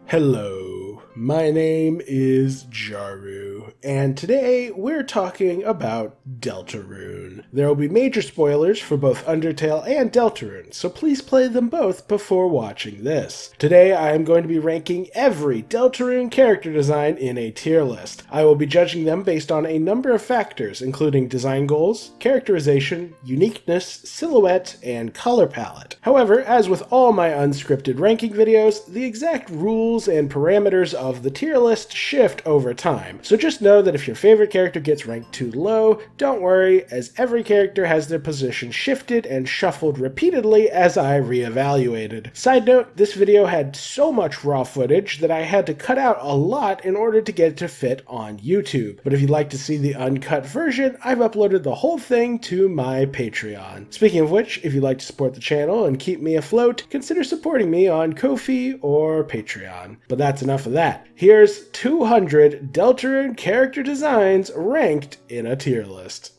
Hello, my name is Jaru, and today we're talking about Deltarune. There will be major spoilers for both Undertale and Deltarune, so please play them both before watching this. Today I am going to be ranking every Deltarune character design in a tier list. I will be judging them based on a number of factors, including design goals, characterization, uniqueness, silhouette, and color palette. However, as with all my unscripted ranking videos, the exact rules and parameters of the tier list shift over time. So just know that if your favorite character gets ranked too low, don't worry, as every character has their position shifted and shuffled repeatedly as I reevaluated. Side note, this video had so much raw footage that I had to cut out a lot in order to get it to fit on YouTube. But if you'd like to see the uncut version, I've uploaded the whole thing to my Patreon. Speaking of which, if you'd like to support the channel and keep me afloat, consider supporting me on Ko-fi or Patreon. But that's enough of that. Here's 200 Deltarune character designs ranked in a tier list.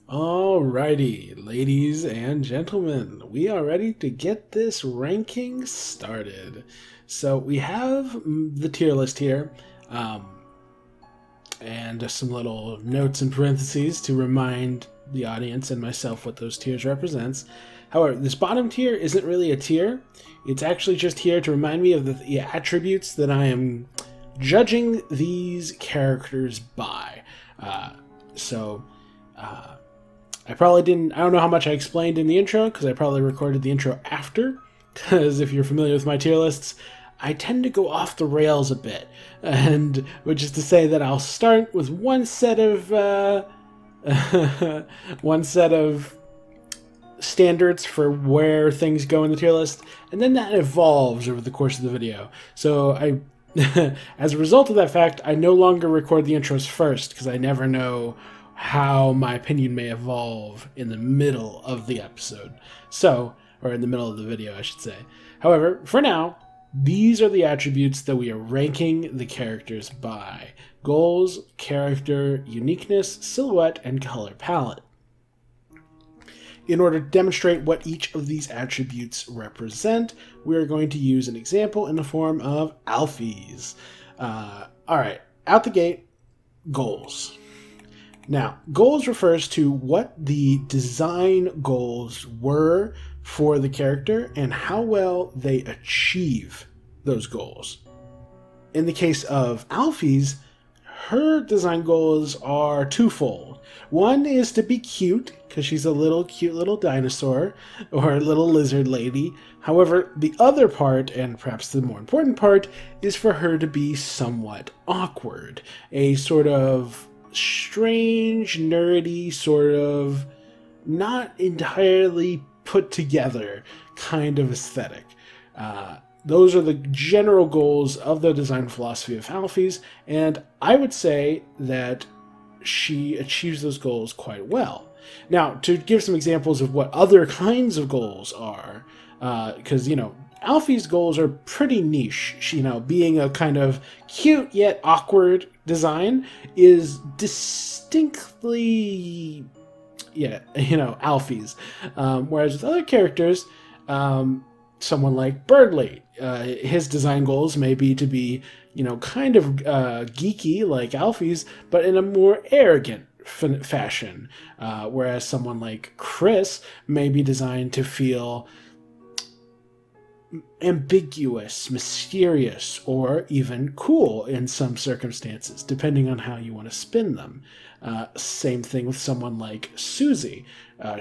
Alrighty, ladies and gentlemen, we are ready to get this ranking started. So we have the tier list here, and some little notes and parentheses to remind the audience and myself what those tiers represents. However, this bottom tier isn't really a tier. It's actually just here to remind me of the attributes that I am judging these characters by. I don't know how much I explained in the intro, because I probably recorded the intro after, because if you're familiar with my tier lists, I tend to go off the rails a bit, and which is to say that I'll start with one set of standards for where things go in the tier list, and then that evolves over the course of the video. So as a result of that fact, I no longer record the intros first, because I never know how my opinion may evolve in the middle of the episode. Or in the middle of the video, I should say. However, for now, these are the attributes that we are ranking the characters by: goals, character, uniqueness, silhouette, and color palette. In order to demonstrate what each of these attributes represent, we are going to use an example in the form of Alphys. Alright, out the gate, goals. Now, goals refers to what the design goals were for the character and how well they achieve those goals. In the case of Alphys, her design goals are twofold. One is to be cute, because she's a cute little dinosaur, or a little lizard lady. However, the other part, and perhaps the more important part, is for her to be somewhat awkward. A sort of strange, nerdy, sort of not entirely put together kind of aesthetic. Those are the general goals of the design philosophy of Alphys, and I would say that she achieves those goals quite well. Now, to give some examples of what other kinds of goals are, because, Alphys' goals are pretty niche. Being a kind of cute yet awkward design is distinctly, Alphys. Whereas with other characters, someone like Berdly, his design goals may be to be, kind of geeky like Alphys, but in a more arrogant fashion. Whereas someone like Kris may be designed to feel ambiguous, mysterious, or even cool in some circumstances, depending on how you want to spin them. Same thing with someone like Susie.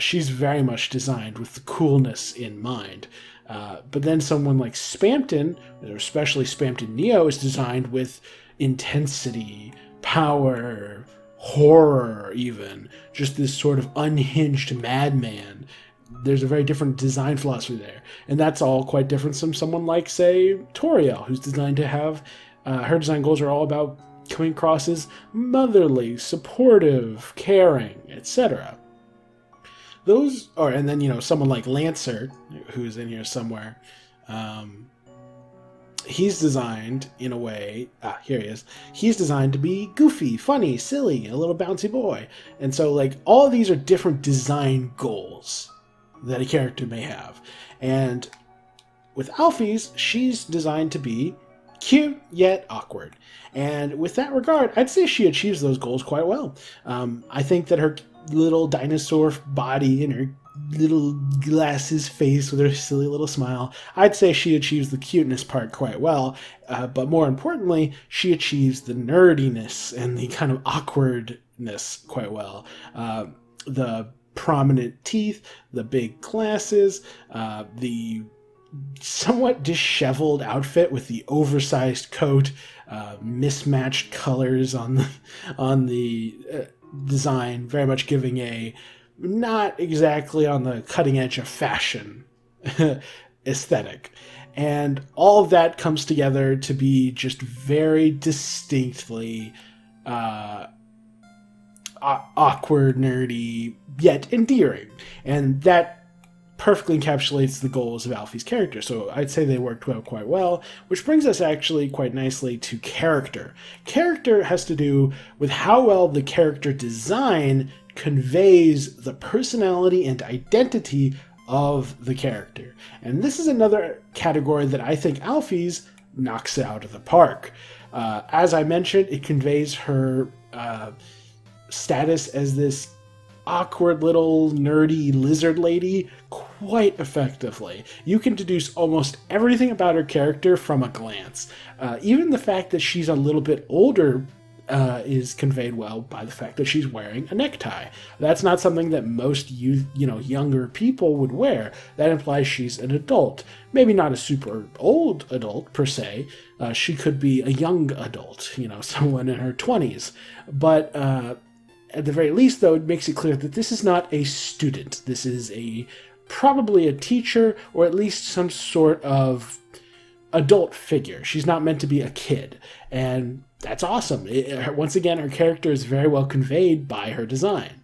She's very much designed with the coolness in mind. But then someone like Spamton, or especially Spamton NEO, is designed with intensity, power, horror even. Just this sort of unhinged madman. There's a very different design philosophy there. And that's all quite different from someone like, say, Toriel, who's designed to have... her design goals are all about coming across as motherly, supportive, caring, etc. And then, someone like Lancer, who's in here somewhere, he's designed in a way, here he is, he's designed to be goofy, funny, silly, a little bouncy boy. And so, all of these are different design goals that a character may have. And with Alphys, she's designed to be cute yet awkward. And with that regard, I'd say she achieves those goals quite well. I think that her little dinosaur body and her little glasses face with her silly little smile, I'd say she achieves the cuteness part quite well. But more importantly, she achieves the nerdiness and the kind of awkwardness quite well. The prominent teeth, the big glasses, the somewhat disheveled outfit with the oversized coat, mismatched colors on the design, very much giving a not exactly on the cutting edge of fashion aesthetic. And all of that comes together to be just very distinctly awkward, nerdy, yet endearing. And that perfectly encapsulates the goals of Alphys' character. So I'd say they worked out quite well, which brings us actually quite nicely to character. Character has to do with how well the character design conveys the personality and identity of the character. And this is another category that I think Alphys knocks it out of the park. As I mentioned, it conveys her status as this awkward little nerdy lizard lady quite effectively. You can deduce almost everything about her character from a glance. Even the fact that she's a little bit older is conveyed well by the fact that she's wearing a necktie. That's not something that most younger people would wear. That implies she's an adult. Maybe not a super old adult per se. She could be a young adult, someone in her 20s. But at the very least, though, it makes it clear that this is not a student. This is probably a teacher, or at least some sort of adult figure. She's not meant to be a kid. And that's awesome. Once again, her character is very well conveyed by her design.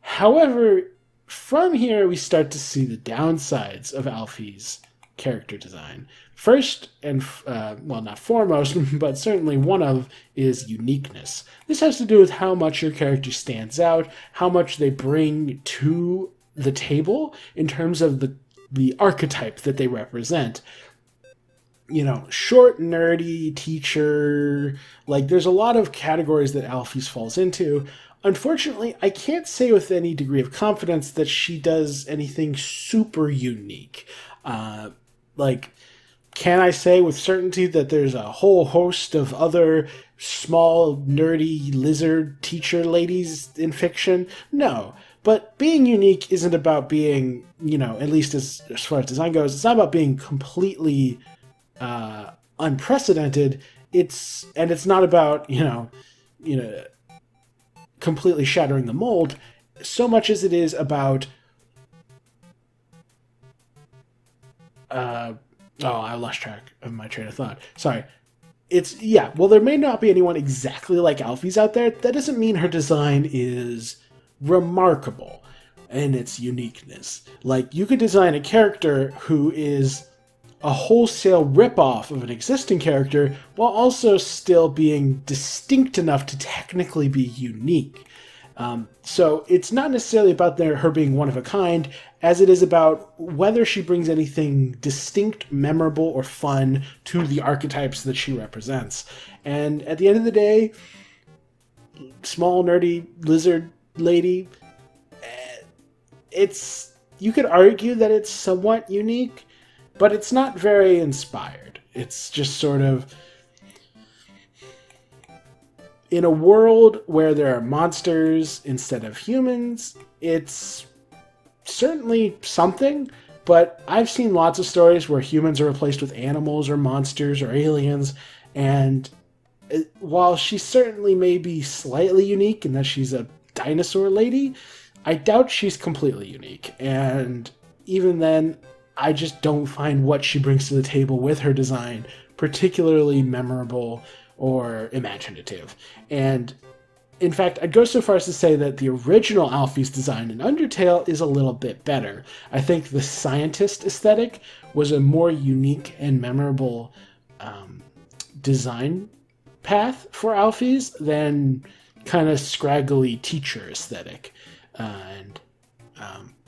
However, from here, we start to see the downsides of Alphys' character design. First, and not foremost, but certainly one of, is uniqueness. This has to do with how much your character stands out, how much they bring to the table in terms of the archetype that they represent. Short, nerdy, teacher, there's a lot of categories that Alphys falls into. Unfortunately, I can't say with any degree of confidence that she does anything super unique. Can I say with certainty that there's a whole host of other small, nerdy lizard teacher ladies in fiction? No. But being unique isn't about being, at least as far as design goes, it's not about being completely unprecedented. It's not about, completely shattering the mold so much as it is about I lost track of my train of thought. Sorry. There may not be anyone exactly like Alphys out there. That doesn't mean her design is remarkable in its uniqueness. You could design a character who is a wholesale ripoff of an existing character while also still being distinct enough to technically be unique. So it's not necessarily about her being one of a kind, as it is about whether she brings anything distinct, memorable, or fun to the archetypes that she represents. And at the end of the day, small, nerdy, lizard lady, you could argue that it's somewhat unique, but it's not very inspired. It's just sort of, in a world where there are monsters instead of humans, it's certainly something, but I've seen lots of stories where humans are replaced with animals or monsters or aliens, and while she certainly may be slightly unique in that she's a dinosaur lady, I doubt she's completely unique. And even then, I just don't find what she brings to the table with her design particularly memorable or imaginative. And in fact, I'd go so far as to say that the original Alphys design in Undertale is a little bit better. I think the scientist aesthetic was a more unique and memorable design path for Alphys than kind of scraggly teacher aesthetic.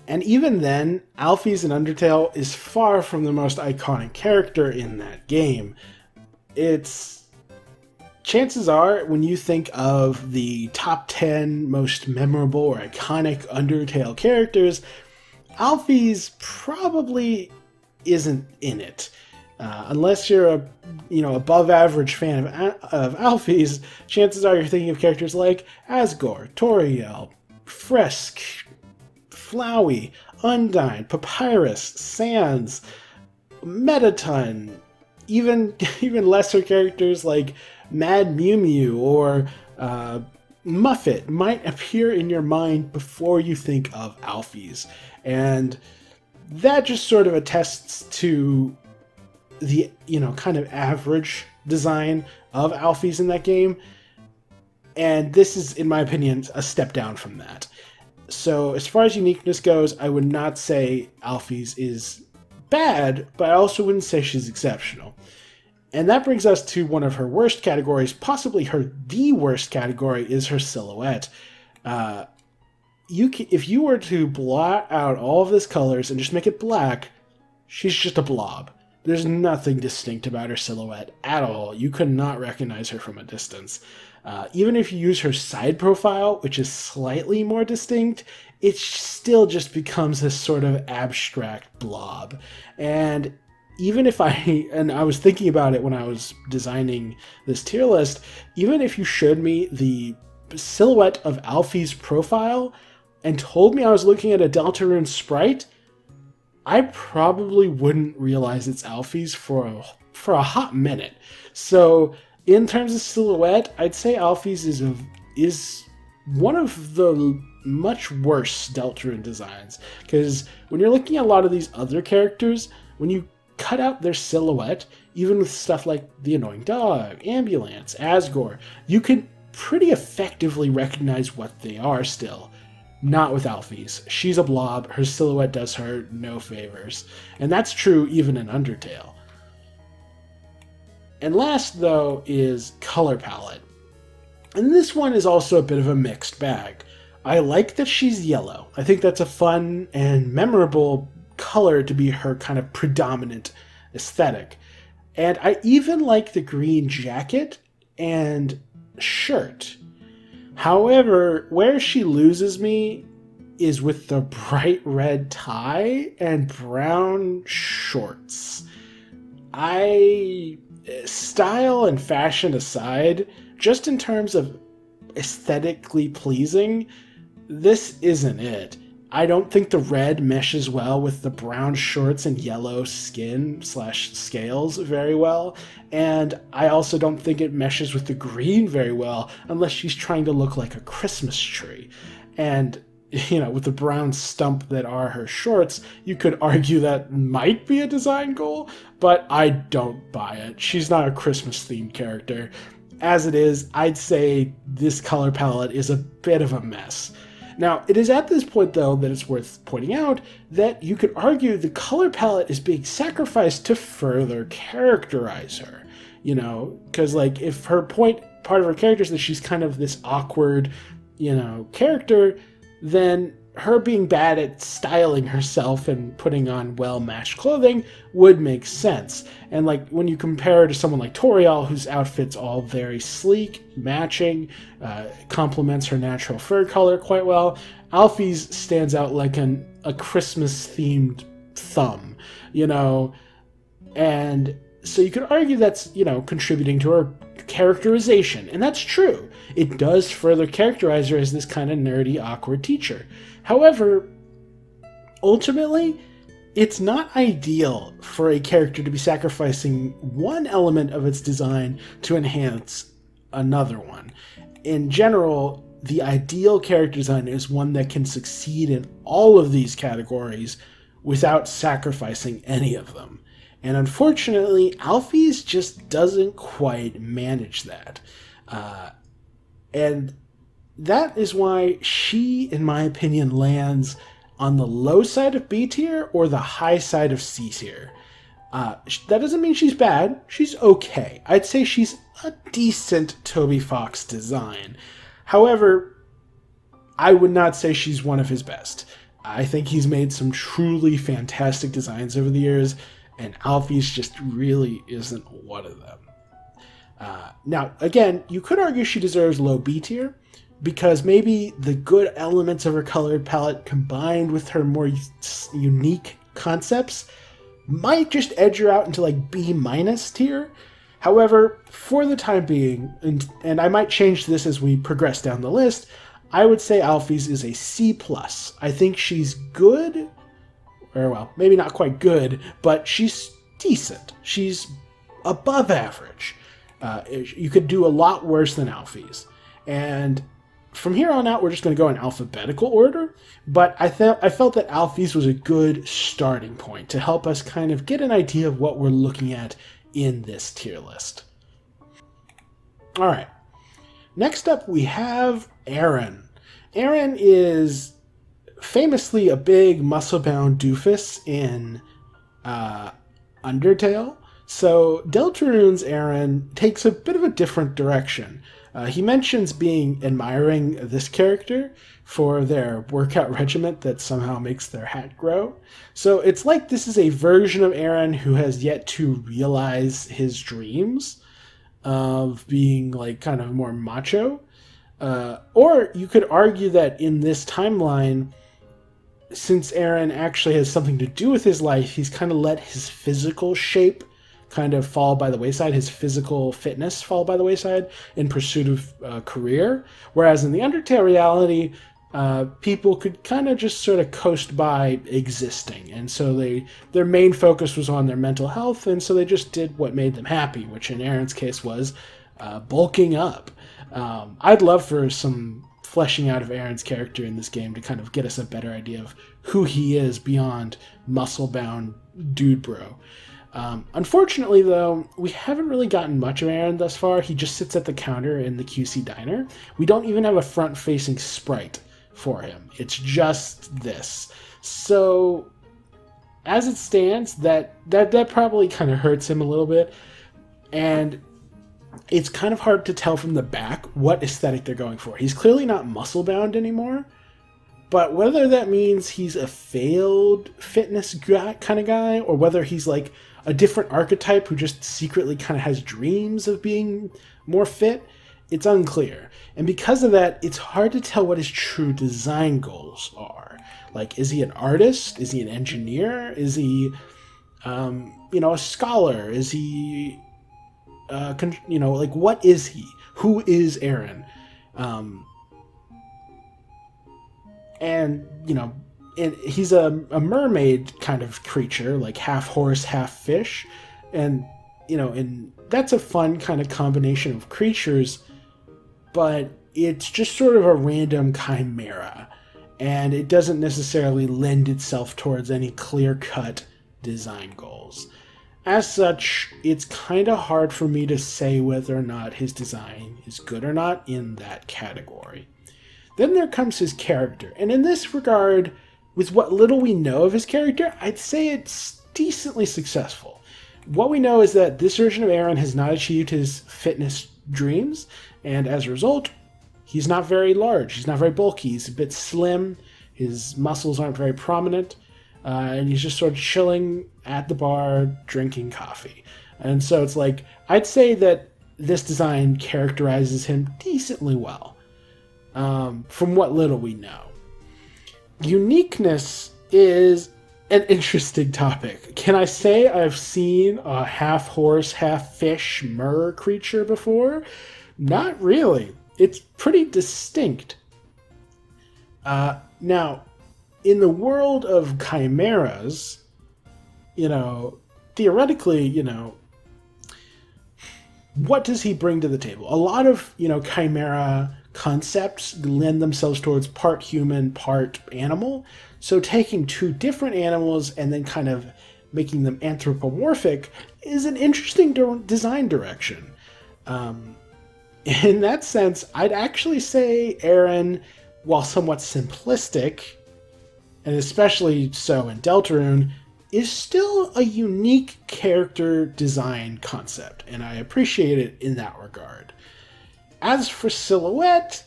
And even then, Alphys in Undertale is far from the most iconic character in that game. Chances are, when you think of the top 10 most memorable or iconic Undertale characters, Alphys probably isn't in it. Unless you're a above average fan of Alphys, chances are you're thinking of characters like Asgore, Toriel, Fresk, Flowey, Undyne, Papyrus, Sans, Metaton, even lesser characters like Mad Mew Mew or Muffet might appear in your mind before you think of Alphys. And that just sort of attests to the, kind of average design of Alphys in that game. And this is, in my opinion, a step down from that. So as far as uniqueness goes, I would not say Alphys is bad, but I also wouldn't say she's exceptional. And that brings us to one of her worst categories, possibly the worst category, is her silhouette. If you were to blot out all of this colors and just make it black, she's just a blob. There's nothing distinct about her silhouette at all. You could not recognize her from a distance. Even if you use her side profile, which is slightly more distinct, it still just becomes this sort of abstract blob. And even if I was thinking about it when I was designing this tier list, even if you showed me the silhouette of Alphys' profile and told me I was looking at a Deltarune sprite, I probably wouldn't realize it's Alphys for a hot minute. So in terms of silhouette, I'd say Alphys is one of the much worse Deltarune designs. Because when you're looking at a lot of these other characters, when you cut out their silhouette, even with stuff like the Annoying Dog, Ambyu-Lance, Asgore, you can pretty effectively recognize what they are still. Not with Alphys. She's a blob. Her silhouette does her no favors. And that's true even in Undertale. And last, though, is color palette. And this one is also a bit of a mixed bag. I like that she's yellow. I think that's a fun and memorable color to be her kind of predominant aesthetic. And I even like the green jacket and shirt. However, where she loses me is with the bright red tie and brown shorts. Style and fashion aside, just in terms of aesthetically pleasing, this isn't it. I don't think the red meshes well with the brown shorts and yellow skin/scales very well. And I also don't think it meshes with the green very well unless she's trying to look like a Christmas tree. And, with the brown stump that are her shorts, you could argue that might be a design goal, but I don't buy it. She's not a Christmas-themed character. As it is, I'd say this color palette is a bit of a mess. Now, it is at this point, though, that it's worth pointing out that you could argue the color palette is being sacrificed to further characterize her. Because, if part of her character is that she's kind of this awkward, character, then her being bad at styling herself and putting on well-matched clothing would make sense. And when you compare her to someone like Toriel, whose outfit's all very sleek, matching, complements her natural fur color quite well, Alphys stands out like a Christmas-themed thumb, and so you could argue that's, contributing to her characterization, and that's true. It does further characterize her as this kind of nerdy, awkward teacher. However, ultimately, it's not ideal for a character to be sacrificing one element of its design to enhance another one. In general, the ideal character design is one that can succeed in all of these categories without sacrificing any of them. And unfortunately, Alphys just doesn't quite manage that. And that is why she, in my opinion, lands on the low side of B tier or the high side of C tier. That doesn't mean she's bad. She's okay. I'd say she's a decent Toby Fox design. However, I would not say she's one of his best. I think he's made some truly fantastic designs over the years, and Alphys just really isn't one of them. Now, again, you could argue she deserves low B tier, because maybe the good elements of her colored palette combined with her more unique concepts might just edge her out into like B- tier. However, for the time being, and I might change this as we progress down the list, I would say Alphys is a C+. I think she's good, or well, maybe not quite good, but she's decent. She's above average. You could do a lot worse than Alphys. And from here on out, we're just going to go in alphabetical order, but I felt that Alphys was a good starting point to help us kind of get an idea of what we're looking at in this tier list. All right. Next up, we have Aaron. Aaron is famously a big muscle-bound doofus in Undertale. So Deltarune's Aaron takes a bit of a different direction. He mentions admiring this character for their workout regimen that somehow makes their hat grow. So it's like this is a version of Aaron who has yet to realize his dreams of being like kind of more macho. Or you could argue that in this timeline, since Aaron actually has something to do with his life, he's kind of let his physical shape kind of fall by the wayside, his physical fitness fall by the wayside in pursuit of career. Whereas in the Undertale reality, people could kind of just sort of coast by existing. And so their main focus was on their mental health, and so they just did what made them happy, which in Aaron's case was bulking up. I'd love for some fleshing out of Aaron's character in this game to kind of get us a better idea of who he is beyond muscle-bound dude bro. Unfortunately, though, we haven't really gotten much of Aaron thus far. He just sits at the counter in the QC diner. We don't even have a front-facing sprite for him. It's just this. So, as it stands, that probably kind of hurts him a little bit. And it's kind of hard to tell from the back what aesthetic they're going for. He's clearly not muscle-bound anymore. But whether that means he's a failed fitness kind of guy, or whether he's like a different archetype who just secretly kind of has dreams of being more fit, it's unclear. And because of that, it's hard to tell what his true design goals are. Like, is he an artist? Is he an engineer? Is he, a scholar? Is he, like, what is he? Who is Aaron? And he's a mermaid kind of creature, like half horse, half fish. And, and that's a fun kind of combination of creatures, but it's just sort of a random chimera. And it doesn't necessarily lend itself towards any clear-cut design goals. As such, it's kind of hard for me to say whether or not his design is good or not in that category. Then there comes his character, and in this regard, with what little we know of his character, I'd say it's decently successful. What we know is that this version of Aaron has not achieved his fitness dreams, and as a result, he's not very large, he's not very bulky, he's a bit slim, his muscles aren't very prominent, and he's just sort of chilling at the bar, drinking coffee. And so it's like, I'd say that this design characterizes him decently well. From what little we know. Uniqueness is an interesting topic. Can I say I've seen a half horse, half fish mer creature before? Not really. It's pretty distinct. Now, in the world of chimeras, theoretically, what does he bring to the table? A lot of, chimera concepts lend themselves towards part human, part animal. So taking two different animals and then kind of making them anthropomorphic is an interesting design direction. In that sense, I'd actually say Aaron, while somewhat simplistic, and especially so in Deltarune, is still a unique character design concept, and I appreciate it in that regard. As for silhouette,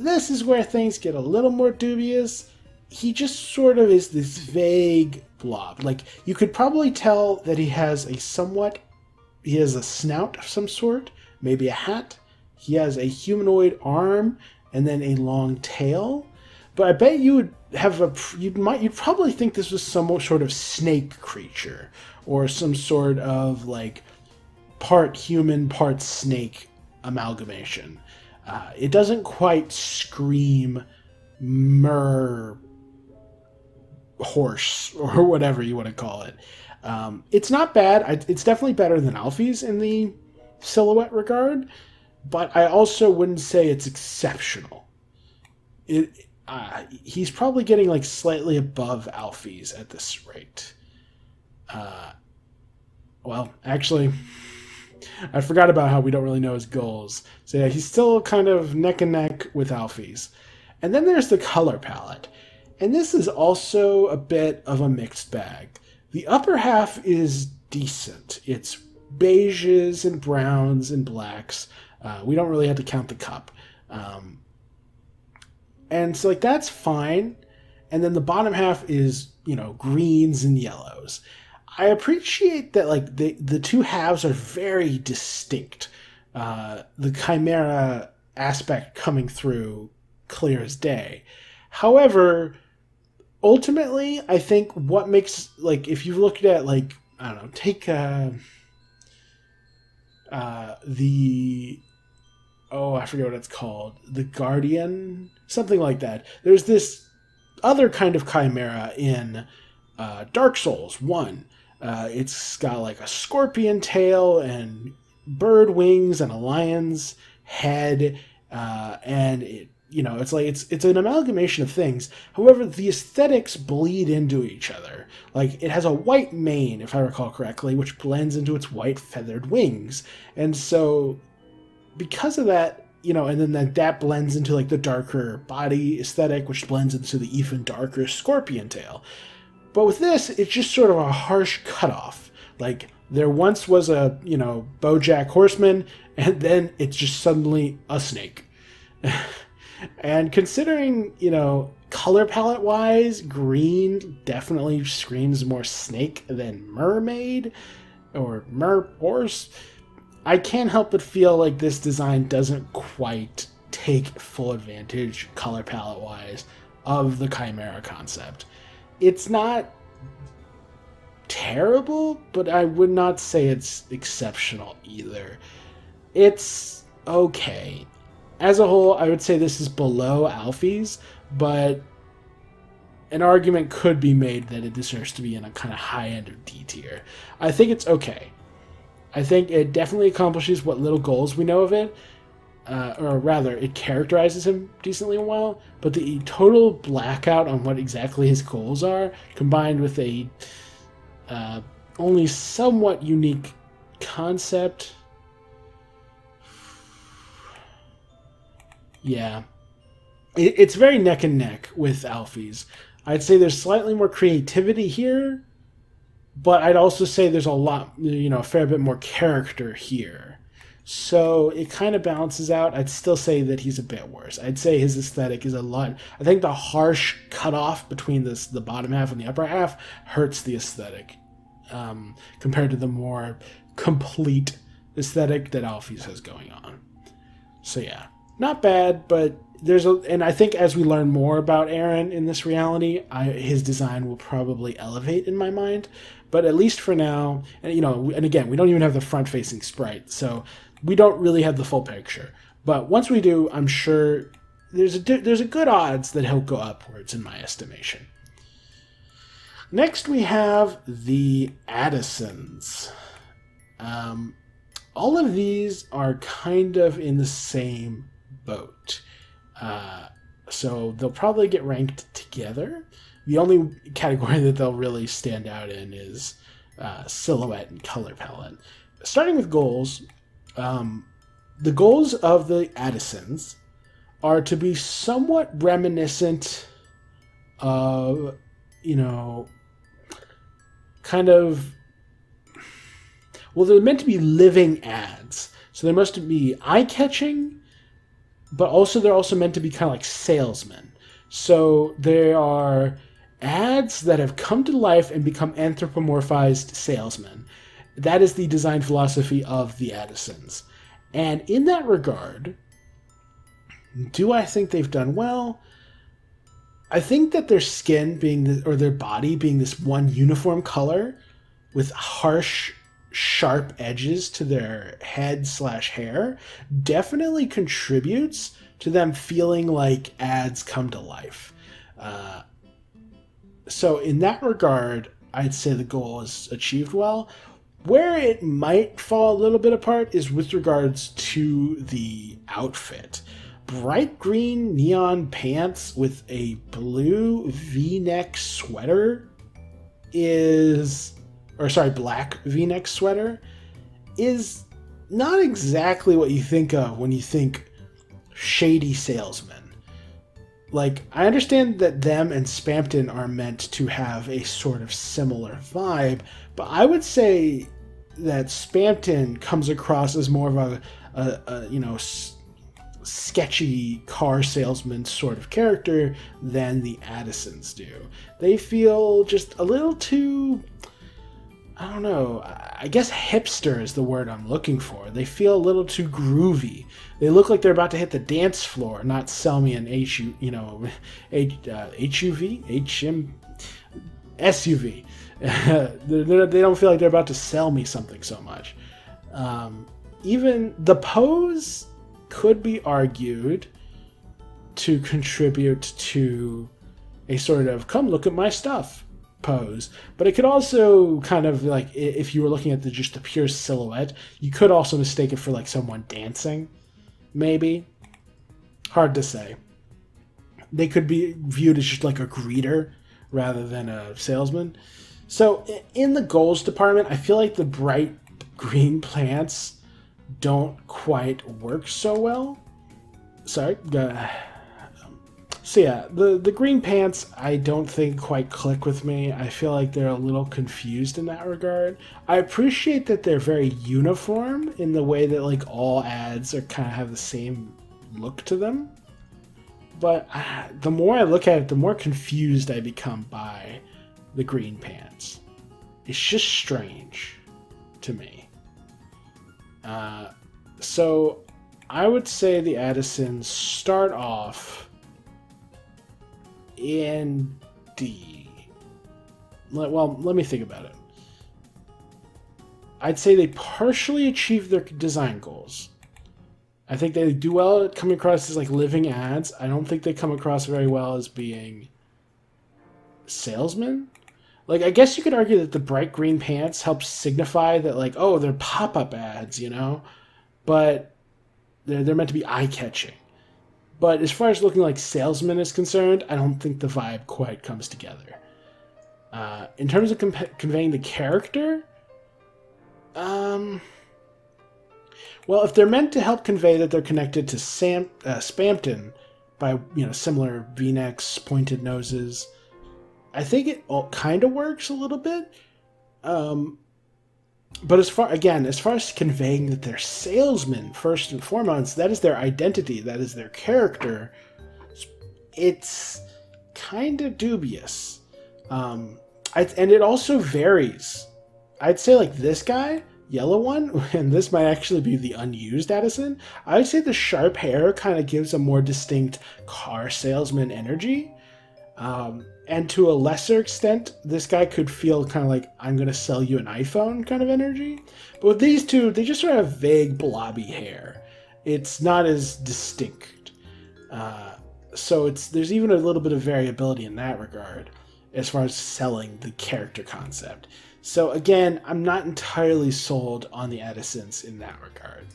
this is where things get a little more dubious. he just sort of is this vague blob. Like, you could probably tell that he has a snout of some sort, maybe a hat. He has a humanoid arm and then a long tail. But I bet you would you'd probably think this was some sort of snake creature or some sort of like part human, part snake amalgamation. It doesn't quite scream mer horse or whatever you want to call it. It's not bad. It's definitely better than Alphys in the silhouette regard, but I also wouldn't say it's exceptional. He's probably getting like slightly above Alphys at this rate. Well, actually, I forgot about how we don't really know his goals. So yeah, he's still kind of neck and neck with Alphys. And then there's the color palette. And this is also a bit of a mixed bag. The upper half is decent. It's beiges and browns and blacks. We don't really have to count the cup. And so like that's fine. And then the bottom half is, greens and yellows. I appreciate that like the two halves are very distinct. The chimera aspect coming through clear as day. However, ultimately, I think what makes, like, if you looked at, like, I don't know, take I forget what it's called, the Guardian, something like that. There's this other kind of chimera in Dark Souls 1. It's got like a scorpion tail and bird wings and a lion's head, and it's an amalgamation of things. However, the aesthetics bleed into each other. Like, it has a white mane, if I recall correctly, which blends into its white feathered wings. And so, because of that, and then that blends into like the darker body aesthetic, which blends into the even darker scorpion tail. But with this, it's just sort of a harsh cutoff. Like, there once was a, BoJack Horseman, and then it's just suddenly a snake. And considering, color palette wise, green definitely screams more snake than mermaid or horse. I can't help but feel like this design doesn't quite take full advantage, color palette wise, of the chimera concept. It's not terrible, but I would not say it's exceptional either. It's okay. As a whole, I would say this is below Alphys, but an argument could be made that it deserves to be in a kind of high end of D tier. I think it's okay. I think it definitely accomplishes what little goals we know of it, or rather, it characterizes him decently well, but the total blackout on what exactly his goals are, combined with a only somewhat unique concept. Yeah. It's very neck and neck with Alphys. I'd say there's slightly more creativity here, but I'd also say there's a fair bit more character here. So it kind of balances out. I'd still say that he's a bit worse. I'd say his aesthetic is a lot. I think the harsh cutoff between the bottom half and the upper half hurts the aesthetic compared to the more complete aesthetic that Alphys has going on. So yeah, not bad, but and I think as we learn more about Aaron in this reality, his design will probably elevate in my mind. But at least for now, and again, we don't even have the front-facing sprite, so we don't really have the full picture. But once we do, I'm sure there's a good odds that he'll go upwards in my estimation. Next, we have the Addisons. All of these are kind of in the same boat. So they'll probably get ranked together. The only category that they'll really stand out in is silhouette and color palette. Starting with goals, the goals of the Addisons are to be somewhat reminiscent of, kind of, well, they're meant to be living ads. So they must be eye-catching, but also they're also meant to be kind of like salesmen. So they are ads that have come to life and become anthropomorphized salesmen. That is the design philosophy of the Addisons. And in that regard, do I think they've done well? I think that their skin being or their body being this one uniform color with harsh, sharp edges to their head/hair definitely contributes to them feeling like ads come to life. So in that regard, I'd say the goal is achieved well. Where it might fall a little bit apart is with regards to the outfit. Bright green neon pants with a blue V-neck sweater black V-neck sweater is not exactly what you think of when you think shady salesman. Like, I understand that them and Spamton are meant to have a sort of similar vibe, but I would say that Spamton comes across as more of a sketchy car salesman sort of character than the Addisons do. They feel just a little too, I don't know, I guess hipster is the word I'm looking for. They feel a little too groovy. They look like they're about to hit the dance floor, not sell me an SUV. They don't feel like they're about to sell me something so much. Even the pose could be argued to contribute to a sort of "come look at my stuff" pose, but it could also kind of, like, if you were looking at just the pure silhouette, you could also mistake it for like someone dancing. Maybe. Hard to say. They could be viewed as just like a greeter rather than a salesman. So in the goals department, I feel like the bright green plants don't quite work so well. Sorry. So yeah, the green pants I don't think quite click with me. I feel like they're a little confused in that regard. I appreciate that they're very uniform in the way that like all ads are kind of have the same look to them. But the more I look at it, the more confused I become by the green pants. It's just strange to me. So I would say the Addisons start off in D. Well, let me think about it. I'd say they partially achieve their design goals. I think they do well at coming across as like living ads. I don't think they come across very well as being salesmen. Like, I guess you could argue that the bright green pants help signify that, like, oh, they're pop-up ads, you know? But they're meant to be eye-catching. But as far as looking like salesmen is concerned, I don't think the vibe quite comes together. In terms of conveying the character, well, if they're meant to help convey that they're connected to Spamton by, similar V-necks, pointed noses, I think it all kind of works a little bit. But as far as conveying that they're salesmen, first and foremost, that is their identity, that is their character, it's kind of dubious. And it also varies. I'd say, like, this guy, yellow one, and this might actually be the unused Addison, I would say the sharp hair kind of gives a more distinct car salesman energy. And to a lesser extent, this guy could feel kind of like, I'm going to sell you an iPhone kind of energy. But with these two, they just sort of have vague blobby hair. It's not as distinct. So there's even a little bit of variability in that regard as far as selling the character concept. So again, I'm not entirely sold on the Addisons in that regard.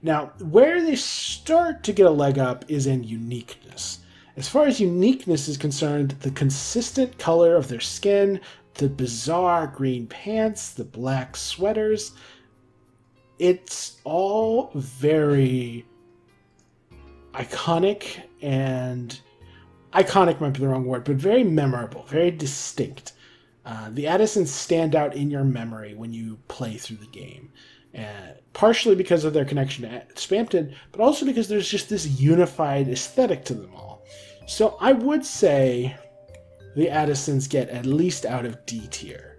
Now, where they start to get a leg up is in uniqueness. As far as uniqueness is concerned, the consistent color of their skin, the bizarre green pants, the black sweaters, it's all very iconic, and iconic might be the wrong word, but very memorable, very distinct. The Addisons stand out in your memory when you play through the game. Partially because of their connection to Spamton, but also because there's just this unified aesthetic to them all. So I would say the Addisons get at least out of D tier.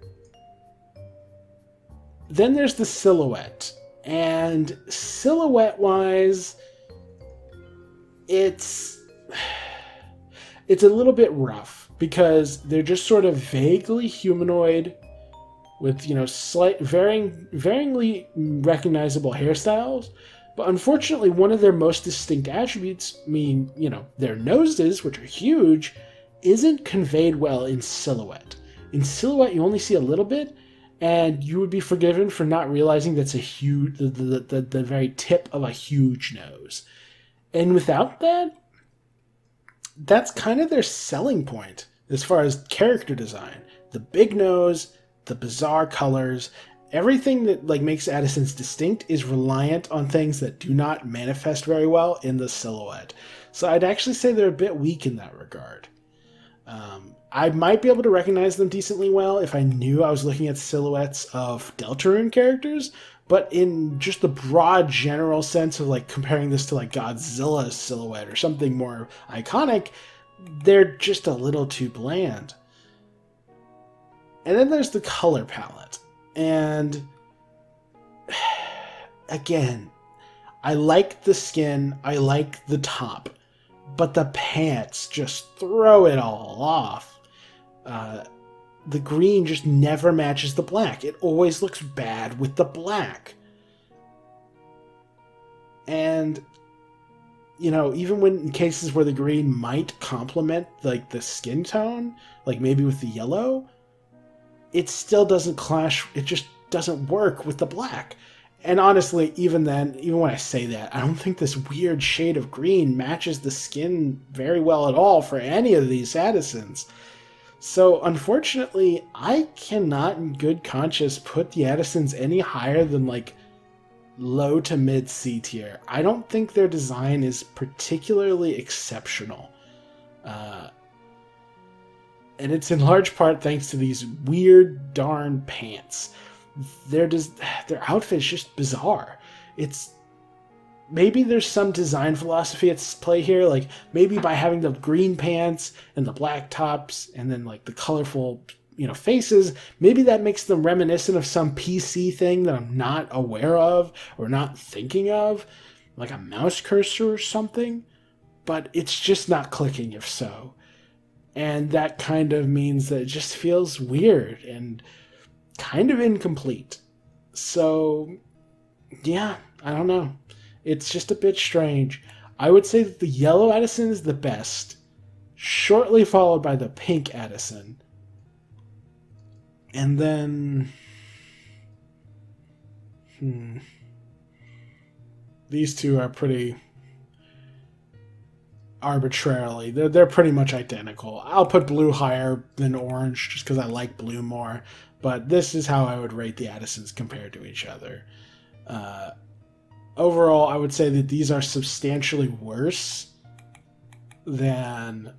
Then there's the silhouette. And silhouette-wise, it's a little bit rough because they're just sort of vaguely humanoid with, slight, varyingly recognizable hairstyles. But unfortunately, one of their most distinct attributes, their noses, which are huge, isn't conveyed well in silhouette. In silhouette, you only see a little bit, and you would be forgiven for not realizing that's a huge, the very tip of a huge nose. And without that, that's kind of their selling point as far as character design. The big nose, the bizarre colors, everything that makes Addisons distinct is reliant on things that do not manifest very well in the silhouette. So I'd actually say they're a bit weak in that regard. I might be able to recognize them decently well if I knew I was looking at silhouettes of Deltarune characters, but in just the broad general sense of comparing this to Godzilla's silhouette or something more iconic, they're just a little too bland. And then there's the color palette. And again, I like the skin, I like the top, but the pants just throw it all off. The green just never matches the black. It always looks bad with the black. And, even when in cases where the green might complement, the skin tone, maybe with the yellow, it still doesn't clash. It just doesn't work with the black. And honestly, even then, even when I say that, I don't think this weird shade of green matches the skin very well at all for any of these Addisons. So, unfortunately, I cannot in good conscience put the Addisons any higher than, low to mid C tier. I don't think their design is particularly exceptional. And it's in large part thanks to these weird darn pants. Their outfit is just bizarre. Maybe there's some design philosophy at play here, maybe by having the green pants and the black tops and then the colorful, faces, maybe that makes them reminiscent of some PC thing that I'm not aware of or not thinking of, like a mouse cursor or something, but it's just not clicking if so. And that kind of means that it just feels weird and kind of incomplete. So, yeah, I don't know. It's just a bit strange. I would say that the yellow Addison is the best, shortly followed by the pink Addison. And then... These two are pretty arbitrarily. They're pretty much identical. I'll put blue higher than orange just because I like blue more. But this is how I would rate the Addisons compared to each other. Overall, I would say that these are substantially worse than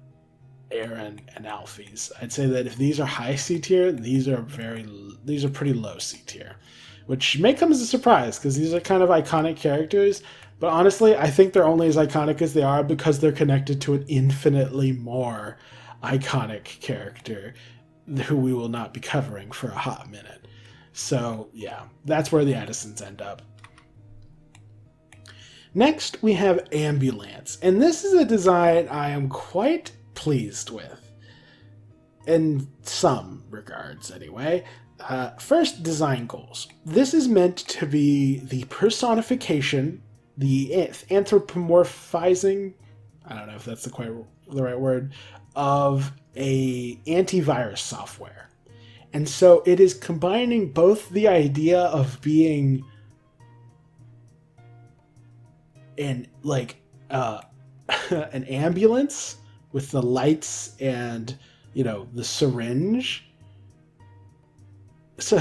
Aaron and Alphys. I'd say that if these are high C tier, these are pretty low C tier, which may come as a surprise because these are kind of iconic characters. But honestly, I think they're only as iconic as they are because they're connected to an infinitely more iconic character who we will not be covering for a hot minute. So yeah, that's where the Addisons end up. Next, we have Ambyu-Lance, and this is a design I am quite pleased with, in some regards anyway. First, design goals. This is meant to be the personification, the anthropomorphizing, I don't know if that's the right word, of a antivirus software. And so it is combining both the idea of being an ambulance with the lights and the syringe. So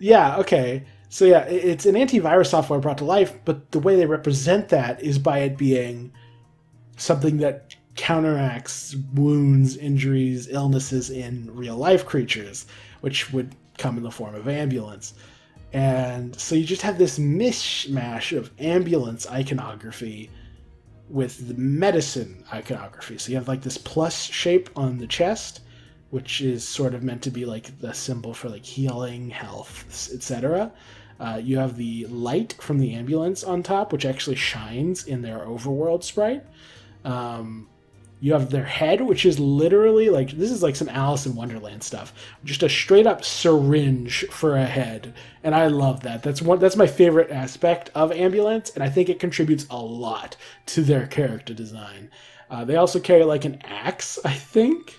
yeah, okay. So yeah, it's an antivirus software brought to life, but the way they represent that is by it being something that counteracts wounds, injuries, illnesses in real life creatures, which would come in the form of ambulance. And so you just have this mishmash of ambulance iconography with the medicine iconography. So you have like this plus shape on the chest, which is sort of meant to be like the symbol for like healing, health, etc. You have the light from the Ambyu-Lance on top, which actually shines in their overworld sprite. You have their head, which is literally like, this is like some Alice in Wonderland stuff. Just a straight up syringe for a head. And I love that. That's my favorite aspect of Ambyu-Lance, and I think it contributes a lot to their character design. They also carry like an axe, I think.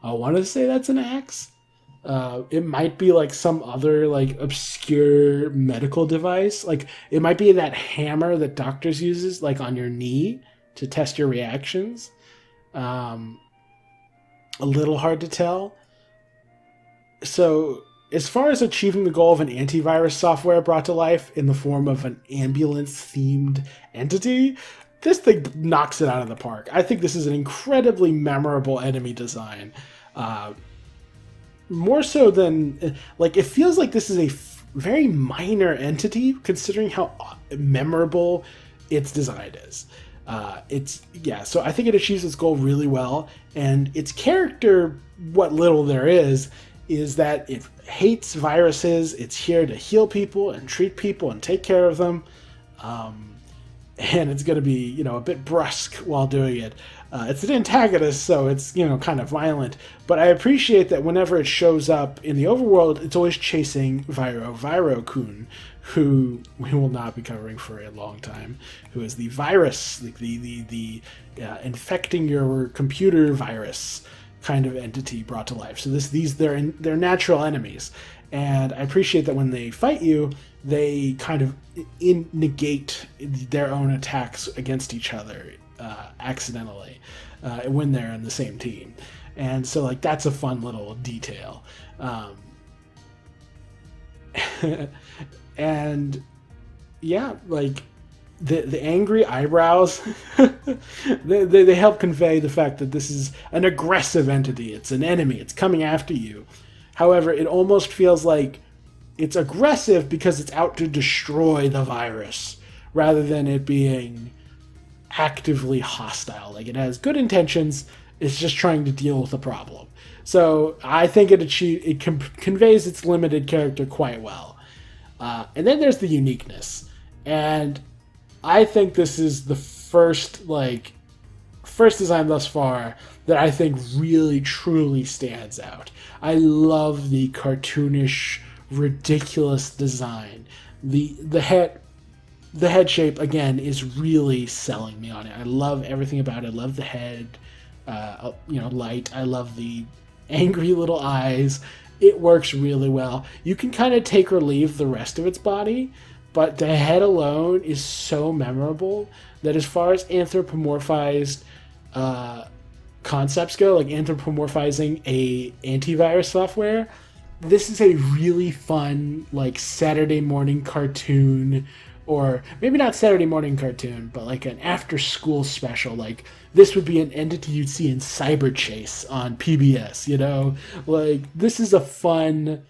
I want to say that's an axe. It might be like some other like obscure medical device. Like it might be that hammer that doctors uses like on your knee to test your reactions. A little hard to tell. So as far as achieving the goal of an antivirus software brought to life in the form of an Ambyu-Lance themed entity, this thing knocks it out of the park. I think this is an incredibly memorable enemy design. More so than, like, it feels like this is a very minor entity considering how memorable its design is. So I think it achieves its goal really well, and its character, what little there is that it hates viruses. It's here to heal people and treat people and take care of them. And it's going to be, a bit brusque while doing it. It's an antagonist, so it's, kind of violent. But I appreciate that whenever it shows up in the overworld, it's always chasing Viro-Kun, who we will not be covering for a long time, who is the virus, the infecting your computer virus kind of entity brought to life. So they're natural enemies. And I appreciate that when they fight you, they kind of negate their own attacks against each other accidentally when they're in the same team. And so, like, that's a fun little detail. And yeah, like the angry eyebrows, they help convey the fact that this is an aggressive entity. It's an enemy. It's coming after you. However, it almost feels like it's aggressive because it's out to destroy the virus rather than it being actively hostile. Like, it has good intentions. It's just trying to deal with a problem. So I think it conveys its limited character quite well. And then there's the uniqueness. And I think this is the first design thus far that I think really truly stands out. I love the cartoonish, ridiculous design. The head shape, again, is really selling me on it. I love everything about it. I love the head, light. I love the angry little eyes. It works really well. You can kind of take or leave the rest of its body, but the head alone is so memorable that as far as anthropomorphized concepts go, like anthropomorphizing a antivirus software, this is a really fun, like, Saturday morning cartoon, or maybe not Saturday morning cartoon, but like an after school special. Like, this would be an entity you'd see in Cyber Chase on PBS, Like, this is a fun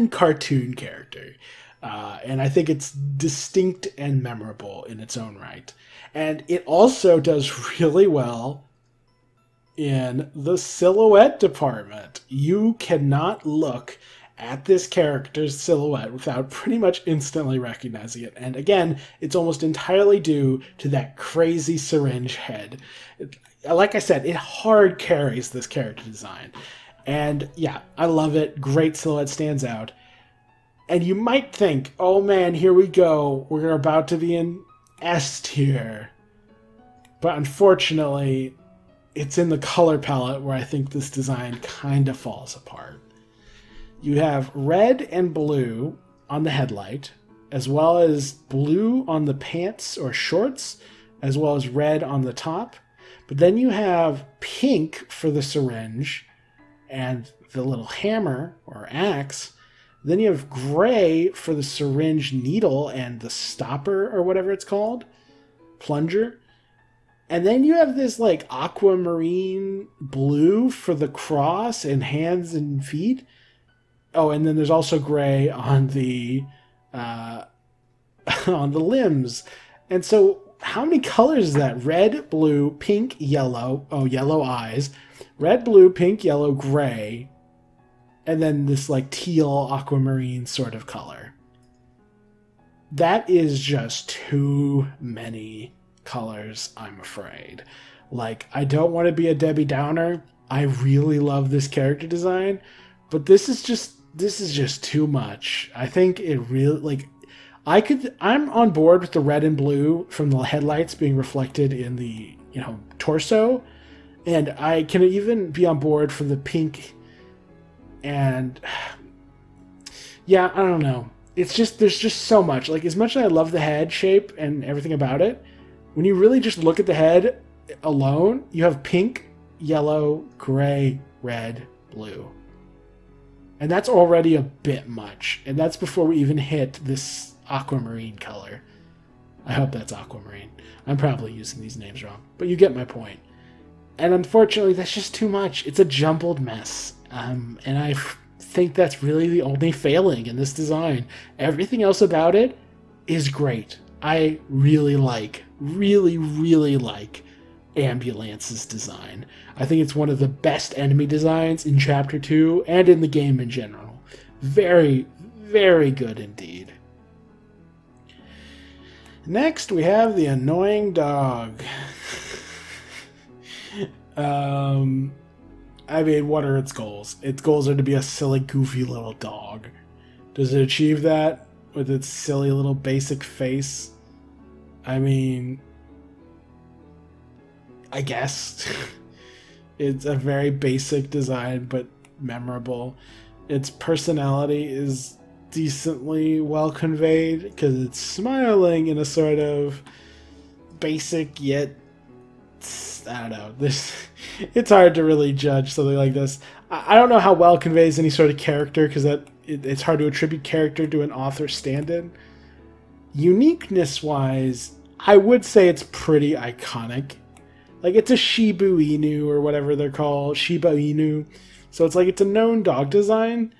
cartoon character. And I think it's distinct and memorable in its own right. And it also does really well in the silhouette department. You cannot look at this character's silhouette without pretty much instantly recognizing it. And again, it's almost entirely due to that crazy syringe head. Like I said, it hard carries this character design. And yeah, I love it. Great silhouette, stands out. And you might think, oh man, here we go. We're about to be in S tier. But unfortunately, it's in the color palette where I think this design kind of falls apart. You have red and blue on the headlight, as well as blue on the pants or shorts, as well as red on the top. But then you have pink for the syringe and the little hammer or axe. Then you have gray for the syringe needle and the stopper or whatever it's called, plunger. And then you have this like aquamarine blue for the cross and hands and feet. Oh, and then there's also gray on the limbs. And so how many colors is that? Red, blue, pink, yellow. Oh, yellow eyes. Red, blue, pink, yellow, gray. And then this like teal aquamarine sort of color. That is just too many colors, I'm afraid. Like, I don't want to be a Debbie Downer. I really love this character design, but this is just too much. I think it really, like, I'm on board with the red and blue from the headlights being reflected in the, torso, and I can even be on board for the pink. And yeah, I don't know. It's just, there's just so much. Like, as much as I love the head shape and everything about it, when you really just look at the head alone, you have pink, yellow, gray, red, blue. And that's already a bit much. And that's before we even hit this aquamarine color. I hope that's aquamarine. I'm probably using these names wrong, but you get my point. And unfortunately, that's just too much. It's a jumbled mess. And I think that's really the only failing in this design. Everything else about it is great. I really like Ambyu-Lance's design. I think it's one of the best enemy designs in Chapter 2 and in the game in general. Very, very good indeed. Next, we have the annoying dog. I mean, what are its goals? Its goals are to be a silly, goofy little dog. Does it achieve that with its silly little basic face? I mean, I guess. It's a very basic design, but memorable. Its personality is decently well conveyed because it's smiling in a sort of basic yet, I don't know, it's hard to really judge something like this. I don't know how well it conveys any sort of character because it's hard to attribute character to an author stand-in. Uniqueness wise, I would say it's pretty iconic. Like, it's a Shiba Inu or whatever they're called, Shiba Inu. So it's like, it's a known dog design,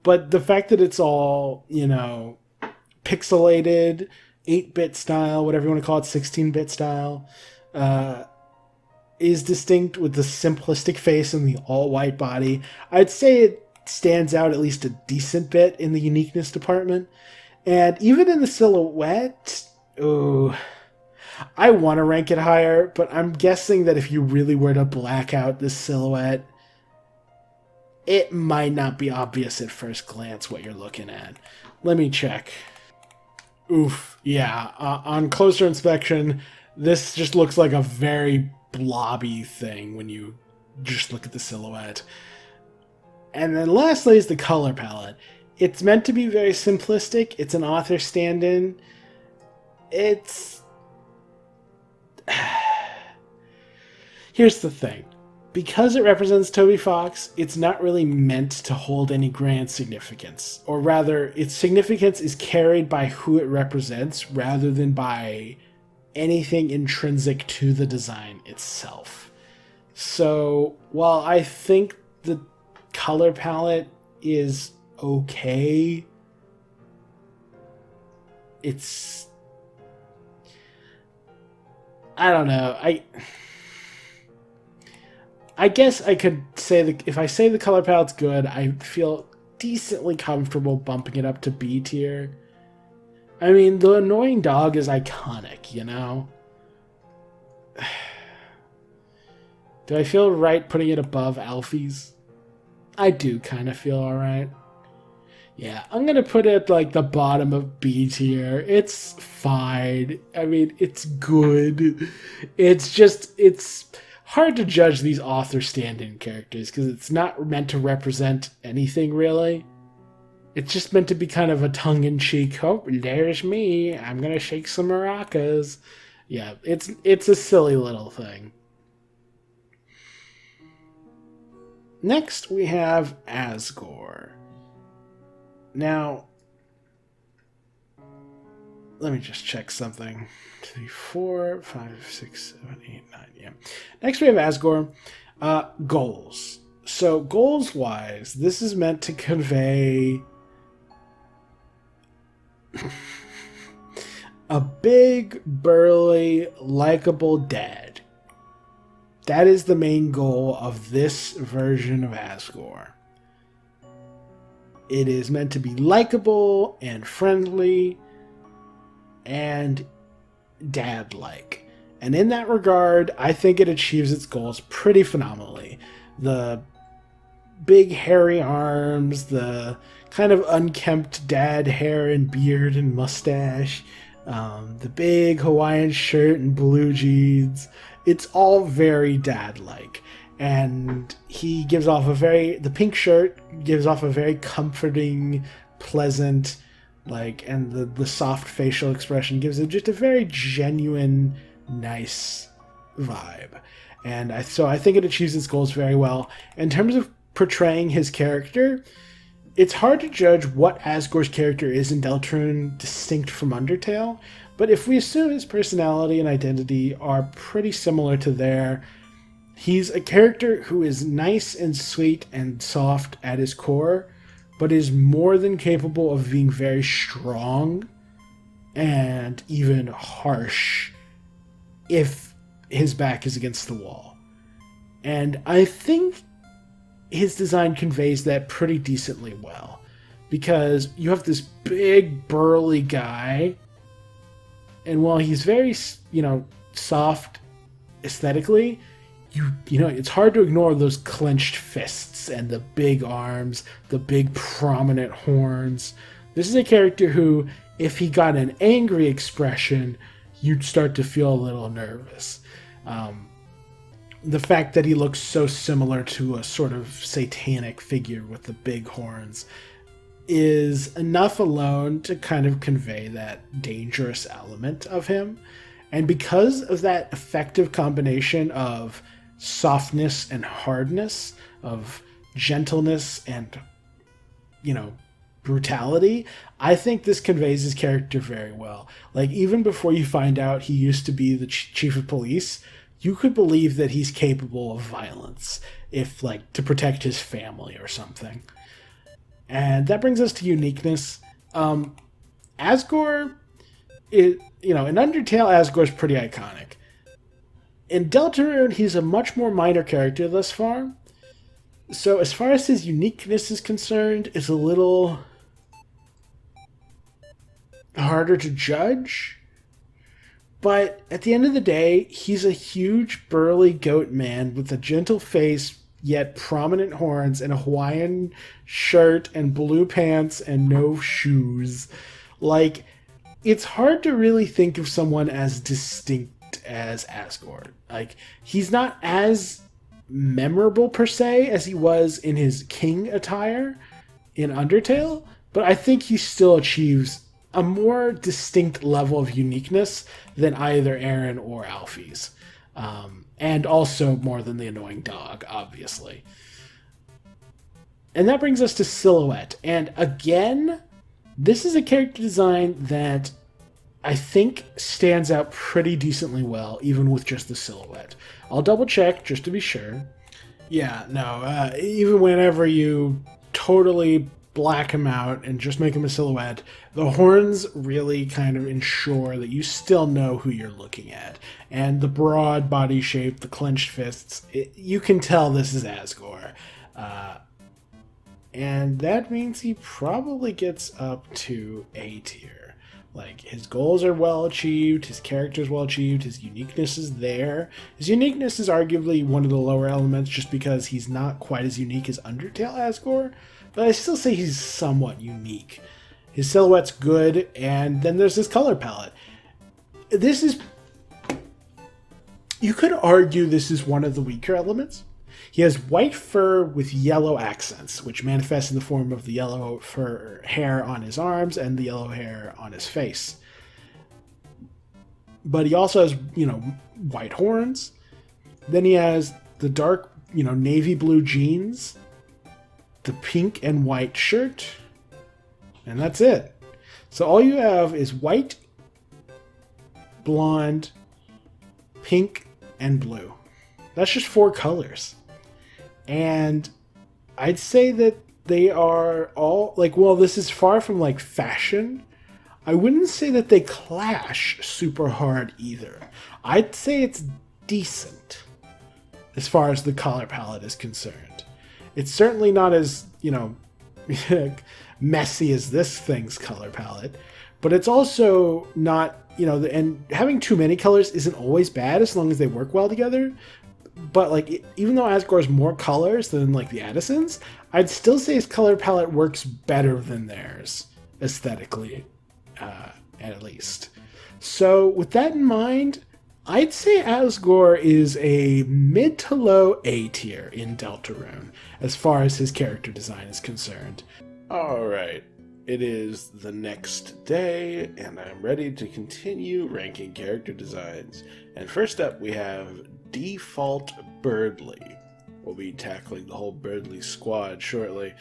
but the fact that it's all, pixelated, 8-bit style, whatever you want to call it, 16-bit style, is distinct with the simplistic face and the all-white body. I'd say it stands out at least a decent bit in the uniqueness department. And even in the silhouette, I want to rank it higher, but I'm guessing that if you really were to black out this silhouette, it might not be obvious at first glance what you're looking at. Let me check. Oof, yeah. On closer inspection, this just looks like a very blobby thing when you just look at the silhouette. And then lastly is the color palette. It's meant to be very simplistic. It's an author stand-in. Here's the thing. Because it represents Toby Fox, it's not really meant to hold any grand significance. Or rather, its significance is carried by who it represents rather than by anything intrinsic to the design itself. So, while I think the color palette is okay, I don't know. I guess I could say that if I say the color palette's good, I feel decently comfortable bumping it up to B tier. I mean, the annoying dog is iconic, Do I feel right putting it above Alphys? I do kind of feel alright. Yeah, I'm going to put it at like the bottom of B tier. It's fine. I mean, it's good. It's hard to judge these author stand-in characters because it's not meant to represent anything really. It's just meant to be kind of a tongue-in-cheek, oh, there's me, I'm gonna shake some maracas. Yeah, it's a silly little thing. Next, we have Asgore. Now, let me just check something. 3, 4, 5, 6, 7, 8, 9, yeah. Next, we have Asgore. Goals. So, goals-wise, this is meant to convey a big, burly, likable dad. That is the main goal of this version of Asgore. It is meant to be likable and friendly and dad-like. And in that regard, I think it achieves its goals pretty phenomenally. The big hairy arms, the kind of unkempt dad hair and beard and mustache, the big Hawaiian shirt and blue jeans. It's all very dad-like. And he gives off the pink shirt gives off a very comforting, pleasant, and the soft facial expression gives it just a very genuine, nice vibe. And so I think it achieves its goals very well. In terms of portraying his character, it's hard to judge what Asgore's character is in Deltarune distinct from Undertale, but if we assume his personality and identity are pretty similar to there, he's a character who is nice and sweet and soft at his core, but is more than capable of being very strong and even harsh if his back is against the wall. And I think his design conveys that pretty decently well, because you have this big burly guy, and while he's very, soft aesthetically, it's hard to ignore those clenched fists and the big arms, the big prominent horns. This is a character who, if he got an angry expression, you'd start to feel a little nervous. The fact that he looks so similar to a sort of satanic figure with the big horns is enough alone to kind of convey that dangerous element of him. And because of that effective combination of softness and hardness, of gentleness and, brutality, I think this conveys his character very well. Even before you find out he used to be the chief of police, you could believe that he's capable of violence, if, to protect his family or something. And that brings us to uniqueness. Asgore, in Undertale, Asgore's pretty iconic. In Deltarune, he's a much more minor character thus far. So as far as his uniqueness is concerned, it's a little harder to judge. But at the end of the day, he's a huge, burly goat man with a gentle face, yet prominent horns, and a Hawaiian shirt and blue pants and no shoes. It's hard to really think of someone as distinct as Asgore. He's not as memorable per se as he was in his king attire in Undertale, but I think he still achieves a more distinct level of uniqueness than either Aaron or Alphys. And also more than the annoying dog, obviously. And that brings us to silhouette. And again, this is a character design that I think stands out pretty decently well, even with just the silhouette. I'll double check just to be sure. Yeah, no, even whenever you totally black him out and just make him a silhouette, the horns really kind of ensure that you still know who you're looking at. And the broad body shape, the clenched fists, you can tell this is Asgore. And that means he probably gets up to A tier. His goals are well achieved, his character is well achieved, his uniqueness is there. His uniqueness is arguably one of the lower elements just because he's not quite as unique as Undertale Asgore, but I still say he's somewhat unique. His silhouette's good, and then there's his color palette. You could argue this is one of the weaker elements. He has white fur with yellow accents, which manifests in the form of the yellow fur hair on his arms and the yellow hair on his face. But he also has, white horns. Then he has the dark, navy blue jeans, the pink and white shirt, and that's it. So all you have is white, blonde, pink, and blue. That's just 4 colors. And I'd say that they are all, this is far from, fashion. I wouldn't say that they clash super hard either. I'd say it's decent as far as the color palette is concerned. It's certainly not as, messy as this thing's color palette, but it's also not, and having too many colors isn't always bad as long as they work well together. But like, even though Asgore has more colors than like the Addisons, I'd still say his color palette works better than theirs aesthetically, at least. So with that in mind, I'd say Asgore is a mid to low A tier in Deltarune as far as his character design is concerned. Alright, it is the next day, and I'm ready to continue ranking character designs. And first up, we have Default Berdly. We'll be tackling the whole Berdly squad shortly.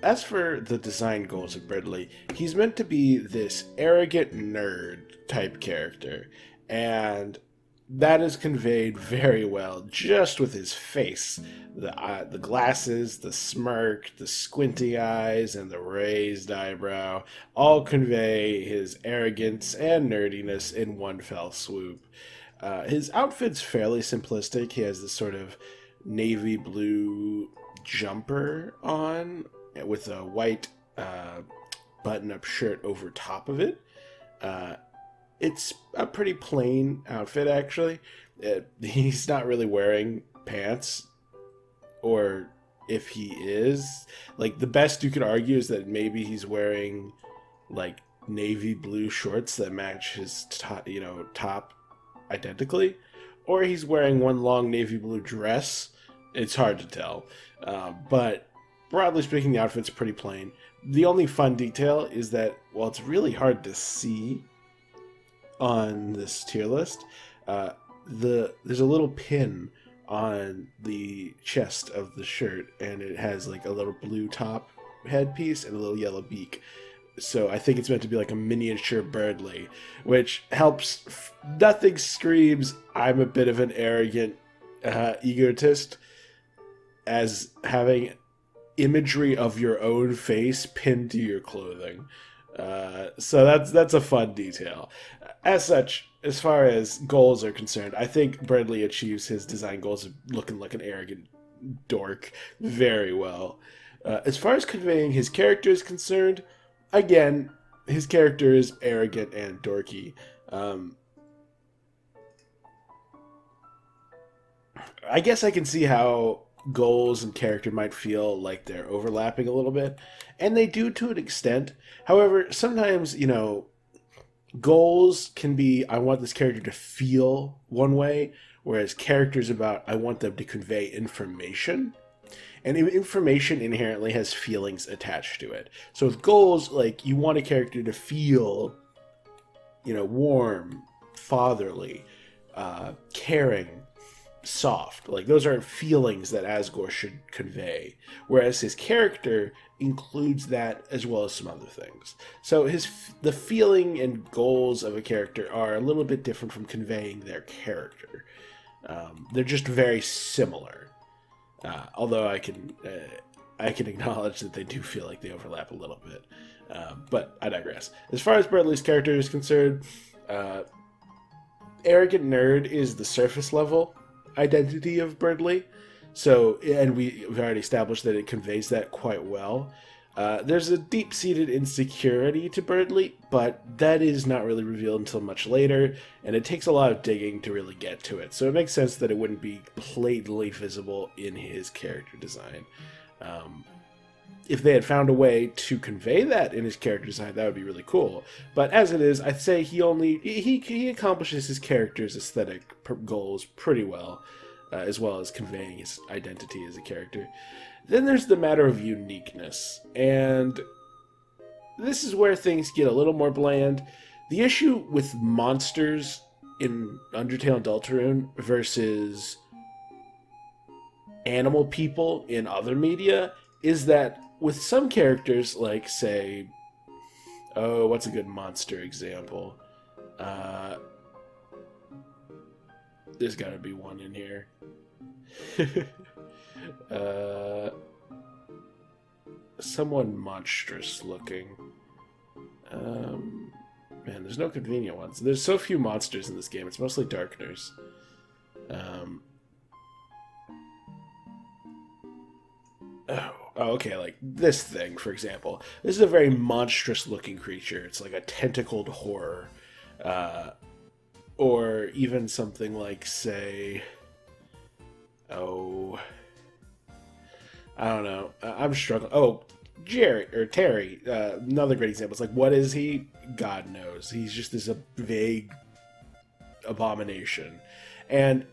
As for the design goals of Berdly, he's meant to be this arrogant nerd type character, and that is conveyed very well just with his face. The glasses, the smirk, the squinty eyes, and the raised eyebrow all convey his arrogance and nerdiness in one fell swoop. His outfit's fairly simplistic. He has this sort of navy blue jumper on with a white button-up shirt over top of it. It's a pretty plain outfit, actually. He's not really wearing pants, or if he is, like, the best you could argue is that maybe he's wearing, like, navy blue shorts that match his top identically, or he's wearing one long navy blue dress. It's hard to tell, but broadly speaking, the outfit's pretty plain. The only fun detail is that while it's really hard to see on this tier list, there's a little pin on the chest of the shirt, and it has like a little blue top headpiece and a little yellow beak. So I think it's meant to be like a miniature Berdly, which helps. Nothing screams I'm a bit of an arrogant egotist as having imagery of your own face pinned to your clothing. So that's a fun detail. As such, as far as goals are concerned, I think Berdly achieves his design goals of looking like an arrogant dork very well. As far as conveying his character is concerned, again, his character is arrogant and dorky. I guess I can see how goals and character might feel like they're overlapping a little bit, and they do to an extent. However, sometimes, goals can be, I want this character to feel one way, whereas character is about, I want them to convey information. And information inherently has feelings attached to it. So with goals, like, you want a character to feel, warm, fatherly, caring, soft. Like, those are feelings that Asgore should convey. Whereas his character includes that as well as some other things. So the feeling and goals of a character are a little bit different from conveying their character. They're just very similar. Although I can acknowledge that they do feel like they overlap a little bit. But I digress. As far as Berdly's character is concerned, arrogant nerd is the surface level identity of Berdly. So, and we've already established that it conveys that quite well. There's a deep-seated insecurity to Berdly, but that is not really revealed until much later, and it takes a lot of digging to really get to it. So it makes sense that it wouldn't be blatantly visible in his character design. If they had found a way to convey that in his character design, that would be really cool. But as it is, I'd say he accomplishes his character's aesthetic goals pretty well, as well as conveying his identity as a character. Then there's the matter of uniqueness, and this is where things get a little more bland. The issue with monsters in Undertale and Deltarune versus animal people in other media is that with some characters, like, say, what's a good monster example? There's gotta be one in here. Someone monstrous looking. Man, there's no convenient ones. There's so few monsters in this game. It's mostly darkeners. Oh, okay, like this thing, for example. This is a very monstrous-looking creature. It's like a tentacled horror. Or even something like, say... Oh... I don't know. I'm struggling. Oh, Terry, another great example. It's like, what is he? God knows. He's just this vague abomination. And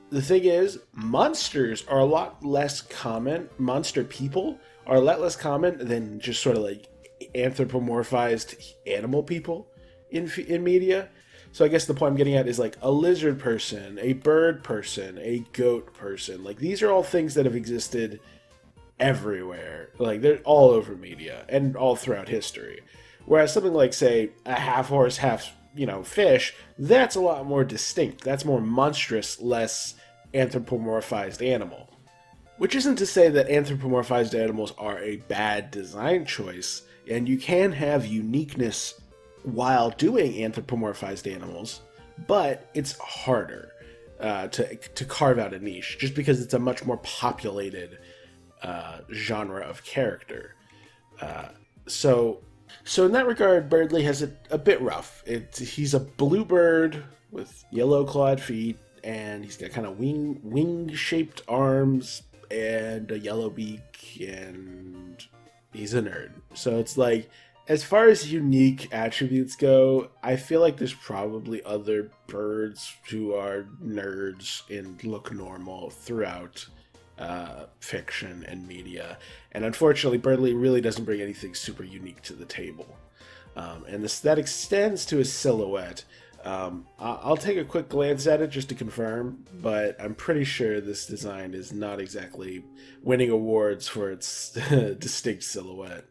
the thing is, monsters are a lot less common. Monster people are a lot less common than just sort of like anthropomorphized animal people in media. So I guess the point I'm getting at is like a lizard person, a bird person, a goat person. Like these are all things that have existed everywhere. Like they're all over media and all throughout history. Whereas something like, say, a half horse, half, fish, that's a lot more distinct. That's more monstrous, less anthropomorphized animal. Which isn't to say that anthropomorphized animals are a bad design choice, and you can have uniqueness while doing anthropomorphized animals, but it's harder to carve out a niche, just because it's a much more populated genre of character. So in that regard, Berdly has it a bit rough. He's a blue bird with yellow clawed feet, and he's got kind of wing-shaped arms and a yellow beak, and he's a nerd. So it's like, as far as unique attributes go, I feel like there's probably other birds who are nerds and look normal throughout fiction and media, and unfortunately Berdly really doesn't bring anything super unique to the table, and that extends to his silhouette. I'll take a quick glance at it just to confirm, but I'm pretty sure this design is not exactly winning awards for its distinct silhouette.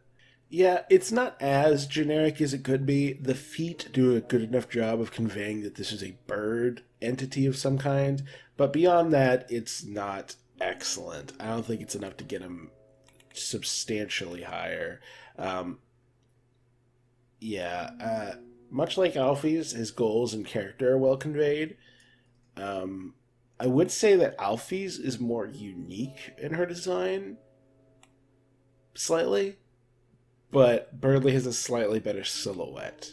Yeah, it's not as generic as it could be. The feet do a good enough job of conveying that this is a bird entity of some kind, but beyond that, it's not excellent. I don't think it's enough to get him substantially higher. Much like Alphys, his goals and character are well conveyed. I would say that Alphys is more unique in her design, slightly, but Berdly has a slightly better silhouette.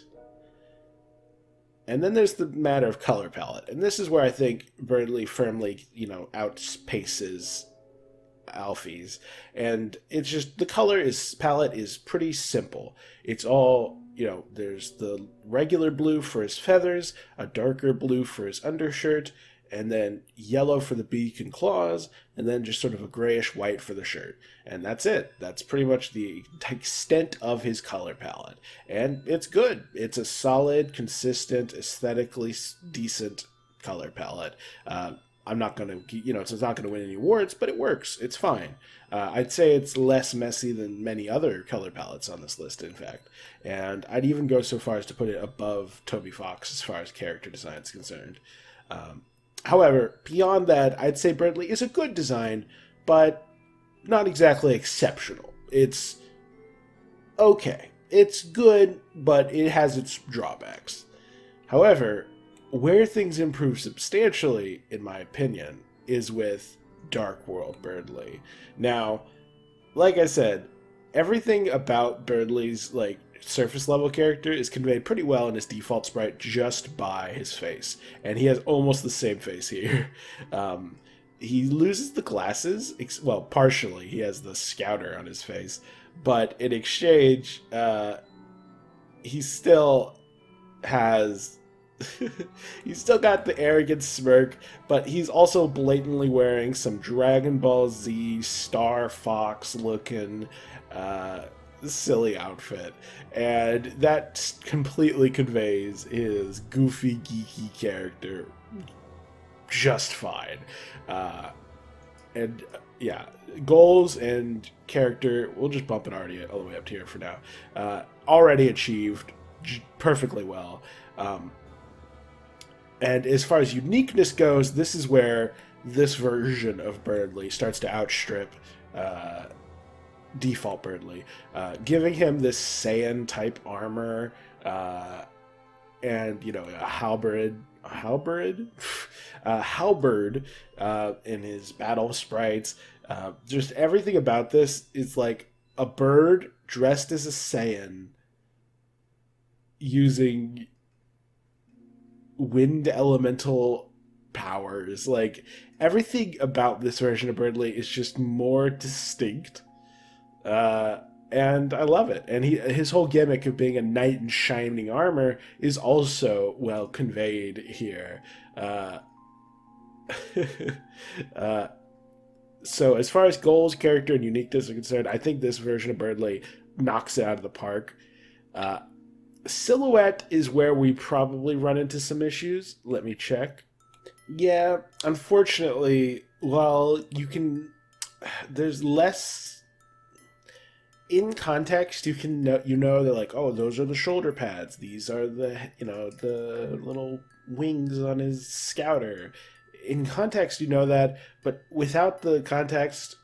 And then there's the matter of color palette. And this is where I think Berdly firmly, outpaces Alphys. And it's just, the palette is pretty simple. It's all, there's the regular blue for his feathers, a darker blue for his undershirt, and then yellow for the beak and claws, and then just sort of a grayish white for the shirt. And that's it. That's pretty much the extent of his color palette. And it's good. It's a solid, consistent, aesthetically decent color palette. I'm not going to, it's not going to win any awards, but it works. It's fine. I'd say it's less messy than many other color palettes on this list, in fact. And I'd even go so far as to put it above Toby Fox as far as character design is concerned. However, beyond that, I'd say Berdly is a good design, but not exactly exceptional. It's okay. It's good, but it has its drawbacks. However, where things improve substantially, in my opinion, is with Dark World Berdly. Now, like I said, everything about Berdly's surface level character is conveyed pretty well in his default sprite just by his face, and he has almost the same face here. He loses the glasses, well, partially. He has the scouter on his face, but in exchange, he still has. He's still got the arrogant smirk, but he's also blatantly wearing some Dragon Ball Z Star Fox looking silly outfit, and that completely conveys his goofy, geeky character just fine. Goals and character, we'll just bump it already all the way up to here for now. Already achieved perfectly well. And as far as uniqueness goes, this is where this version of Berdly starts to outstrip default Berdly, giving him this Saiyan type armor, and a halberd in his battle sprites. Just everything about this is like a bird dressed as a Saiyan using wind elemental powers. Like, everything about this version of Berdly is just more distinct. And I love it. And his whole gimmick of being a knight in shining armor is also well conveyed here. So as far as goals, character, and uniqueness are concerned, I think this version of Berdly knocks it out of the park. Silhouette is where we probably run into some issues. Let me check. Yeah, unfortunately, while there's less in context, you know that, like, oh, those are the shoulder pads. These are the little wings on his scouter. In context, you know that, but without the context,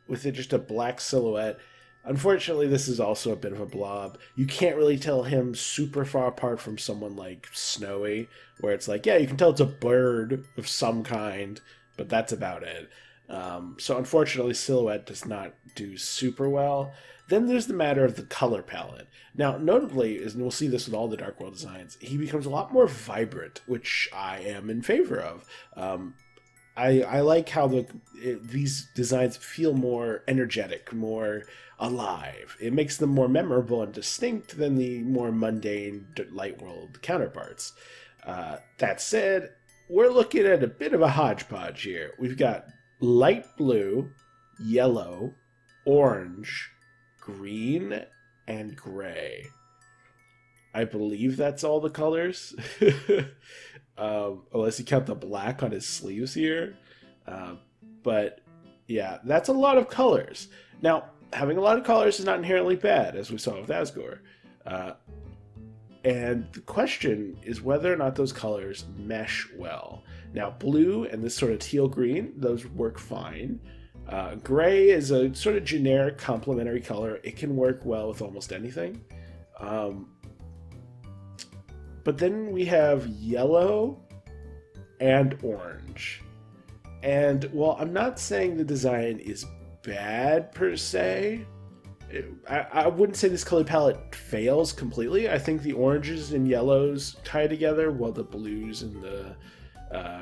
with it just a black silhouette, unfortunately, this is also a bit of a blob. You can't really tell him super far apart from someone like Snowy, where it's like, yeah, you can tell it's a bird of some kind, but that's about it. So unfortunately, silhouette does not do super well. Then there's the matter of the color palette. Now, notably, and we'll see this with all the Dark World designs, he becomes a lot more vibrant, which I am in favor of. I like how these designs feel more energetic, more alive. It makes them more memorable and distinct than the more mundane Light World counterparts. That said, we're looking at a bit of a hodgepodge here. We've got light blue, yellow, orange, green, and gray. I believe that's all the colors. Unless you count the black on his sleeves here. But yeah, that's a lot of colors. Now, having a lot of colors is not inherently bad, as we saw with Asgore. And the question is whether or not those colors mesh well. Now, blue and this sort of teal green, those work fine. Gray is a sort of generic complementary color. It can work well with almost anything. But then we have yellow and orange. And while I'm not saying the design is bad per se, I wouldn't say this color palette fails completely. I think the oranges and yellows tie together while the blues and the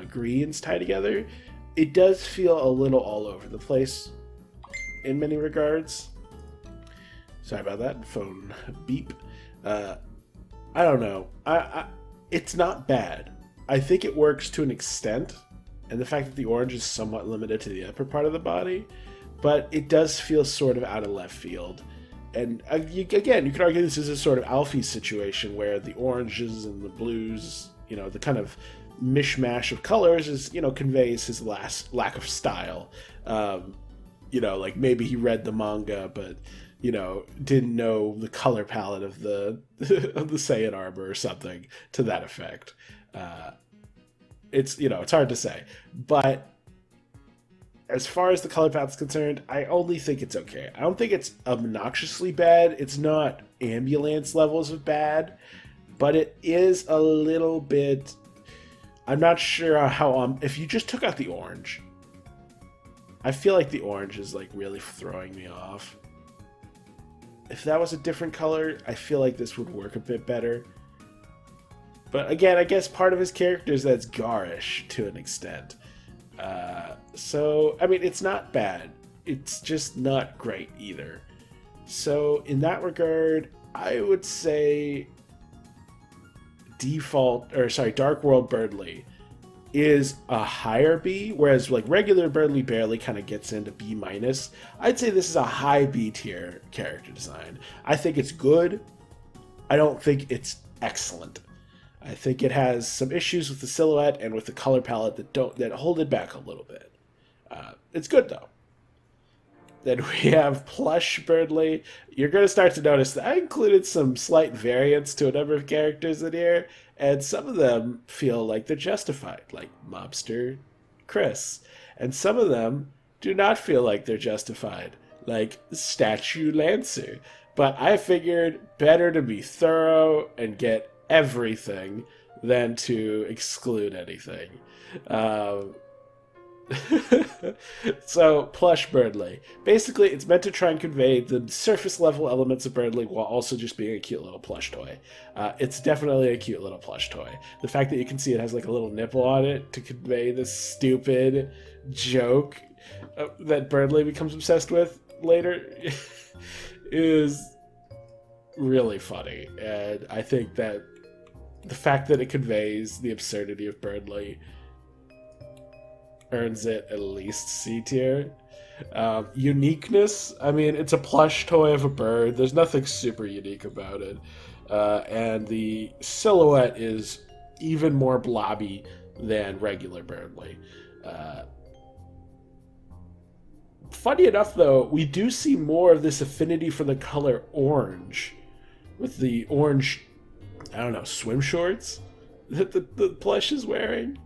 greens tie together. It does feel a little all over the place in many regards. Sorry about that. Phone beep. I don't know. It's not bad. I think it works to an extent, and the fact that the orange is somewhat limited to the upper part of the body, but it does feel sort of out of left field. And again, you could argue this is a sort of Alphys situation where the oranges and the blues, the kind of mishmash of colors is, conveys his lack of style. Like maybe he read the manga, but didn't know the color palette of the of the Saiyan armor or something to that effect. It's hard to say, but as far as the color palette's concerned, I only think it's okay. I don't think it's obnoxiously bad. It's not Ambyu-Lance levels of bad, but it is a little bit. I'm not sure how if you just took out the orange, I feel like the orange is like really throwing me off. If that was a different color, I feel like this would work a bit better. But again, I guess part of his character is that it's garish to an extent. So, I mean, it's not bad. It's just not great either. So, in that regard, I would say Dark World Berdly is a higher B, whereas like regular Berdly barely kind of gets into B-. I'd say this is a high B tier character design. I think it's good. I don't think it's excellent. I think it has some issues with the silhouette and with the color palette that hold it back a little bit. It's good though. Then we have Plush Berdly. You're going to start to notice that I included some slight variants to a number of characters in here, and some of them feel like they're justified, like Mobster Kris. And some of them do not feel like they're justified, like statue Lancer. But I figured better to be thorough and get everything than to exclude anything. So, plush Berdly. Basically, it's meant to try and convey the surface level elements of Berdly while also just being a cute little plush toy. It's definitely a cute little plush toy. The fact that you can see it has like a little nipple on it to convey this stupid joke that Berdly becomes obsessed with later is really funny. And I think that the fact that it conveys the absurdity of Berdly earns it at least C tier. Uniqueness, I mean, it's a plush toy of a bird. There's nothing super unique about it. And the silhouette is even more blobby than regular Berdly. Funny enough, though, we do see more of this affinity for the color orange, with the orange, I don't know, swim shorts that the plush is wearing.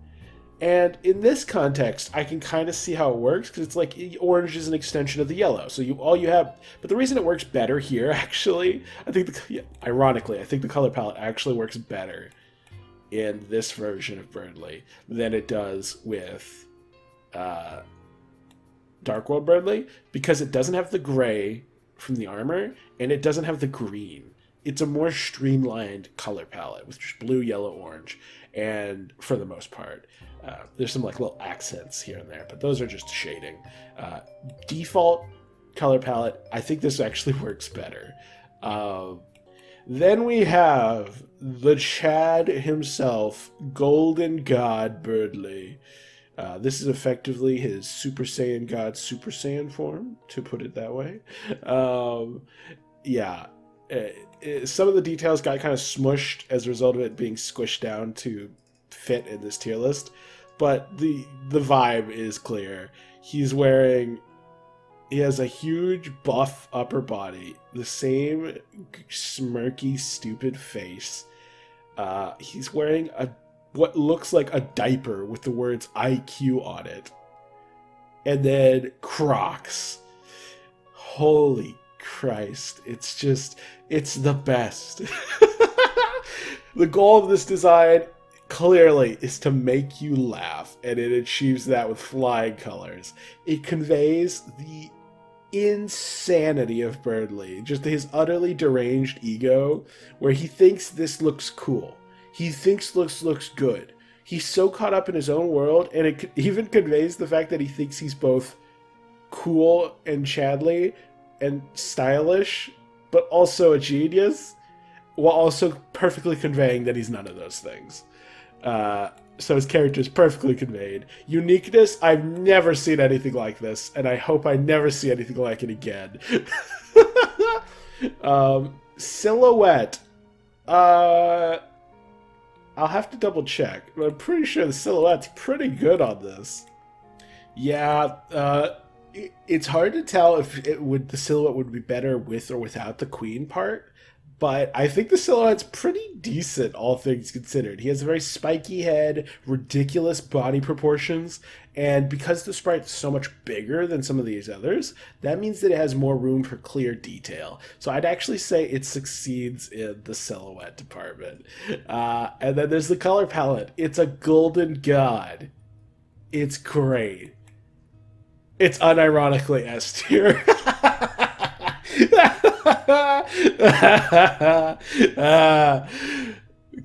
And in this context, I can kind of see how it works, because it's like orange is an extension of the yellow. So all you have, but the reason it works better here, actually, I think, ironically, I think the color palette actually works better in this version of Berdly than it does with Dark World Berdly, because it doesn't have the gray from the armor, and it doesn't have the green. It's a more streamlined color palette with just blue, yellow, orange, and for the most part. There's some like little accents here and there, but those are just shading. Default color palette, I think this actually works better. Then we have the Chad himself, Golden God Berdly. This is effectively his Super Saiyan God Super Saiyan form, to put it that way. Some of the details got kind of smushed as a result of it being squished down to fit in this tier list, but the vibe is clear. He has a huge buff upper body, the same smirky stupid face. He's wearing what looks like a diaper with the words IQ on it, and then Crocs. Holy Christ, it's the best. The goal of this design clearly is to make you laugh, and it achieves that with flying colors. It conveys the insanity of Berdly, just his utterly deranged ego, where he thinks this looks cool. He thinks this looks good. He's so caught up in his own world, and it even conveys the fact that he thinks he's both cool and Chadly and stylish, but also a genius, while also perfectly conveying that he's none of those things. So his character is perfectly conveyed. Uniqueness, I've never seen anything like this, and I hope I never see anything like it again. Silhouette. I'll have to double check, but I'm pretty sure the silhouette's pretty good on this. Yeah, it's hard to tell if the silhouette would be better with or without the queen part, but I think the silhouette's pretty decent, all things considered. He has a very spiky head, ridiculous body proportions, and because the sprite's so much bigger than some of these others, that means that it has more room for clear detail. So I'd actually say it succeeds in the silhouette department. And then there's the color palette. It's a Golden God. It's great. It's unironically S tier.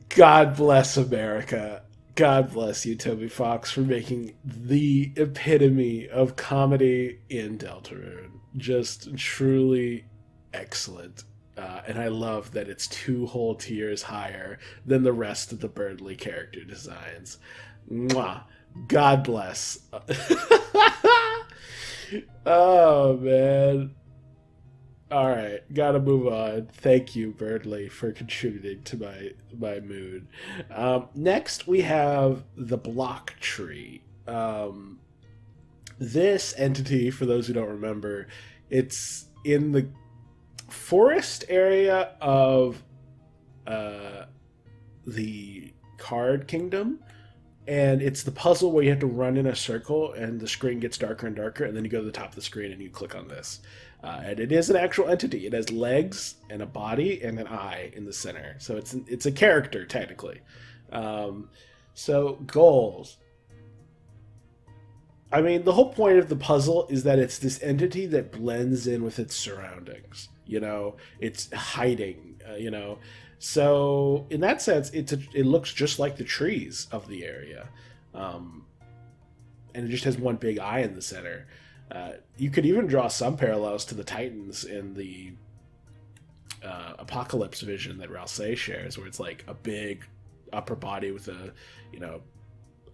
God bless America. God bless you, Toby Fox, for making the epitome of comedy in Deltarune. Just truly excellent. And I love that it's 2 whole tiers higher than the rest of the Berdly character designs. Mwah. God bless. Oh, man. Alright, gotta move on. Thank you, Berdly, for contributing to my mood. Next, we have the Block Tree. This entity, for those who don't remember, it's in the forest area of the Card Kingdom, and it's the puzzle where you have to run in a circle and the screen gets darker and darker, and then you go to the top of the screen and you click on this. And it is an actual entity. It has legs and a body and an eye in the center. So it's a character, technically. So goals. I mean, the whole point of the puzzle is that it's this entity that blends in with its surroundings. It's hiding, So in that sense, it looks just like the trees of the area. And it just has one big eye in the center. You could even draw some parallels to the Titans in the Apocalypse vision that Rousey shares, where it's like a big upper body with a,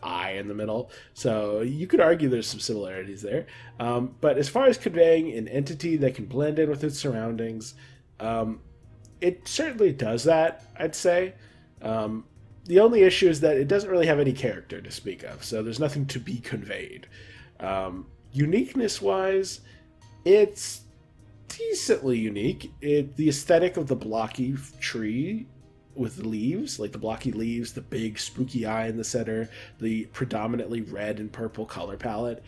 eye in the middle. So you could argue there's some similarities there. But as far as conveying an entity that can blend in with its surroundings, it certainly does that, I'd say. The only issue is that it doesn't really have any character to speak of, so there's nothing to be conveyed. Uniqueness-wise, it's decently unique. The aesthetic of the blocky tree with the leaves, like the blocky leaves, the big spooky eye in the center, the predominantly red and purple color palette,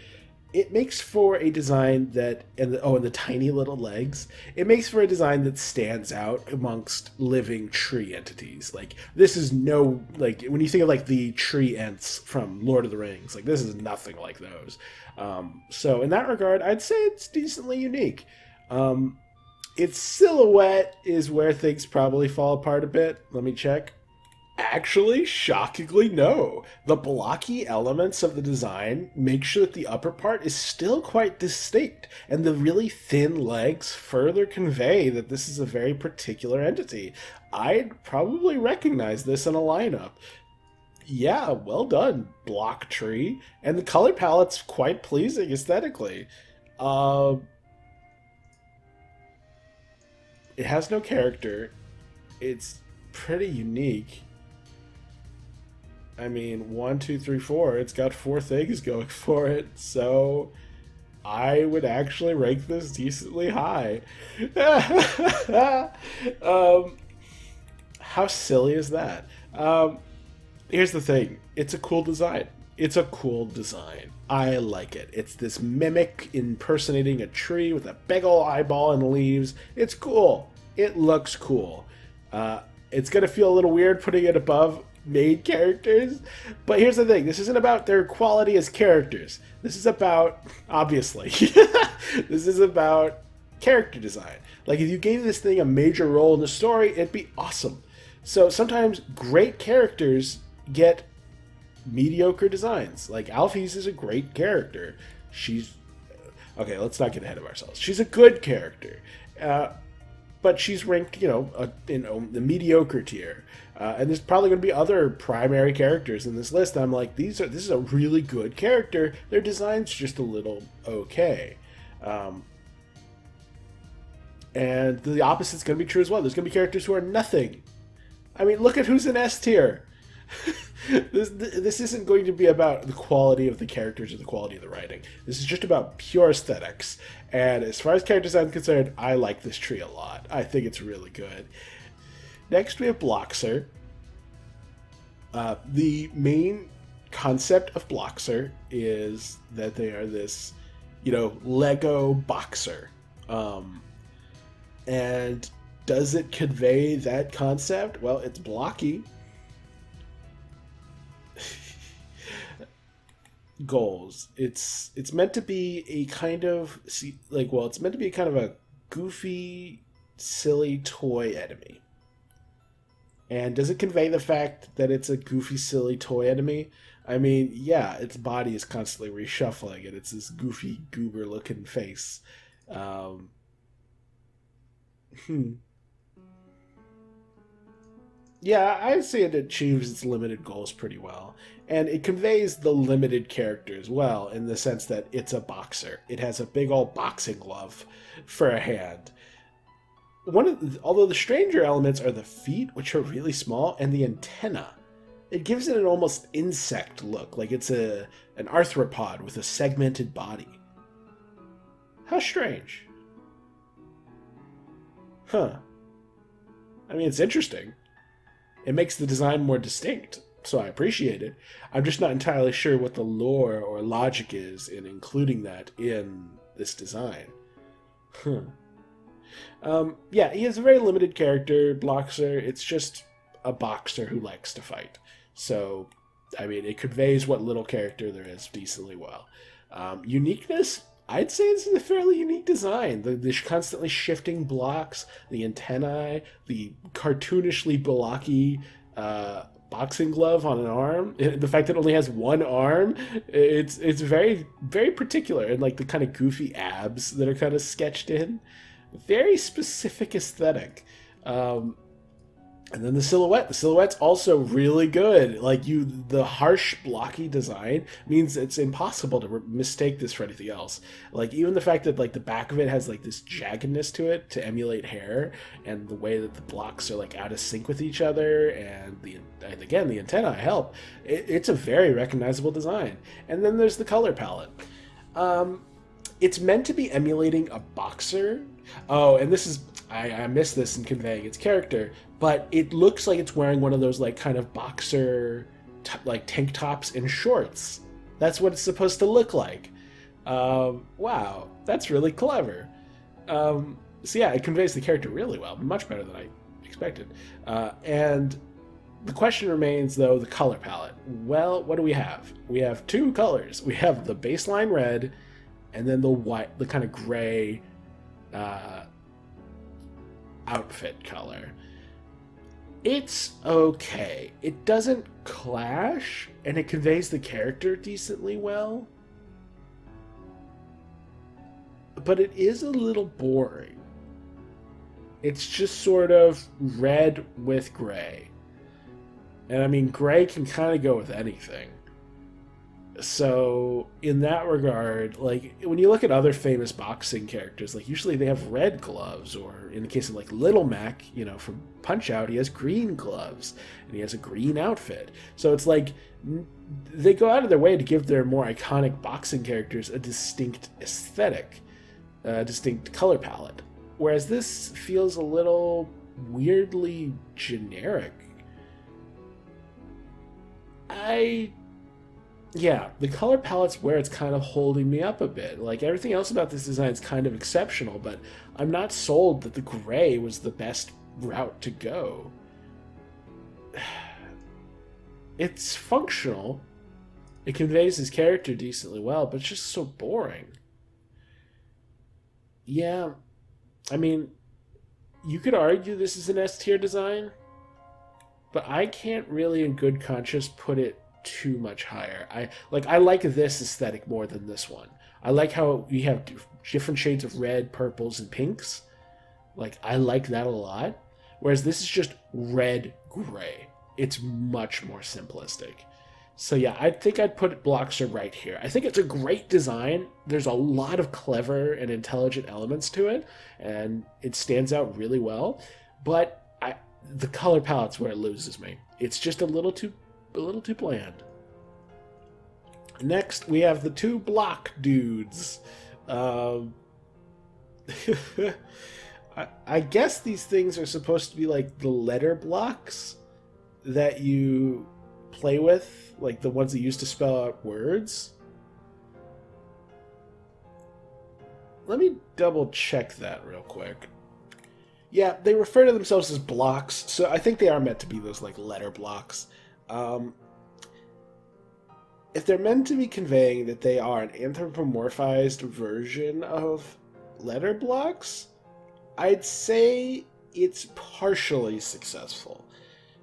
it makes for a design that, and the tiny little legs, it makes for a design that stands out amongst living tree entities. Like, this is when you think of like the tree ents from Lord of the Rings, like this is nothing like those. So in that regard, I'd say it's decently unique. Its silhouette is where things probably fall apart a bit. Let me check. Actually, shockingly, no. The blocky elements of the design make sure that the upper part is still quite distinct, and the really thin legs further convey that this is a very particular entity. I'd probably recognize this in a lineup. Yeah, well done, block tree. And the color palette's quite pleasing aesthetically. It has no character. It's pretty unique. I mean, 1, 2, 3, 4. It's got 4 things going for it, so I would actually rank this decently high. How silly is that? Here's the thing. It's a cool design. I like it. It's this mimic impersonating a tree with a big ol' eyeball and leaves. It's cool. It looks cool. It's going to feel a little weird putting it above main characters, but here's the thing. This isn't about their quality as characters. This is about, obviously, this is about character design. Like, if you gave this thing a major role in the story, it'd be awesome. So sometimes great characters get mediocre designs. Like, Alphys is a great character. Okay, let's not get ahead of ourselves. She's a good character. But she's ranked, in the mediocre tier. And there's probably going to be other primary characters in this list. I'm like, this is a really good character. Their design's just a little okay. And the opposite's going to be true as well. There's going to be characters who are nothing. I mean, look at who's in S tier. This isn't going to be about the quality of the characters or the quality of the writing. This is just about pure aesthetics. And as far as character design is concerned, I like this tree a lot. I think it's really good. Next, we have Bloxer. The main concept of Bloxer is that they are this, Lego boxer. And does it convey that concept? Well, it's blocky. Goals. It's meant to be a kind of it's meant to be a kind of a goofy, silly toy enemy. And does it convey the fact that it's a goofy, silly toy enemy? I mean, yeah, its body is constantly reshuffling, and it's this goofy, goober-looking face. Yeah, I'd say it achieves its limited goals pretty well. And it conveys the limited character as well, in the sense that it's a boxer. It has a big old boxing glove for a hand. Although the stranger elements are the feet, which are really small, and the antenna. It gives it an almost insect look, like it's an arthropod with a segmented body. How strange. Huh. I mean, it's interesting. It makes the design more distinct, so I appreciate it. I'm just not entirely sure what the lore or logic is in including that in this design. Yeah, he has a very limited character, Bloxer. It's just a boxer who likes to fight. So, I mean, it conveys what little character there is decently well. Uniqueness, I'd say this is a fairly unique design. The constantly shifting blocks, the antennae, the cartoonishly blocky boxing glove on an arm, the fact that it only has one arm, it's very, very particular, and like the kind of goofy abs that are kind of sketched in. Very specific aesthetic. And then the silhouette. The silhouette's also really good. Like the harsh, blocky design means it's impossible to mistake this for anything else. Like even the fact that like the back of it has like this jaggedness to it to emulate hair, and the way that the blocks are like out of sync with each other, and again the antennae help. It's a very recognizable design. And then there's the color palette. It's meant to be emulating a boxer. Oh, and this is I missed this in conveying its character, but it looks like it's wearing one of those like kind of boxer like tank tops and shorts. That's what it's supposed to look like. Wow, that's really clever. So yeah, it conveys the character really well, much better than I expected. And the question remains, though, the color palette. Well, what do we have? We have two colors. We have the baseline red, and then the white, the kind of gray outfit color. It's okay. It doesn't clash, and it conveys the character decently well. But it is a little boring. It's just sort of red with gray. And I mean, gray can kind of go with anything. So in that regard, like when you look at other famous boxing characters, like usually they have red gloves, or in the case of like Little Mac, you know, from Punch Out, he has green gloves and he has a green outfit. So it's like they go out of their way to give their more iconic boxing characters a distinct aesthetic, a distinct color palette. Whereas this feels a little weirdly generic. Yeah, the color palette's where it's kind of holding me up a bit. Like, everything else about this design is kind of exceptional, but I'm not sold that the gray was the best route to go. It's functional. It conveys his character decently well, but it's just so boring. Yeah, I mean, you could argue this is an S-tier design, but I can't really in good conscience put it too much higher. I like this aesthetic more than this one. I like how we have different shades of red, purples, and pinks. Like, I like that a lot. Whereas this is just red, gray. It's much more simplistic. So yeah, I think I'd put Bloxer right here. I think it's a great design. There's a lot of clever and intelligent elements to it, and it stands out really well. But the color palette's where it loses me. It's just a little too bland. Next, we have the two block dudes. I guess these things are supposed to be like the letter blocks that you play with, like the ones that used to spell out words. Let me double check that real quick. Yeah, they refer to themselves as blocks, so I think they are meant to be those like letter blocks. If they're meant to be conveying that they are an anthropomorphized version of letter blocks, I'd say it's partially successful.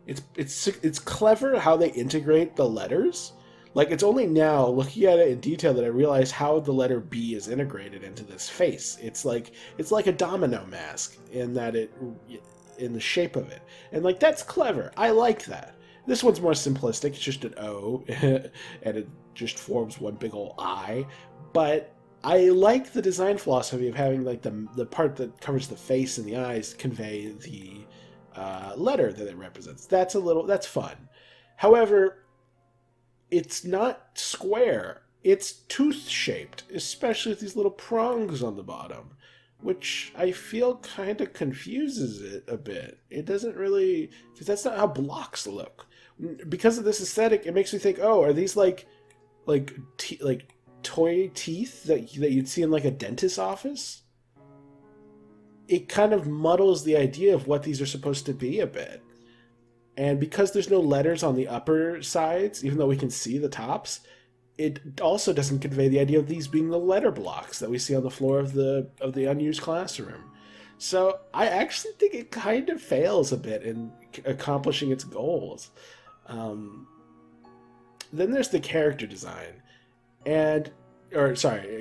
It's clever how they integrate the letters. Like, it's only now, looking at it in detail, that I realize how the letter B is integrated into this face. It's like a domino mask in the shape of it. And like, that's clever. I like that. This one's more simplistic. It's just an O, and it just forms one big old I. But I like the design philosophy of having like the part that covers the face and the eyes convey the letter that it represents. That's fun. However, it's not square. It's tooth-shaped, especially with these little prongs on the bottom, which I feel kind of confuses it a bit. It doesn't really, because that's not how blocks look. Because of this aesthetic, it makes me think, oh, are these like toy teeth that you'd see in like a dentist's office? it kind of muddles the idea of what these are supposed to be a bit. And because there's no letters on the upper sides, even though we can see the tops, it also doesn't convey the idea of these being the letter blocks that we see on the floor of the unused classroom. So I actually think it kind of fails a bit in accomplishing its goals. Then there's the character design,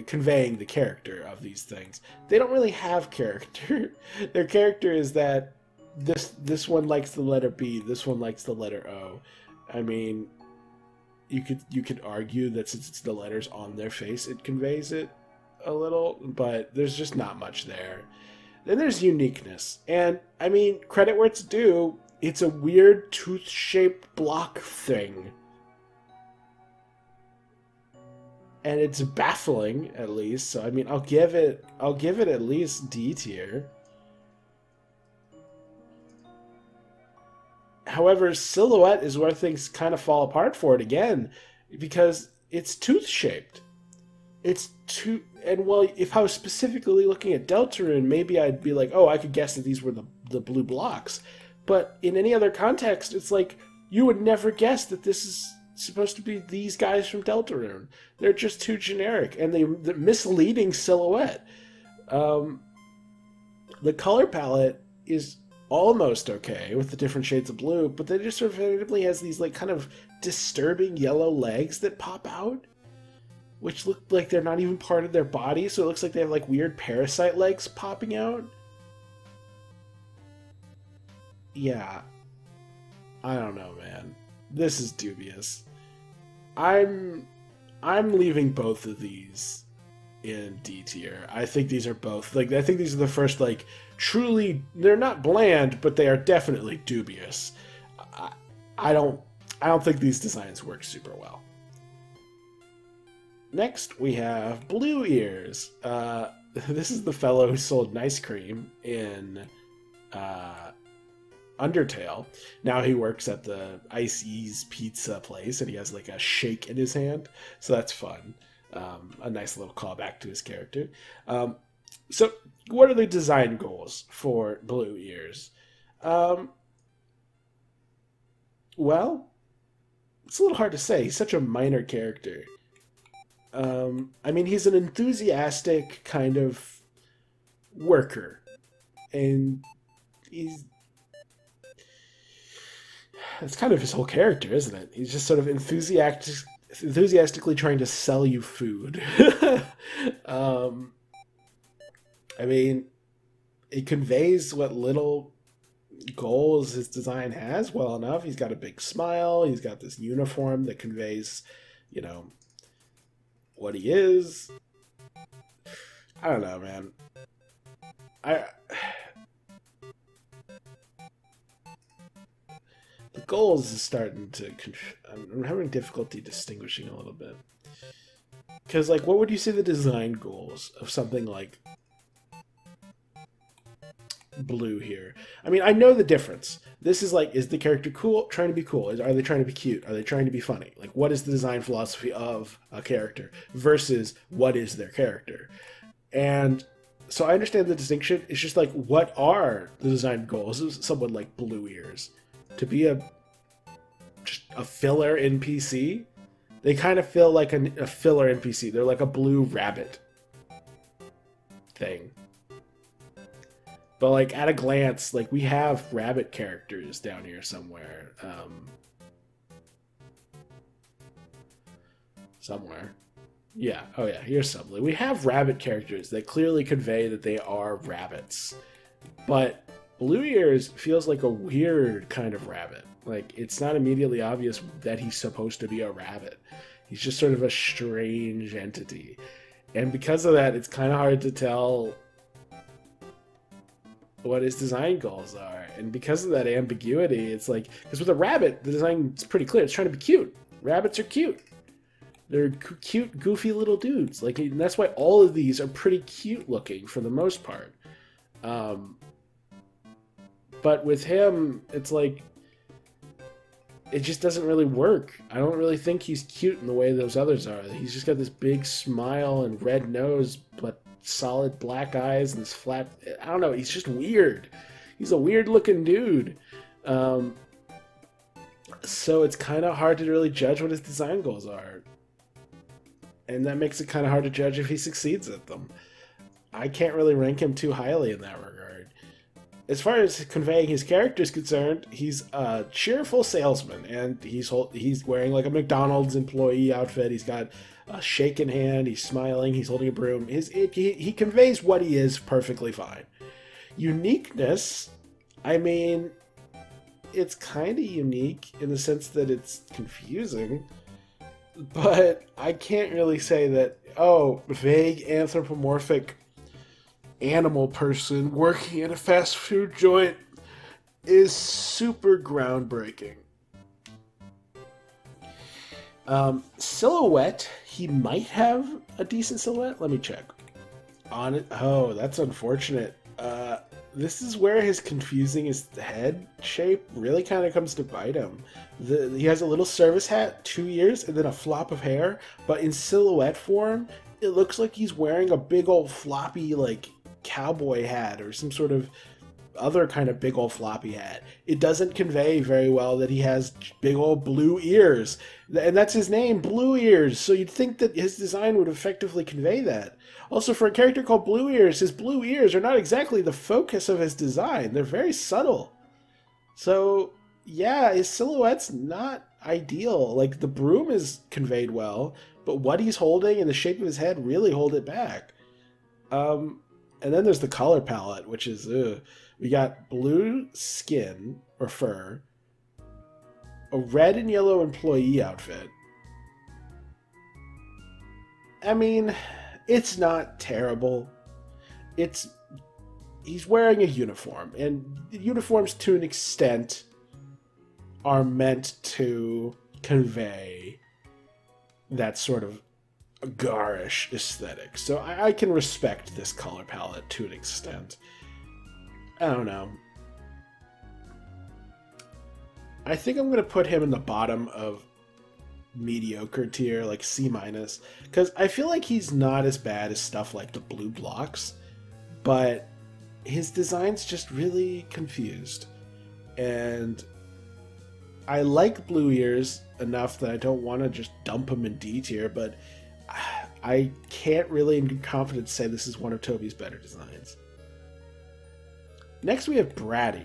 conveying the character of these things. They don't really have character. Their character is that this one likes the letter B, this one likes the letter O. I mean, you could argue that since it's the letters on their face, it conveys it a little, but there's just not much there. Then there's uniqueness, and I mean, credit where it's due, it's a weird tooth-shaped block thing. And it's baffling, at least. So I mean, I'll give it at least D tier. However, silhouette is where things kind of fall apart for it again, because it's tooth-shaped. And well, if I was specifically looking at Deltarune, maybe I'd be like, oh, I could guess that these were the blue blocks. But in any other context, it's like, you would never guess that this is supposed to be these guys from Deltarune. They're just too generic, and they're misleading silhouette. The color palette is almost okay with the different shades of blue, but then it just sort of randomly has these like kind of disturbing yellow legs that pop out, which look like they're not even part of their body, so it looks like they have like weird parasite legs popping out. Yeah. I don't know, man. This is dubious. I'm leaving both of these in D tier. I think these are both, like, I think these are the first, like, truly, they're not bland, but they are definitely dubious. I don't think these designs work super well. Next, we have Blue Ears. This is the fellow who sold Nice Cream in Undertale. Now he works at the Icy's pizza place, and he has like a shake in his hand, so that's fun. A nice little callback to his character. So, what are the design goals for Blue Ears? Well, it's a little hard to say. He's such a minor character. I mean, he's an enthusiastic kind of worker, and that's kind of his whole character, isn't it? He's just sort of enthusiastically trying to sell you food. I mean, it conveys what little goals his design has well enough. He's got a big smile. He's got this uniform that conveys, you know, what he is. I don't know, man. The goals is starting to... I'm having difficulty distinguishing a little bit. Because, like, what would you say the design goals of something like Blue here? I mean, I know the difference. This is like, is the character cool? Trying to be cool? Are they trying to be cute? Are they trying to be funny? Like, what is the design philosophy of a character versus what is their character? And so I understand the distinction. It's just like, what are the design goals of someone like Blue Ears? To be just a filler NPC? They kind of feel like a filler NPC. They're like a blue rabbit thing. But like at a glance, like we have rabbit characters down here somewhere. Somewhere. Yeah. Oh yeah, here's something. We have rabbit characters that clearly convey that they are rabbits. But Blue Ears feels like a weird kind of rabbit. Like, it's not immediately obvious that he's supposed to be a rabbit. He's just sort of a strange entity. And because of that, it's kind of hard to tell what his design goals are. And because of that ambiguity, it's like... Because with a rabbit, the design is pretty clear. It's trying to be cute. Rabbits are cute. They're cute, goofy little dudes. Like, and that's why all of these are pretty cute looking for the most part. But with him, it's like, it just doesn't really work. I don't really think he's cute in the way those others are. He's just got this big smile and red nose, but solid black eyes and this flat. I don't know. He's just weird. He's a weird looking dude. So it's kind of hard to really judge what his design goals are. And that makes it kind of hard to judge if he succeeds at them. I can't really rank him too highly in that regard. As far as conveying his character is concerned, he's a cheerful salesman, and he's wearing like a McDonald's employee outfit. He's got a shaking hand, he's smiling, he's holding a broom. He conveys what he is perfectly fine. Uniqueness, I mean, it's kind of unique in the sense that it's confusing, but I can't really say that, oh, vague anthropomorphic animal person working in a fast food joint is super groundbreaking. Silhouette, he might have a decent silhouette. Let me check. On it. Oh, that's unfortunate. This is where his head shape really kind of comes to bite him. He has a little service hat, 2 ears, and then a flop of hair, but in silhouette form, it looks like he's wearing a big old floppy, like, cowboy hat or some sort of other kind of big old floppy hat. It doesn't convey very well that he has big old blue ears, and that's his name, Blue Ears, so you'd think that his design would effectively convey that. Also, for a character called Blue Ears, his blue ears are not exactly the focus of his design. They're very subtle. So, yeah, his silhouette's not ideal. Like, the broom is conveyed well, but what he's holding and the shape of his head really hold it back. And then there's the color palette, which is, we got blue skin, or fur, a red and yellow employee outfit. I mean, it's not terrible. He's wearing a uniform, and uniforms to an extent are meant to convey that sort of garish aesthetic. So I can respect this color palette to an extent. I don't know. I think I'm going to put him in the bottom of mediocre tier, like C-, because I feel like he's not as bad as stuff like the blue blocks, but his design's just really confused. And I like Blue Ears enough that I don't want to just dump him in D tier, but I can't really in good confidence say this is one of Toby's better designs. Next we have Bratty.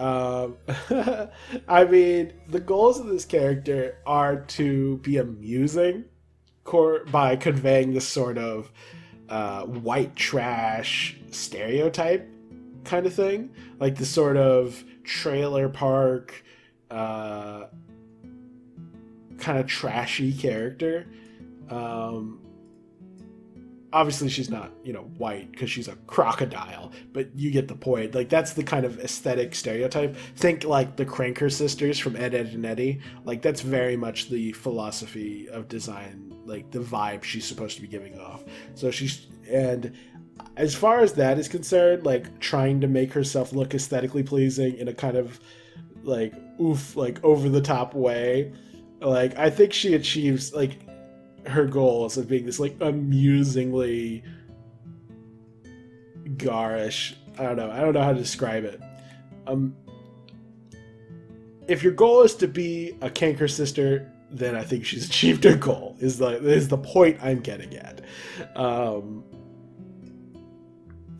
I mean, the goals of this character are to be amusing by conveying this sort of white trash stereotype kind of thing. Like the sort of trailer park, kind of trashy character. Obviously she's not, white because she's a crocodile, but you get the point. Like, that's the kind of aesthetic stereotype. Think like the Cranker sisters from Ed, Edd and Eddy. Like, that's very much the philosophy of design, like the vibe she's supposed to be giving off. So and as far as that is concerned, like trying to make herself look aesthetically pleasing in a kind of like over the top way, like I think she achieves like her goals of being this like amusingly garish. I don't know how to describe it. If your goal is to be a canker sister, then I think she's achieved her goal. Is the point I'm getting at.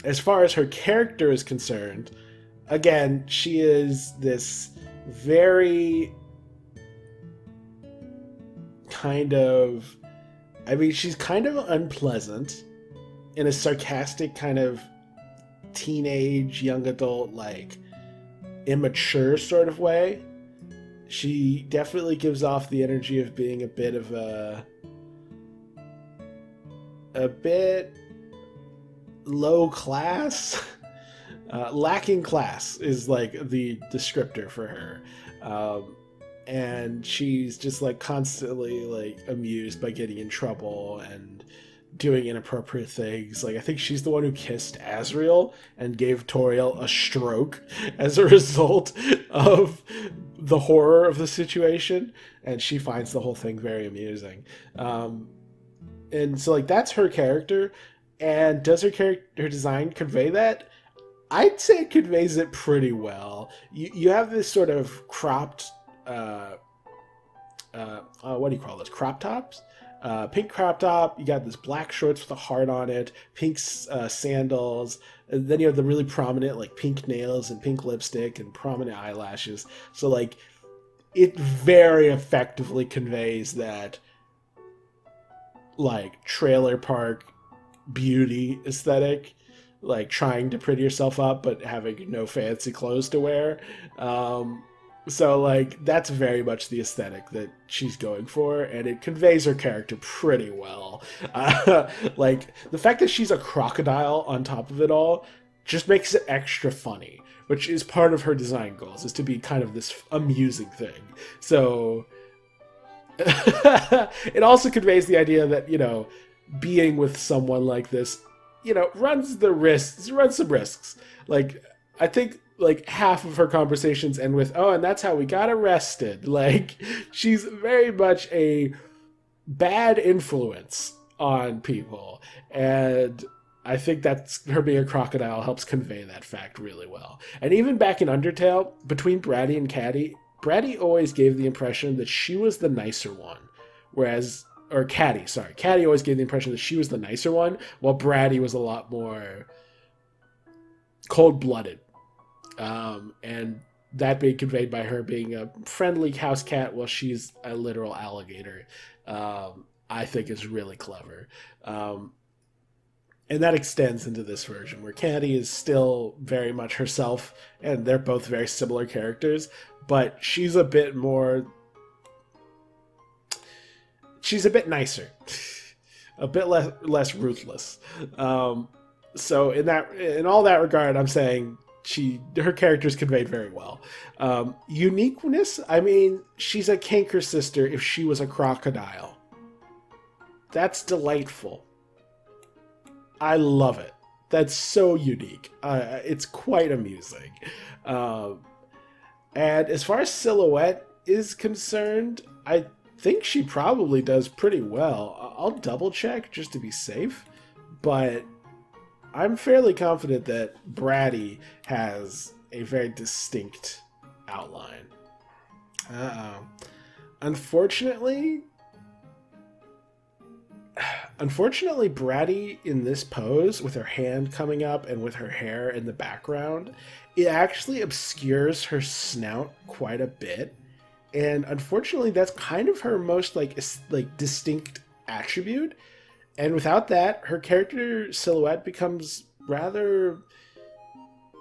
As far as her character is concerned, again, she is this very kind of, I mean, she's kind of unpleasant in a sarcastic kind of teenage, young adult, like immature sort of way. She definitely gives off the energy of being a bit low class. Lacking class is like the descriptor for her. And she's just like constantly like amused by getting in trouble and doing inappropriate things. Like, I think she's the one who kissed Azrael and gave Toriel a stroke as a result of the horror of the situation, and she finds the whole thing very amusing. And so like that's her character. And does her design convey that? I'd say it conveys it pretty well. You have this sort of cropped, what do you call those? Crop tops? Pink crop top. You got this black shorts with a heart on it, pink sandals, and then you have the really prominent like pink nails and pink lipstick and prominent eyelashes. So like, it very effectively conveys that like trailer park beauty aesthetic, like trying to pretty yourself up but having no fancy clothes to wear. So like that's very much the aesthetic that she's going for, and it conveys her character pretty well. Like the fact that she's a crocodile on top of it all just makes it extra funny, which is part of her design goals, is to be kind of this amusing thing. So it also conveys the idea that, you know, being with someone like this, you know, runs some risks. Like, I think like half of her conversations end with, oh, and that's how we got arrested. Like, she's very much a bad influence on people. And I think that's her being a crocodile helps convey that fact really well. And even back in Undertale, between Bratty and Catty, Bratty always gave the impression that she was the nicer one. Whereas, or Catty, sorry. Catty always gave the impression that she was the nicer one, while Bratty was a lot more cold-blooded. And that being conveyed by her being a friendly house cat while she's a literal alligator, I think is really clever. And that extends into this version, where Catty is still very much herself, and they're both very similar characters, but she's a bit more... She's a bit nicer. A bit less ruthless. So in all that regard, I'm saying her character's conveyed very well. Uniqueness, I mean, she's a canker sister if she was a crocodile. That's delightful. I love it. That's so unique. It's quite amusing. And as far as silhouette is concerned, I think she probably does pretty well. I'll double check just to be safe, but I'm fairly confident that Bratty has a very distinct outline. Unfortunately, Bratty in this pose, with her hand coming up and with her hair in the background, it actually obscures her snout quite a bit. And unfortunately, that's kind of her most like distinct attribute. And without that, her character silhouette becomes rather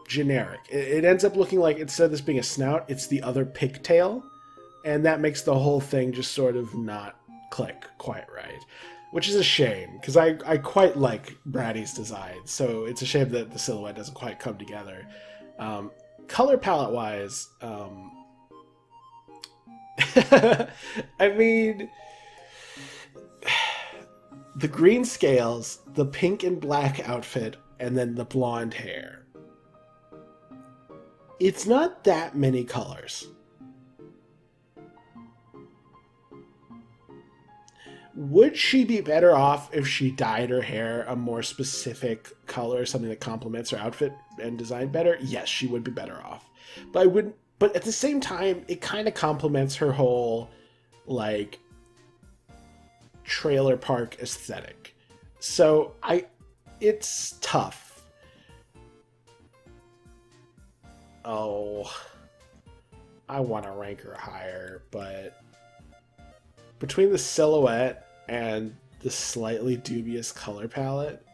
generic. It ends up looking like, instead of this being a snout, it's the other pigtail. And that makes the whole thing just sort of not click quite right. Which is a shame, because I quite like Bratty's design. So it's a shame that the silhouette doesn't quite come together. Color palette-wise, I mean, the green scales, the pink and black outfit, and then the blonde hair. It's not that many colors. Would she be better off if she dyed her hair a more specific color, something that complements her outfit and design better? Yes, she would be better off. But I wouldn't. But at the same time, it kind of complements her whole, like, trailer park aesthetic. So it's tough. Oh, I want to rank her higher, but between the silhouette and the slightly dubious color palette,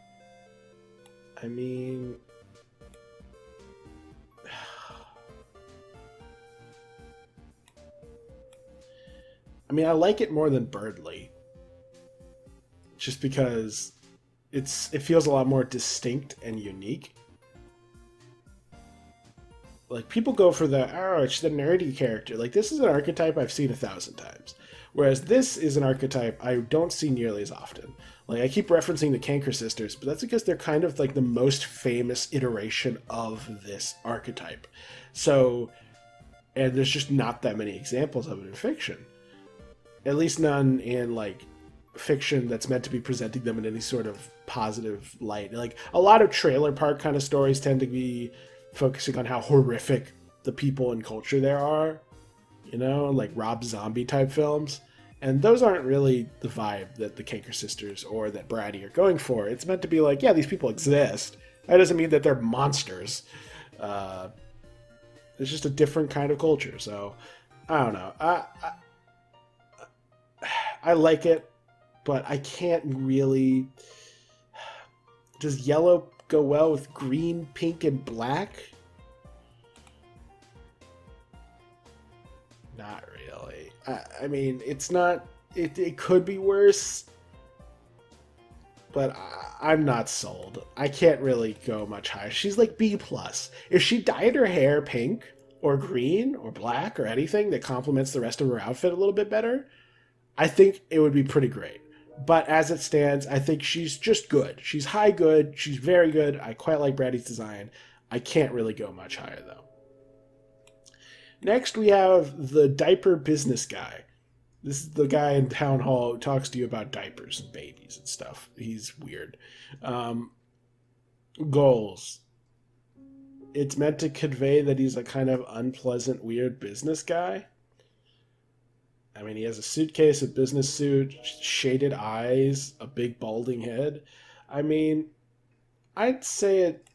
I mean, I like it more than Berdly, just because it feels a lot more distinct and unique. Like, people go for it's the nerdy character. Like, this is an archetype I've seen 1,000 times. Whereas this is an archetype I don't see nearly as often. Like, I keep referencing the Canker Sisters, but that's because they're kind of like the most famous iteration of this archetype. So, and there's just not that many examples of it in fiction. At least none in, like, fiction that's meant to be presenting them in any sort of positive light. Like, a lot of trailer park kind of stories tend to be focusing on how horrific the people and culture there are, you know, like Rob Zombie type films. And those aren't really the vibe that the Kanker sisters or that Bratty are going for. It's meant to be like, yeah, these people exist. That doesn't mean that they're monsters. It's just a different kind of culture. So, I don't know. I like it, but I can't really... Does yellow go well with green, pink, and black? Not really. I mean, it's not... It could be worse, but I'm not sold. I can't really go much higher. She's like B+. If she dyed her hair pink or green or black or anything that complements the rest of her outfit a little bit better, I think it would be pretty great. But as it stands, I think she's just good. She's high good. She's very good. I quite like Bratty's design. I can't really go much higher, though. Next, we have the diaper business guy. This is the guy in town hall who talks to you about diapers and babies and stuff. He's weird. Goals. It's meant to convey that he's a kind of unpleasant, weird business guy. I mean, he has a suitcase, a business suit, shaded eyes, a big balding head. I mean, I'd say it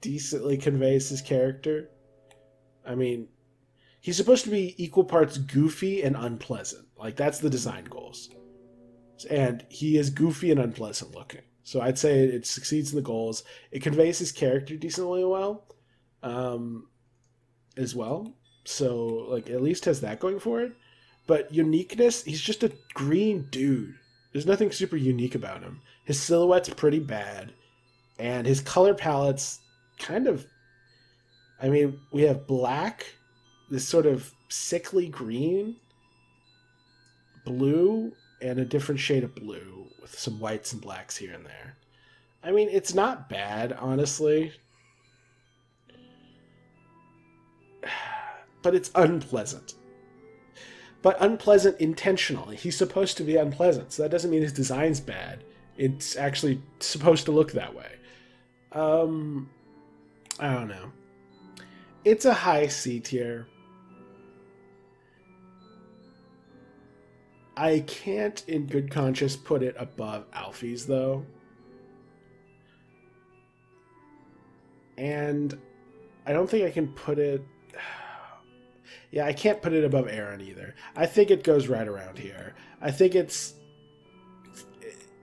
decently conveys his character. I mean, he's supposed to be equal parts goofy and unpleasant. Like, that's the design goals. And he is goofy and unpleasant looking. So I'd say it succeeds in the goals. It conveys his character decently well, as well. So, like, at least has that going for it. But uniqueness, he's just a green dude. There's nothing super unique about him. His silhouette's pretty bad. And his color palette's kind of... I mean, we have black, this sort of sickly green, blue, and a different shade of blue with some whites and blacks here and there. I mean, it's not bad, honestly. But it's unpleasant. But unpleasant intentionally. He's supposed to be unpleasant, so that doesn't mean his design's bad. It's actually supposed to look that way. I don't know. It's a high C tier. I can't, in good conscience, put it above Alphys, though. And I don't think I can put it... Yeah, I can't put it above Aaron either. I think it goes right around here. I think it's...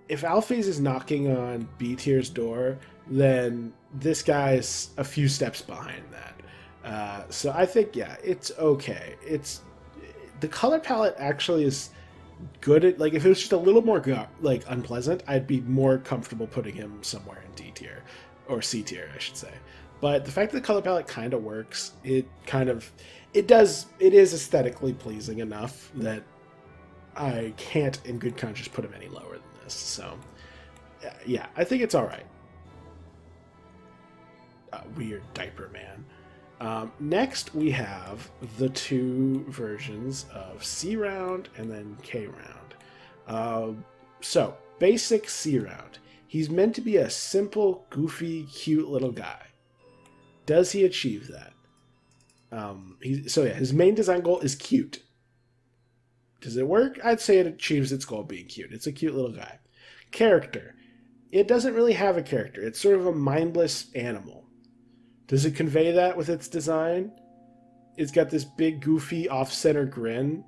If Alphys is knocking on B tier's door, then this guy's a few steps behind that. So I think, yeah, it's okay. It's... The color palette actually is good at... Like, if it was just a little more, like, unpleasant, I'd be more comfortable putting him somewhere in D tier. Or C tier, I should say. But the fact that the color palette kind of works, it kind of... It is aesthetically pleasing enough that I can't, in good conscience, put him any lower than this. So, yeah, I think it's all right. Weird diaper man. Next, we have the two versions of C round and then K round. So, basic C round. He's meant to be a simple, goofy, cute little guy. Does he achieve that? His main design goal is cute. Does it work? I'd say it achieves its goal of being cute. It's a cute little guy. Character. It doesn't really have a character. It's sort of a mindless animal. Does it convey that with its design? It's got this big, goofy, off-center grin.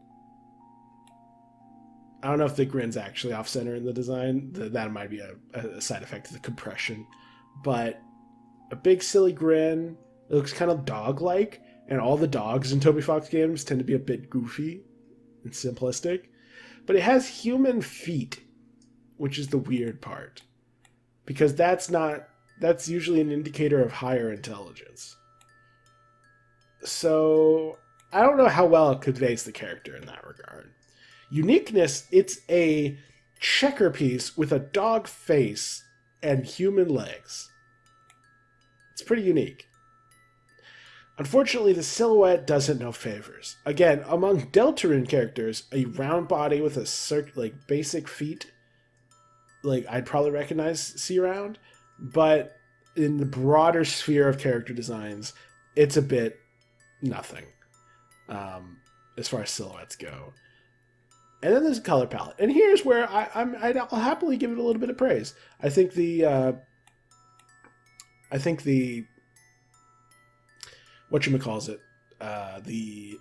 I don't know if the grin's actually off-center in the design. That might be a side effect of the compression. But a big, silly grin. It looks kind of dog-like. And all the dogs in Toby Fox games tend to be a bit goofy and simplistic. But it has human feet, which is the weird part. Because that's usually an indicator of higher intelligence. So, I don't know how well it conveys the character in that regard. Uniqueness, it's a checker piece with a dog face and human legs. It's pretty unique. Unfortunately, the silhouette doesn't know favors. Again, among DELTARUNE characters, a round body with a basic feet like I'd probably recognize C round, but in the broader sphere of character designs, it's a bit nothing as far as silhouettes go. And then there's a color palette, and here's where I'll happily give it a little bit of praise. I think the whatchamacallit, the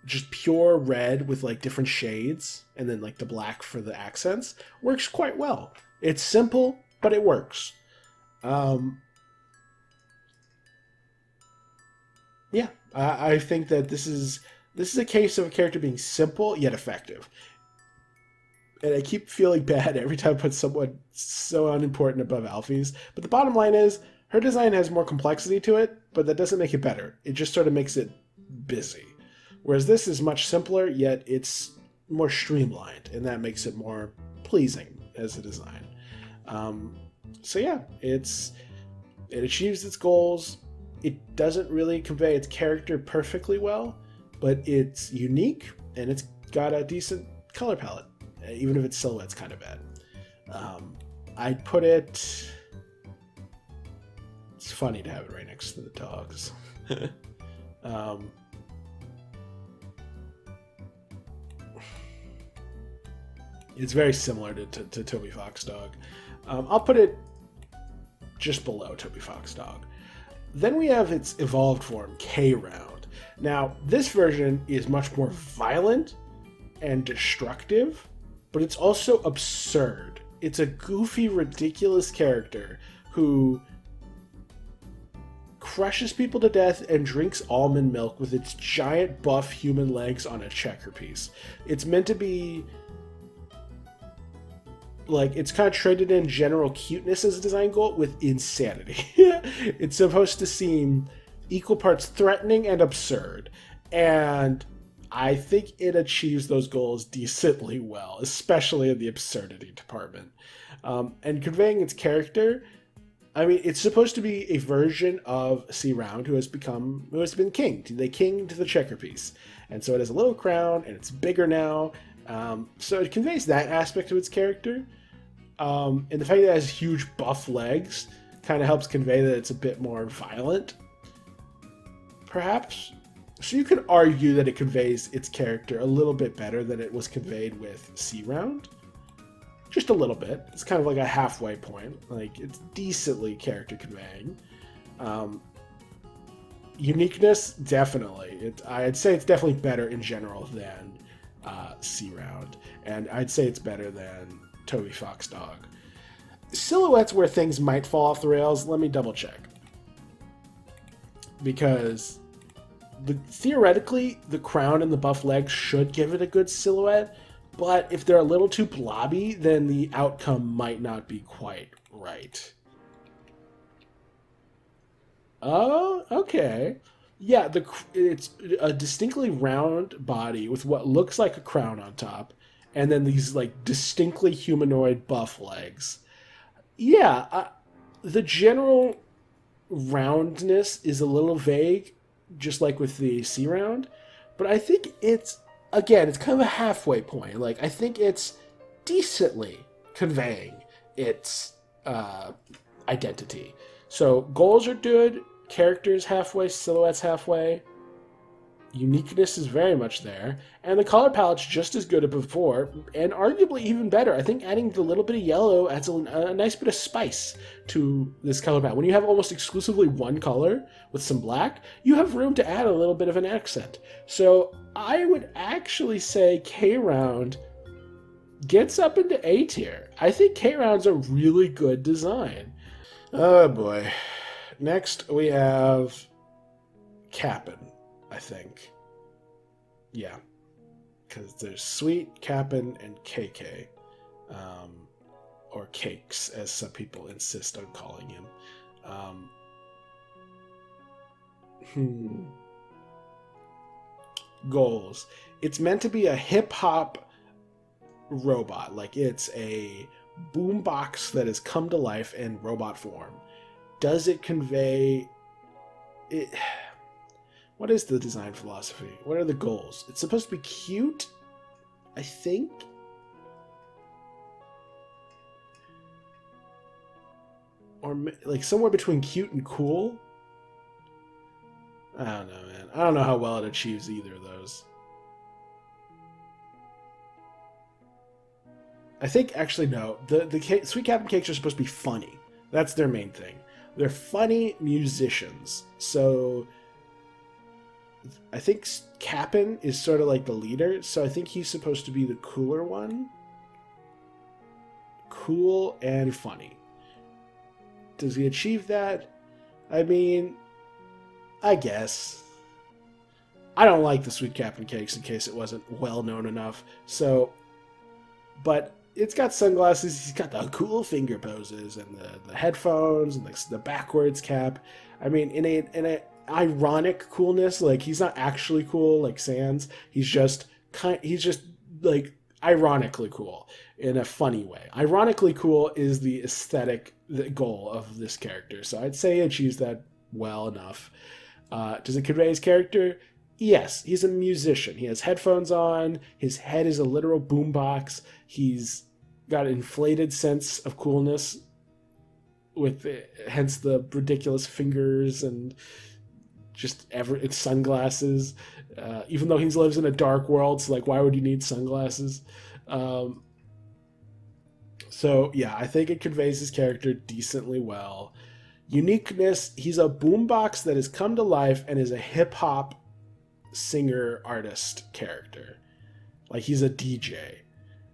just pure red with like different shades and then like the black for the accents works quite well. It's simple, but it works. Yeah, I think that this is a case of a character being simple yet effective. And I keep feeling bad every time I put someone so unimportant above Alphys. But the bottom line is, her design has more complexity to it, but that doesn't make it better. It just sort of makes it busy. Whereas this is much simpler, yet it's more streamlined, and that makes it more pleasing as a design. So yeah, it achieves its goals. It doesn't really convey its character perfectly well, but it's unique, and it's got a decent color palette, even if its silhouette's kind of bad. I'd put it... It's funny to have it right next to the dogs. It's very similar to Toby Fox Dog. I'll put it just below Toby Fox Dog. Then we have its evolved form, K Round. Now, this version is much more violent and destructive, but it's also absurd. It's a goofy, ridiculous character who crushes people to death and drinks almond milk with its giant buff human legs on a checker piece. It's meant to be... like, it's kind of traded in general cuteness as a design goal with insanity. It's supposed to seem equal parts threatening and absurd. And I think it achieves those goals decently well, especially in the absurdity department. And conveying its character, I mean, it's supposed to be a version of C Round who has been kinged. They kinged the checker piece. And so it has a little crown, and it's bigger now. So it conveys that aspect of its character. And the fact that it has huge buff legs kind of helps convey that it's a bit more violent, perhaps. So you could argue that it conveys its character a little bit better than it was conveyed with C Round. Just a little bit. It's kind of like a halfway point. Like, it's decently character conveying. Uniqueness, definitely. I'd say it's definitely better in general than C Round. And I'd say it's better than Toby Fox Dog. Silhouettes where things might fall off the rails, let me double check. Because theoretically, the crown and the buff legs should give it a good silhouette, but if they're a little too blobby, then the outcome might not be quite right. Oh, okay. Yeah, it's a distinctly round body with what looks like a crown on top, and then these like distinctly humanoid buff legs. Yeah, the general roundness is a little vague, just like with the C Round, but I think it's kind of a halfway point. Like, I think it's decently conveying its identity. So goals are good, characters halfway, silhouettes halfway, uniqueness is very much there, and the color palette's just as good as before, and arguably even better. I think adding the little bit of yellow adds a nice bit of spice to this color palette. When you have almost exclusively one color with some black, you have room to add a little bit of an accent. So I would actually say K-Round gets up into A tier. I think K-Round's a really good design. Oh boy. Next we have Cap'n, I think. Yeah. Because there's Sweet, Cap'n, and KK. Or Cakes, as some people insist on calling him. Goals. It's meant to be a hip-hop robot. Like, it's a boombox that has come to life in robot form. Does it convey... it? What is the design philosophy? What are the goals? It's supposed to be cute, I think. or like somewhere between cute and cool. I don't know, man. I don't know how well it achieves either of those. I think, actually, no. The Sweet Cap'n Cakes are supposed to be funny. That's their main thing. They're funny musicians. So I think Cap'n is sort of like the leader. So I think he's supposed to be the cooler one. Cool and funny. Does he achieve that? I mean, I guess. I don't like the Sweet Cap'n Cakes in case it wasn't well known enough. So, but it's got sunglasses. He's got the cool finger poses and the headphones and the backwards cap. I mean, in a ironic coolness. Like, he's not actually cool like Sans. He's just like ironically cool in a funny way. Ironically cool is the aesthetic goal of this character. So I'd say he achieves that well enough. Does it convey his character? Yes, he's a musician. He has headphones on. His head is a literal boombox. He's got an inflated sense of coolness, hence the ridiculous fingers and just it's sunglasses. Even though he lives in a dark world, so like, why would you need sunglasses? So yeah, I think it conveys his character decently well. Uniqueness, he's a boombox that has come to life and is a hip-hop singer artist character. Like, he's a DJ.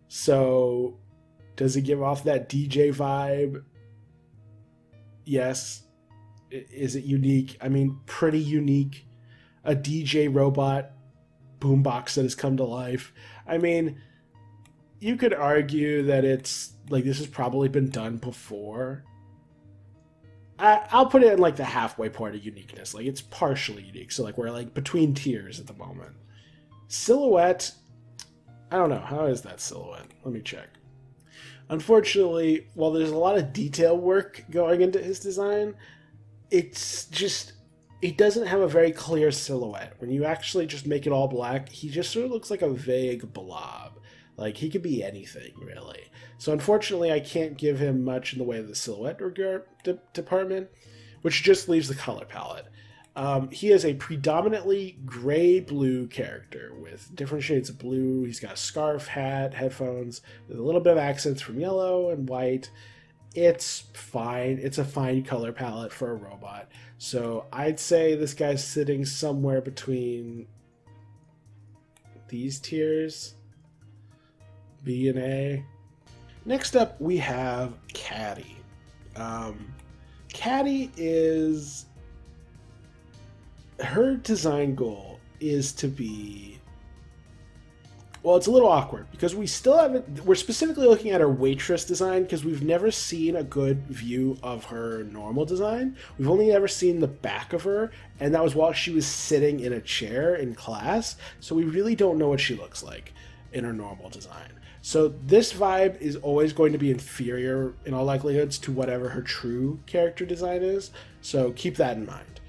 So does he give off that DJ vibe? Yes. Is it unique? I mean, pretty unique. A DJ robot boombox that has come to life. I mean, you could argue that it's like, this has probably been done before. I'll put it in like the halfway point of uniqueness. Like, it's partially unique. So like, we're like between tiers at the moment. Silhouette, I don't know. How is that silhouette? Let me check. Unfortunately, while there's a lot of detail work going into his design, it's just, it doesn't have a very clear silhouette. When you actually just make it all black, he just sort of looks like a vague blob. Like, he could be anything, really. So unfortunately, I can't give him much in the way of the silhouette department, which just leaves the color palette. He is a predominantly gray-blue character with different shades of blue. He's got a scarf, hat, headphones, with a little bit of accents from yellow and white. It's fine. It's a fine color palette for a robot. So I'd say this guy's sitting somewhere between these tiers, B and A. Next up, we have Catty. Catty is... her design goal is to be... well, it's a little awkward because we still haven't... we're specifically looking at her waitress design because we've never seen a good view of her normal design. We've only ever seen the back of her, and that was while she was sitting in a chair in class, so we really don't know what she looks like in her normal design. So this vibe is always going to be inferior in all likelihoods to whatever her true character design is, so keep that in mind.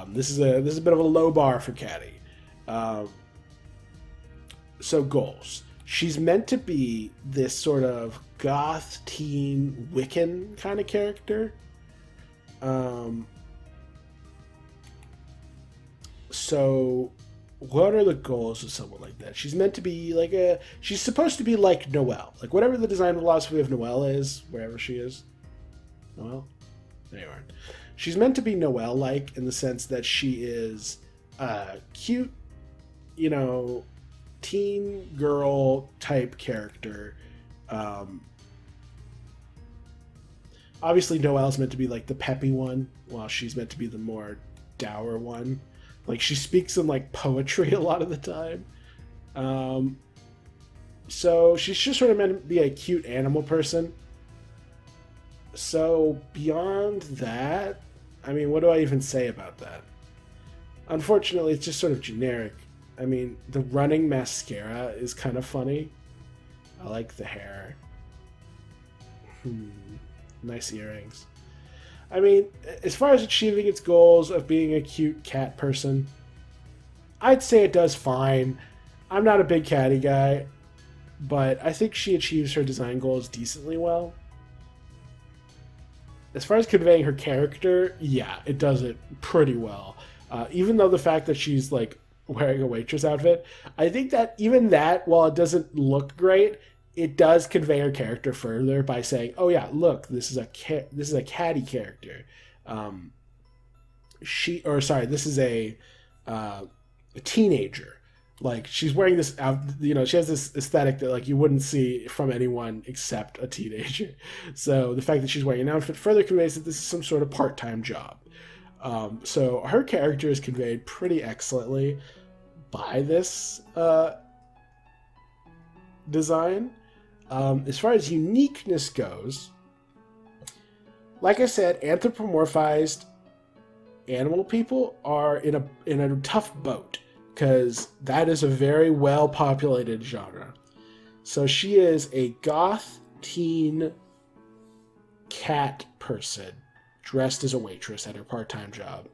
This is a bit of a low bar for Catty. So goals. She's meant to be this sort of goth teen Wiccan kind of character. So what are the goals of someone like that? She's meant to be like she's supposed to be like Noelle. Like, whatever the design philosophy of Noelle is, wherever she is. Noelle? There you are. She's meant to be Noelle-like in the sense that she is a cute, you know, teen girl type character. Obviously, Noelle's meant to be like the peppy one, while she's meant to be the more dour one. Like, she speaks in like poetry a lot of the time. So she's just sort of meant to be a cute animal person. So beyond that, I mean, what do I even say about that? Unfortunately, it's just sort of generic. I mean, the running mascara is kind of funny. I like the hair. Nice earrings. I mean, as far as achieving its goals of being a cute cat person, I'd say it does fine. I'm not a big Catty guy, but I think she achieves her design goals decently well. as far as conveying her character, yeah, it does it pretty well. Even though the fact that she's like wearing a waitress outfit, I think that even that, while it doesn't look great, it does convey her character further by saying, "Oh yeah, look, this is a Catty character." This is a teenager. Like, she's wearing this out, she has this aesthetic that like you wouldn't see from anyone except a teenager. So the fact that she's wearing an outfit further conveys that this is some sort of part-time job. So her character is conveyed pretty excellently by this design. As far as uniqueness goes, like I said, anthropomorphized animal people are in a tough boat, because that is a very well-populated genre. So she is a goth teen cat person dressed as a waitress at her part-time job.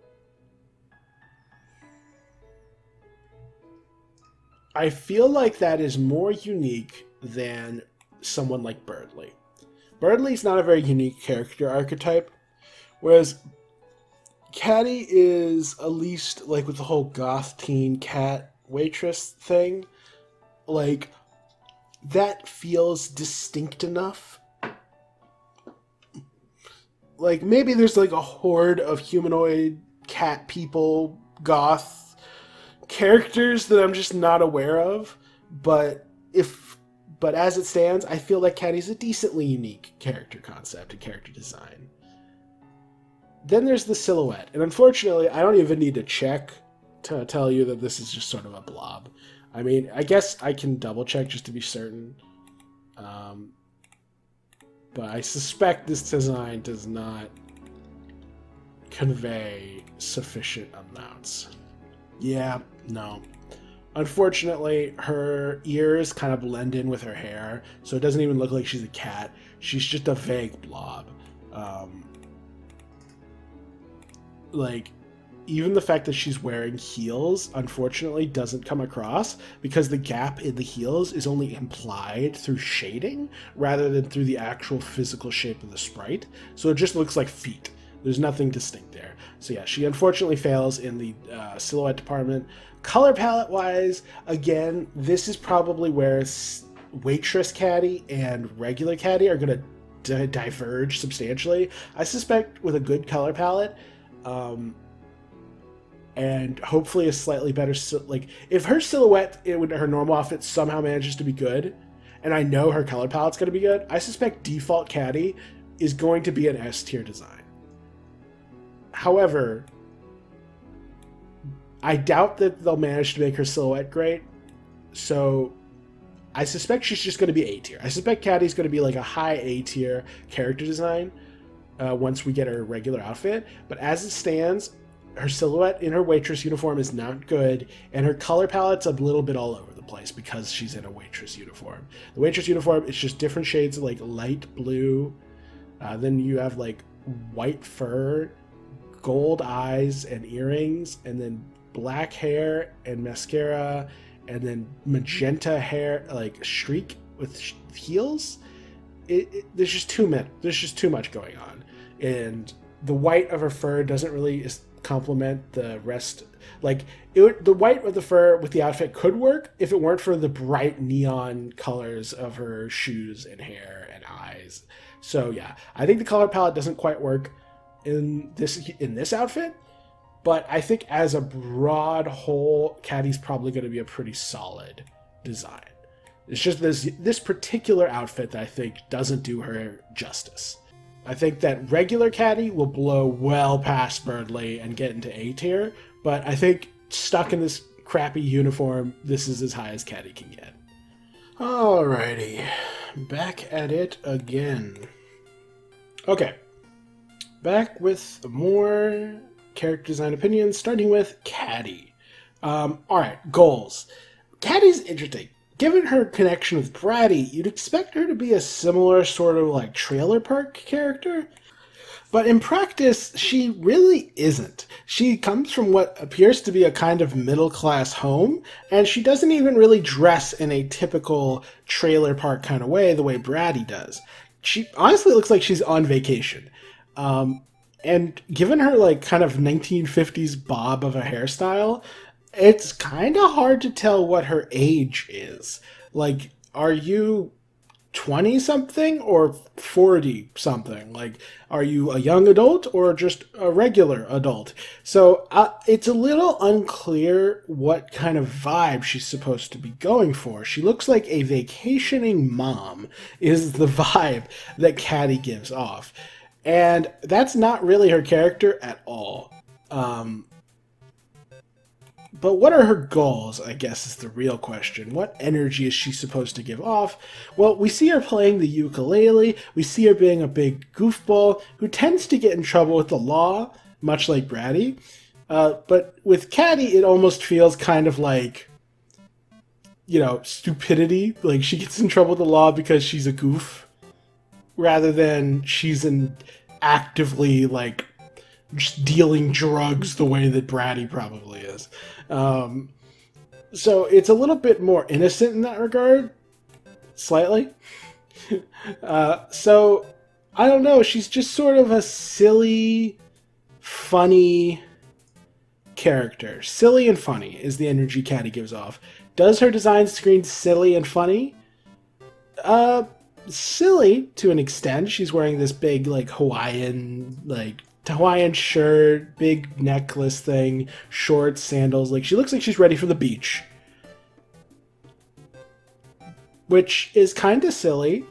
I feel like that is more unique than someone like Berdly. Berdly's not a very unique character archetype, whereas Catty is, at least like with the whole goth teen cat waitress thing, like that feels distinct enough. Like maybe there's like a horde of humanoid cat people, goth characters that I'm just not aware of, but as it stands, I feel like Catty's a decently unique character concept and character design. Then there's the silhouette, and unfortunately, I don't even need to check to tell you that this is just sort of a blob. I mean, I guess I can double check just to be certain, but I suspect this design does not convey sufficient amounts. Yeah, no. Unfortunately, her ears kind of blend in with her hair, so it doesn't even look like she's a cat. She's just a vague blob. Like, even the fact that she's wearing heels, unfortunately, doesn't come across, because the gap in the heels is only implied through shading rather than through the actual physical shape of the sprite. So it just looks like feet. There's nothing distinct there. So yeah, she unfortunately fails in the silhouette department. Color palette wise, again, this is probably where waitress Catty and regular Catty are going to diverge substantially. I suspect with a good color palette, and hopefully a slightly better, like if her silhouette in her normal outfit somehow manages to be good, and I know her color palette's going to be good, I suspect default Catty is going to be an S tier design. However, I doubt that they'll manage to make her silhouette great, so I suspect she's just going to be A tier. I suspect Catty's going to be like a high A tier character design once we get her regular outfit, but as it stands, her silhouette in her waitress uniform is not good, and her color palette's a little bit all over the place because she's in a waitress uniform. The waitress uniform is just different shades of like light blue, then you have like white fur, gold eyes and earrings, and then black hair and mascara, and then magenta hair, like streak with heels. There's just too much going on, and the white of her fur doesn't really complement the rest. Like the white of the fur with the outfit could work if it weren't for the bright neon colors of her shoes and hair and eyes. So yeah, I think the color palette doesn't quite work in this outfit, but I think as a broad whole, Catty's probably going to be a pretty solid design. It's just this particular outfit that I think doesn't do her justice. I think that regular Catty will blow well past Berdly and get into A tier, but I think stuck in this crappy uniform, this is as high as Catty can get. Alrighty, back at it again. Okay, back with more character design opinions, starting with Catty. Alright, goals. Catty's interesting. Given her connection with Bratty, you'd expect her to be a similar sort of like trailer park character, but in practice, she really isn't. She comes from what appears to be a kind of middle-class home, and she doesn't even really dress in a typical trailer park kind of way the way Bratty does. She honestly looks like she's on vacation. And given her like kind of 1950s bob of a hairstyle, it's kind of hard to tell what her age is. Like, are you 20 something or 40 something? Like, are you a young adult or just a regular adult? So it's a little unclear what kind of vibe she's supposed to be going for. She looks like a vacationing mom, is the vibe that Catty gives off. And that's not really her character at all. But what are her goals, I guess, is the real question. What energy is she supposed to give off? Well, we see her playing the ukulele. We see her being a big goofball who tends to get in trouble with the law, much like Bratty. But with Catty, it almost feels kind of like, you know, stupidity. Like, she gets in trouble with the law because she's a goof, rather than she's actively, like, just dealing drugs the way that Bratty probably is. So it's a little bit more innocent in that regard, slightly. So I don't know, she's just sort of a silly, funny character. Silly and funny is the energy Catty gives off. Does her design screen silly and funny? Silly to an extent. She's wearing this big, like, Hawaiian shirt, big necklace thing, shorts, sandals. Like, she looks like she's ready for the beach. Which is kind of silly.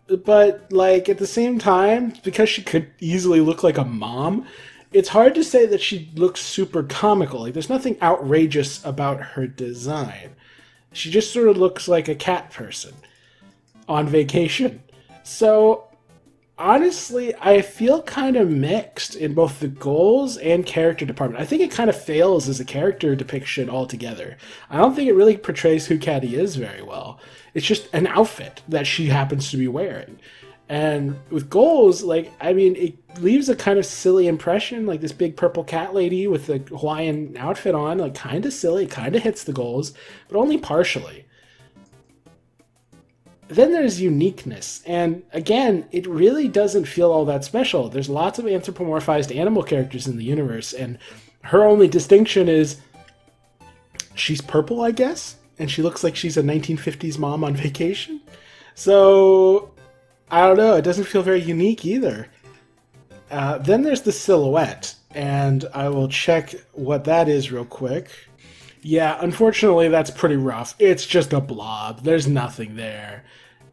But, like, at the same time, because she could easily look like a mom, it's hard to say that she looks super comical. Like, there's nothing outrageous about her design. She just sort of looks like a cat person on vacation. So, honestly, I feel kind of mixed in both the goals and character department. I think it kind of fails as a character depiction altogether. I don't think it really portrays who Catty is very well. It's just an outfit that she happens to be wearing. And with goals, like, I mean, it leaves a kind of silly impression, like this big purple cat lady with a Hawaiian outfit on, like, kind of silly, kind of hits the goals, but only partially. Then there's uniqueness, and again, it really doesn't feel all that special. There's lots of anthropomorphized animal characters in the universe, and her only distinction is she's purple, I guess, and she looks like she's a 1950s mom on vacation. So, I don't know, it doesn't feel very unique either. Then there's the silhouette, and I will check what that is real quick. Yeah, unfortunately, that's pretty rough. It's just a blob. There's nothing there.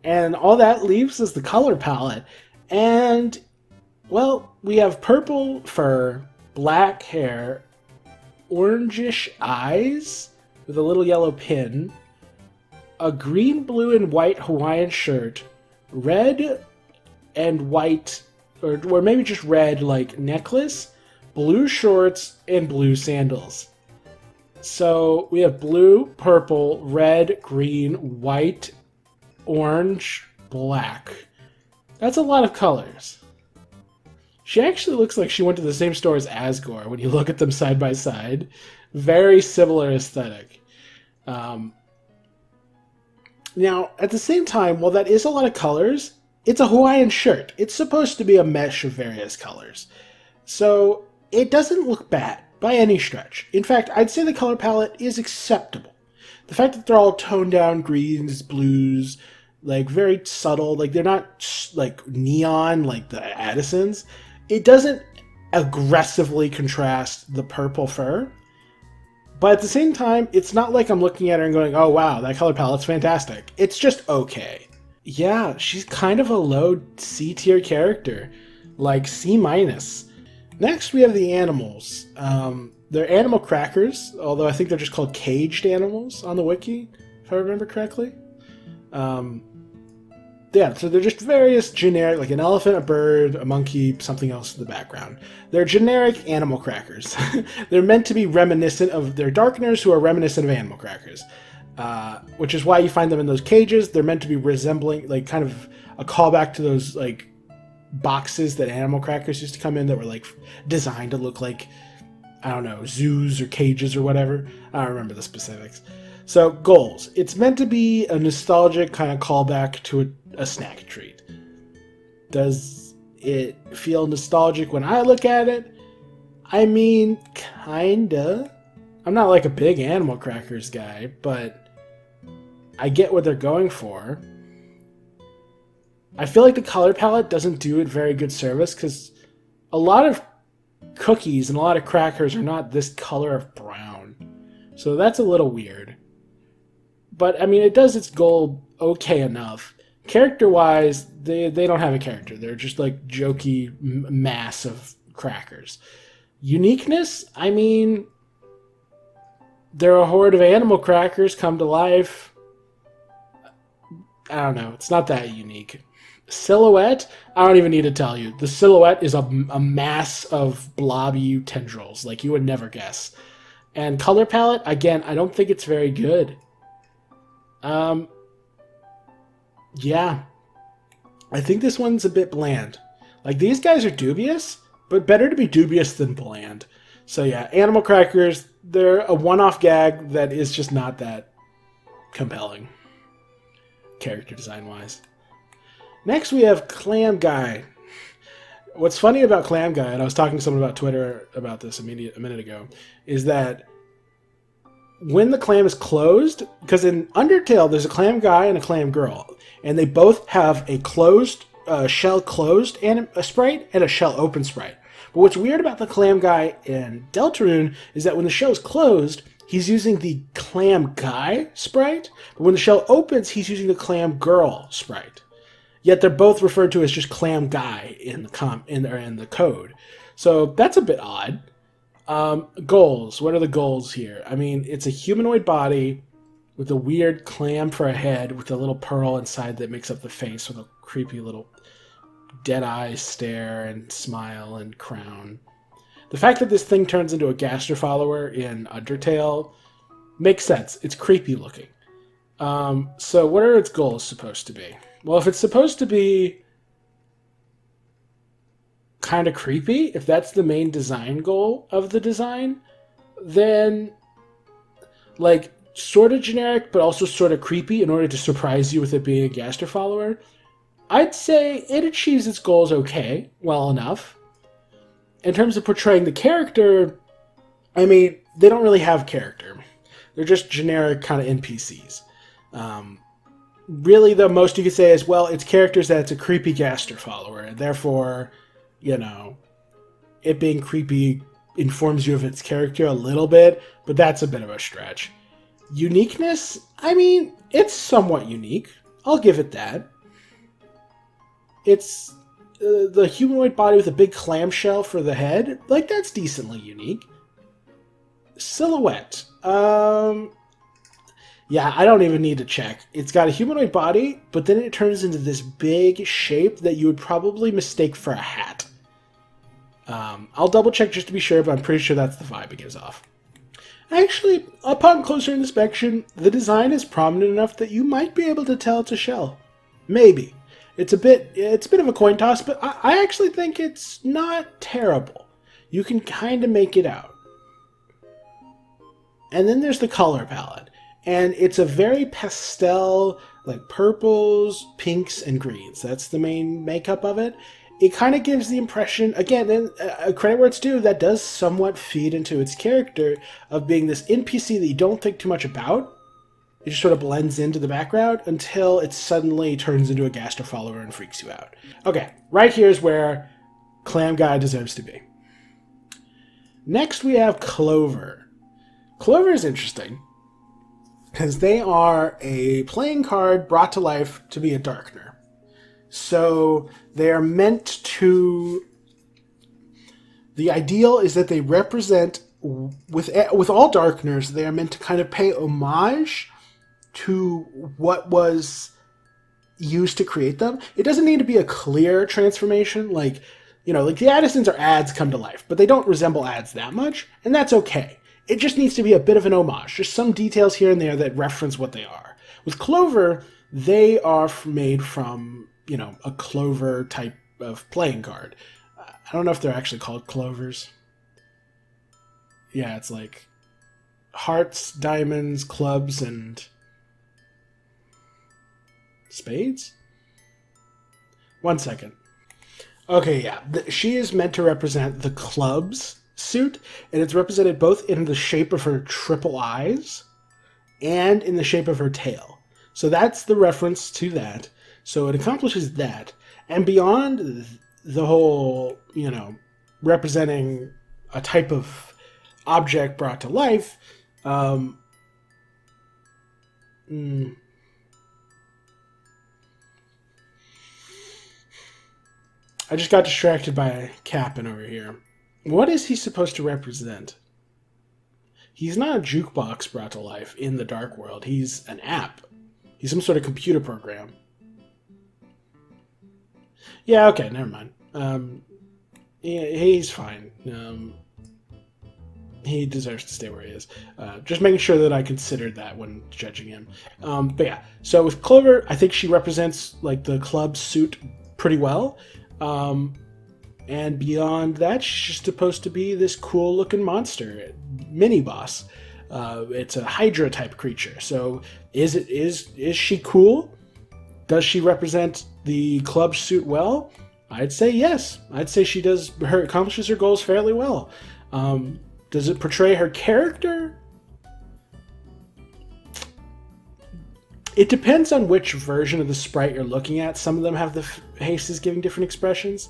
And all that leaves is the color palette. And, well, we have purple fur, black hair, orangish eyes with a little yellow pin, a green, blue, and white Hawaiian shirt, red and white, or maybe just red, like, necklace, blue shorts, and blue sandals. So we have blue, purple, red, green, white, orange, black. That's a lot of colors. She actually looks like she went to the same store as Asgore when you look at them side by side. Very similar aesthetic. Now, at the same time, while that is a lot of colors, it's a Hawaiian shirt. It's supposed to be a mesh of various colors. So it doesn't look bad by any stretch. In fact, I'd say the color palette is acceptable. The fact that they're all toned down greens, blues, like very subtle, like they're not like neon like the Addisons, it doesn't aggressively contrast the purple fur. But at the same time, it's not like I'm looking at her and going, oh wow, that color palette's fantastic. It's just okay. Yeah, she's kind of a low C tier character, like C minus. Next, we have the animals. They're animal crackers, although I think they're just called caged animals on the wiki, if I remember correctly. Yeah, so they're just various generic, like an elephant, a bird, a monkey, something else in the background. They're generic animal crackers. They're meant to be reminiscent of, they're darkeners who are reminiscent of animal crackers, which is why you find them in those cages. They're meant to be resembling, like, kind of a callback to those, like, boxes that animal crackers used to come in that were, like, designed to look like, I don't know, zoos or cages or whatever. I don't remember the specifics. So, goals. It's meant to be a nostalgic kind of callback to a snack treat. it feel nostalgic when I look at it? I mean, kinda. I'm not like a big Animal Crackers guy, but I get what they're going for. I feel like the color palette doesn't do it very good service because a lot of cookies and a lot of crackers are not this color of brown. So that's a little weird. But, I mean, it does its goal okay enough. Character-wise, they don't have a character. They're just, like, jokey mass of crackers. Uniqueness? I mean, they're a horde of animal crackers come to life. I don't know. It's not that unique. Silhouette? I don't even need to tell you. The silhouette is a mass of blobby tendrils, like you would never guess. And color palette, again, I don't think it's very good. Yeah. I think this one's a bit bland. Like, these guys are dubious, but better to be dubious than bland. So yeah, Animal Crackers, they're a one-off gag that is just not that compelling, character design-wise. Next, we have Clam Guy. What's funny about Clam Guy, and I was talking to someone about Twitter about this a minute ago, is that when the clam is closed, because in Undertale there's a Clam Guy and a Clam Girl, and they both have a closed, shell closed sprite and a shell open sprite. But what's weird about the Clam Guy in Deltarune is that when the shell is closed, he's using the Clam Guy sprite, but when the shell opens, he's using the Clam Girl sprite. Yet they're both referred to as just Clam Guy in the code. So that's a bit odd. Goals. What are the goals here? I mean, it's a humanoid body with a weird clam for a head with a little pearl inside that makes up the face with a creepy little dead eye stare and smile and crown. The fact that this thing turns into a Gaster follower in Undertale makes sense. It's creepy looking. So what are its goals supposed to be? Well, if it's supposed to be kind of creepy, if that's the main design goal of the design, then like sort of generic but also sort of creepy in order to surprise you with it being a Gaster follower, I'd say it achieves its goals okay, well enough. In terms of portraying the character, I mean, they don't really have character. They're just generic kind of NPCs. Really, the most you could say is, well, it's characters that it's a creepy Gaster follower, and therefore, you know, it being creepy informs you of its character a little bit, but that's a bit of a stretch. Uniqueness? I mean, it's somewhat unique. I'll give it that. It's the humanoid body with a big clamshell for the head. Like, that's decently unique. Silhouette. Yeah, I don't even need to check. It's got a humanoid body, but then it turns into this big shape that you would probably mistake for a hat. I'll double check just to be sure, but I'm pretty sure that's the vibe it gives off. Actually, upon closer inspection, the design is prominent enough that you might be able to tell it's a shell. Maybe. It's a bit of a coin toss, but I actually think it's not terrible. You can kind of make it out. And then there's the color palette. And it's a very pastel, like purples, pinks, and greens. That's the main makeup of it. It kind of gives the impression, again, credit where it's due, that does somewhat feed into its character of being this NPC that you don't think too much about. It just sort of blends into the background until it suddenly turns into a Gaster follower and freaks you out. Okay, right here's where Clam Guy deserves to be. Next we have Clover. Clover is interesting because they are a playing card brought to life to be a Darkener. So they are meant to... The ideal is that they represent, with all Darkeners, they are meant to kind of pay homage to what was used to create them. It doesn't need to be a clear transformation, like, you know, like the Addisons are ads come to life, but they don't resemble ads that much, and that's okay. It just needs to be a bit of an homage, just some details here and there that reference what they are. With Clover, they are made from, you know, a Clover type of playing card. I don't know if they're actually called Clovers. Yeah, it's like hearts, diamonds, clubs, and spades? 1 second. Okay, yeah. She is meant to represent the club's suit, and it's represented both in the shape of her triple eyes and in the shape of her tail. So that's the reference to that. So it accomplishes that. And beyond the whole, representing a type of object brought to life, I just got distracted by Cap'n over here. What is he supposed to represent? He's not a jukebox brought to life in the dark world. He's an app. He's some sort of computer program. Yeah, okay, never mind. He's fine. He deserves to stay where he is. Just making sure that I considered that when judging him. But yeah, so with Clover, I think she represents like the club suit pretty well. And beyond that, she's just supposed to be this cool looking monster, mini boss. It's a Hydra type creature. So is she cool? Does she represent the club suit well? I'd say yes. I'd say she accomplishes her goals fairly well. Does it portray her character? It depends on which version of the sprite you're looking at. Some of them have the faces giving different expressions.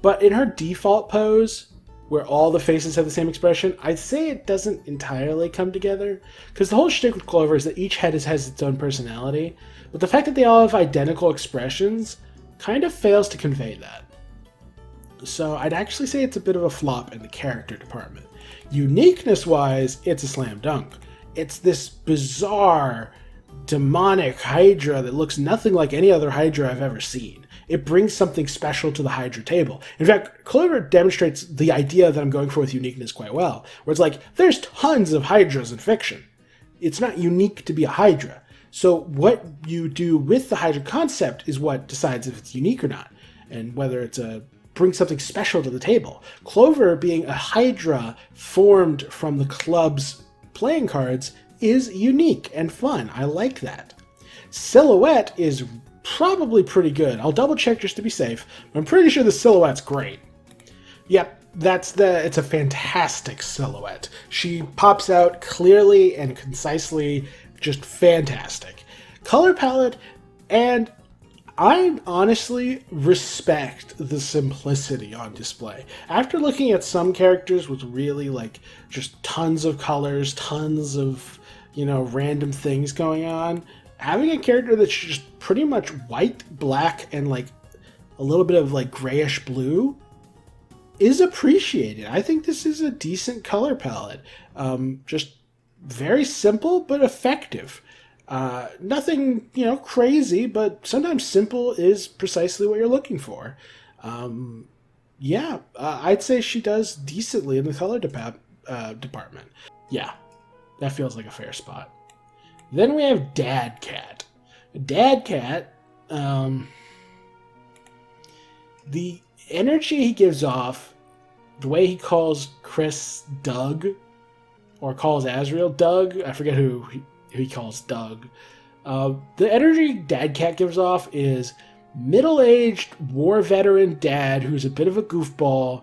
But in her default pose, where all the faces have the same expression, I'd say it doesn't entirely come together. Because the whole shtick with Clover is that each head has its own personality. But the fact that they all have identical expressions kind of fails to convey that. So I'd actually say it's a bit of a flop in the character department. Uniqueness-wise, it's a slam dunk. It's this bizarre, demonic Hydra that looks nothing like any other Hydra I've ever seen. It brings something special to the Hydra table. In fact, Clover demonstrates the idea that I'm going for with uniqueness quite well, where it's like, there's tons of Hydras in fiction. It's not unique to be a Hydra. So what you do with the Hydra concept is what decides if it's unique or not, and whether it's bring something special to the table. Clover, being a Hydra formed from the club's playing cards, is unique and fun. I like that. Silhouette is probably pretty good. I'll double check just to be safe, but I'm pretty sure the silhouette's great. Yep, it's a fantastic silhouette. She pops out clearly and concisely, just fantastic. Color palette, and I honestly respect the simplicity on display. After looking at some characters with really just tons of colors, tons of, random things going on, having a character that's just pretty much white, black, and a little bit of grayish blue is appreciated. I think this is a decent color palette. Just very simple but effective. Nothing, crazy, but sometimes simple is precisely what you're looking for. I'd say she does decently in the color department. Yeah, that feels like a fair spot. Then we have Dad Cat. Dad Cat, the energy he gives off, the way he calls Kris Doug, or calls Azrael Doug, I forget who he calls Doug. The energy Dad Cat gives off is middle-aged war veteran dad who's a bit of a goofball,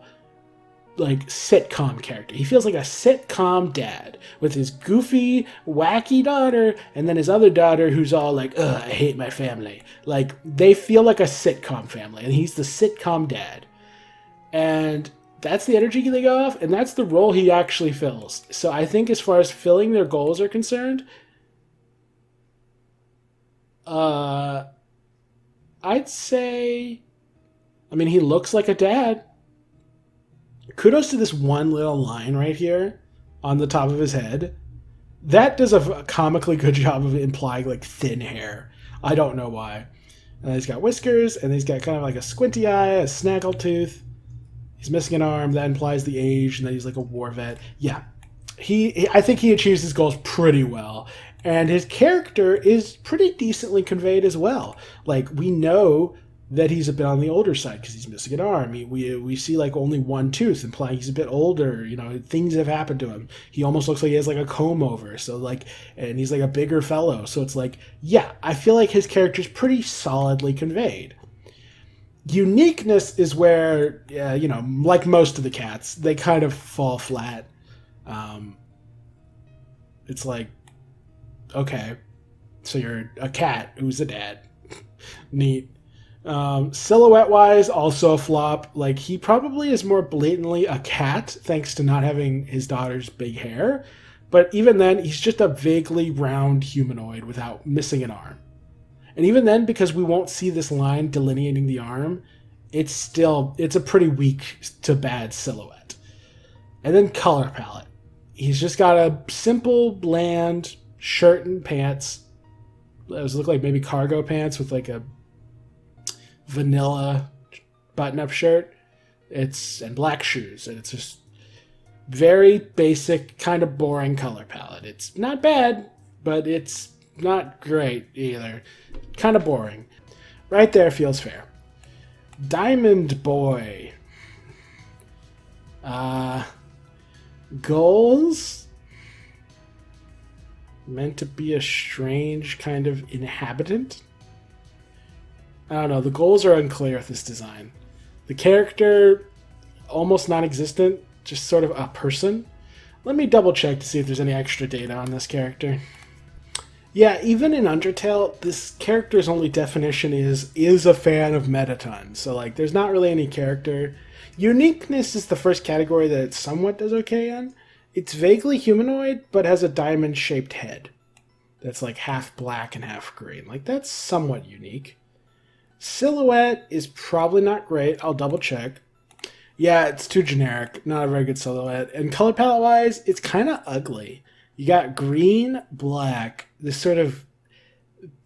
sitcom character. He feels like a sitcom dad with his goofy, wacky daughter, and then his other daughter who's all I hate my family. They feel like a sitcom family, and he's the sitcom dad. And that's the energy they go off, and that's the role he actually fills. So I think as far as filling their goals are concerned, I'd say, he looks like a dad. Kudos to this one little line right here on the top of his head. That does a comically good job of implying thin hair. I don't know why. And he's got whiskers, and he's got kind of a squinty eye, a snaggletooth. He's missing an arm. That implies the age, and that he's a war vet. Yeah, I think he achieves his goals pretty well. And his character is pretty decently conveyed as well. We know that he's a bit on the older side because he's missing an arm. We see only one tooth, implying he's a bit older. Things have happened to him. He almost looks like he has a comb over. So and he's a bigger fellow. So it's yeah, I feel like his character's pretty solidly conveyed. Uniqueness is where, you know, like most of the cats, they kind of fall flat. It's like, okay, so you're a cat who's a dad. Neat. Silhouette-wise, also a flop. Like, he probably is more blatantly a cat, thanks to not having his daughter's big hair. But even then, he's just a vaguely round humanoid without missing an arm. And even then, because we won't see this line delineating the arm, it's a pretty weak to bad silhouette. And then color palette. He's just got a simple, bland shirt and pants. Those look like maybe cargo pants with like a vanilla button-up shirt. And black shoes. And it's just very basic, kind of boring color palette. It's not bad, but it's not great either. Kind of boring. Right there feels fair. Diamond Boy. Goals? Meant to be a strange kind of inhabitant? I don't know. The goals are unclear with this design. The character, almost non-existent, just sort of a person. Let me double check to see if there's any extra data on this character. Yeah, even in Undertale, this character's only definition is a fan of Mettaton. So, like, there's not really any character. Uniqueness is the first category that it somewhat does okay on. It's vaguely humanoid, but has a diamond-shaped head. That's, like, half black and half green. Like, that's somewhat unique. Silhouette is probably not great. I'll double check. Yeah, it's too generic. Not a very good silhouette. And color palette-wise, it's kind of ugly. You got green, black, this sort of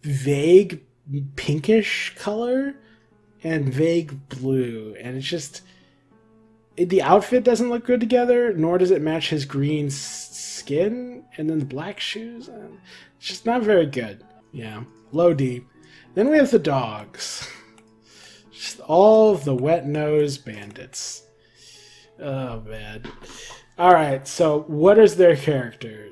vague pinkish color, and vague blue. And it's just... the outfit doesn't look good together, nor does it match his green skin. And then the black shoes. It's just not very good. Yeah, low D. Then we have the dogs. Just all of the wet-nosed bandits. Oh, man. Alright, so what is their character?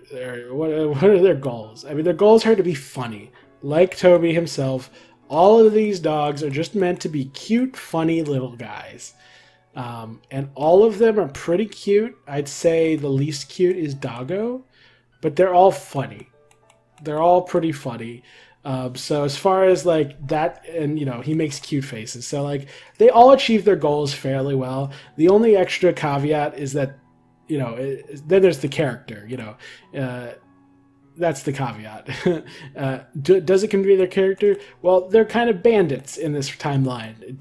What are their goals? I mean, their goals are to be funny. Like Toby himself, all of these dogs are just meant to be cute, funny little guys. And all of them are pretty cute. I'd say the least cute is Doggo, but they're all funny. They're all pretty funny. So as far as like that, and you know, he makes cute faces. So like they all achieve their goals fairly well. The only extra caveat is that, you know, then there's the character, you know, that's the caveat. Does it convey their character? Well, they're kind of bandits in this timeline.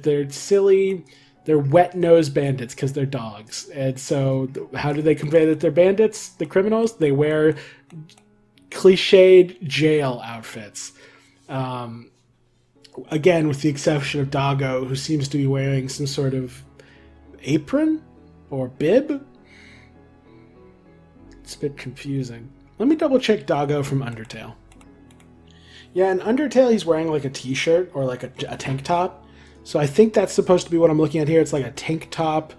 They're silly, they're wet-nosed bandits because they're dogs. And so how do they convey that they're bandits, the criminals? They wear cliched jail outfits. Again, with the exception of Doggo, who seems to be wearing some sort of apron or bib. It's a bit confusing. Let me double check Doggo from Undertale. Yeah, in Undertale he's wearing like a t-shirt or like a tank top. So I think that's supposed to be what I'm looking at here. It's like a tank top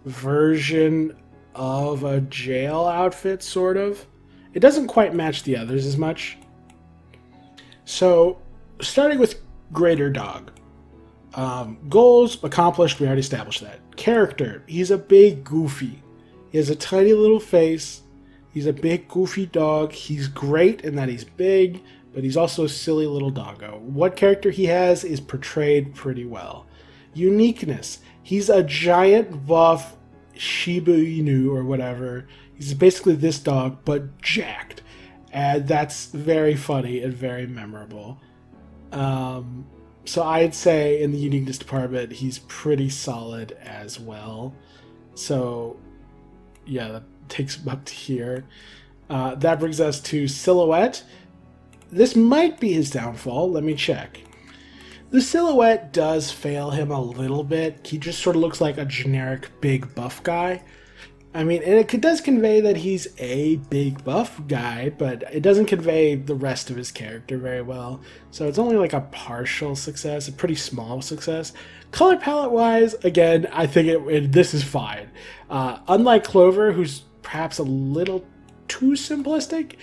version of a jail outfit, sort of. It doesn't quite match the others as much. So, starting with Greater Dog. Goals accomplished, we already established that. Character, he's a big goofy. He has a tiny little face. He's a big goofy dog. He's great in that he's big, but he's also a silly little doggo. What character he has is portrayed pretty well. Uniqueness, he's a giant buff Shiba Inu or whatever. He's basically this dog, but jacked. And that's very funny and very memorable. So I'd say in the uniqueness department, he's pretty solid as well. So, yeah, that takes him up to here. That brings us to silhouette. This might be his downfall. Let me check. The silhouette does fail him a little bit. He just sort of looks like a generic big buff guy. I mean, and it does convey that he's a big buff guy, but it doesn't convey the rest of his character very well. So it's only like a partial success, a pretty small success. Color palette wise, again, I think this is fine. Unlike Clover, who's perhaps a little too simplistic,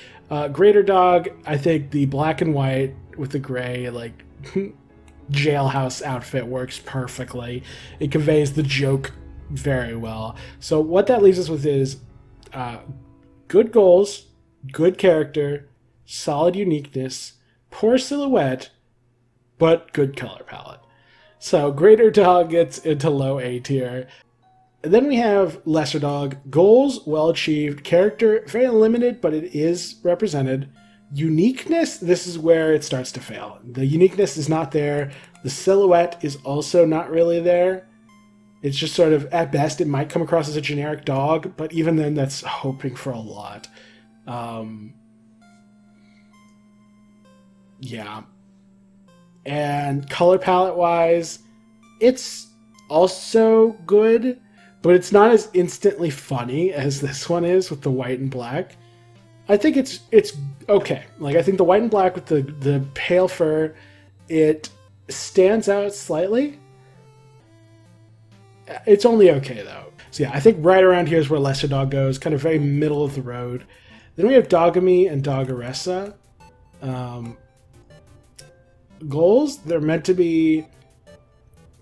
Greater Dog, I think the black and white with the gray, like, jailhouse outfit works perfectly. It conveys the joke very well. So what that leaves us with is good goals, good character, solid uniqueness, poor silhouette, but good color palette. So greater dog gets into low A tier. And then we have lesser dog. Goals, well achieved. Character, very limited, but it is represented. Uniqueness, this is where it starts to fail. The uniqueness is not there. The silhouette is also not really there. It's just sort of, at best, it might come across as a generic dog, but even then, that's hoping for a lot. Yeah. And color palette-wise, it's also good, but it's not as instantly funny as this one is with the white and black. I think it's okay. Like, I think the white and black with the pale fur, it stands out slightly. It's only okay, though. So yeah, I think right around here is where lesser dog goes, kind of very middle of the road. Then we have Dogamy and Dogaressa. Goals, they're meant to be,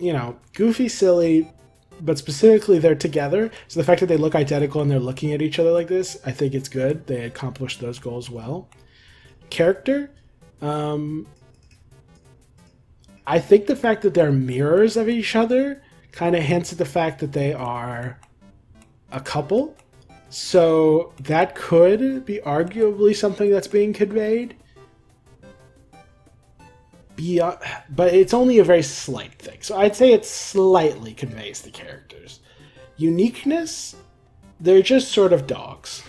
you know, goofy, silly, but specifically they're together. So the fact that they look identical and they're looking at each other like this, I think it's good. They accomplished those goals well. Character, I think the fact that they're mirrors of each other kind of hints at the fact that they are a couple. So that could be arguably something that's being conveyed. But it's only a very slight thing. So I'd say it slightly conveys the characters. Uniqueness, they're just sort of dogs.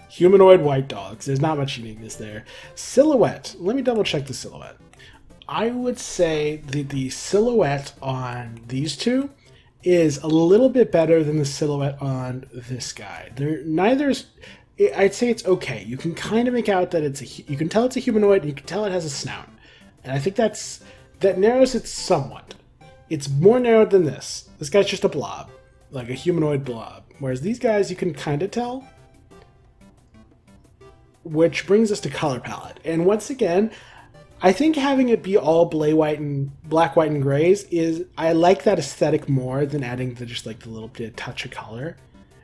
Humanoid white dogs. There's not much uniqueness there. Silhouette. Let me double check the silhouette. I would say that the silhouette on these two is a little bit better than the silhouette on this guy. I'd say it's okay. You can kind of make out that you can tell it's a humanoid, and you can tell it has a snout. And I think that narrows it somewhat. It's more narrowed than this. This guy's just a blob, like a humanoid blob. Whereas these guys, you can kind of tell. Which brings us to color palette. And once again, I think having it be all black, white, and grays I like that aesthetic more than adding just like the little bit touch of color.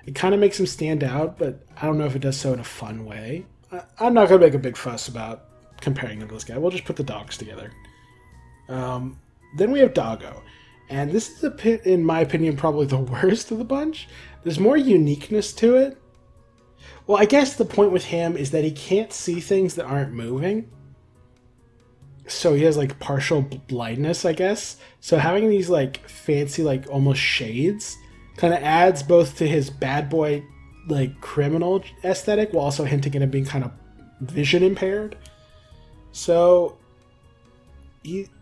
It kind of makes them stand out, but I don't know if it does so in a fun way. I'm not going to make a big fuss about comparing them to this guy. We'll just put the dogs together. Then we have Doggo. And this is, in my opinion, probably the worst of the bunch. There's more uniqueness to it. Well, I guess the point with him is that he can't see things that aren't moving. So he has, like, partial blindness, I guess. So having these, like, fancy, like, almost shades kind of adds both to his bad boy, like, criminal aesthetic while also hinting at him being kind of vision impaired. So,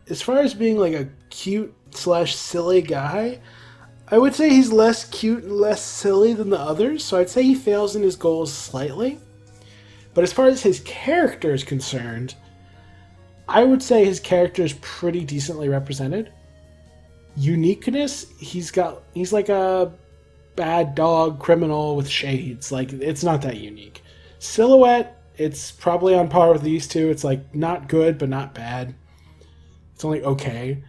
as far as being like a cute/silly guy, I would say he's less cute and less silly than the others, so I'd say he fails in his goals slightly. But as far as his character is concerned, I would say his character is pretty decently represented. Uniqueness, he's like a bad dog criminal with shades. Like, it's not that unique. Silhouette, it's probably on par with these two. It's like not good, but not bad. It's only okay.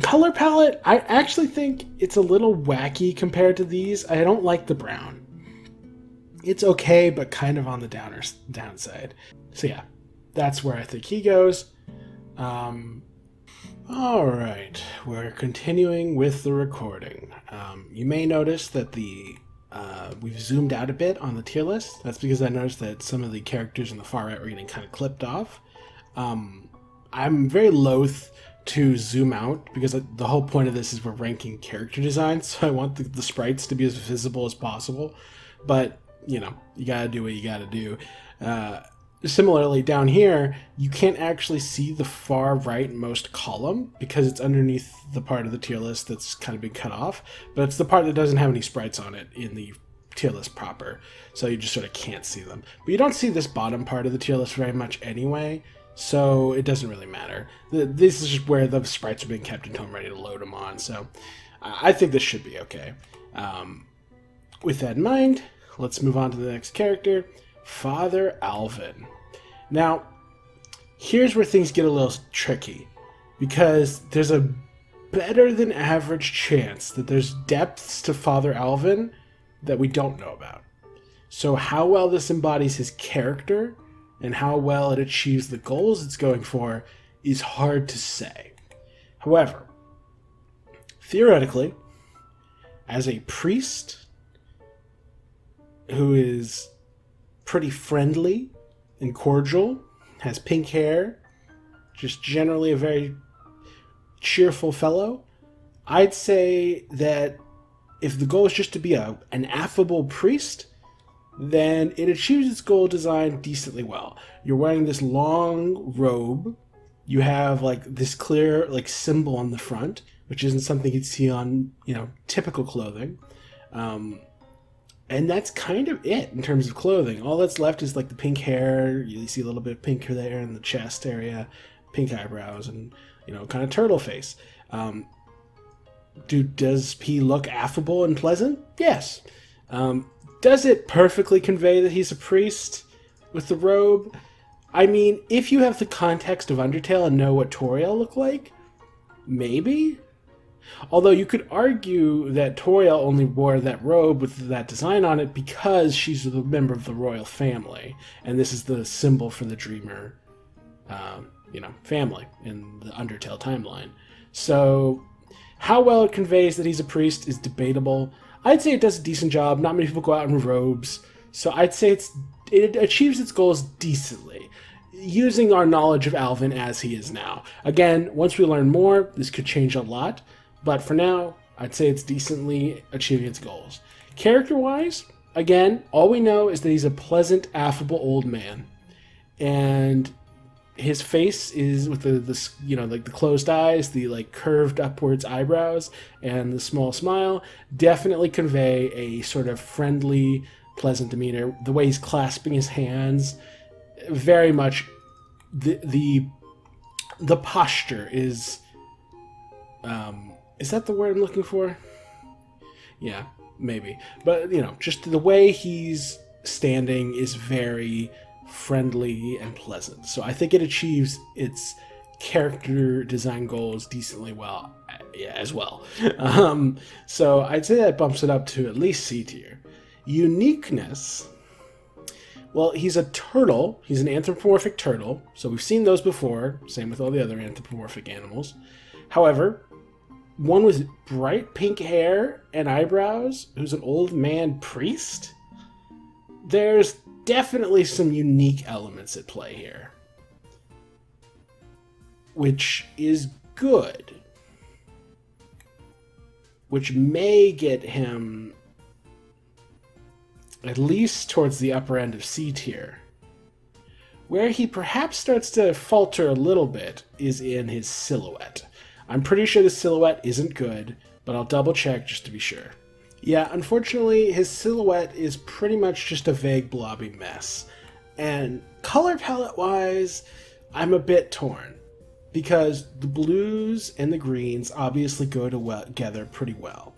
Color palette, I actually think it's a little wacky compared to these. I don't like the brown. It's okay, but kind of on the downside. So yeah, that's where I think he goes. All right, we're continuing with the recording. You may notice that we've zoomed out a bit on the tier list. That's because I noticed that some of the characters in the far right were getting kind of clipped off. I'm very loath to zoom out because the whole point of this is we're ranking character design, so I want the sprites to be as visible as possible. But, you know, you gotta do what you gotta do. Similarly, down here, you can't actually see the far rightmost column because it's underneath the part of the tier list that's kind of been cut off, but it's the part that doesn't have any sprites on it in the tier list proper, so you just sort of can't see them. But you don't see this bottom part of the tier list very much anyway, so it doesn't really matter. This is just where the sprites are being kept until I'm ready to load them on, so I think this should be okay. With that in mind, let's move on to the next character, Father Alvin. Now, here's where things get a little tricky. because there's a better than average chance that there's depths to Father Alvin that we don't know about. So how well this embodies his character and how well it achieves the goals it's going for is hard to say. However, theoretically, as a priest who is pretty friendly and cordial, has pink hair, just generally a very cheerful fellow, I'd say that if the goal is just to be an affable priest, then it achieves its goal design decently well. You're wearing this long robe. You have like this clear like symbol on the front, which isn't something you'd see on, typical clothing. And that's kind of it in terms of clothing. All that's left is like the pink hair. You see a little bit of pink there in the chest area, pink eyebrows, and kind of turtle face. Does he look affable and pleasant? Yes. Does it perfectly convey that he's a priest with the robe? I mean, if you have the context of Undertale and know what Toriel looked like, maybe. Although you could argue that Toriel only wore that robe with that design on it because she's a member of the royal family, and this is the symbol for the Dreamer, family in the Undertale timeline. So, how well it conveys that he's a priest is debatable. I'd say it does a decent job. Not many people go out in robes, so I'd say it achieves its goals decently, using our knowledge of Alvin as he is now. Again, once we learn more, this could change a lot. But for now, I'd say it's decently achieving its goals. Character-wise, again, all we know is that he's a pleasant, affable old man. And his face is with the closed eyes, the curved upwards eyebrows, and the small smile definitely convey a sort of friendly, pleasant demeanor. The way he's clasping his hands, very much the posture is... is that the word I'm looking for? Yeah, maybe. But, just the way he's standing is very friendly and pleasant. So I think it achieves its character design goals decently well, as well. So I'd say that bumps it up to at least C tier. Uniqueness... Well, he's a turtle. He's an anthropomorphic turtle. So we've seen those before. Same with all the other anthropomorphic animals. However... one with bright pink hair and eyebrows, who's an old man priest? There's definitely some unique elements at play here. Which is good. Which may get him at least towards the upper end of C tier. Where he perhaps starts to falter a little bit is in his silhouette. I'm pretty sure the silhouette isn't good, but I'll double check just to be sure. Yeah, unfortunately, his silhouette is pretty much just a vague blobby mess. And color palette-wise, I'm a bit torn. Because the blues and the greens obviously go together pretty well.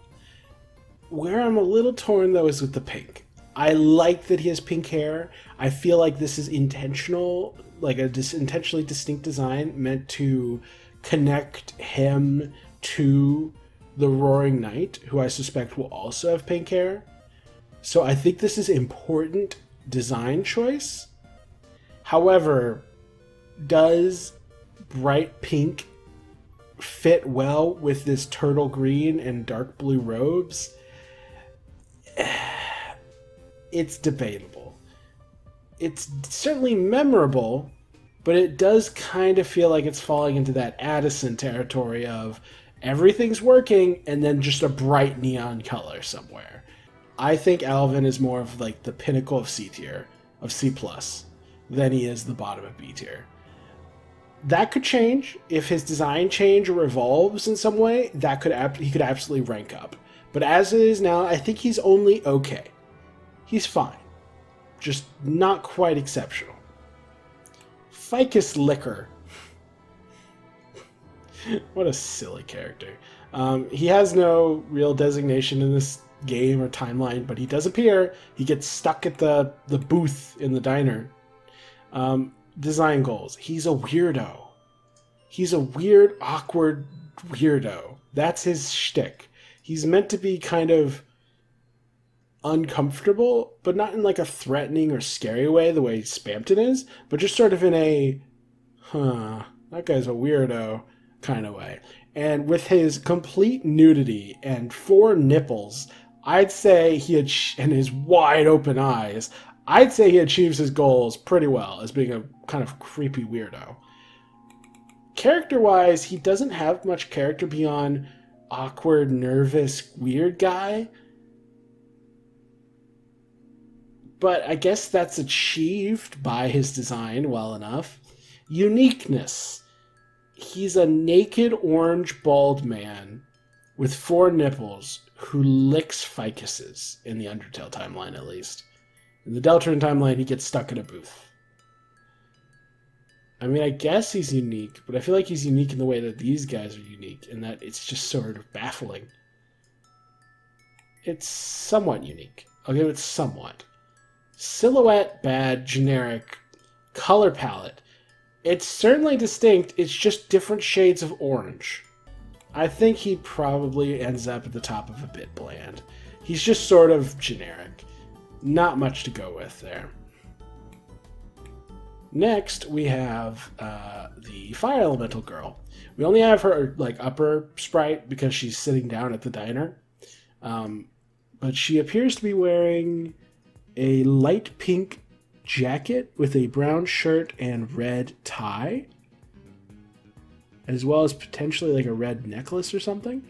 Where I'm a little torn, though, is with the pink. I like that he has pink hair. I feel like this is intentional, like a intentionally distinct design meant to connect him to the Roaring Knight, who I suspect will also have pink hair. So I think this is important design choice. However, does bright pink fit well with this turtle green and dark blue robes? It's debatable. It's certainly memorable, but it does kind of feel like it's falling into that Addison territory of everything's working and then just a bright neon color somewhere. I think Alvin is more of like the pinnacle of C tier, of C+, than he is the bottom of B tier. That could change if his design change or evolves in some way. He could absolutely rank up. But as it is now, I think he's only okay. He's fine. Just not quite exceptional. Ficus Liquor. What a silly character. He has no real designation in this game or timeline, but he does appear. He gets stuck at the booth in the diner. Design goals. He's a weirdo. He's a weird, awkward weirdo. That's his shtick. He's meant to be kind of uncomfortable, but not in like a threatening or scary way, the way Spamton is, but just sort of in a, that guy's a weirdo kind of way. And with his complete nudity and 4 nipples, I'd say and his wide open eyes, I'd say he achieves his goals pretty well as being a kind of creepy weirdo. Character-wise, he doesn't have much character beyond awkward, nervous, weird guy. But I guess that's achieved by his design well enough. Uniqueness. He's a naked orange bald man with 4 nipples who licks ficuses, in the Undertale timeline at least. In the Deltarune timeline, he gets stuck in a booth. I mean, I guess he's unique, but I feel like he's unique in the way that these guys are unique, and that it's just sort of baffling. It's somewhat unique. I'll give it somewhat. Silhouette, bad, generic. Color palette. It's certainly distinct, it's just different shades of orange. I think he probably ends up at the top of a bit bland. He's just sort of generic. Not much to go with there. Next, we have the Fire Elemental girl. We only have her like upper sprite because she's sitting down at the diner. But she appears to be wearing a light pink jacket with a brown shirt and red tie, as well as potentially like a red necklace or something.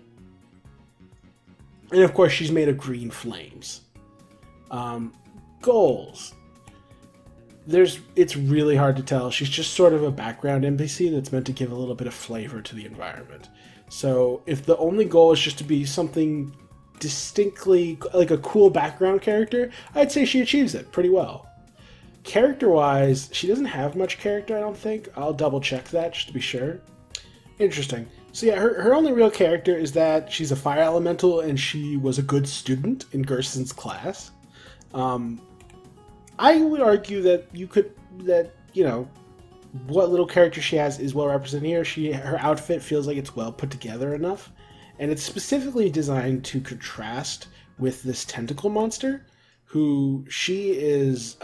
And of course, she's made of green flames. Goals. It's really hard to tell. She's just sort of a background NPC that's meant to give a little bit of flavor to the environment. So if the only goal is just to be something distinctly like a cool background character, I'd say she achieves it pretty well. Character-wise, she doesn't have much character, I don't think. I'll double check that just to be sure. Interesting. So yeah, her only real character is that she's a fire elemental and she was a good student in Gerson's class. I would argue that what little character she has is well represented here. Her outfit feels like it's well put together enough, and it's specifically designed to contrast with this tentacle monster, who she is,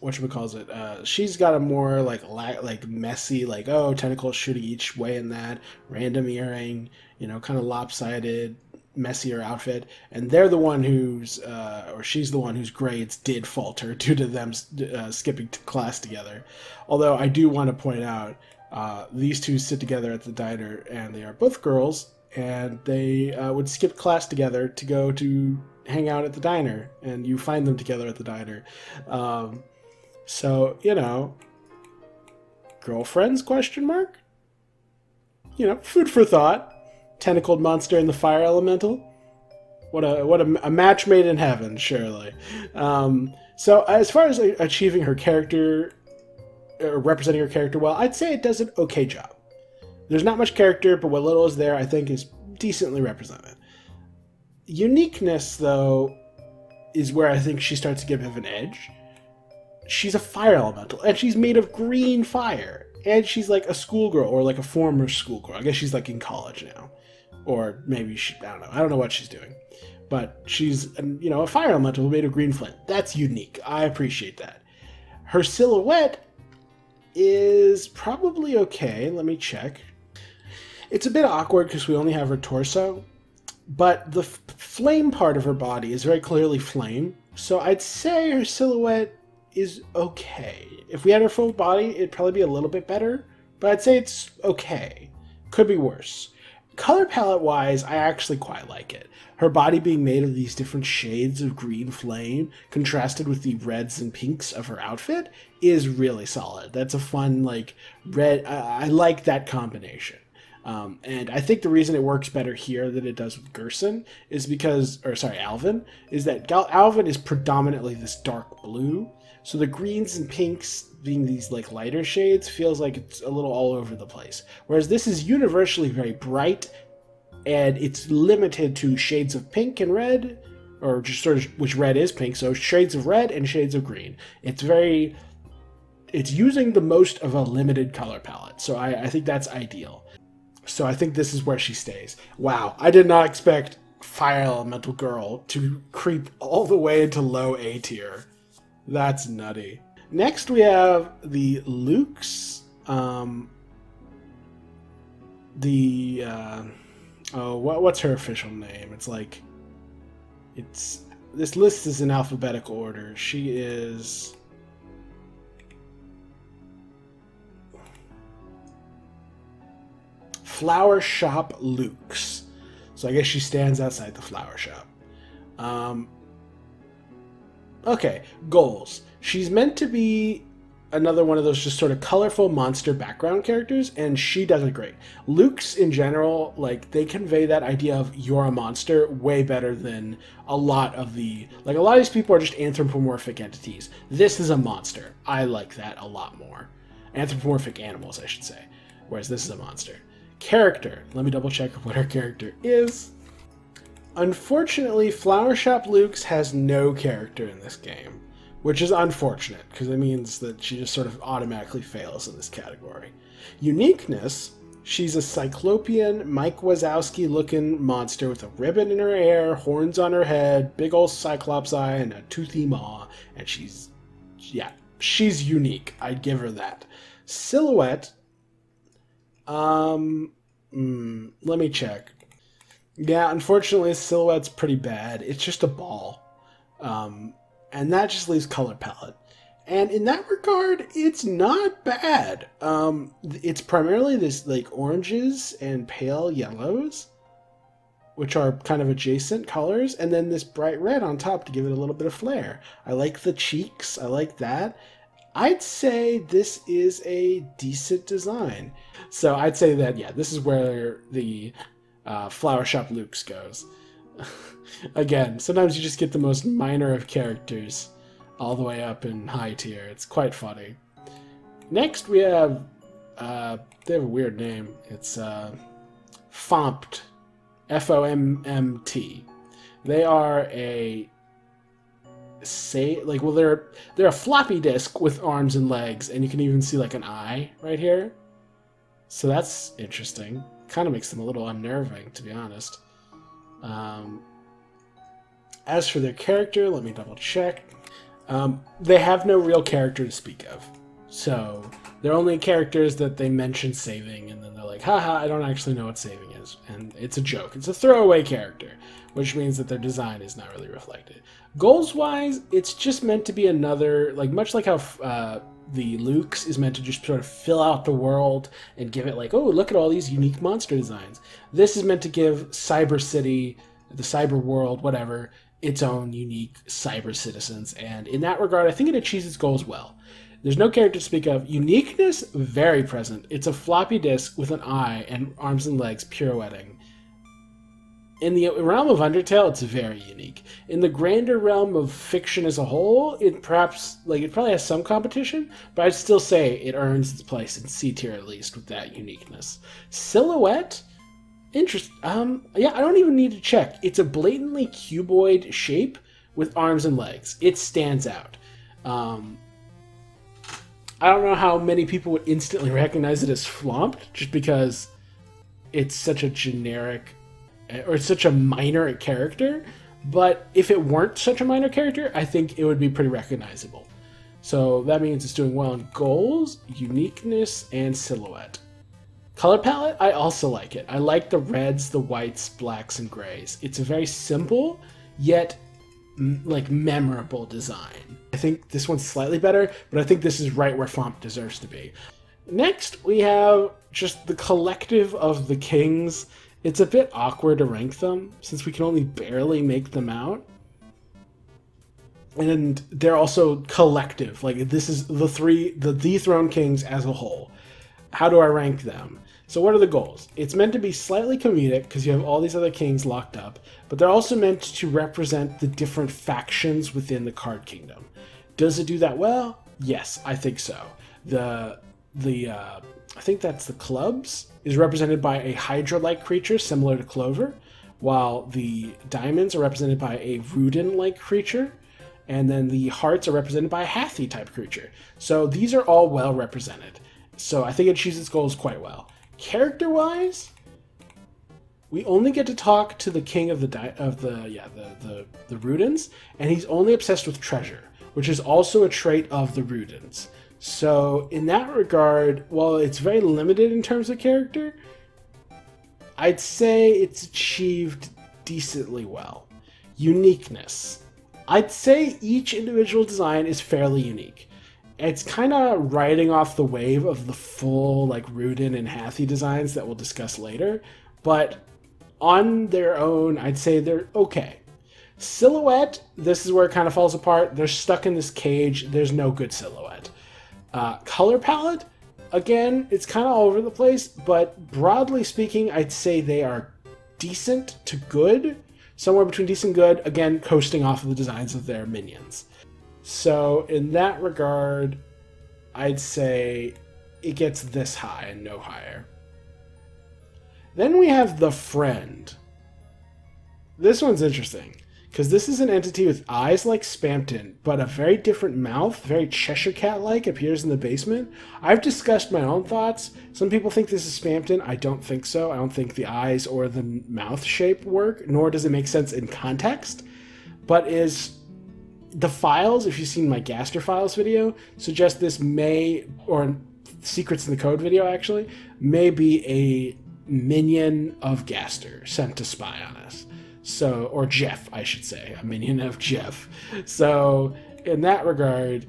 whatchamacallit, she's got a more like messy, like, tentacles shooting each way in that, random earring, kind of lopsided, messier outfit, and they're the one she's the one whose grades did falter due to them skipping class together. Although I do want to point out, these two sit together at the diner, and they are both girls, and they would skip class together to go to hang out at the diner, and you find them together at the diner. So, girlfriends, question mark? Food for thought. Tentacled monster and the fire elemental. What a match made in heaven, surely. So as far as achieving her character, or representing her character well, I'd say it does an okay job. There's not much character, but what little is there, I think, is decently represented. Uniqueness, though, is where I think she starts to get a bit of an edge. She's a fire elemental, and she's made of green fire. And she's like a schoolgirl, or like a former schoolgirl. I guess she's like in college now. Or maybe I don't know. I don't know what she's doing. But she's, a fire elemental made of green flame. That's unique. I appreciate that. Her silhouette is probably okay. Let me check. It's a bit awkward because we only have her torso. But the flame part of her body is very clearly flame. So I'd say her silhouette is okay. If we had her full body, it'd probably be a little bit better. But I'd say it's okay. Could be worse. Color palette wise, I actually quite like it. Her body being made of these different shades of green flame, contrasted with the reds and pinks of her outfit, is really solid. That's a fun, red. I like that combination. And I think the reason it works better here than it does with Gerson is Alvin, is that Alvin is predominantly this dark blue. So the greens and pinks being these lighter shades feels like it's a little all over the place. Whereas this is universally very bright, and it's limited to shades of pink and red, or just sort of, which red is pink, so shades of red and shades of green. It's very it's using the most of a limited color palette. So I think that's ideal. So I think this is where she stays. Wow, I did not expect Fire Elemental Girl to creep all the way into low A tier. That's nutty. Next we have the Loox. What's her official name? This list is in alphabetical order. She is Flower Shop Loox. So I guess she stands outside the flower shop. Okay, goals. She's meant to be another one of those just sort of colorful monster background characters, and she does it great. Loox in general, like, they convey that idea of you're a monster way better than a lot of these people are just anthropomorphic entities. This is a monster. I like that a lot more. Anthropomorphic animals, I should say. Whereas this is a monster. Character. Let me double check what her character is. Unfortunately, Flower Shop Loox has no character in this game, which is unfortunate because it means that she just sort of automatically fails in this category. Uniqueness, she's a cyclopean, Mike Wazowski looking monster with a ribbon in her hair, horns on her head, big old cyclops eye, and a toothy maw, and she's unique. I'd give her that. Silhouette, let me check. Yeah, unfortunately, Silhouette's pretty bad. It's just a ball. And that just leaves color palette. And in that regard, it's not bad. It's primarily this, like, oranges and pale yellows, which are kind of adjacent colors, and then this bright red on top to give it a little bit of flair. I like the cheeks. I like that. I'd say this is a decent design. So I'd say that, yeah, this is where the Flower Shop Loox goes. Again, sometimes you just get the most minor of characters all the way up in high tier. It's quite funny. Next we have, they have a weird name. It's Fommt, F-O-M-M-T. They are they're a floppy disk with arms and legs, and you can even see like an eye right here. So that's interesting. Kind of makes them a little unnerving, to be honest. As for their character, let me double check. They have no real character to speak of. So they're only characters that they mention saving, and then they're like, haha, I don't actually know what saving is. And it's a joke. It's a throwaway character, which means that their design is not really reflected. Goals-wise, it's just meant to be another, like, much like how the Loox is meant to just sort of fill out the world and give it like, oh, look at all these unique monster designs. This is meant to give Cyber City, the cyber world, whatever, its own unique cyber citizens. And in that regard, I think it achieves its goals well. There's no character to speak of. Uniqueness, very present. It's a floppy disk with an eye and arms and legs pirouetting. In the realm of Undertale, it's very unique. In the grander realm of fiction as a whole, it probably has some competition, but I'd still say it earns its place in C tier at least with that uniqueness. Silhouette, yeah, I don't even need to check. It's a blatantly cuboid shape with arms and legs. It stands out. I don't know how many people would instantly recognize it as Fommt, just because it's such a generic, or it's such a minor character, but if it weren't such a minor character, I think it would be pretty recognizable. So that means it's doing well in goals, uniqueness, and silhouette. Color palette, I also like it. I like the reds, the whites, blacks, and grays. It's a very simple, yet like memorable design. I think this one's slightly better, but I think this is right where Fommt deserves to be. Next, we have just the collective of the kings. It's a bit awkward to rank them, since we can only barely make them out. And they're also collective. Like, this is the dethroned kings as a whole. How do I rank them? So what are the goals? It's meant to be slightly comedic, because you have all these other kings locked up, but they're also meant to represent the different factions within the Card Kingdom. Does it do that well? Yes, I think so. I think that's the clubs, is represented by a Hydra-like creature similar to Clover, while the diamonds are represented by a Rudin-like creature, And then the hearts are represented by a Hathy type creature. So these are all well represented. So I think it achieves its goals quite well. Character-wise, we only get to talk to the king of the Rudens, and he's only obsessed with treasure, which is also a trait of the Rudens. So in that regard, while it's very limited in terms of character, I'd say it's achieved decently well. Uniqueness. I'd say each individual design is fairly unique. It's kind of riding off the wave of the full like Ruden and Hathy designs that we'll discuss later, but on their own, I'd say they're okay. Silhouette, this is where it kind of falls apart. They're stuck in this cage. There's no good silhouette. Color palette, again, it's kind of all over the place, but broadly speaking, I'd say they are decent to good. Somewhere between decent and good, again, coasting off of the designs of their minions. So in that regard, I'd say it gets this high and no higher. Then we have the Friend. This one's interesting, because this is an entity with eyes like Spamton, but a very different mouth, very Cheshire Cat-like, appears in the basement. I've discussed my own thoughts. Some people think this is Spamton. I don't think so. I don't think the eyes or the mouth shape work, nor does it make sense in context. But the files, if you've seen my Gaster Files video, suggest this may, or Secrets in the Code video actually, may be a minion of Gaster sent to spy on us. So, or Jeff, I should say, a minion of Jeff. So, in that regard,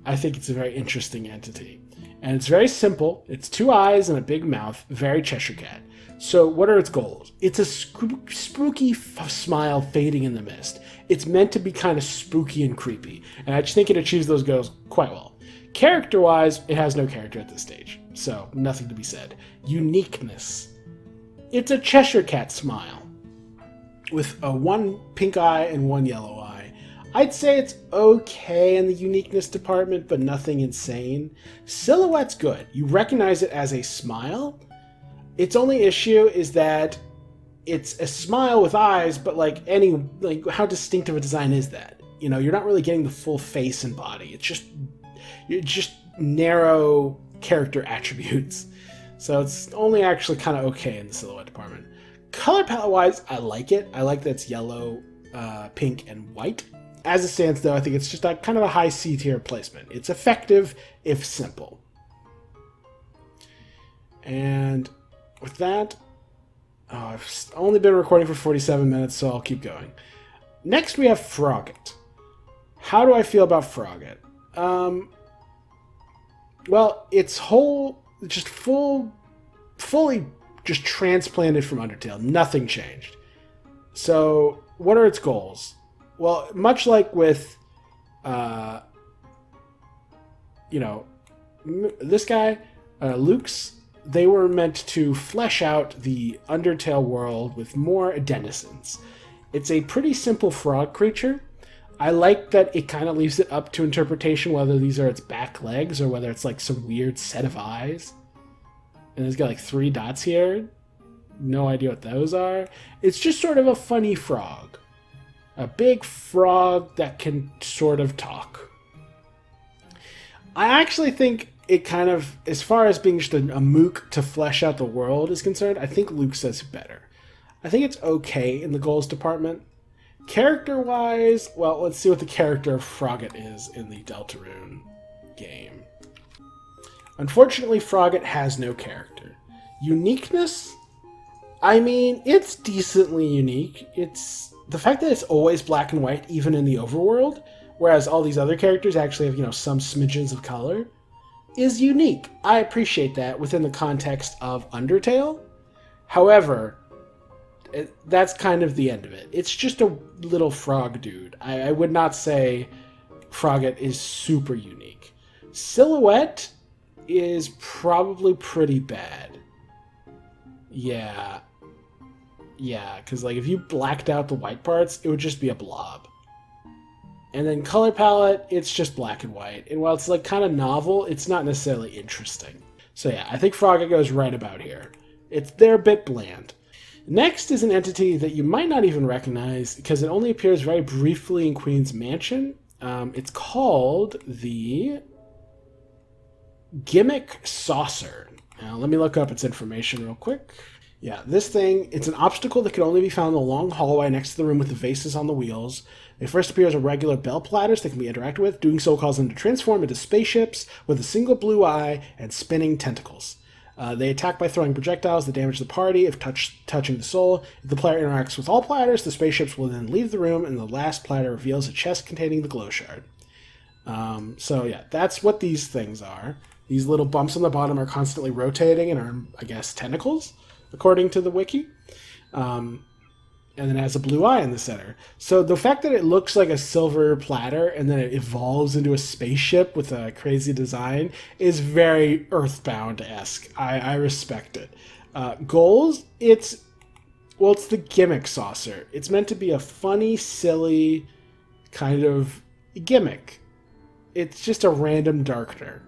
I think it's a very interesting entity. And it's very simple. It's 2 eyes and a big mouth, very Cheshire Cat. So, what are its goals? It's a spooky smile fading in the mist. It's meant to be kind of spooky and creepy. And I just think it achieves those goals quite well. Character-wise, it has no character at this stage. So, nothing to be said. Uniqueness. It's a Cheshire Cat smile with a 1 pink eye and 1 yellow eye. I'd say it's okay in the uniqueness department, but nothing insane. Silhouette's good. You recognize it as a smile. Its only issue is that it's a smile with eyes, but how distinctive a design is that? You know, you're not really getting the full face and body. It's just narrow character attributes. So it's only actually kind of okay in the silhouette department. Color palette-wise, I like it. I like that it's yellow, pink, and white. As it stands, though, I think it's just kind of a high C-tier placement. It's effective, if simple. And with that, I've only been recording for 47 minutes, so I'll keep going. Next, we have Froggit. How do I feel about Froggit? Well, it's fully just transplanted from Undertale. Nothing changed. So, what are its goals? Well, much like with, this guy, Loox, they were meant to flesh out the Undertale world with more denizens. It's a pretty simple frog creature. I like that it kind of leaves it up to interpretation whether these are its back legs or whether it's like some weird set of eyes. And it's got like 3 dots here. No idea what those are. It's just sort of a funny frog. A big frog that can sort of talk. I actually think it kind of, as far as being just a mook to flesh out the world is concerned, I think Luke says better. I think it's okay in the goals department. Character-wise, well, let's see what the character of Froggit is in the Deltarune game. Unfortunately, Froggit has no character. Uniqueness? I mean, it's decently unique. It's the fact that it's always black and white, even in the overworld, whereas all these other characters actually have, some smidgens of color, is unique. I appreciate that within the context of Undertale. However, that's kind of the end of it. It's just a little frog dude. I would not say Froggit is super unique. Silhouette is probably pretty bad. Yeah, because if you blacked out the white parts, it would just be a blob. And then color palette, it's just black and white. And while it's kind of novel, it's not necessarily interesting. So yeah, I think Froggit goes right about here. They're a bit bland. Next is an entity that you might not even recognize because it only appears very briefly in Queen's Mansion. It's called the Gimmick Saucer. Now, let me look up its information real quick. Yeah, this thing, it's an obstacle that can only be found in the long hallway next to the room with the vases on the wheels. They first appear as regular bell platters that can be interacted with. Doing so causes them to transform into spaceships with a single blue eye and spinning tentacles. They attack by throwing projectiles that damage the party if touching the soul. If the player interacts with all platters, the spaceships will then leave the room, and the last platter reveals a chest containing the glow shard. So yeah, that's what these things are. These little bumps on the bottom are constantly rotating and are, I guess, tentacles, according to the wiki. And then it has a blue eye in the center. So the fact that it looks like a silver platter and then it evolves into a spaceship with a crazy design is very Earthbound-esque. I respect it. Goals, it's the Gimmick Saucer. It's meant to be a funny, silly kind of gimmick. It's just a random darkener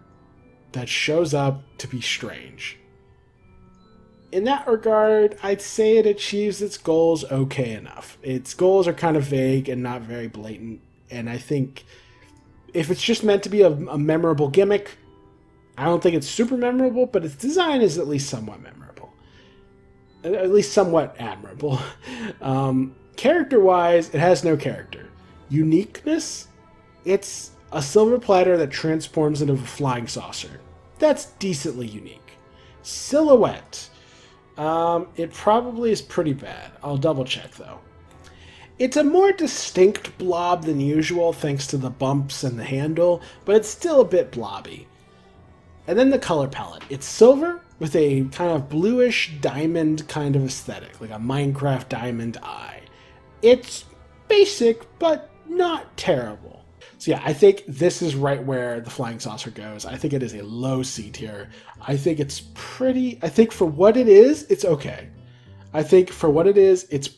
that shows up to be strange. In that regard, I'd say it achieves its goals okay enough. Its goals are kind of vague and not very blatant, and I think if it's just meant to be a memorable gimmick, I don't think it's super memorable, but its design is at least somewhat memorable. At least somewhat admirable. Character-wise, it has no character. Uniqueness, it's a silver platter that transforms into a flying saucer. That's decently unique. Silhouette. It probably is pretty bad. I'll double check though. It's a more distinct blob than usual thanks to the bumps and the handle, but it's still a bit blobby. And then the color palette. It's silver with a kind of bluish diamond kind of aesthetic, like a Minecraft diamond eye. It's basic, but not terrible. So yeah, I think this is right where the flying saucer goes. I think it is a low C tier. I think it's pretty... I think for what it is, it's okay. I think for what it is, it's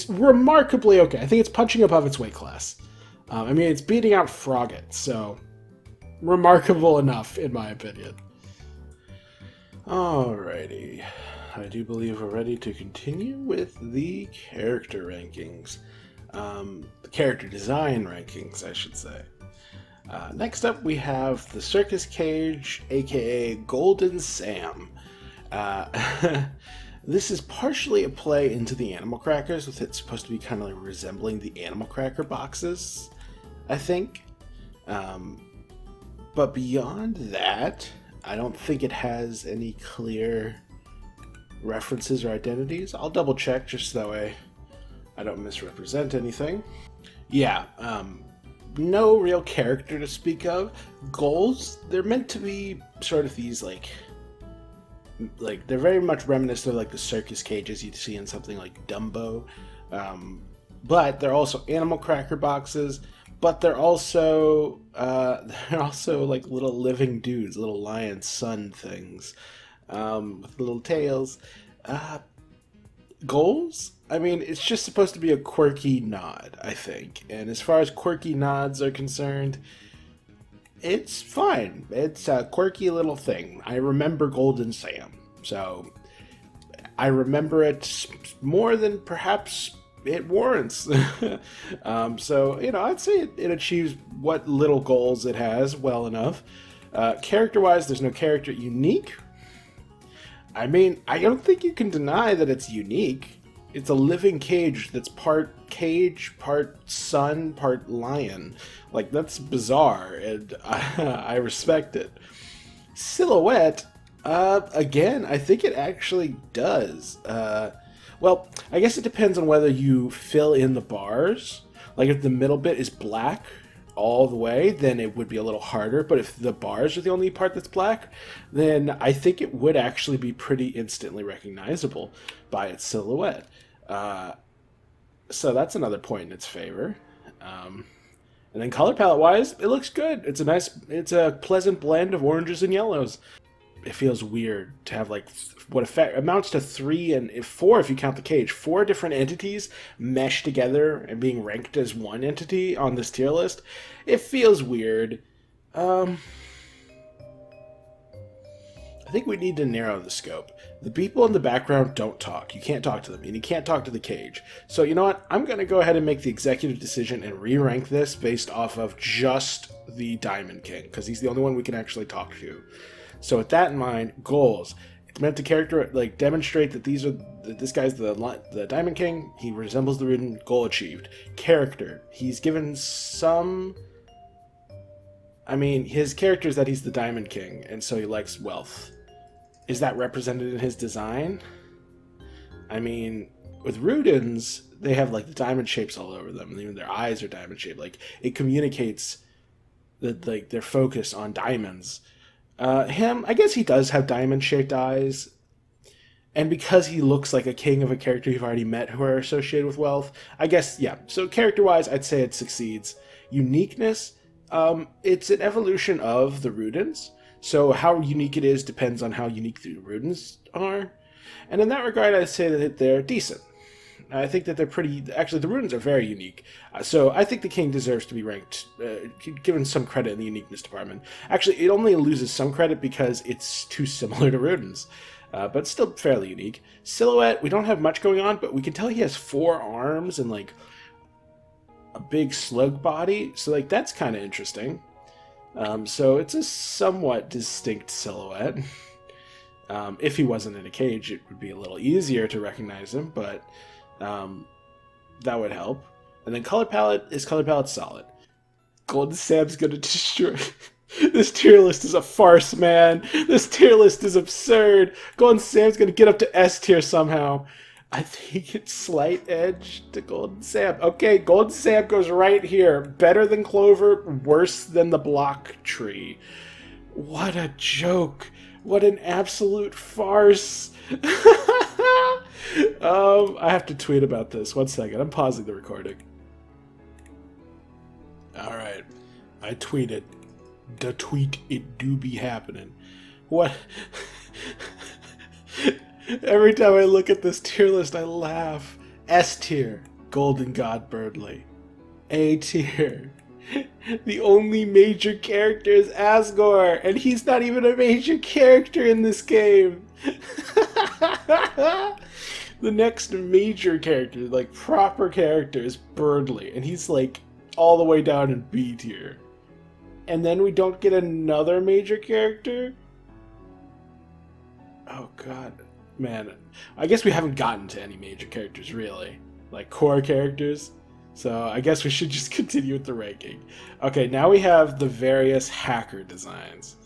remarkably okay. I think it's punching above its weight class. I mean, it's beating out Froggit, so remarkable enough, in my opinion. Alrighty. I do believe we're ready to continue with the character rankings. The character design rankings, I should say. Next up, we have the Circus Cage, aka Goulden Sam. This is partially a play into the Animal Crackers, with it supposed to be kind of like resembling the Animal Cracker boxes, I think. But beyond that, I don't think it has any clear references or identities. I'll double check just that way I don't misrepresent anything. Yeah, no real character to speak of. Goals, they're meant to be sort of these like they're very much reminiscent of like the circus cages you'd see in something like Dumbo. But they're also animal cracker boxes, but they're also like little living dudes, little lion sun things, with little tails. Goals? I mean, it's just supposed to be a quirky nod, I think. And as far as quirky nods are concerned, it's fine. It's a quirky little thing. I remember Goulden Sam, so I remember it more than perhaps it warrants. So, you know, I'd say it achieves what little goals it has well enough. Character-wise, there's no character unique. I mean, I don't think you can deny that it's unique. It's a living cage that's part sun, part lion. Like, that's bizarre, and I respect it. Silhouette, again, I think it actually does. Well, I guess it depends on whether you fill in the bars. Like, if the middle bit is black all the way, then it would be a little harder. But if the bars are the only part that's black, then I think it would actually be pretty instantly recognizable by its silhouette. So that's another point in its favor. And then color palette wise, it looks good. It's a pleasant blend of oranges and yellows. It feels weird to have like what amounts to 3 and 4 if you count the cage. 4 different entities meshed together and being ranked as one entity on this tier list. It feels weird. I I think we need to narrow the scope. The people in the background don't talk. You can't talk to them, and you can't talk to the cage. So you know what? I'm going to go ahead and make the executive decision and re-rank this based off of just the Diamond King, because he's the only one we can actually talk to. So with that in mind, goals. It's meant to demonstrate that this guy's the Diamond King. He resembles the Rudin. Goal achieved. Character. He's given some... I mean, his character is that he's the Diamond King, and so he likes wealth. Is that represented in his design? I mean, with Rudins, they have like the diamond shapes all over them, and even their eyes are diamond shaped. Like, it communicates that like their focus on diamonds. Him, I guess he does have diamond shaped eyes, and because he looks like a king of a character you've already met who are associated with wealth, I guess, yeah. So character wise, I'd say it succeeds. Uniqueness. It's an evolution of the Rudins, so how unique it is depends on how unique the Rudins are, and in that regard I'd say that they're decent. I think that they're pretty... Actually, the Rudins are very unique, so I think the King deserves to be ranked, given some credit in the uniqueness department. Actually, it only loses some credit because it's too similar to Rudins, but still fairly unique. Silhouette, we don't have much going on, but we can tell he has 4 arms and like a big slug body, so like that's kind of interesting. So it's a somewhat distinct silhouette. If he wasn't in a cage, it would be a little easier to recognize him, but that would help. And then color palette, his color palette's solid. Golden Sam's gonna destroy... This tier list is a farce, man. This tier list is absurd. Golden Sam's gonna get up to S tier somehow. I think it's slight edge to Golden Sam. Okay, Golden Sam goes right here. Better than Clover, worse than the block tree. What a joke. What an absolute farce. I have to tweet about this. 1 second. I'm pausing the recording. Alright. I tweeted. The tweet, it do be happening. What? Every time I look at this tier list, I laugh. S tier, Golden God Berdly. A tier, the only major character is Asgore, and he's not even a major character in this game. The next major character, like proper character, is Berdly, and he's like all the way down in B tier. And then we don't get another major character? Oh god. Man, I guess we haven't gotten to any major characters, really. Like, core characters. So, I guess we should just continue with the ranking. Okay, now we have the various hacker designs.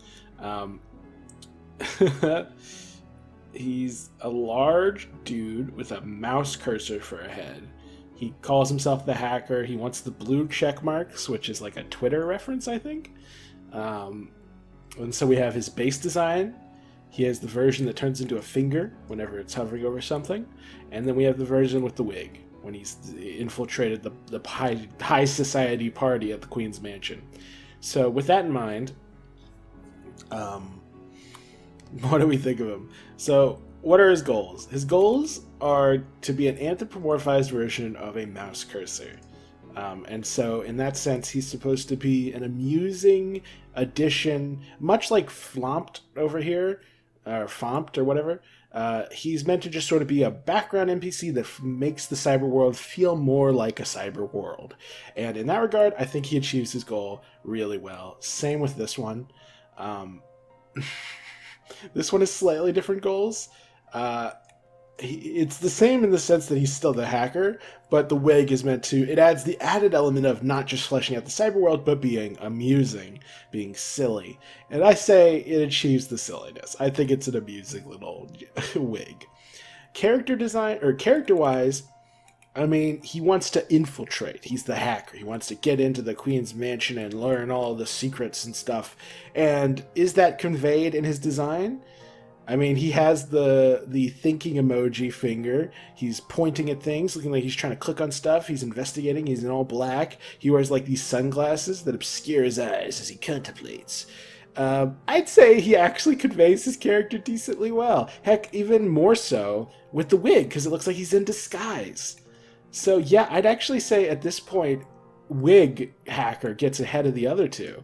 He's a large dude with a mouse cursor for a head. He calls himself the hacker. He wants the blue check marks, which is like a Twitter reference, I think. And so we have his base design. He has the version that turns into a finger whenever it's hovering over something. And then we have the version with the wig, when he's infiltrated the high society party at the Queen's Mansion. So with that in mind, what do we think of him? So what are his goals? His goals are to be an anthropomorphized version of a mouse cursor. And so in that sense, he's supposed to be an amusing addition, much like Fommt over here, or Fommt or whatever. He's meant to just sort of be a background NPC that makes the cyber world feel more like a cyber world. And in that regard, I think he achieves his goal really well. Same with this one. This one has slightly different goals. It's the same in the sense that he's still the hacker, but the wig is meant to... It adds the added element of not just fleshing out the cyber world, but being amusing, being silly. And I say it achieves the silliness. I think it's an amusing little wig. Character design, or character-wise, I mean, he wants to infiltrate. He's the hacker. He wants to get into the Queen's Mansion and learn all the secrets and stuff. And is that conveyed in his design? I mean, he has the thinking emoji finger. He's pointing at things, looking like he's trying to click on stuff. He's investigating. He's in all black. He wears like these sunglasses that obscure his eyes as he contemplates. I'd say he actually conveys his character decently well. Heck, even more so with the wig, because it looks like he's in disguise. So yeah, I'd actually say at this point, wig hacker gets ahead of the other two.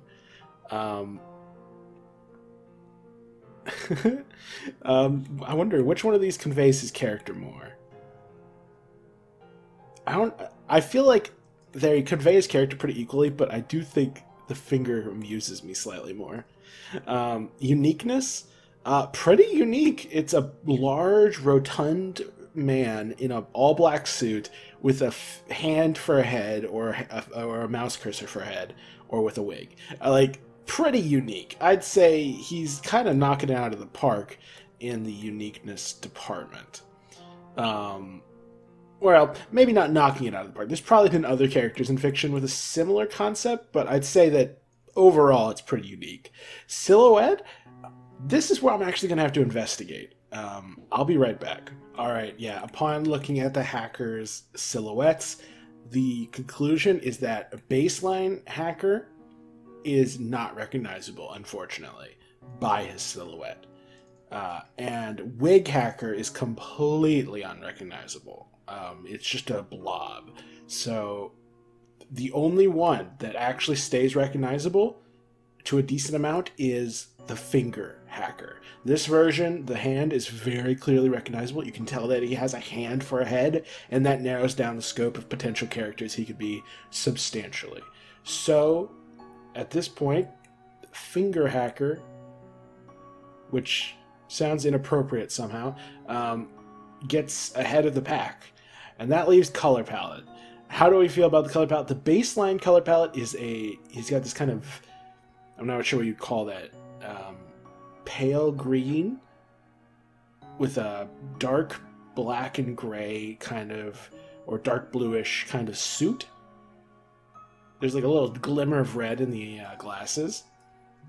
I wonder which one of these conveys his character more. I feel like they convey his character pretty equally, but I do think the finger amuses me slightly more. Uniqueness, pretty unique. It's a large, rotund man in an all-black suit with a hand for a head, or a mouse cursor for a head, or with a wig. Pretty unique. I'd say he's kind of knocking it out of the park in the uniqueness department. Well, maybe not knocking it out of the park. There's probably been other characters in fiction with a similar concept, but I'd say that overall it's pretty unique. Silhouette, this is where I'm actually going to have to investigate. I'll be right back. Alright, yeah, upon looking at the hacker's silhouettes, the conclusion is that a baseline hacker is not recognizable, unfortunately, by his silhouette. And wig hacker is completely unrecognizable. It's just a blob. So the only one that actually stays recognizable to a decent amount is the finger hacker. This version, the hand is very clearly recognizable. You can tell that he has a hand for a head, and that narrows down the scope of potential characters he could be substantially. So at this point, finger hacker, which sounds inappropriate somehow, gets ahead of the pack. And that leaves color palette. How do we feel about the color palette? The baseline color palette is he's got this kind of, I'm not sure what you'd call that, pale green with a dark black and gray kind of, or dark bluish kind of suit. There's like a little glimmer of red in the glasses,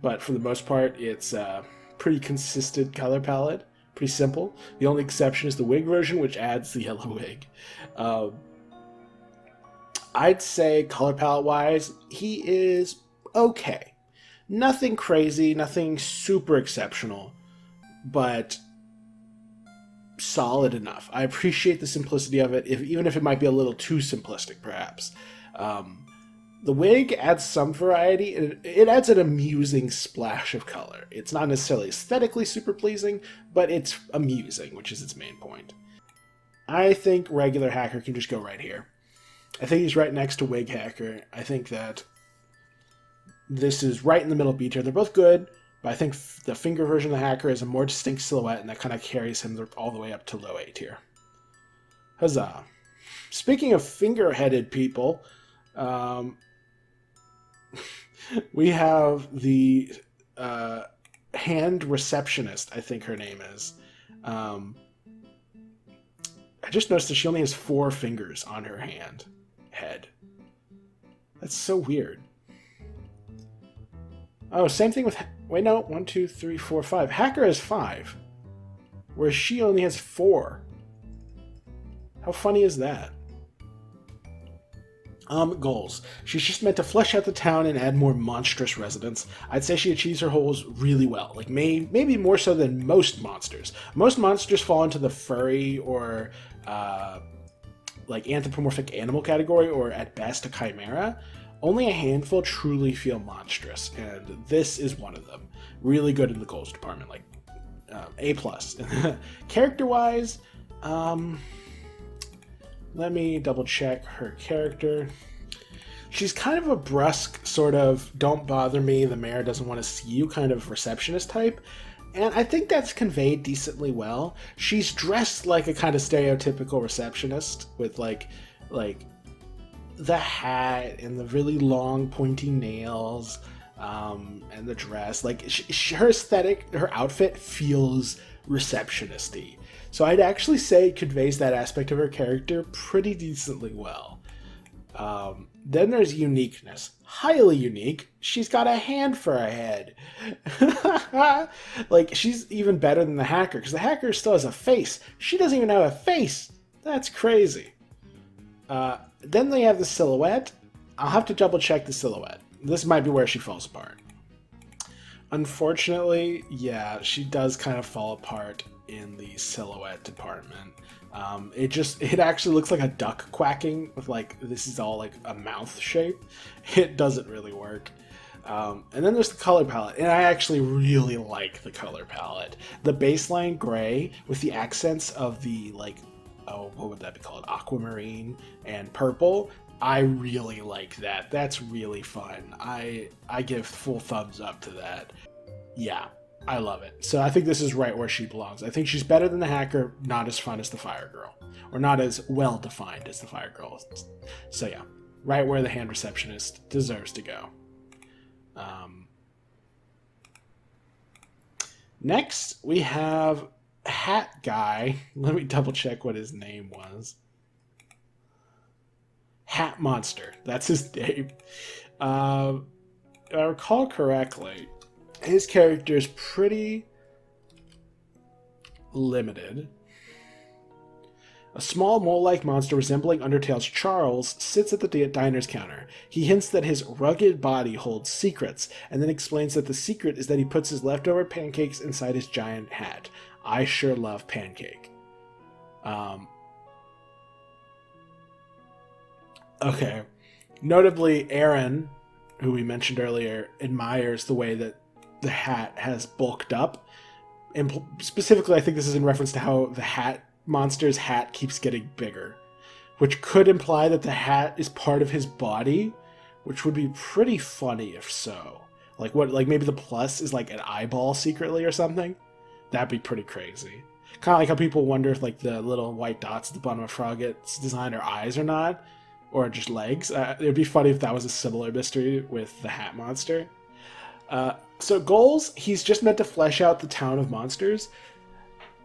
but for the most part, it's a pretty consistent color palette. Pretty simple. The only exception is the wig version, which adds the yellow wig. I'd say color palette wise, he is okay. Nothing crazy, nothing super exceptional, but solid enough. I appreciate the simplicity of it, even if it might be a little too simplistic, perhaps. The wig adds some variety, and it adds an amusing splash of color. It's not necessarily aesthetically super pleasing, but it's amusing, which is its main point. I think regular hacker can just go right here. I think he's right next to wig hacker. I think that this is right in the middle B tier. They're both good, but I think the finger version of the hacker is a more distinct silhouette, and that kind of carries him all the way up to low A tier. Huzzah. Speaking of finger-headed people, we have the hand receptionist, I think her name is. I just noticed that she only has 4 fingers on her head. That's so weird. Oh, same thing with... Wait, no. 1, 2, 3, 4, 5. Hacker has 5, whereas she only has 4. How funny is that? Goals. She's just meant to flesh out the town and add more monstrous residents. I'd say she achieves her goals really well. Like, maybe more so than most monsters. Most monsters fall into the furry or, like, anthropomorphic animal category, or at best a chimera. Only a handful truly feel monstrous, and this is one of them. Really good in the goals department, like, A+. Character-wise, let me double check her character. She's kind of a brusque, sort of, don't bother me, the mayor doesn't want to see you kind of receptionist type. And I think that's conveyed decently well. She's dressed like a kind of stereotypical receptionist with like the hat and the really long pointy nails, and the dress. Like her aesthetic, her outfit feels receptionist-y. So I'd actually say it conveys that aspect of her character pretty decently well. Then there's uniqueness. Highly unique. She's got a hand for a head. Like, she's even better than the hacker, because the hacker still has a face. She doesn't even have a face. That's crazy. Then they have the silhouette. I'll have to double check the silhouette. This might be where she falls apart. Unfortunately, yeah, she does kind of fall apart in the silhouette department. It actually looks like a duck quacking with, like, this is all like a mouth shape. It doesn't really work. And then there's the color palette, and I actually really like the color palette. The baseline gray with the accents of the, like, oh, what would that be called? Aquamarine and purple. I really like that. That's really fun. I give full thumbs up to that. Yeah, I love it. So I think this is right where she belongs. I think she's better than the hacker, not as fun as the fire girl, or not as well defined as the fire girl. So yeah, right where the hand receptionist deserves to go. Next, we have Hat Guy. Let me double check what his name was. Hat Monster. That's his name. If I recall correctly, his character is pretty limited. A small mole-like monster resembling Undertale's Charles sits at the diner's counter. He hints that his rugged body holds secrets, and then explains that the secret is that he puts his leftover pancakes inside his giant hat. I sure love pancake. Okay. Notably, Aaron, who we mentioned earlier, admires the way that the hat has bulked up. And specifically, I think this is in reference to how the hat monster's hat keeps getting bigger, which could imply that the hat is part of his body, which would be pretty funny if so. Like what? Like maybe the plus is like an eyeball secretly or something. That'd be pretty crazy. Kind of like how people wonder if like the little white dots at the bottom of Froggit's design are eyes or not, or just legs. It'd be funny if that was a similar mystery with the hat monster. So goals, he's just meant to flesh out the town of monsters.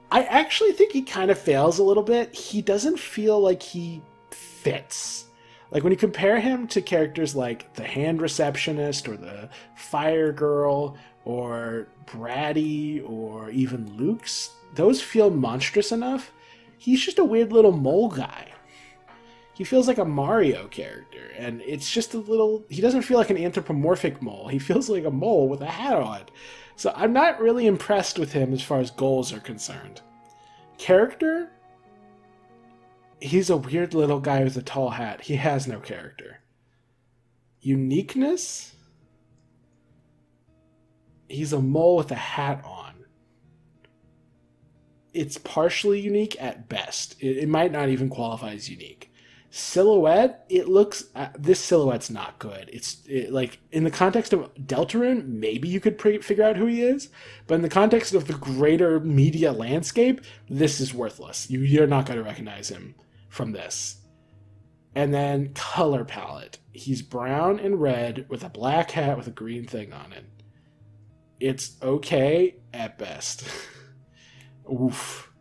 I actually think he kind of fails a little bit. He doesn't feel like he fits. Like when you compare him to characters like the hand receptionist or the fire girl or Bratty or even Loox, those feel monstrous enough. He's just a weird little mole guy. He feels like a Mario character, and it's just a little... He doesn't feel like an anthropomorphic mole. He feels like a mole with a hat on. So I'm not really impressed with him as far as goals are concerned. Character? He's a weird little guy with a tall hat. He has no character. Uniqueness? He's a mole with a hat on. It's partially unique at best. It might not even qualify as unique. Silhouette, it looks... this silhouette's not good. Like, in the context of Deltarune, maybe you could figure out who he is, but in the context of the greater media landscape, this is worthless. You're not going to recognize him from this. And then color palette. He's brown and red with a black hat with a green thing on it. It's okay at best. Oof.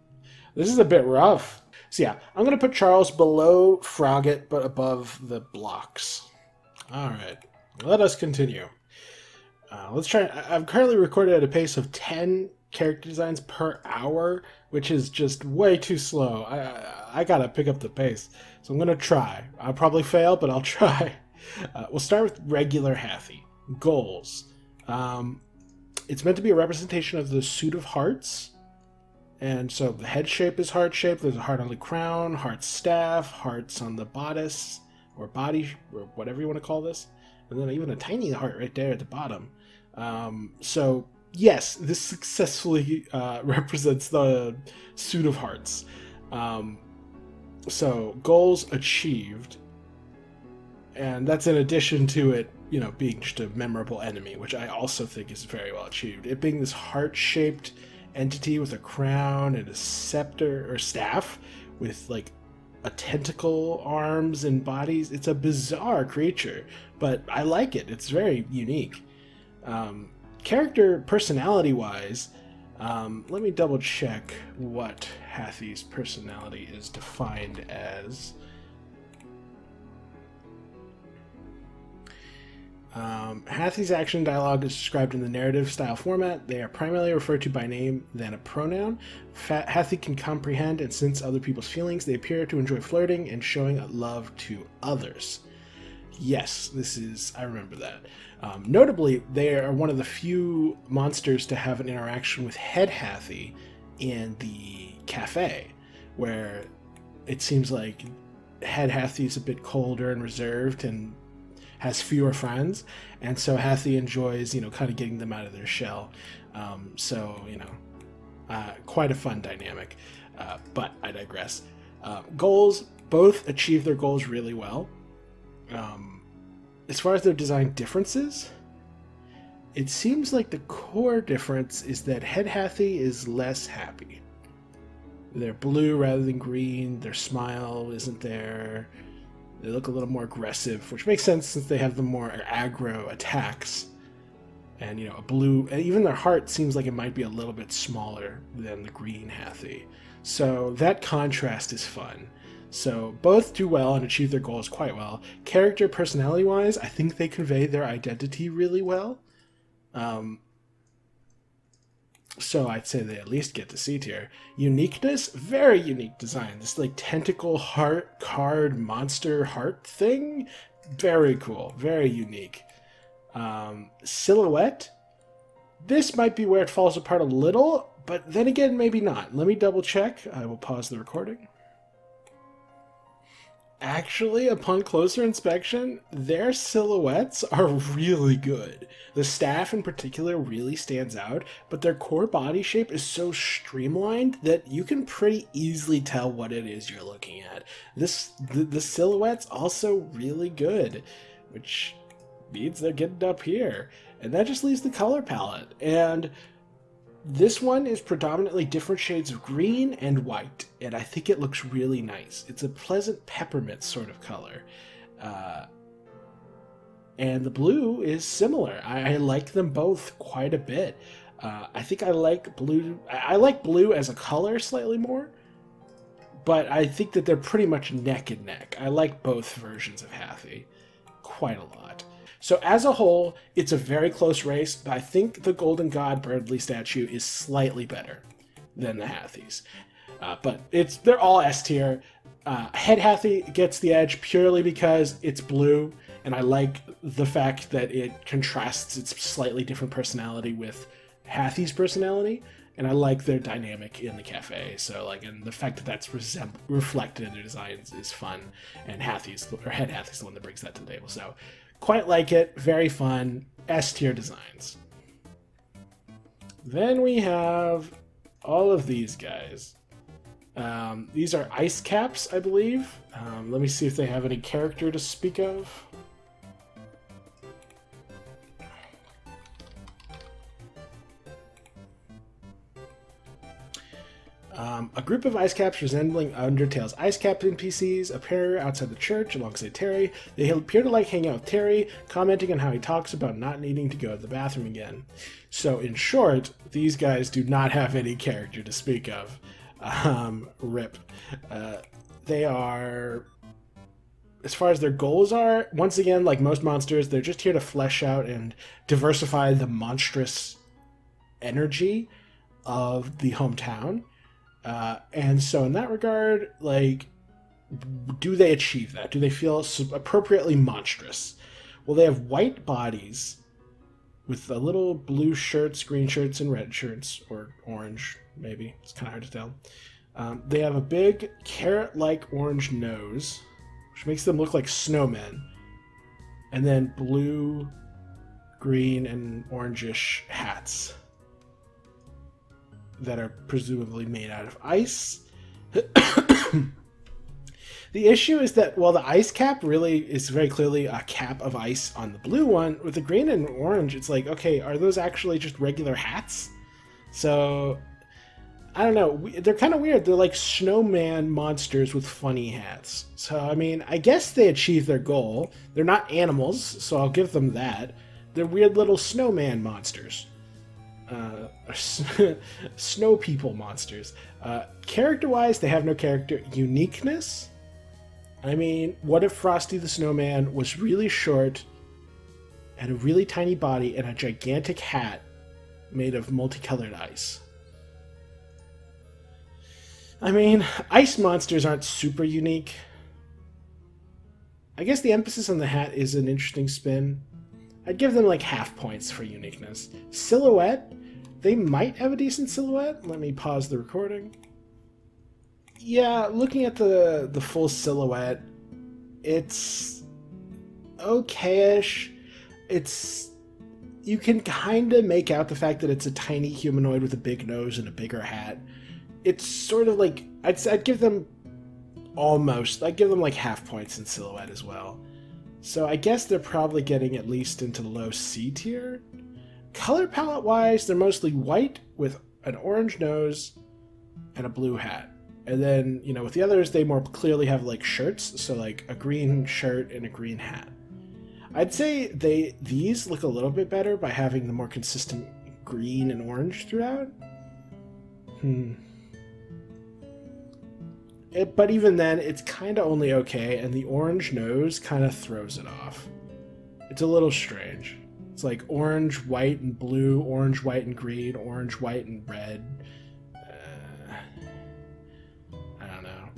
This is a bit rough. So yeah, I'm going to put Charles below Froggit, but above the blocks. All right, let us continue. Let's try. I've currently recorded at a pace of 10 character designs per hour, which is just way too slow. I got to pick up the pace. So I'm going to try. I'll probably fail, but I'll try. We'll start with regular Hathy. Goals. It's meant to be a representation of the suit of hearts. And so the head shape is heart-shaped. There's a heart on the crown, heart's staff, hearts on the bodice, or body, or whatever you want to call this. And then even a tiny heart right there at the bottom. So, yes, this successfully represents the suit of hearts. So, goals achieved. And that's in addition to it, you know, being just a memorable enemy, which I also think is very well achieved. It being this heart-shaped entity with a crown and a scepter or staff with like a tentacle arms and bodies. It's a bizarre creature, but I like it. It's very unique. Character personality wise, let me double check what Hathy's personality is defined as. Hathy's action dialogue is described in the narrative style format. They are primarily referred to by name than a pronoun. Hathy can comprehend and sense other people's feelings. They appear to enjoy flirting and showing love to others. Yes, I remember that. Notably, they are one of the few monsters to have an interaction with Head Hathy in the cafe, where it seems like Head Hathy is a bit colder and reserved, and has fewer friends, and so Hathy enjoys, kind of getting them out of their shell. Quite a fun dynamic. But I digress. Goals, both achieve their goals really well. As far as their design differences, it seems like the core difference is that Head Hathy is less happy. They're blue rather than green. Their smile isn't there. They look a little more aggressive, which makes sense since they have the more aggro attacks. And, a blue... Even their heart seems like it might be a little bit smaller than the green Hathy. So that contrast is fun. So both do well and achieve their goals quite well. Character personality-wise, I think they convey their identity really well. So I'd say they at least get to C tier. Uniqueness, very unique design. This tentacle heart card monster heart thing, very cool, very unique. Silhouette, this might be where it falls apart a little, but then again, maybe not. Let me double check. I will pause the recording. Actually, upon closer inspection, their silhouettes are really good. The staff in particular really stands out, but their core body shape is so streamlined that you can pretty easily tell what it is you're looking at. The silhouette's also really good, which means they're getting up here. And that just leaves the color palette. And this one is predominantly different shades of green and white, and I think it looks really nice. It's a pleasant peppermint sort of color. And the blue is similar. I like them both quite a bit. I think I like blue. I like blue as a color slightly more, but I think that they're pretty much neck and neck. I like both versions of Hathy quite a lot. So as a whole, it's a very close race, but I think the Golden God Berdly statue is slightly better than the Hathys. But they're all S tier. Head Hathy gets the edge purely because it's blue, and I like the fact that it contrasts its slightly different personality with Hathy's personality, and I like their dynamic in the cafe. So and the fact that that's reflected in their designs is fun, and Head Hathy's the one that brings that to the table. So quite like it, very fun, S tier designs. Then we have all of these guys. These are ice caps, I believe. Let me see if they have any character to speak of. A group of ice caps resembling Undertale's ice cap NPCs appear outside the church alongside Terry. They appear to like hanging out with Terry, commenting on how he talks about not needing to go to the bathroom again. So in short, these guys do not have any character to speak of. Rip. They are, as far as their goals are, once again, like most monsters, they're just here to flesh out and diversify the monstrous energy of the hometown. And so in that regard, do they achieve that? Do they feel appropriately monstrous? Well, they have white bodies with a little blue shirts, green shirts, and red shirts, or orange, maybe. It's kind of hard to tell. They have a big carrot-like orange nose, which makes them look like snowmen. And then blue, green, and orangish hats that are presumably made out of ice. The issue is that while the ice cap really is very clearly a cap of ice on the blue one, with the green and orange, it's like, okay, are those actually just regular hats? So, I don't know. They're kind of weird. They're like snowman monsters with funny hats. So, I mean, I guess they achieved their goal. They're not animals, so I'll give them that. They're weird little snowman monsters. Snow people monsters. Character-wise, they have no character. Uniqueness? I mean, what if Frosty the Snowman was really short, had a really tiny body, and a gigantic hat made of multicolored ice? I mean, ice monsters aren't super unique. I guess the emphasis on the hat is an interesting spin. I'd give them half points for uniqueness. Silhouette? They might have a decent silhouette. Let me pause the recording. Yeah, looking at the full silhouette, it's okay-ish. It's, you can kind of make out the fact that it's a tiny humanoid with a big nose and a bigger hat. It's sort of like, I'd give them I'd give them like half points in silhouette as well. So I guess they're probably getting at least into the low C tier. Color palette wise, they're mostly white with an orange nose and a blue hat. And then, you know, with the others, they more clearly have like shirts, so like a green shirt and a green hat. I'd say these look a little bit better by having the more consistent green and orange throughout. But even then, it's kind of only okay, and the orange nose kind of throws it off. It's a little strange. It's like orange, white, and blue, orange, white, and green, orange, white, and red. I don't know.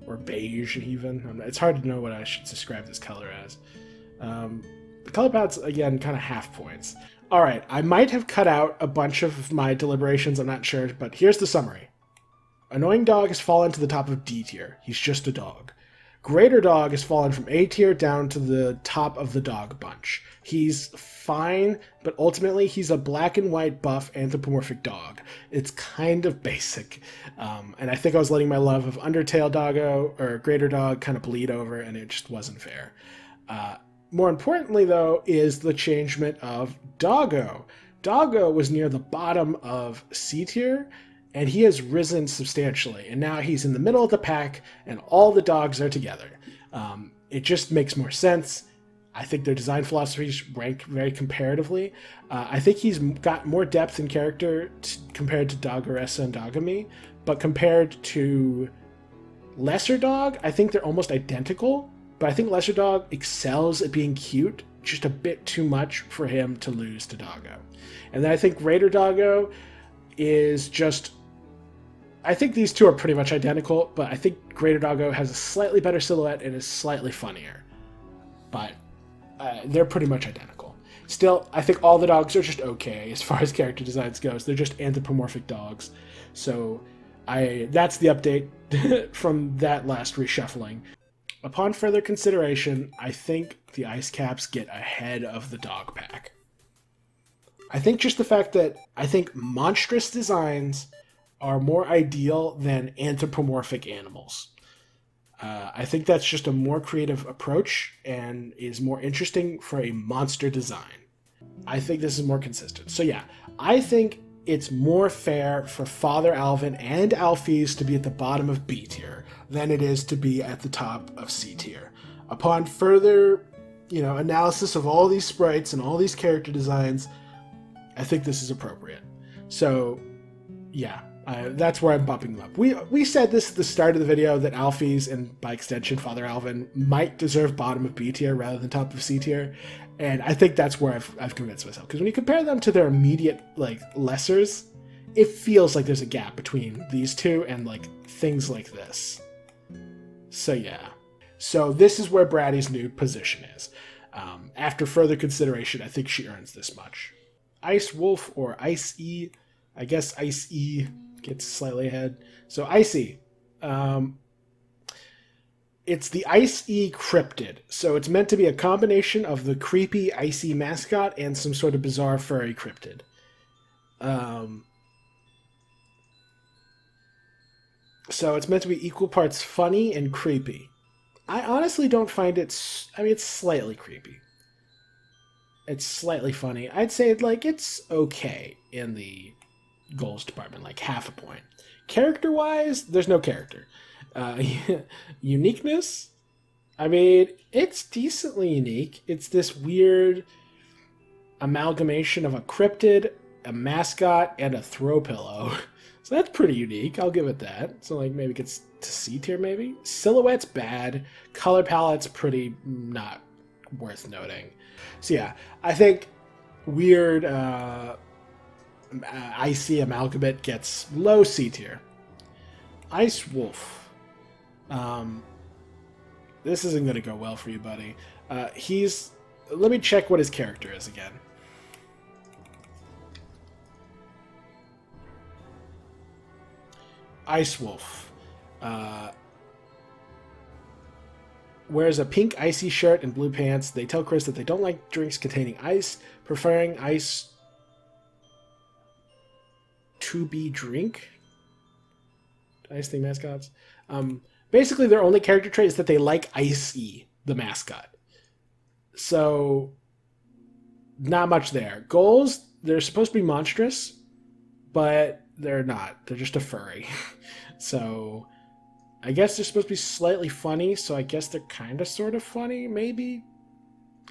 Or beige, even. It's hard to know what I should describe this color as. The color palette's, again, kind of half points. Alright, I might have cut out a bunch of my deliberations, I'm not sure, but here's the summary. Annoying Dog has fallen to the top of D tier. He's just a dog. Greater Dog has fallen from A tier down to the top of the dog bunch. He's fine, but ultimately he's a black and white buff anthropomorphic dog. It's kind of basic. And I think I was letting my love of Undertale Doggo or Greater Dog kind of bleed over, and it just wasn't fair. More importantly, though, is the changement of Doggo. Doggo was near the bottom of C tier, and he has risen substantially, and now he's in the middle of the pack, and all the dogs are together. It just makes more sense. I think their design philosophies rank very comparatively. I think he's got more depth in character compared to Dogaressa and Dogamy, but compared to Lesser Dog, I think they're almost identical, but I think Lesser Dog excels at being cute just a bit too much for him to lose to Doggo. And then I think Greater Doggo is just... I think these two are pretty much identical, but I think Greater Doggo has a slightly better silhouette and is slightly funnier. But they're pretty much identical. Still, I think all the dogs are just okay as far as character designs goes. They're just anthropomorphic dogs. So that's the update from that last reshuffling. Upon further consideration, I think the Ice Caps get ahead of the dog pack. I think just the fact that I think monstrous designs are more ideal than anthropomorphic animals. I think that's just a more creative approach and is more interesting for a monster design. I think this is more consistent. So yeah, I think it's more fair for Father Alvin and Alphys to be at the bottom of B tier than it is to be at the top of C tier. Upon further, analysis of all these sprites and all these character designs, I think this is appropriate. So yeah, that's where I'm bumping them up. We said this at the start of the video that Alphys and by extension Father Alvin might deserve bottom of B tier rather than top of C tier, and I think that's where I've convinced myself, because when you compare them to their immediate lessers, it feels like there's a gap between these two and things like this. So yeah, so this is where Bratty's new position is. After further consideration, I think she earns this much. Ice Wolf or Ice E, I guess Ice E gets slightly ahead. So Icy. It's the Ice E cryptid. So it's meant to be a combination of the creepy Icy mascot and some sort of bizarre furry cryptid. So it's meant to be equal parts funny and creepy. I honestly don't find it... it's slightly creepy. It's slightly funny. I'd say it's okay in the goals department, half a point. Character-wise, there's no character. Uniqueness? It's decently unique. It's this weird amalgamation of a cryptid, a mascot, and a throw pillow. So that's pretty unique. I'll give it that. So maybe it gets to C tier, maybe? Silhouette's bad. Color palette's pretty not worth noting. So yeah, I think weird Icy amalgamate gets low C tier. Ice Wolf. This isn't going to go well for you, buddy. Let me check what his character is again. Ice Wolf. wears a pink icy shirt and blue pants. They tell Kris that they don't like drinks containing ice, preferring ice to be drink. Ice thing mascots. Basically, their only character trait is that they like Icy, the mascot. So, not much there. Goals, they're supposed to be monstrous, but they're not. They're just a furry. So, I guess they're supposed to be slightly funny, so I guess they're kind of sort of funny, maybe?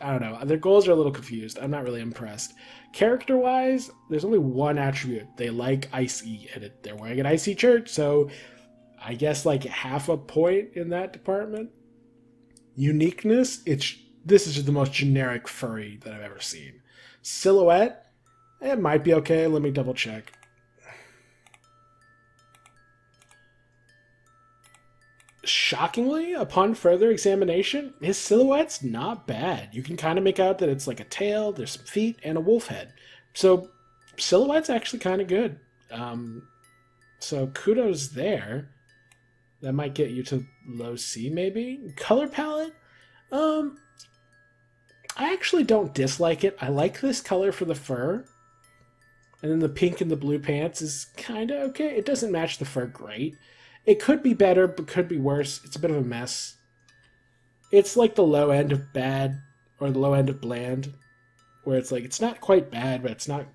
I don't know. Their goals are a little confused. I'm not really impressed. Character-wise, there's only one attribute. They like Icy, and they're wearing an Icy shirt, so I guess like half a point in that department. Uniqueness, this is just the most generic furry that I've ever seen. Silhouette, it might be okay. Let me double check. Shockingly, upon further examination, his silhouette's not bad. You can kind of make out that it's like a tail, there's some feet, and a wolf head. So, silhouette's actually kind of good. So, kudos there. That might get you to low C, maybe? Color palette? I actually don't dislike it. I like this color for the fur. And then the pink and the blue pants is kind of okay. It doesn't match the fur great. It could be better, but could be worse. It's a bit of a mess. It's like the low end of bad, or the low end of bland, where it's like, it's not quite bad, but it's not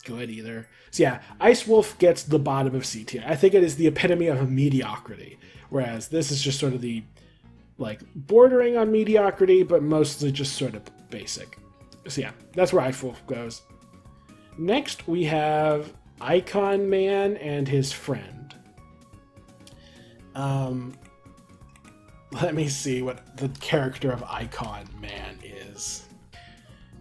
good either. So yeah, Ice Wolf gets the bottom of C tier. I think it is the epitome of a mediocrity, whereas this is just sort of the, like, bordering on mediocrity, but mostly just sort of basic. So yeah, that's where Ice Wolf goes. Next, we have Icon Man and his friend. Let me see what the character of Icon Man is.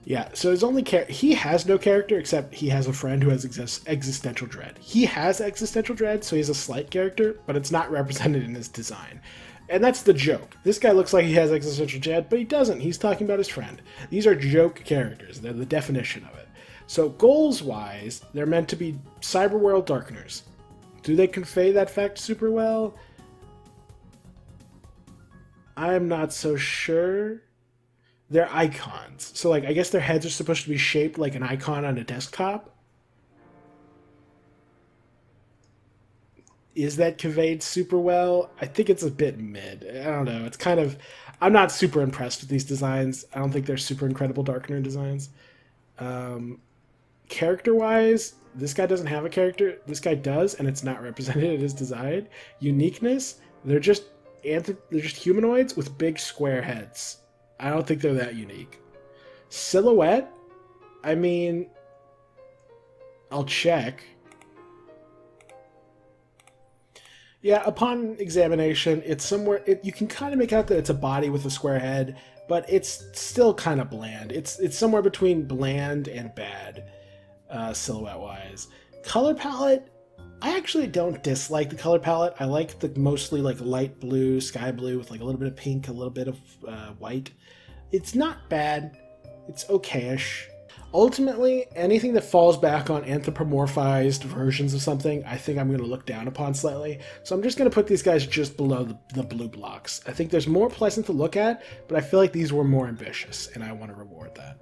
Yeah, so his only he has no character except he has a friend who has existential dread. He has existential dread, so he's a slight character, but it's not represented in his design. And that's the joke. This guy looks like he has existential dread, but he doesn't. He's talking about his friend. These are joke characters. They're the definition of it. So goals-wise, they're meant to be Cyberworld Darkeners. Do they convey that fact super well? I'm not so sure. They're icons. So, like, I guess their heads are supposed to be shaped like an icon on a desktop. Is that conveyed super well? I think it's a bit mid. I don't know. It's kind of... I'm not super impressed with these designs. I don't think they're super incredible Darkener designs. Character-wise, this guy doesn't have a character. This guy does, and it's not represented in his design. Uniqueness, they're just humanoids with big square heads. I don't think they're that unique. Silhouette, I mean, I'll check. Yeah, upon examination, it's somewhere, you can kind of make out that it's a body with a square head, but it's still kind of bland. It's somewhere between bland and bad, silhouette-wise. Color palette, I actually don't dislike the color palette. I like the mostly like light blue, sky blue with like a little bit of pink, a little bit of white. It's not bad. It's okayish. Ultimately, anything that falls back on anthropomorphized versions of something, I think I'm going to look down upon slightly. So I'm just going to put these guys just below the blue blocks. I think there's more pleasant to look at, but I feel like these were more ambitious, and I want to reward that.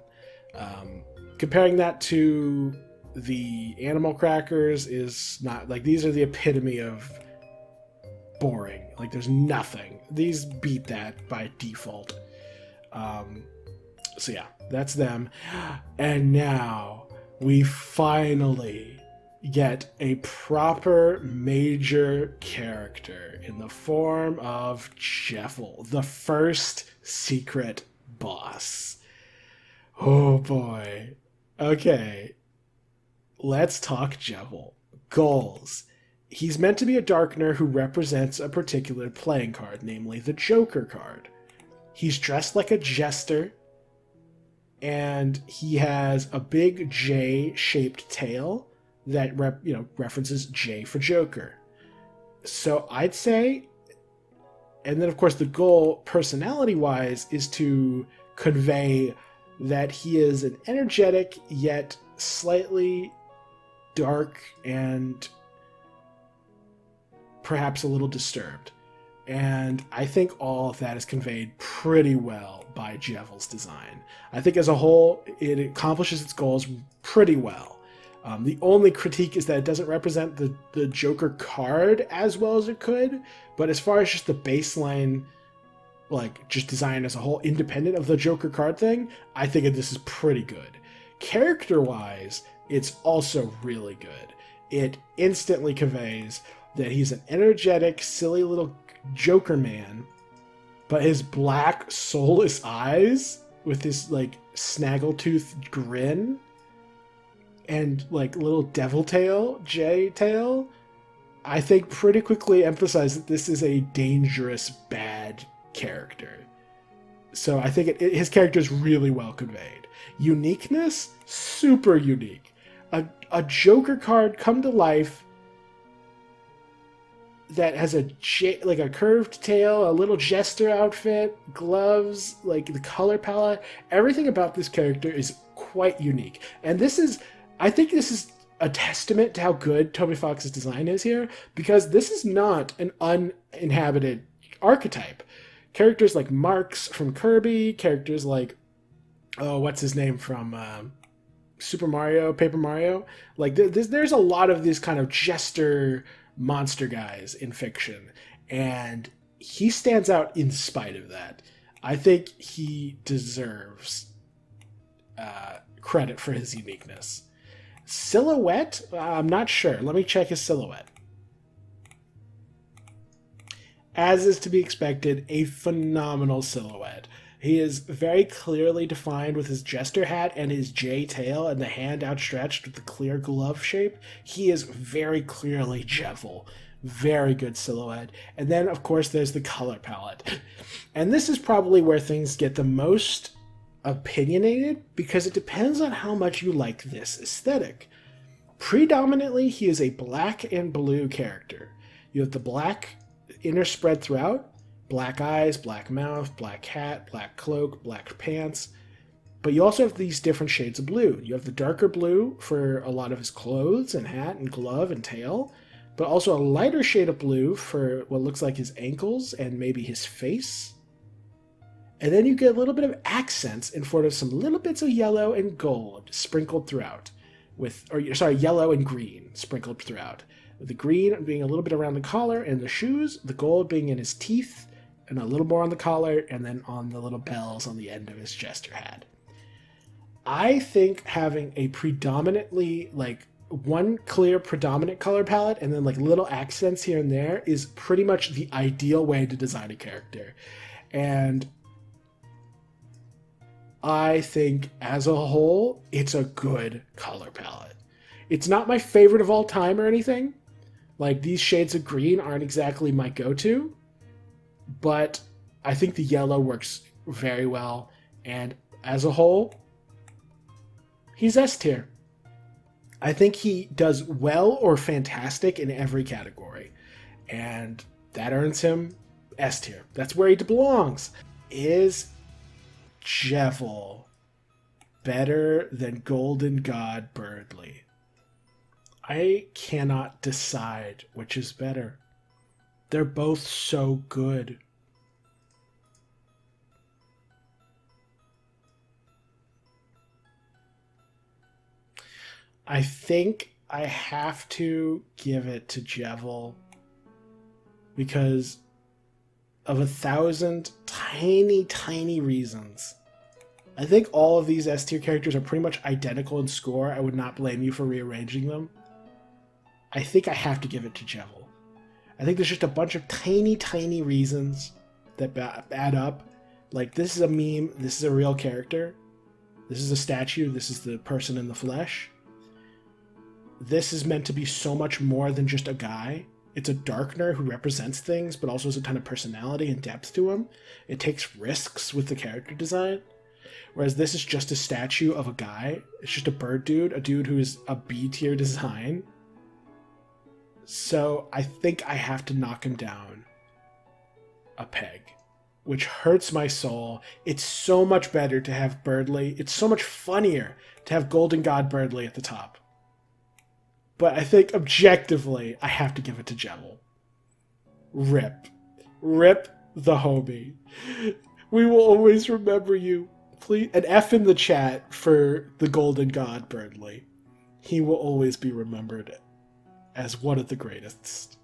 Comparing that to the animal crackers is not, like, these are the epitome of boring. Like, there's nothing. These beat that by default. So yeah, that's them. And now we finally get a proper major character in the form of Jevil, the first secret boss. Oh boy. Okay. Let's talk Jevil. Goals. He's meant to be a Darkener who represents a particular playing card, namely the Joker card. He's dressed like a jester, and he has a big J-shaped tail that references J for Joker. So I'd say, and then of course the goal, personality-wise, is to convey that he is an energetic yet slightly dark and perhaps a little disturbed. And I think all of that is conveyed pretty well by Jevil's design. I think as a whole, it accomplishes its goals pretty well. The only critique is that it doesn't represent the Joker card as well as it could, but as far as just the baseline, like just design as a whole, independent of the Joker card thing, I think this is pretty good. Character-wise, it's also really good. It instantly conveys that he's an energetic, silly little Joker man, but his black, soulless eyes with his like snaggletooth grin and like little devil tail, J tail, I think pretty quickly emphasize that this is a dangerous, bad character. So I think his character is really well conveyed. Uniqueness, super unique. A Joker card come to life that has a curved tail, a little jester outfit, gloves, like the color palette. Everything about this character is quite unique. And I think this is a testament to how good Toby Fox's design is here, because this is not an uninhabited archetype. Characters like Marks from Kirby, characters like, what's his name from Super Mario, Paper Mario. Like there's a lot of these kind of jester monster guys in fiction, and he stands out in spite of that. I think he deserves credit for his uniqueness. Silhouette? I'm not sure. Let me check his silhouette. As is to be expected, a phenomenal silhouette. He is very clearly defined with his jester hat and his J tail and the hand outstretched with the clear glove shape. He is very clearly Jevil. Very good silhouette. And then, of course, there's the color palette. And this is probably where things get the most opinionated, because it depends on how much you like this aesthetic. Predominantly, he is a black and blue character. You have the black inner spread throughout, black eyes, black mouth, black hat, black cloak, black pants. But you also have these different shades of blue. You have the darker blue for a lot of his clothes and hat and glove and tail, but also a lighter shade of blue for what looks like his ankles and maybe his face. And then you get a little bit of accents in form of some little bits of yellow and gold sprinkled throughout. Yellow and green sprinkled throughout. The green being a little bit around the collar and the shoes, the gold being in his teeth, and a little more on the collar, and then on the little bells on the end of his jester hat. I think having a predominantly, like, one clear predominant color palette and then like little accents here and there is pretty much the ideal way to design a character. And I think as a whole, it's a good color palette. It's not my favorite of all time or anything. Like, these shades of green aren't exactly my go-to, but I think the yellow works very well. And as a whole, he's S tier. I think he does well or fantastic in every category, and that earns him S tier. That's where he belongs. Is Jevil better than Golden God Berdly? I cannot decide which is better. They're both so good. I think I have to give it to Jevil because of 1,000 tiny, tiny reasons. I think all of these S tier characters are pretty much identical in score. I would not blame you for rearranging them. I think I have to give it to Jevil. I think there's just a bunch of tiny, tiny reasons that add up. Like, this is a meme. This is a real character. This is a statue. This is the person in the flesh. This is meant to be so much more than just a guy. It's a darkener who represents things, but also has a ton of personality and depth to him. It takes risks with the character design. Whereas this is just a statue of a guy. It's just a bird dude, a dude who is a B tier design. So I think I have to knock him down a peg, which hurts my soul. It's so much better to have Berdly. It's so much funnier to have Golden God Berdly at the top. But I think objectively, I have to give it to Jevil. RIP. Rip the homie. We will always remember you. Please, an F in the chat for the Golden God, Berdly. He will always be remembered as one of the greatest.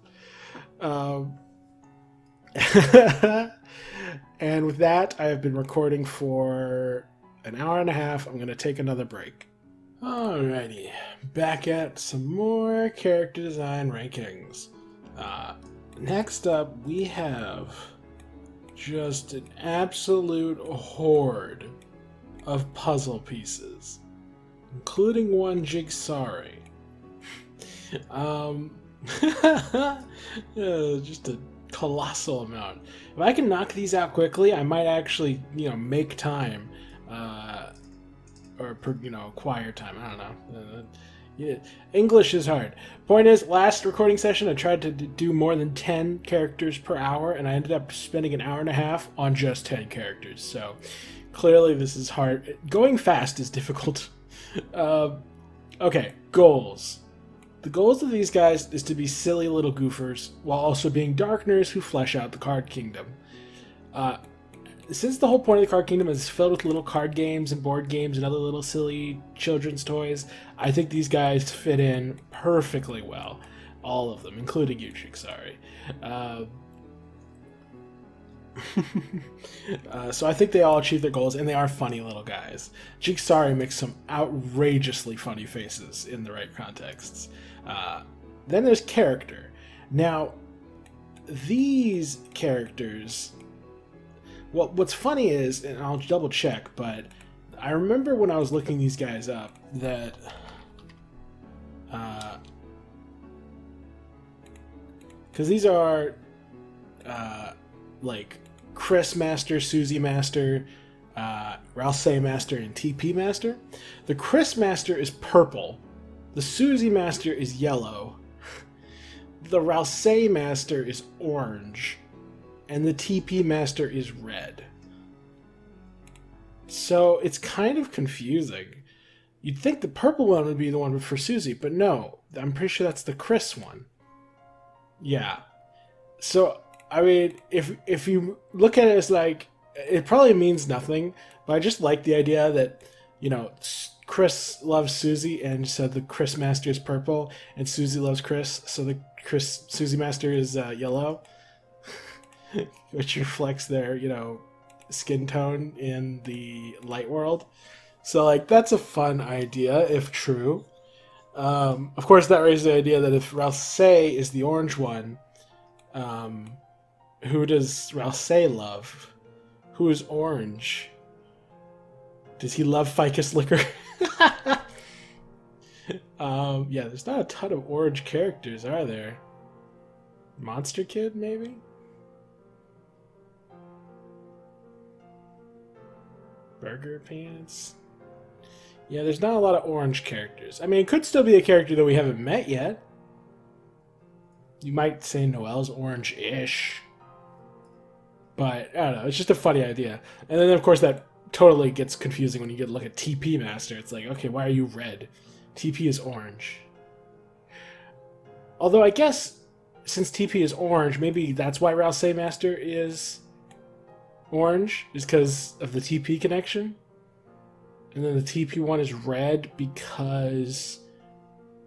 And with that, I have been recording for an hour and a half. I'm going to take another break. Alrighty, back at some more character design rankings. Next up, we have just an absolute horde of puzzle pieces, including one Jigsaw. Just a colossal amount. If I can knock these out quickly, I might actually, make time, or acquire time. I don't know. Yeah, English is hard. Point is, last recording session I tried to do more than 10 characters per hour, and I ended up spending an hour and a half on just 10 characters. So clearly this is hard. Going fast is difficult. Okay, goals. The goals of these guys is to be silly little goofers while also being darkeners who flesh out the card kingdom. Since the whole point of the card kingdom is filled with little card games and board games and other little silly children's toys, I think these guys fit in perfectly well. All of them, including you, Jigsaw. So I think they all achieve their goals, and they are funny little guys. Jigsaw makes some outrageously funny faces in the right contexts. Then there's character. Now, these characters... Well, what's funny is, and I'll double check, but I remember when I was looking these guys up that because these are like Kris Master, Susie Master, Ralsei Master, and TP Master. The Kris Master is purple. The Susie Master is yellow. The Ralsei Master is orange. And the TP Master is red. So it's kind of confusing. You'd think the purple one would be the one for Susie, but no. I'm pretty sure that's the Kris one. Yeah. So, I mean, if you look at it as like, it probably means nothing, but I just like the idea that, Kris loves Susie, and so the Kris Master is purple, and Susie loves Kris, so the Susie Master is yellow. Which reflects their, skin tone in the light world. So, like, that's a fun idea, if true. Of course, that raises the idea that if Ralsei is the orange one, who does Ralsei love? Who is orange? Does he love Ficus liquor? Yeah, there's not a ton of orange characters, are there? Monster Kid, maybe? Burger Pants. Yeah, there's not a lot of orange characters. I mean, it could still be a character that we haven't met yet. You might say Noelle's orange-ish. But, I don't know, it's just a funny idea. And then, of course, that totally gets confusing when you get to look at TP Master. It's like, okay, why are you red? TP is orange. Although, I guess, since TP is orange, maybe that's why Ralsei Master is... orange, is because of the TP connection, and then the TP one is red because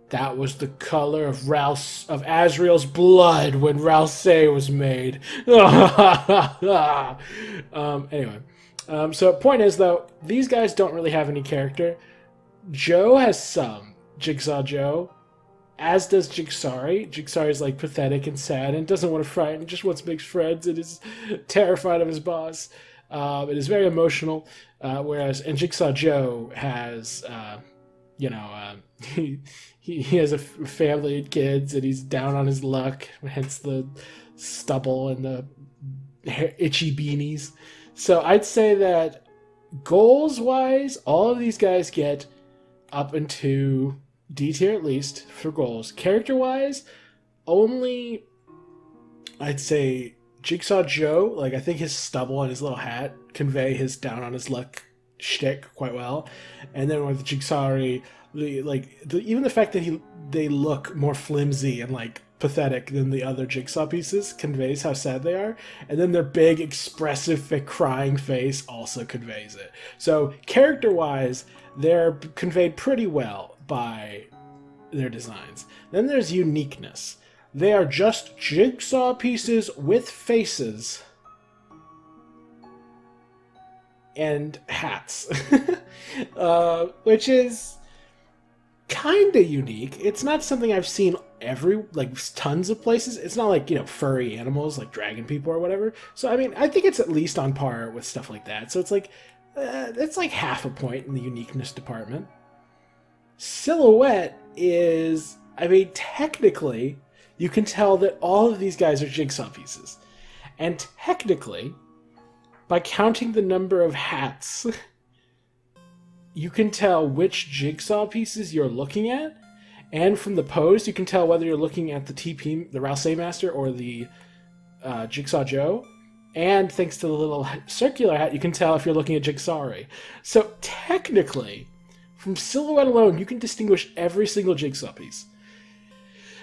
that was the color of Azrael's blood when Ralsei was made. Anyway, so point is though, these guys don't really have any character. Joe has some, Jigsaw Joe, as does Jigsaw. Jigsaw is like pathetic and sad and doesn't want to fight and just wants to make friends and is terrified of his boss. It is very emotional. Whereas Jigsaw Joe has, he has a family and kids and he's down on his luck, hence the stubble and the itchy beanies. So I'd say that goals-wise, all of these guys get up into D tier at least for goals. Character-wise, only I'd say Jigsaw Joe, like I think his stubble and his little hat convey his down on his luck shtick quite well. And then with Jigsaw, even the fact that they look more flimsy and like pathetic than the other Jigsaw pieces conveys how sad they are, and then their big, expressive, crying face also conveys it. So character-wise, they're conveyed pretty well by their designs. Then there's uniqueness. They are just Jigsaw pieces with faces and hats, which is kind of unique. It's not something I've seen tons of places. It's not like, furry animals like dragon people or whatever. So, I mean, I think it's at least on par with stuff like that. So it's like half a point in the uniqueness department. Silhouette is, I mean, technically, you can tell that all of these guys are Jigsaw pieces. And technically, by counting the number of hats, you can tell which Jigsaw pieces you're looking at, and from the pose, you can tell whether you're looking at the TP, the Rousey Master, or the Jigsaw Joe. And thanks to the little circular hat, you can tell if you're looking at Jigsaw. So technically, from silhouette alone, you can distinguish every single Jigsaw piece.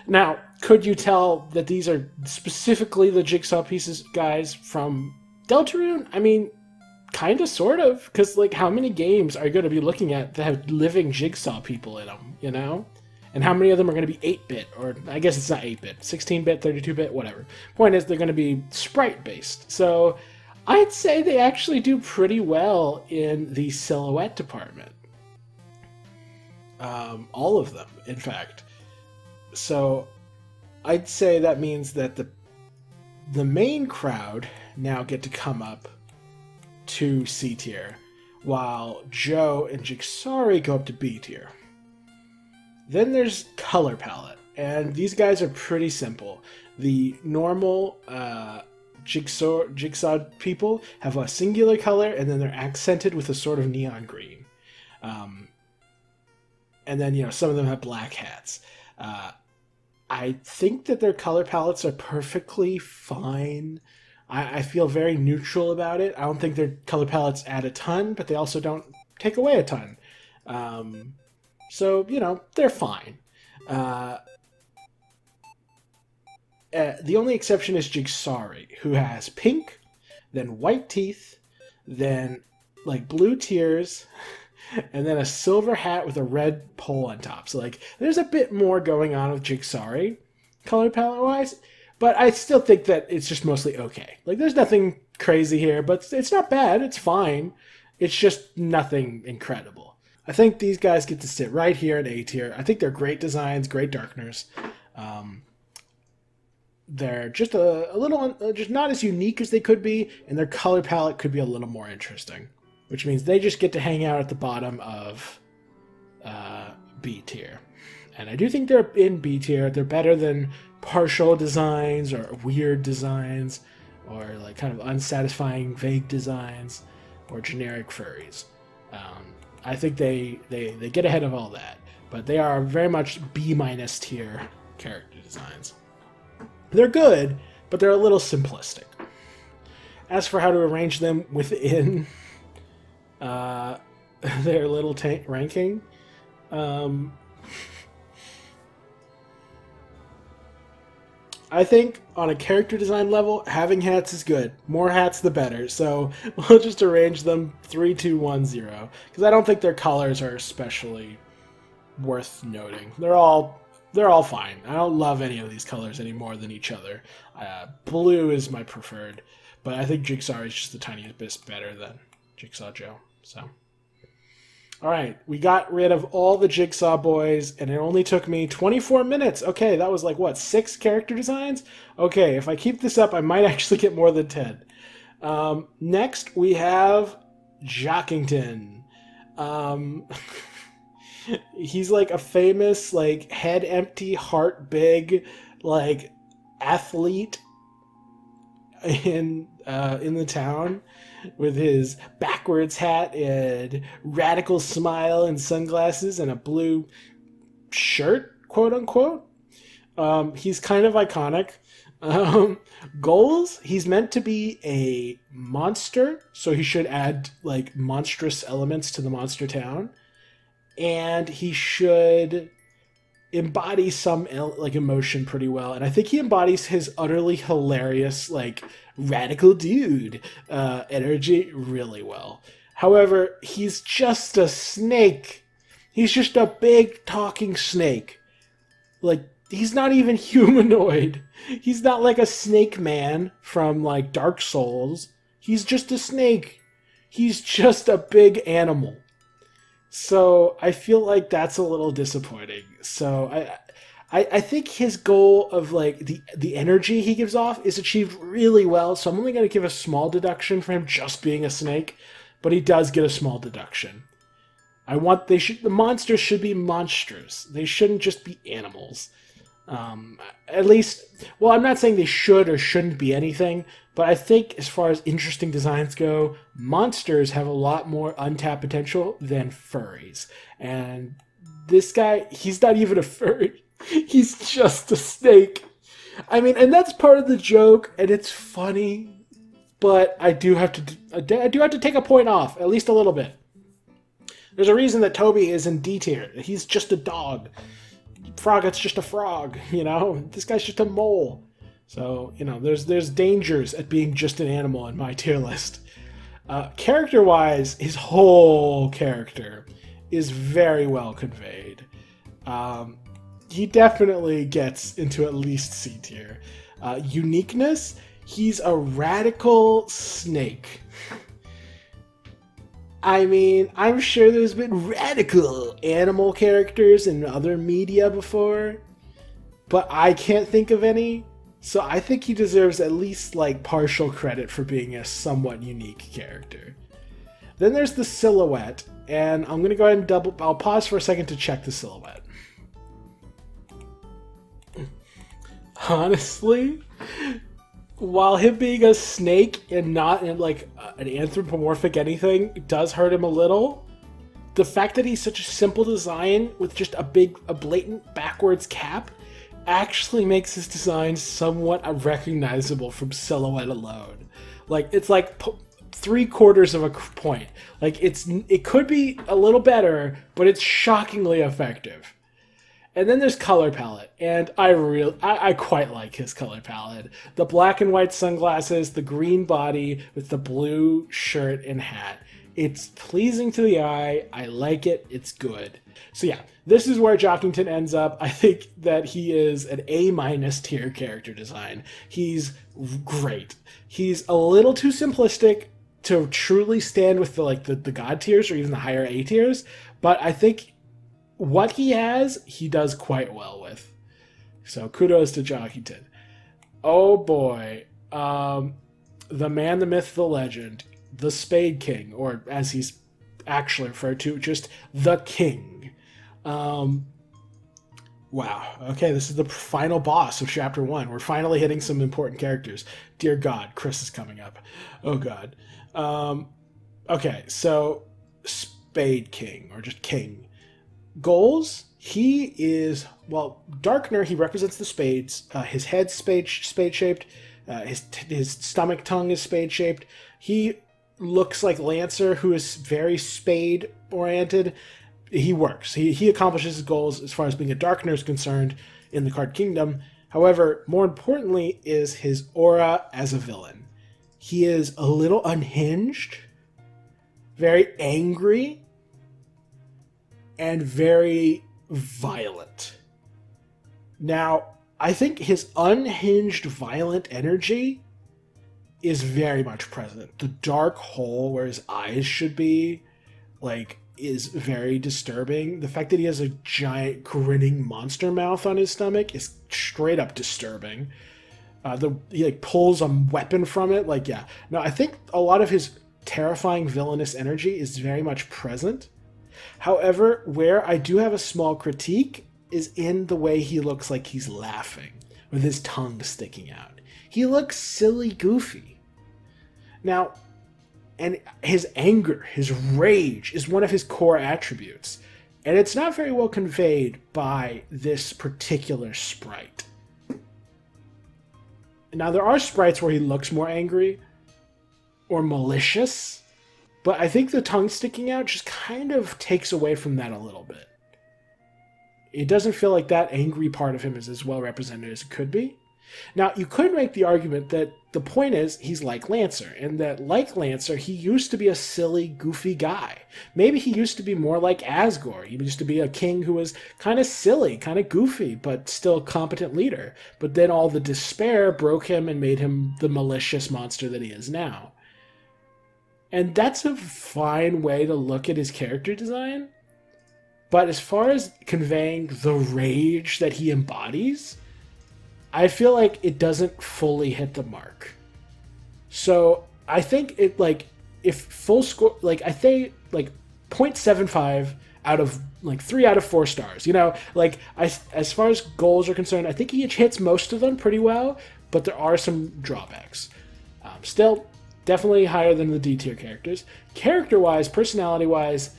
Now, could you tell that these are specifically the Jigsaw pieces, guys, from Deltarune? I mean, kind of, sort of, because, how many games are you going to be looking at that have living Jigsaw people in them, And how many of them are going to be 8-bit, or I guess it's not 8-bit, 16-bit, 32-bit, whatever. Point is, they're going to be sprite-based. So I'd say they actually do pretty well in the silhouette department. All of them, in fact. So I'd say that means that the main crowd now get to come up to C tier, while Joe and Jigsaw go up to B tier. Then there's color palette, and these guys are pretty simple. The normal Jigsaw people have a singular color, and then they're accented with a sort of neon green. And then, some of them have black hats. I think that their color palettes are perfectly fine. I feel very neutral about it. I don't think their color palettes add a ton, but they also don't take away a ton. So, they're fine. The only exception is Jigsaw, who has pink, then white teeth, then, blue tears, and then a silver hat with a red pole on top. So, there's a bit more going on with Jigsaw, color palette-wise, but I still think that it's just mostly okay. There's nothing crazy here, but it's not bad. It's fine. It's just nothing incredible. I think these guys get to sit right here in A tier. I think they're great designs, great darkeners. They're just a little, just not as unique as they could be, and their color palette could be a little more interesting, which means they just get to hang out at the bottom of B tier. And I do think they're in B tier. They're better than partial designs or weird designs or kind of unsatisfying vague designs or generic furries. I think they get ahead of all that, but they are very much B- tier character designs. They're good, but they're a little simplistic. As for how to arrange them within their little ranking, I think on a character design level, having hats is good. More hats, the better. So we'll just arrange them 3, 2, 1, 0. Because I don't think their colors are especially worth noting. They're all fine. I don't love any of these colors any more than each other. Blue is my preferred, but I think Jigsaw is just the tiniest bit better than Jigsaw Joe. So. Alright, we got rid of all the Jigsaw boys, and it only took me 24 minutes. Okay, that was 6 character designs? Okay, if I keep this up, I might actually get more than 10. Next, we have Jockington. He's a famous, head empty, heart big, athlete in the town, with his backwards hat and radical smile and sunglasses and a blue shirt, quote unquote. He's kind of iconic. Goals, he's meant to be a monster, so he should add monstrous elements to the monster town. And he should embodies some like emotion pretty well, and I think he embodies his utterly hilarious like radical dude energy really well. However, he's just a snake. He's just a big talking snake. Like, he's not even humanoid. He's not like a snake man from like Dark Souls. He's just a snake. He's just a big animal. So I feel like that's a little disappointing. So I think his goal of like the energy he gives off is achieved really well. So I'm only going to give a small deduction for him just being a snake, but he does get a small deduction. The monsters should be monsters. They shouldn't just be animals. At least, well, I'm not saying they should or shouldn't be anything, but I think as far as interesting designs go, monsters have a lot more untapped potential than furries. And this guy, he's not even a furry. He's just a snake. I mean, and that's part of the joke, and it's funny, but I do have to take a point off, at least a little bit. There's a reason that Toby is in D tier. He's just a dog. Froggit's just a frog, you know? This guy's just a mole. So, you know, there's dangers at being just an animal in my tier list. Character-wise, his whole character is very well conveyed. He definitely gets into at least C tier. Uniqueness, he's a radical snake. I mean, I'm sure there's been radical animal characters in other media before, but I can't think of any. So I think he deserves at least like partial credit for being a somewhat unique character. Then there's the silhouette, and I'm going to go ahead and I'll pause for a second to check the silhouette. Honestly, while him being a snake and not in like an anthropomorphic anything does hurt him a little, the fact that he's such a simple design with just a blatant backwards cap actually makes his design somewhat recognizable from silhouette alone. Like, it's like 3/4 of a point. Like, it could be a little better, but it's shockingly effective. And then there's color palette, and I quite like his color palette. The black and white sunglasses, the green body with the blue shirt and hat. It's pleasing to the eye. I like it. It's good. So yeah, this is where Jockington ends up. I think that he is an A- tier character design. He's great. He's a little too simplistic to truly stand with the god tiers or even the higher A tiers, but I think what he has, he does quite well with. So kudos to Jockington. Oh boy. The man, the myth, the legend, the Spade King, or as he's actually referred to, just the King. Wow. Okay, this is the final boss of Chapter 1. We're finally hitting some important characters. Dear God, Kris is coming up. Oh God. Okay, so Spade King, or just King. Goals, he is, well, Darkner, he represents the spades. His head's spade-shaped. His stomach tongue is spade-shaped. He looks like Lancer, who is very spade-oriented. He works. He accomplishes his goals as far as being a Darkner is concerned in the Card Kingdom. However, more importantly is his aura as a villain. He is a little unhinged, very angry, and very violent. Now, I think his unhinged, violent energy is very much present. The dark hole where his eyes should be, like, is very disturbing. The fact that he has a giant grinning monster mouth on his stomach is straight up disturbing. He like pulls a weapon from it. Like, yeah. No, I think a lot of his terrifying villainous energy is very much present. However, where I do have a small critique is in the way he looks like he's laughing, with his tongue sticking out. He looks silly goofy. Now, and his anger, his rage, is one of his core attributes, and it's not very well conveyed by this particular sprite. Now, there are sprites where he looks more angry or malicious, but I think the tongue sticking out just kind of takes away from that a little bit. it doesn't feel like that angry part of him is as well represented as it could be. Now, you could make the argument that the point is he's like Lancer, and that like Lancer, he used to be a silly, goofy guy. Maybe he used to be more like Asgore. He used to be a king who was kind of silly, kind of goofy, but still a competent leader. But then all the despair broke him and made him the malicious monster that he is now. And that's a fine way to look at his character design. But as far as conveying the rage that he embodies, I feel like it doesn't fully hit the mark. So I think it, like, if full score, like, I think like 0.75 out of like 3 out of 4 stars. You know, like, as far as goals are concerned, I think he hits most of them pretty well, but there are some drawbacks. Still, definitely higher than the D tier characters. Character-wise, personality-wise,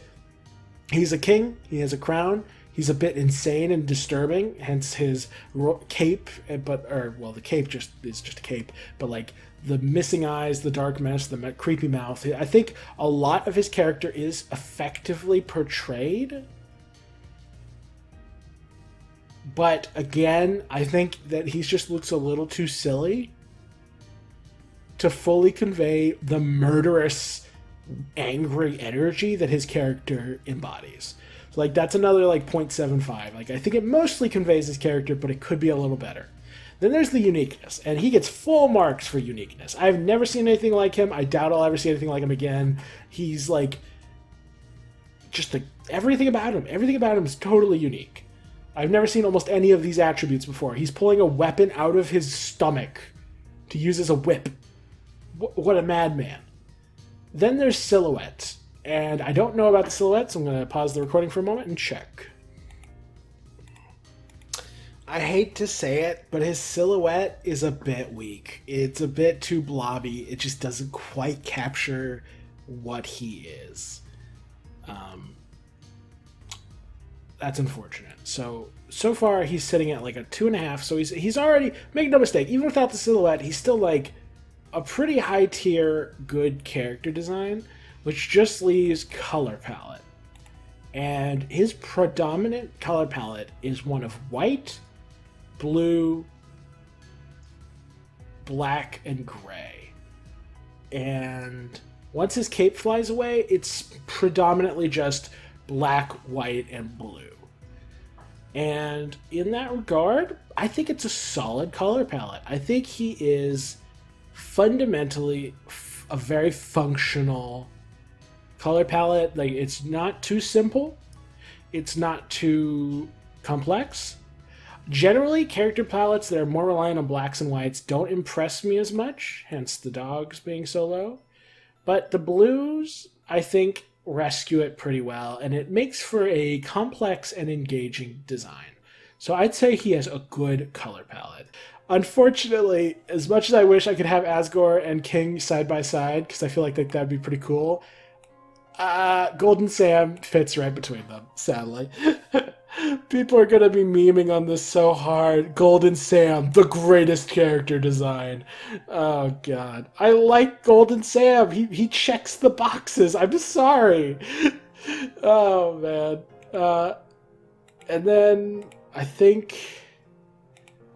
he's a king. He has a crown. He's a bit insane and disturbing, hence his cape, the cape is just a cape, but like the missing eyes, the dark mesh, the creepy mouth. I think a lot of his character is effectively portrayed. But again, I think that he just looks a little too silly to fully convey the murderous, angry energy that his character embodies. Like, that's another, like, 0.75. Like, I think it mostly conveys his character, but it could be a little better. Then there's the uniqueness, and he gets full marks for uniqueness. I've never seen anything like him. I doubt I'll ever see anything like him again. He's, like, just, like, everything about him is totally unique. I've never seen almost any of these attributes before. He's pulling a weapon out of his stomach to use as a whip. What a madman. Then there's silhouette. And I don't know about the silhouette, so I'm going to pause the recording for a moment and check. I hate to say it, but his silhouette is a bit weak. It's a bit too blobby. It just doesn't quite capture what he is. That's unfortunate. So far he's sitting at like a 2.5, so he's already, make no mistake, even without the silhouette, he's still like a pretty high tier good character design, which just leaves color palette. And his predominant color palette is one of white, blue, black, and gray. And once his cape flies away, it's predominantly just black, white, and blue. And in that regard, I think it's a solid color palette. I think he is fundamentally a very functional color palette. Like, it's not too simple, it's not too complex. Generally, character palettes that are more reliant on blacks and whites don't impress me as much, hence the dogs being so low. But the blues, I think, rescue it pretty well, and it makes for a complex and engaging design. So I'd say he has a good color palette. Unfortunately, as much as I wish I could have Asgore and King side by side, because I feel like that'd be pretty cool, Golden Sam fits right between them, sadly. People are going to be memeing on this so hard. Golden Sam, the greatest character design. Oh, God. I like Golden Sam. He checks the boxes. I'm sorry. Oh, man. And then I think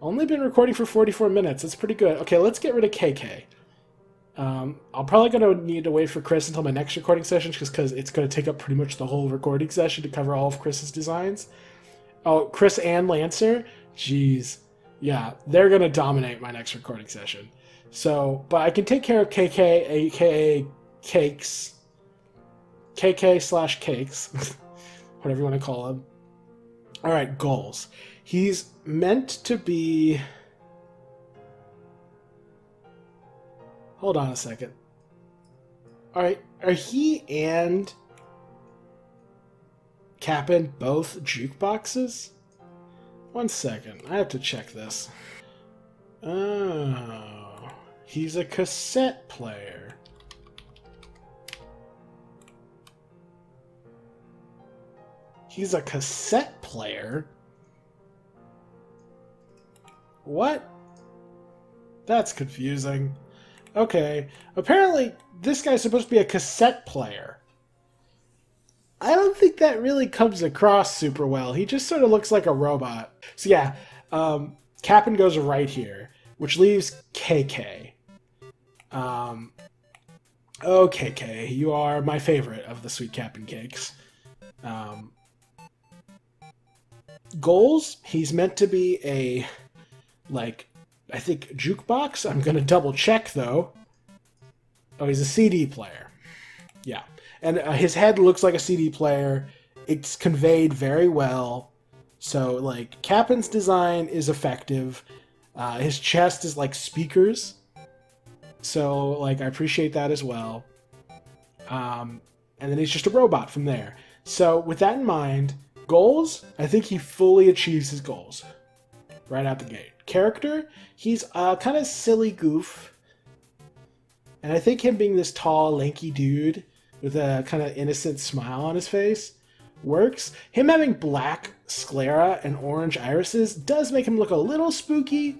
only been recording for 44 minutes. That's pretty good. Okay, let's get rid of KK. I'm probably going to need to wait for Kris until my next recording session, just because it's going to take up pretty much the whole recording session to cover all of Kris's designs. Oh, Kris and Lancer? Jeez. Yeah, they're going to dominate my next recording session. So, but I can take care of KK, aka Cakes. KK/Cakes. Whatever you want to call him. Alright, goals. He's meant to be... Hold on a second. Alright, are he and Cap'n both jukeboxes? 1 second, I have to check this. Oh, he's a cassette player. He's a cassette player? What? That's confusing. Okay, apparently this guy's supposed to be a cassette player. I don't think that really comes across super well. He just sort of looks like a robot. So yeah, Cap'n goes right here, which leaves KK. Oh, KK, you are my favorite of the Sweet Cap'n cakes. Goals, he's meant to be a, like, I think jukebox? I'm gonna double check, though. Oh, he's a CD player. Yeah. And his head looks like a CD player. It's conveyed very well. So, like, Cap'n's design is effective. His chest is like speakers. So, like, I appreciate that as well. And then he's just a robot from there. So, with that in mind, goals, I think he fully achieves his goals right out the gate. Character, he's a kind of silly goof. And I think him being this tall, lanky dude with a kind of innocent smile on his face works. Him having black sclera and orange irises does make him look a little spooky.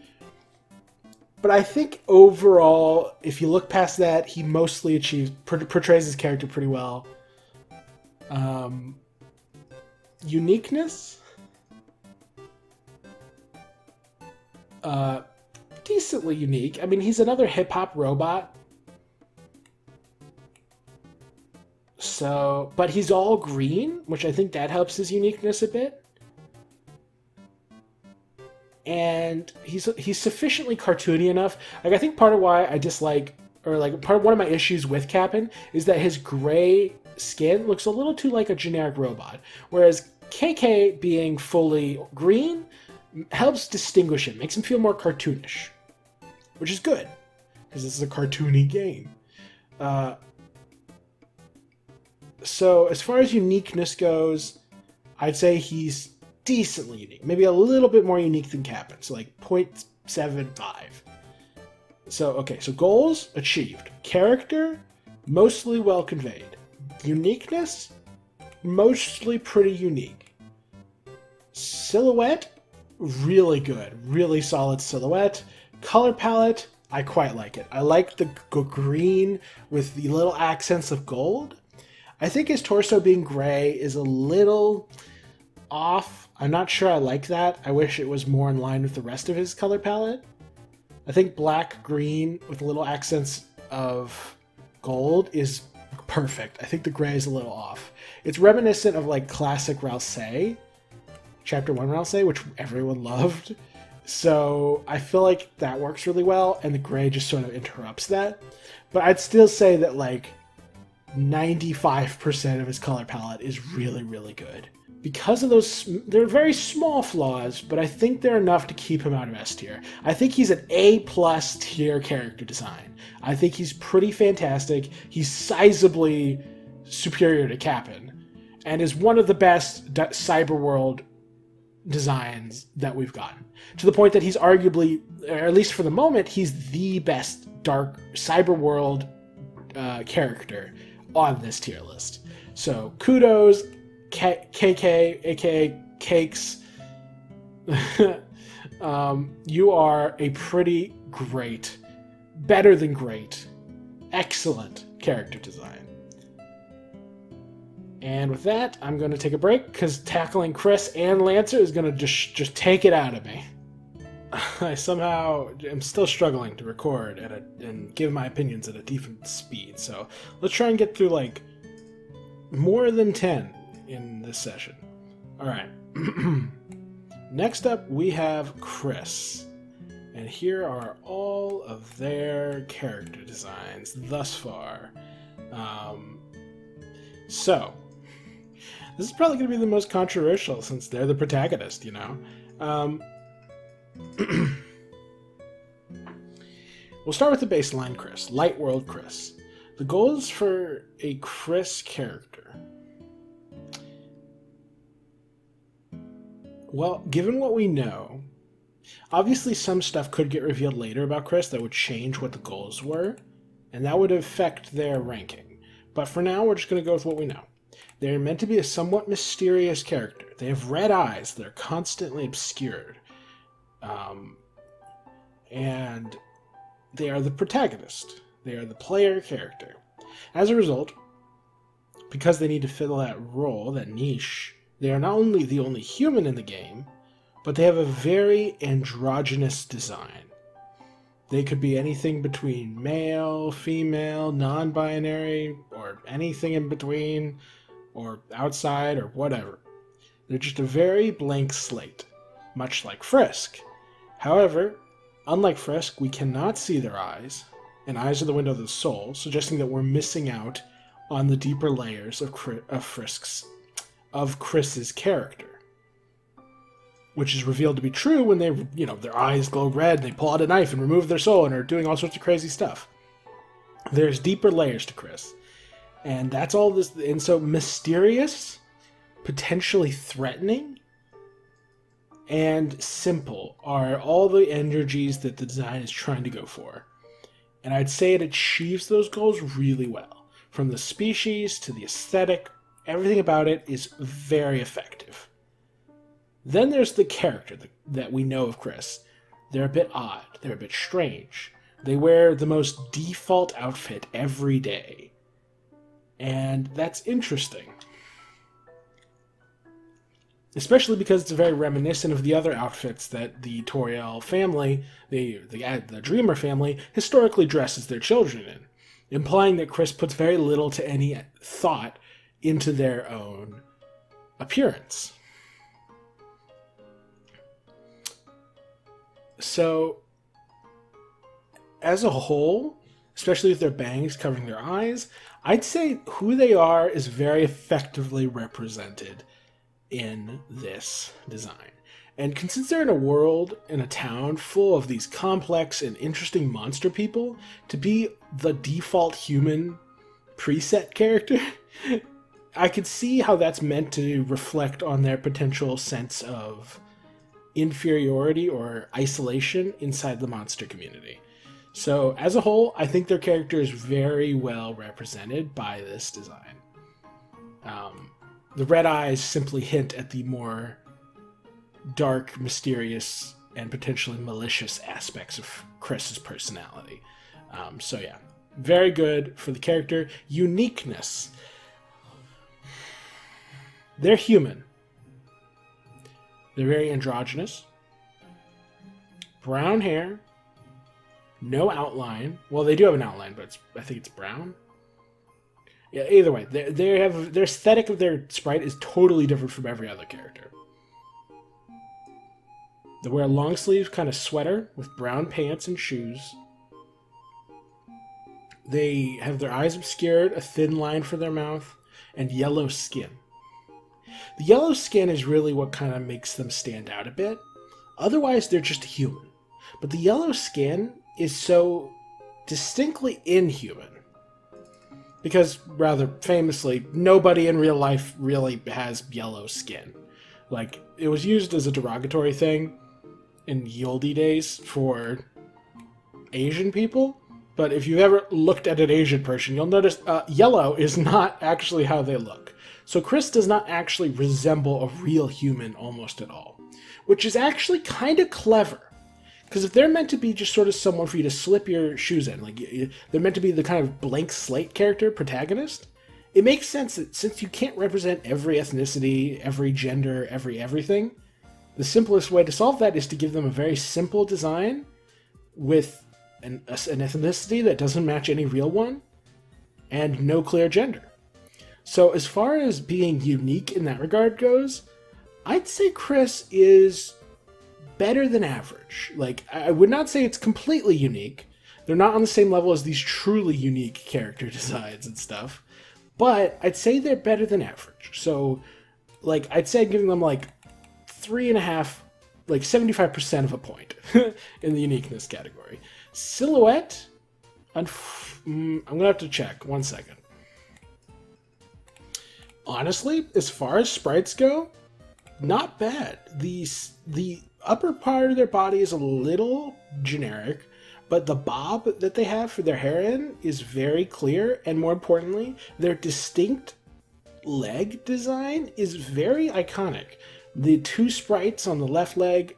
But I think overall, if you look past that, he mostly portrays his character pretty well. Uniqueness? Decently unique. I mean, he's another hip-hop robot. So, but he's all green, which I think that helps his uniqueness a bit. And he's sufficiently cartoony enough. Like, I think part of why I dislike, or like one of my issues with Cap'n is that his gray skin looks a little too like a generic robot, whereas KK being fully green helps distinguish him, makes him feel more cartoonish, which is good because this is a cartoony game. So as far as uniqueness goes, I'd say he's decently unique. Maybe a little bit more unique than Cap'n, so like 0.75. So, okay, so goals, achieved. Character, mostly well conveyed. Uniqueness, mostly pretty unique. Silhouette, really good. Really solid silhouette. Color palette, I quite like it. I like the green with the little accents of gold. I think his torso being gray is a little off. I'm not sure I like that. I wish it was more in line with the rest of his color palette. I think black, green with little accents of gold is perfect. I think the gray is a little off. It's reminiscent of like classic Rousey, Chapter 1 Rousey, which everyone loved. So I feel like that works really well, and the gray just sort of interrupts that. But I'd still say that like 95% of his color palette is really, really good. Because of those, they're very small flaws, but I think they're enough to keep him out of S tier. I think he's an A+ tier character design. I think he's pretty fantastic. He's sizably superior to Cap'n, and is one of the best cyberworld designs that we've gotten. To the point that he's arguably, or at least for the moment, he's the best dark cyberworld character on this tier list. So kudos, KK, aka Cakes. You are a pretty great, better than great, excellent character design. And with that, I'm going to take a break because tackling Kris and Lancer is going to just take it out of me. I somehow am still struggling to record and give my opinions at a decent speed. So let's try and get through like more than 10 in this session. All right. Next up, we have Kris. And here are all of their character designs thus far. So, this is probably going to be the most controversial since they're the protagonist, you know? We'll start with the baseline Kris, Light World Kris. The goals for a Kris character. Well, given what we know, obviously some stuff could get revealed later about Kris that would change what the goals were, and that would affect their ranking. But for now, we're just going to go with what we know. They're meant to be a somewhat mysterious character. They have red eyes that are constantly obscured. And they are the protagonist. They are the player character. As a result, because they need to fill that role, that niche, they are not only the only human in the game, but they have a very androgynous design. They could be anything between male, female, non-binary, or anything in between, or outside, or whatever. They're just a very blank slate, much like Frisk. However, unlike Frisk, we cannot see their eyes, and eyes are the window of the soul, suggesting that we're missing out on the deeper layers of Kris's character. Which is revealed to be true when they, their eyes glow red, and they pull out a knife and remove their soul and are doing all sorts of crazy stuff. There's deeper layers to Kris. And that's all this, and so mysterious, potentially threatening, and simple are all the energies that the design is trying to go for. And I'd say it achieves those goals really well. From the species to the aesthetic, everything about it is very effective. Then there's the character that we know of Kris. They're a bit odd. They're a bit strange. They wear the most default outfit every day. And that's interesting. Especially because it's very reminiscent of the other outfits that the Toriel family, the Dreamer family, historically dresses their children in. Implying that Kris puts very little to any thought into their own appearance. So, as a whole, especially with their bangs covering their eyes, I'd say who they are is very effectively represented in this design. And since they're in a world, in a town, full of these complex and interesting monster people, to be the default human preset character, I could see how that's meant to reflect on their potential sense of inferiority or isolation inside the monster community. So, as a whole, I think their character is very well represented by this design. The red eyes simply hint at the more dark, mysterious, and potentially malicious aspects of Kris's personality. So yeah, very good for the character. Uniqueness. They're human. They're very androgynous. Brown hair. No outline. Well, they do have an outline, but I think it's brown. Yeah, either way, they have their aesthetic of their sprite is totally different from every other character. They wear a long sleeve kind of sweater with brown pants and shoes. They have their eyes obscured, a thin line for their mouth, and yellow skin. The yellow skin is really what kind of makes them stand out a bit. Otherwise, they're just human. But the yellow skin is so distinctly inhuman. Because, rather famously, nobody in real life really has yellow skin. Like, it was used as a derogatory thing in ye olde days for Asian people. But if you've ever looked at an Asian person, you'll notice yellow is not actually how they look. So Kris does not actually resemble a real human almost at all. Which is actually kind of clever. Because if they're meant to be just sort of someone for you to slip your shoes in, like they're meant to be the kind of blank slate character, protagonist, it makes sense that since you can't represent every ethnicity, every gender, everything, the simplest way to solve that is to give them a very simple design with an ethnicity that doesn't match any real one, and no clear gender. So as far as being unique in that regard goes, I'd say Kris is better than average. Like, I would not say it's completely unique. They're not on the same level as these truly unique character designs and stuff. But I'd say they're better than average. So, like, I'd say I'm giving them, like, 3.5, like, 75% of a point in the uniqueness category. Silhouette, I'm gonna have to check. 1 second. Honestly, as far as sprites go, not bad. The upper part of their body is a little generic, but the bob that they have for their hair in is very clear, and more importantly, their distinct leg design is very iconic. The 2 sprites on the left leg,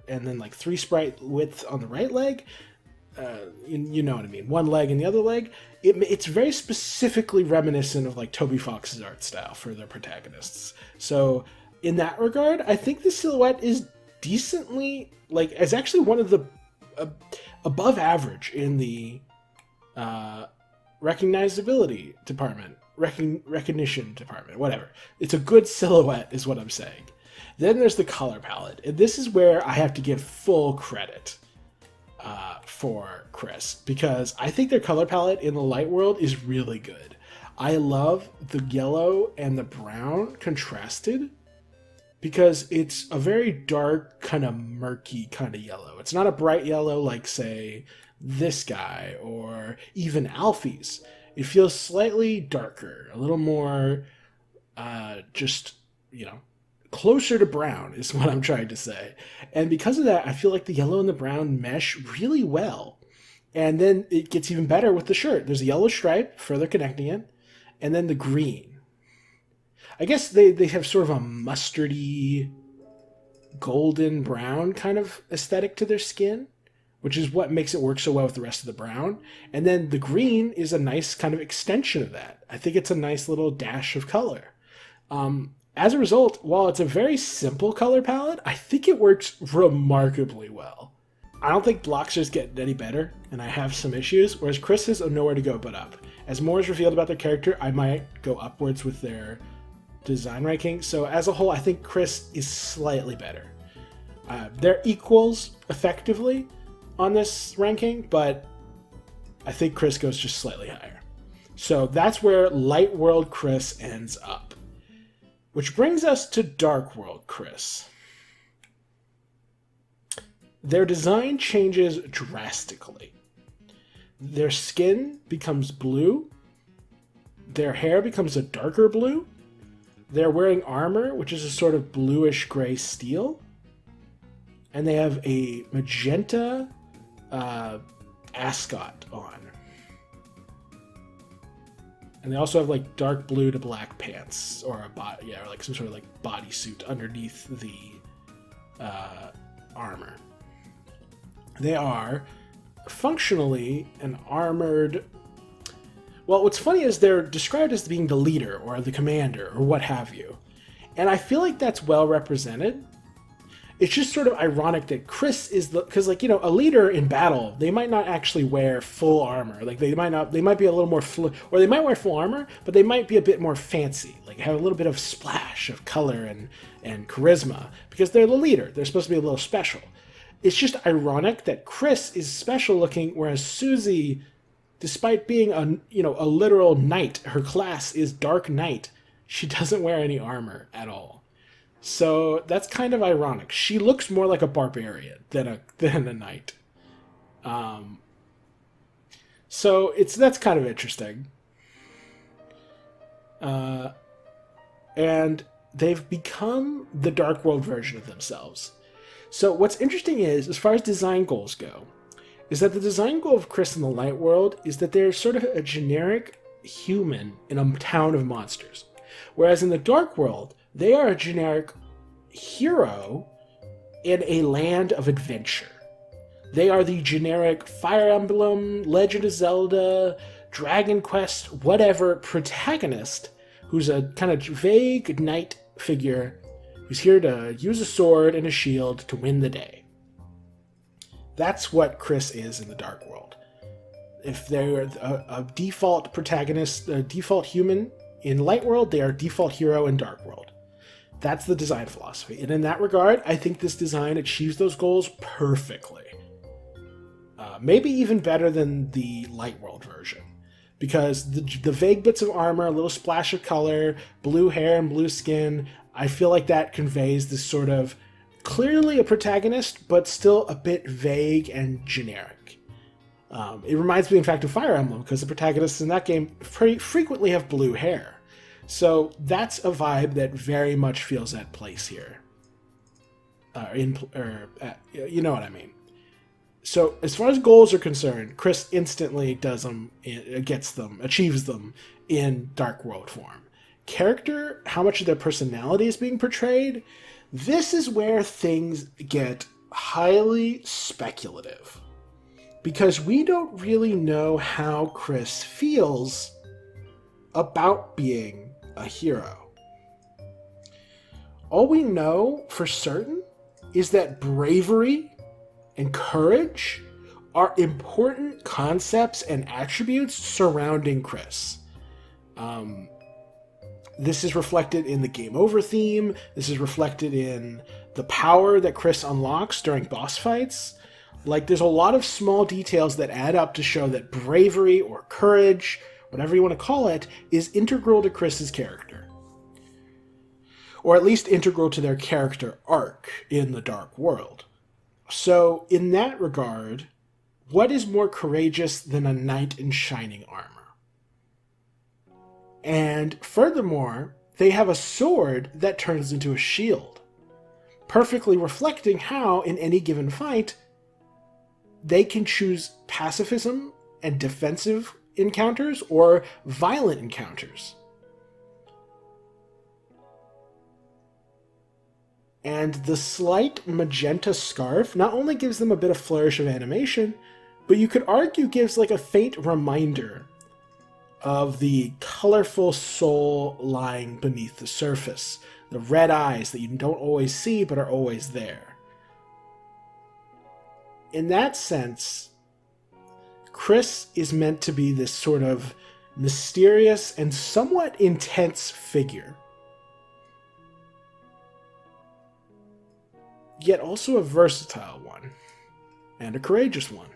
and then like 3 sprite width on the right leg, you know what I mean, one leg and the other leg. It's very specifically reminiscent of like Toby Fox's art style for their protagonists. So in that regard, I think the silhouette is decently, like, it's actually one of the above average in the recognizability department, recognition department, whatever. It's a good silhouette is what I'm saying. Then there's the color palette, and this is where I have to give full credit for Kris, because I think their color palette in the light world is really good. I love the yellow and the brown contrasted, because it's a very dark, kind of murky kind of yellow. It's not a bright yellow like, say, this guy or even Alphys. It feels slightly darker, a little more just, you know, closer to brown is what I'm trying to say. And because of that, I feel like the yellow and the brown mesh really well. And then it gets even better with the shirt. There's a yellow stripe further connecting it, and then the green. I guess they have sort of a mustardy, golden brown kind of aesthetic to their skin, which is what makes it work so well with the rest of the brown. And then the green is a nice kind of extension of that. I think it's a nice little dash of color. As a result, while it's a very simple color palette, I think it works remarkably well. I don't think Bloxer's getting any better, and I have some issues, whereas Kris is nowhere to go but up. As more is revealed about their character, I might go upwards with their design ranking. So as a whole, I think Kris is slightly better. They're equals, effectively, on this ranking, but I think Kris goes just slightly higher. So that's where Light World Kris ends up. Which brings us to Dark World Kris. Their design changes drastically. Their skin becomes blue. Their hair becomes a darker blue. They're wearing armor, which is a sort of bluish gray steel. And they have a magenta ascot on. And they also have like dark blue to black pants, or or like some sort of like bodysuit underneath the armor. They are functionally an armored. Well, what's funny is they're described as being the leader or the commander or what have you, and I feel like that's well represented. It's just sort of ironic that Kris is because, like, you know, a leader in battle, they might not actually wear full armor. Like, they might be a little more, or they might wear full armor, but they might be a bit more fancy, like have a little bit of splash of color and charisma, because they're the leader. They're supposed to be a little special. It's just ironic that Kris is special looking, whereas Susie, despite being a literal knight, her class is Dark Knight, she doesn't wear any armor at all. So that's kind of ironic. She looks more like a barbarian than a knight. So that's kind of interesting. And they've become the Dark World version of themselves. So what's interesting is, as far as design goals go, is that the design goal of Kris in the Light World is that they're sort of a generic human in a town of monsters. Whereas in the Dark World, they are a generic hero in a land of adventure. They are the generic Fire Emblem, Legend of Zelda, Dragon Quest, whatever protagonist who's a kind of vague knight figure who's here to use a sword and a shield to win the day. That's what Kris is in the Dark World. If they're a default protagonist, a default human in Light World, they are default hero in Dark World. That's the design philosophy. And in that regard, I think this design achieves those goals perfectly. Maybe even better than the Light World version. Because the vague bits of armor, a little splash of color, blue hair and blue skin, I feel like that conveys this sort of clearly a protagonist, but still a bit vague and generic. It reminds me, in fact, of Fire Emblem, because the protagonists in that game pretty frequently have blue hair. So that's a vibe that very much feels at place here. You know what I mean. So as far as goals are concerned, Kris instantly does them, achieves them in Dark World form. Character, how much of their personality is being portrayed, this is where things get highly speculative. because we don't really know how Kris feels about being a hero. All we know for certain is that bravery and courage are important concepts and attributes surrounding Kris. This is reflected in the game over theme. This is reflected in the power that Kris unlocks during boss fights. Like, there's a lot of small details that add up to show that bravery or courage, whatever you want to call it, is integral to Kris's character. Or at least integral to their character arc in the Dark World. So, in that regard, what is more courageous than a knight in shining armor? And furthermore, they have a sword that turns into a shield, perfectly reflecting how, in any given fight, they can choose pacifism and defensive encounters or violent encounters. And the slight magenta scarf not only gives them a bit of flourish of animation, but you could argue gives like a faint reminder of the colorful soul lying beneath the surface. The red eyes that you don't always see but are always there. In that sense, Kris is meant to be this sort of mysterious and somewhat intense figure. Yet also a versatile one. And a courageous one.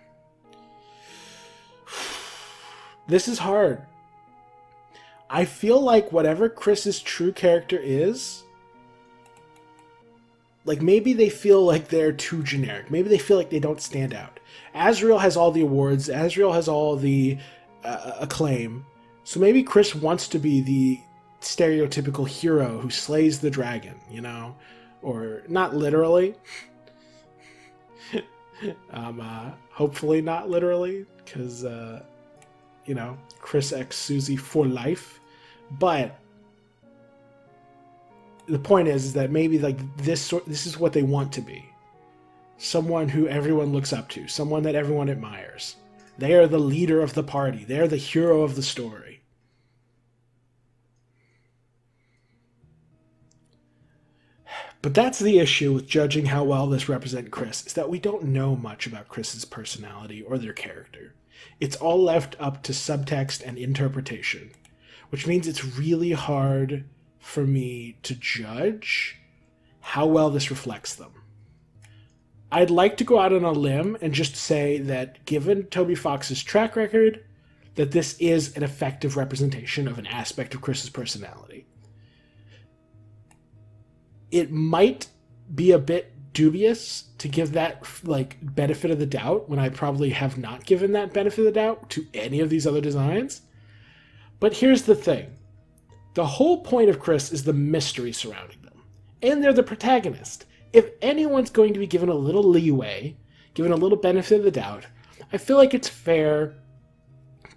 This is hard. I feel like whatever Kris's true character is, like maybe they feel like they're too generic. Maybe they feel like they don't stand out. Asriel has all the awards. Asriel has all the acclaim. So maybe Kris wants to be the stereotypical hero who slays the dragon, you know? Or not literally. Hopefully not literally, because, you know, Kris X Susie for life. But the point is that maybe like this is what they want to be. Someone who everyone looks up to. Someone that everyone admires. They are the leader of the party. They're the hero of the story. But that's the issue with judging how well this represents Kris, is that we don't know much about Kris's personality or their character. It's all left up to subtext and interpretation, which means it's really hard for me to judge how well this reflects them. I'd like to go out on a limb and just say that given Toby Fox's track record, that this is an effective representation of an aspect of Kris's personality. It might be a bit dubious to give that like benefit of the doubt when I probably have not given that benefit of the doubt to any of these other designs. But here's the thing. The whole point of Kris is the mystery surrounding them. And they're the protagonist. If anyone's going to be given a little leeway, given a little benefit of the doubt, I feel like it's fair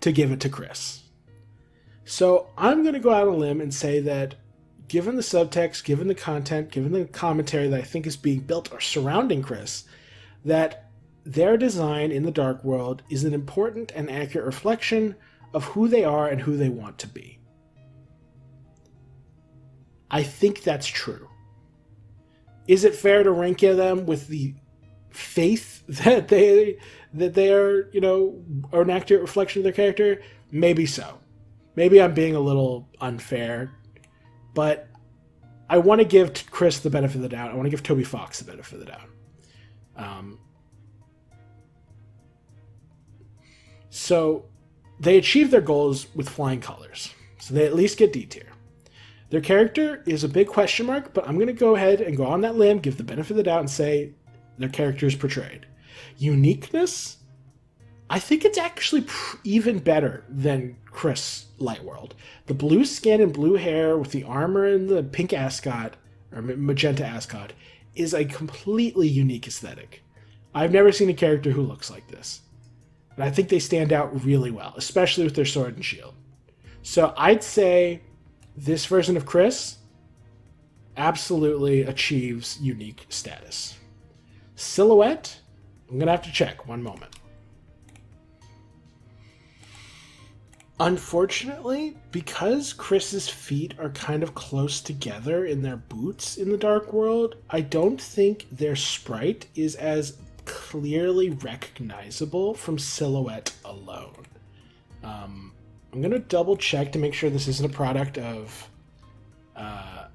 to give it to Kris. So I'm going to go out on a limb and say that given the subtext, given the content, given the commentary that I think is being built or surrounding Kris, that their design in the Dark World is an important and accurate reflection of who they are and who they want to be. I think that's true. Is it fair to rank them with the faith that they are, you know, are an accurate reflection of their character? Maybe so. Maybe I'm being a little unfair. But I want to give Kris the benefit of the doubt. I want to give Toby Fox the benefit of the doubt. So they achieve their goals with flying colors. So they at least get D tier. Their character is a big question mark, but I'm going to go ahead and go on that limb, give the benefit of the doubt, and say their character is portrayed. Uniqueness? I think it's actually even better than Kris Lightworld. The blue skin and blue hair with the armor and the pink ascot, or magenta ascot, is a completely unique aesthetic. I've never seen a character who looks like this. And I think they stand out really well, especially with their sword and shield. So I'd say this version of Kris absolutely achieves unique status. Silhouette? I'm going to have to check. One moment. Unfortunately, because Kris's feet are kind of close together in their boots in the Dark World, I don't think their sprite is as clearly recognizable from silhouette alone. I'm going to double check to make sure this isn't a product of... no.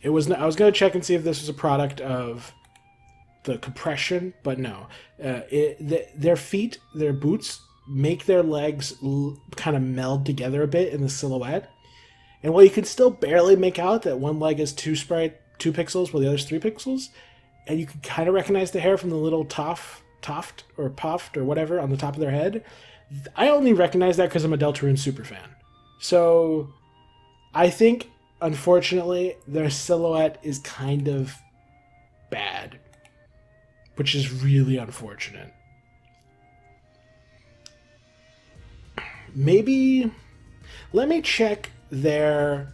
It was not, I was going to check and see if this was a product of the compression, but no. Their feet, their boots, make their legs kind of meld together a bit in the silhouette. And while you can still barely make out that one leg is 2 pixels while the other's 3 pixels, and you can kind of recognize the hair from the little tuft or puffed or whatever on the top of their head, I only recognize that because I'm a Deltarune super fan. So I think, unfortunately, their silhouette is kind of bad, which is really unfortunate. Maybe let me check their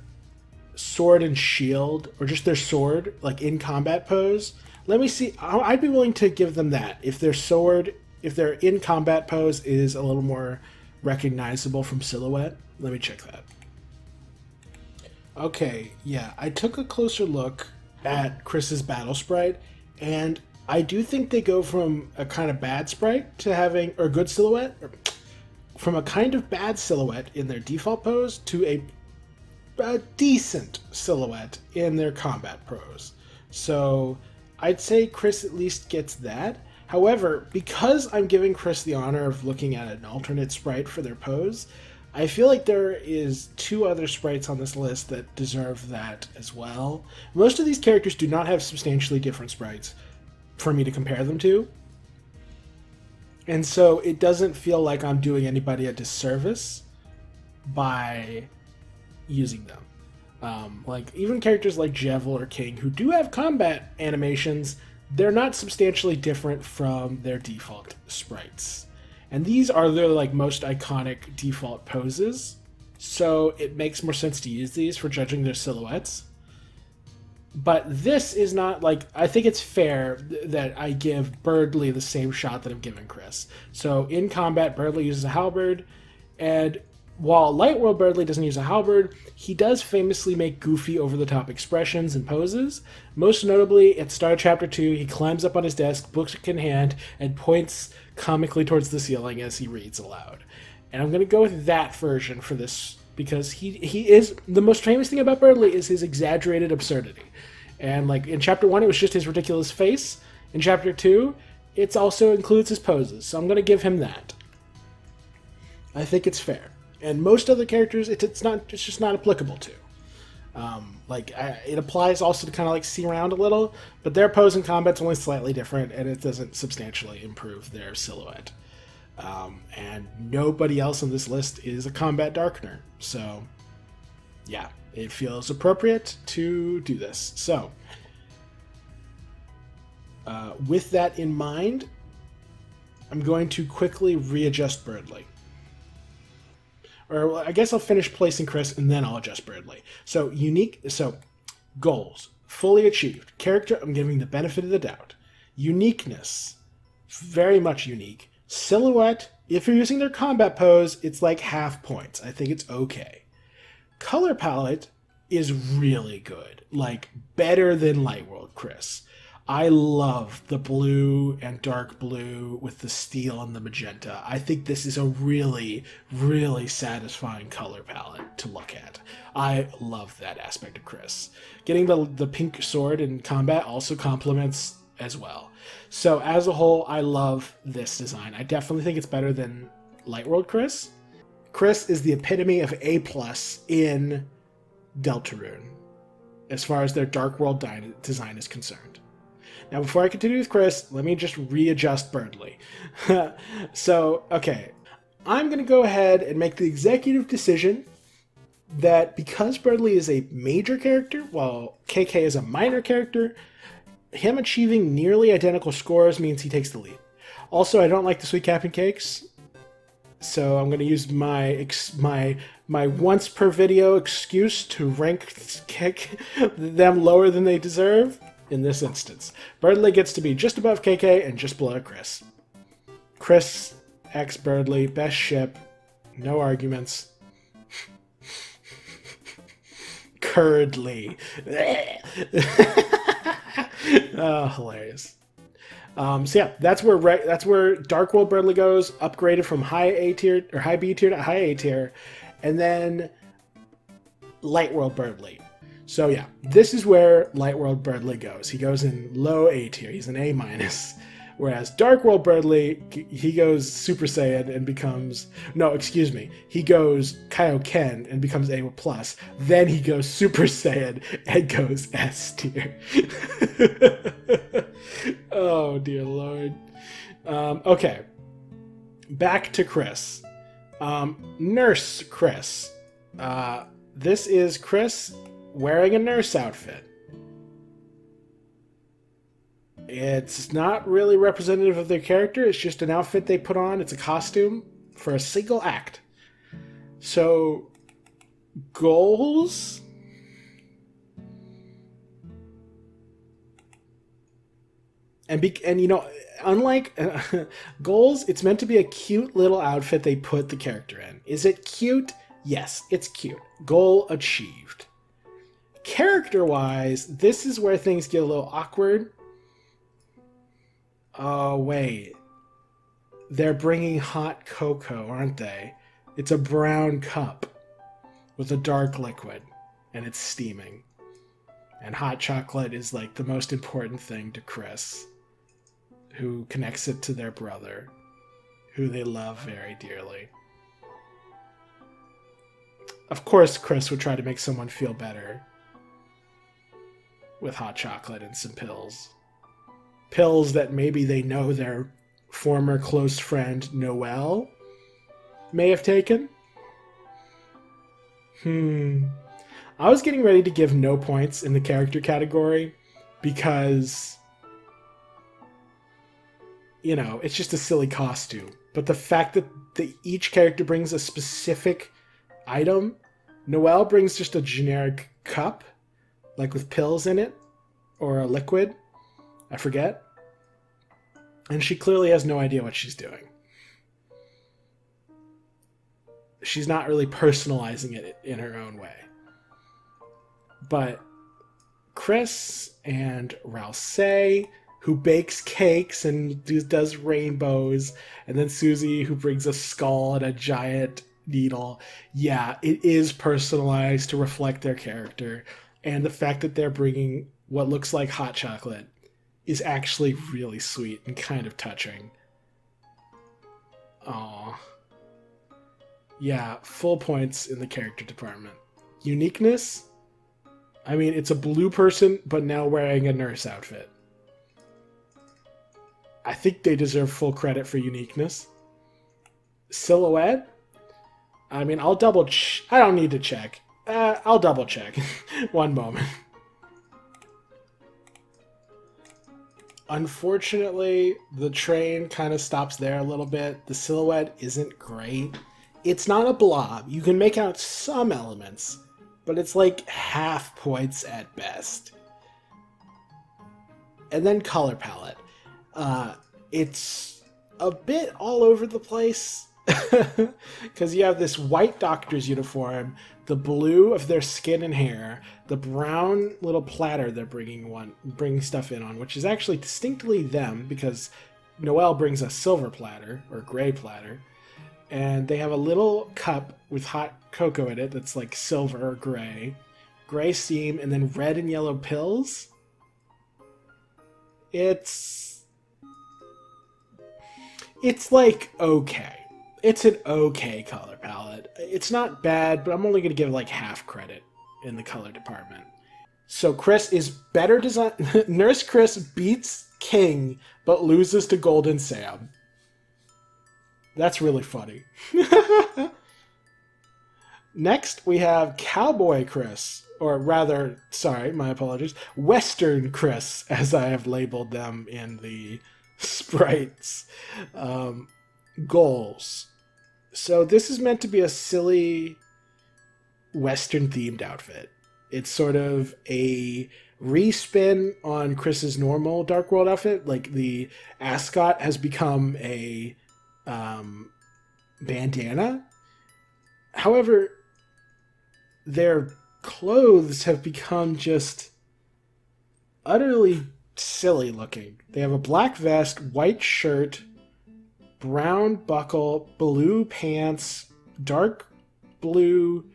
sword and shield, or just their sword, like in combat pose. Let me see. I'd be willing to give them that. If their sword, if their in combat pose is a little more recognizable from silhouette, let me check that. Okay, yeah, I took a closer look at Kris's battle sprite, and I do think they go from a kind of bad sprite to having, or good silhouette, or from a kind of bad silhouette in their default pose to a decent silhouette in their combat pose. So I'd say Kris at least gets that. However, because I'm giving Kris the honor of looking at an alternate sprite for their pose, I feel like there is 2 other sprites on this list that deserve that as well. Most of these characters do not have substantially different sprites for me to compare them to. And so it doesn't feel like I'm doing anybody a disservice by using them. Like even characters like Jevil or King, who do have combat animations, they're not substantially different from their default sprites. And these are their like most iconic default poses, so it makes more sense to use these for judging their silhouettes. But this is not like, I think it's fair that I give Berdly the same shot that I'm giving Kris. So in combat, Berdly uses a halberd, and while Light World Berdly doesn't use a halberd, he does famously make goofy over-the-top expressions and poses. Most notably, at start of Chapter 2, he climbs up on his desk, book in hand, and points comically towards the ceiling as he reads aloud. And I'm going to go with that version for this, because he is, the most famous thing about Berdly is his exaggerated absurdity. And like in Chapter 1, it was just his ridiculous face. In Chapter 2, it also includes his poses. So I'm going to give him that. I think it's fair. And most other characters, it's just not applicable to. It applies also to kind of like see around a little, but their pose in combat's only slightly different, and it doesn't substantially improve their silhouette. And nobody else on this list is a combat darkener, so yeah, it feels appropriate to do this. So, with that in mind, I'm going to quickly readjust Berdly. Or I guess I'll finish placing Kris and then I'll adjust Berdly. So goals, fully achieved. Character, I'm giving the benefit of the doubt. Uniqueness, very much unique. Silhouette, if you're using their combat pose, it's like half points. I think it's okay. Color palette is really good. Like, better than Lightworld Kris. I love the blue and dark blue with the steel and the magenta. I think this is a really, really satisfying color palette to look at. I love that aspect of Kris. Getting the pink sword in combat also complements as well. So as a whole, I love this design. I definitely think it's better than Lightworld Kris. Kris is the epitome of A+ in Deltarune, as far as their Dark World design is concerned. Now, before I continue with Kris, let me just readjust Berdly. So, okay. I'm going to go ahead and make the executive decision that because Berdly is a major character, while KK is a minor character, him achieving nearly identical scores means he takes the lead. Also, I don't like the sweet Cap'n Cakes, so I'm going to use my once per video excuse to kick them lower than they deserve. In this instance, Berdly gets to be just above KK and just below Kris. Kris X Berdly, best ship, no arguments. Curdly. Oh, hilarious. So yeah, that's where Dark World Berdly goes, upgraded from high A tier or high B tier to high A tier, and then Light World Berdly. So yeah, this is where Light World Berdly goes. He goes in low A tier. He's an A minus. Whereas Dark World Berdly, he goes Super Saiyan and becomes... No, excuse me. He goes Kaioken and becomes A+. Then he goes Super Saiyan and goes S tier. Oh, dear Lord. Okay. Back to Kris. Nurse Kris. This is Kris wearing a nurse outfit. It's not really representative of their character. It's just an outfit they put on. It's a costume for a single act. So, goals? And you know, unlike goals, it's meant to be a cute little outfit they put the character in. Is it cute? Yes, it's cute. Goal achieved. Character-wise, this is where things get a little awkward. Oh, wait. They're bringing hot cocoa, aren't they? It's a brown cup with a dark liquid, and it's steaming. And hot chocolate is like the most important thing to Kris, who connects it to their brother, who they love very dearly. Of course, Kris would try to make someone feel better with hot chocolate and some pills. Pills that maybe they know their former close friend Noelle may have taken. I was getting ready to give no points in the character category because, you know, it's just a silly costume. But the fact that each character brings a specific item, Noelle brings just a generic cup, like with pills in it, or a liquid. I forget. And she clearly has no idea what she's doing. She's not really personalizing it in her own way. But Kris and Rousey, who bakes cakes and does rainbows, and then Susie, who brings a skull and a giant needle. Yeah, it is personalized to reflect their character. And the fact that they're bringing what looks like hot chocolate is actually really sweet and kind of touching. Aww. Yeah, full points in the character department. Uniqueness? I mean, it's a blue person, but now wearing a nurse outfit. I think they deserve full credit for uniqueness. Silhouette? I mean, I don't need to check. I'll double check. One moment. Unfortunately, the train kind of stops there a little bit. The silhouette isn't great. It's not a blob. You can make out some elements, but it's like half points at best. And then color palette. It's a bit all over the place. Because you have this white doctor's uniform, the blue of their skin and hair, the brown little platter they're bringing stuff in on, which is actually distinctly them, because Noelle brings a silver platter, or gray platter, and they have a little cup with hot cocoa in it that's like silver or gray steam, and then red and yellow pills. It's like okay. It's an okay color palette. It's not bad, but I'm only going to give it like half credit in the color department. So Kris is better design. Nurse Kris beats King, but loses to Goulden Sam. That's really funny. Next, we have Cowboy Kris, or rather, sorry, my apologies, Western Kris, as I have labeled them in the sprites. Goals. So this is meant to be a silly Western themed outfit. It's sort of a respin on Kris's normal Dark World outfit. Like the ascot has become a bandana. However, their clothes have become just utterly silly looking. They have a black vest, white shirt, brown buckle, blue pants, dark blue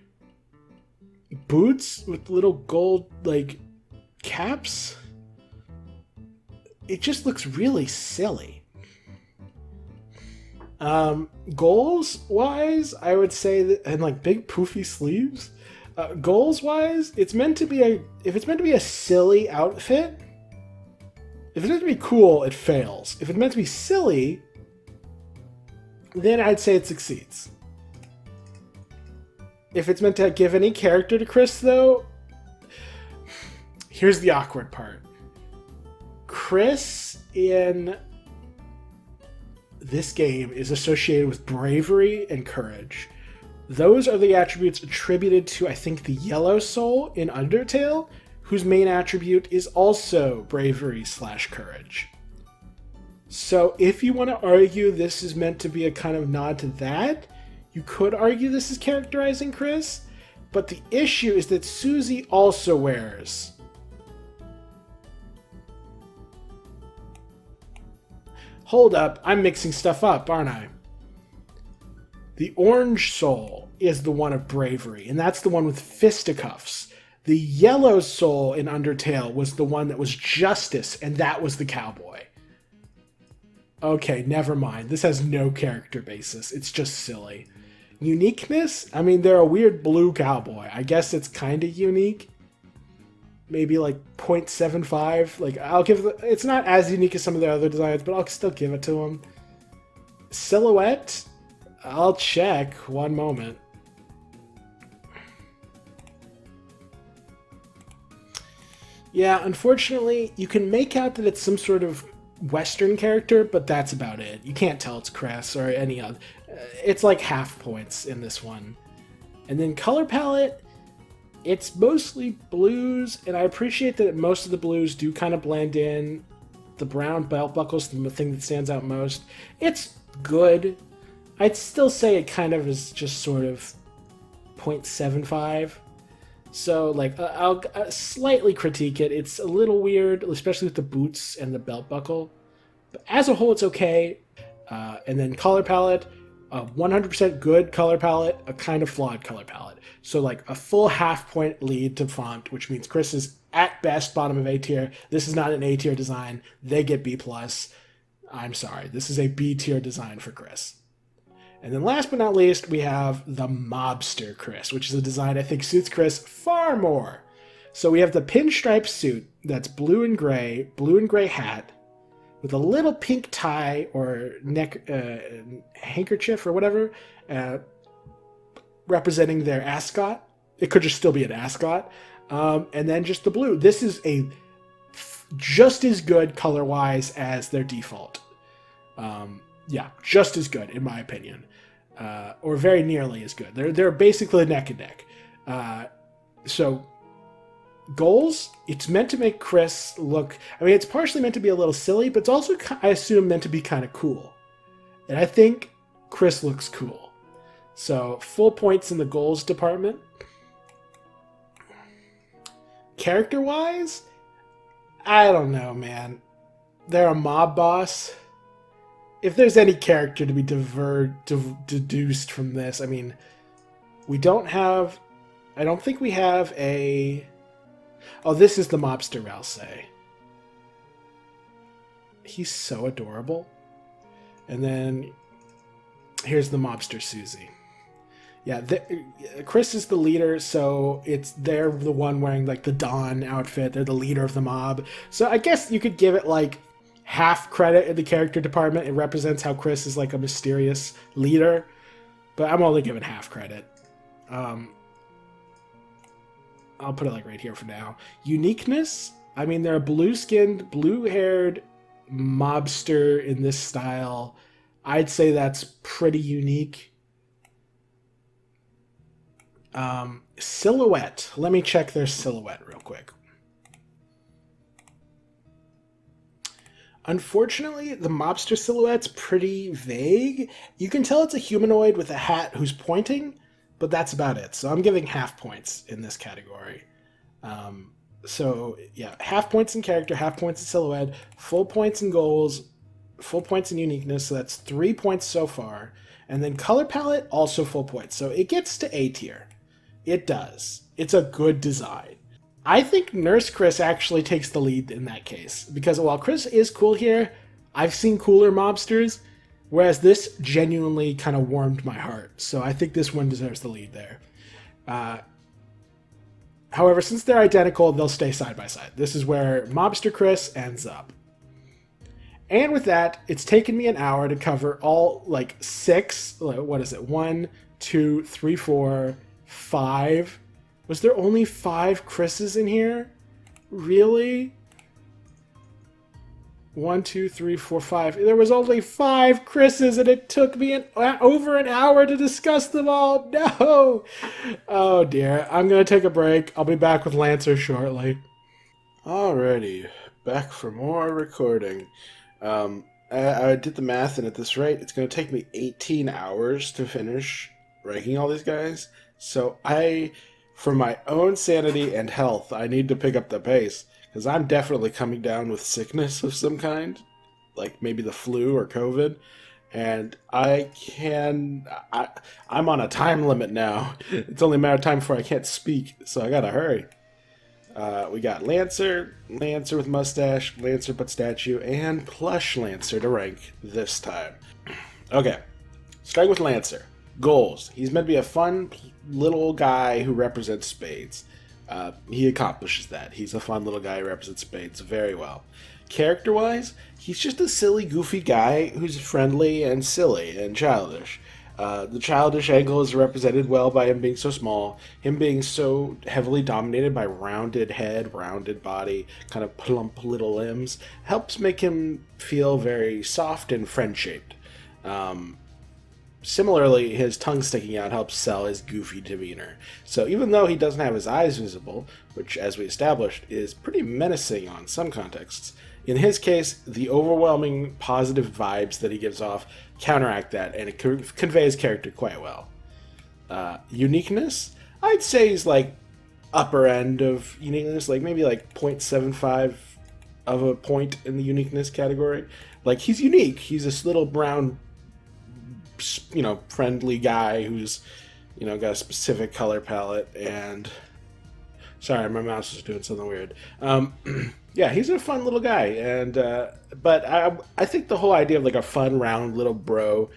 boots with little gold, like, caps. It just looks really silly. Goals wise, I would say that, and like big poofy sleeves. Goals wise, it's meant to be if it's meant to be a silly outfit, if it's meant to be cool, it fails. If it's meant to be silly, then I'd say it succeeds. If it's meant to give any character to Kris, though, here's the awkward part. Kris in this game is associated with bravery and courage. Those are the attributes attributed to, I think, the Yellow Soul in Undertale, whose main attribute is also bravery/courage. So if you want to argue this is meant to be a kind of nod to that, you could argue this is characterizing Kris, but the issue is that Susie also wears Hold up, I'm mixing stuff up, aren't I? The Orange Soul is the one of bravery, and that's the one with fisticuffs. The Yellow Soul in Undertale was the one that was justice, and that was the cowboy. Okay, never mind. This has no character basis. It's just silly. Uniqueness? I mean, they're a weird blue cowboy. I guess it's kind of unique. Maybe like 0.75. Like, I'll give it's not as unique as some of the other designs, but I'll still give it to them. Silhouette? I'll check. One moment. Yeah, unfortunately, you can make out that it's some sort of Western character, but that's about it. You can't tell it's Kris or any other. It's like half points in this one. And then color palette, it's mostly blues, and I appreciate that most of the blues do kind of blend in. The brown belt buckle's the thing that stands out most. It's good. I'd still say it kind of is just sort of 0.75. So, like, I'll slightly critique it. It's a little weird, especially with the boots and the belt buckle. But as a whole, it's okay. And then color palette, a 100% good color palette, a kind of flawed color palette. So, like, a full half-point lead to Fommt, which means Kris is, at best, bottom of A tier. This is not an A tier design. They get B+. I'm sorry. This is a B tier design for Kris. And then last but not least, we have the Mobster Kris, which is a design I think suits Kris far more. So we have the pinstripe suit that's blue and gray hat, with a little pink tie or neck handkerchief or whatever, representing their ascot. It could just still be an ascot. And then just the blue. This is a just as good color-wise as their default. Yeah, just as good, in my opinion. Or very nearly as good. They're basically neck and neck. So, goals, it's meant to make Kris look... I mean, it's partially meant to be a little silly, but it's also, I assume, meant to be kind of cool. And I think Kris looks cool. So, full points in the goals department. Character-wise, I don't know, man. They're a mob boss. If there's any character to be deduced from this, I mean, we don't have... I don't think we have a... Oh, this is the Mobster Ralsei. He's so adorable. And then here's the Mobster Susie. Yeah, Kris is the leader, so they're the one wearing like the Dawn outfit. They're the leader of the mob. So I guess you could give it like half credit in the character department. It represents how Kris is like a mysterious leader, but I'm only giving half credit. I'll put it like right here for now. Uniqueness, I mean, they're a blue-skinned, blue-haired mobster in this style. I'd say that's pretty unique. Silhouette, let me check their silhouette real quick. Unfortunately, the mobster silhouette's pretty vague. You can tell it's a humanoid with a hat who's pointing, but that's about it. So I'm giving half points in this category. So yeah, half points in character, half points in silhouette, full points in goals, full points in uniqueness. So that's 3 points so far. And then color palette, also full points. So it gets to A tier. It does. It's a good design. I think Nurse Kris actually takes the lead in that case, because while Kris is cool here, I've seen cooler mobsters, whereas this genuinely kind of warmed my heart. So I think this one deserves the lead there. However, since they're identical, they'll stay side by side. This is where Mobster Kris ends up. And with that, it's taken me an hour to cover all, like, 6, what is it, 1, 2, 3, 4, 5. Was there only 5 Krises in here? Really? 1, 2, 3, 4, 5. There was only 5 Krises, and it took me over an hour to discuss them all. No! Oh dear. I'm gonna take a break. I'll be back with Lancer shortly. Alrighty, back for more recording. I did the math, and at this rate, it's gonna take me 18 hours to finish ranking all these guys. So for my own sanity and health, I need to pick up the pace, because I'm definitely coming down with sickness of some kind, like maybe the flu or COVID, and I'm on a time limit now. It's only a matter of time before I can't speak, so I gotta hurry. We got Lancer, Lancer with mustache, Lancer but statue, and plush Lancer to rank this time. Okay, starting with Lancer. Goals. He's meant to be a fun little guy who represents spades. He accomplishes that. He's a fun little guy who represents spades very well. Character-wise, he's just a silly, goofy guy who's friendly and silly and childish. The childish angle is represented well by him being so small, him being so heavily dominated by rounded head, rounded body, kind of plump little limbs, helps make him feel very soft and friend-shaped. Similarly, his tongue sticking out helps sell his goofy demeanor. So even though he doesn't have his eyes visible, which, as we established, is pretty menacing on some contexts, in his case, the overwhelming positive vibes that he gives off counteract that, and it conveys character quite well. Uniqueness? I'd say he's like upper end of uniqueness, like maybe like 0.75 of a point in the uniqueness category. Like, he's unique. He's this little brown, friendly guy who's, got a specific color palette, and sorry, my mouse is doing something weird. Yeah, he's a fun little guy, and but I think the whole idea of like a fun, round little bro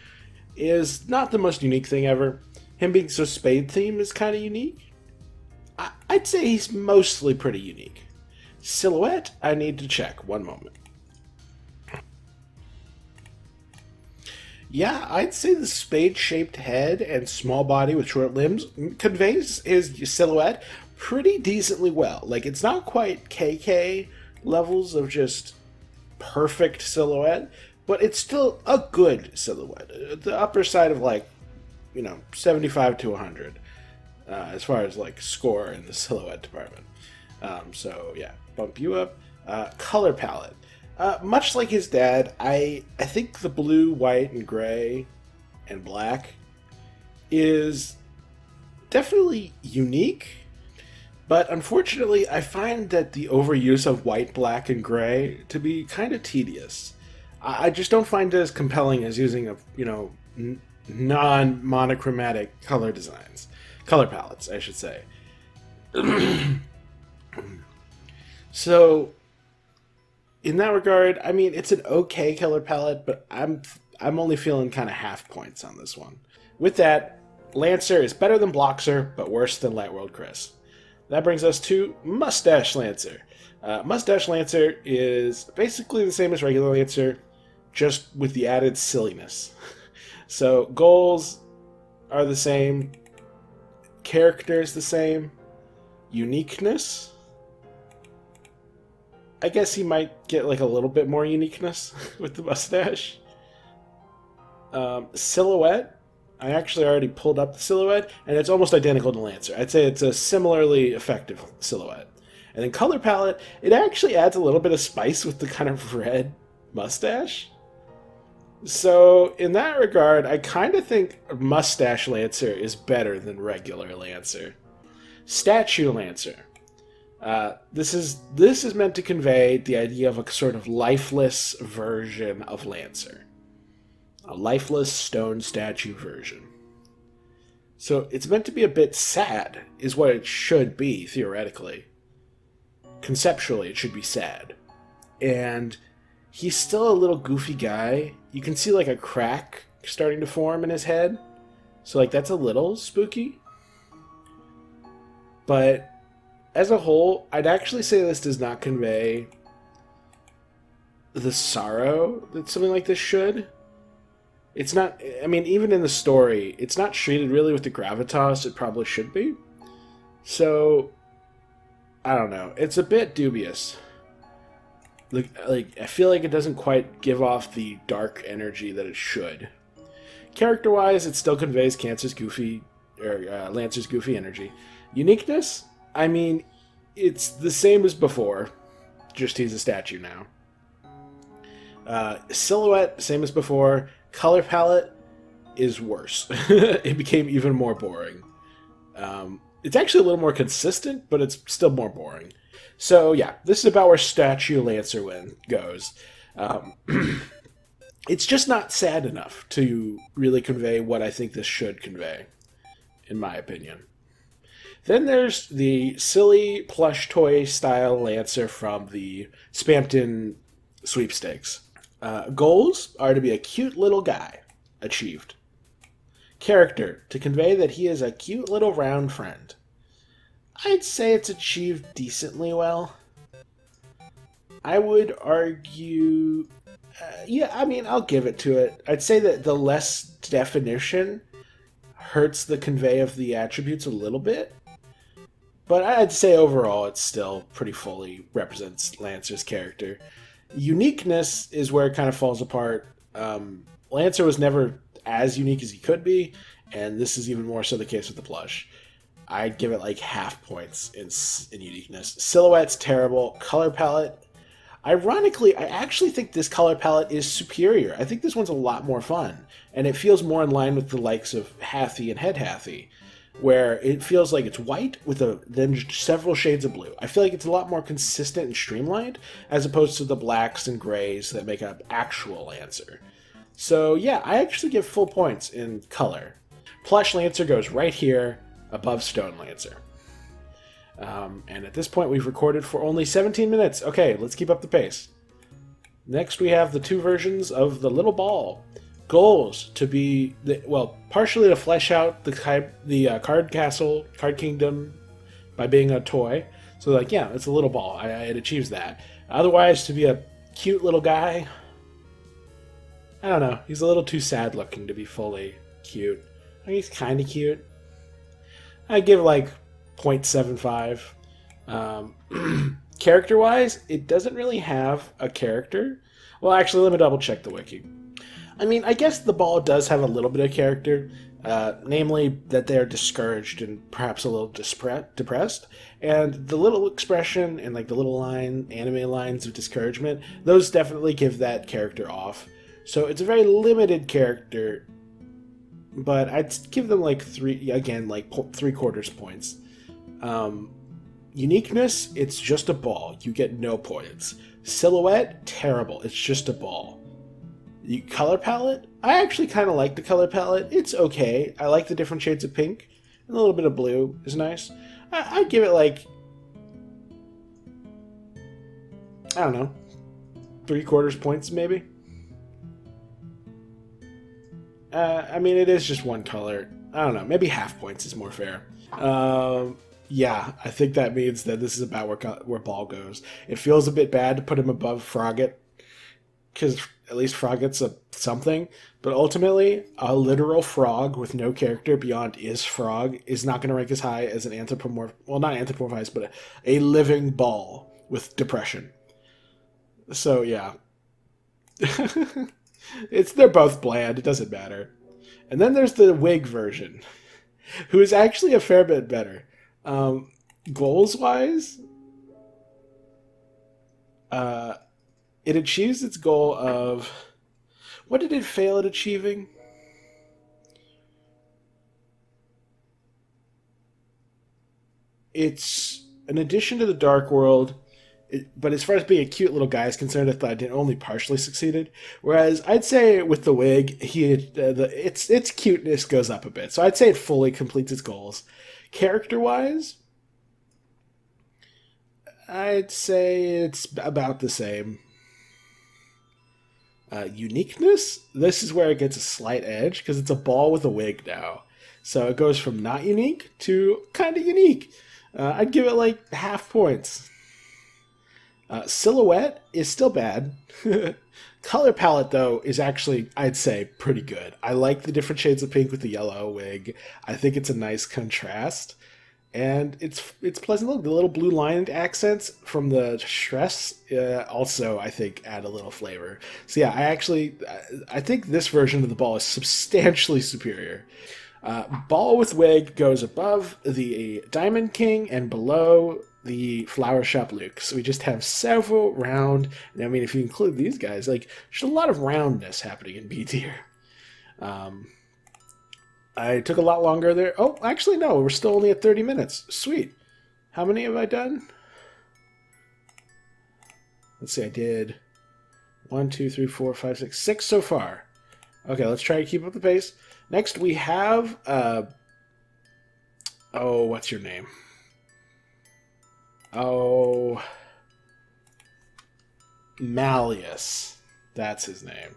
is not the most unique thing ever. Him being so spade themed is kind of unique. I'd say he's mostly pretty unique. Silhouette, I need to check. One moment. Yeah, I'd say the spade-shaped head and small body with short limbs conveys his silhouette pretty decently well. Like, it's not quite KK levels of just perfect silhouette, but it's still a good silhouette. The upper side of, 75 to 100 as far as, score in the silhouette department. So, yeah, bump you up. Color palette. Much like his dad, I think the blue, white, and gray, and black is definitely unique, but unfortunately I find that the overuse of white, black, and gray to be kind of tedious. I just don't find it as compelling as using non-monochromatic color palettes, I should say. So, in that regard, I mean, it's an okay color palette, but I'm only feeling kind of half points on this one. With that, Lancer is better than Bloxer, but worse than Lightworld Kris. That brings us to Mustache Lancer. Mustache Lancer is basically the same as regular Lancer, just with the added silliness. So, goals are the same, character is the same, uniqueness, I guess he might get a little bit more uniqueness with the mustache. Silhouette, I actually already pulled up the silhouette, and it's almost identical to Lancer. I'd say it's a similarly effective silhouette. And then color palette, it actually adds a little bit of spice with the kind of red mustache. So in that regard, I kind of think Mustache Lancer is better than regular Lancer. Statue Lancer. This is meant to convey the idea of a sort of lifeless version of Lancer. A lifeless stone statue version. So it's meant to be a bit sad, is what it should be, theoretically. Conceptually, it should be sad. And he's still a little goofy guy. You can see like a crack starting to form in his head. So like that's a little spooky. But as a whole, I'd actually say this does not convey the sorrow that something like this should. It's not, I mean, even in the story, it's not treated really with the gravitas it probably should be. So, I don't know. It's a bit dubious. Like I feel like it doesn't quite give off the dark energy that it should. Character-wise, it still conveys Lancer's goofy energy. Uniqueness? I mean, it's the same as before, just he's a statue now. Silhouette, same as before. Color palette is worse. It became even more boring. It's actually a little more consistent, but it's still more boring. So yeah, this is about where Statue Lancer goes. It's just not sad enough to really convey what I think this should convey, in my opinion. Then there's the silly plush toy style Lancer from the Spamton sweepstakes. Goals are to be a cute little guy. Achieved. Character, to convey that he is a cute little round friend. I'd say it's achieved decently well. I would argue... yeah, I mean, I'll give it to it. I'd say that the less definition hurts the convey of the attributes a little bit. But I'd say overall it still pretty fully represents Lancer's character. Uniqueness is where it kind of falls apart. Lancer was never as unique as he could be, and this is even more so the case with the plush. I'd give it like half points in uniqueness. Silhouette's terrible. Color palette. Ironically, I actually think this color palette is superior. I think this one's a lot more fun, and it feels more in line with the likes of Hathy and Head Hathy, where it feels like it's white with then several shades of blue. I feel like it's a lot more consistent and streamlined, as opposed to the blacks and grays that make up actual Lancer. So yeah, I actually give full points in color. Plush Lancer goes right here, above Stone Lancer. And at this point, we've recorded for only 17 minutes. Okay, let's keep up the pace. Next, we have the two versions of the little ball. Goals to be, partially to flesh out the card castle, card kingdom by being a toy. So, like, yeah, it's a little ball. It achieves that. Otherwise, to be a cute little guy, I don't know. He's a little too sad looking to be fully cute. I mean, he's kind of cute. I give like 0.75. Character-wise, it doesn't really have a character. Well, actually, let me double check the wiki. I mean, I guess the ball does have a little bit of character, namely that they're discouraged and perhaps a little depressed. And the little expression and like the little anime lines of discouragement, those definitely give that character off. So it's a very limited character, but I'd give them like 3/4 points. Uniqueness, it's just a ball. You get no points. Silhouette, terrible. It's just a ball. The color palette, I actually kind of like the color palette. It's okay. I like the different shades of pink. And a little bit of blue is nice. I'd give it like, I don't know, 3/4 points maybe. I mean, it is just one color. I don't know. Maybe half points is more fair. Yeah, I think that means that this is about where ball goes. It feels a bit bad to put him above Froggit, because at least Froggit's something. But ultimately, a literal frog with no character beyond is frog is not going to rank as high as an not anthropomorphized, but a living ball with depression. So yeah. They're both bland, it doesn't matter. And then there's the wig version, who is actually a fair bit better. Goals wise, it achieves its goal of... What did it fail at achieving? It's an addition to the Dark World, but as far as being a cute little guy is concerned, I thought it only partially succeeded. Whereas I'd say with the wig, its cuteness goes up a bit. So I'd say it fully completes its goals. Character-wise, I'd say it's about the same. Uniqueness? This is where it gets a slight edge, because it's a ball with a wig now. So it goes from not unique to kind of unique. I'd give it like half points. Silhouette is still bad. Color palette, though, is actually, I'd say, pretty good. I like the different shades of pink with the yellow wig. I think it's a nice contrast. And it's pleasant look. The little blue line accents from the stress also, I think, add a little flavor. So yeah, I think this version of the ball is substantially superior. Ball with wig goes above the Diamond King and below the Flower Shop Loox. So we just have several round, and I mean, if you include these guys, like, there's a lot of roundness happening in B tier. I took a lot longer there. Oh, actually, no, we're still only at 30 minutes. Sweet. How many have I done? Let's see, I did 1, 2, 3, 4, 5, 6, 6 so far. Okay, let's try to keep up the pace. Next, we have, oh, what's your name? Oh, Malleus. That's his name.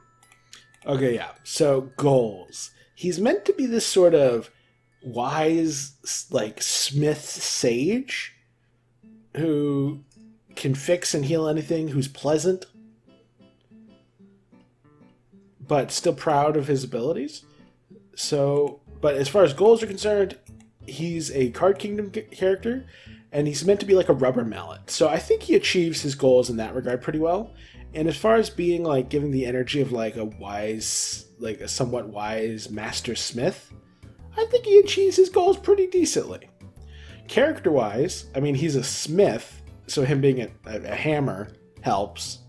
Okay, yeah. So, goals. He's meant to be this sort of wise, like, smith sage who can fix and heal anything, who's pleasant, but still proud of his abilities. So, but as far as goals are concerned, he's a Card Kingdom character, and he's meant to be like a rubber mallet. So I think he achieves his goals in that regard pretty well. And as far as being like giving the energy of like a wise, like a somewhat wise master smith, I think he achieves his goals pretty decently. Character-wise, I mean, he's a smith, so him being a hammer helps.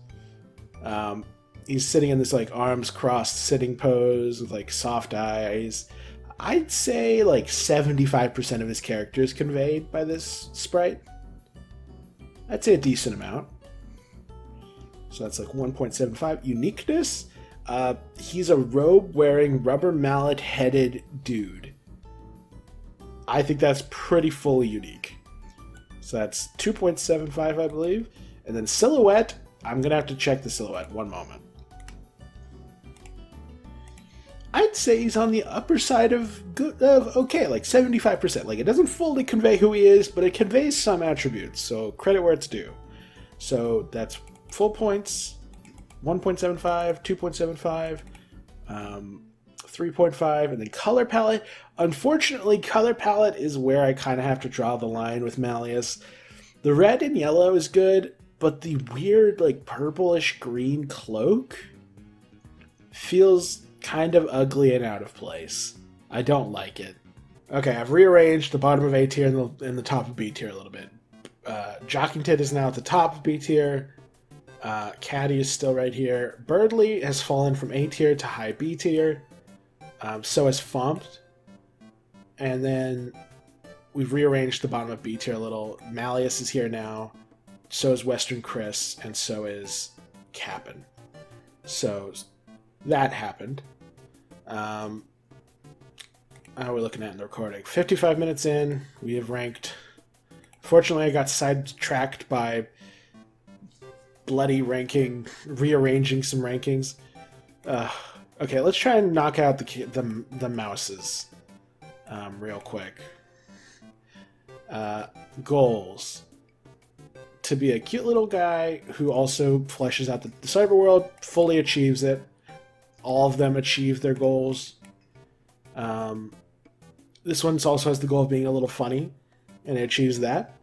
He's sitting in this like arms crossed sitting pose with like soft eyes. I'd say like 75% of his character is conveyed by this sprite. I'd say a decent amount. So that's like 1.75. Uniqueness, he's a robe-wearing, rubber mallet-headed dude. I think that's pretty fully unique. So that's 2.75, I believe. And then silhouette, I'm going to have to check the silhouette. One moment. I'd say he's on the upper side of good, okay, like 75%. Like, it doesn't fully convey who he is, but it conveys some attributes. So credit where it's due. So that's full points, 1.75, 2.75, 3.5, and then color palette. Unfortunately, color palette is where I kind of have to draw the line with Malleus. The red and yellow is good, but the weird, like, purplish green cloak feels kind of ugly and out of place. I don't like it. Okay, I've rearranged the bottom of A tier and the top of B tier a little bit. Jockington is now at the top of B tier. Catty is still right here. Berdly has fallen from A tier to high B tier. So has Fommt. And then we've rearranged the bottom of B tier a little. Malleus is here now. So is Western Kris. And so is Cap'n. So that happened. How are we looking at in the recording? 55 minutes in. We have ranked. Fortunately, I got sidetracked by bloody ranking, rearranging some rankings. Okay, let's try and knock out the mouses real quick. Goals. To be a cute little guy who also fleshes out the cyber world, fully achieves it. All of them achieve their goals. This one also has the goal of being a little funny, and it achieves that.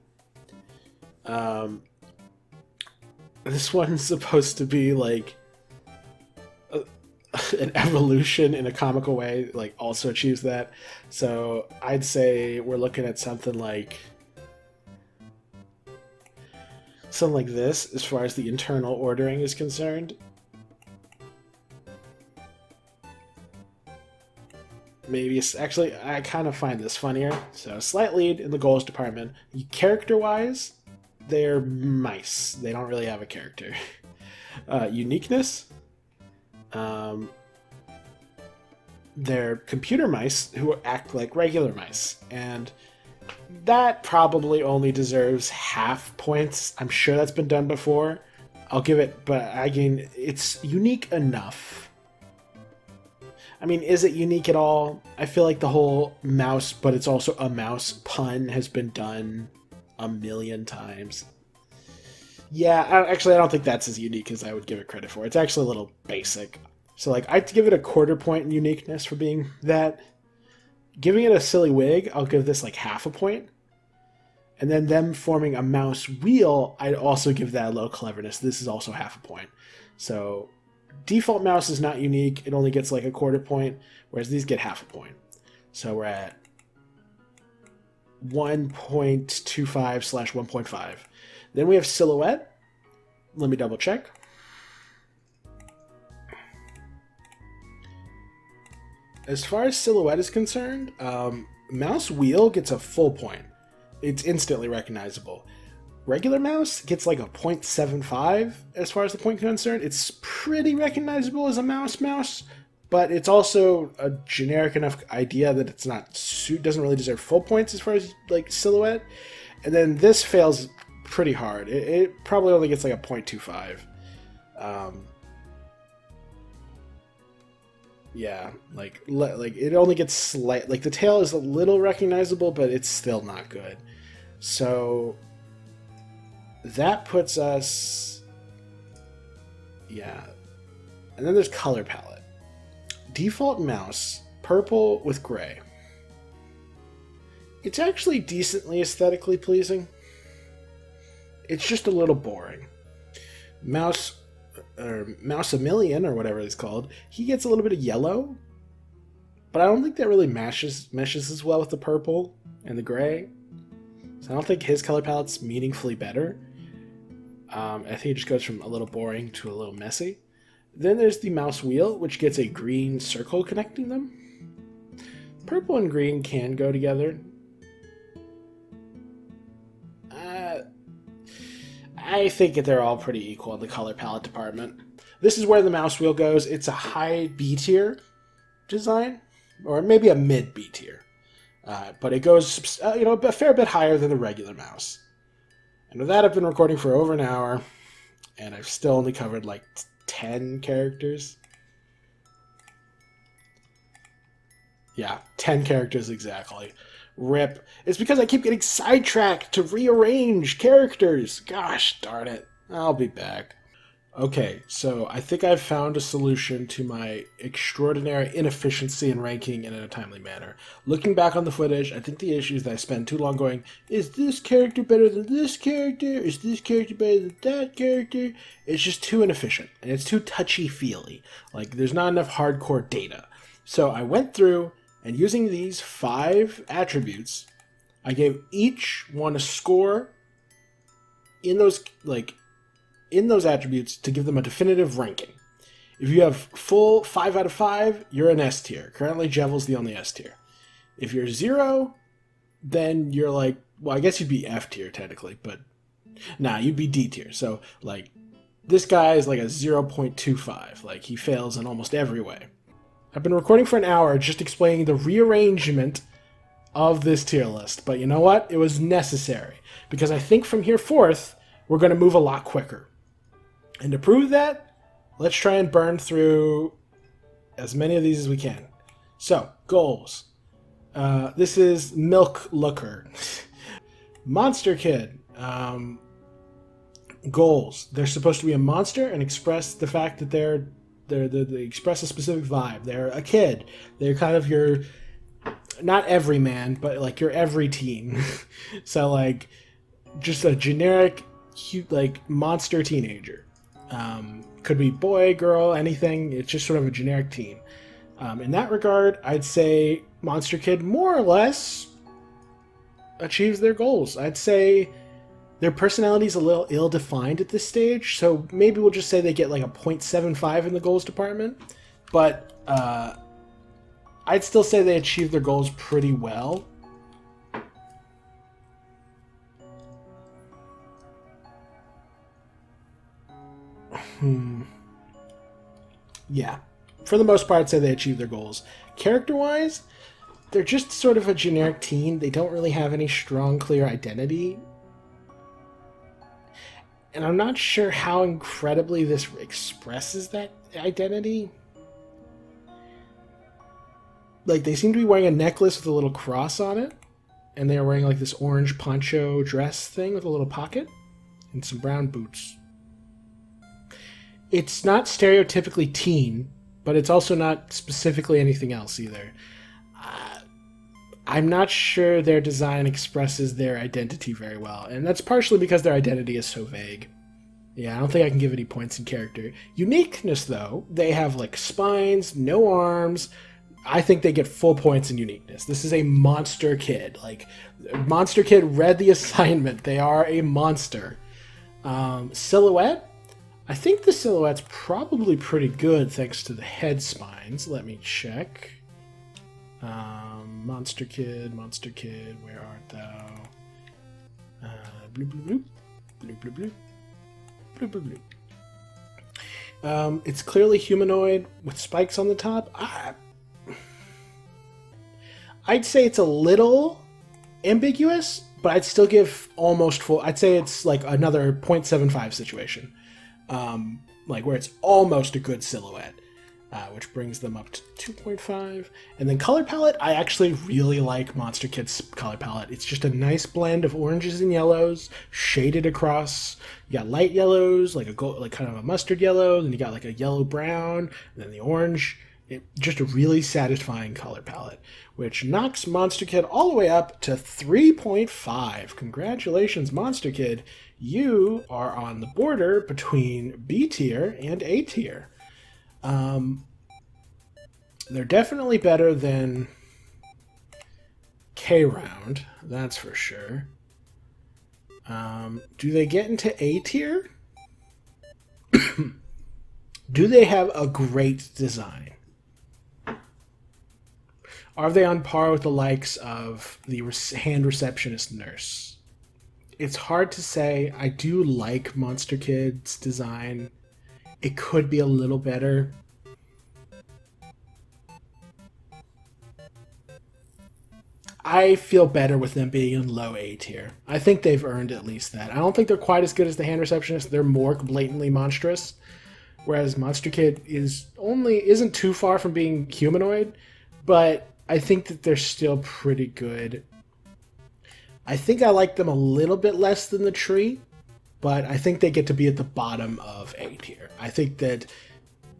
This one's supposed to be like an evolution in a comical way, like also achieves that. So I'd say we're looking at something like something like this as far as the internal ordering is concerned. Maybe it's actually, I kind of find this funnier. So slight lead in the goals department. Character-wise, they're mice. They don't really have a character. Uniqueness. They're computer mice who act like regular mice. And that probably only deserves half points. I'm sure that's been done before. I'll give it, but again, it's unique enough. I mean, is it unique at all? I feel like the whole mouse, but it's also a mouse pun has been done a million times. Yeah, actually, I don't think that's as unique as I would give it credit for. It's actually a little basic. So, like, I'd give it a quarter point in uniqueness for being that. Giving it a silly wig, I'll give this like half a point. And then them forming a mouse wheel, I'd also give that a little cleverness. This is also half a point. So default mouse is not unique. It only gets like a quarter point, whereas these get half a point. So we're at 1.25/1.5. Then we have silhouette. Let me double check. As far as silhouette is concerned, mouse wheel gets a full point. It's instantly recognizable. Regular mouse gets like a 0.75 as far as the point concerned. It's pretty recognizable as a mouse, but it's also a generic enough idea that it's not doesn't really deserve full points as far as like silhouette. And then this fails pretty hard. It probably only gets like a 0.25. Yeah, like it only gets slight. Like the tail is a little recognizable, but it's still not good. So that puts us, yeah. And then there's color palette. Default mouse, purple with gray. It's actually decently aesthetically pleasing. It's just a little boring. Mouse-a-million, or whatever it's called, he gets a little bit of yellow, but I don't think that really meshes as well with the purple and the gray. So I don't think his color palette's meaningfully better. I think it just goes from a little boring to a little messy. Then there's the mouse wheel, which gets a green circle connecting them. Purple and green can go together. I think that they're all pretty equal in the color palette department. This is where the mouse wheel goes. It's a high B tier design, or maybe a mid B tier. But it goes, a fair bit higher than the regular mouse. And with that, I've been recording for over an hour, and I've still only covered like 10 characters. Yeah, 10 characters exactly. RIP. It's because I keep getting sidetracked to rearrange characters. Gosh darn it. I'll be back. Okay, so I think I've found a solution to my extraordinary inefficiency in ranking in a timely manner. Looking back on the footage, I think the issue is that I spend too long going, is this character better than this character? Is this character better than that character? It's just too inefficient, and it's too touchy-feely. Like, there's not enough hardcore data. So I went through, and using these 5 attributes, I gave each one a score in those attributes to give them a definitive ranking. If you have full 5 out of 5, you're an S tier. Currently, Jevil's the only S tier. If you're 0, then you're like, well, I guess you'd be F tier technically, but nah, you'd be D tier. So, like, this guy is like a 0.25. Like, he fails in almost every way. I've been recording for an hour just explaining the rearrangement of this tier list, but you know what? It was necessary, because I think from here forth, we're going to move a lot quicker. And to prove that, let's try and burn through as many of these as we can. So, goals. This is Milk Looker. Monster Kid. Goals. They're supposed to be a monster and express the fact that they express a specific vibe. They're a kid. They're kind of your, not every man, but like your every teen. So like, just a generic, cute, like monster teenager. Could be boy, girl, anything. It's just sort of a generic teen. In that regard, I'd say Monster Kid more or less achieves their goals. I'd say Their personality is a little ill-defined at this stage, so maybe we'll just say they get like a 0.75 in the goals department. But I'd still say they achieve their goals pretty well. Yeah. For the most part, I'd say they achieve their goals. Character-wise, they're just sort of a generic teen. They don't really have any strong, clear identity. And I'm not sure how incredibly this expresses that identity. Like, they seem to be wearing a necklace with a little cross on it. And they are wearing, like, this orange poncho dress thing with a little pocket. And some brown boots. It's not stereotypically teen, but it's also not specifically anything else either. I'm not sure their design expresses their identity very well, and that's partially because their identity is so vague. Yeah, I don't think I can give any points in character. Uniqueness, though, they have, like, spines, no arms. I think they get full points in uniqueness. This is a monster kid. Like, Monster Kid read the assignment. They are a monster. Silhouette? I think the silhouette's probably pretty good thanks to the head spines. Let me check. Monster Kid, where art thou? Bloop, bloop, bloop. Bloop, bloop, bloop. Bloop, bloop, bloop. It's clearly humanoid with spikes on the top. I'd say it's a little ambiguous, but I'd still give almost full. I'd say it's like another 0.75 situation. Like where it's almost a good silhouette, which brings them up to 2.5. And then color palette, I actually really like Monster Kid's color palette. It's just a nice blend of oranges and yellows shaded across. You got light yellows, like a gold, like kind of a mustard yellow, then you got like a yellow brown, and then the orange. Just a really satisfying color palette, which knocks Monster Kid all the way up to 3.5. Congratulations, Monster Kid. You are on the border between B tier and A tier. They're definitely better than K round, that's for sure. Do they get into A tier? Do they have a great design? Are they on par with the likes of the hand receptionist nurse? It's hard to say. I do like Monster Kid's design. It could be a little better. I feel better with them being in low A tier. I think they've earned at least that. I don't think they're quite as good as the hand receptionist. They're more blatantly monstrous. Whereas Monster Kid isn't too far from being humanoid, but I think that they're still pretty good. I think I like them a little bit less than the tree, but I think they get to be at the bottom of A tier. I think that,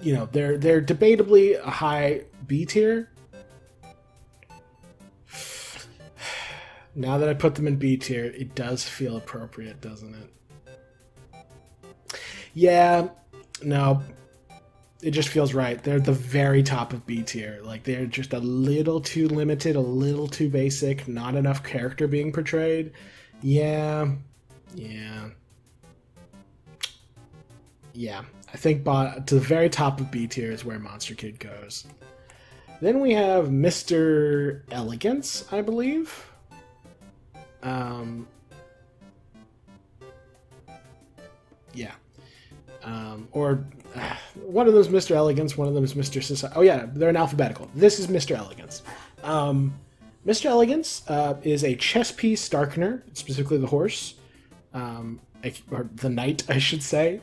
you know, they're debatably a high B tier. Now that I put them in B tier, it does feel appropriate, doesn't it? Yeah, no. It just feels right. They're at the very top of B tier. Like, they're just a little too limited, a little too basic, not enough character being portrayed. Yeah. I think to the very top of B tier is where Monster Kid goes. Then we have Mr. Elegance, I believe. Yeah. Or one of them is Mr. Elegance, one of them is Mr. Society. Oh yeah, they're in alphabetical. This is Mr. Elegance. Mr. Elegance is a chess piece darkener, specifically the horse. Or the knight, I should say.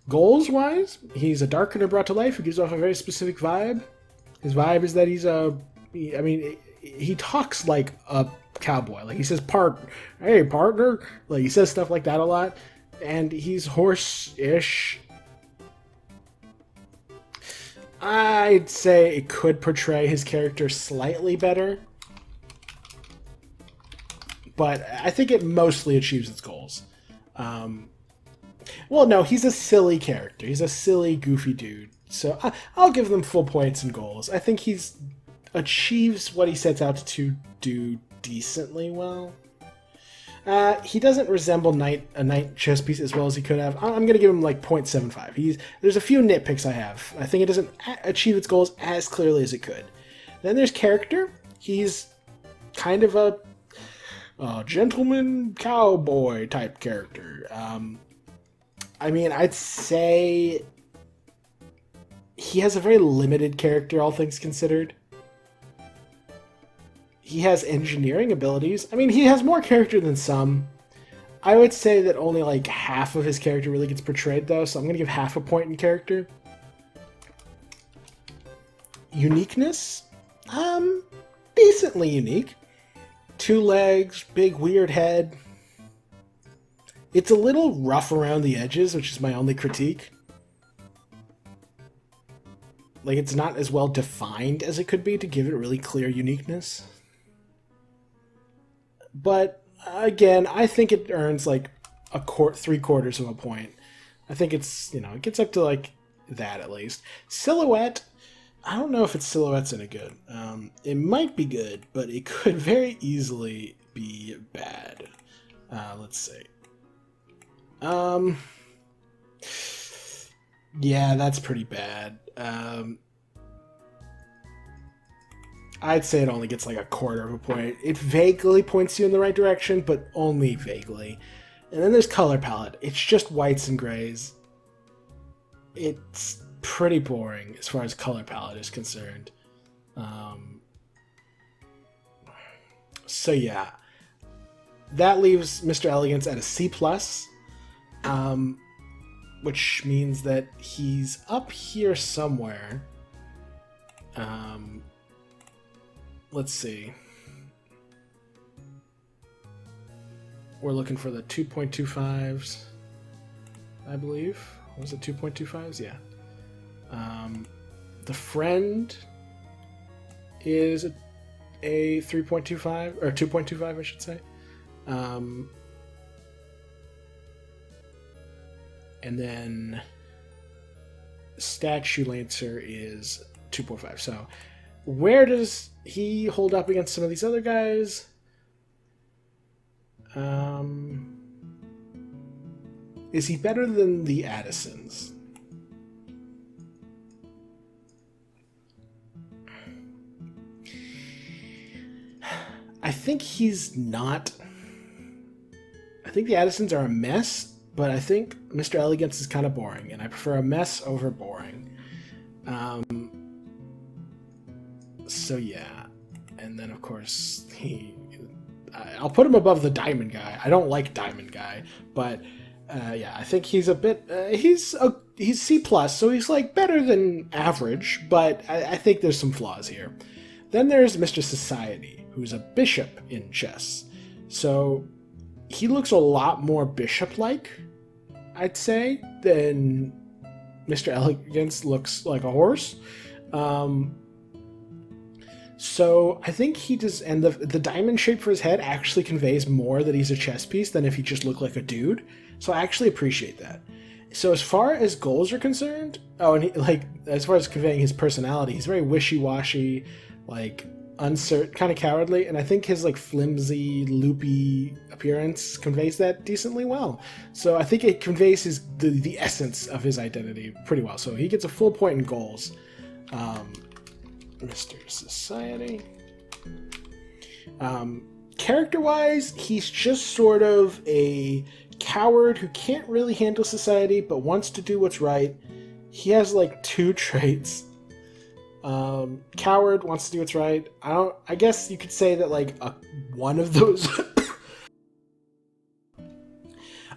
Goals-wise, he's a darkener brought to life who gives off a very specific vibe. His vibe is that he talks like a cowboy. Like, he says, hey, partner. Like, he says stuff like that a lot. And he's horse-ish. I'd say it could portray his character slightly better. But I think it mostly achieves its goals. Well, no, he's a silly character. He's a silly, goofy dude. So I'll give them full points and goals. I think he's achieves what he sets out to do decently well. He doesn't resemble a knight chess piece as well as he could have. I'm going to give him like 0.75. There's a few nitpicks I have. I think it doesn't achieve its goals as clearly as it could. Then there's character. He's kind of a gentleman cowboy type character. I mean, I'd say he has a very limited character, all things considered. He has engineering abilities. I mean, he has more character than some. I would say that only like half of his character really gets portrayed, though, so I'm going to give half a point in character. Uniqueness? Decently unique. 2 legs, big weird head. It's a little rough around the edges, which is my only critique. Like, it's not as well defined as it could be to give it really clear uniqueness. But, again, I think it earns, like, 3/4 of a point. I think it's, it gets up to, like, that at least. Silhouette, I don't know if its silhouette's any good. It might be good, but it could very easily be bad. Let's see. Yeah, that's pretty bad. I'd say it only gets like 1/4 of a point. It vaguely points you in the right direction, but only vaguely. And then there's color palette. It's just whites and grays. It's pretty boring as far as color palette is concerned. So yeah, that leaves Mr. Elegance at a C+, which means that he's up here somewhere. Let's see. We're looking for the 2.25s, I believe. Was it 2.25s? Yeah. The friend is a 3.25, or 2.25, I should say. And then Statue Lancer is 2.5. So where does he hold up against some of these other guys? Is he better than the Addisons? I think he's not. I think the Addisons are a mess, but I think Mr. Elegance is kind of boring, and I prefer a mess over boring. So yeah, and then of course I'll put him above the Diamond Guy. I don't like Diamond Guy, but yeah, I think he's a bit. He's C+, so he's like better than average, but I think there's some flaws here. Then there's Mr. Society, who's a bishop in chess. So he looks a lot more bishop-like, I'd say, than Mr. Elegance looks like a horse. So I think he does, and the diamond shape for his head actually conveys more that he's a chess piece than if he just looked like a dude. So I actually appreciate that. So as far as goals are concerned, and as far as conveying his personality, he's very wishy-washy, like uncertain, kind of cowardly, and I think his like flimsy, loopy appearance conveys that decently well. So I think it conveys the essence of his identity pretty well. So he gets a full point in goals. Mr. Society. Character-wise, he's just sort of a coward who can't really handle society, but wants to do what's right. He has like 2 traits. Coward, wants to do what's right. I guess you could say that like one of those.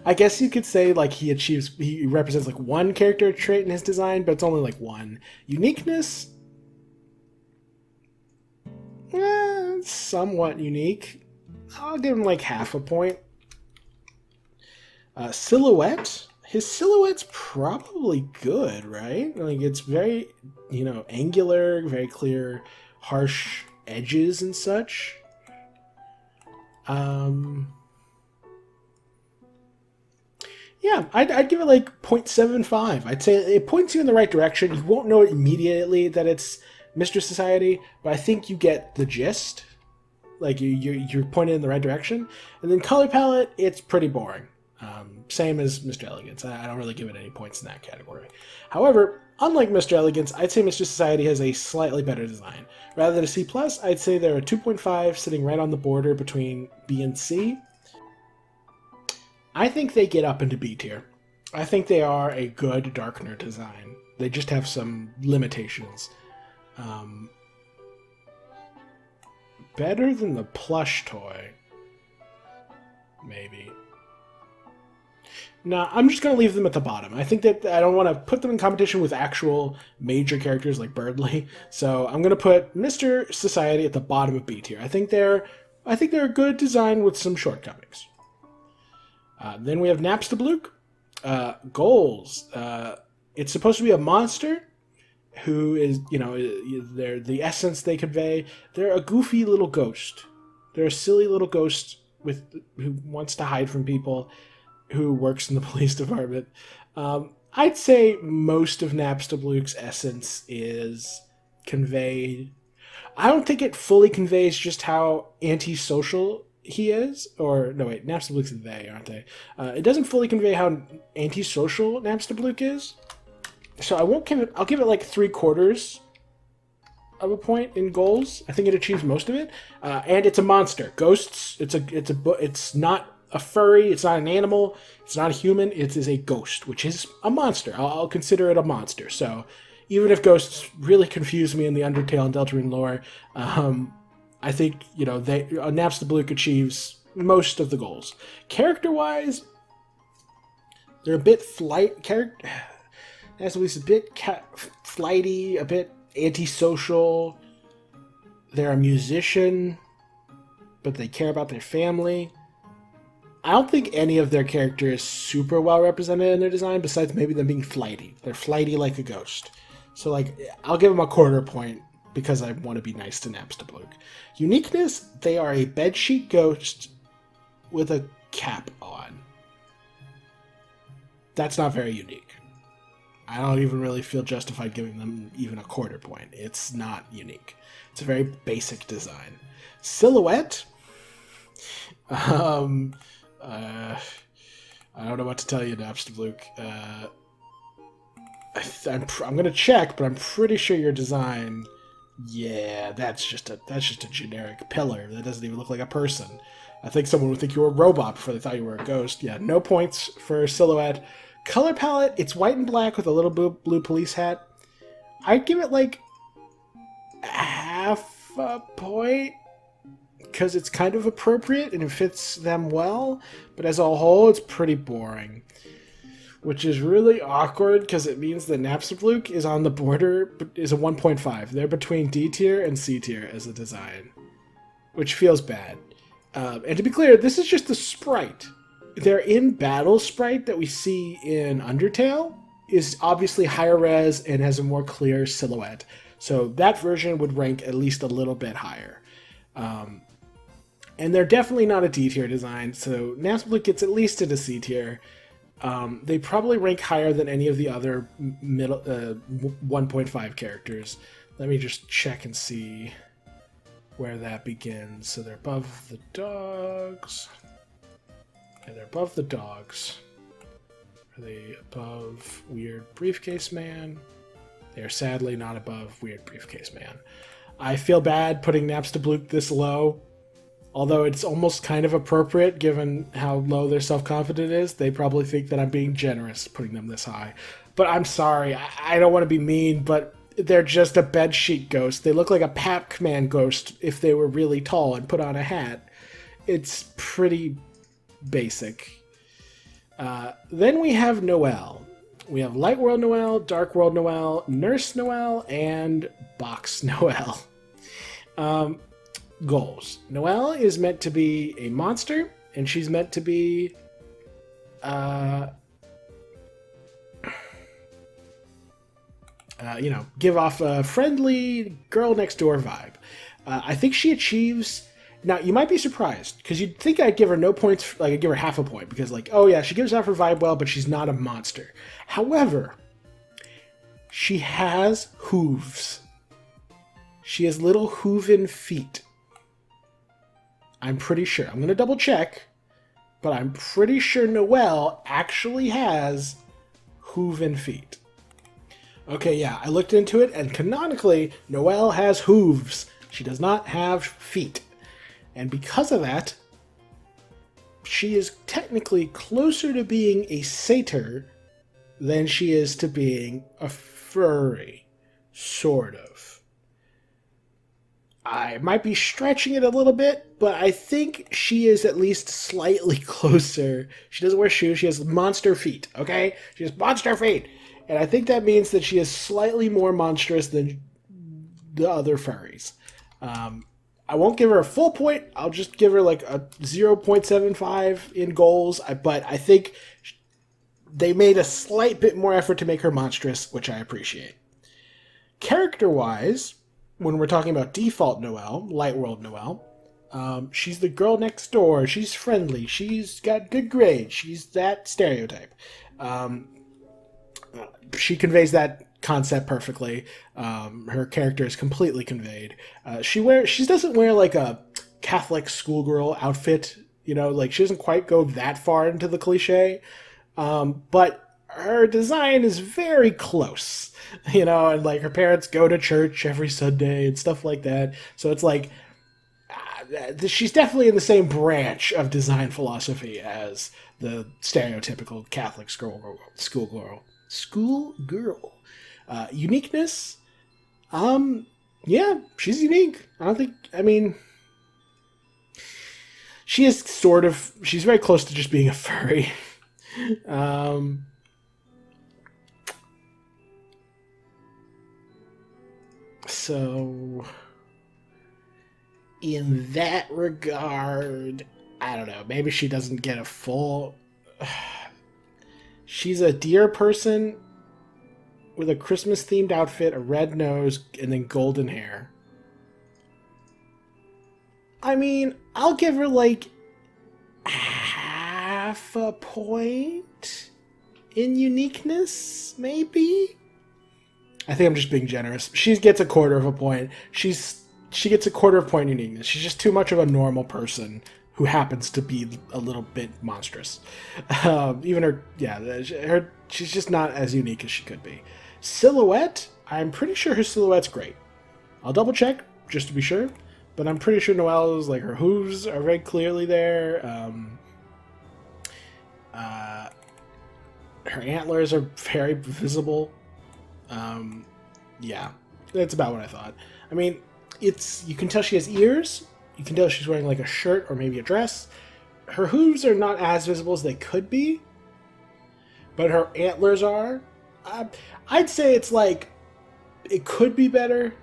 I guess you could say like he represents like one character trait in his design, but it's only like one. Uniqueness. Somewhat unique. I'll give him like half a point. Silhouette. His silhouette's probably good, right? Like it's very, angular, very clear, harsh edges and such. Yeah, I'd give it like 0.75. I'd say it points you in the right direction. You won't know immediately that it's Mr. Society, but I think you get the gist. Like you're pointed in the right direction. And then color palette, it's pretty boring. Same as Mr. Elegance. I don't really give it any points in that category. However, unlike Mr. Elegance, I'd say Mr. Society has a slightly better design. Rather than a C+, I'd say they're a 2.5, sitting right on the border between B and C. I think they get up into B tier. I think they are a good Darkener design. They just have some limitations. Better than the plush toy. Maybe. No, I'm just going to leave them at the bottom. I think that I don't want to put them in competition with actual major characters like Berdly. So I'm going to put Mr. Society at the bottom of B tier. I think they're a good design with some shortcomings. Then we have Napstablook. Goals. It's supposed to be a monster who is, they're the essence they convey. They're a goofy little ghost. They're a silly little ghost who wants to hide from people, who works in the police department. I'd say most of Napstablook's essence is conveyed. I don't think it fully conveys just how antisocial he is. Or, no wait, Napstablook's they, aren't they? It doesn't fully convey how antisocial Napstablook is. So I'll give it like 3/4 of a point in goals. I think it achieves most of it. And it's a monster. Ghosts, it's not a furry, it's not an animal, it's not a human, it is a ghost, which is a monster. I'll consider it a monster. So even if ghosts really confuse me in the Undertale and Deltarune lore, I think, Napstablook achieves most of the goals. Character-wise, they're a bit Napstablook's a bit flighty, a bit antisocial. They're a musician, but they care about their family. I don't think any of their characters is super well represented in their design, besides maybe them being flighty. They're flighty like a ghost. So, I'll give them a 1/4 point because I want to be nice to Napstablook. Uniqueness, they are a bedsheet ghost with a cap on. That's not very unique. I don't even really feel justified giving them even a 1/4 point. It's not unique. It's a very basic design. Silhouette, I don't know what to tell you, Napstablook. I'm going to check, but I'm pretty sure your design, yeah, that's just a generic pillar. That doesn't even look like a person. I think someone would think you were a robot before they thought you were a ghost. Yeah, no points for silhouette. Color palette, it's white and black with a little blue police hat. I'd give it like half a point, because it's kind of appropriate and it fits them well, but as a whole, it's pretty boring. Which is really awkward, because it means that Napstablook is on the border, but is a 1.5. They're between D tier and C tier as a design, which feels bad. And to be clear, this is just the sprite. Their in-battle sprite that we see in Undertale is obviously higher res and has a more clear silhouette. So that version would rank at least a little bit higher. And they're definitely not a D tier design, so Napstablook gets at least into C tier. They probably rank higher than any of the other middle 1.5 characters. Let me just check and see where that begins. So they're above the dogs. Yeah, they're above the dogs. Are they above Weird Briefcase Man? They are sadly not above Weird Briefcase Man. I feel bad putting Napstablook this low, although it's almost kind of appropriate given how low their self-confidence is. They probably think that I'm being generous putting them this high. But I'm sorry, I don't want to be mean, but they're just a bedsheet ghost. They look like a Pac-Man ghost if they were really tall and put on a hat. It's pretty basic. Then we have Noelle. We have Light World Noelle, Dark World Noelle, Nurse Noelle, and Box Noelle. Goals. Noelle is meant to be a monster, and she's meant to be give off a friendly girl next door vibe. I think she achieves. Now, you might be surprised, because you'd think I'd give her no points, I'd give her half a point, because oh yeah, she gives off her vibe well, but she's not a monster. However, she has hooves. She has little hooven feet. I'm pretty sure. I'm going to double check, but I'm pretty sure Noelle actually has hooven feet. Okay, yeah, I looked into it, and canonically, Noelle has hooves. She does not have feet. And because of that, she is technically closer to being a satyr than she is to being a furry. Sort of. I might be stretching it a little bit, but I think she is at least slightly closer. She doesn't wear shoes. She has monster feet, okay? She has monster feet. And I think that means that she is slightly more monstrous than the other furries. I won't give her a full point. I'll just give her like a 0.75 in goals. But I think they made a slight bit more effort to make her monstrous, which I appreciate. Character-wise, when we're talking about default Noelle, Light World Noelle, she's the girl next door. She's friendly. She's got good grades. She's that stereotype. She conveys that concept perfectly. Her character is completely conveyed. She doesn't wear like a Catholic schoolgirl outfit, like she doesn't quite go that far into the cliche. But her design is very close, and like her parents go to church every Sunday and stuff like that. So it's like she's definitely in the same branch of design philosophy as the stereotypical Catholic schoolgirl. Uniqueness, yeah, she's unique. She's very close to just being a furry. So in that regard, I don't know, maybe she doesn't get a full... She's a deer person with a Christmas-themed outfit, a red nose, and then golden hair. I'll give her like half a point in uniqueness, maybe? I think I'm just being generous. She gets a quarter of a point. She gets a quarter of a point in uniqueness. She's just too much of a normal person who happens to be a little bit monstrous. She's just not as unique as she could be. Silhouette, I'm pretty sure her silhouette's great. I'll double check just to be sure, but I'm pretty sure Noelle's, like, her hooves are very clearly there. Her antlers are very visible. Yeah, that's about what I thought. You can tell she has ears. You can tell she's wearing like a shirt or maybe a dress. Her hooves are not as visible as they could be, but her antlers are. I'd say it's like, it could be better.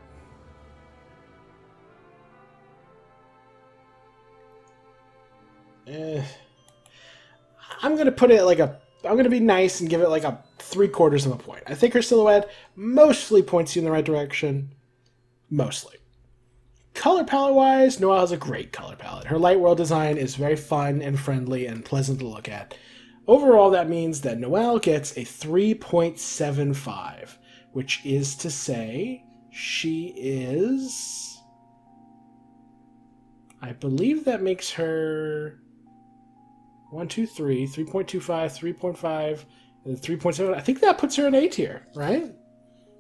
I'm going to put it like I'm going to be nice and give it like a 3/4 of a point. I think her silhouette mostly points you in the right direction. Mostly. Color palette-wise, Noelle has a great color palette. Her light world design is very fun and friendly and pleasant to look at. Overall, that means that Noelle gets a 3.75, which is to say she is... I believe that makes her 3.25, 3.5, and 3.7. I think that puts her in A tier, right?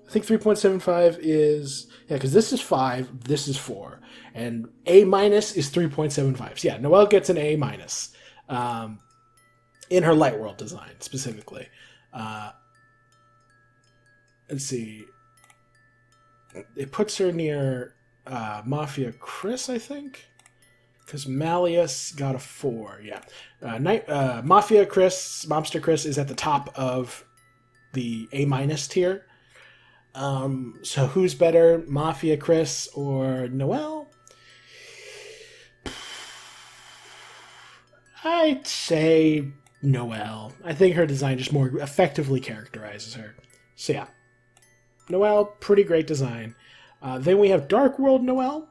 I think 3.75 is... Yeah, because this is 5, this is 4. And A- is 3.75. So yeah, Noelle gets an A-. In her light world design, specifically. Let's see. It puts her near Mafia Kris, I think? Because Malleus got a 4, yeah. Mafia Kris, Mobster Kris, is at the top of the A- tier. So who's better, Mafia Kris or Noelle? I'd say Noelle. I think her design just more effectively characterizes her. So yeah, Noelle, pretty great design. Then we have Dark World Noelle.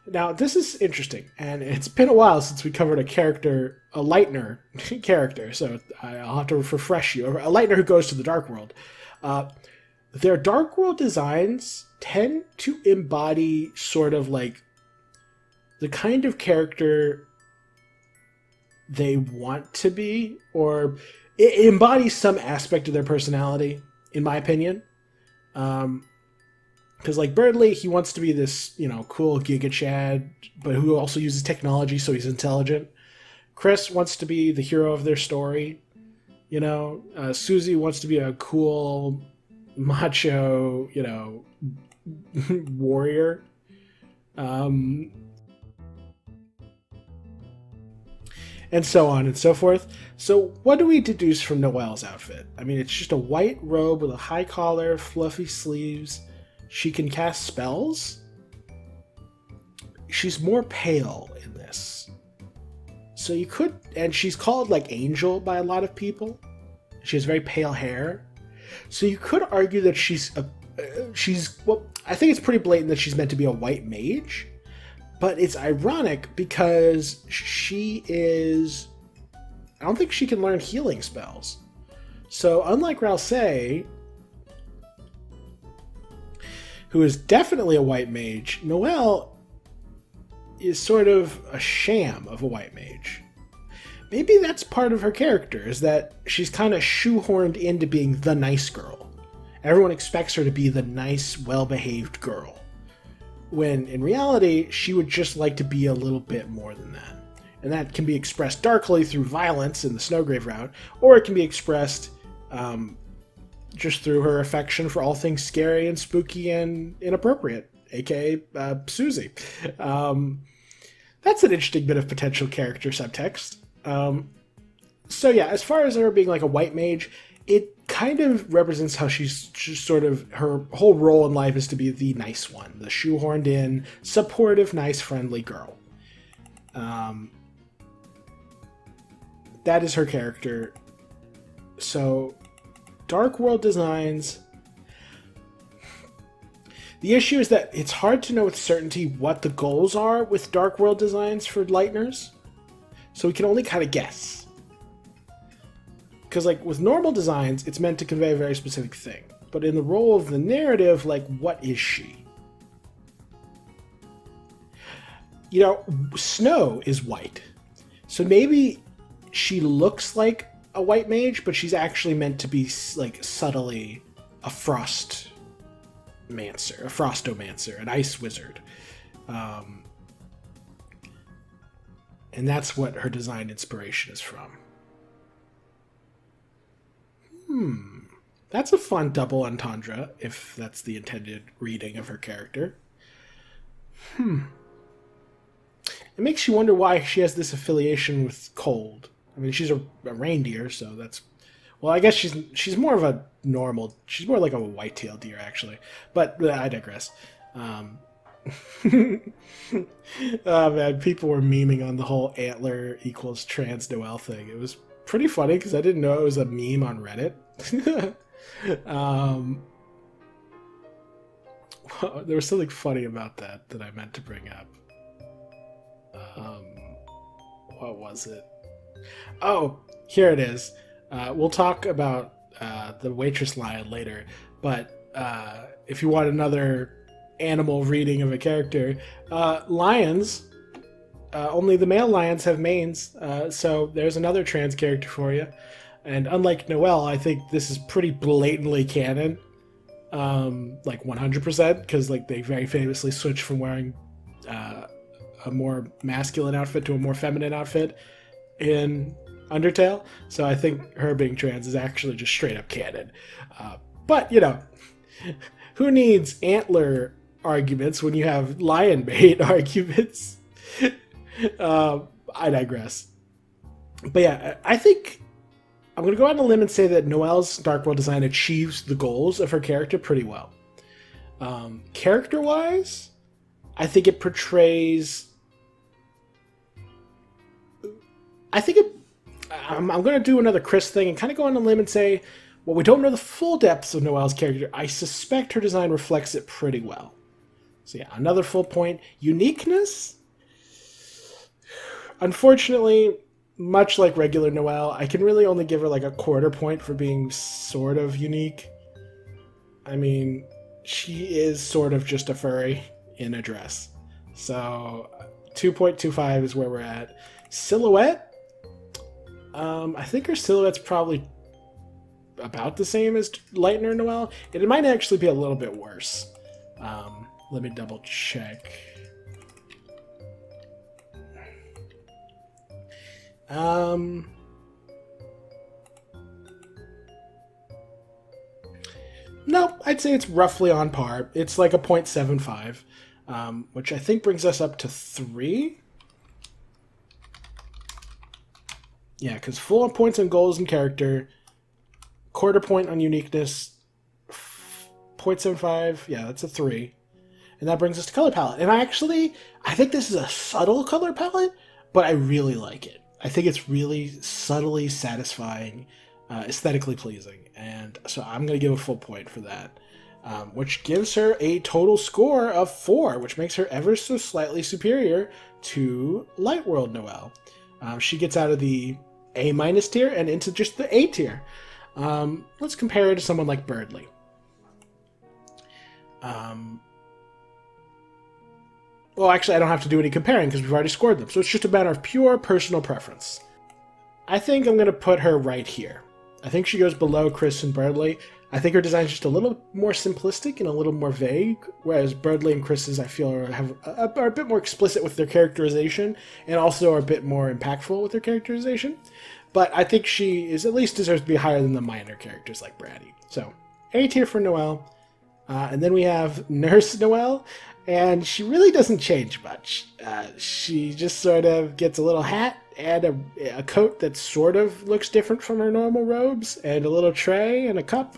Now, this is interesting, and it's been a while since we covered a Lightner character, so I'll have to refresh you. A Lightner who goes to the Dark World. Their Dark World designs tend to embody sort of like the kind of character they want to be, or it embodies some aspect of their personality, in my opinion. Because like Berdly, he wants to be this, you know, cool Giga Chad, but who also uses technology, so he's intelligent. Kris wants to be the hero of their story. You know, Susie wants to be a cool, macho, you know, warrior. And so on and so forth. So what do we deduce from Noelle's outfit? I mean, it's just a white robe with a high collar, fluffy sleeves. She can cast spells. She's more pale in this. So you could, and she's called like Angel by a lot of people. She has very pale hair. So you could argue that well, I think it's pretty blatant that she's meant to be a white mage. But it's ironic because she is, I don't think she can learn healing spells. So unlike Ralsei, who is definitely a white mage, Noelle is sort of a sham of a white mage. Maybe that's part of her character, is that she's kind of shoehorned into being the nice girl. Everyone expects her to be the nice, well-behaved girl. When in reality, she would just like to be a little bit more than that. And that can be expressed darkly through violence in the Snowgrave route, or it can be expressed just through her affection for all things scary and spooky and inappropriate, aka Susie. That's an interesting bit of potential character subtext. So yeah, as far as her being like a white mage, it kind of represents how she's just sort of, her whole role in life is to be the nice one, the shoehorned in, supportive, nice, friendly girl. That is her character. So, Dark World designs. The issue is that it's hard to know with certainty what the goals are with Dark World designs for Lighteners. So we can only kind of guess. Because like with normal designs, it's meant to convey a very specific thing. But in the role of the narrative, like, what is she? You know, Snow is white. So maybe she looks like a white mage, but she's actually meant to be like subtly a frostomancer, an ice wizard. And that's what her design inspiration is from. That's a fun double entendre, if that's the intended reading of her character. It makes you wonder why she has this affiliation with cold. I mean, she's a reindeer, so that's... Well, I guess she's more of a normal... She's more like a white-tailed deer, actually. But I digress. Oh, man, people were memeing on the whole antler equals trans Noelle thing. It was pretty funny because I didn't know it was a meme on Reddit. There was something funny about that I meant to bring up. What was it? Oh, here it is. We'll talk about the waitress lion later, but if you want another animal reading of a character, lions, only the male lions have manes, so there's another trans character for you. And unlike Noelle, I think this is pretty blatantly canon, like 100%, because like they very famously switched from wearing a more masculine outfit to a more feminine outfit in Undertale. So I think her being trans is actually just straight up canon. But, you know, who needs antler arguments when you have lion bait arguments? I digress. But yeah, I think I'm going to go out on a limb and say that Noelle's Dark World design achieves the goals of her character pretty well. Character-wise, I think it portrays... I'm going to do another Kris thing and kind of go on a limb and say, well, we don't know the full depths of Noelle's character. I suspect her design reflects it pretty well. So yeah, another full point. Uniqueness? Unfortunately, much like regular Noelle, I can really only give her like a quarter point for being sort of unique. I mean, she is sort of just a furry in a dress. So 2.25 is where we're at. Silhouette, I think her silhouette's probably about the same as Lightner Noelle. It might actually be a little bit worse. Let me double check. No, I'd say it's roughly on par. It's like a 0.75, which I think brings us up to 3. Yeah, because full points on goals and character, quarter point on uniqueness, 0.75, yeah, that's a 3. And that brings us to color palette. And I think this is a subtle color palette, but I really like it. I think it's really subtly satisfying, aesthetically pleasing. And so I'm going to give a full point for that, which gives her a total score of 4, which makes her ever so slightly superior to Lightworld Noelle. She gets out of the A- tier and into just the A tier. Let's compare her to someone like Berdly. Well, actually, I don't have to do any comparing because we've already scored them. So it's just a matter of pure personal preference. I think I'm going to put her right here. I think she goes below Kris and Berdly. I think her design is just a little more simplistic and a little more vague, whereas Berdly and Kris's, I feel, are a bit more explicit with their characterization and also are a bit more impactful with their characterization. But I think she is at least deserves to be higher than the minor characters like Bratty. So, A tier for Noelle. And then we have Nurse Noelle. And she really doesn't change much. She just sort of gets a little hat and a coat that sort of looks different from her normal robes, and a little tray and a cup.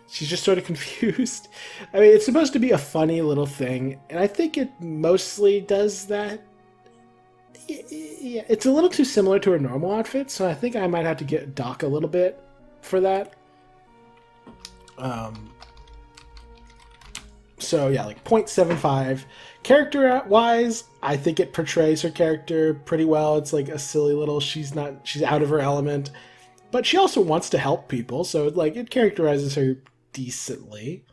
She's just sort of confused. I mean, it's supposed to be a funny little thing, and I think it mostly does that. Yeah, it's a little too similar to her normal outfit, so I think I might have to dock a little bit for that. So yeah, like 0.75. Character-wise, I think it portrays her character pretty well. It's like a silly little, she's out of her element. But she also wants to help people, so like it characterizes her decently.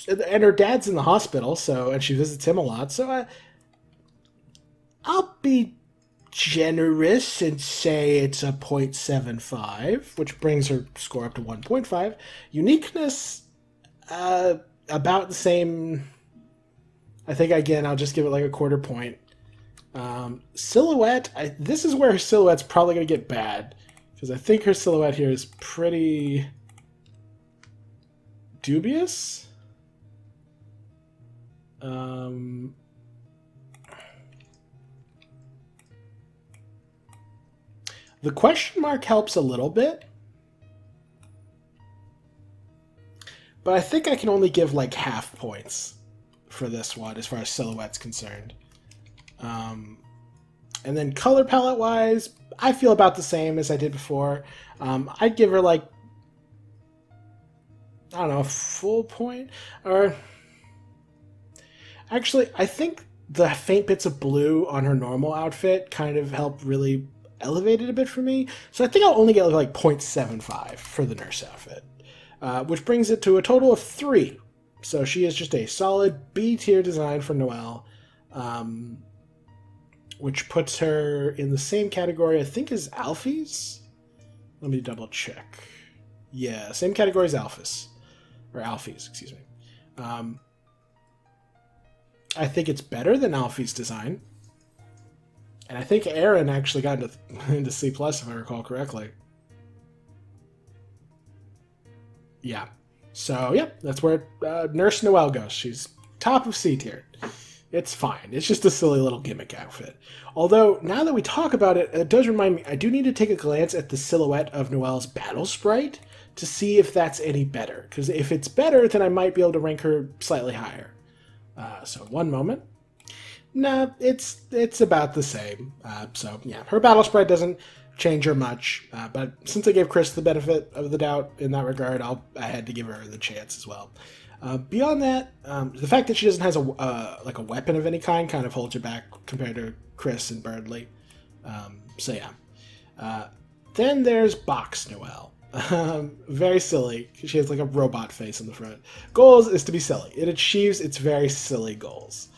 And her dad's in the hospital, and she visits him a lot, so I'll be generous and say it's a 0.75, which brings her score up to 1.5. Uniqueness, about the same. I think, again, I'll just give it like a quarter point. Silhouette, this is where her silhouette's probably going to get bad, because I think her silhouette here is pretty dubious. The question mark helps a little bit, but I think I can only give like half points for this one as far as silhouette's concerned. And then color palette wise, I feel about the same as I did before. I'd give her like, I don't know, a full point, or actually I think the faint bits of blue on her normal outfit kind of help really elevate it a bit for me. So I think I'll only get like 0.75 for the nurse outfit, which brings it to a total of 3. So she is just a solid B tier design for Noelle, which puts her in the same category, I think, as Alphys. Let me double check. Yeah, same category as Alphys. Or Alphys, excuse me. I think it's better than Alphys' design. And I think Aaron actually got into C+, if I recall correctly. Yeah. So, yeah, that's where Nurse Noelle goes. She's top of C tier. It's fine. It's just a silly little gimmick outfit. Although, now that we talk about it, it does remind me, I do need to take a glance at the silhouette of Noelle's battle sprite to see if that's any better. Because if it's better, then I might be able to rank her slightly higher. So, one moment. No, it's about the same. So, yeah, her battle sprite doesn't change her much. But since I gave Kris the benefit of the doubt in that regard, I had to give her the chance as well. Beyond that, the fact that she doesn't have a weapon of any kind kind of holds her back compared to Kris and Berdly. So, yeah. Then there's Box Noelle. Very silly. She has like a robot face on the front. Goals is to be silly. It achieves its very silly goals.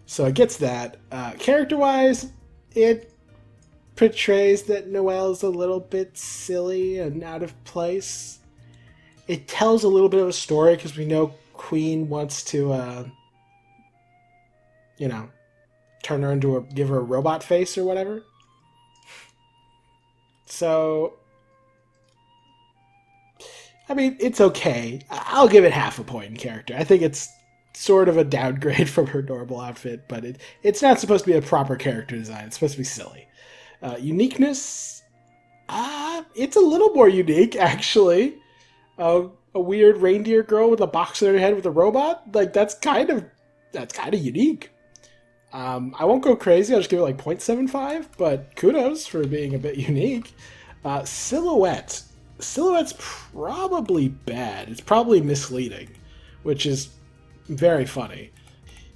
So it gets that. Character-wise, it portrays that Noelle's a little bit silly and out of place. It tells a little bit of a story because we know Queen wants to, you know, turn her into give her a robot face or whatever. So, I mean, it's okay. I'll give it half a point in character. I think it's sort of a downgrade from her normal outfit, but it's not supposed to be a proper character design. It's supposed to be silly. Uniqueness, it's a little more unique, actually. A weird reindeer girl with a box on her head with a robot, like that's kind of unique. I won't go crazy. I'll just give it like 0.75, but kudos for being a bit unique. Silhouette's probably bad. It's probably misleading, which is very funny.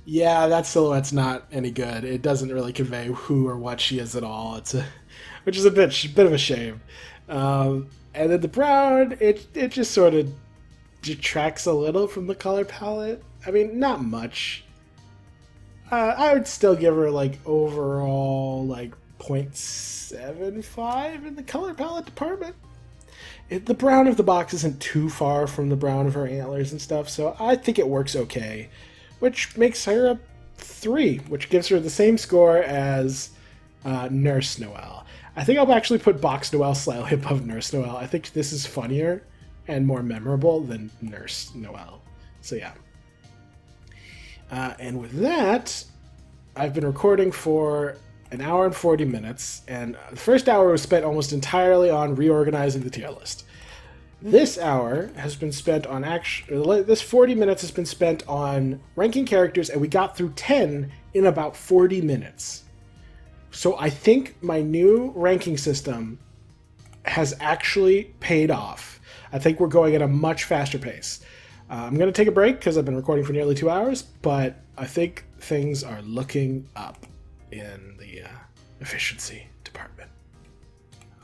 Yeah, that silhouette's not any good. It doesn't really convey who or what she is at all. Which is a bit of a shame. And then the brown, it just sort of detracts a little from the color palette. I mean, not much. I would still give her like overall like 0.75 in the color palette department. The brown of the box isn't too far from the brown of her antlers and stuff, so I think it works okay, which makes her a 3, which gives her the same score as Nurse Noelle. I think I'll actually put Box Noelle slightly above Nurse Noelle. I think this is funnier and more memorable than Nurse Noelle. So yeah. And with that, I've been recording for an hour and 40 minutes, and the first hour was spent almost entirely on reorganizing the tier list. This hour has been spent on this 40 minutes has been spent on ranking characters, and we got through 10 in about 40 minutes. So I think my new ranking system has actually paid off. I think we're going at a much faster pace. I'm going to take a break because I've been recording for nearly 2 hours, but I think things are looking up in the efficiency department.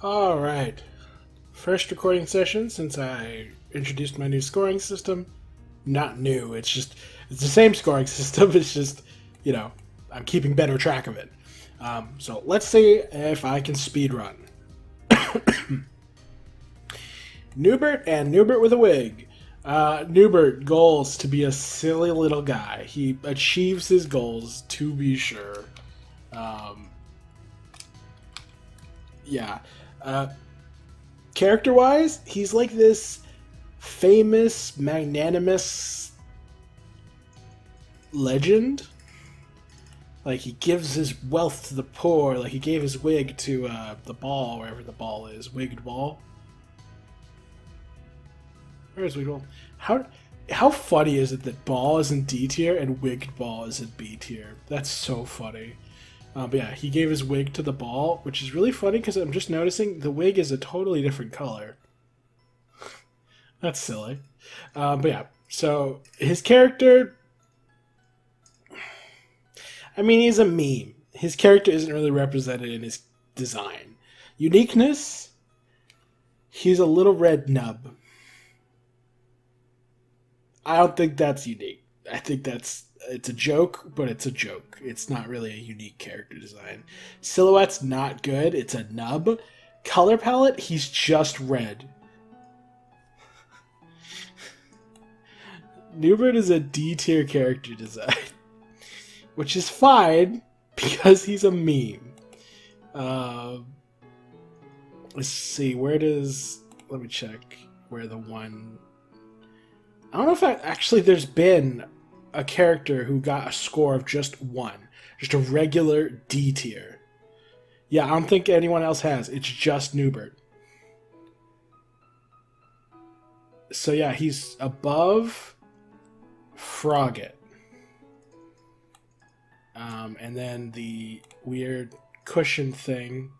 All right. First recording session since I introduced my new scoring system. Not new, it's the same scoring system, it's just, you know, I'm keeping better track of it. So let's see if I can speed run. Newbert and Newbert with a wig. Newbert goals to be a silly little guy. He achieves his goals, to be sure. Yeah. Character-wise, he's like this famous, magnanimous legend. Like, he gives his wealth to the poor. Like, he gave his wig to the ball, wherever the ball is. Wigged ball. Where's Wigged Ball? How funny is it that Ball is in D tier and Wigged Ball is in B tier? That's so funny. But yeah, he gave his wig to the ball, which is really funny because I'm just noticing the wig is a totally different color. That's silly. But yeah, so his character... I mean, he's a meme. His character isn't really represented in his design. Uniqueness? He's a little red nub. I don't think that's unique. I think it's a joke, but it's a joke. It's not really a unique character design. Silhouette's not good. It's a nub. Color palette, he's just red. Newbert is a D tier character design, which is fine because he's a meme. Let's see, let me check where the one... I don't know if actually there's been a character who got a score of just 1. Just a regular D tier. Yeah, I don't think anyone else has. It's just Newbert. So yeah, he's above Froggit. And then the weird cushion thing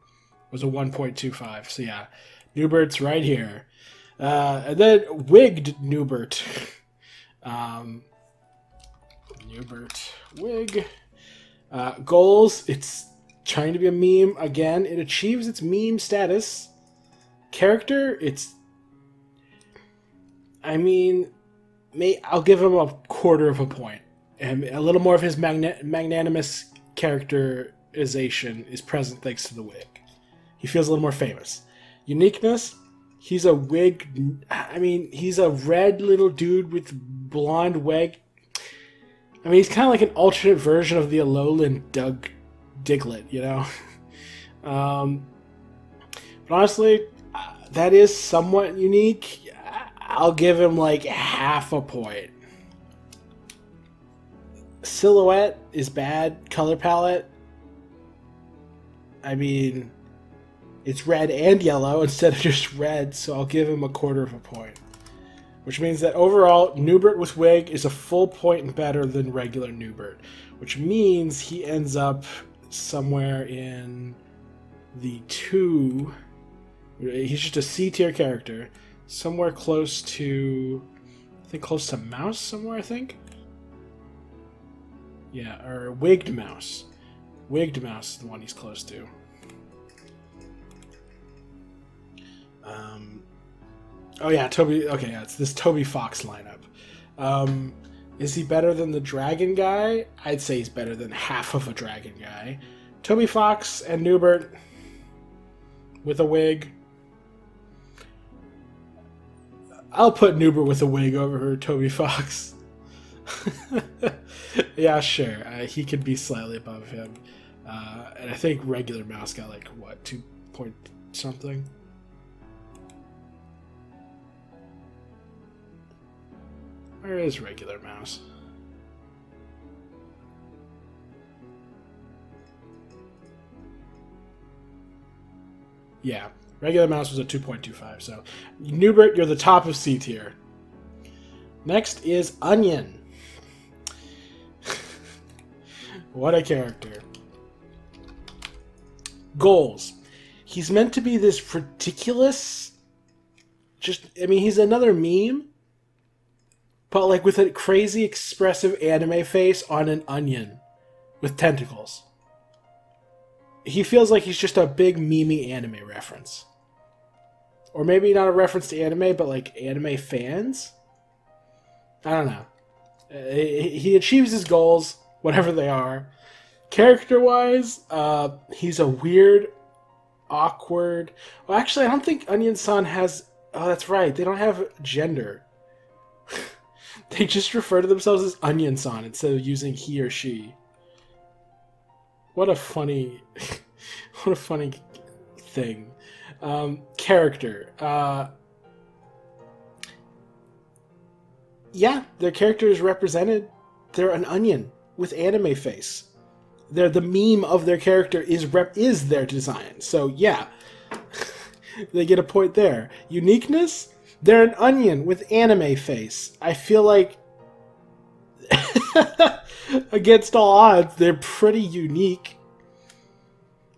was a 1.25. So yeah, Newbert's right here. And then wigged Newbert. Newbert wig. Goals, it's trying to be a meme. Again, it achieves its meme status. Character, it's... I mean, I'll give him a quarter of a point. And a little more of his magnanimous characterization is present thanks to the wig. He feels a little more famous. Uniqueness, he's a wig... I mean, he's a red little dude with blonde wig. I mean, he's kind of like an alternate version of the Alolan Diglett, you know? But honestly, that is somewhat unique. I'll give him like half a point. Silhouette is bad. Color palette, I mean, it's red and yellow instead of just red, so I'll give him a quarter of a point. Which means that overall, Newbert with wig is a full point better than regular Newbert. Which means he ends up somewhere in the 2. He's just a C tier character. Somewhere close to... I think close to Mouse somewhere, I think? Yeah, or Wigged Mouse. Wigged Mouse is the one he's close to. Oh yeah, Toby... Okay, yeah, it's this Toby Fox lineup. Is he better than the Dragon guy? I'd say he's better than half of a Dragon guy. Toby Fox and Newbert with a wig. I'll put Newbert with a wig over Toby Fox. Yeah, sure. He could be slightly above him. And I think regular Mouse got like, what, 2 point something? Where is regular Mouse? Yeah, regular Mouse was a 2.25, so Newbert, you're the top of C tier. Next is Onion. What a character. Goals. He's meant to be this ridiculous... I mean, he's another meme, but like with a crazy expressive anime face on an onion with tentacles. He feels like he's just a big meme anime reference. Or maybe not a reference to anime, but like anime fans? I don't know. He achieves his goals, whatever they are. Character-wise, he's a weird, awkward... Well, actually, I don't think Onion-san has... Oh, that's right. They don't have gender. They just refer to themselves as Onion-san instead of using he or she. What a funny... what a funny thing. Character. Yeah, their character is represented. They're an onion with anime face. The meme of their character is their design. So yeah, they get a point there. Uniqueness, they're an onion with anime face. I feel like against all odds, they're pretty unique.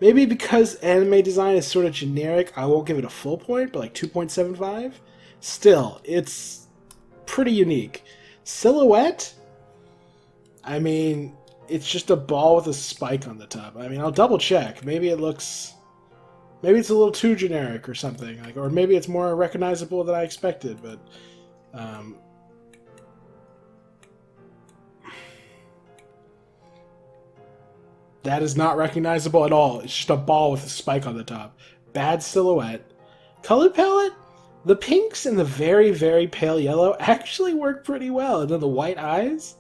Maybe because anime design is sort of generic, I won't give it a full point, but like 2.75. Still, it's pretty unique. Silhouette, I mean, it's just a ball with a spike on the top. I mean, I'll double check. Maybe it's a little too generic or something, like, or maybe it's more recognizable than I expected. But that is not recognizable at all. It's just a ball with a spike on the top. Bad silhouette. Color palette, the pinks and the very, very pale yellow actually work pretty well. And then the white eyes,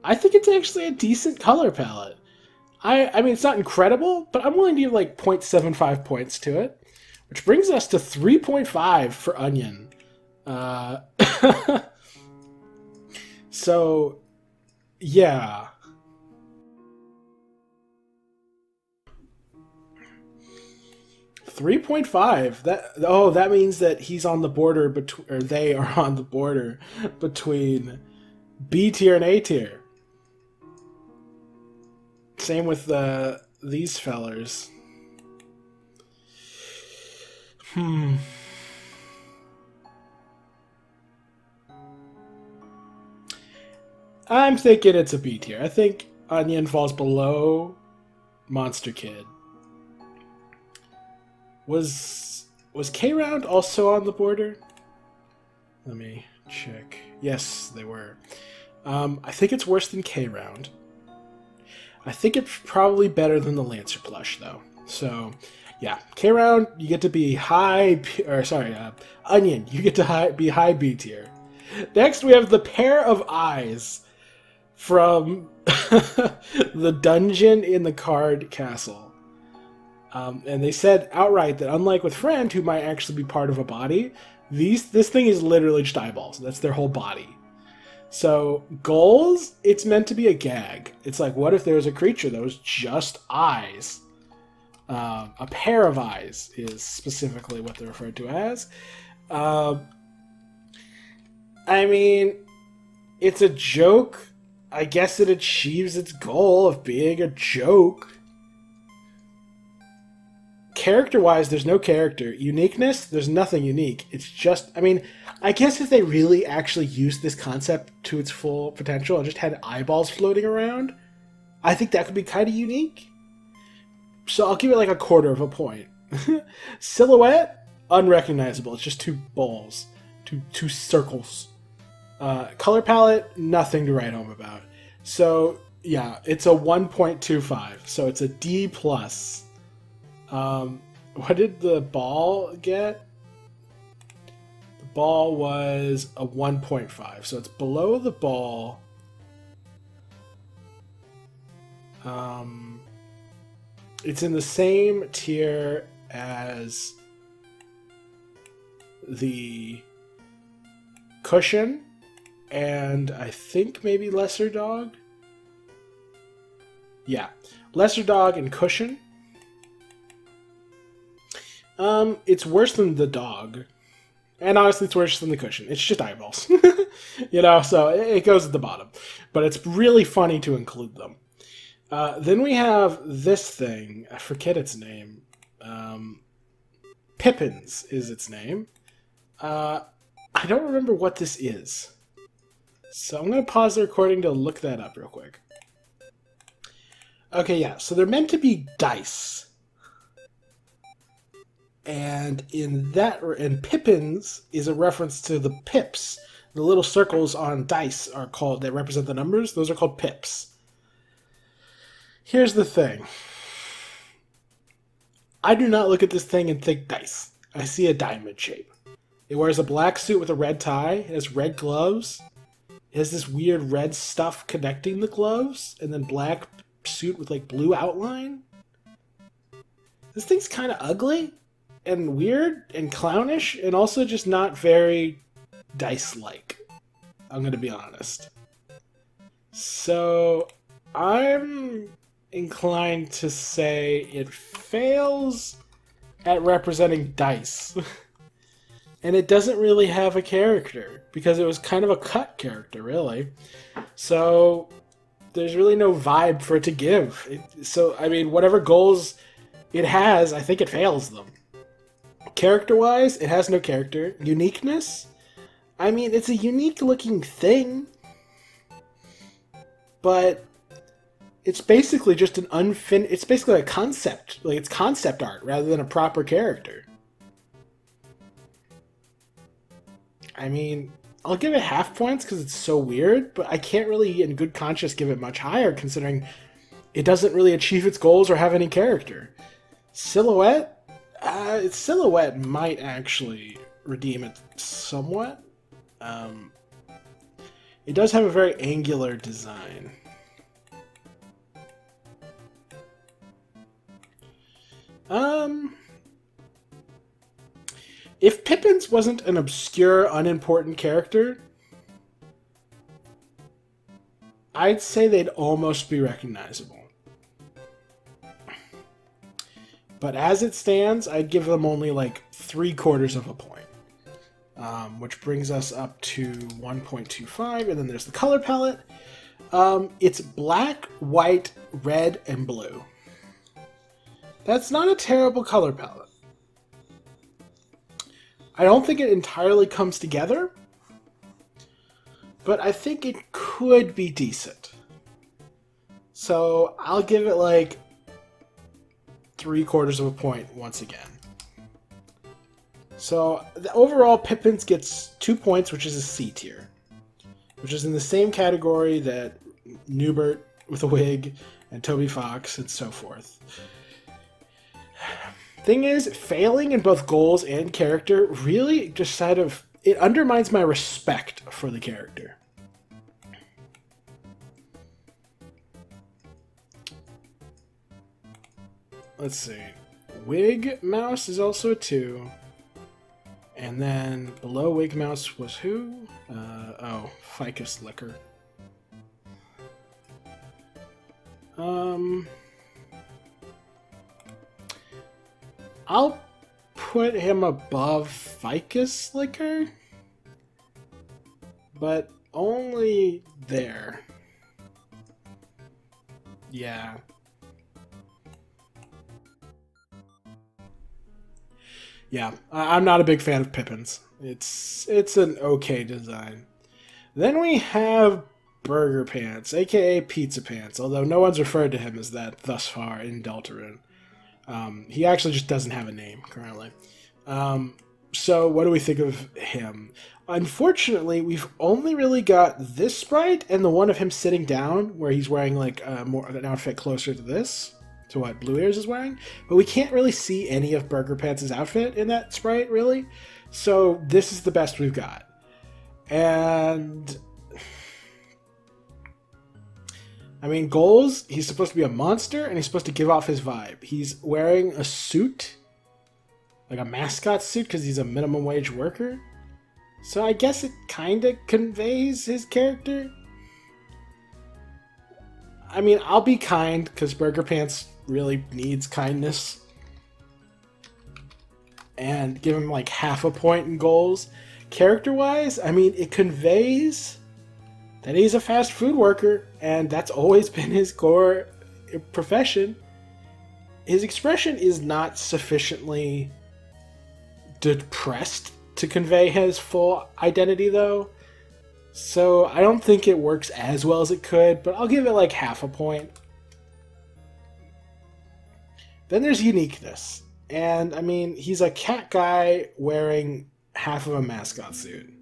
I think it's actually a decent color palette. I mean, it's not incredible, but I'm willing to give like 0.75 points to it. Which brings us to 3.5 for Onion. So, yeah. $3.5. That means that he's on the border between, or they are on the border between B tier and A tier. Same with these fellers. I'm thinking it's a B tier. I think Onion falls below Monster Kid. Was K-Round also on the border? Let me check. Yes, they were. I think it's worse than K-Round. I think it's probably better than the Lancer plush, though. So, yeah. K-Round, you get to be Onion, you get to be high B tier. Next, we have the pair of eyes from the dungeon in the card castle. And they said outright that unlike with Friend, who might actually be part of a body, this thing is literally just eyeballs. That's their whole body. So, goals, it's meant to be a gag. It's like, what if there was a creature that was just eyes? A pair of eyes is specifically what they're referred to as. I mean, it's a joke. I guess it achieves its goal of being a joke. Character-wise, there's no character. Uniqueness, there's nothing unique. It's just, I mean, I guess if they really actually used this concept to its full potential and just had eyeballs floating around, I think that could be kind of unique. So I'll give it like a quarter of a point. Silhouette, unrecognizable. It's just two balls, two circles. Color palette, nothing to write home about. So yeah, it's a 1.25. So it's a D+. What did the ball get? The ball was a 1.5, so it's below the ball. It's in the same tier as the cushion, and I think maybe Lesser Dog. Yeah, Lesser Dog and cushion. It's worse than the dog. And honestly, it's worse than the cushion. It's just eyeballs. You know, so it goes at the bottom. But it's really funny to include them. Then we have this thing. I forget its name. Pippins is its name. I don't remember what this is. So I'm going to pause the recording to look that up real quick. Okay, yeah. So they're meant to be dice. And Pippins is a reference to the pips. The little circles on dice are called, that represent the numbers. Those are called pips. Here's the thing. I do not look at this thing and think dice. I see a diamond shape. It wears a black suit with a red tie. It has red gloves. It has this weird red stuff connecting the gloves. And then black suit with like blue outline. This thing's kind of ugly. And weird and clownish, and also just not very dice-like. I'm going to be honest. So, I'm inclined to say it fails at representing dice. And it doesn't really have a character, because it was kind of a cut character, really. So, there's really no vibe for it to give. So, I mean, whatever goals it has, I think it fails them. Character-wise, it has no character. Uniqueness? I mean, it's a unique-looking thing. But it's basically just an it's basically a concept. Like, it's concept art rather than a proper character. I mean, I'll give it half points because it's so weird, but I can't really, in good conscience, give it much higher considering it doesn't really achieve its goals or have any character. Silhouette? Its silhouette might actually redeem it somewhat. It does have a very angular design. If Pippins wasn't an obscure, unimportant character, I'd say they'd almost be recognizable. But as it stands, I'd give them only like 3/4 of a point. Which brings us up to 1.25, and then there's the color palette. It's black, white, red, and blue. That's not a terrible color palette. I don't think it entirely comes together, but I think it could be decent. So I'll give it like 3/4 of a point once again. So the overall Pippins gets 2 points, which is a C tier, which is in the same category that Newbert with a wig and Toby Fox and so forth. Thing is, failing in both goals and character really just it undermines my respect for the character. Let's see. Wig Mouse is also a 2. And then below Wig Mouse was who? Ficus Liquor. I'll put him above Ficus Liquor, but only there. Yeah. Yeah, I'm not a big fan of Pippins. It's an okay design. Then we have Burger Pants, aka Pizza Pants, although no one's referred to him as that thus far in Deltarune. He actually just doesn't have a name currently. So what do we think of him? Unfortunately, we've only really got this sprite and the one of him sitting down where he's wearing like an outfit closer to this, to what Blue Ears is wearing, but we can't really see any of Burger Pants' outfit in that sprite, really. So this is the best we've got. And I mean, goals, he's supposed to be a monster and he's supposed to give off his vibe. He's wearing a suit, like a mascot suit, because he's a minimum wage worker. So I guess it kind of conveys his character. I mean, I'll be kind because Burger Pants really needs kindness, and give him like half a point in goals. Character-wise, I mean, it conveys that he's a fast food worker, and that's always been his core profession. His expression is not sufficiently depressed to convey his full identity, though. So I don't think it works as well as it could, but I'll give it like half a point. Then there's uniqueness. And I mean, he's a cat guy wearing half of a mascot suit.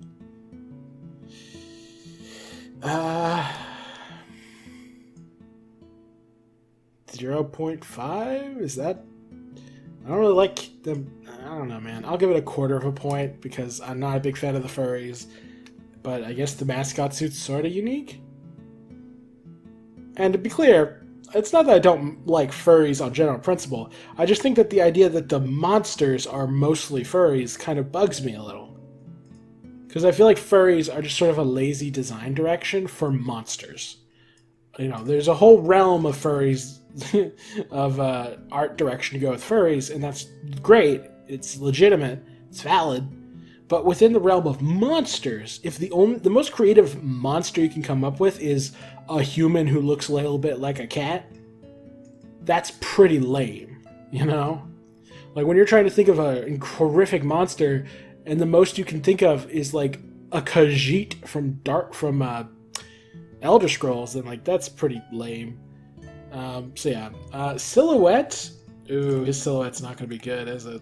0.5? Is that... I don't really like them. I don't know, man. I'll give it 1/4 of a point because I'm not a big fan of the furries. But I guess the mascot suit's sort of unique. And to be clear, it's not that I don't like furries on general principle. I just think that the idea that the monsters are mostly furries kind of bugs me a little. Because I feel like furries are just sort of a lazy design direction for monsters. You know, there's a whole realm of furries, of art direction to go with furries, and that's great. It's legitimate. It's valid. But within the realm of monsters, if the most creative monster you can come up with is a human who looks a little bit like a cat, that's pretty lame, you know? Like when you're trying to think of a horrific monster, and the most you can think of is like a Khajiit from Elder Scrolls, then like that's pretty lame. So yeah, silhouette. Ooh, his silhouette's not gonna be good, is it?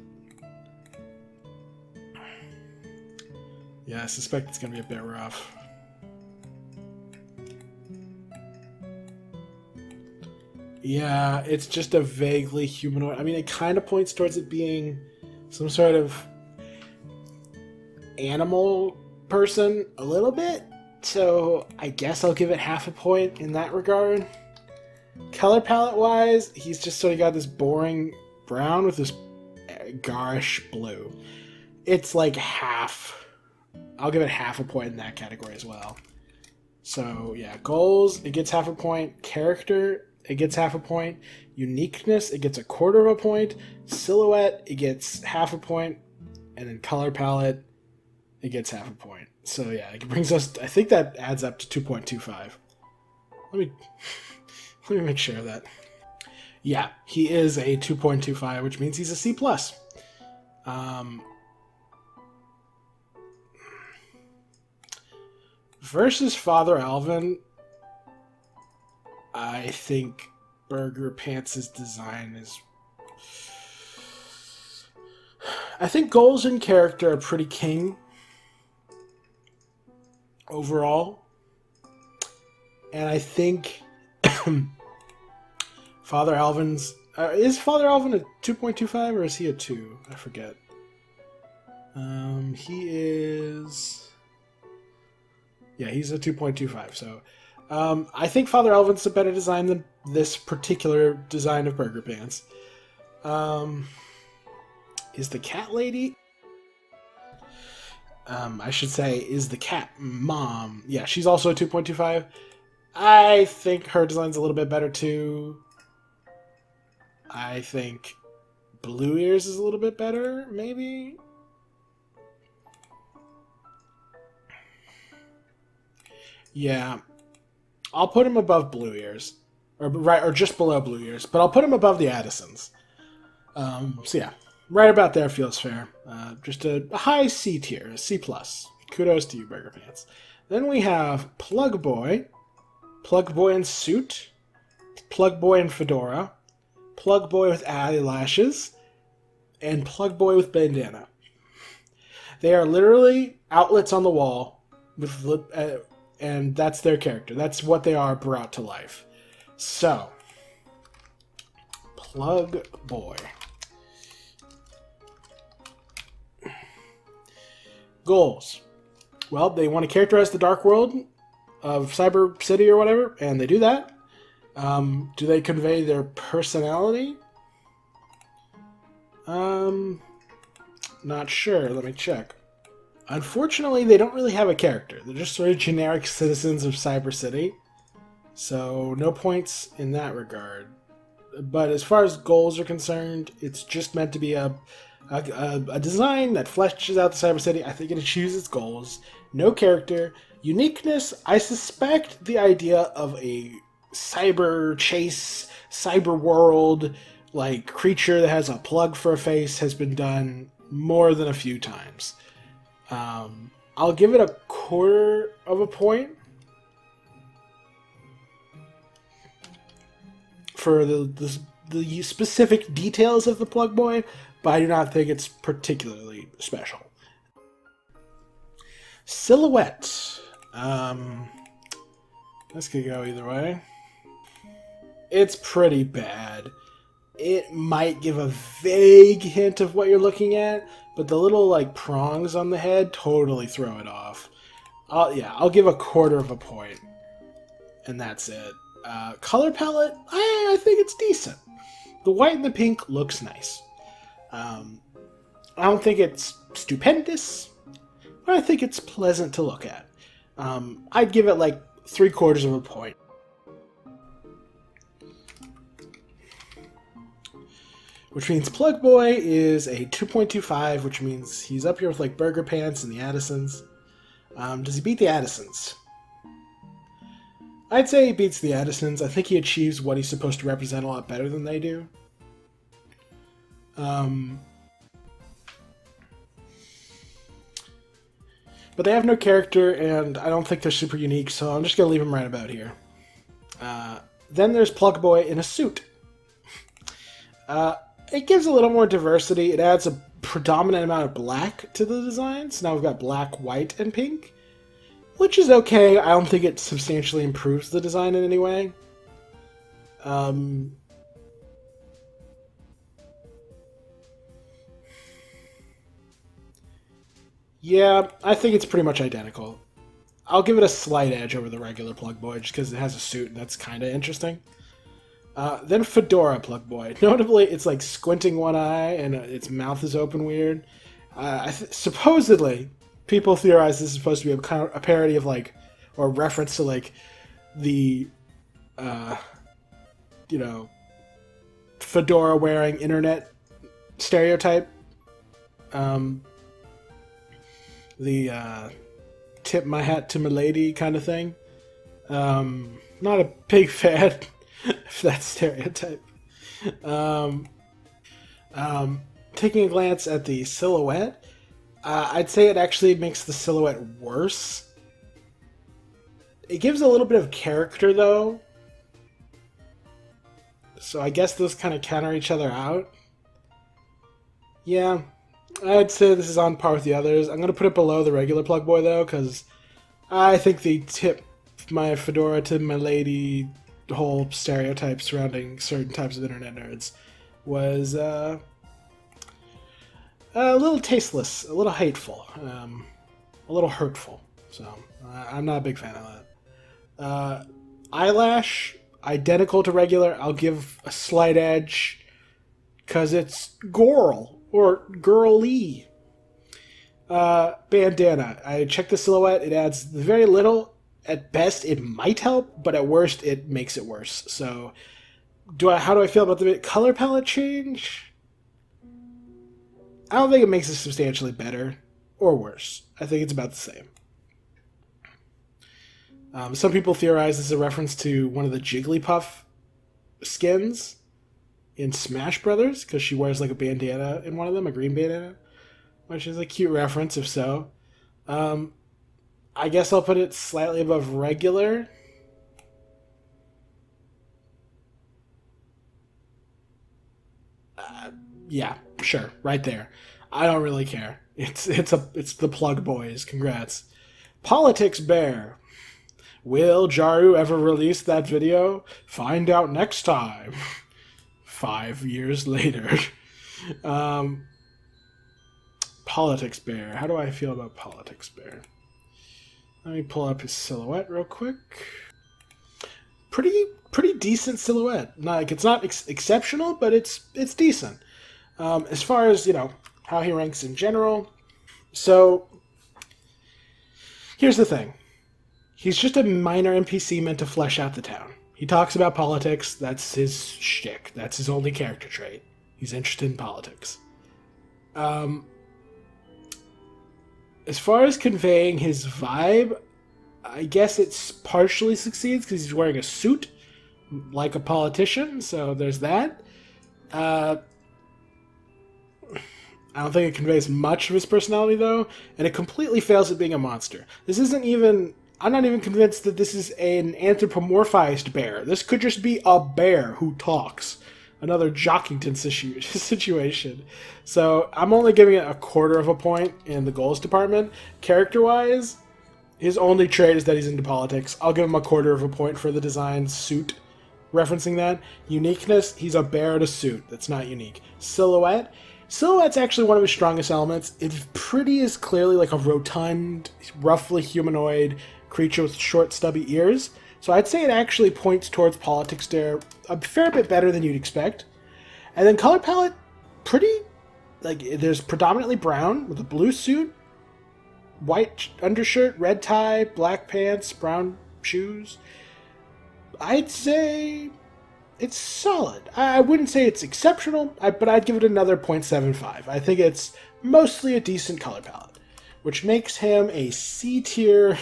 Yeah, I suspect it's going to be a bit rough. Yeah, it's just a vaguely humanoid. I mean, it kind of points towards it being some sort of animal person a little bit. So I guess I'll give it half a point in that regard. Color palette-wise, he's just sort of got this boring brown with this garish blue. It's like half... I'll give it half a point in that category as well. So yeah, goals, it gets half a point. Character, it gets half a point. Uniqueness, it gets 1/4 of a point. Silhouette, it gets half a point. And then color palette, it gets half a point. So yeah, it brings us, I think that adds up to 2.25. Let me make sure of that. Yeah, he is a 2.25, which means he's a C+. Versus Father Alvin, I think Burger Pants' design is I think goals in character are pretty king overall. And I think Father Alvin's... is Father Alvin a 2.25 or is he a 2? I forget. He is... Yeah, he's a 2.25, so... I think Father Alvin's a better design than this particular design of Burger Pants. Is the cat lady... I should say, is the cat mom. Yeah, she's also a 2.25. I think her design's a little bit better, too. I think Blue Ears is a little bit better, maybe? Yeah. I'll put him above Blue Ears. Or just below Blue Ears. But I'll put him above the Addisons. So yeah. Right about there feels fair. Just a high C tier, a C+. Kudos to you, Burger Pants. Then we have Plug Boy. Plug Boy in suit. Plug Boy in fedora. Plug Boy with eyelashes. And Plug Boy with bandana. They are literally outlets on the wall with and that's their character. That's what they are brought to life. So, Plug Boy. Goals. Well, they want to characterize the dark world of Cyber City or whatever, and they do that. Do they convey their personality? Not sure. Let me check. Unfortunately, they don't really have a character. They're just sort of generic citizens of Cyber City. So, no points in that regard. But as far as goals are concerned, it's just meant to be a design that fleshes out the Cyber City. I think it achieves its goals. No character. Uniqueness, I suspect the idea of a cyber chase, cyber world, like creature that has a plug for a face has been done more than a few times. I'll give it a quarter of a point for the specific details of the Plug Boy, but I do not think it's particularly special. Silhouette. This could go either way. It's pretty bad. It might give a vague hint of what you're looking at, but the little like prongs on the head totally throw it off. I'll give a quarter of a point, and that's it. Color palette, I think it's decent. The white and the pink looks nice. I don't think it's stupendous, but I think it's pleasant to look at. I'd give it like 3/4 of a point. Which means Plug Boy is a 2.25, which means he's up here with like Burger Pants and the Addisons. Does he beat the Addisons? I'd say he beats the Addisons. I think he achieves what he's supposed to represent a lot better than they do. But they have no character, and I don't think they're super unique, so I'm just going to leave them right about here. Then there's Plug Boy in a suit. It gives a little more diversity. It adds a predominant amount of black to the design. So now we've got black, white, and pink. Which is okay. I don't think it substantially improves the design in any way. Yeah, I think it's pretty much identical. I'll give it a slight edge over the regular Plug Boy just because it has a suit and that's kind of interesting. Then Fedora Plug Boy. Notably, it's like squinting one eye and its mouth is open weird. Supposedly, people theorize this is supposed to be a parody of like, or reference to like the, fedora wearing internet stereotype. The tip my hat to my lady kind of thing. Not a big fan. If that's stereotype. Taking a glance at the silhouette, I'd say it actually makes the silhouette worse. It gives a little bit of character, though. So I guess those kind of counter each other out. Yeah, I'd say this is on par with the others. I'm going to put it below the regular Plug Boy, though, because I think the tip my fedora to my lady whole stereotype surrounding certain types of internet nerds was a little tasteless, a little hateful, a little hurtful. So I'm not a big fan of that. Eyelash, identical to regular. I'll give a slight edge because it's girl or girly. Bandana. I checked the silhouette. It adds very little. At best, it might help, but at worst, it makes it worse. So, how do I feel about the color palette change? I don't think it makes it substantially better or worse. I think it's about the same. Some people theorize this is a reference to one of the Jigglypuff skins in Smash Brothers, because she wears like a bandana in one of them, a green bandana, which is a cute reference, if so. I guess I'll put it slightly above regular. Yeah, sure, right there. I don't really care. It's the Plug Boys. Congrats. Politics Bear. Will Jaru ever release that video? Find out next time. 5 years later. Politics Bear. How do I feel about Politics Bear? Let me pull up his silhouette real quick. Pretty decent silhouette. It's not exceptional, but it's decent. As far as, how he ranks in general. So, here's the thing. He's just a minor NPC meant to flesh out the town. He talks about politics. That's his shtick. That's his only character trait. He's interested in politics. As far as conveying his vibe, I guess it partially succeeds because he's wearing a suit like a politician, so there's that. I don't think it conveys much of his personality, though, and it completely fails at being a monster. I'm not even convinced that this is an anthropomorphized bear. This could just be a bear who talks. Another Jockington situation. So I'm only giving it 1/4 of a point in the goals department. Character-wise, his only trait is that he's into politics. I'll give him 1/4 of a point for the design suit, referencing that. Uniqueness, he's a bear in a suit. That's not unique. Silhouette's actually one of his strongest elements. It's pretty as clearly like a rotund, roughly humanoid creature with short, stubby ears. So I'd say it actually points towards politics there a fair bit better than you'd expect. And then color palette, there's predominantly brown with a blue suit, white undershirt, red tie, black pants, brown shoes. I'd say it's solid. I wouldn't say it's exceptional, but I'd give it another 0.75. I think it's mostly a decent color palette, which makes him a C tier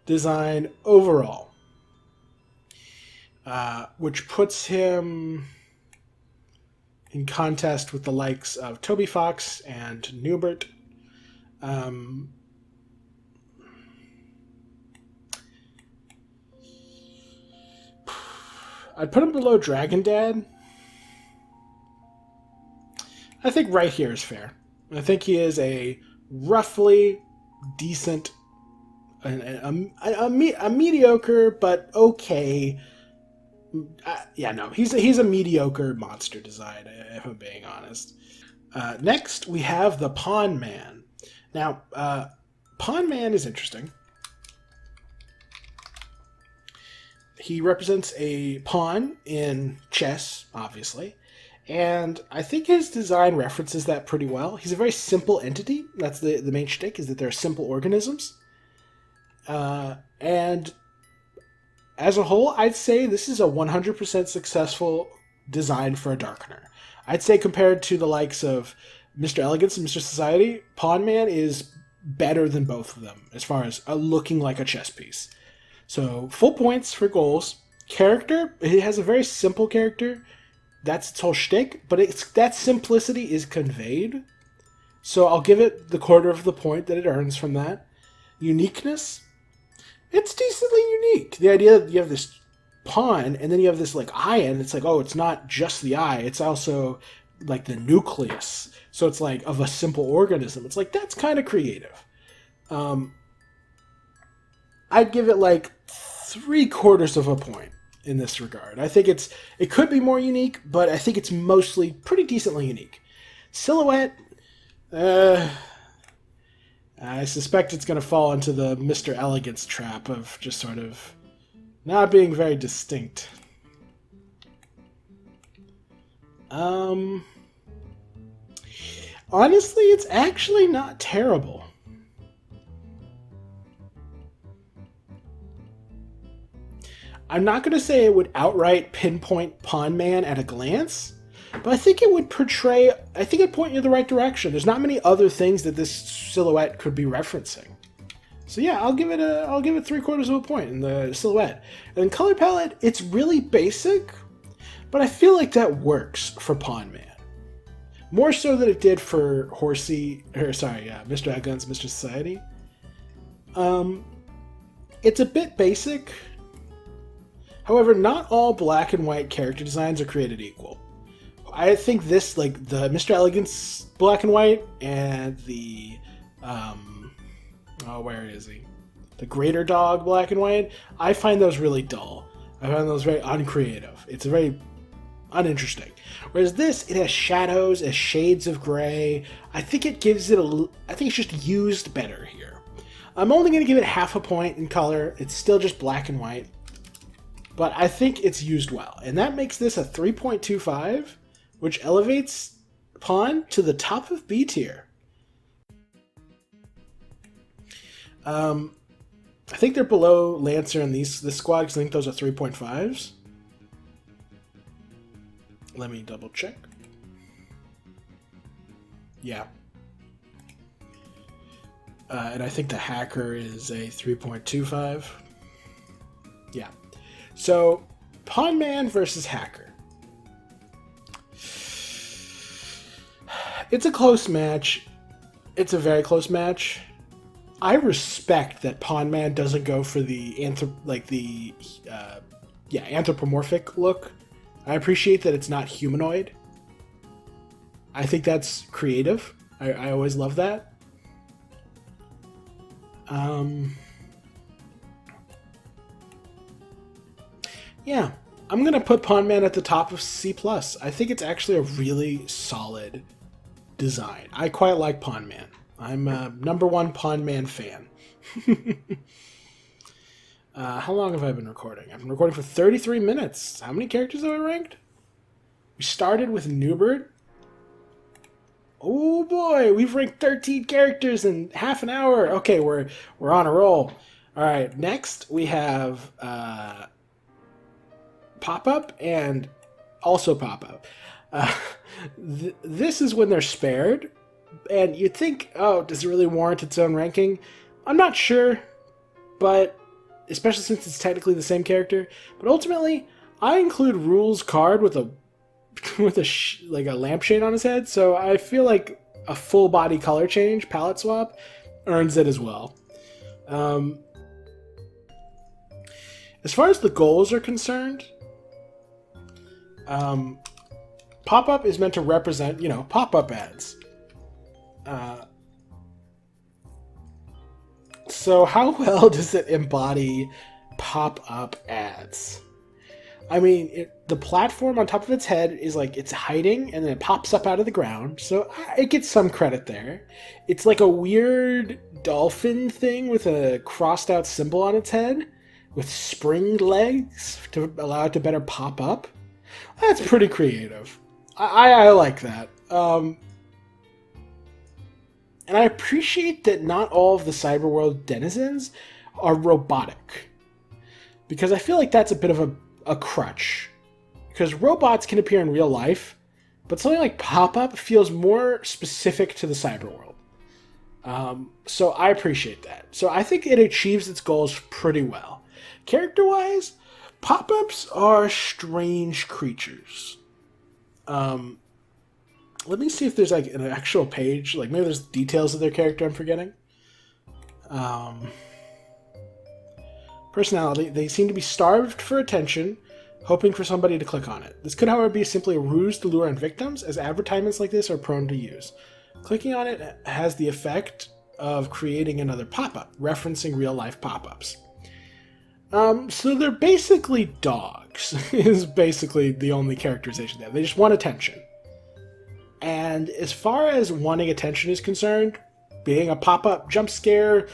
design overall. Which puts him in contest with the likes of Toby Fox and Newbert. I'd put him below Dragon Dad. I think right here is fair. I think he is a roughly decent, a mediocre but okay. He's a mediocre monster design, if I'm being honest. Next, we have the Pawn Man. Now, Pawn Man is interesting. He represents a pawn in chess, obviously, and I think his design references that pretty well. He's a very simple entity. That's the main shtick, is that they're simple organisms. And as a whole, I'd say this is a 100% successful design for a Darkener. I'd say compared to the likes of Mr. Elegance and Mr. Society, Pawn Man is better than both of them as far as looking like a chess piece. So, full points for goals. Character, it has a very simple character. That's its whole shtick, but that simplicity is conveyed. So I'll give it the 1/4 of the point that it earns from that. Uniqueness, it's decently unique. The idea that you have this pawn and then you have this eye, and it's like, oh, it's not just the eye. It's also like the nucleus. So it's like of a simple organism. It's like, that's kind of creative. I'd give it like 3/4 of a point in this regard. I think it could be more unique, but I think it's mostly pretty decently unique. Silhouette, I suspect it's going to fall into the Mr. Elegance trap of just sort of not being very distinct. Honestly, it's actually not terrible. I'm not going to say it would outright pinpoint Pawn Man at a glance, but I think it would portray, I think it'd point you in the right direction. There's not many other things that this silhouette could be referencing. So yeah, I'll give it 3/4 of a point in the silhouette. And in color palette, it's really basic, but I feel like that works for Pawn Man. More so than it did for Mr. Elegance, Mr. Society. It's a bit basic. However, not all black and white character designs are created equal. I think this, like the Mr. Elegance black and white and the, where is he? The Greater Dog black and white, I find those really dull. I find those very uncreative. It's very uninteresting. Whereas this, it has shadows, it has shades of gray. I think it gives it I think it's just used better here. I'm only going to give it 1/2 point in color. It's still just black and white. But I think it's used well. And that makes this a 3.25, which elevates Pawn to the top of B tier. I think they're below Lancer and this squad, because I think those are 3.5s. Let me double check. Yeah. And I think the Hacker is a 3.25. Yeah. So, Pawn Man versus Hacker. It's a close match. It's a very close match. I respect that Pawn Man doesn't go for the anthropomorphic look. I appreciate that it's not humanoid. I think that's creative. I always love that. Yeah, I'm going to put Pawn Man at the top of C+. I think it's actually a really solid design. I quite like Pawn Man. I'm a #1 Pawn Man fan. How long have I been recording? I've been recording for 33 minutes. How many characters have I ranked? We started with Newbert. Oh boy, we've ranked 13 characters in half an hour. Okay, we're on a roll. All right, next we have Pop-Up and also Pop-Up. This is when they're spared, and you'd think, oh, does it really warrant its own ranking? I'm not sure, but especially since it's technically the same character. But ultimately, I include Rule's card with a lampshade on his head, so I feel like a full body color change, palette swap, earns it as well. As far as the goals are concerned, Pop-Up is meant to represent, pop-up ads. So how well does it embody pop-up ads? I mean, the platform on top of its head is like it's hiding, and then it pops up out of the ground, so it gets some credit there. It's like a weird dolphin thing with a crossed out symbol on its head, with springed legs to allow it to better pop up. That's pretty creative. I like that. And I appreciate that not all of the cyberworld denizens are robotic, because I feel like that's a bit of a crutch. Because robots can appear in real life, but something like Pop-Up feels more specific to the cyberworld. So I appreciate that. So I think it achieves its goals pretty well. Character-wise, Pop-Ups are strange creatures. Let me see if there's like an actual page. Like maybe there's details of their character I'm forgetting. Personality. They seem to be starved for attention, hoping for somebody to click on it. This could, however, be simply a ruse to lure in victims, as advertisements like this are prone to use. Clicking on it has the effect of creating another pop-up, referencing real-life pop-ups. So they're basically dogs, is basically the only characterization there. They just want attention. And as far as wanting attention is concerned, being a pop-up jump scare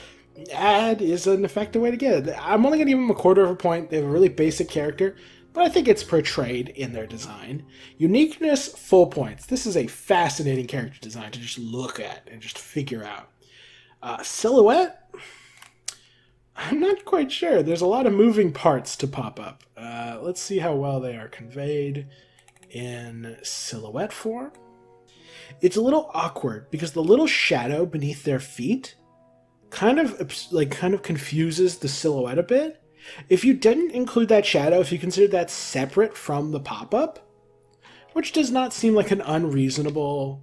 ad is an effective way to get it. I'm only going to give them a quarter of a point. They have a really basic character, but I think it's portrayed in their design. Uniqueness, full points. This is a fascinating character design to just look at and just figure out. Silhouette? I'm not quite sure. There's a lot of moving parts to pop up. Let's see how well they are conveyed in silhouette form. It's a little awkward because the little shadow beneath their feet kind of confuses the silhouette a bit. If you didn't include that shadow, if you considered that separate from the pop-up, which does not seem like an unreasonable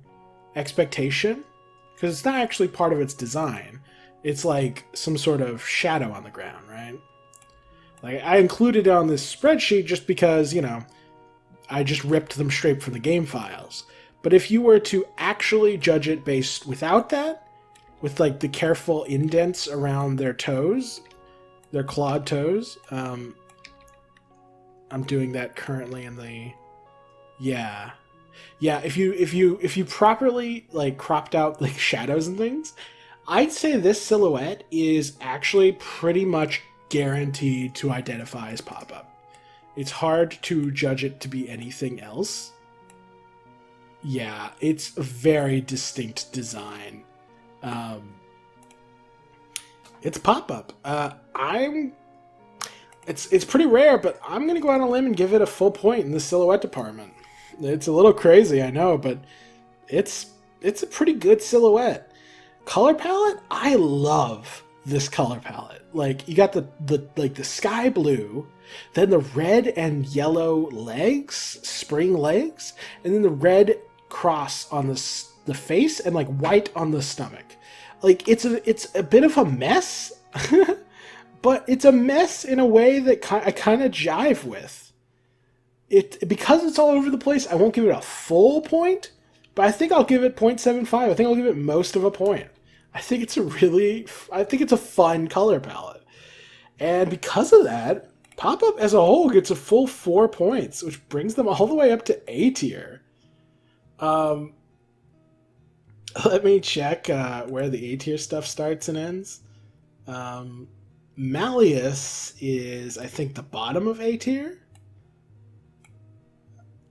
expectation, because it's not actually part of its design. It's like some sort of shadow on the ground, right? Like, I included it on this spreadsheet just because, you know, I just ripped them straight from the game files. But if you were to actually judge it based without that, with like the careful indents around their toes, their clawed toes, I'm doing that currently in the, yeah. If you properly like cropped out like shadows and things, I'd say this silhouette is actually pretty much guaranteed to identify as pop-up. It's hard to judge it to be anything else. Yeah, it's a very distinct design. It's pop-up. It's pretty rare, but I'm gonna go out on a limb and give it a full point in the silhouette department. It's a little crazy, I know, but it's a pretty good silhouette. Color palette, I love this color palette. Like, you got the sky blue, then the red and yellow legs, spring legs, and then the red cross on the face and like white on the stomach. Like, it's a bit of a mess, but it's a mess in a way that I kind of jive with. Because it's all over the place, I won't give it a full point, but I think I'll give it 0.75. I think I'll give it most of a point. I think it's a fun color palette. And because of that, Pop-Up as a whole gets a full 4 points, which brings them all the way up to A tier. Let me check where the A tier stuff starts and ends. Malleus is, I think, the bottom of A tier.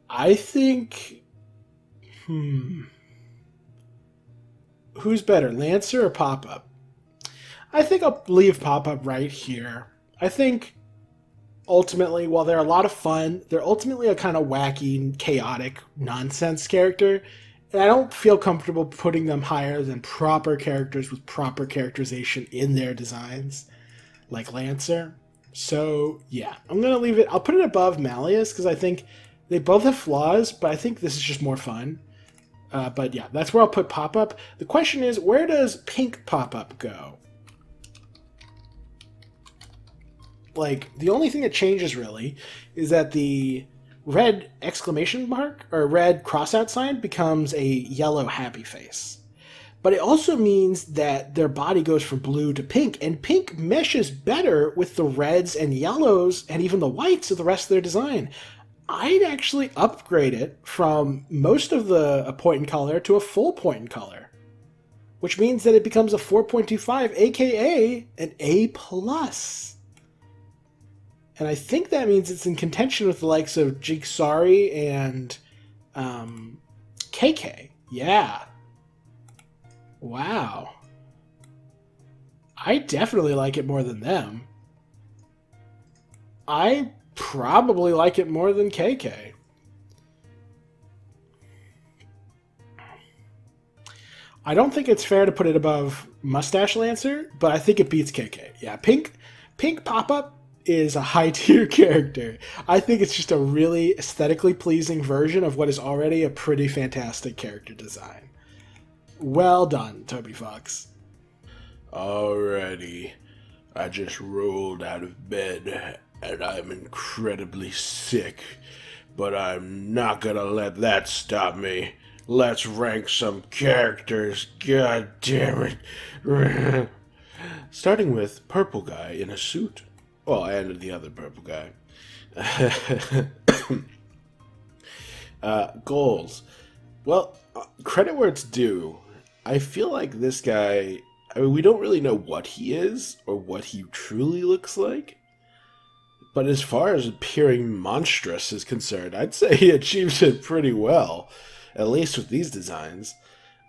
I think... Who's better, Lancer or Pop-Up? I think I'll leave Pop-Up right here. I think, ultimately, while they're a lot of fun, they're ultimately a kind of wacky, chaotic, nonsense character, and I don't feel comfortable putting them higher than proper characters with proper characterization in their designs, like Lancer. So, yeah, I'm going to leave it. I'll put it above Malleus, because I think they both have flaws, but I think this is just more fun. But yeah, that's where I'll put Pop-Up. The question is, where does Pink Pop-Up go? Like, the only thing that changes, really, is that the red exclamation mark, or red cross-out sign, becomes a yellow happy face. But it also means that their body goes from blue to pink, and pink meshes better with the reds and yellows, and even the whites of the rest of their design. I'd actually upgrade it from most of a point in color to a full point in color, which means that it becomes a 4.25, aka an A+. And I think that means it's in contention with the likes of Jigsaws and KK. Yeah. Wow. I definitely like it more than them. I probably like it more than KK. I don't think it's fair to put it above Mustache Lancer, but I think it beats KK. Yeah, Pink Pop-Up is a high tier character. I think it's just a really aesthetically pleasing version of what is already a pretty fantastic character design. Well done, Toby Fox. Alrighty. I just rolled out of bed and I'm incredibly sick, but I'm not gonna let that stop me. Let's rank some characters, god damn it. Starting with Purple Guy in a suit. Well, and the other purple guy. Goals. Well, credit where it's due. I feel like this guy, I mean, we don't really know what he is or what he truly looks like. But as far as appearing monstrous is concerned, I'd say he achieves it pretty well, at least with these designs.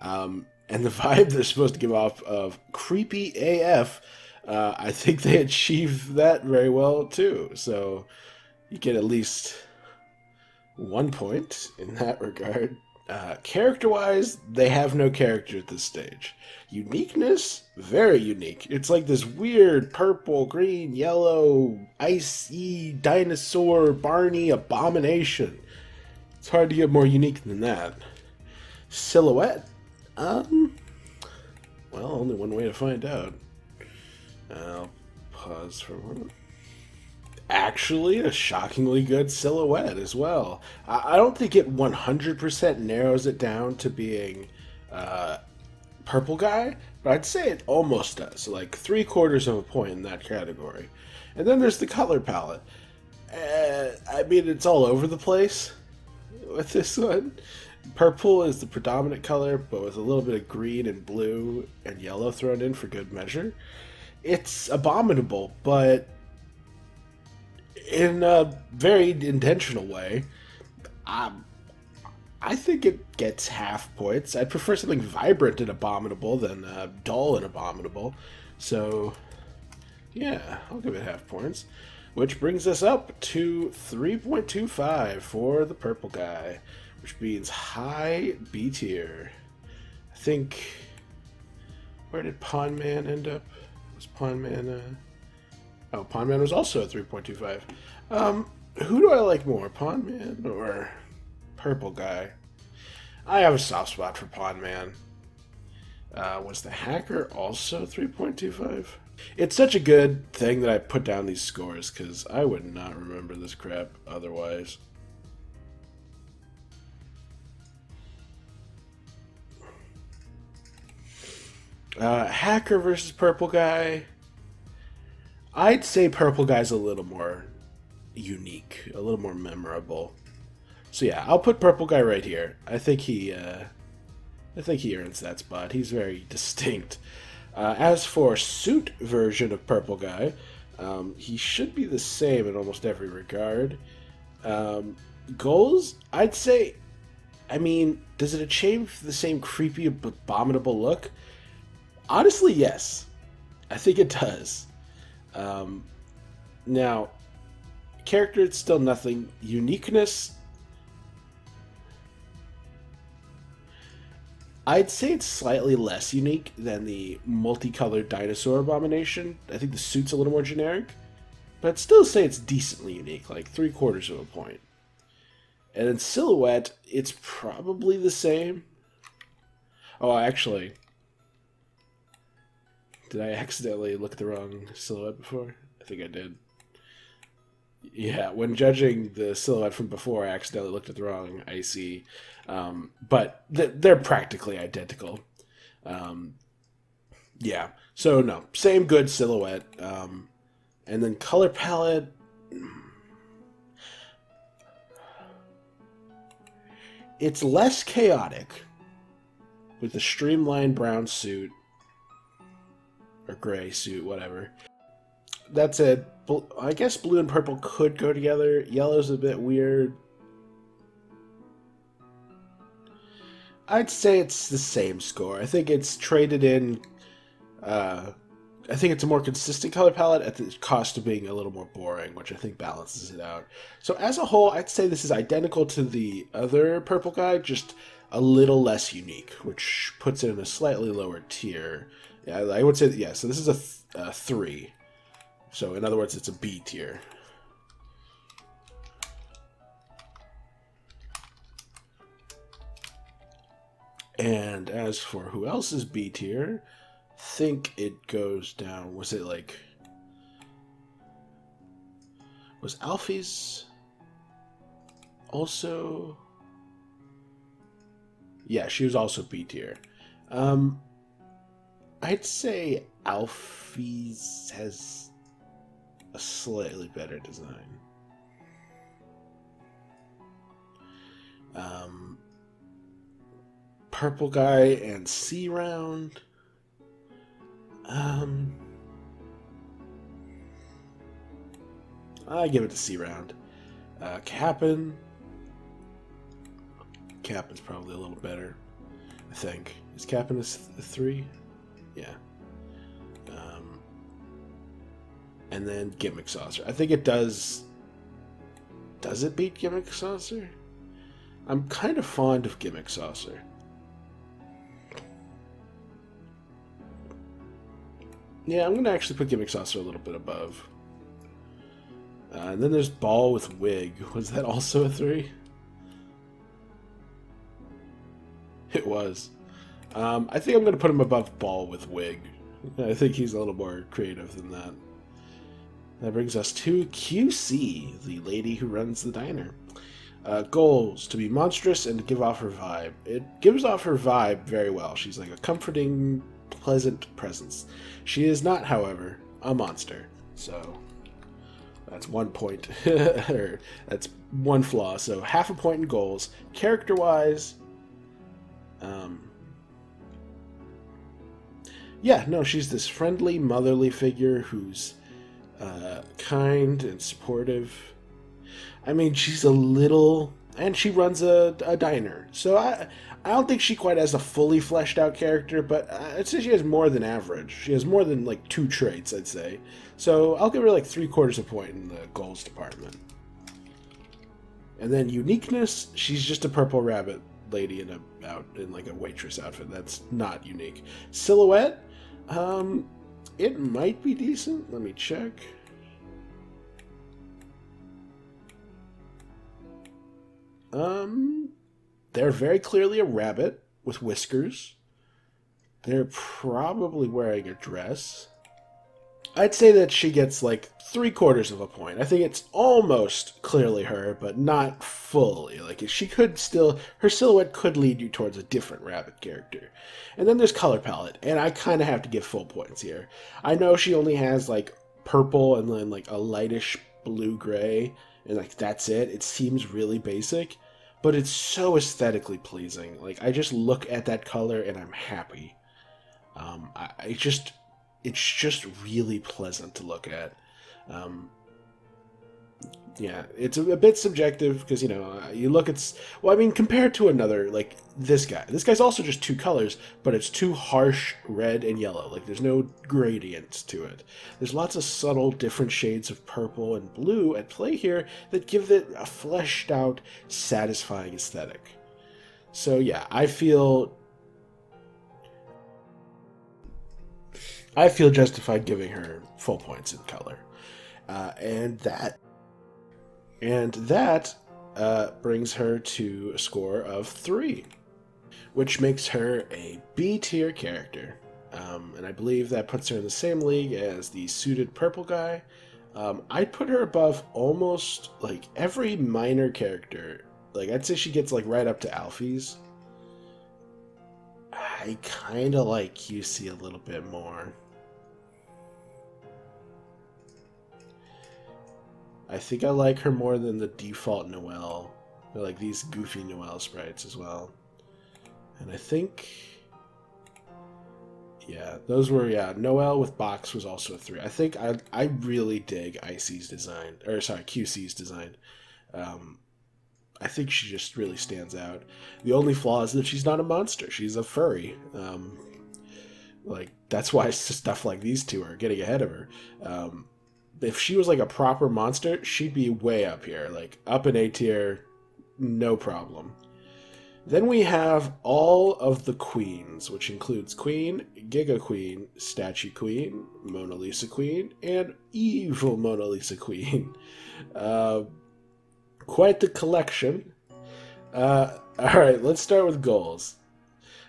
And the vibe they're supposed to give off of creepy AF, I think they achieve that very well too. So you get at least 1 point in that regard. Character-wise, they have no character at this stage. Uniqueness, very unique. It's like this weird purple, green, yellow, icy, dinosaur, Barney abomination. It's hard to get more unique than that. Silhouette? Well, only one way to find out. I'll pause for a moment. Actually, a shockingly good silhouette as well. I don't think it 100% narrows it down to being Purple Guy, but I'd say it almost does. Like 3/4 of a point in that category. And then there's the color palette. I mean, it's all over the place with this one. Purple is the predominant color, but with a little bit of green and blue and yellow thrown in for good measure. It's abominable, but in a very intentional way. I think it gets half points. I'd prefer something vibrant and abominable than dull and abominable. So, yeah, I'll give it half points. Which brings us up to 3.25 for the purple guy, which means high B tier. I think, where did Pawn Man end up? Was Pawn Man, oh, Pawn Man was also a 3.25. Who do I like more, Pawn Man or Purple Guy? I have a soft spot for Pawn Man. Was the Hacker also 3.25? It's such a good thing that I put down these scores, because I would not remember this crap otherwise. Hacker versus Purple Guy. I'd say Purple Guy's a little more unique, a little more memorable. So yeah, I'll put Purple Guy right here. I think he earns that spot. He's very distinct. As for suit version of Purple Guy, he should be the same in almost every regard. Goals, I'd say, I mean, does it achieve the same creepy, abominable look? Honestly, yes. I think it does. Now, character, it's still nothing. Uniqueness, I'd say it's slightly less unique than the multicolored dinosaur abomination. I think the suit's a little more generic, but I'd still say it's decently unique, like 3/4 of a point. And in silhouette, it's probably the same. Oh, actually, did I accidentally look at the wrong silhouette before? I think I did. Yeah, when judging the silhouette from before, I accidentally looked at the wrong IC. But they're practically identical. Yeah, so no, same good silhouette. And then color palette. It's less chaotic with a streamlined brown suit. Or gray suit, whatever. That's it. I guess blue and purple could go together. Yellow's a bit weird. I'd say it's the same score. I think it's traded in. I think it's a more consistent color palette at the cost of being a little more boring, which I think balances it out. So as a whole, I'd say this is identical to the other purple guy, just a little less unique, which puts it in a slightly lower tier. Yeah, I would say that, yeah, so this is a 3. So in other words, it's a B tier. And as for who else is B tier, think it goes down. Was it like... Was Alphys also... Yeah, she was also B tier. I'd say Alphys has a slightly better design. Purple guy and C round. I give it to C round. Cap'n. Cap'n's probably a little better, I think. Is Cap'n a 3? Yeah. And then Gimmick Saucer. I think it does... Does it beat Gimmick Saucer? I'm kind of fond of Gimmick Saucer. Yeah, I'm going to actually put Gimmick Saucer a little bit above. And then there's Ball with Wig. Was that also a 3? It was. I think I'm going to put him above Ball with Wig. I think he's a little more creative than that. That brings us to QC, the lady who runs the diner. Goals: to be monstrous and to give off her vibe. It gives off her vibe very well. She's like a comforting, pleasant presence. She is not, however, a monster. So that's 1 point. Or that's one flaw. So half a point in goals. Character-wise, yeah, no, she's this friendly, motherly figure who's kind and supportive. I mean, she's a little... And she runs a diner. So I don't think she quite has a fully fleshed out character, but I'd say she has more than average. She has more than, like, 2 traits, I'd say. So I'll give her, like, 3/4 a point in the goals department. And then uniqueness, she's just a purple rabbit lady in like a waitress outfit. That's not unique. Silhouette, it might be decent. Let me check. They're very clearly a rabbit with whiskers. They're probably wearing a dress. I'd say that she gets like 3/4 of a point. I think it's almost clearly her, but not fully. Like she could still, her silhouette could lead you towards a different rabbit character. And then there's color palette, and I kind of have to give full points here. I know she only has like purple and then like a lightish blue-gray, and like that's it. It seems really basic, but it's so aesthetically pleasing. Like I just look at that color and I'm happy. It's just really pleasant to look at. Yeah, it's a bit subjective because, you know, you look at... Well, I mean, compared to another, like, this guy. This guy's also just 2 colors, but it's 2 harsh red and yellow. Like, there's no gradient to it. There's lots of subtle, different shades of purple and blue at play here that give it a fleshed-out, satisfying aesthetic. So, yeah, I feel justified giving her full points in color. And that brings her to a score of 3, which makes her a B tier character. And I believe that puts her in the same league as the suited purple guy. I'd put her above almost like every minor character. Like I'd say she gets like right up to Alphys. I kind of like QC a little bit more. I think I like her more than the default Noelle. I like these goofy Noelle sprites as well. And I think... Yeah, those were... Yeah, Noelle with box was also a 3. I think I really dig Icy's design. Or, sorry, QC's design. I think she just really stands out. The only flaw is that she's not a monster. She's a furry. Like, that's why stuff like these two are getting ahead of her. If she was like a proper monster, she'd be way up here, like up in A tier, no problem. Then we have all of the queens, which includes Queen, Giga Queen, Statue Queen, Mona Lisa Queen, and Evil Mona Lisa Queen. Quite the collection. Alright, let's start with goals.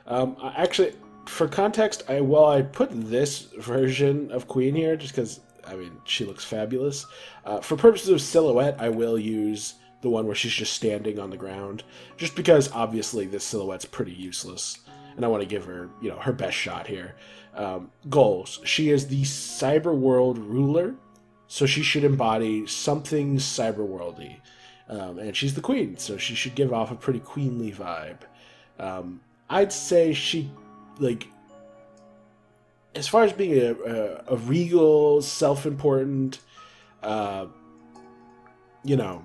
Actually, for context, I put this version of Queen here just because I mean, she looks fabulous. For purposes of silhouette, I will use the one where she's just standing on the ground, just because obviously this silhouette's pretty useless, and I want to give her, you know, her best shot here. Goals. She is the cyber world ruler, so she should embody something cyber worldy. And she's the queen, so she should give off a pretty queenly vibe. I'd say she, like, as far as being a regal, self-important, you know,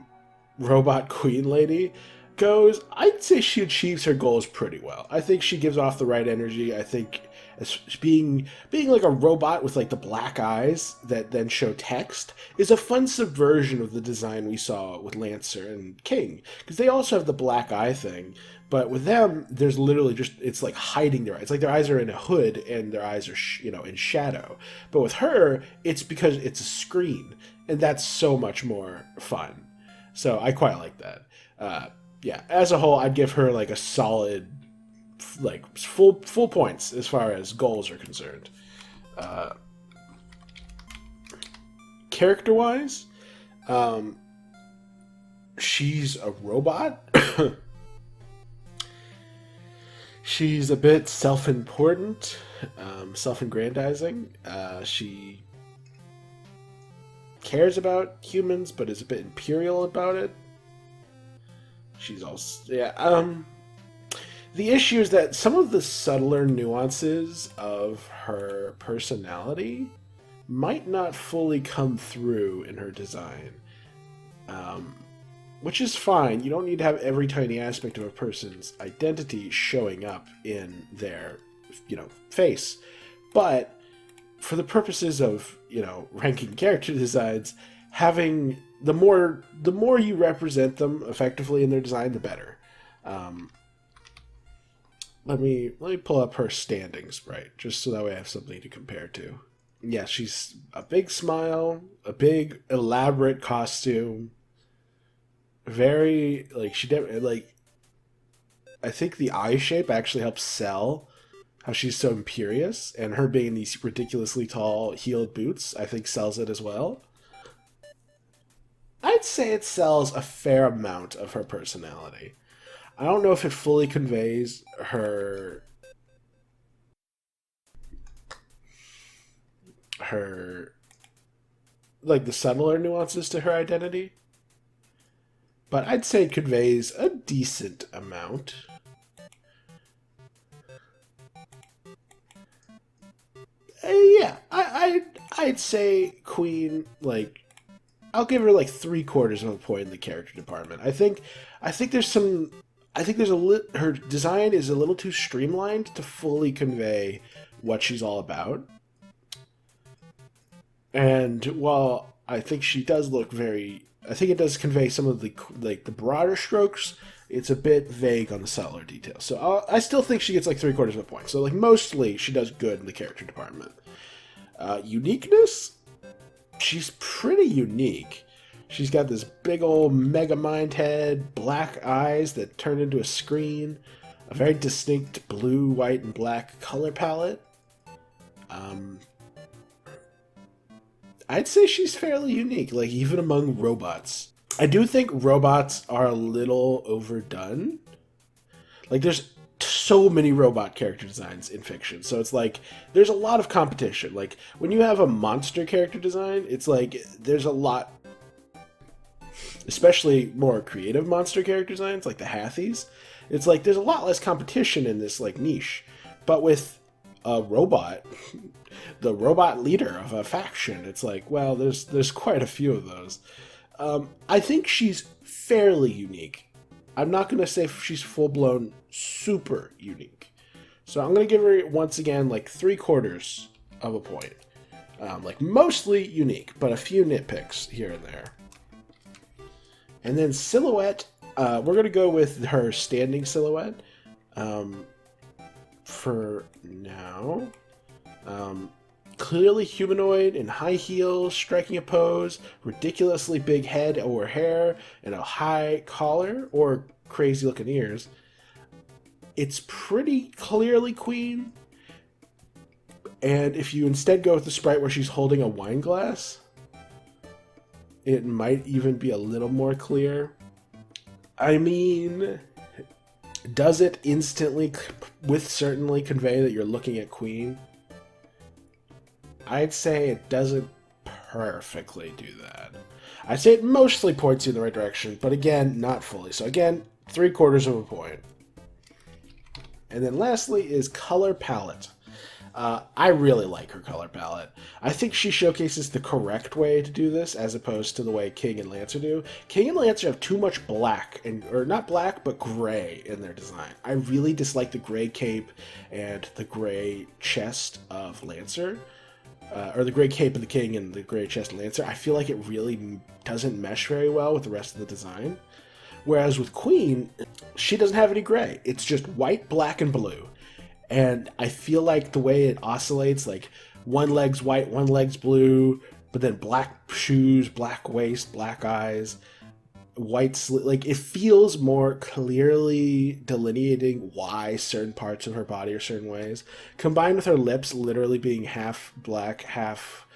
robot queen lady goes, I'd say she achieves her goals pretty well. I think she gives off the right energy. I think as being like a robot with like the black eyes that then show text is a fun subversion of the design we saw with Lancer and King, because they also have the black eye thing, but with them there's literally just, it's like hiding their eyes. It's like their eyes are in a hood and their eyes are you know, in shadow. But with her, it's because it's a screen, and that's so much more fun. So I quite like that. Yeah, as a whole, I'd give her like a solid, like full points as far as goals are concerned. Character-wise, she's a robot. She's a bit self-important, self-aggrandizing. She cares about humans, but is a bit imperial about it. She's also, yeah, the issue is that some of the subtler nuances of her personality might not fully come through in her design, which is fine. You don't need to have every tiny aspect of a person's identity showing up in their, you know, face. But for the purposes of, you know, ranking character designs, having the more you represent them effectively in their design, the better. Let me pull up her standings, right, just so that way I have something to compare to. Yeah, she's a big smile, a big elaborate costume. Very, like, like, I think the eye shape actually helps sell how she's so imperious, and her being in these ridiculously tall heeled boots, I think sells it as well. I'd say it sells a fair amount of her personality. I don't know if it fully conveys her like the subtler nuances to her identity, but I'd say it conveys a decent amount. Yeah, I'd say Queen, like, I'll give her like 3/4 of a point in the character department. I think there's some, her design is a little too streamlined to fully convey what she's all about. And while I think she does look I think it does convey some of the, like, the broader strokes, it's a bit vague on the subtler details. So I still think she gets like 3/4 of a point. So, like, mostly she does good in the character department. Uniqueness? She's pretty unique. She's got this big old mega mind head, black eyes that turn into a screen, a very distinct blue, white, and black color palette. I'd say she's fairly unique, like, even among robots. I do think robots are a little overdone. Like, there's so many robot character designs in fiction, so it's like there's a lot of competition. Like, when you have a monster character design, it's like there's a lot, especially more creative monster character designs like the Hathys. It's like there's a lot less competition in this, like, niche. But with a robot, the robot leader of a faction, it's like, well, there's quite a few of those. I think she's fairly unique. I'm not going to say she's full-blown super unique. So I'm going to give her, once again, like 3/4 of a point. Like, mostly unique, but a few nitpicks here and there. And then silhouette, we're going to go with her standing silhouette for now. Clearly humanoid in high heels, striking a pose, ridiculously big head or hair, and a high collar or crazy looking ears. It's pretty clearly queen. And if you instead go with the sprite where she's holding a wine glass, it might even be a little more clear. I mean, does it instantly, with certainly, convey that you're looking at Queen? I'd say it doesn't perfectly do that. I'd say it mostly points you in the right direction, but again, not fully. So again, 3/4 of a point. And then lastly is color palette. I really like her color palette. I think she showcases the correct way to do this as opposed to the way King and Lancer do. King and Lancer have too much black, or not black, but gray in their design. I really dislike the gray cape and the gray chest of Lancer. Or the gray cape of the King and the gray chest of Lancer. I feel like it really doesn't mesh very well with the rest of the design. Whereas with Queen, she doesn't have any gray. It's just white, black, and blue. And I feel like the way it oscillates, like one leg's white, one leg's blue, but then black shoes, black waist, black eyes, white slit, like it feels more clearly delineating why certain parts of her body are certain ways, combined with her lips literally being half black, half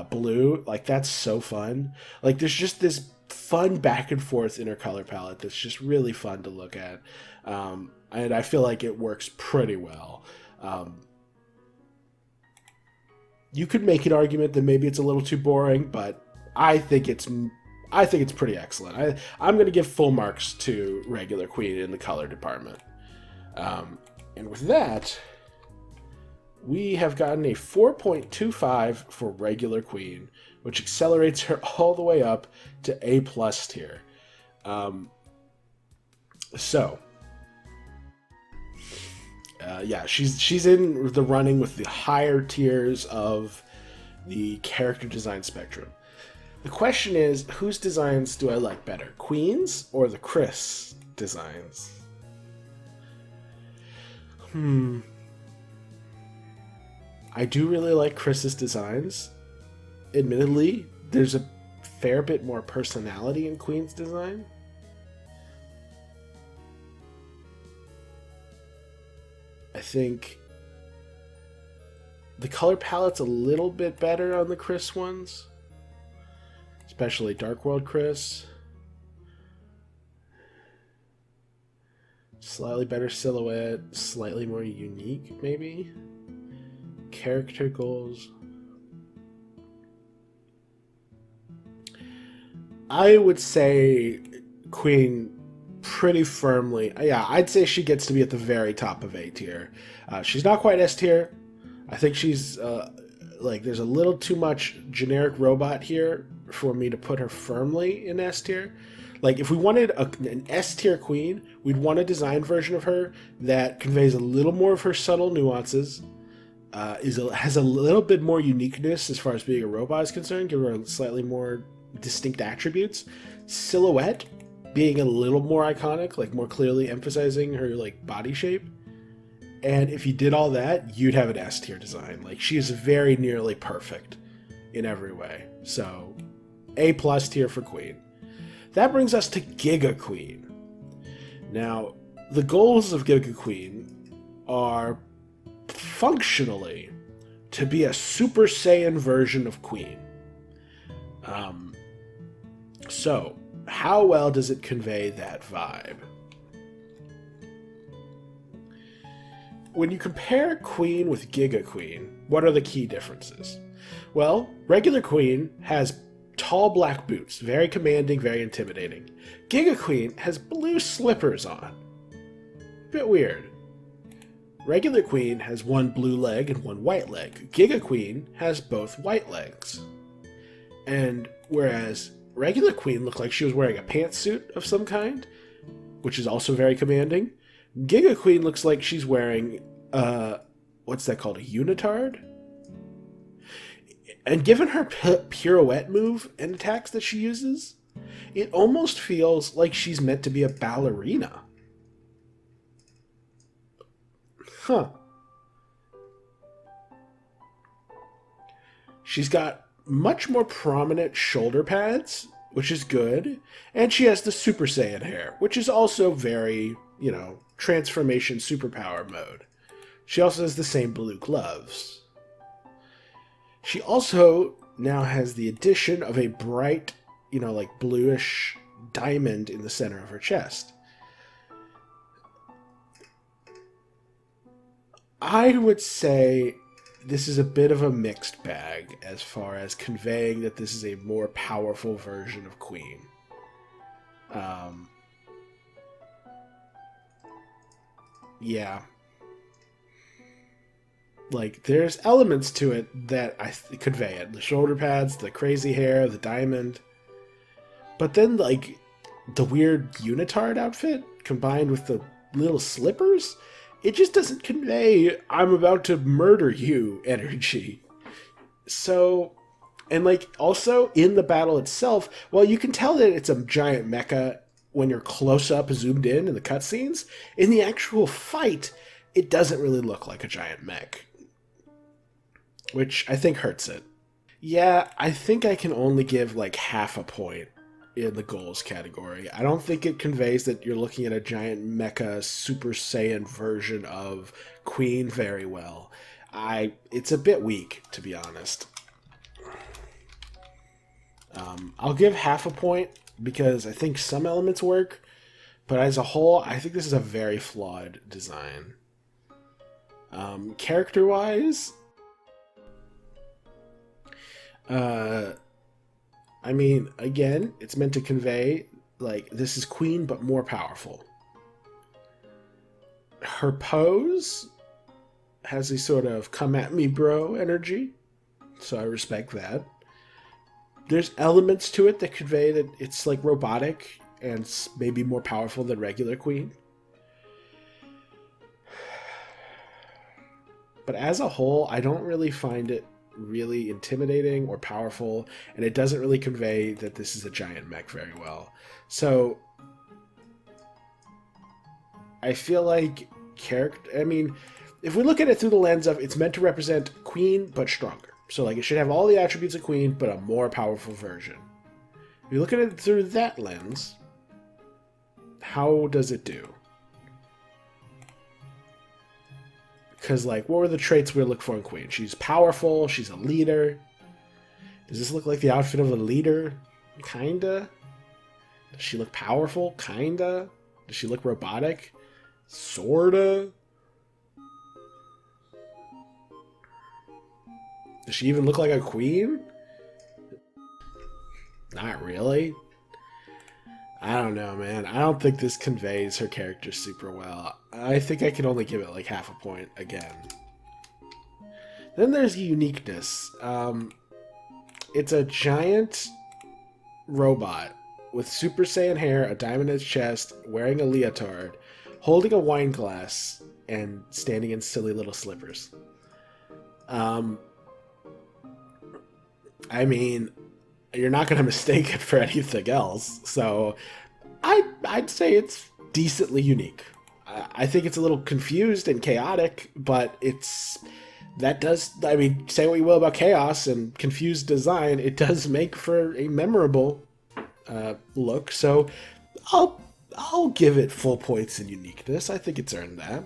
blue. Like that's so fun. Like there's just this fun back and forth in her color palette that's just really fun to look at. And I feel like it works pretty well. You could make an argument that maybe it's a little too boring, but I think it's pretty excellent. I'm going to give full marks to regular Queen in the color department. And with that, we have gotten a 4.25 for regular Queen, which accelerates her all the way up to A+ tier. Yeah, she's in the running with the higher tiers of the character design spectrum. The question is, whose designs do I like better, Queen's or the Kris designs? I do really like Kris's designs. Admittedly, there's a fair bit more personality in Queen's design. I think the color palette's a little bit better on the Kris ones, especially Dark World Kris. Slightly better silhouette, slightly more unique, maybe. Character goals. I would say Queen pretty firmly. Yeah, I'd say she gets to be at the very top of A tier. She's not quite S tier. I think she's like there's a little too much generic robot here for me to put her firmly in S tier. Like if we wanted an S tier Queen, we'd want a design version of her that conveys a little more of her subtle nuances, has a little bit more uniqueness as far as being a robot is concerned, give her slightly more distinct attributes, silhouette being a little more iconic, like more clearly emphasizing her like body shape. And if you did all that, you'd have an S tier design. Like she is very nearly perfect in every way. So A+ tier for Queen. That brings us to Giga Queen. Now, the goals of Giga Queen are functionally to be a Super Saiyan version of Queen. So, how well does it convey that vibe? When you compare Queen with Giga Queen, what are the key differences? Well, regular Queen has tall black boots, very commanding, very intimidating. Giga Queen has blue slippers on. Bit weird. Regular Queen has one blue leg and one white leg. Giga Queen has both white legs. And whereas regular Queen looked like she was wearing a pantsuit of some kind, which is also very commanding, Giga Queen looks like she's wearing, what's that called, a unitard? And given her pirouette move and attacks that she uses, it almost feels like she's meant to be a ballerina. Huh. She's got much more prominent shoulder pads, which is good, and she has the Super Saiyan hair, which is also very, transformation superpower mode. She also has the same blue gloves. She also now has the addition of a bright, like bluish diamond in the center of her chest. I would say this is a bit of a mixed bag as far as conveying that this is a more powerful version of Queen. Yeah. Like, there's elements to it that I convey it. The shoulder pads, the crazy hair, the diamond. But then, like, the weird unitard outfit combined with the little slippers, it just doesn't convey I'm about to murder you energy. So, and like, also in the battle itself, well, you can tell that it's a giant mecha when you're close up, zoomed in the cutscenes. In the actual fight, it doesn't really look like a giant mech, which I think hurts it. Yeah, I think I can only give like half a point in the goals category. I don't think it conveys that you're looking at a giant mecha Super Saiyan version of Queen very well. It's a bit weak, to be honest. I'll give half a point because I think some elements work, but as a whole, I think this is a very flawed design. Character-wise, I mean, again, it's meant to convey, like, this is Queen, but more powerful. Her pose has a sort of come at me bro energy, so I respect that. There's elements to it that convey that it's, like, robotic and maybe more powerful than regular Queen. But as a whole, I don't really find it really intimidating or powerful, and it doesn't really convey that this is a giant mech very well. So I feel like if we look at it through the lens of it's meant to represent Queen but stronger, so like it should have all the attributes of Queen but a more powerful version. If you look at it through that lens, how does it do? Because, like, what were the traits we look for in Queen? She's powerful. She's a leader. Does this look like the outfit of a leader? Kinda. Does she look powerful? Kinda. Does she look robotic? Sorta. Does she even look like a queen? Not really. I don't know, man. I don't think this conveys her character super well. I think I can only give it like half a point again. Then there's uniqueness. It's a giant robot with Super Saiyan hair, a diamond in its chest, wearing a leotard, holding a wine glass, and standing in silly little slippers. I mean, you're not going to mistake it for anything else, so I'd say it's decently unique. I think it's a little confused and chaotic, but say what you will about chaos and confused design, it does make for a memorable look, so I'll give it full points in uniqueness. I think it's earned that.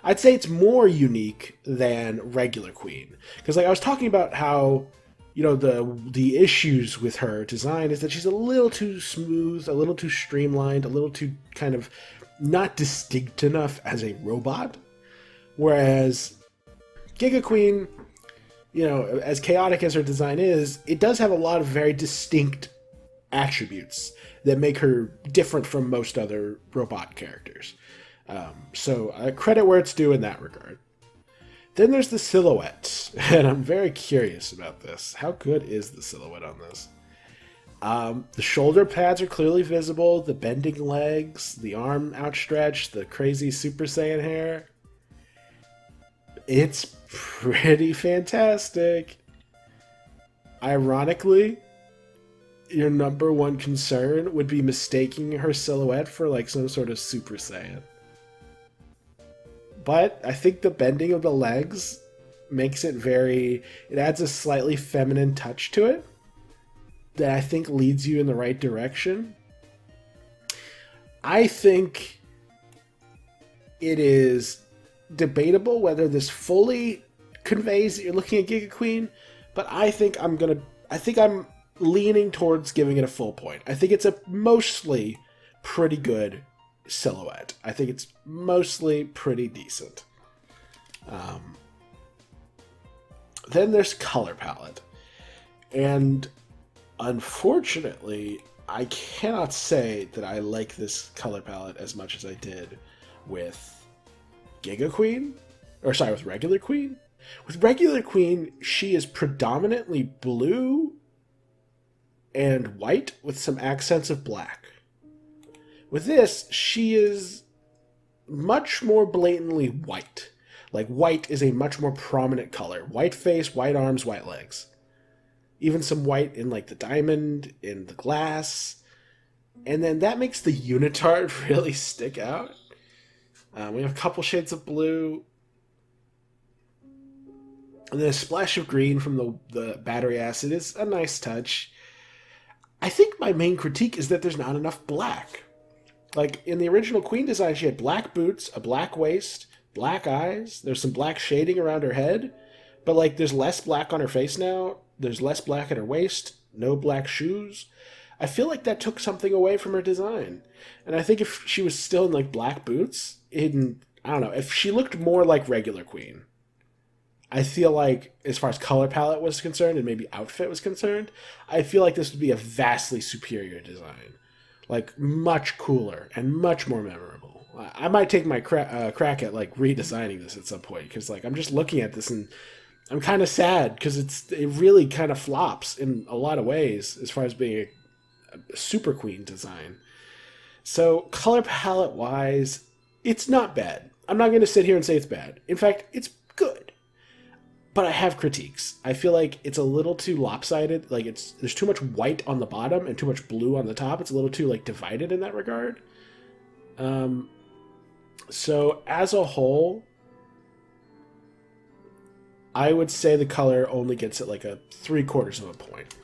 I'd say it's more unique than regular Queen, because like I was talking about how, you know, the issues with her design is that she's a little too smooth, a little too streamlined, a little too kind of not distinct enough as a robot. Whereas Giga Queen, you know, as chaotic as her design is, it does have a lot of very distinct attributes that make her different from most other robot characters. So credit where it's due in that regard. Then there's the silhouette, and I'm very curious about this. How good is the silhouette on this? The shoulder pads are clearly visible, the bending legs, the arm outstretched, the crazy Super Saiyan hair. It's pretty fantastic. Ironically, your number one concern would be mistaking her silhouette for like some sort of Super Saiyan. But I think the bending of the legs makes it it adds a slightly feminine touch to it that I think leads you in the right direction. I think it is debatable whether this fully conveys that you're looking at Giga Queen, but I think I'm leaning towards giving it a full point. I think it's a mostly pretty good silhouette. I think it's mostly pretty decent. Then there's color palette. And unfortunately, I cannot say that I like this color palette as much as I did with Giga Queen. Or sorry, with Regular Queen. With Regular Queen, she is predominantly blue and white with some accents of black. With this, she is much more blatantly white. Like, white is a much more prominent color. White face, white arms, white legs. Even some white in, like, the diamond, in the glass. And then that makes the unitard really stick out. We have a couple shades of blue. And then a splash of green from the battery acid is a nice touch. I think my main critique is that there's not enough black. Like, in the original Queen design, she had black boots, a black waist, black eyes. There's some black shading around her head. But, like, there's less black on her face now. There's less black at her waist. No black shoes. I feel like that took something away from her design. And I think if she was still in, like, black boots, I don't know, if she looked more like Regular Queen, I feel like, as far as color palette was concerned and maybe outfit was concerned, I feel like this would be a vastly superior design. Like, much cooler and much more memorable. I might take my crack at, like, redesigning this at some point, because, like, I'm just looking at this and I'm kind of sad, because it really kind of flops in a lot of ways as far as being a Super Queen design. So, color palette-wise, it's not bad. I'm not going to sit here and say it's bad. In fact, it's good. But I have critiques. I feel like it's a little too lopsided. Like, there's too much white on the bottom and too much blue on the top. It's a little too, like, divided in that regard. So, as a whole, I would say the color only gets it, like, a 3/4 of a point.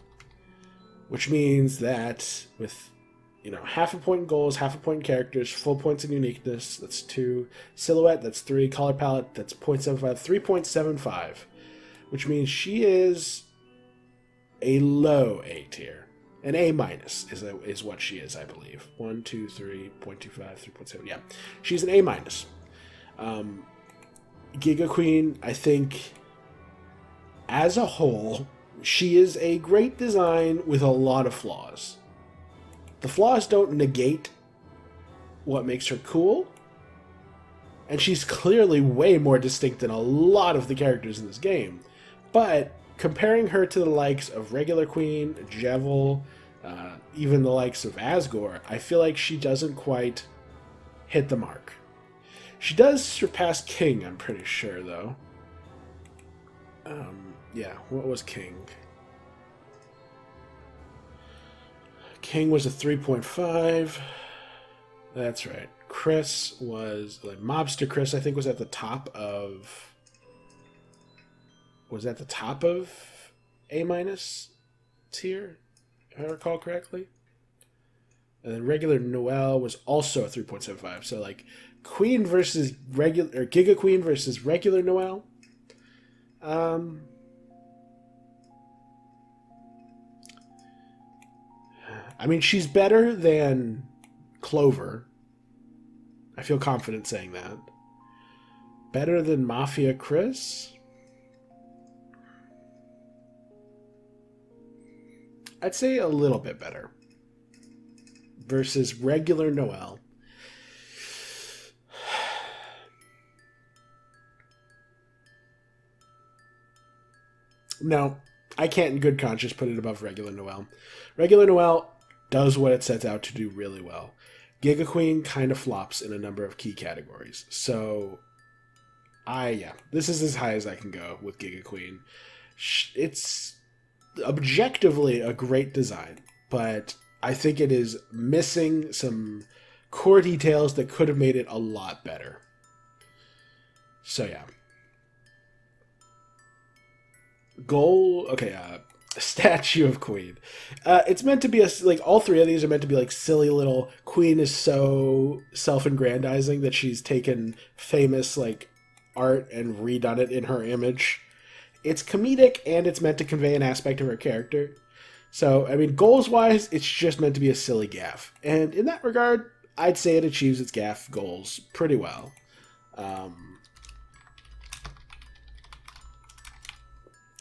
Which means that with, half a point in goals, half a point in characters, full points in uniqueness, that's 2. Silhouette, that's 3. Color palette, that's 0.75. 3.75. Which means she is a low A tier. An A minus is what she is, I believe. 1, 2, 3.25, 3.7. Yeah, she's an A minus. Giga Queen, I think, as a whole, she is a great design with a lot of flaws. The flaws don't negate what makes her cool. And she's clearly way more distinct than a lot of the characters in this game. But comparing her to the likes of Regular Queen, Jevil, even the likes of Asgore, I feel like she doesn't quite hit the mark. She does surpass King, I'm pretty sure, though. Yeah, what was King? King was a 3.5. That's right. Kris was, like, Mobster Kris, I think, was at the top of... Was at the top of A minus tier, if I recall correctly. And then Regular Noelle was also a 3.75. So, like, Queen versus regular, or Giga Queen versus Regular Noelle. I mean, she's better than Clover. I feel confident saying that. Better than Mafia Kris? I'd say a little bit better. Versus Regular Noelle. No, I can't in good conscience put it above Regular Noelle. Regular Noelle does what it sets out to do really well. Giga Queen kind of flops in a number of key categories. So, this is as high as I can go with Giga Queen. It's objectively a great design, but I think it is missing some core details that could have made it a lot better. So, yeah. Statue of Queen. It's meant to be all three of these are meant to be like silly little Queen is so self-aggrandizing that she's taken famous like art and redone it in her image. It's comedic and it's meant to convey an aspect of her character. So, I mean, goals-wise, it's just meant to be a silly gaffe. And in that regard, I'd say it achieves its gaffe goals pretty well.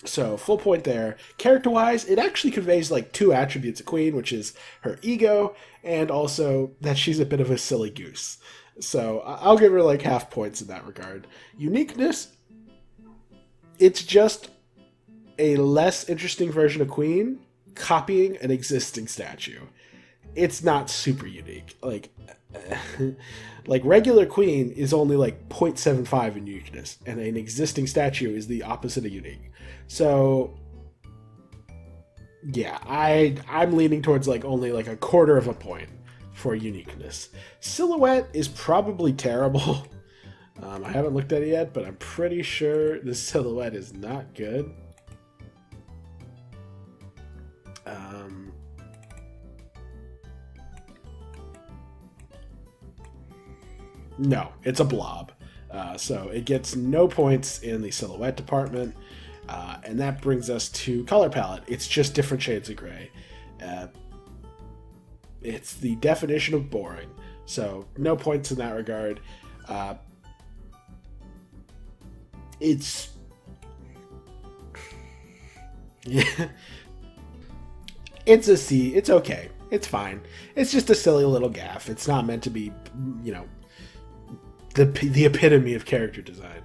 So, full point there. Character-wise, it actually conveys like two attributes of Queen, which is her ego, and also that she's a bit of a silly goose. So, I'll give her like half points in that regard. Uniqueness, it's just a less interesting version of Queen copying an existing statue. It's not super unique. Like regular Queen is only like 0.75 in uniqueness, and an existing statue is the opposite of unique. So yeah, I'm leaning towards like only like a quarter of a point for uniqueness. Silhouette is probably terrible. I haven't looked at it yet, but I'm pretty sure the silhouette is not good. No, it's a blob. So it gets no points in the silhouette department. And that brings us to color palette. It's just different shades of gray. It's the definition of boring. So no points in that regard. It's... yeah. It's a C. It's okay. It's fine. It's just a silly little gaffe. It's not meant to be, you know, the epitome of character design.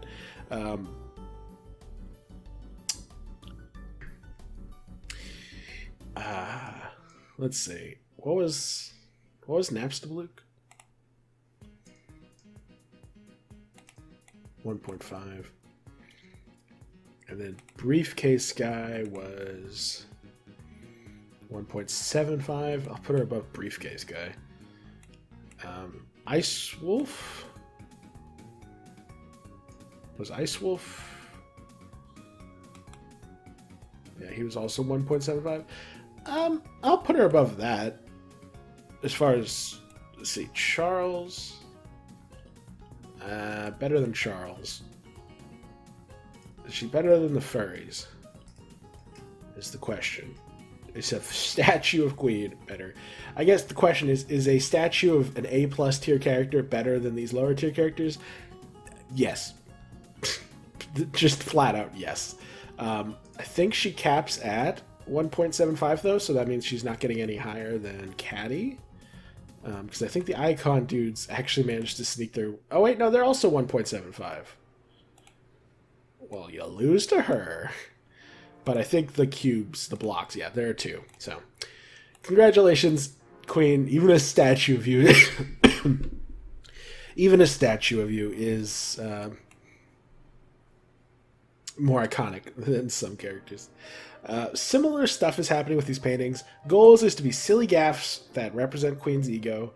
Let's see. What was Napstablook? 1.5. And then Briefcase guy was 1.75. I'll put her above Briefcase guy. Ice Wolf? Was Ice Wolf? Yeah, he was also 1.75. I'll put her above that. As far as, let's see, Charles. Better than Charles. Is she better than the furries? Is the question. Is a statue of Queen better? I guess the question is a statue of an A+ tier character better than these lower tier characters? Yes. Just flat out yes. I think she caps at 1.75 though, so that means she's not getting any higher than Catty. Because I think the icon dudes actually managed to sneak their... Oh wait, no, they're also 1.75. Well, you lose to her. But I think the cubes, the blocks, yeah, there are two. So, congratulations, Queen. Even a statue of you... even a statue of you is... more iconic than some characters. Similar stuff is happening with these paintings. Goals is to be silly gaffes that represent Queen's ego.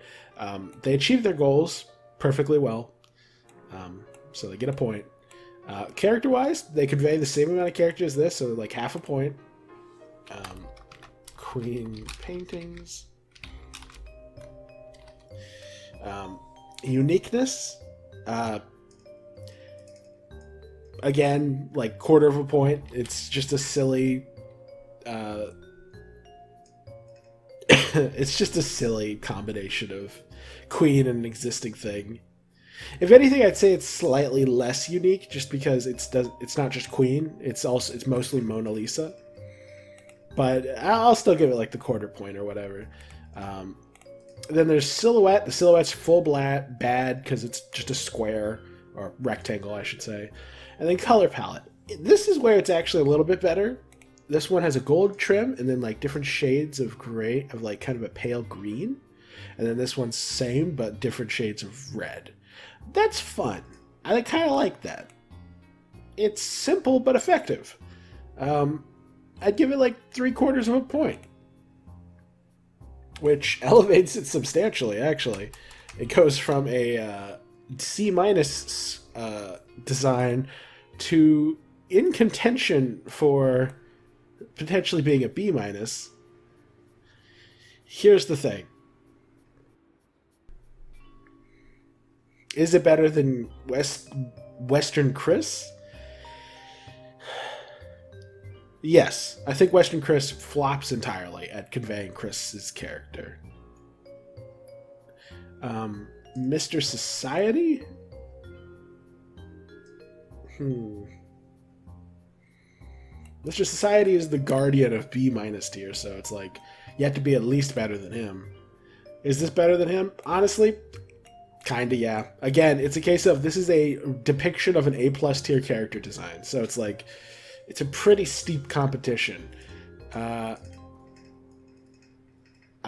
They achieve their goals perfectly well, so they get a point. Character-wise, they convey the same amount of character as this, so like half a point. Queen paintings. Uniqueness. Again, like quarter of a point. It's just a silly... it's just a silly combination of Queen and an existing thing. If anything, I'd say it's slightly less unique, just because it's not just Queen. It's mostly Mona Lisa. But I'll still give it like the quarter point or whatever. Then there's Silhouette. The Silhouette's full bad because it's just a square, or rectangle, I should say. And then color palette. This is where it's actually a little bit better. This one has a gold trim and then like different shades of gray, of like kind of a pale green. And then this one's same but different shades of red. That's fun. I kind of like that. It's simple but effective. I'd give it like 3/4 of a point, which elevates it substantially. Actually, it goes from a C- design to in contention for potentially being a B-. Here's the thing. Is it better than Western Kris? Yes, I think Western Kris flops entirely at conveying Kris's character. Mr. Society? Mr. Society is the guardian of B- tier, so it's like, you have to be at least better than him. Is this better than him? Honestly, kinda, yeah. Again, it's a case of, this is a depiction of an A+ tier character design, so it's like, it's a pretty steep competition. I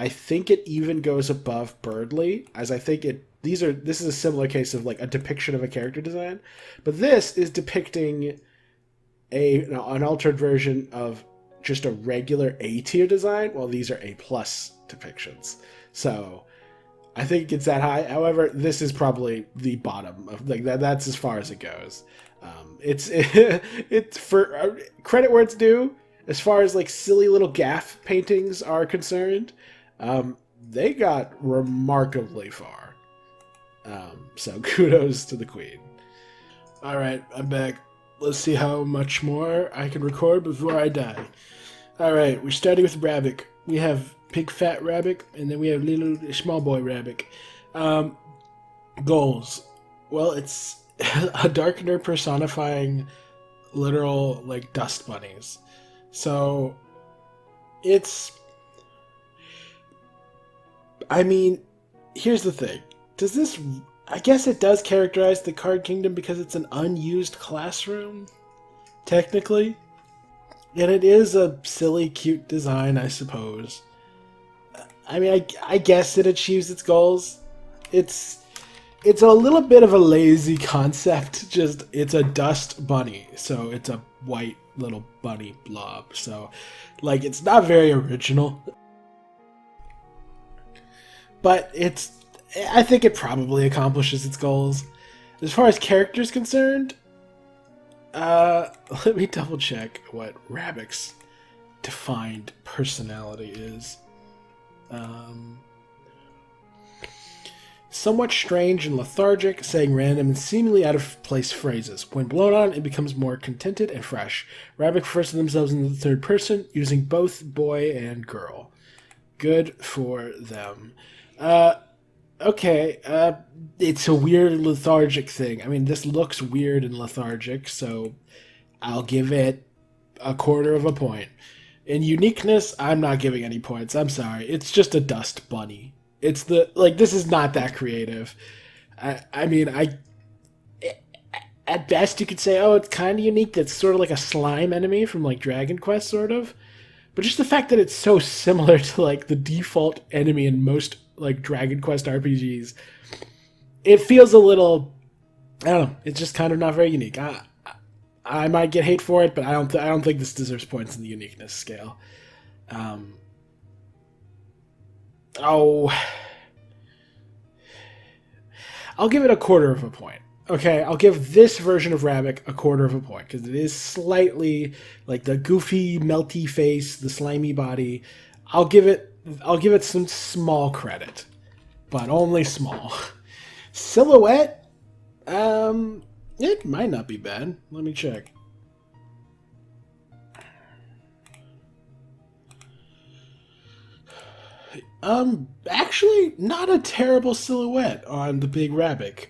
think it even goes above Berdly, as I think this is a similar case of like a depiction of a character design, but this is depicting an altered version of just a regular A tier design, while these are A+ depictions. So I think it gets that high. However, this is probably the bottom of like that. That's as far as it goes. It's for credit where it's due. As far as like silly little gaff paintings are concerned, they got remarkably far. So kudos to the queen. All right, I'm back. Let's see how much more I can record before I die. All right, we're starting with Rabbik. We have big fat Rabbik, and then we have little small boy Rabbik. Goals. Well, it's a darkener personifying literal like dust bunnies. So it's, I mean, here's the thing. Does this, I guess it does characterize the Card Kingdom because it's an unused classroom, technically. And it is a silly, cute design, I suppose. I mean, I guess it achieves its goals. It's a little bit of a lazy concept, just it's a dust bunny, so it's a white little bunny blob. So, like, it's not very original. But I think it probably accomplishes its goals. As far as characters concerned, let me double check what Rabbik's defined personality is. Somewhat strange and lethargic, saying random and seemingly out of place phrases. When blown on, it becomes more contented and fresh. Rabbik refers to themselves in the third person, using both boy and girl. Good for them. Okay, it's a weird lethargic thing. I mean, this looks weird and lethargic, so I'll give it a quarter of a point. In uniqueness, I'm not giving any points. I'm sorry. It's just a dust bunny. It's this is not that creative. I mean, at best you could say, oh, it's kind of unique. That's sort of like a slime enemy from like Dragon Quest, sort of. But just the fact that it's so similar to like the default enemy in most like Dragon Quest RPGs, it feels a little, I don't know. It's just kind of not very unique. I might get hate for it, but I don't think this deserves points in the uniqueness scale. I'll give it a quarter of a point. Okay, I'll give this version of Rabbik a quarter of a point, because it is slightly like the goofy, melty face, the slimy body. I'll give it some small credit, but only small. Silhouette, it might not be bad. Let me check. Actually, not a terrible silhouette on the big Rabbik.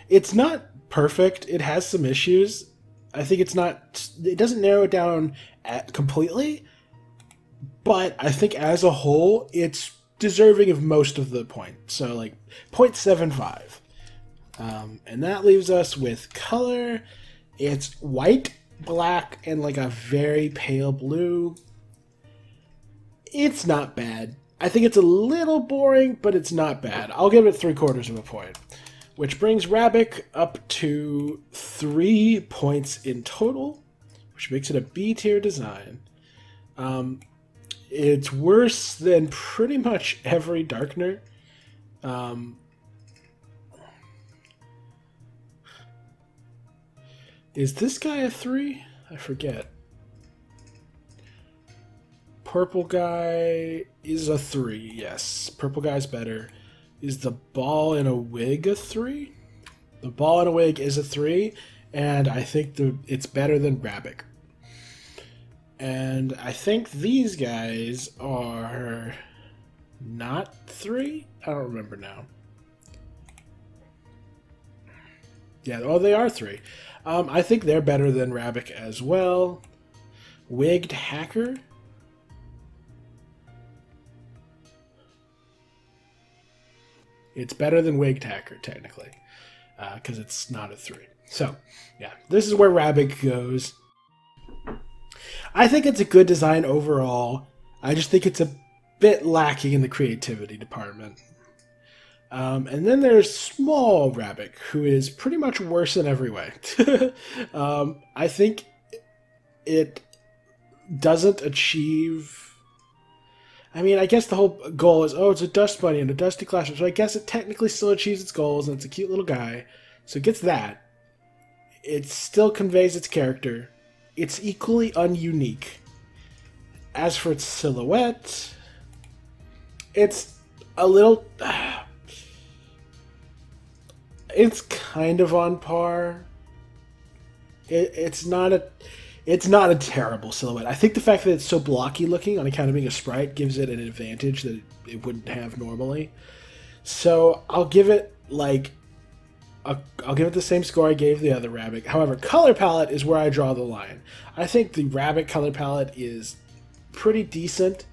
It's not perfect. It has some issues. I think it doesn't narrow it down completely, but I think as a whole, it's deserving of most of the points. So like 0.75. And that leaves us with color. It's white, black, and like a very pale blue. It's not bad. I think it's a little boring, but it's not bad. I'll give it 3/4 of a point, which brings Rabbik up to 3 points in total, which makes it a B tier design. It's worse than pretty much every Darkener. Is this guy a 3? I forget. Purple guy is a 3, yes. Purple guy's better. Is the ball in a wig a 3? The ball in a wig is a 3, and I think it's better than Rabbik. And I think these guys are not 3? I don't remember now. Yeah, oh, they are 3. I think they're better than Rabbit as well. Wigged Hacker? It's better than Wigged Hacker, technically, because it's not a 3. So, yeah, this is where Rabbit goes. I think it's a good design overall. I just think it's a bit lacking in the creativity department. And then there's Small Rabbit, who is pretty much worse in every way. I think it doesn't achieve... I mean, I guess the whole goal is, oh, it's a dust bunny in a dusty classroom, so I guess it technically still achieves its goals, and it's a cute little guy. So it gets that. It still conveys its character. It's equally ununique. As for its silhouette, it's a little... it's kind of on par. It's not a terrible silhouette. I think the fact that it's so blocky looking on account of being a sprite gives it an advantage that it wouldn't have normally. So I'll give it I'll give it the same score I gave the other Rabbit. However, color palette is where I draw the line. I think the Rabbit color palette is pretty decent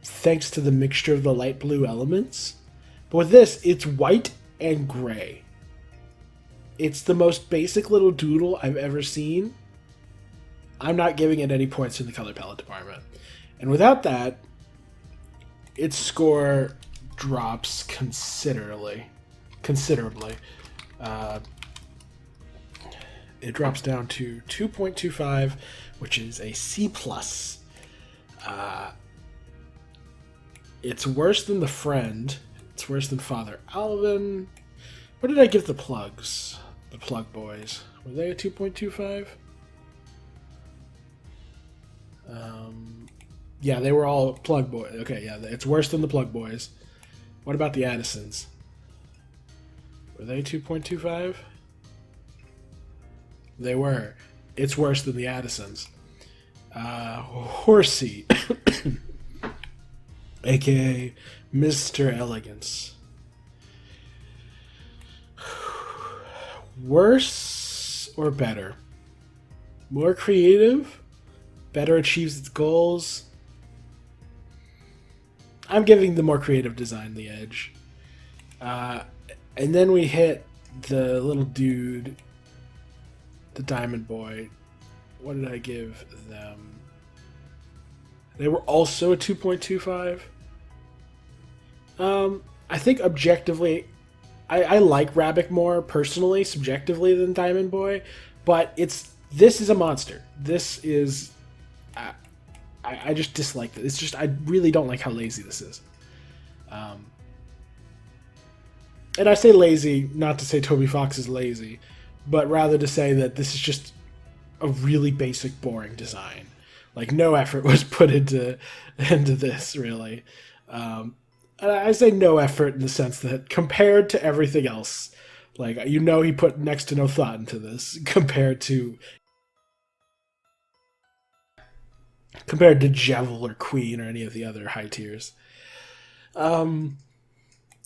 thanks to the mixture of the light blue elements. But with this, it's white and gray. It's the most basic little doodle I've ever seen. I'm not giving it any points in the color palette department. And without that, its score drops considerably. It drops down to 2.25, which is a C+. It's worse than the friend. It's worse than Father Alvin. What did I give the plugs? The plug boys. Were they a 2.25? Yeah, they were all plug boys. Okay, yeah, it's worse than the plug boys. What about the Addisons? Were they 2.25? They were. It's worse than the Addisons. Horsey. AKA Mr. Elegance. Worse or better? More creative? Better achieves its goals? I'm giving the more creative design the edge. And then we hit the little dude, the Diamond Boy. What did I give them? They were also a 2.25. I think objectively, I like Rabbit more personally, subjectively, than Diamond Boy, but this is a monster. This is... I just dislike it. It's just, I really don't like how lazy this is. And I say lazy, not to say Toby Fox is lazy, but rather to say that this is just a really basic, boring design. Like, no effort was put into this, really. And I say no effort in the sense that compared to everything else, like, you know, he put next to no thought into this compared to Jevil or Queen or any of the other high tiers.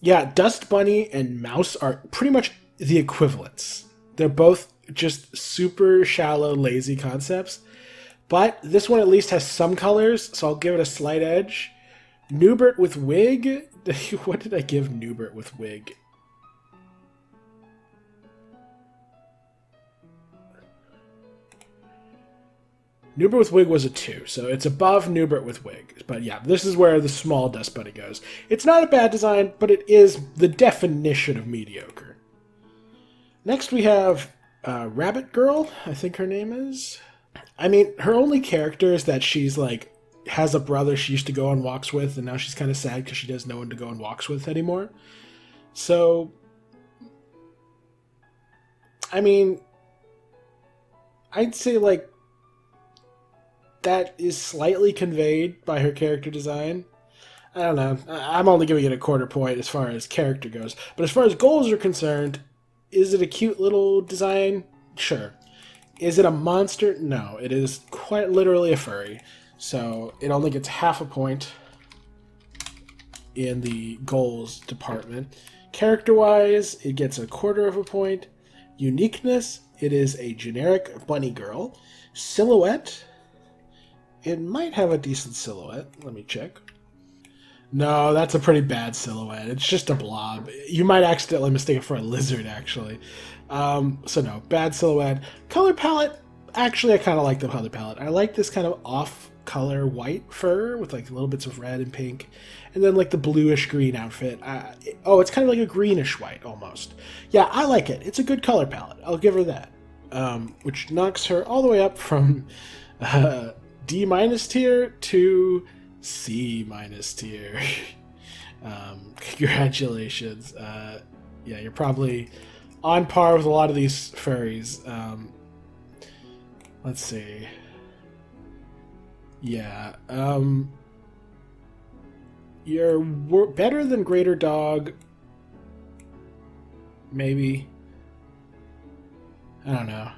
Yeah, Dust Bunny and Mouse are pretty much the equivalents. They're both just super shallow, lazy concepts. But this one at least has some colors, so I'll give it a slight edge. Newbert with wig? What did I give Newbert with wig? Newbert with wig was a 2, so it's above Newbert with wig. But yeah, this is where the small Dust Bunny goes. It's not a bad design, but it is the definition of mediocre. Next we have Rabbit Girl, I think her name is. I mean, her only character is that she's like, has a brother she used to go on walks with, and now she's kind of sad because she has no one to go on walks with anymore. So, I mean, I'd say like, that is slightly conveyed by her character design. I don't know. I'm only giving it a quarter point as far as character goes. But as far as goals are concerned, is it a cute little design? Sure. Is it a monster? No, it is quite literally a furry. So it only gets half a point in the goals department. Character-wise, it gets a quarter of a point. Uniqueness, it is a generic bunny girl. Silhouette, it might have a decent silhouette. Let me check. No, that's a pretty bad silhouette. It's just a blob. You might accidentally mistake it for a lizard, actually. So no, bad silhouette. Color palette, actually I kind of like the color palette. I like this kind of off-color white fur with like little bits of red and pink. And then like the bluish green outfit. It's kind of like a greenish white almost. Yeah, I like it. It's a good color palette. I'll give her that. Which knocks her all the way up from D- tier to C- tier. Congratulations. Yeah, you're probably on par with a lot of these furries. Let's see. Yeah. You're better than Greater Dog. Maybe. I don't know.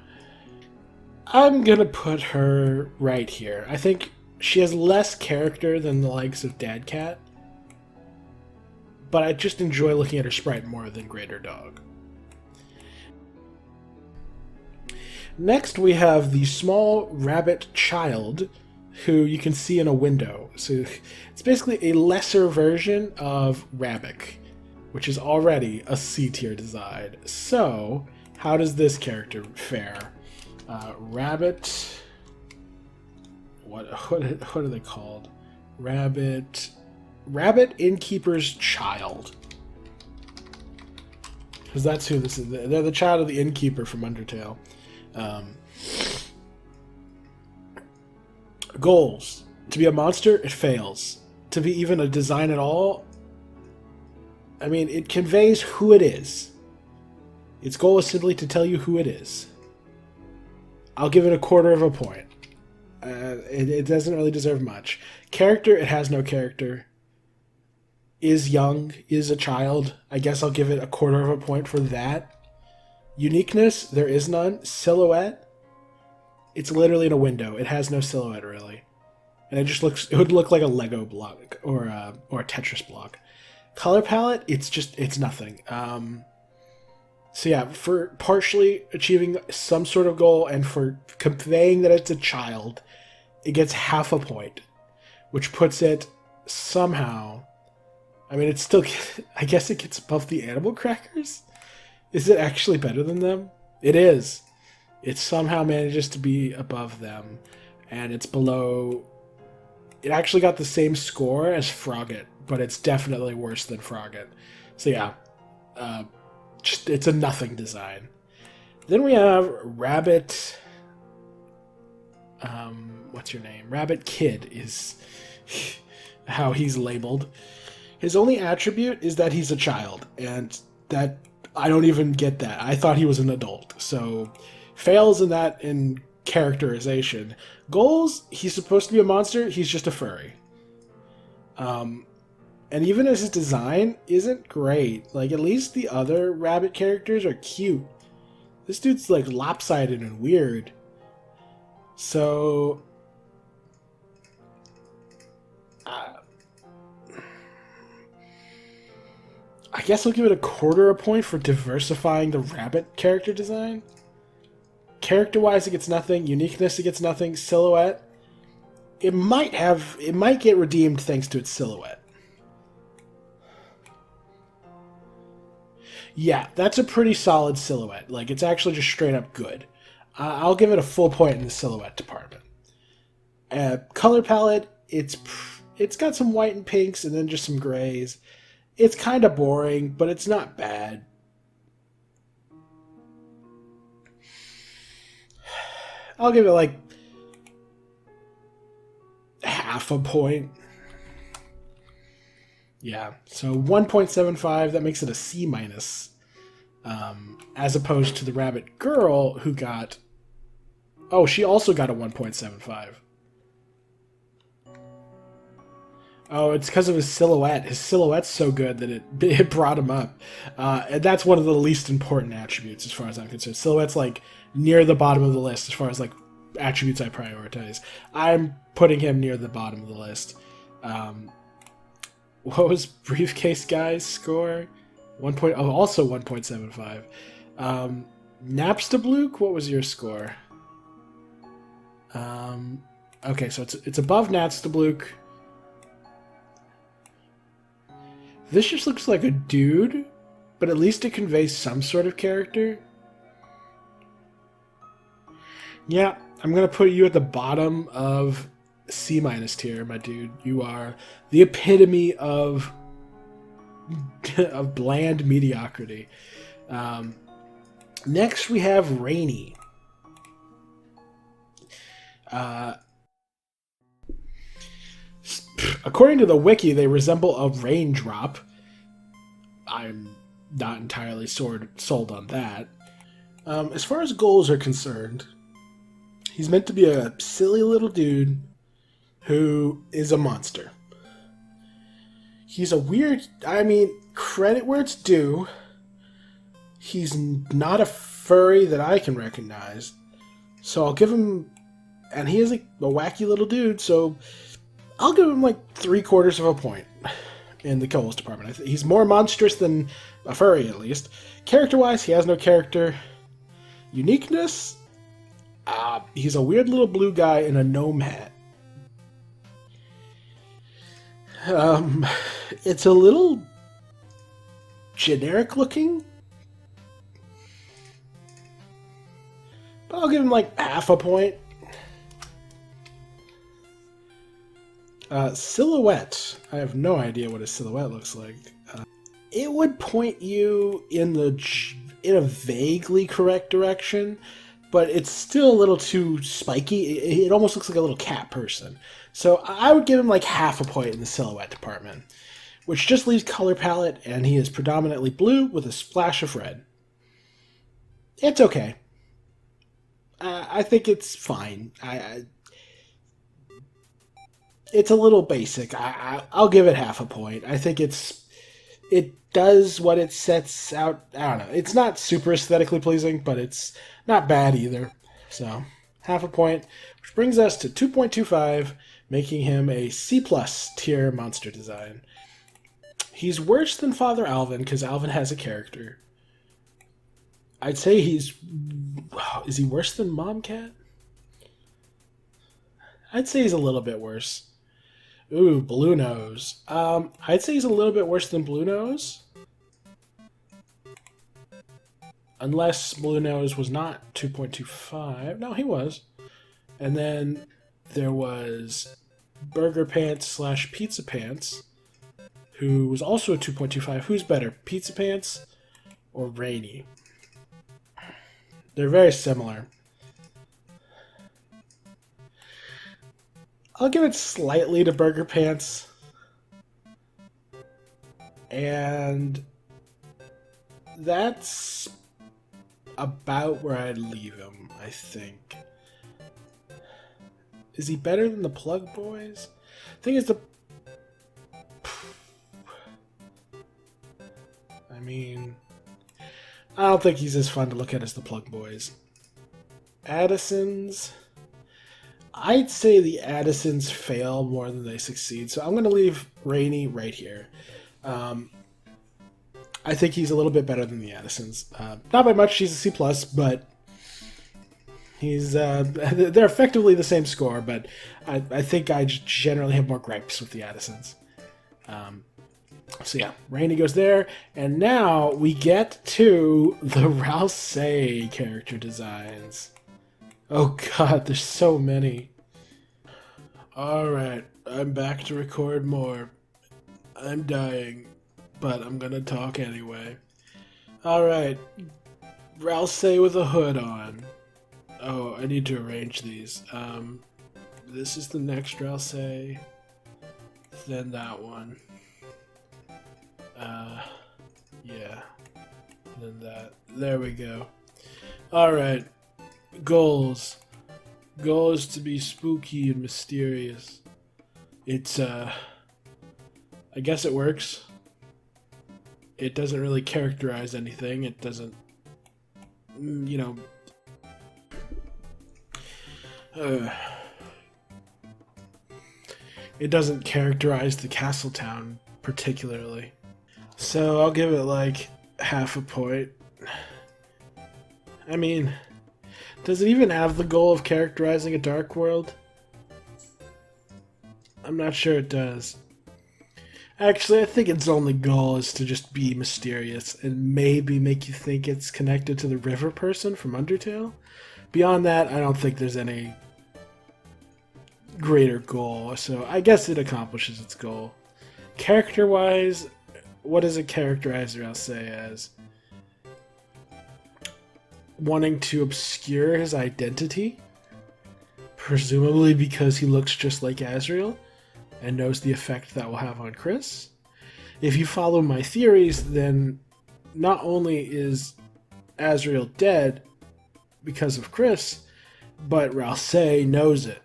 I'm gonna put her right here. I think she has less character than the likes of Dad Cat, but I just enjoy looking at her sprite more than Greater Dog. Next we have the small rabbit child, who you can see in a window. So it's basically a lesser version of Rabbit, which is already a C-tier design. So how does this character fare? Rabbit... What are they called? Rabbit Innkeeper's Child. Because that's who this is. They're the child of the innkeeper from Undertale. Goals. To be a monster, it fails. To be even a design at all, I mean, it conveys who it is. Its goal is simply to tell you who it is. I'll give it a quarter of a point. It doesn't really deserve much. Character, it has no character. Is young, is a child. I guess I'll give it a quarter of a point for that. Uniqueness, there is none. Silhouette, it's literally in a window. It has no silhouette, really. And it would look like a Lego block or a Tetris block. Color palette, it's nothing. So yeah, for partially achieving some sort of goal and for conveying that it's a child, it gets half a point, which puts it somehow... I mean, it's still... I guess it gets above the animal crackers? Is it actually better than them? It is. It somehow manages to be above them, and it's below... It actually got the same score as Froggit, but it's definitely worse than Froggit. So yeah, it's a nothing design. Then we have Rabbit... what's your name? Rabbit Kid is how he's labeled. His only attribute is that he's a child, and that I don't even get that. I thought he was an adult, so fails in that in characterization. Goals, he's supposed to be a monster, he's just a furry. And even as his design isn't great. Like, at least the other rabbit characters are cute. This dude's, like, lopsided and weird. So... I guess I'll give it a quarter a point for diversifying the rabbit character design. Character-wise, it gets nothing. Uniqueness, it gets nothing. Silhouette, it might get redeemed thanks to its silhouette. Yeah, that's a pretty solid silhouette. Like, it's actually just straight up good. I'll give it a full point in the silhouette department. Color palette, it's got some white and pinks and then just some grays. It's kind of boring, but it's not bad. I'll give it like half a point. Yeah, so 1.75, that makes it a C-, as opposed to the rabbit girl who got... Oh, she also got a 1.75. Oh, it's because of his silhouette. His silhouette's so good that it brought him up. And that's one of the least important attributes as far as I'm concerned. Silhouette's like near the bottom of the list as far as like attributes I prioritize. I'm putting him near the bottom of the list. What was Briefcase Guy's score? Also 1.75. Napstabluke, what was your score? Okay, so it's above Napstabluke. This just looks like a dude, but at least it conveys some sort of character. Yeah, I'm gonna put you at the bottom of C- tier, my dude. You are the epitome of bland mediocrity. Next, we have Rainy. According to the wiki, they resemble a raindrop. I'm not entirely sold on that. As far as goals are concerned, he's meant to be a silly little dude who is a monster. He's a weird... I mean, credit where it's due. He's not a furry that I can recognize. So I'll give him... And he is a wacky little dude, so I'll give him like 3/4 of a point in the goals department. He's more monstrous than a furry, at least. Character-wise, he has no character. Uniqueness? He's a weird little blue guy in a gnome hat. It's a little generic looking, but I'll give him like half a point. Silhouette. I have no idea what a silhouette looks like. It would point you in a vaguely correct direction, but it's still a little too spiky. It almost looks like a little cat person. So I would give him like half a point in the silhouette department, which just leaves color palette, and he is predominantly blue with a splash of red. It's okay. I think it's fine. It's a little basic. I'll give it half a point. I think it does what it sets out. I don't know. It's not super aesthetically pleasing, but it's not bad either. So half a point, which brings us to 2.25, making him a C+ tier monster design. He's worse than Father Alvin because Alvin has a character. I'd say is he worse than Mom Cat? I'd say he's a little bit worse. Ooh, Blue Nose. I'd say he's a little bit worse than Blue Nose. Unless Blue Nose was not 2.25. No, he was. And then there was Burger Pants / Pizza Pants, who was also a 2.25. Who's better, Pizza Pants or Rainy? They're very similar. I'll give it slightly to Burger Pants. And that's about where I'd leave him, I think. Is he better than the Plug Boys? Thing is, I mean, I don't think he's as fun to look at as the Plug Boys. Addisons. I'd say the Addisons fail more than they succeed, so I'm going to leave Rainy right here. I think he's a little bit better than the Addisons. Not by much, he's a C+, but he's they're effectively the same score, but I think I generally have more gripes with the Addisons. So yeah, Rainy goes there, and now we get to the Rouse character designs. Oh god, there's so many. Alright, I'm back to record more. I'm dying, but I'm gonna talk anyway. Alright, Rouse with a hood on. Oh, I need to arrange these. This is the next Rouse, then that one. Yeah, then that. There we go. Alright. Goals. Goal is to be spooky and mysterious. It's, I guess it works. It doesn't really characterize anything. It doesn't, you know, It doesn't characterize the castle town particularly. So I'll give it like half a point. I mean, does it even have the goal of characterizing a dark world? I'm not sure it does. Actually, I think its only goal is to just be mysterious and maybe make you think it's connected to the river person from Undertale. Beyond that, I don't think there's any greater goal, so I guess it accomplishes its goal. Character-wise, what does it characterize, or I'll say, as? Wanting to obscure his identity? Presumably because he looks just like Asriel and knows the effect that will have on Kris. If you follow my theories, then not only is Asriel dead because of Kris, but Ralsei knows it.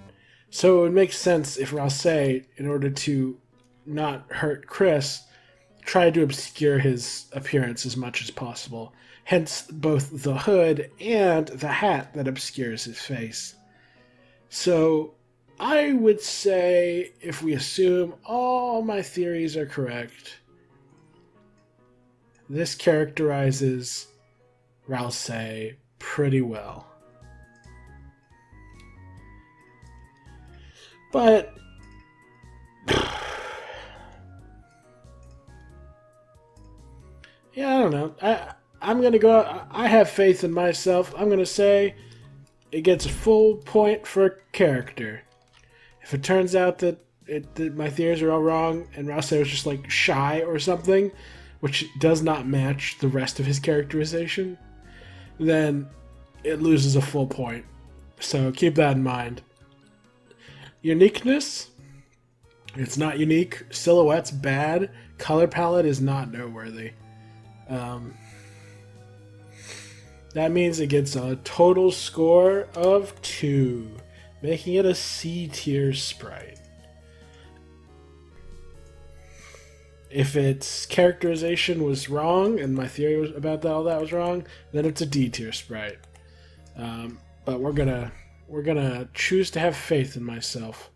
So it would make sense if Ralsei, in order to not hurt Kris, tried to obscure his appearance as much as possible. Hence both the hood and the hat that obscures his face. So I would say, if we assume all my theories are correct, this characterizes Ralsei pretty well. But yeah, I don't know. I'm going to go... I have faith in myself. I'm going to say it gets a full point for character. If it turns out that my theories are all wrong and Ralsei was just like shy or something, which does not match the rest of his characterization, then it loses a full point. So keep that in mind. Uniqueness? It's not unique. Silhouette's bad. Color palette is not noteworthy. That means it gets a total score of 2, making it a C-tier sprite. If its characterization was wrong and my theory was about all that was wrong, then it's a D-tier sprite. But we're gonna choose to have faith in myself.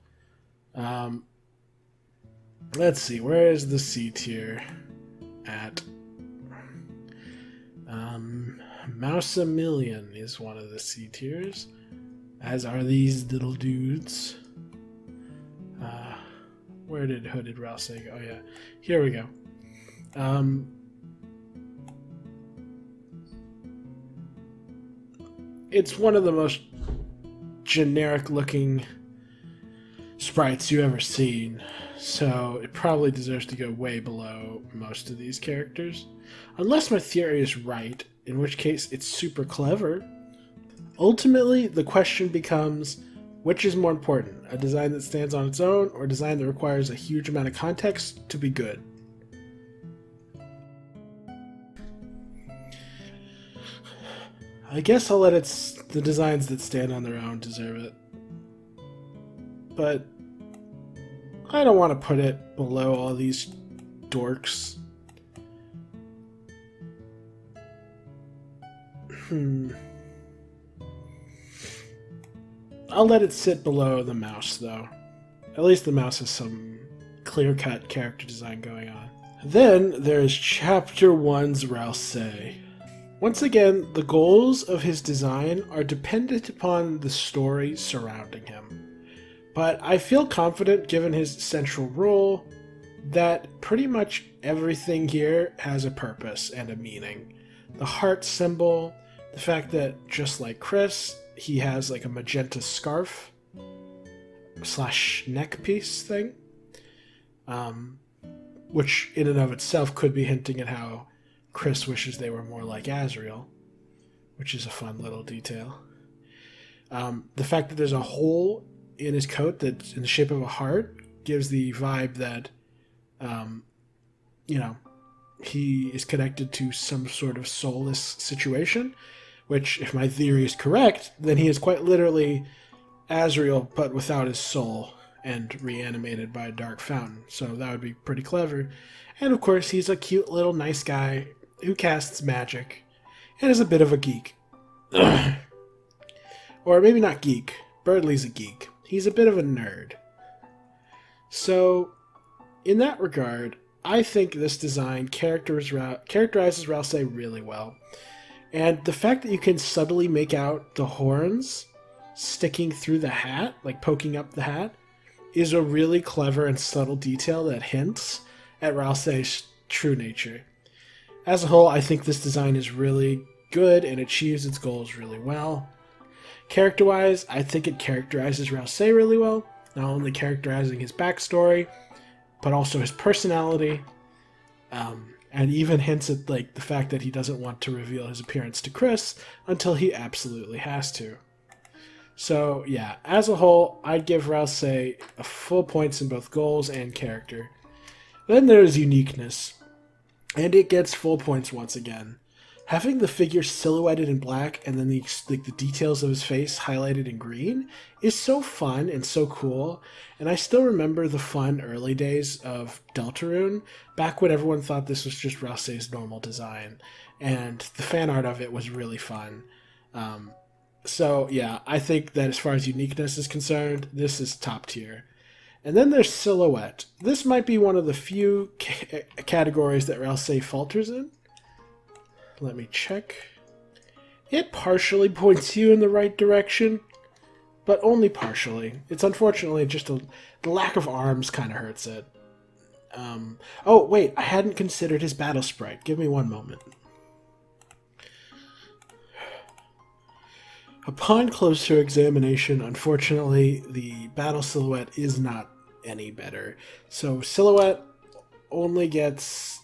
Let's see, where is the C-tier at? Mouse-A-Million is one of the C-tiers, as are these little dudes. Where did Hooded Ralsei go? Oh yeah, here we go. It's one of the most generic-looking sprites you've ever seen, so it probably deserves to go way below most of these characters. Unless my theory is right, in which case it's super clever. Ultimately, the question becomes, which is more important, a design that stands on its own or a design that requires a huge amount of context to be good? I guess I'll let the designs that stand on their own deserve it. But I don't want to put it below all these dorks. I'll let it sit below the mouse, though. At least the mouse has some clear-cut character design going on. Then there's Chapter 1's Ralsei. Once again, the goals of his design are dependent upon the story surrounding him. But I feel confident, given his central role, that pretty much everything here has a purpose and a meaning. The heart symbol, the fact that, just like Kris, he has like a magenta scarf / neck piece thing, which in and of itself could be hinting at how Kris wishes they were more like Asriel, which is a fun little detail. The fact that there's a hole in his coat that's in the shape of a heart gives the vibe that, he is connected to some sort of soulless situation, which, if my theory is correct, then he is quite literally Asriel, but without his soul, and reanimated by a dark fountain. So that would be pretty clever. And of course, he's a cute little nice guy who casts magic, and is a bit of a geek. Or maybe not geek, Berdly's a geek. He's a bit of a nerd. So, in that regard, I think this design characterizes Ralsei really well. And the fact that you can subtly make out the horns sticking through the hat, like poking up the hat, is a really clever and subtle detail that hints at Ralsei's true nature. As a whole, I think this design is really good and achieves its goals really well. Character-wise, I think it characterizes Ralsei really well, not only characterizing his backstory, but also his personality, and even hints at like the fact that he doesn't want to reveal his appearance to Kris until he absolutely has to. So yeah, as a whole, I'd give Ralsei a full points in both goals and character. Then there's uniqueness, and it gets full points once again. Having the figure silhouetted in black and then the details of his face highlighted in green is so fun and so cool. And I still remember the fun early days of DELTARUNE, back when everyone thought this was just Ralsei's normal design. And the fan art of it was really fun. So yeah, I think that as far as uniqueness is concerned, this is top tier. And then there's silhouette. This might be one of the few categories that Ralsei falters in. Let me check. It partially points you in the right direction, but only partially. It's unfortunately just the lack of arms kind of hurts it. Oh, wait, I hadn't considered his battle sprite. Give me one moment. Upon closer examination, unfortunately, the battle silhouette is not any better. So silhouette only gets...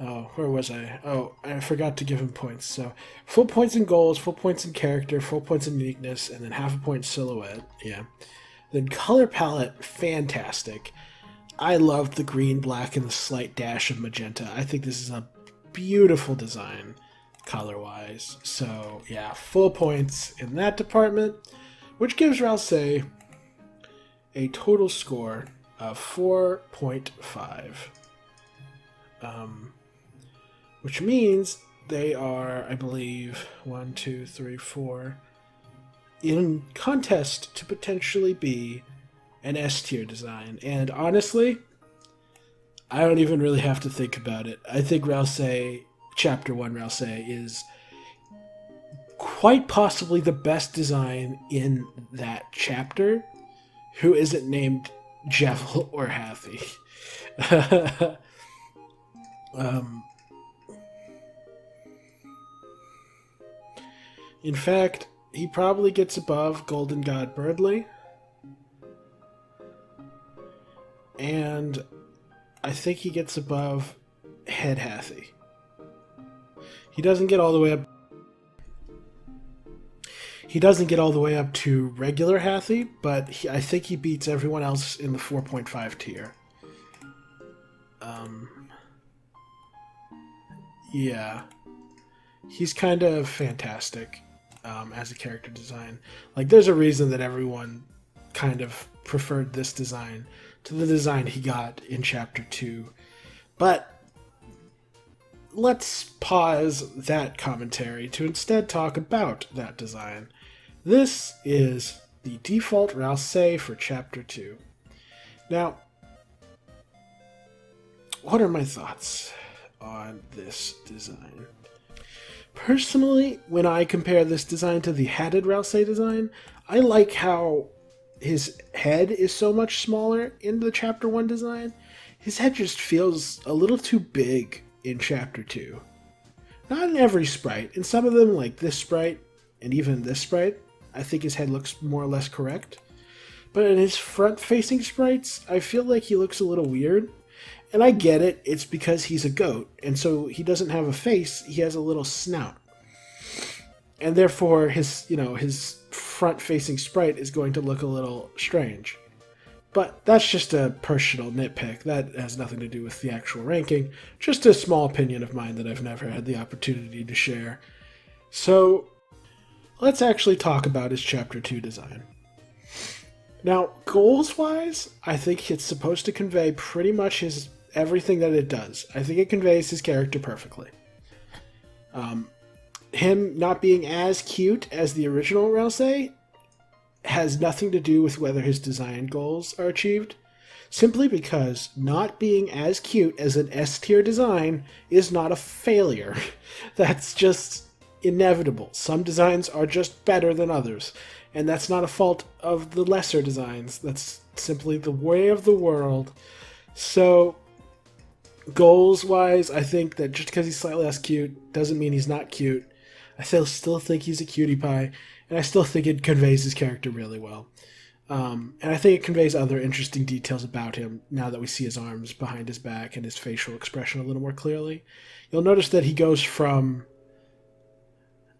Oh, where was I? Oh, I forgot to give him points. So, full points in goals, full points in character, full points in uniqueness, and then half a point silhouette. Yeah. Then color palette, fantastic. I love the green, black, and the slight dash of magenta. I think this is a beautiful design, color-wise. So, yeah, full points in that department, which gives Ralsei a total score of 4.5. Which means they are, I believe, 1, 2, 3, 4, in contest to potentially be an S-tier design. And honestly, I don't even really have to think about it. I think Ralsei, Chapter 1 Ralsei, is quite possibly the best design in that chapter, who isn't named Jevil or Hathy. In fact, he probably gets above Golden God Berdly. And I think he gets above Head Hathy. He doesn't get all the way up. He doesn't get all the way up to regular Hathy, but I think he beats everyone else in the 4.5 tier. Yeah. He's kind of fantastic as a character design. Like, there's a reason that everyone kind of preferred this design to the design he got in Chapter 2. But let's pause that commentary to instead talk about that design. This is the default Ralsei for Chapter 2. Now, what are my thoughts on this design? Personally, when I compare this design to the hatted Ralsei design, I like how his head is so much smaller in the Chapter 1 design. His head just feels a little too big in Chapter 2. Not in every sprite. In some of them, like this sprite, and even this sprite, I think his head looks more or less correct. But in his front-facing sprites, I feel like he looks a little weird. And I get it, it's because he's a goat, and so he doesn't have a face, he has a little snout. And therefore, his front-facing sprite is going to look a little strange. But that's just a personal nitpick. That has nothing to do with the actual ranking. Just a small opinion of mine that I've never had the opportunity to share. So, let's actually talk about his Chapter 2 design. Now, goals-wise, I think it's supposed to convey pretty much everything that it does. I think it conveys his character perfectly. Him not being as cute as the original Ralsei has nothing to do with whether his design goals are achieved, simply because not being as cute as an S-tier design is not a failure. That's just inevitable. Some designs are just better than others, and that's not a fault of the lesser designs. That's simply the way of the world. So, goals-wise, I think that just because he's slightly less cute doesn't mean he's not cute. I still think he's a cutie pie, and I still think it conveys his character really well. And I think it conveys other interesting details about him now that we see his arms behind his back and his facial expression a little more clearly. You'll notice that he goes from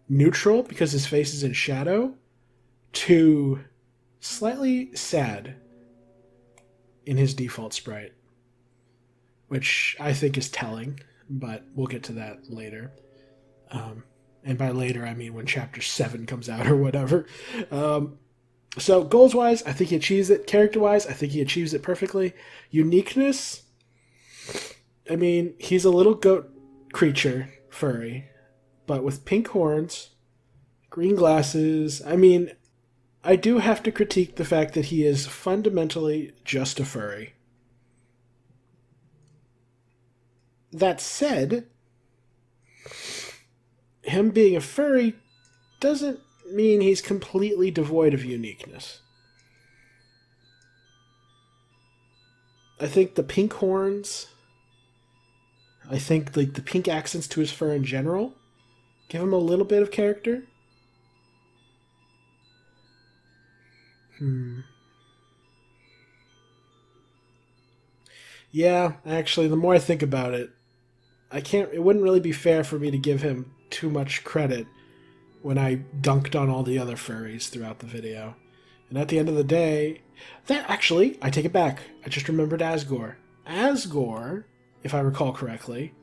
neutral, because his face is in shadow, to slightly sad in his default sprite, which I think is telling, but we'll get to that later. And by later, I mean when Chapter 7 comes out or whatever. So goals-wise, I think he achieves it. Character-wise, I think he achieves it perfectly. Uniqueness, I mean, he's a little goat creature, furry, but with pink horns, green glasses. I mean, I do have to critique the fact that he is fundamentally just a furry. That said, him being a furry doesn't mean he's completely devoid of uniqueness. I think the pink horns, I think like the pink accents to his fur in general, give him a little bit of character. Yeah, actually, the more I think about it, it wouldn't really be fair for me to give him too much credit when I dunked on all the other furries throughout the video. And at the end of the day, I take it back. I just remembered Asgore. Asgore, if I recall correctly,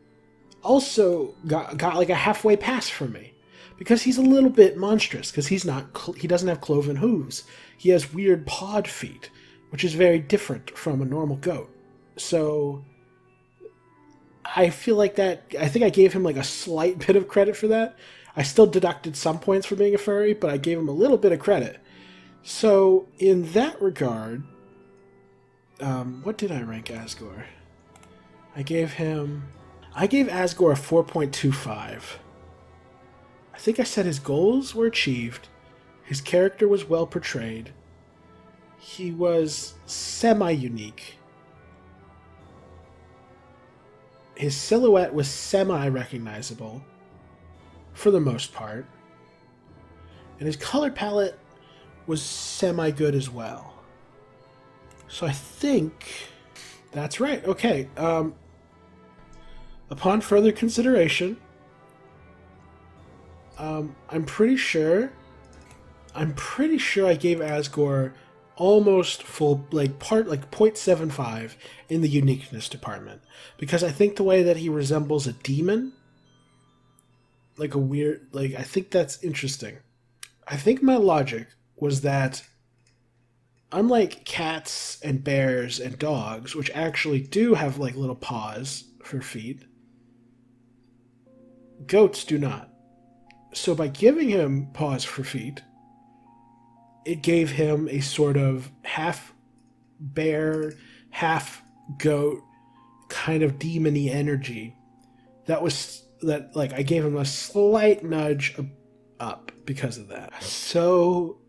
also got like a halfway pass from me. Because he's a little bit monstrous, because he doesn't have cloven hooves. He has weird pawed feet, which is very different from a normal goat. So I feel like I think I gave him like a slight bit of credit for that. I still deducted some points for being a furry, but I gave him a little bit of credit. So in that regard, what did I rank Asgore? I gave Asgore a 4.25. I think I said his goals were achieved. His character was well portrayed. He was semi-unique. His silhouette was semi-recognizable, for the most part. And his color palette was semi-good as well. So I think that's right. Okay. Upon further consideration, I'm pretty sure I gave Asgore almost full, like 0.75 in the uniqueness department, because I think the way that he resembles a demon, I think that's interesting. I think my logic was that unlike cats and bears and dogs, which actually do have like little paws for feet, goats do not. So by giving him paws for feet, it gave him a sort of half bear, half goat kind of demon-y energy I gave him a slight nudge up because of that. So,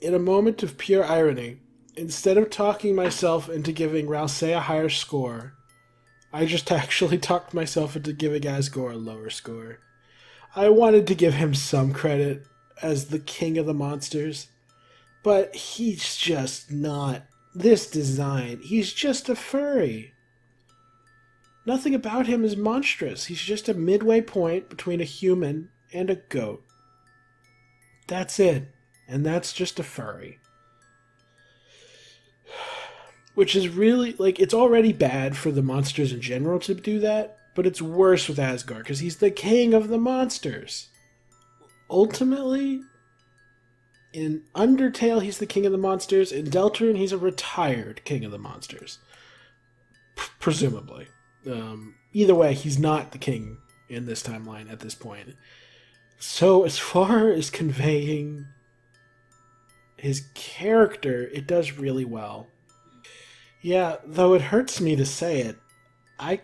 in a moment of pure irony, instead of talking myself into giving Rouse a higher score, I just actually talked myself into giving Asgore a lower score. I wanted to give him some credit as the king of the monsters, but he's just not this design. He's just a furry. Nothing about him is monstrous. He's just a midway point between a human and a goat. That's it. And that's just a furry. Which is really, it's already bad for the monsters in general to do that, but it's worse with Asgore, because he's the king of the monsters. Ultimately, in Undertale, he's the king of the monsters. In Deltarune, he's a retired king of the monsters. Presumably. Either way, he's not the king in this timeline at this point. So, as far as conveying his character, it does really well. Yeah, though it hurts me to say it, I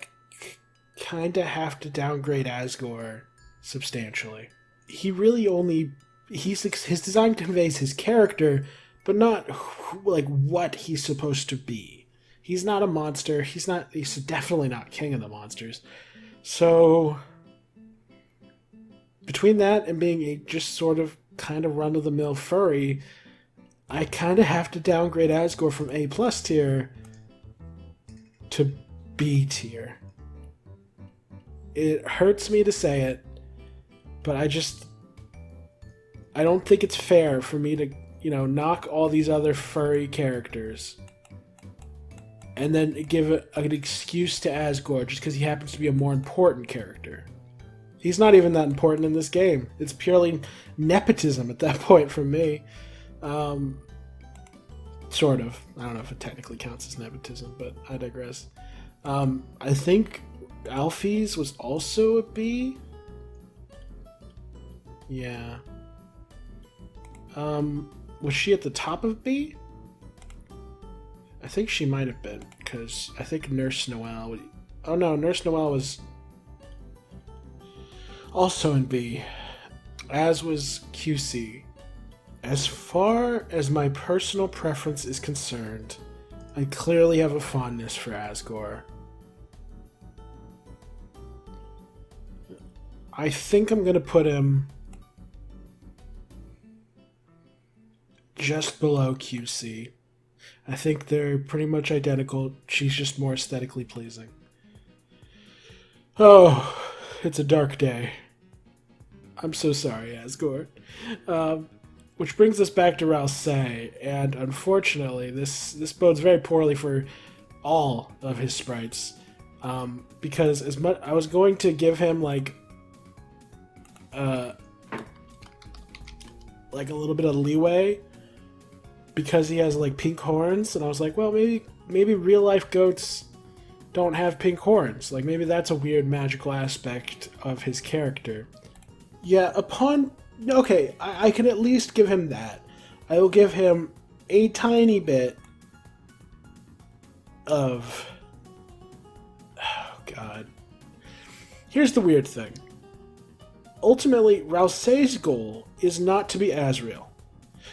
kind of have to downgrade Asgore substantially. He really only... his design conveys his character, but not like what he's supposed to be. He's not a monster. He's definitely not king of the monsters. So between that and being a just sort of kind of run-of-the-mill furry, I kind of have to downgrade Asgore from A+ tier to B tier. It hurts me to say it, but I don't think it's fair for me to, knock all these other furry characters and then give an excuse to Asgore just because he happens to be a more important character. He's not even that important in this game. It's purely nepotism at that point for me. Sort of. I don't know if it technically counts as nepotism, but I digress. I think Alphys was also a B. Yeah. Was she at the top of B? I think she might have been, because I think Nurse Noelle... Oh no, Nurse Noelle was also in B, as was QC. As far as my personal preference is concerned, I clearly have a fondness for Asgore. I think I'm going to put him just below QC. I think they're pretty much identical. She's just more aesthetically pleasing. Oh, it's a dark day. I'm so sorry, Asgore. Which brings us back to Rouse, and unfortunately, this bodes very poorly for all of his sprites. Because as much I was going to give him like a little bit of leeway, because he has like pink horns, and I was like, well, maybe real life goats don't have pink horns. Like maybe that's a weird magical aspect of his character. Yeah, okay, I can at least give him that. I will give him a tiny bit of... Oh, God. Here's the weird thing. Ultimately, Rousse's goal is not to be Asriel.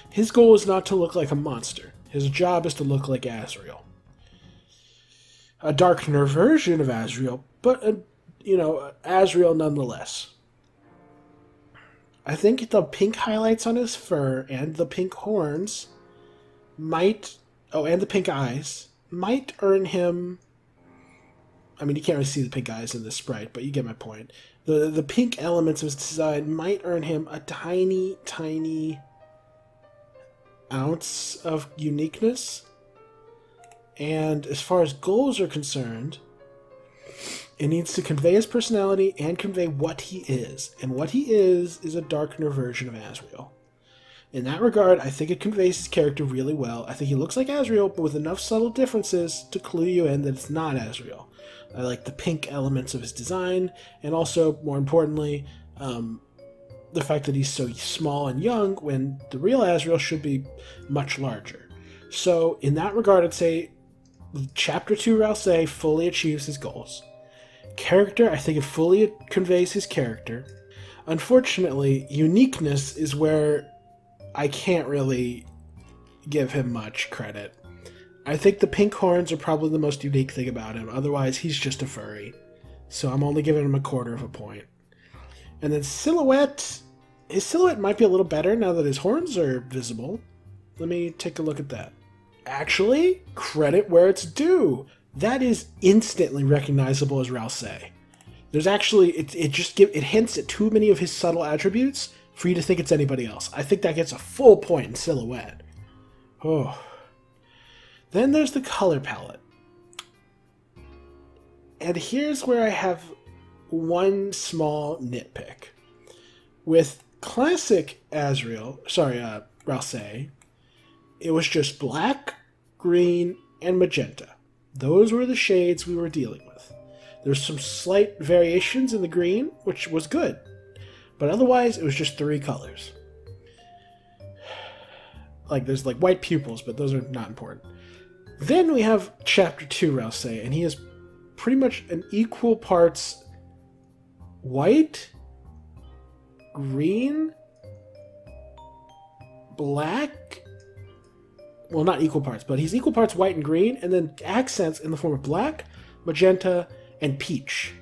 His goal is not to look like a monster. His job is to look like Asriel. A darker version of Asriel, but, Asriel nonetheless. I think the pink highlights on his fur and the pink horns and the pink eyes, might earn him... I mean, you can't really see the pink eyes in this sprite, but you get my point. The pink elements of his design might earn him a tiny, tiny ounce of uniqueness. And as far as goals are concerned, it needs to convey his personality and convey what he is. And what he is a darker version of Asriel. In that regard, I think it conveys his character really well. I think he looks like Asriel, but with enough subtle differences to clue you in that it's not Asriel. I like the pink elements of his design, and also, more importantly, the fact that he's so small and young when the real Asriel should be much larger. So, in that regard, I'd say Chapter 2 Rouse fully achieves his goals. Character, I think it fully conveys his character. Unfortunately, uniqueness is where I can't really give him much credit. I think the pink horns are probably the most unique thing about him. Otherwise, he's just a furry. So I'm only giving him a quarter of a point. And then silhouette. His silhouette might be a little better now that his horns are visible. Let me take a look at that. Actually, credit where it's due. That is instantly recognizable as Rouse. There's actually, it hints at too many of his subtle attributes for you to think it's anybody else. I think that gets a full point in silhouette. Oh. Then there's the color palette. And here's where I have one small nitpick. With classic Rouse, it was just black, green, and magenta. Those were the shades we were dealing with. There's some slight variations in the green, which was good. But otherwise, it was just 3 colors. like there's like white pupils, but those are not important. Then we have Chapter 2 Rouse, and he is pretty much an equal parts white, green, black. Well, not equal parts, but he's equal parts white and green, and then accents in the form of black, magenta, and peach.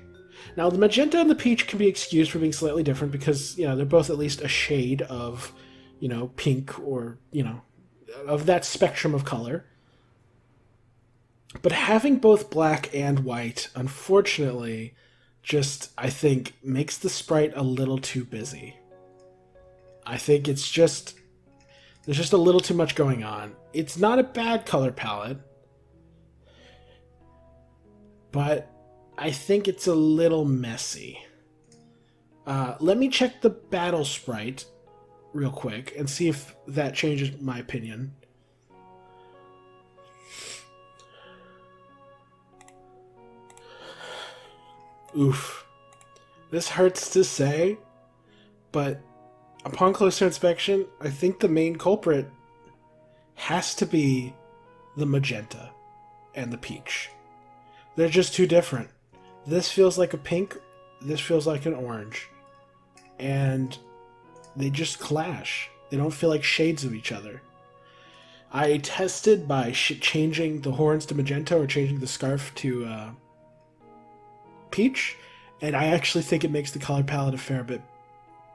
Now, the magenta and the peach can be excused for being slightly different because, you know, they're both at least a shade of, you know, pink or, you know, of that spectrum of color. But having both black and white, unfortunately, just, I think, makes the sprite a little too busy. I think it's just, there's just a little too much going on. It's not a bad color palette, but I think it's a little messy. Let me check the battle sprite real quick and see if that changes my opinion. Oof. This hurts to say, but upon closer inspection, I think the main culprit has to be the magenta and the peach. They're just too different. This feels like a pink, this feels like an orange. And they just clash. They don't feel like shades of each other. I tested by changing the horns to magenta or changing the scarf to peach, and I actually think it makes the color palette a fair bit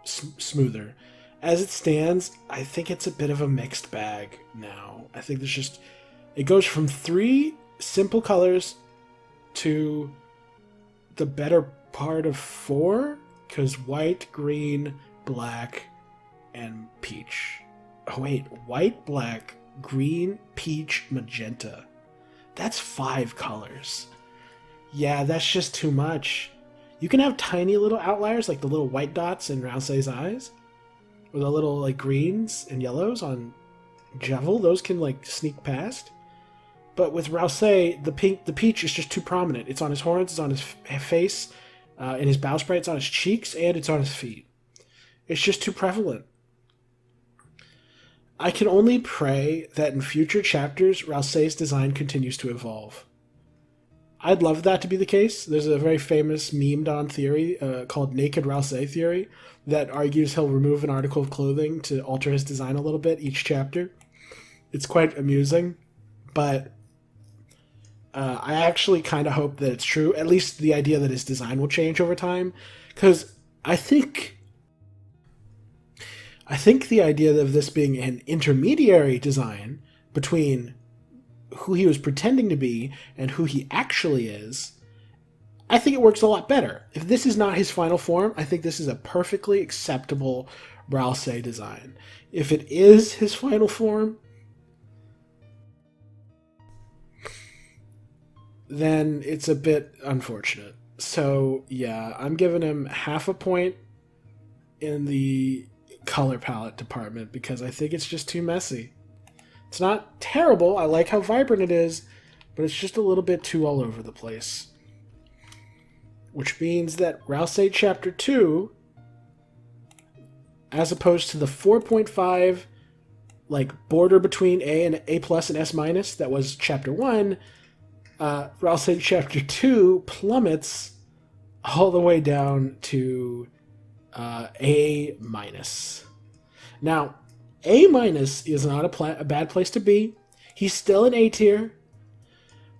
smoother. As it stands, I think it's a bit of a mixed bag now. I think there's just, it goes from 3 simple colors to the better part of 4, because white, green, black, and peach. Oh wait, white, black, green, peach, magenta. That's 5 colors. Yeah, that's just too much. You can have tiny little outliers, like the little white dots in Rousey's eyes, or the little like greens and yellows on Jevil. Those can like sneak past. But with Rousey, the peach is just too prominent. It's on his horns, it's on his face, in his bowsprit, it's on his cheeks, and it's on his feet. It's just too prevalent. I can only pray that in future chapters, Rousey's design continues to evolve. I'd love that to be the case. There's a very famous memed on theory called Naked Rousey Theory that argues he'll remove an article of clothing to alter his design a little bit each chapter. It's quite amusing, but I actually kind of hope that it's true. At least the idea that his design will change over time, because I think the idea of this being an intermediary design between who he was pretending to be and who he actually is, I think it works a lot better. If this is not his final form, I think this is a perfectly acceptable Rousey design. If it is his final form, then it's a bit unfortunate. So yeah, I'm giving him half a point in the color palette department because I think it's just too messy. It's not terrible, I like how vibrant it is, but it's just a little bit too all over the place. Which means that Rousey Chapter 2, as opposed to the 4.5 like border between A and A plus and S minus that was Chapter 1, Rousey Chapter 2 plummets all the way down to A minus. Now, A minus is not a bad place to be. He's still an A tier,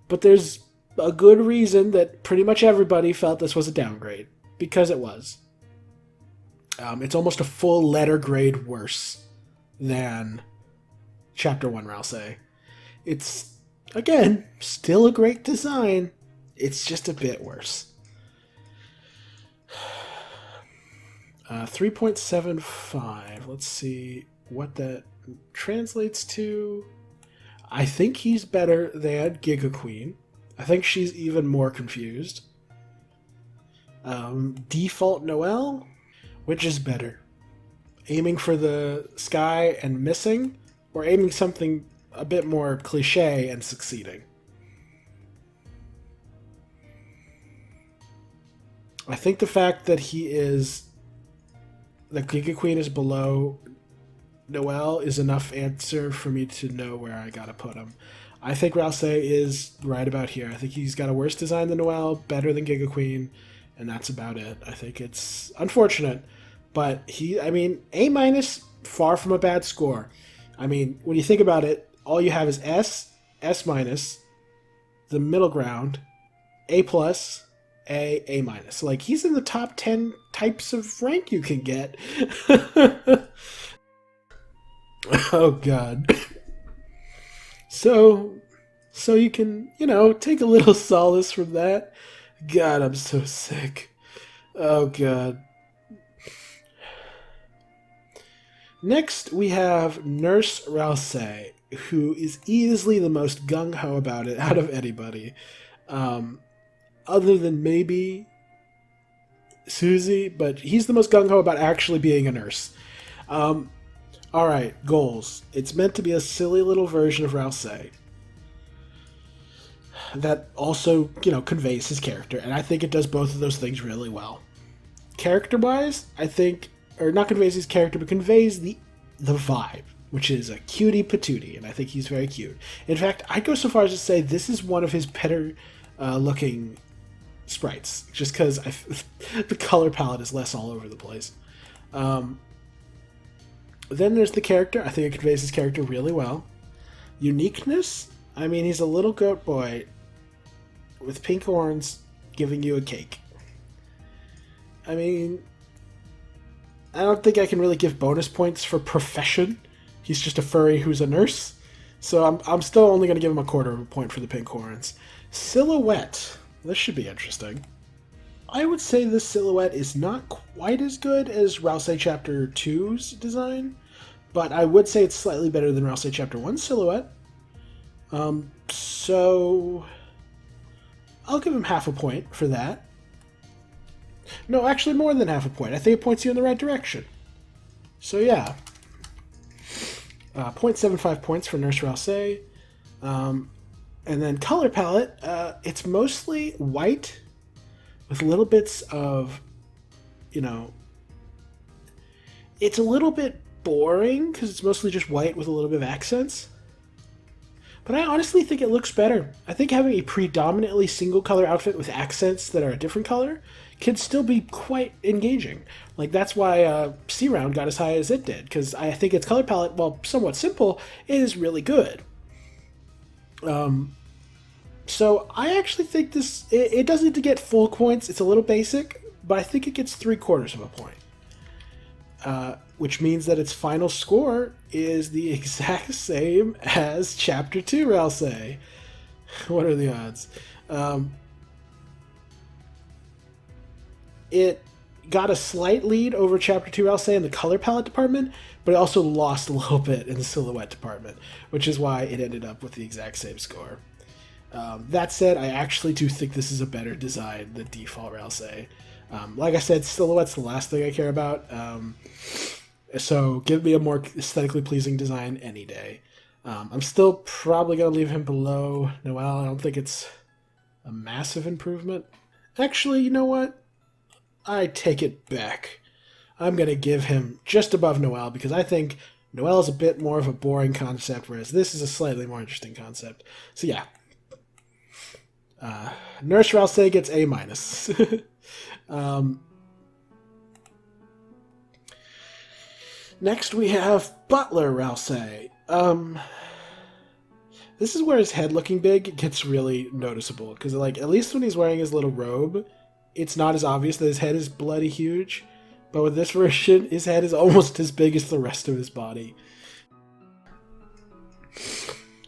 but there's a good reason that pretty much everybody felt this was a downgrade, because it was. It's almost a full letter grade worse than Chapter 1 Rousey. It's, again, still a great design. It's just a bit worse. 3.75. Let's see what that translates to. I think he's better than Giga Queen. I think she's even more confused. Default Noelle, which is better? Aiming for the sky and missing, or aiming something a bit more cliche and succeeding? I think the fact that Giga Queen is below Noelle is enough answer for me to know where I gotta put him. I think Rouse is right about here. I think he's got a worse design than Noelle, better than Giga Queen, and that's about it. I think it's unfortunate, but A-, far from a bad score. I mean, when you think about it, all you have is S, S-, the middle ground, A+, A-. Like, he's in the top 10 types of rank you can get. Oh, God. So you can, take a little solace from that. God, I'm so sick. Oh, God. Next, we have Nurse Rouse, who is easily the most gung-ho about it out of anybody. Other than maybe Susie, but he's the most gung-ho about actually being a nurse. Alright, goals. It's meant to be a silly little version of Rouse that also, conveys his character, and I think it does both of those things really well. Character-wise, I think, or not conveys his character, but conveys the vibe, which is a cutie patootie, and I think he's very cute. In fact, I'd go so far as to say this is one of his better looking sprites, just because the color palette is less all over the place. Then there's the character. I think it conveys his character really well. Uniqueness, he's a little goat boy with pink horns giving you a cake. I don't think I can really give bonus points for profession. He's just a furry who's a nurse. So I'm still only going to give him a quarter of a point for the pink horns. Silhouette. This should be interesting. I would say this silhouette is not quite as good as Rouse Chapter 2's design, but I would say it's slightly better than Rouse Chapter 1's silhouette. So I'll give him half a point for that. No, actually more than half a point. I think it points you in the right direction. So yeah. 0.75 points for Nurse Rouse. And then color palette, it's mostly white with little bits of, it's a little bit boring because it's mostly just white with a little bit of accents. But I honestly think it looks better. I think having a predominantly single color outfit with accents that are a different color can still be quite engaging. Like, that's why C-Round got as high as it did, because I think its color palette, while somewhat simple, is really good. So I actually think this, it doesn't need to get full points. It's a little basic, but I think it gets 3/4 of a point. Which means that its final score is the exact same as Chapter 2 Rouse. What are the odds? It got a slight lead over Chapter 2 Rouse in the color palette department, but it also lost a little bit in the silhouette department, which is why it ended up with the exact same score. That said, I actually do think this is a better design than default Rouse. Like I said, silhouette's the last thing I care about. So give me a more aesthetically pleasing design any day. I'm still probably going to leave him below Noelle. I don't think it's a massive improvement. Actually, you know what? I take it back. I'm going to give him just above Noelle because I think Noelle is a bit more of a boring concept, whereas this is a slightly more interesting concept. So yeah. Nurse Rouse gets A-. Next we have Butler Rouse. This is where his head looking big gets really noticeable, because like at least when he's wearing his little robe, it's not as obvious that his head is bloody huge, but with this version, his head is almost as big as the rest of his body.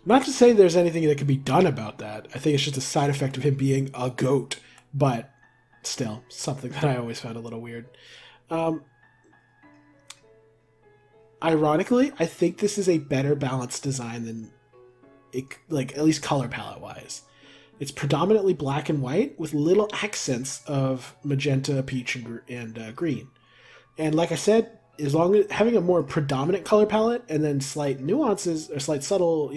Not to say there's anything that could be done about that. I think it's just a side effect of him being a goat, but still, something that I always found a little weird. Ironically, I think this is a better balanced design than it, like at least color palette wise. It's predominantly black and white with little accents of magenta, peach, and green. And like I said, as long as having a more predominant color palette and then slight nuances or slight subtle,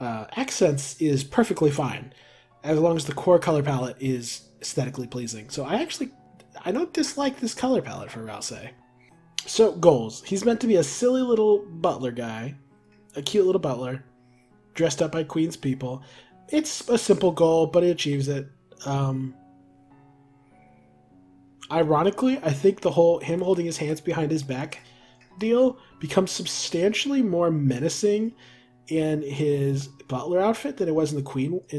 accents is perfectly fine, as long as the core color palette is aesthetically pleasing. So I don't dislike this color palette for Rouse. So, goals. He's meant to be a silly little butler guy. A cute little butler. Dressed up by Queen's people. It's a simple goal, but he achieves it. Ironically, I think the whole him holding his hands behind his back deal becomes substantially more menacing in his butler outfit than it was in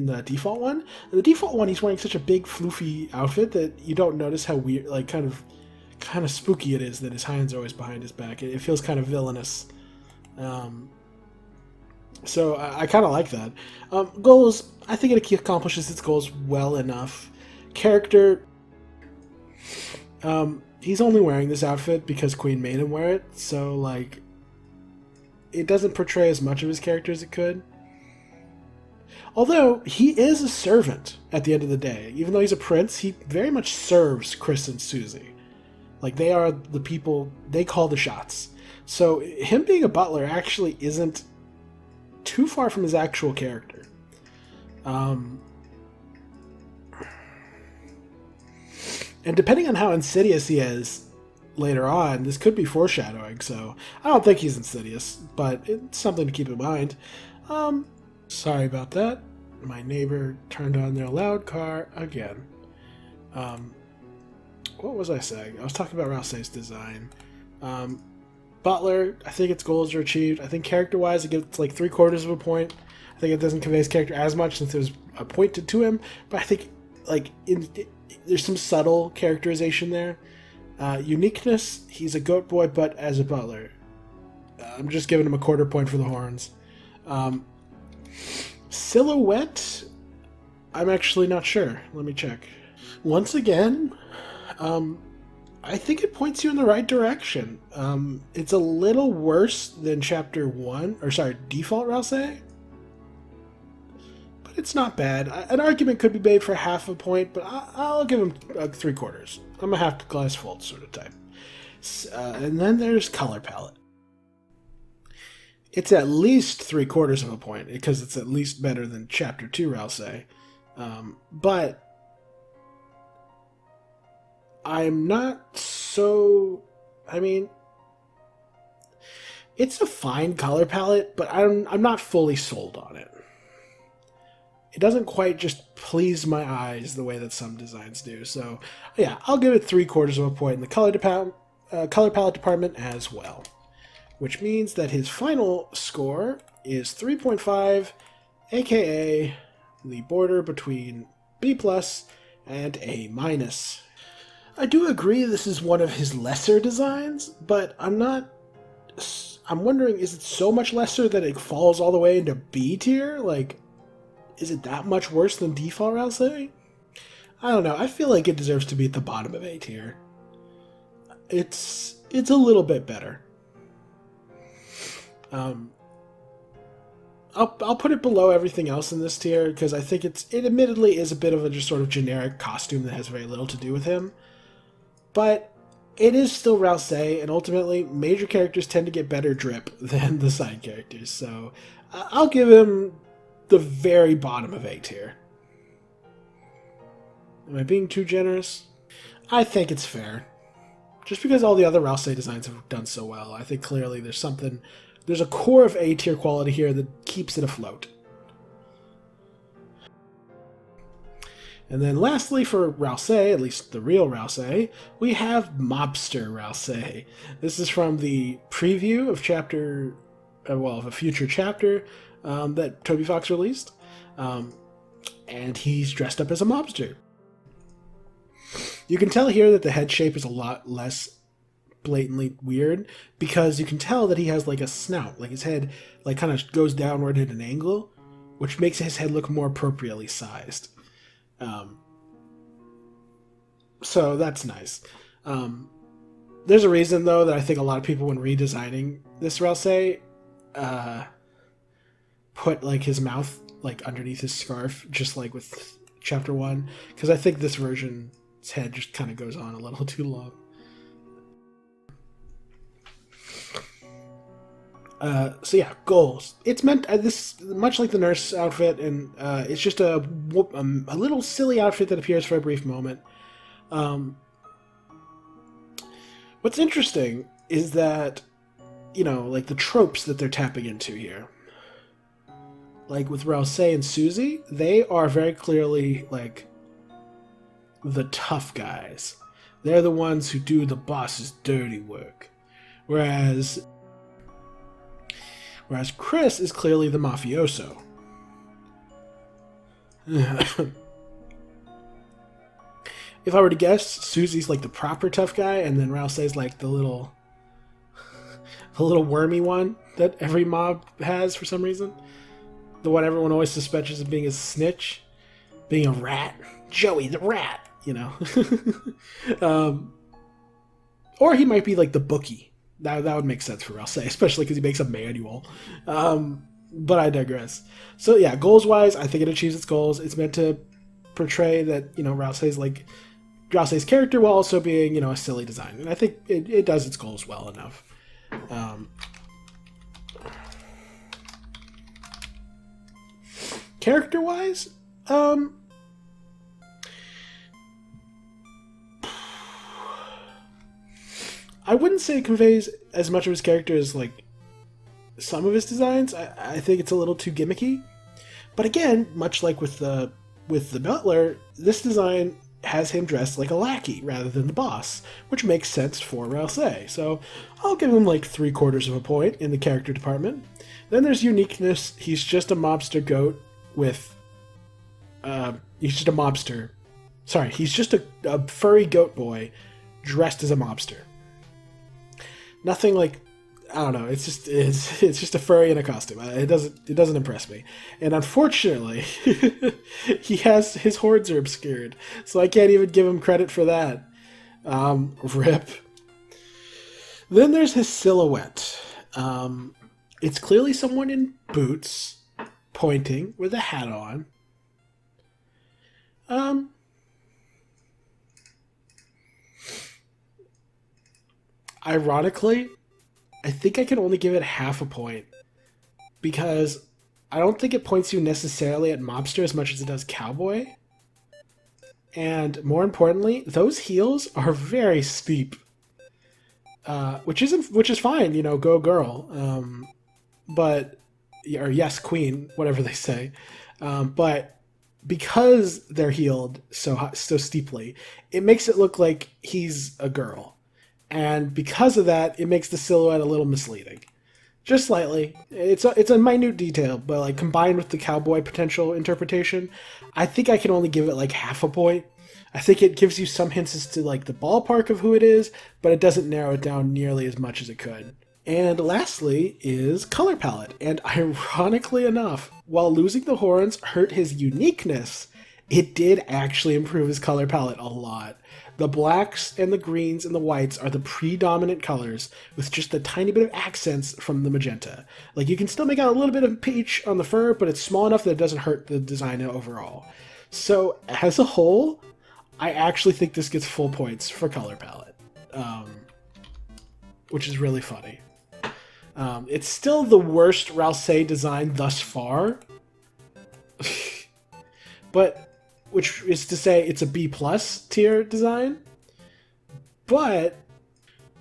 the default one. In the default one, he's wearing such a big floofy outfit that you don't notice how weird, like kind of spooky it is that his hands are always behind his back. It feels kind of villainous. So I kind of like that. Goals, I think it accomplishes its goals well enough. Character, he's only wearing this outfit because Queen made him wear it, so like it doesn't portray as much of his character as it could. Although he is a servant at the end of the day. Even though he's a prince, he very much serves Kris and Susie. Like, they are the people, they call the shots. So him being a butler actually isn't too far from his actual character. And depending on how insidious he is later on, this could be foreshadowing, so I don't think he's insidious, but it's something to keep in mind. Sorry about that. My neighbor turned on their loud car again. What was I saying? I was talking about Rousse's design. Butler, I think its goals are achieved. I think character-wise, it gets like 3/4 of a point. I think it doesn't convey his character as much since there's a pointed to him, but I think like there's some subtle characterization there. Uniqueness, he's a goat boy, but as a butler. I'm just giving him a 1/4 point for the horns. Silhouette, I'm actually not sure. Let me check. Once again, I think it points you in the right direction. It's a little worse than Chapter 1, or sorry, Default Rouse, but it's not bad. An argument could be made for 1/2 point, but I'll give him 3/4. I'm a half glass full sort of type. And then there's color palette. It's at least 3/4 of a point, because it's at least better than Chapter 2 Rouse. But I'm not so... I mean, it's a fine color palette, but I'm not fully sold on it. It doesn't quite just please my eyes the way that some designs do. So, yeah, I'll give it 3/4 of a point in the color palette department as well. Which means that his final score is 3.5, aka the border between B+ and A-. I do agree this is one of his lesser designs, but I'm wondering, is it so much lesser that it falls all the way into B tier? Like, is it that much worse than Default Rouse? I don't know. I feel like it deserves to be at the bottom of A tier. It's a little bit better. I'll put it below everything else in this tier because I think it admittedly is a bit of a just sort of generic costume that has very little to do with him. But it is still Rouse, and ultimately major characters tend to get better drip than the side characters. So I'll give him the very bottom of A tier. Am I being too generous? I think it's fair. Just because all the other Rouse designs have done so well, I think clearly there's a core of A tier quality here that keeps it afloat. And then lastly for Rouse, at least the real Rouse, we have Mobster Rouse. This is from the preview of of a future chapter that Toby Fox released. And he's dressed up as a mobster. You can tell here that the head shape is a lot less blatantly weird because you can tell that he has like a snout, like his head like kind of goes downward at an angle, which makes his head look more appropriately sized. So that's nice. There's a reason though that I think a lot of people when redesigning this Rouse put like his mouth like underneath his scarf, just like with Chapter 1, because I think this version's head just kind of goes on a little too long. So yeah, goals. It's meant this much like the nurse outfit, and it's just a little silly outfit that appears for a brief moment. What's interesting is that, you know, like the tropes that they're tapping into here. Like with Rouse and Susie, they are very clearly like the tough guys. They're the ones who do the boss's dirty work. Whereas Kris is clearly the mafioso. If I were to guess, Susie's like the proper tough guy, and then Rousey's like the little wormy one that every mob has for some reason. The one everyone always suspects of being a snitch, being a rat. Joey the rat, you know. Or he might be like the bookie. That would make sense for Rousey, especially because he makes a manual. But I digress. So yeah, goals-wise, I think it achieves its goals. It's meant to portray that, you know, Rousey's character while also being, you know, a silly design. And I think it does its goals well enough. Character-wise, I wouldn't say it conveys as much of his character as, like, some of his designs. I think it's a little too gimmicky. But again, much like with the butler, this design has him dressed like a lackey rather than the boss, which makes sense for Rousey. So I'll give him like 3/4 of a point in the character department. Then there's uniqueness. He's just a mobster goat with... he's just a mobster. Sorry, he's just a furry goat boy dressed as a mobster. Nothing like... I don't know. It's just a furry in a costume. It doesn't impress me. And unfortunately, his horns are obscured, so I can't even give him credit for that. Rip. Then there's his silhouette. It's clearly someone in boots, pointing with a hat on. Ironically, I think I can only give it half a point because I don't think it points you necessarily at mobster as much as it does cowboy. And more importantly, those heels are very steep, which is fine, you know, go girl, or yes queen, whatever they say, but because they're heeled so steeply, it makes it look like he's a girl. And because of that, it makes the silhouette a little misleading. Just slightly. It's a minute detail, but like combined with the cowboy potential interpretation, I think I can only give it like half a point. I think it gives you some hints as to like the ballpark of who it is, but it doesn't narrow it down nearly as much as it could. And lastly is color palette. And ironically enough, while losing the horns hurt his uniqueness, it did actually improve his color palette a lot. The blacks and the greens and the whites are the predominant colors, with just a tiny bit of accents from the magenta. Like, you can still make out a little bit of peach on the fur, but it's small enough that it doesn't hurt the design overall. So, as a whole, I actually think this gets full points for color palette, which is really funny. It's still the worst Rousey design thus far, but... which is to say it's a B+ tier design. But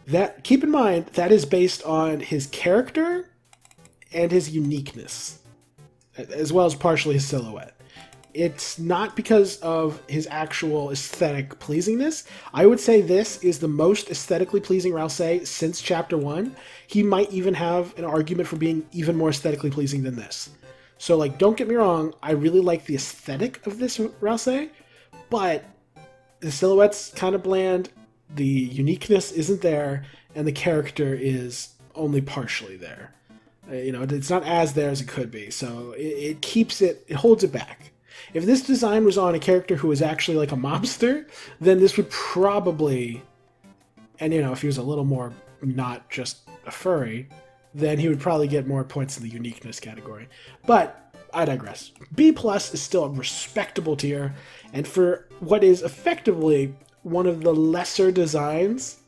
that, keep in mind, that is based on his character and his uniqueness, as well as partially his silhouette. It's not because of his actual aesthetic pleasingness. I would say this is the most aesthetically pleasing Rousey since Chapter 1. He might even have an argument for being even more aesthetically pleasing than this. So, like, don't get me wrong, I really like the aesthetic of this Rousey, but the silhouette's kind of bland, the uniqueness isn't there, and the character is only partially there. You know, it's not as there as it could be, so it holds it back. If this design was on a character who was actually like a mobster, then this would probably, and you know, if he was a little more not just a furry, then he would probably get more points in the uniqueness category. But I digress. B+ is still a respectable tier, and for what is effectively one of the lesser designs,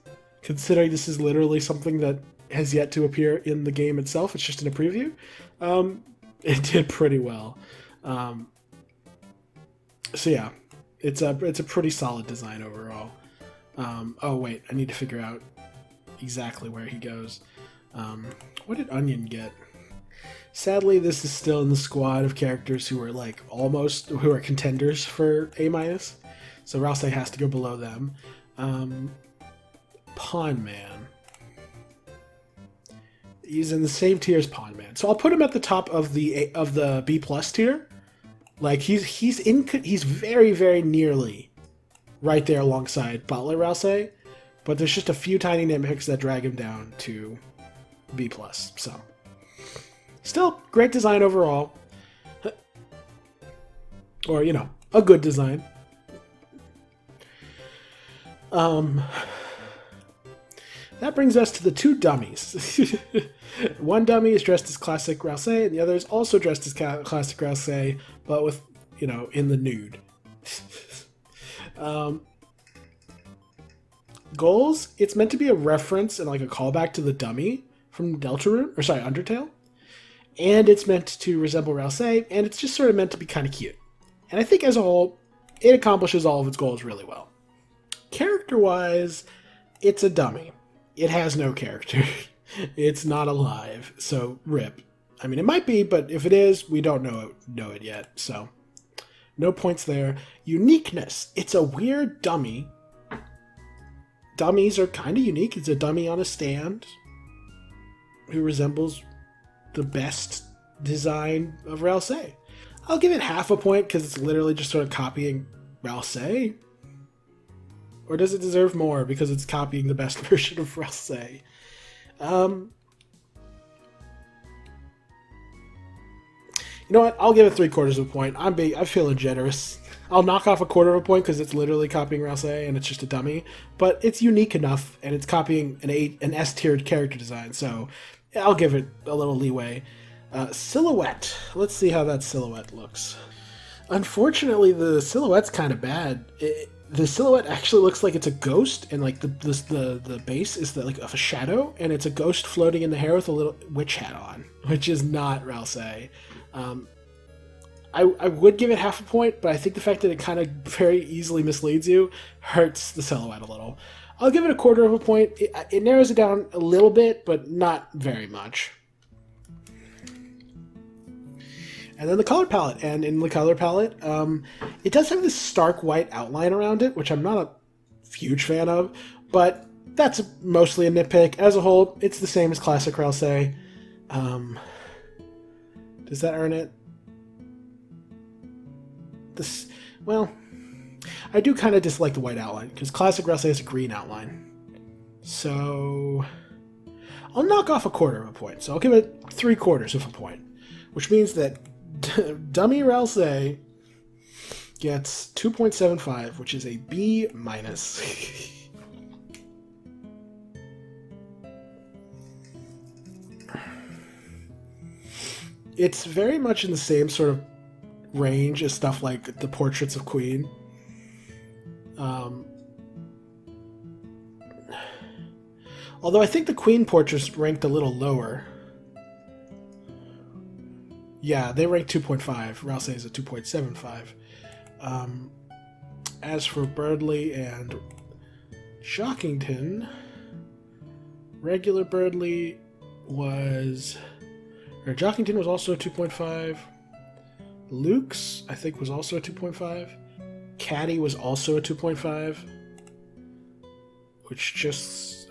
considering this is literally something that has yet to appear in the game itself, it's just in a preview, it did pretty well. So yeah, it's a pretty solid design overall. Oh wait, I need to figure out... exactly where he goes. What did Onion get? Sadly, this is still in the squad of characters who are like who are contenders for A-. So Rouse has to go below them. Pawn Man. He's in the same tier as Pawn Man. So I'll put him at the top of the B+ tier. Like he's very, very nearly right there alongside Butler Rouse, but there's just a few tiny nitpicks that drag him down to B+. So still great design overall. Or, you know, a good design. That brings us to the two dummies. One dummy is dressed as classic Rouse, and the other is also dressed as classic Rouse, but with, you know, in the nude. Goals, it's meant to be a reference and like a callback to the dummy from Deltarune, or sorry, Undertale. And it's meant to resemble Rouse, and it's just sort of meant to be kind of cute. And I think as a whole, it accomplishes all of its goals really well. Character-wise, it's a dummy. It has no character. It's not alive, so rip. I mean, it might be, but if it is, we don't know it yet, so no points there. Uniqueness. It's a weird dummy. Dummies are kind of unique. It's a dummy on a stand who resembles the best design of Rouse. I'll give it half a point because it's literally just sort of copying Rouse. Or does it deserve more because it's copying the best version of Rouse? You know what? I'll give it 3/4 of a point. I'm feeling generous. I'll knock off 1/4 of a point because it's literally copying Rouse and it's just a dummy. But it's unique enough and it's copying an S-tiered character design. So I'll give it a little leeway. Silhouette. Let's see how that silhouette looks. Unfortunately, the silhouette's kind of bad. The silhouette actually looks like it's a ghost, and like the base is like of a shadow, and it's a ghost floating in the hair with a little witch hat on, which is not Rouse. I would give it half a point, but I think the fact that it kind of very easily misleads you hurts the silhouette a little. I'll give it 1/4 of a point. It narrows it down a little bit, but not very much. And then the color palette. And in the color palette, it does have this stark white outline around it, which I'm not a huge fan of, but that's mostly a nitpick. As a whole, it's the same as classic Rouse. Does that earn it? Well, I do kind of dislike the white outline, because classic Rouse has a green outline. So I'll knock off 1/4 of a point. So I'll give it 3/4 of a point, which means that Dummy Rouse gets 2.75, which is a B-. It's very much in the same sort of range as stuff like the Portraits of Queen. Although I think the Queen portraits ranked a little lower. Yeah, they rank 2.5. Rouse is a 2.75. As for Berdly and Jockington, regular Berdly was... Jockington was also a 2.5. Loox, I think, was also a 2.5. Catty was also a 2.5. Which just...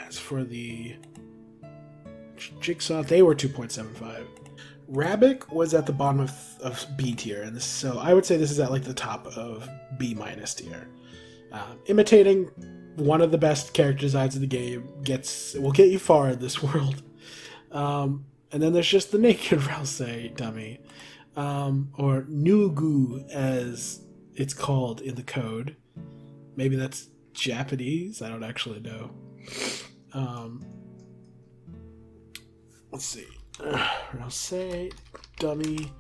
as for the Jigsaw, they were 2.75. Rabbit was at the bottom of B tier, and so I would say this is at like the top of B- tier. Imitating one of the best character designs in the game will get you far in this world. And then there's just the naked Rouse dummy, or Nugu as it's called in the code. Maybe that's Japanese. I don't actually know. Let's see. Rouse dummy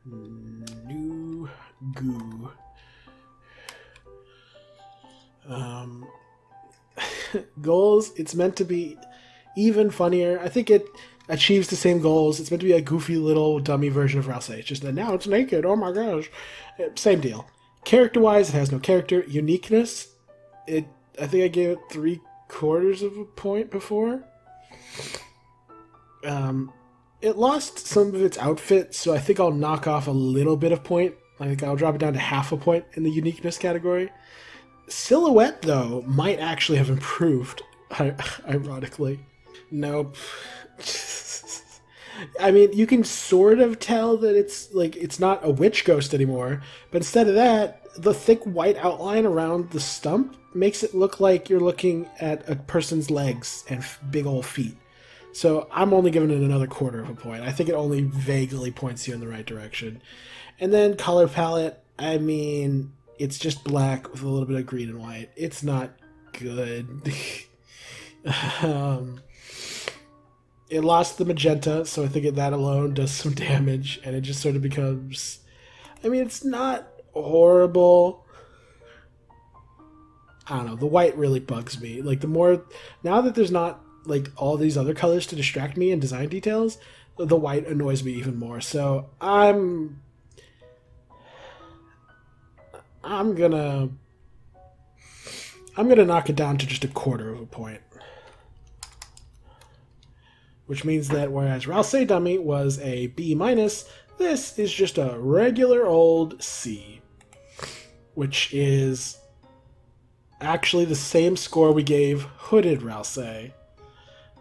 new goo. Goals, it's meant to be even funnier. I think it achieves the same goals. It's meant to be a goofy little dummy version of Rouse. It's just that now it's naked. Oh my gosh. Same deal. Character-wise, it has no character. Uniqueness, I think I gave it quarters of a point before. It lost some of its outfit, so I think I'll knock off a little bit of point. I think I'll drop it down to half a point in the uniqueness category. Silhouette, though, might actually have improved, ironically. Nope. I mean, you can sort of tell that it's not a witch ghost anymore, but instead of that, the thick white outline around the stump makes it look like you're looking at a person's legs and big old feet. So I'm only giving it another quarter of a point. I think it only vaguely points you in the right direction. And then color palette, I mean, it's just black with a little bit of green and white. It's not good. It lost the magenta, so I think that alone does some damage, and it just sort of becomes... I mean, it's not horrible. I don't know, the white really bugs me. Like, the more... Now that there's not, like, all these other colors to distract me and design details, the white annoys me even more. So, I'm gonna knock it down to just a quarter of a point. Which means that whereas Rousey Dummy was a B-, this is just a regular old C. Which is actually the same score we gave Hooded Rousey.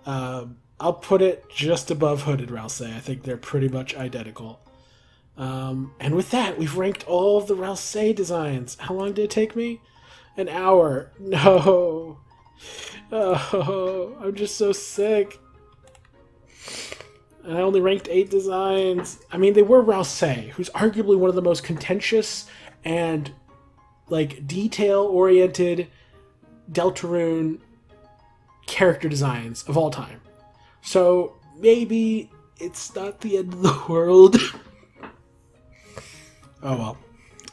I'll put it just above Hooded Rousey. I think they're pretty much identical. And with that, we've ranked all of the Rousey designs. How long did it take me? An hour. No. Oh, I'm just so sick. And I only ranked 8 designs. I mean, they were Rousey, who's arguably one of the most contentious and, like, detail-oriented Deltarune character designs of all time. So, maybe it's not the end of the world. Oh well.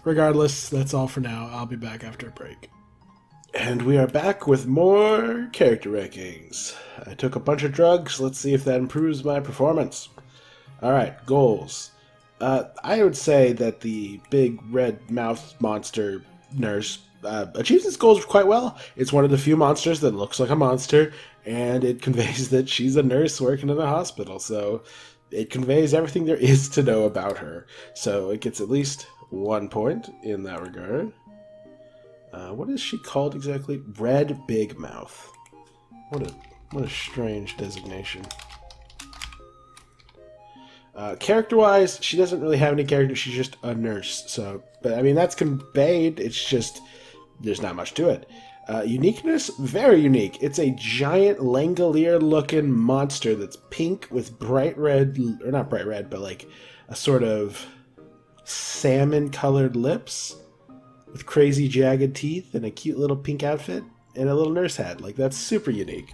Regardless, that's all for now. I'll be back after a break. And we are back with more character rankings. I took a bunch of drugs. Let's see if that improves my performance. Alright, goals. I would say that the big red mouth monster nurse achieves its goals quite well. It's one of the few monsters that looks like a monster, and it conveys that she's a nurse working in a hospital, so it conveys everything there is to know about her. So it gets at least 1 point in that regard. What is she called exactly? Red Big Mouth. What a strange designation. Character-wise, she doesn't really have any character. She's just a nurse. So, but I mean, that's conveyed. It's just there's not much to it. Uniqueness, very unique. It's a giant Langolier-looking monster that's pink with bright red, or not bright red, but like a sort of salmon-colored lips with crazy jagged teeth and a cute little pink outfit and a little nurse hat. Like, that's super unique.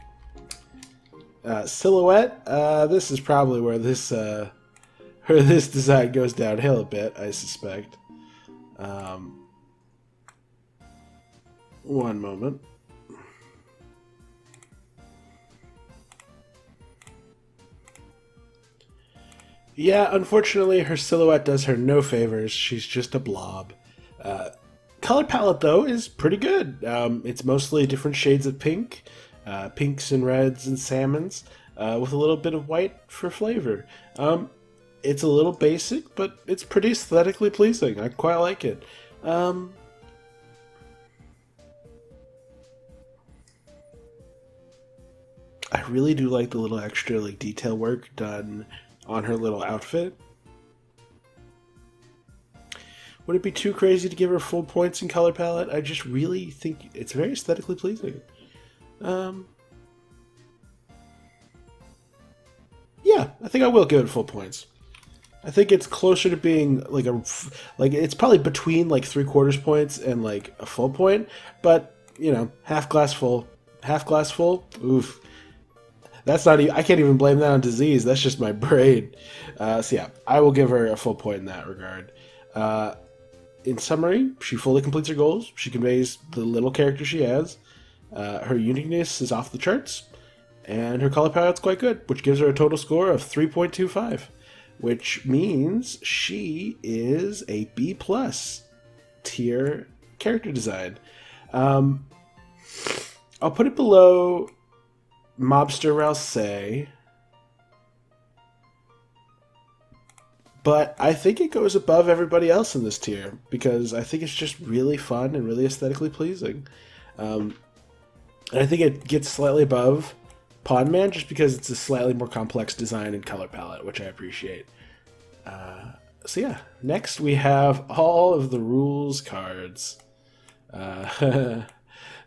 Silhouette, this is probably where this design goes downhill a bit, I suspect. One moment. Yeah, unfortunately, her silhouette does her no favors. She's just a blob. Color palette, though, is pretty good. It's mostly different shades of pink, pinks and reds and salmons, with a little bit of white for flavor. It's a little basic, but it's pretty aesthetically pleasing. I quite like it. I really do like the little extra like detail work done on her little outfit. Would it be too crazy to give her full points in color palette? I just really think it's very aesthetically pleasing. Yeah, I think I will give it full points. I think it's closer to being like it's probably between like 3/4 points and like a full point, but you know, half glass full. Half glass full? Oof. That's not even, I can't even blame that on disease. That's just my brain. So yeah, I will give her a full point in that regard. In summary, she fully completes her goals. She conveys the little character she has. Her uniqueness is off the charts. And her color palette's quite good, which gives her a total score of 3.25. Which means she is a B+ tier character design. I'll put it below Mobster Rousey. But I think it goes above everybody else in this tier because I think it's just really fun and really aesthetically pleasing. And I think it gets slightly above Pawn Man just because it's a slightly more complex design and color palette, which I appreciate. So yeah, next we have all of the rules cards.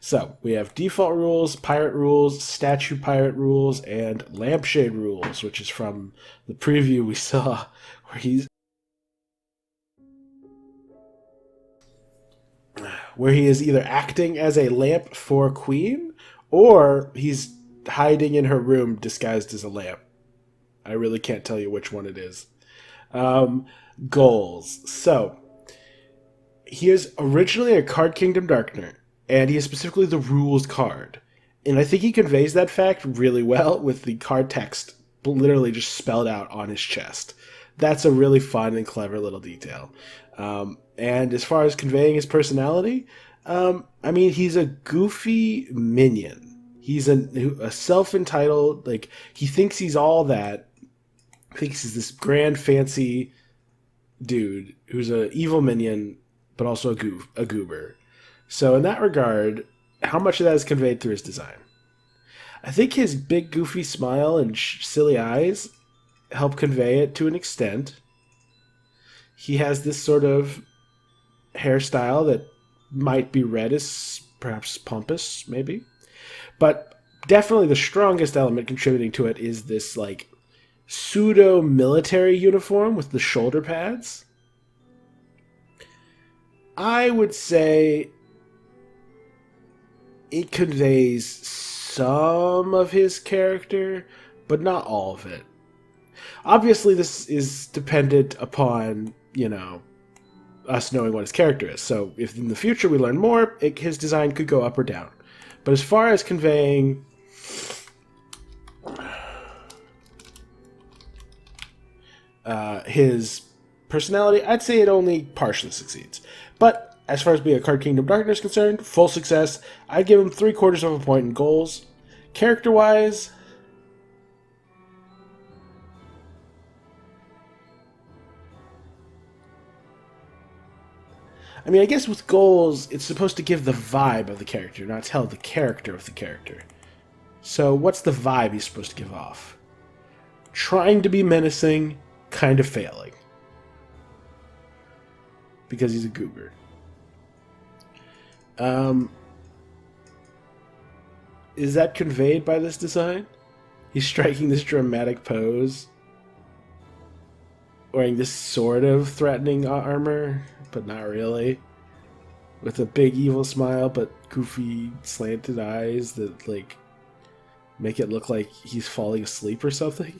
So we have default rules, pirate rules, statue pirate rules, and lampshade rules, which is from the preview we saw where he is either acting as a lamp for Queen or he's hiding in her room disguised as a lamp. I really can't tell you which one it is. Goals. So he is originally a Card Kingdom Darkener, and he is specifically the rules card. And I think he conveys that fact really well with the card text literally just spelled out on his chest. That's a really fun and clever little detail. And as far as conveying his personality, I mean, he's a goofy minion. He's a self-entitled, like, he thinks he's all that. Thinks he's this grand, fancy dude who's an evil minion, but also a goober. So in that regard, how much of that is conveyed through his design? I think his big, goofy smile and silly eyes help convey it to an extent. He has this sort of hairstyle that might be read as perhaps pompous, maybe. But definitely the strongest element contributing to it is this, like, pseudo-military uniform with the shoulder pads. I would say it conveys some of his character, but not all of it. Obviously, this is dependent upon, us knowing what his character is. So if in the future we learn more, his design could go up or down. But as far as conveying his personality, I'd say it only partially succeeds. But as far as being a Card Kingdom Darkener is concerned, full success. I'd give him 3/4 of a point in goals. Character-wise, I mean, I guess with goals, it's supposed to give the vibe of the character, not tell the character of the character. So what's the vibe he's supposed to give off? Trying to be menacing, kind of failing. Because he's a goober. Is that conveyed by this design? He's striking this dramatic pose. Wearing this sort of threatening armor, but not really. With a big evil smile, but goofy slanted eyes that, like, make it look like he's falling asleep or something.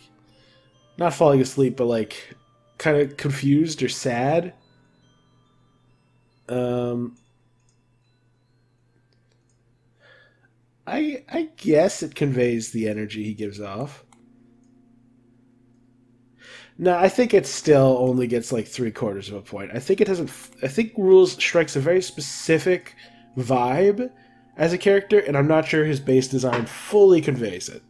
Not falling asleep, but, like, kind of confused or sad. I guess it conveys the energy he gives off. No, I think it still only gets like 3/4 of a point. I think it doesn't. I think Rules strikes a very specific vibe as a character, and I'm not sure his base design fully conveys it.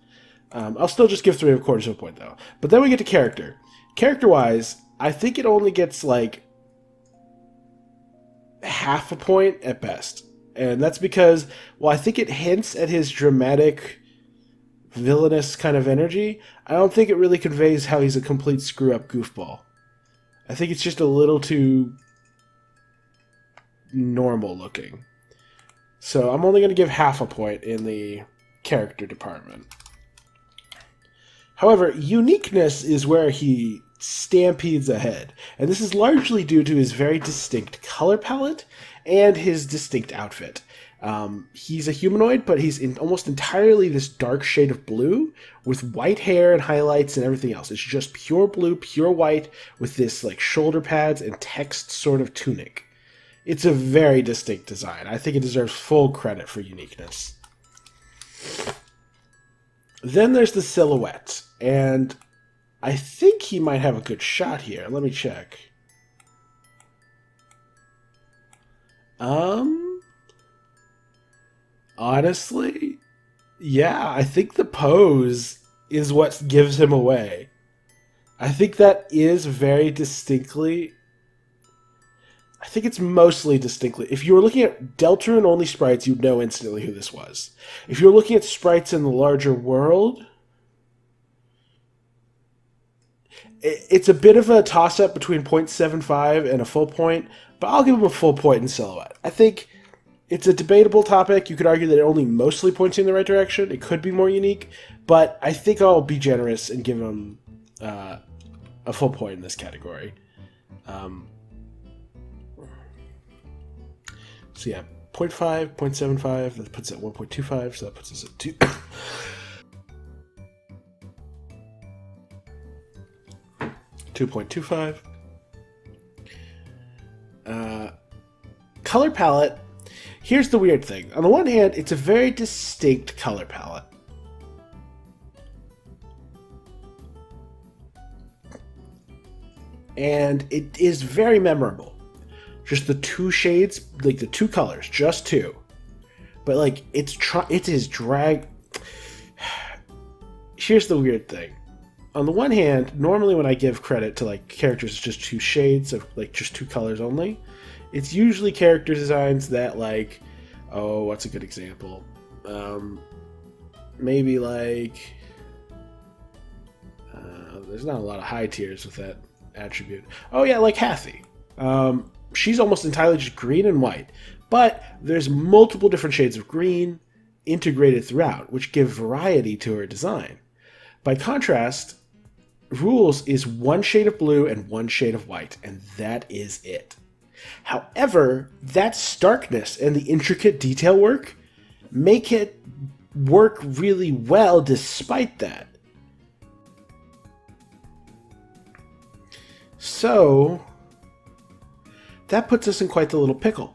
I'll still just give 3/4 of a point though. But then we get to character. Character-wise, I think it only gets like half a point at best, and that's because, well, I think it hints at his dramatic, villainous kind of energy. I don't think it really conveys how he's a complete screw-up goofball. I think it's just a little too normal looking. So I'm only going to give half a point in the character department. However, uniqueness is where he stampedes ahead, and this is largely due to his very distinct color palette and his distinct outfit. He's a humanoid, but he's almost entirely this dark shade of blue with white hair and highlights and everything else. It's just pure blue, pure white with this like shoulder pads and text sort of tunic. It's a very distinct design. I think it deserves full credit for uniqueness. Then there's the silhouette, and I think he might have a good shot here. Let me check. Honestly, yeah, I think the pose is what gives him away. I think that is very distinctly... I think it's mostly distinctly... If you were looking at Deltarune only sprites, you'd know instantly who this was. If you're looking at sprites in the larger world, it's a bit of a toss-up between 0.75 and a full point, but I'll give him a full point in silhouette. I think it's a debatable topic. You could argue that it only mostly points you in the right direction. It could be more unique, but I think I'll be generous and give him a full point in this category. So yeah, 0.5, 0.75, that puts it at 1.25, so that puts us at 2. 2.25. Color palette. Here's the weird thing. On the one hand, it's a very distinct color palette. And it is very memorable. Just the two shades, like the two colors, just two. But like, it is drag... Here's the weird thing. On the one hand, normally when I give credit to like characters just two shades of like just two colors only, it's usually character designs that like, oh, what's a good example? Maybe like, there's not a lot of high tiers with that attribute. Oh yeah, like Hathy. She's almost entirely just green and white, but there's multiple different shades of green integrated throughout, which give variety to her design. By contrast, Rules is one shade of blue and one shade of white, and that is it. However, that starkness and the intricate detail work make it work really well despite that. So, that puts us in quite the little pickle.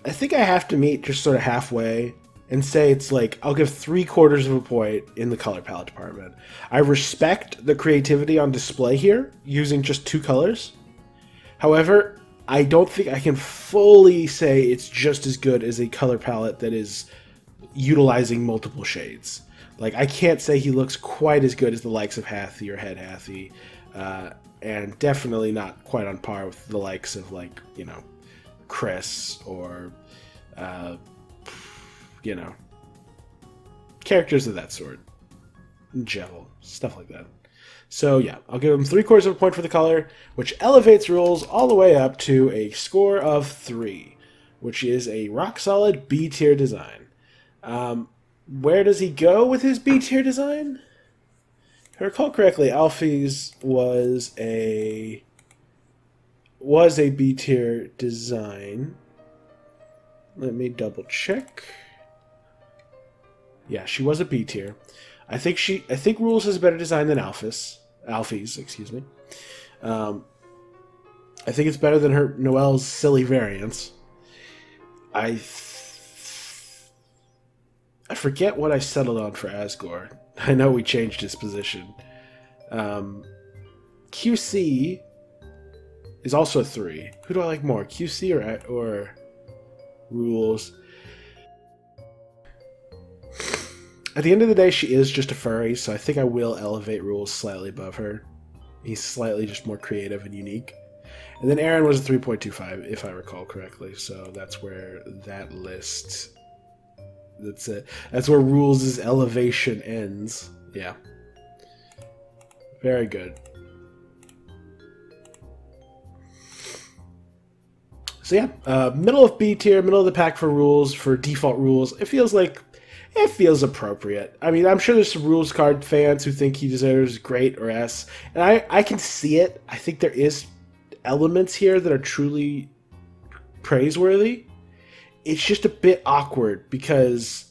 I think I have to meet just sort of halfway and say it's like, I'll give 3/4 of a point in the color palette department. I respect the creativity on display here, using just two colors. However, I don't think I can fully say it's just as good as a color palette that is utilizing multiple shades. Like, I can't say he looks quite as good as the likes of Hathy or Head Hathy, and definitely not quite on par with the likes of, like, you know, Kris or, you know, characters of that sort. Jevil, stuff like that. So yeah, I'll give him 3/4 of a point for the color, which elevates Rules all the way up to a score of 3, which is a rock-solid B-tier design. Where does he go with his B-tier design? If I recall correctly, Alphys was a B-tier design. Let me double check. Yeah, she was a B tier. I think Rules has a better design than Alphys, excuse me. I think it's better than her Noelle's silly variants. I forget what I settled on for Asgore. I know we changed his position. QC is also a 3. Who do I like more, QC or Rules? At the end of the day, she is just a furry, so I think I will elevate Rules slightly above her. He's slightly just more creative and unique. And then Aaron was a 3.25, if I recall correctly, so that's where that list... That's it. That's where Rules' elevation ends. Yeah. Very good. So yeah, middle of B tier, middle of the pack for Rules, for default Rules. It feels appropriate. I mean, I'm sure there's some Rules card fans who think he deserves great or S, and I can see it. I think there is elements here that are truly praiseworthy. It's just a bit awkward because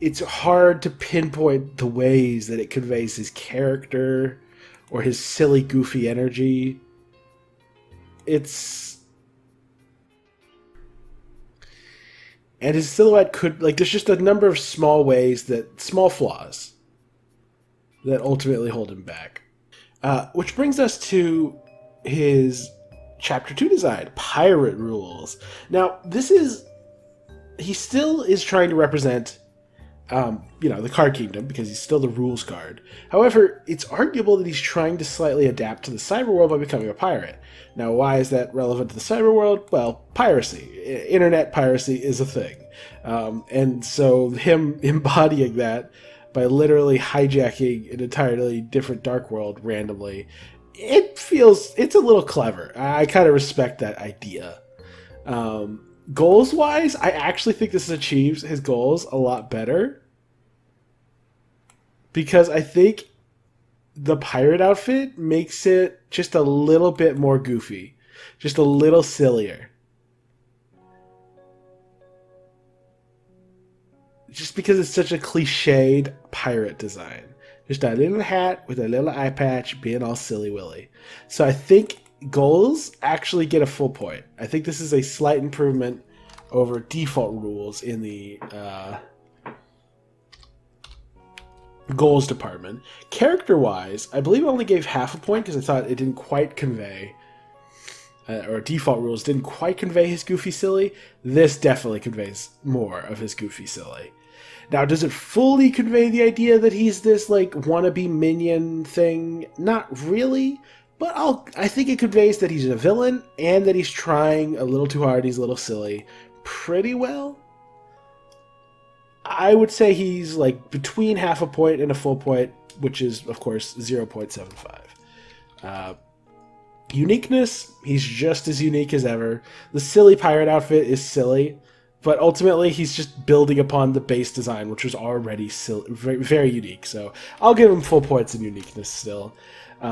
it's hard to pinpoint the ways that it conveys his character or his silly, goofy energy. And his silhouette could, like, there's just a number of small flaws that ultimately hold him back. Which brings us to his Chapter 2 design, Pirate Rules. Now, he still is trying to represent you know, the card kingdom, because he's still the rules card. However, it's arguable that he's trying to slightly adapt to the cyber world by becoming a pirate. Now, why is that relevant to the cyber world? Well, piracy. Internet piracy is a thing. And so him embodying that by literally hijacking an entirely different dark world randomly, it's a little clever. I kind of respect that idea. Goals-wise, I actually think this achieves his goals a lot better, because I think the pirate outfit makes it just a little bit more goofy, just a little sillier. Just because it's such a cliched pirate design. Just a little hat with a little eye patch being all silly willy. So I think goals actually get a full point. I think this is a slight improvement over default rules in the goals department. Character-wise, I believe I only gave half a point because I thought it didn't quite convey, or default rules didn't quite convey his goofy silly. This definitely conveys more of his goofy silly. Now, does it fully convey the idea that he's this, like, wannabe minion thing? Not really, but I think it conveys that he's a villain and that he's trying a little too hard, he's a little silly, pretty well. I would say he's, like, between half a point and a full point, which is, of course, 0.75. Uniqueness, he's just as unique as ever. The silly pirate outfit is silly, but ultimately he's just building upon the base design, which was already very, very unique. So I'll give him full points in uniqueness still.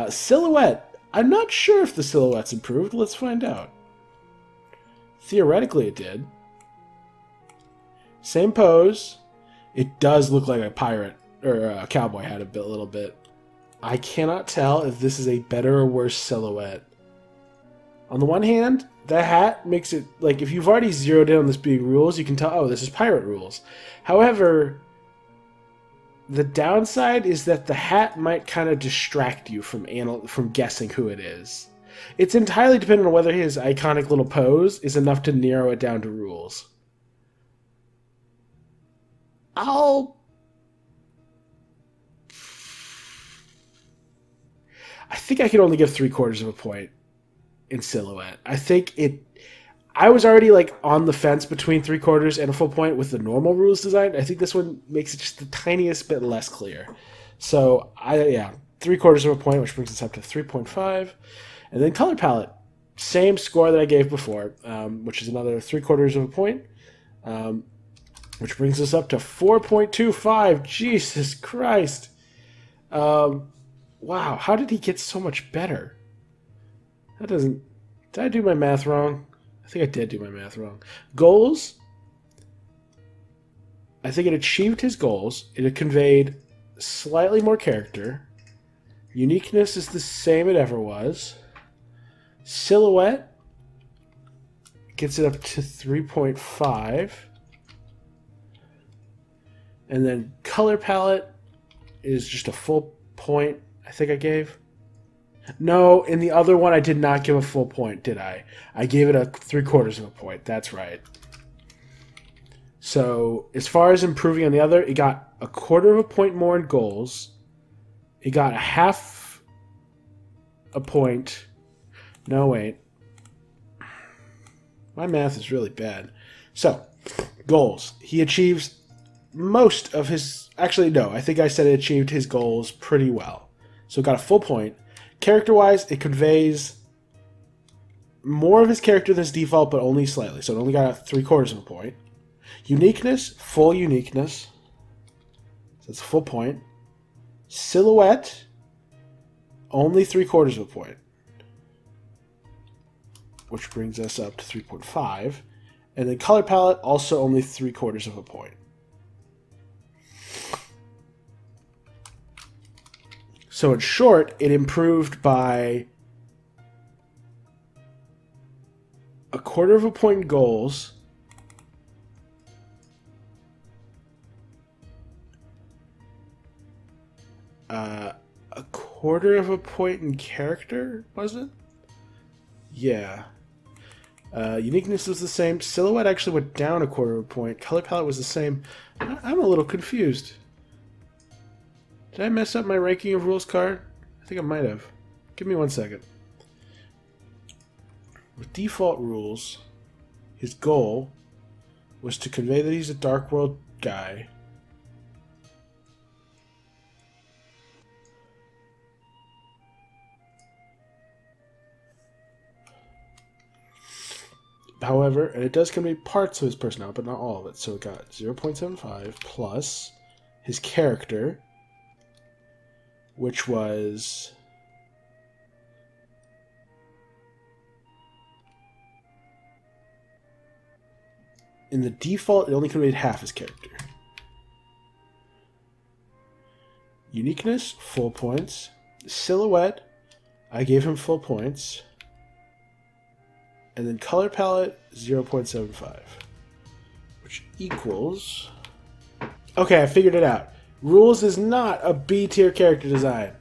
Silhouette, I'm not sure if the silhouette's improved. Let's find out. Theoretically it did. Same pose. It does look like a pirate or a cowboy hat a little bit. I cannot tell if this is a better or worse silhouette. On the one hand, the hat makes it, like, if you've already zeroed in on this being rules, you can tell, oh, this is pirate rules. However, the downside is that the hat might kind of distract you from guessing who it is. It's entirely dependent on whether his iconic little pose is enough to narrow it down to rules. I think I could only give 3/4 of a point in silhouette. I was already, like, on the fence between 3/4 and a full point with the normal rules design. I think this one makes it just the tiniest bit less clear. So, 3/4 of a point, which brings us up to 3.5. And then color palette, same score that I gave before, which is another 3/4 of a point, which brings us up to 4.25. Jesus Christ. Wow, how did he get so much better? Did I do my math wrong? I think I did do my math wrong. Goals. I think it achieved his goals. It conveyed slightly more character. Uniqueness is the same it ever was. Silhouette gets it up to 3.5. And then color palette is just a full point, I think I gave. No, in the other one I did not give a full point, did I? I gave it a 3/4 of a point. That's right. So, as far as improving on the other, it got 1/4 of a point more in goals. It got 1/2 a point. No, wait. My math is really bad. So, goals. He achieves most of his... Actually, no. I think I said it achieved his goals pretty well. So it got a full point. Character-wise, it conveys more of his character than his default, but only slightly. So it only got 3/4 of a point. Uniqueness, full uniqueness. So it's a full point. Silhouette, only 3/4 of a point. Which brings us up to 3.5. And then color palette, also only 3/4 of a point. So in short, it improved by 1/4 of a point in goals, a 1/4 of a point in character, was it? Yeah. Uniqueness was the same. Silhouette actually went down a quarter of a point. Color palette was the same. I'm a little confused. Did I mess up my ranking of rules card? I think I might have. Give me 1 second. With default rules, his goal was to convey that he's a Dark World guy. However, and it does convey parts of his personality, but not all of it. So it got 0.75 plus his character, which was in the default, it only conveyed half his character. Uniqueness, full points. Silhouette, I gave him full points. And then color palette, 0.75. Which equals... Okay, I figured it out. Rules is not a B tier character design.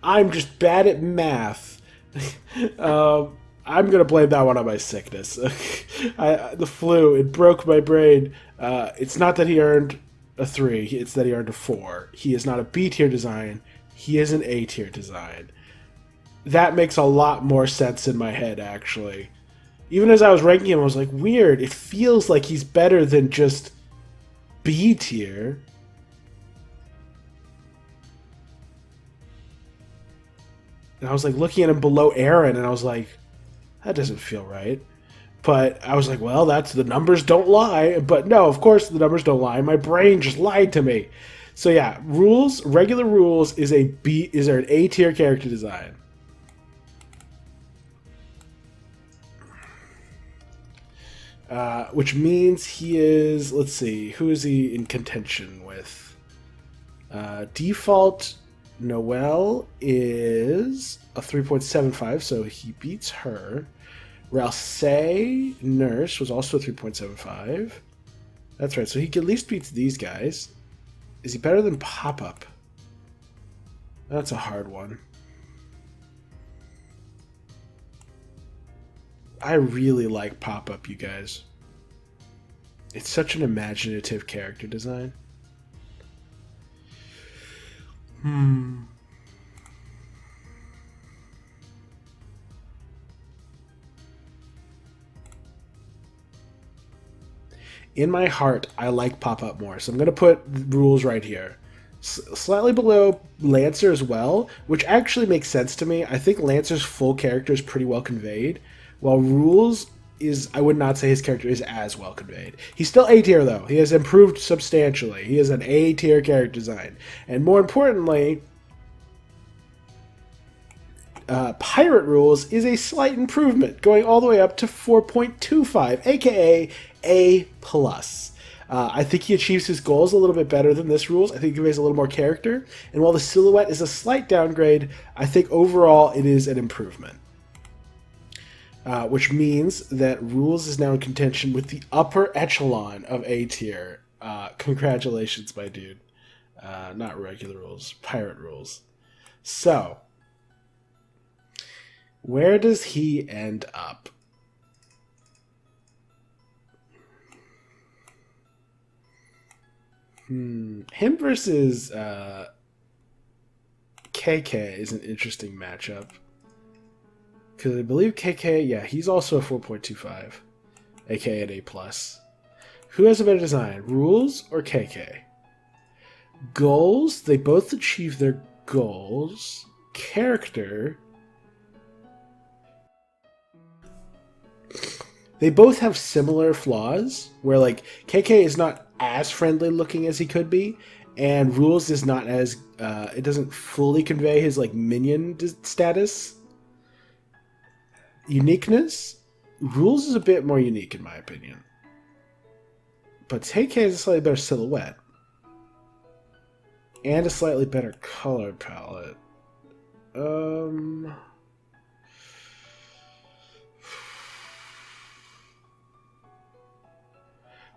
I'm just bad at math. I'm going to blame that one on my sickness. The flu, it broke my brain. It's not that he earned a 3, it's that he earned a 4. He is not a B tier design. He is an A tier design. That makes a lot more sense in my head, actually. Even as I was ranking him, I was like, weird. It feels like he's better than just B tier. And I was like looking at him below Aaron, and I was like, that doesn't feel right. But I was like, well, that's the numbers don't lie. But no, of course the numbers don't lie. My brain just lied to me. So yeah, rules, regular rules is an A tier character design. Which means he is, let's see, who is he in contention with? Default Noelle is a 3.75, so he beats her. Ralsei Nurse was also a 3.75. That's right, so he at least beats these guys. Is he better than Pop-Up? That's a hard one. I really like Pop-Up, you guys. It's such an imaginative character design. In my heart, I like Pop-Up more, so I'm going to put rules right here. Slightly below Lancer as well, which actually makes sense to me. I think Lancer's full character is pretty well conveyed, while rules is, I would not say his character is as well conveyed. He's still A tier though. He has improved substantially. He is an A tier character design. And more importantly, Pirate Rules is a slight improvement, going all the way up to 4.25, aka A+. I think he achieves his goals a little bit better than this Rules. I think he conveys a little more character. And while the Silhouette is a slight downgrade, I think overall it is an improvement. Which means that Rules is now in contention with the upper echelon of A tier. Congratulations, my dude. Not regular Rules, Pirate Rules. So, where does he end up? Him versus KK is an interesting matchup. Because I believe KK, yeah, he's also a 4.25, aka an A+. Who has a better design, Rules or KK? Goals, they both achieve their goals. Character, they both have similar flaws, where like KK is not as friendly looking as he could be, and Rules is not as, it doesn't fully convey his like minion status. Uniqueness, Rules is a bit more unique in my opinion. But KK has a slightly better silhouette. And a slightly better color palette.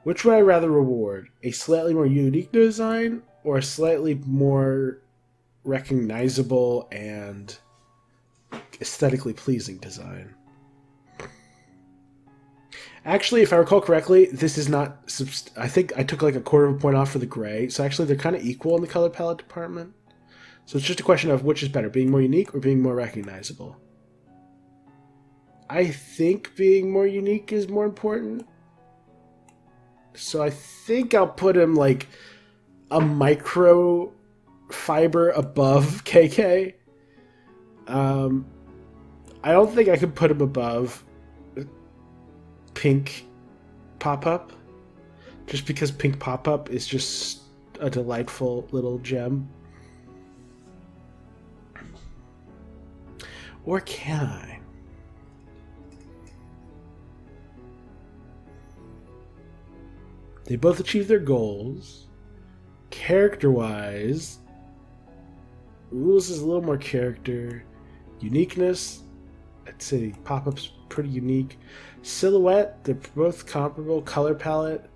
Which would I rather reward? A slightly more unique design or a slightly more recognizable and aesthetically pleasing design? Actually, if I recall correctly, this is not... I think I took like a quarter of a point off for the gray. So actually, they're kind of equal in the color palette department. So it's just a question of which is better, being more unique or being more recognizable. I think being more unique is more important. So I think I'll put him like a micro fiber above KK. I don't think I could put him above Pink Pop-Up, just because Pink Pop-Up is just a delightful little gem. Or can I? They both achieve their goals. Character-wise, Rules is a little more character. Uniqueness, I'd say Pop-Up's pretty unique. Silhouette, they're both comparable. Color palette,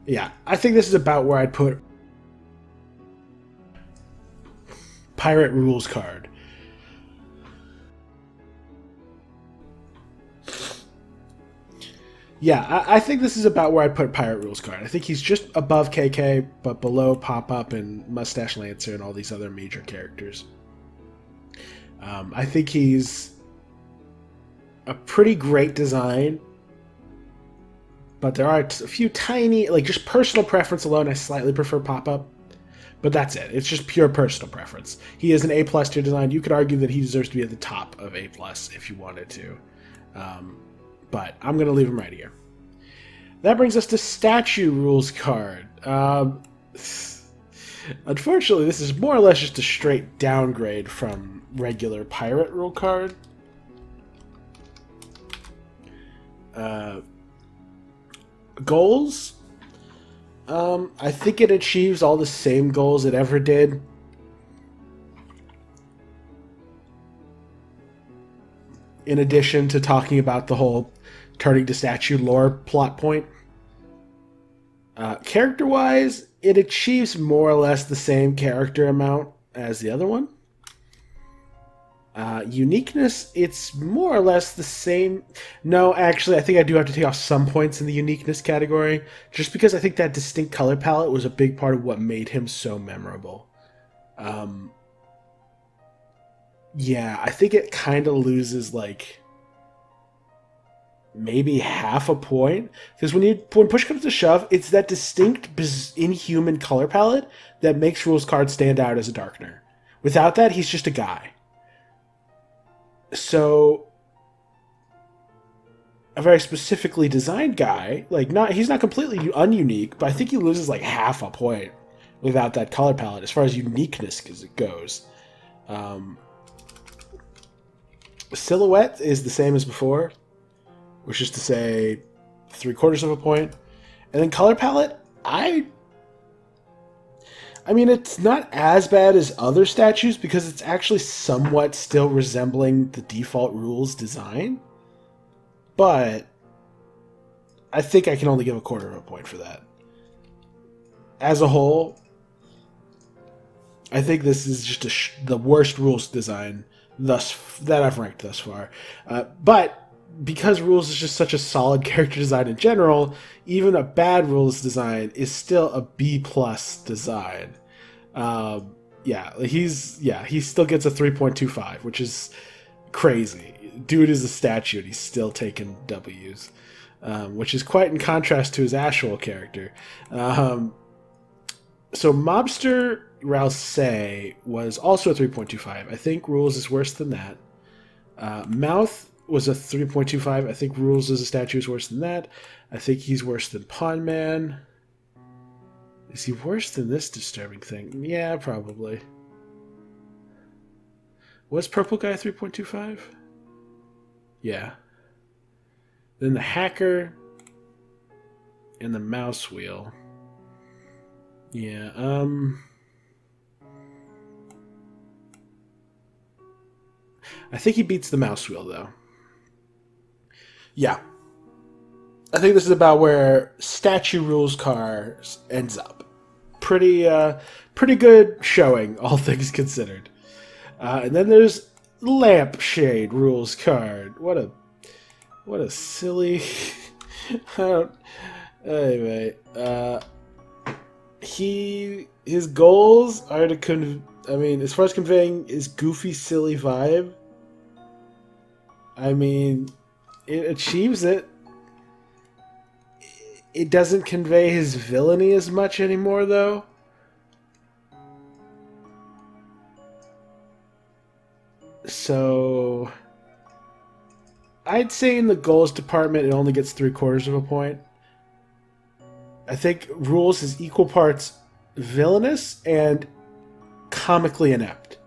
yeah, I think this is about where I'd put Pirate Rules card. Yeah, I think this is about where I put Pirate Rules card. I think he's just above KK, but below Pop-Up and Mustache Lancer and all these other major characters. I think he's a pretty great design, but there are a few tiny, like just personal preference alone, I slightly prefer Pop-Up, but that's it. It's just pure personal preference. He is an A+ tier design. You could argue that he deserves to be at the top of A+ if you wanted to. But I'm going to leave him right here. That brings us to Statue Rules card. Unfortunately, this is more or less just a straight downgrade from regular Pirate Rule card. Goals? I think it achieves all the same goals it ever did. In addition to talking about the whole turning to statue lore plot point. Character-wise, it achieves more or less the same character amount as the other one. Uniqueness, it's more or less the same. No, actually, I think I do have to take off some points in the uniqueness category, just because I think that distinct color palette was a big part of what made him so memorable. Yeah, I think it kind of loses, like, maybe half a point. Because when push comes to shove, it's that distinct, inhuman color palette that makes Rules card stand out as a Darkener. Without that, he's just a guy. So, a very specifically designed guy, like, he's not completely ununique, but I think he loses, like, half a point without that color palette, as far as uniqueness goes. Silhouette is the same as before, which is to say 3/4 of a point. And then color palette, I mean, it's not as bad as other statues because it's actually somewhat still resembling the default Rules design. But I think I can only give 1/4 of a point for that. As a whole, I think this is just the worst Rules design that I've ranked thus far. But because Rules is just such a solid character design in general, even a bad Rules design is still a B+ design. He still gets a 3.25, which is crazy. Dude is a statue and he's still taking W's, which is quite in contrast to his actual character. So Mobster Rousey was also a 3.25. I think Rules is worse than that. Mouth was a 3.25. I think Rules as a statue is worse than that. I think he's worse than Pawn Man. Is he worse than this disturbing thing? Yeah, probably. Was Purple Guy 3.25? Yeah. Then the Hacker and the Mouse Wheel. Yeah, I think he beats the Mouse Wheel, though. Yeah. I think this is about where Statue Rules card ends up. Pretty good showing, all things considered. And then there's Lampshade Rules card. What a silly Anyway, his goals are to I mean, as far as conveying his goofy, silly vibe, I mean, it achieves it. It doesn't convey his villainy as much anymore, though. So, I'd say in the goals department, it only gets 3/4 of a point. I think Rules is equal parts villainous and comically inept.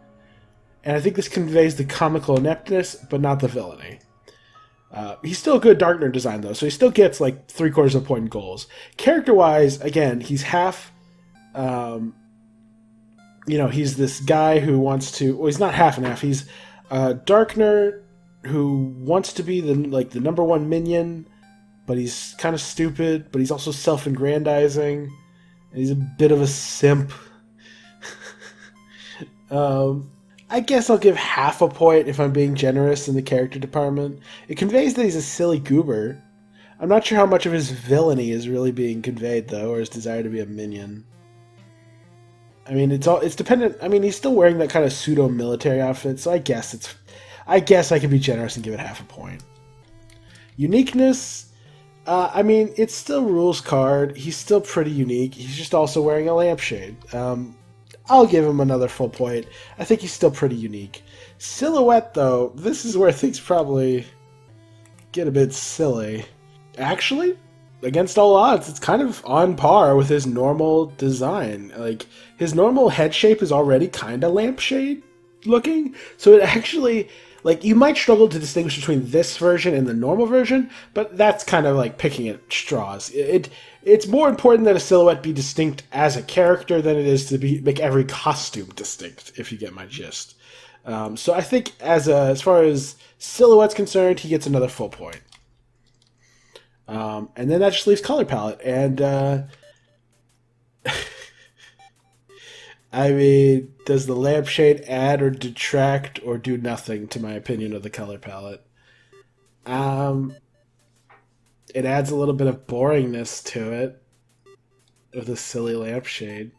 And I think this conveys the comical ineptness, but not the villainy. He's still a good Darkner design, though, so he still gets like 3/4 of a point in goals. Character-wise, again, he's half... he's this guy who wants to... Well, he's not half and half. He's a Darkner who wants to be the number one minion, but he's kind of stupid, but he's also self-aggrandizing, and he's a bit of a simp. I guess I'll give half a point if I'm being generous in the character department. It conveys that he's a silly goober. I'm not sure how much of his villainy is really being conveyed, though, or his desire to be a minion. I mean, it's dependent. I mean, he's still wearing that kind of pseudo-military outfit, so I guess I can be generous and give it half a point. Uniqueness, I mean, it's still Rules card. He's still pretty unique. He's just also wearing a lampshade. I'll give him another full point. I think he's still pretty unique. Silhouette, though, this is where things probably get a bit silly. Actually, against all odds, it's kind of on par with his normal design. Like, his normal head shape is already kind of lampshade looking, so it actually... Like, you might struggle to distinguish between this version and the normal version, but that's kind of like picking at straws. It's more important that a silhouette be distinct as a character than it is to make every costume distinct, if you get my gist. So I think as far as silhouette's concerned, he gets another full point. And then that just leaves color palette, and I mean, does the lampshade add or detract or do nothing to my opinion of the color palette? It adds a little bit of boringness to it with a silly lampshade.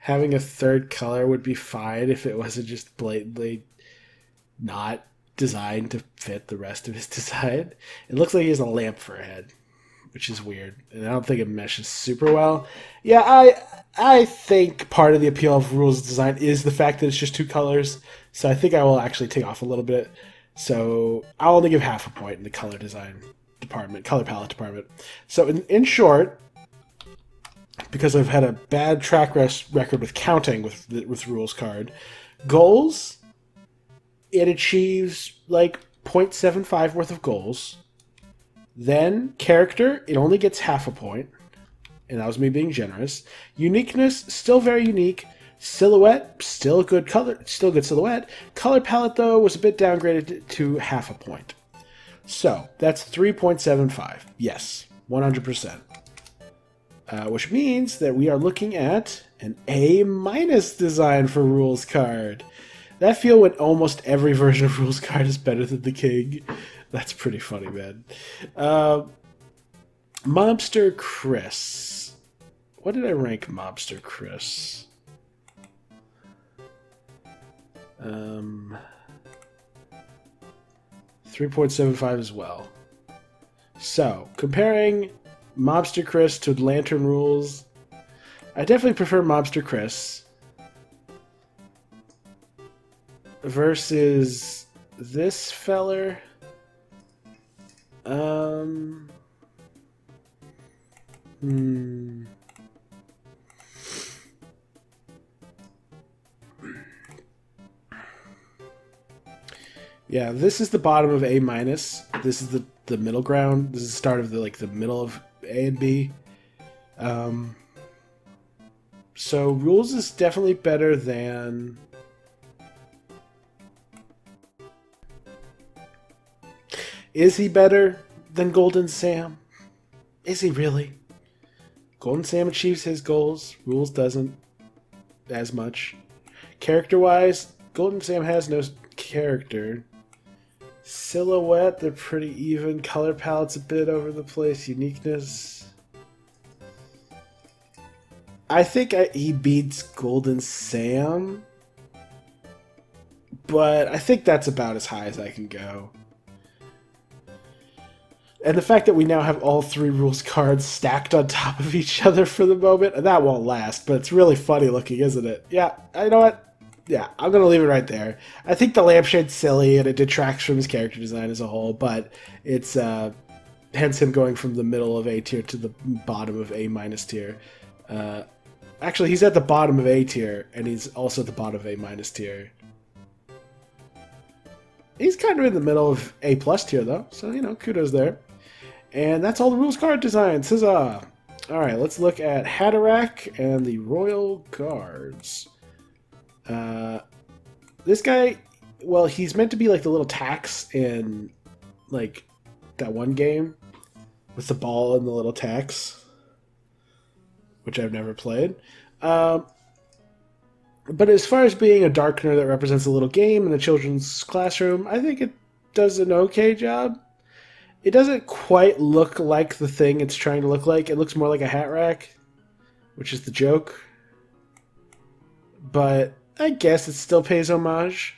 Having a third color would be fine if it wasn't just blatantly not designed to fit the rest of his design. It looks like he has a lamp for a head, which is weird, and I don't think it meshes super well. Yeah, I think part of the appeal of Rules design is the fact that it's just two colors, so I think I will actually take off a little bit. So I'll only give half a point in the color design department, color palette department. So in short, because I've had a bad track record with counting with Rules card, goals, it achieves like 0.75 worth of goals. Then, character, it only gets half a point. And that was me being generous. Uniqueness, still very unique. Silhouette, still good color, still good silhouette. Color palette, though, was a bit downgraded to half a point. So, that's 3.75. Yes, 100%. Which means that we are looking at an A- design for Rules card. That feel when almost every version of Rules card is better than the King. That's pretty funny, man. Mobster Kris. What did I rank Mobster Kris? 3.75 as well. So, comparing Mobster Kris to Lantern Rules, I definitely prefer Mobster Kris versus this feller. Yeah, this is the bottom of A-. This is the middle ground. This is the start of the middle of A and B. So Rules is definitely better than... Is he better than Goulden Sam? Is he really? Goulden Sam achieves his goals. Rules doesn't as much. Character-wise, Goulden Sam has no character. Silhouette, they're pretty even. Color palette's a bit over the place. Uniqueness. I think he beats Golden Sam, but I think that's about as high as I can go. And the fact that we now have all 3 rules cards stacked on top of each other for the moment, that won't last, but it's really funny looking, isn't it? Yeah, you know what? Yeah, I'm going to leave it right there. I think the lampshade's silly and it detracts from his character design as a whole, but it's hence him going from the middle of A tier to the bottom of A minus tier. Actually, he's at the bottom of A tier, and he's also at the bottom of A minus tier. He's kind of in the middle of A plus tier, though, so, you know, kudos there. And that's all the rules card designs. Huzzah! Alright, let's look at Hatterack and the Royal Guards. This guy, well, he's meant to be like the little tax in, like, that one game with the ball and the little tax, which I've never played. But as far as being a Darkener that represents a little game in the children's classroom, I think it does an okay job. It doesn't quite look like the thing it's trying to look like. It looks more like a hat rack, which is the joke. But I guess it still pays homage.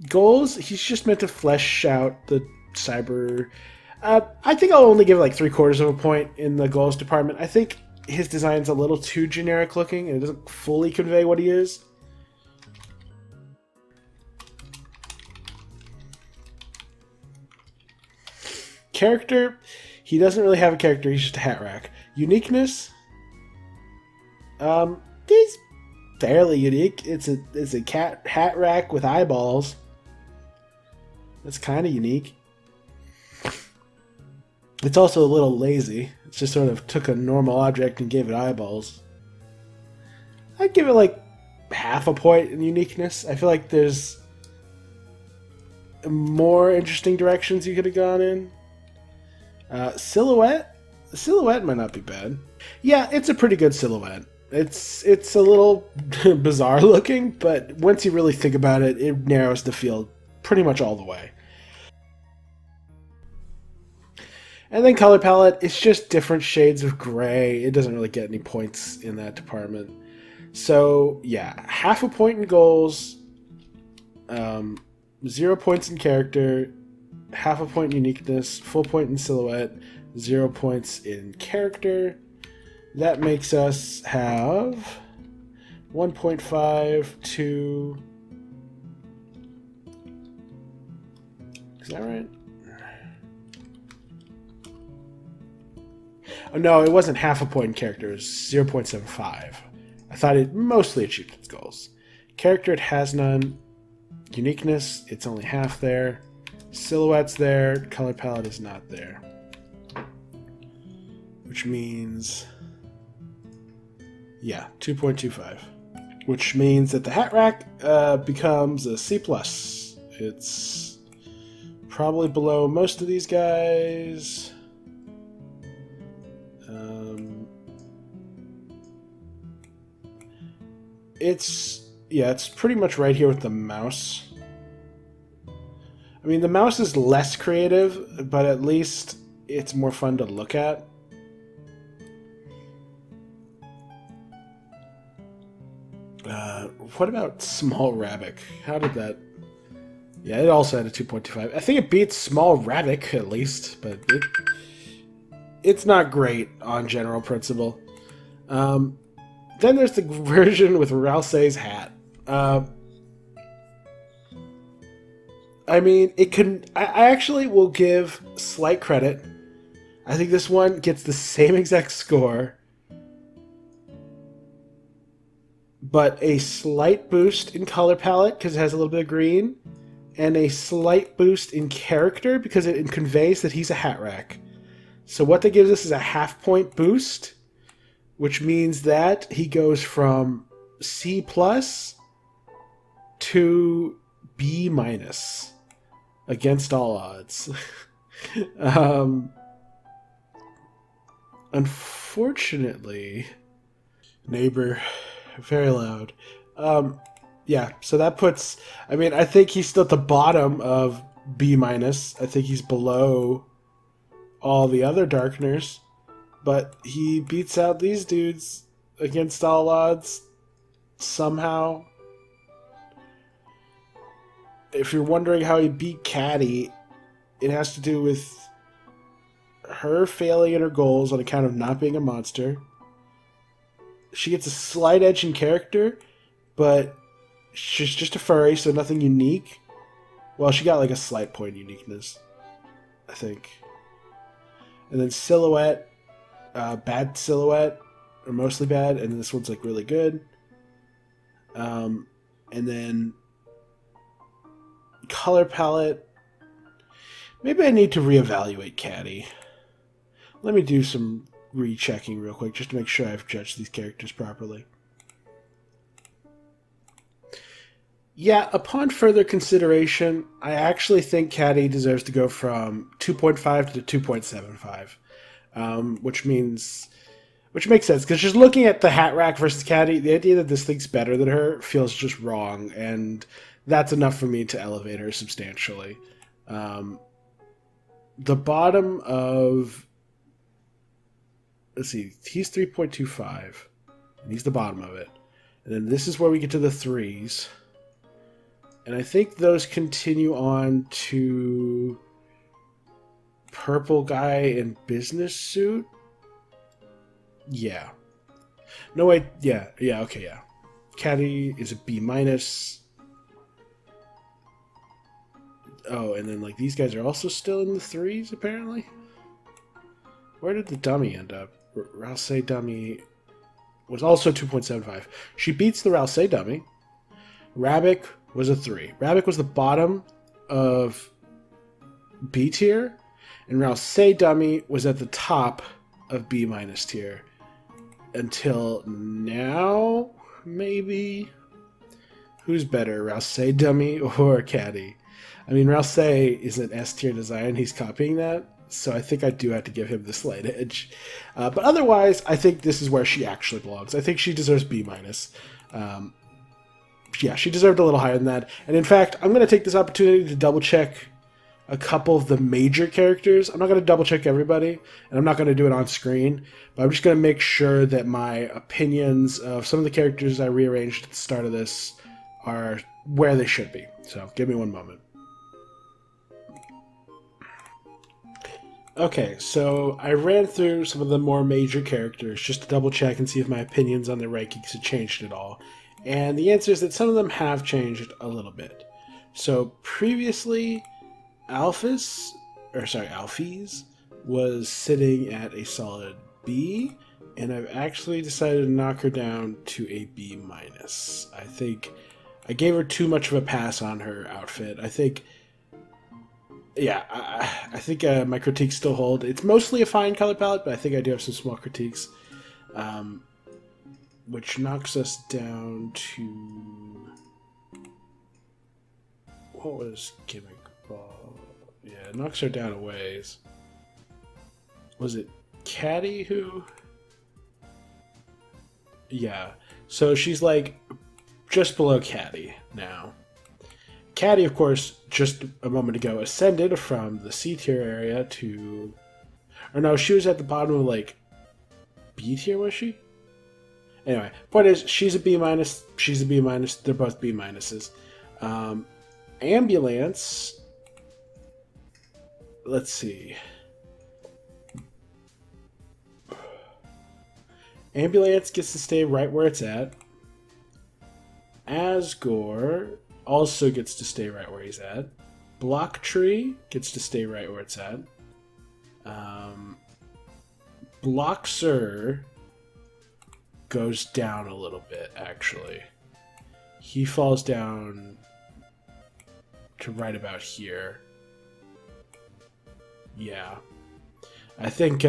Goals, he's just meant to flesh out the cyber... I think I'll only give like 3/4 of a point in the goals department. I think his design's a little too generic looking, and it doesn't fully convey what he is. Character, he doesn't really have a character, he's just a hat rack. Uniqueness, he's fairly unique. It's a cat hat rack with eyeballs. That's kind of unique. It's also a little lazy. It's just sort of took a normal object and gave it eyeballs. I'd give it like half a point in uniqueness. I feel like there's more interesting directions you could have gone in. Silhouette? The silhouette might not be bad. Yeah, it's a pretty good silhouette. It's a little bizarre looking, but once you really think about it, it narrows the field pretty much all the way. And then color palette, it's just different shades of gray. It doesn't really get any points in that department. So, yeah, half a point in goals, 0 points in character, half a point in uniqueness, full point in silhouette, 0 points in character. That makes us have 1.5 to... Is that right? Oh, no, it wasn't half a point in character. It was 0.75. I thought it mostly achieved its goals. Character, it has none. Uniqueness, it's only half there. Silhouette's there. Color palette is not there. Which means... yeah, 2.25. Which means that the hat rack becomes a C+. It's probably below most of these guys. It's pretty much right here with the mouse. I mean, the mouse is less creative, but at least it's more fun to look at. What about Small Rabbit? How did that... yeah, it also had a 2.25. I think it beats Small Rabbit, at least, but it's not great on general principle. Then there's the version with Ralsei's hat. I mean, it can... I actually will give slight credit. I think this one gets the same exact score, but a slight boost in color palette because it has a little bit of green, and a slight boost in character because it conveys that he's a hat rack. So what that gives us is a half-point boost, which means that he goes from C+ to B- against all odds. Unfortunately, neighbor, very loud. Yeah, so that puts, I mean, I think he's still at the bottom of B minus. I think he's below all the other Darkners, but he beats out these dudes against all odds somehow. If you're wondering how he beat Catty, it has to do with her failing in her goals on account of not being a monster. She gets a slight edge in character, but she's just a furry, so nothing unique. Well, she got like a slight point uniqueness, I think. And then Silhouette, bad Silhouette, or mostly bad, and this one's like really good. And then color palette. Maybe I need to reevaluate Catty. Let me do some rechecking real quick just to make sure I've judged these characters properly. Yeah, upon further consideration, I actually think Catty deserves to go from 2.5 to 2.75, which makes sense, because just looking at the hat rack versus Catty, the idea that this thing's better than her feels just wrong, and that's enough for me to elevate her substantially. The bottom of... Let's see, he's 3.25, and he's the bottom of it. And then this is where we get to the 3s. And I think those continue on to purple guy in business suit. Yeah. No, wait, yeah, okay, yeah. Catty is a B minus. Oh, and then like these guys are also still in the 3s apparently. Where did the dummy end up? Rouse dummy was also 2.75. She beats the Rouse dummy. Rabbik was a 3. Rabbik was the bottom of B tier, and Rouse dummy was at the top of B minus tier. Until now, maybe? Who's better, Rouse dummy or Catty? I mean, Rouse is an S tier design. He's copying that. So I think I do have to give him the slight edge. But otherwise, I think this is where she actually belongs. I think she deserves B minus. Yeah, she deserved a little higher than that. And in fact, I'm going to take this opportunity to double check a couple of the major characters. I'm not going to double check everybody, and I'm not going to do it on screen. But I'm just going to make sure that my opinions of some of the characters I rearranged at the start of this are where they should be. So give me one moment. Okay, so I ran through some of the more major characters just to double check and see if my opinions on their rankings had changed at all. And the answer is that some of them have changed a little bit. So previously, Alphys was sitting at a solid B, and I've actually decided to knock her down to a B minus. I think I gave her too much of a pass on her outfit. I think... Yeah, I think my critiques still hold. It's mostly a fine color palette, but I think I do have some small critiques. Which knocks us down to... What was Gimmick Ball? Yeah, it knocks her down a ways. Was it Catty who... Yeah, so she's like just below Catty now. Catty, of course, just a moment ago ascended from the C tier area to... Or no, she was at the bottom of, like, B tier, was she? Anyway, point is, she's a B minus, she's a B minus, they're both B minuses. Ambyu-Lance... Let's see. Ambyu-Lance gets to stay right where it's at. Asgore... also gets to stay right where he's at. Bloxer gets to stay right where it's at. Bloxer goes down a little bit, actually. He falls down to right about here. Yeah. I think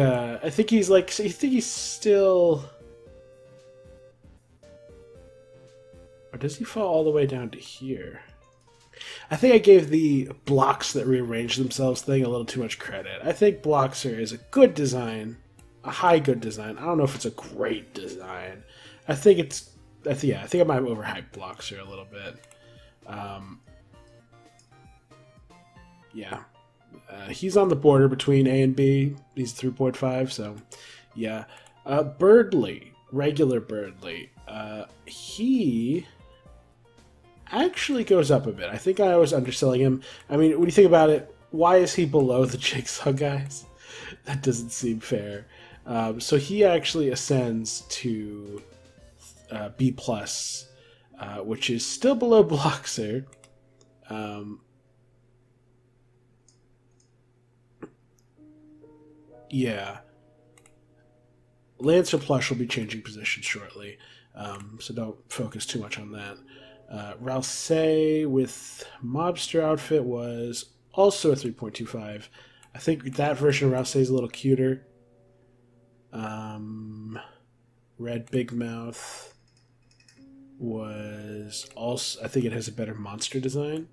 he's like, I think he's still... Or does he fall all the way down to here? I think I gave the blocks that rearrange themselves thing a little too much credit. I think Bloxer is a good design, a high good design. I don't know if it's a great design. I think it's I think I might have overhyped Bloxer a little bit. Yeah. He's on the border between A and B. He's 3.5, so yeah. Berdly, regular Berdly. He actually goes up a bit. I think I was underselling him. I mean, when you think about it, why is he below the Jigsaw guys? That doesn't seem fair. So he actually ascends to B+, which is still below Bloxer. Yeah. Lancer Plush will be changing position shortly, so don't focus too much on that. Rousey with Mobster outfit was also a 3.25. I think that version of Rousey is a little cuter. Red Big Mouth was also, I think it has a better monster design.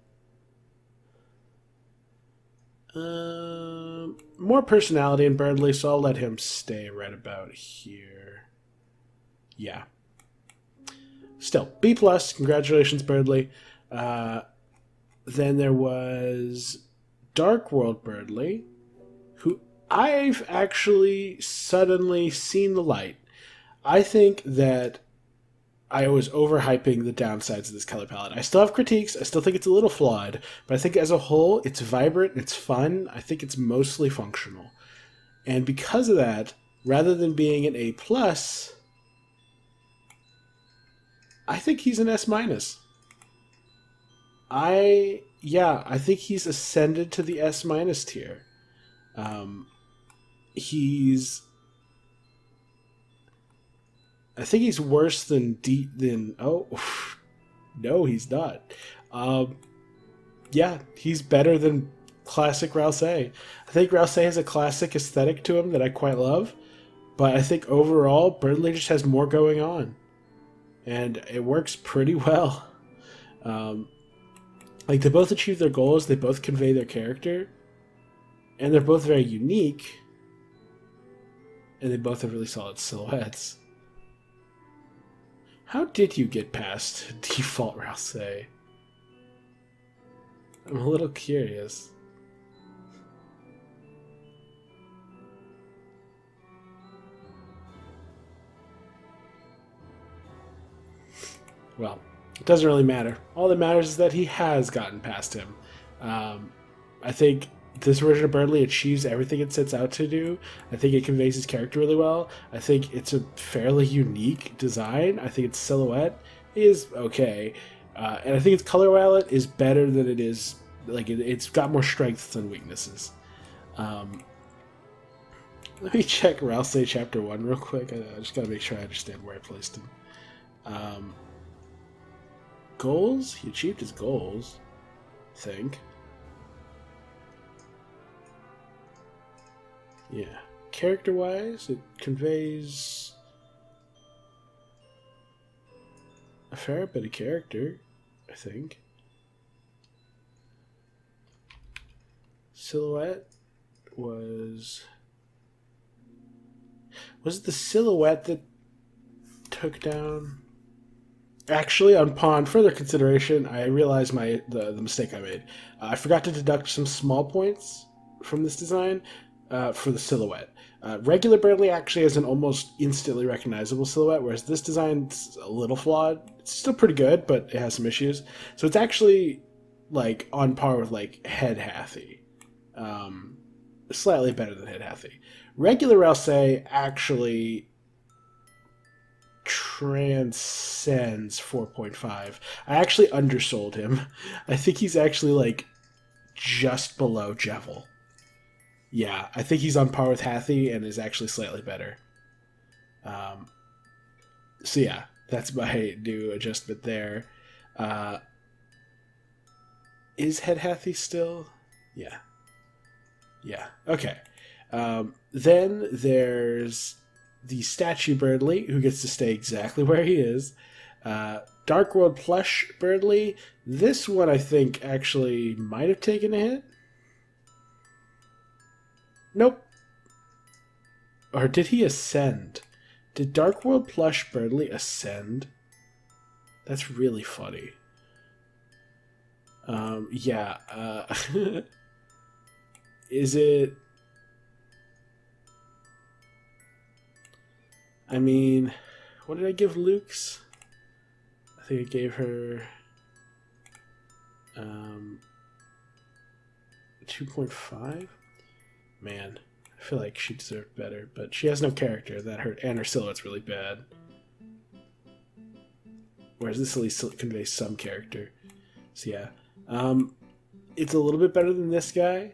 More personality in Berdly, so I'll let him stay right about here. Yeah. Still, B+, congratulations, Berdly. Then there was Dark World Berdly, who I've actually suddenly seen the light. I think that I was overhyping the downsides of this color palette. I still have critiques. I still think it's a little flawed, but I think as a whole, it's vibrant, it's fun. I think it's mostly functional. And because of that, rather than being an A+, I think he's an S-. I think he's ascended to the S- tier. I think he's worse than oh, no, he's not. Yeah, he's better than classic Rousey. I think Rousey has a classic aesthetic to him that I quite love, but I think overall, Berdly just has more going on. And it works pretty well. Like, they both achieve their goals, they both convey their character, and they're both very unique, and they both have really solid silhouettes. How did you get past default Rousey? I'm a little curious. Well, it doesn't really matter. All that matters is that he has gotten past him. I think this version of Berdly achieves everything it sets out to do. I think it conveys his character really well. I think it's a fairly unique design. I think its silhouette is okay. And I think its color palette is better than it is. Like, it's got more strengths than weaknesses. Let me check Rousey Chapter 1 real quick. I just gotta make sure I understand where I placed him. Goals? He achieved his goals, I think. Yeah. Character-wise, it conveys a fair bit of character, I think. Silhouette was it the silhouette that took down? Actually, upon further consideration, I realized the mistake I made. I forgot to deduct some small points from this design for the silhouette. Regular Berdly actually has an almost instantly recognizable silhouette, whereas this design's a little flawed. It's still pretty good, but it has some issues. So it's actually like on par with like Head Hathy. Slightly better than Head Hathy. Regular Rousey actually transcends 4.5. I actually undersold him. I think he's actually like just below Jevil. Yeah, I think he's on par with Hathy and is actually slightly better. So yeah, that's my new adjustment there. Is Head Hathy still? Yeah. Yeah, okay. Then there's the statue Berdly, who gets to stay exactly where he is. Dark World Plush Berdly. This one, I think, actually might have taken a hit. Nope. Or did he ascend? Did Dark World Plush Berdly ascend? That's really funny. Yeah. Is it... I mean, what did I give Loox? I think I gave her 2.5. Man, I feel like she deserved better, but she has no character. That hurt, and her silhouette's really bad. Whereas this at least conveys some character. So yeah, it's a little bit better than this guy.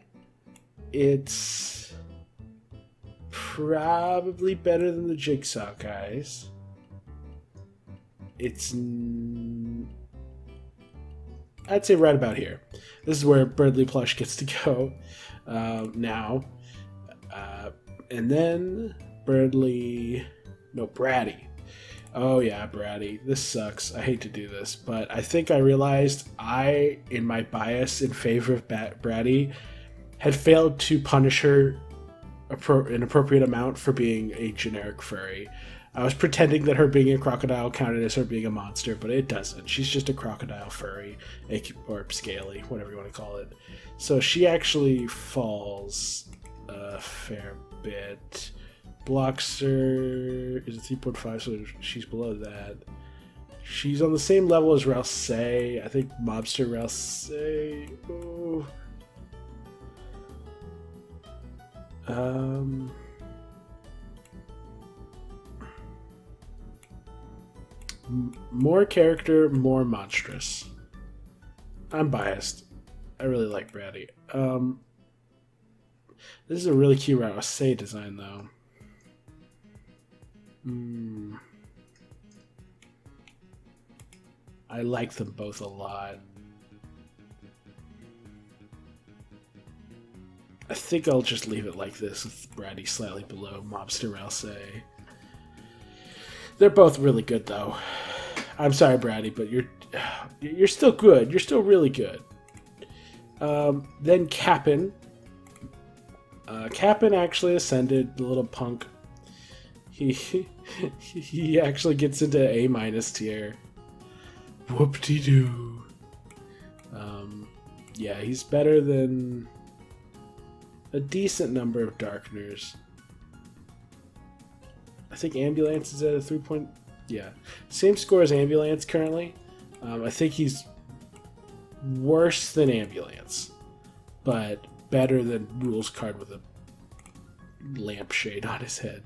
It's probably better than the Jigsaw guys. It's, I'd say right about here. This is where Berdly plush gets to go now. And then Bratty. Oh yeah, Bratty. This sucks. I hate to do this, but I think I realized in my bias in favor of Bratty, had failed to punish her an appropriate amount for being a generic furry. I was pretending that her being a crocodile counted as her being a monster, but it doesn't. She's just a crocodile furry, or scaly, whatever you want to call it. So she actually falls a fair bit. Bloxer is a 3.5, so she's below that. She's on the same level as Rouse. I think Mobster Rouse. Oh. More character, more monstrous. I'm biased. I really like Bratty. This is a really cute Rouse design, though. I like them both a lot. I think I'll just leave it like this with Bratty slightly below Mobster Rouse. They're both really good, though. I'm sorry, Bratty, but you're still good. You're still really good. Then Cap'n. Cap'n actually ascended, the little punk. He actually gets into A- tier. Whoop-de-doo. Yeah, he's better than a decent number of Darkeners. I think Ambyu-Lance is at a 3. Yeah, same score as Ambyu-Lance currently. I think he's worse than Ambyu-Lance, but better than Rules Card with a lampshade on his head.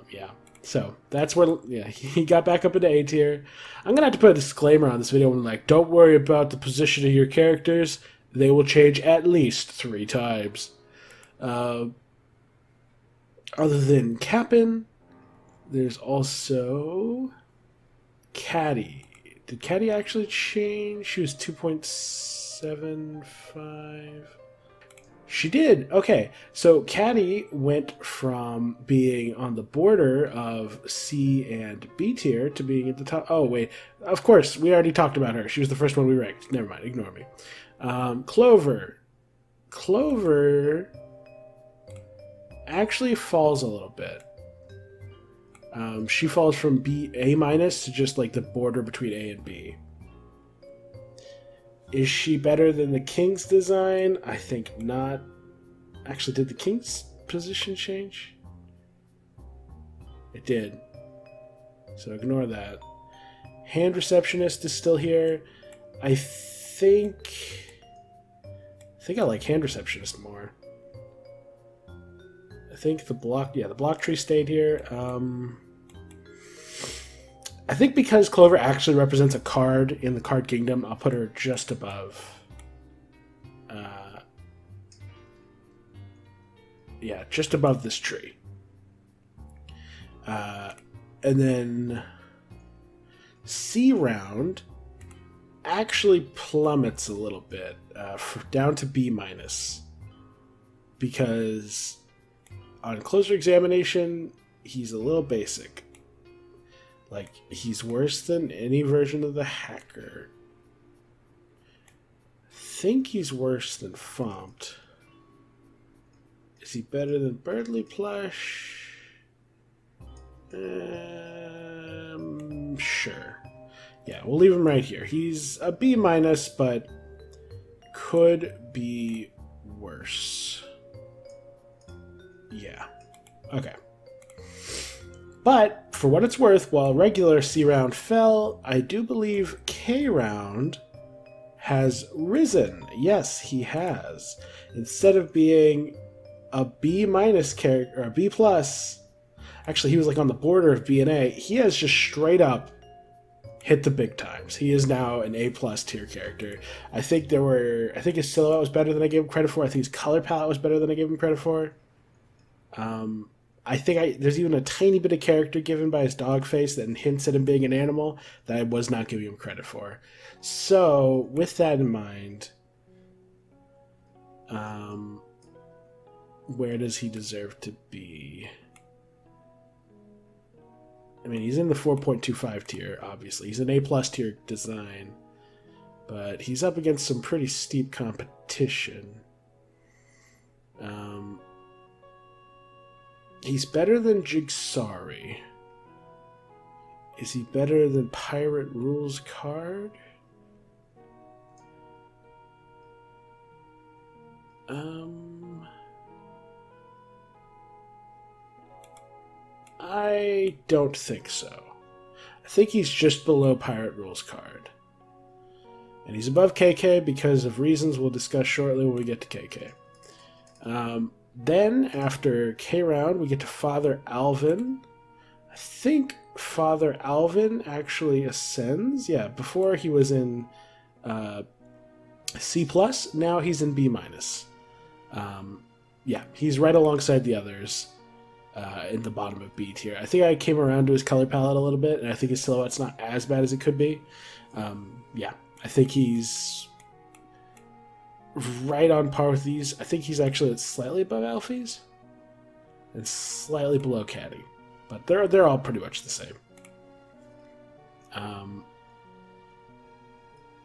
Yeah, so that's where he got back up into A tier. I'm gonna have to put a disclaimer on this video and like, don't worry about the position of your characters; they will change at least 3 times. Other than Cap'n, there's also Catty. Did Catty actually change? She was 2.75. She did. Okay, so Catty went from being on the border of C and B tier to being at the top. Oh, wait. Of course, we already talked about her. She was the first one we ranked. Never mind. Ignore me. Clover. Clover actually falls a little bit. She falls from A- to just like the border between A and B. Is she better than the King's design? I think not. Actually, did the King's position change? It did. So ignore that. Hand Receptionist is still here. I think I like Hand Receptionist more. I think the block tree stayed here. I think because Clover actually represents a card in the card kingdom, I'll put her just above. Yeah, just above this tree. And then C round actually plummets a little bit down to B-, because on closer examination, he's a little basic. Like, he's worse than any version of the Hacker. I think he's worse than Fommt. Is he better than Berdly plush? Sure. Yeah, we'll leave him right here. He's a B minus, but could be worse. Yeah. Okay. But for what it's worth, while regular C round fell, I do believe K round has risen. Yes, he has. Instead of being a B minus character or a B plus, actually he was like on the border of B and A. He has just straight up hit the big times. He is now an A plus tier character. I think his silhouette was better than I gave him credit for. I think his color palette was better than I gave him credit for. I think there's even a tiny bit of character given by his dog face that hints at him being an animal that I was not giving him credit for. So, with that in mind, where does he deserve to be? I mean, he's in the 4.25 tier, obviously. He's an A+ tier design, but he's up against some pretty steep competition. He's better than Jigsaws. Is he better than Pirate Rules Card? I don't think so. I think he's just below Pirate Rules Card. And he's above KK because of reasons we'll discuss shortly when we get to KK. Then, after K round, we get to Father Alvin. I think Father Alvin actually ascends. Yeah, before he was in C+, now he's in B-. Yeah, he's right alongside the others in the bottom of B tier. I think I came around to his color palette a little bit, and I think his silhouette's not as bad as it could be. Yeah, I think he's right on par with these. I think he's actually slightly above Alphys and slightly below Catty, but they're all pretty much the same.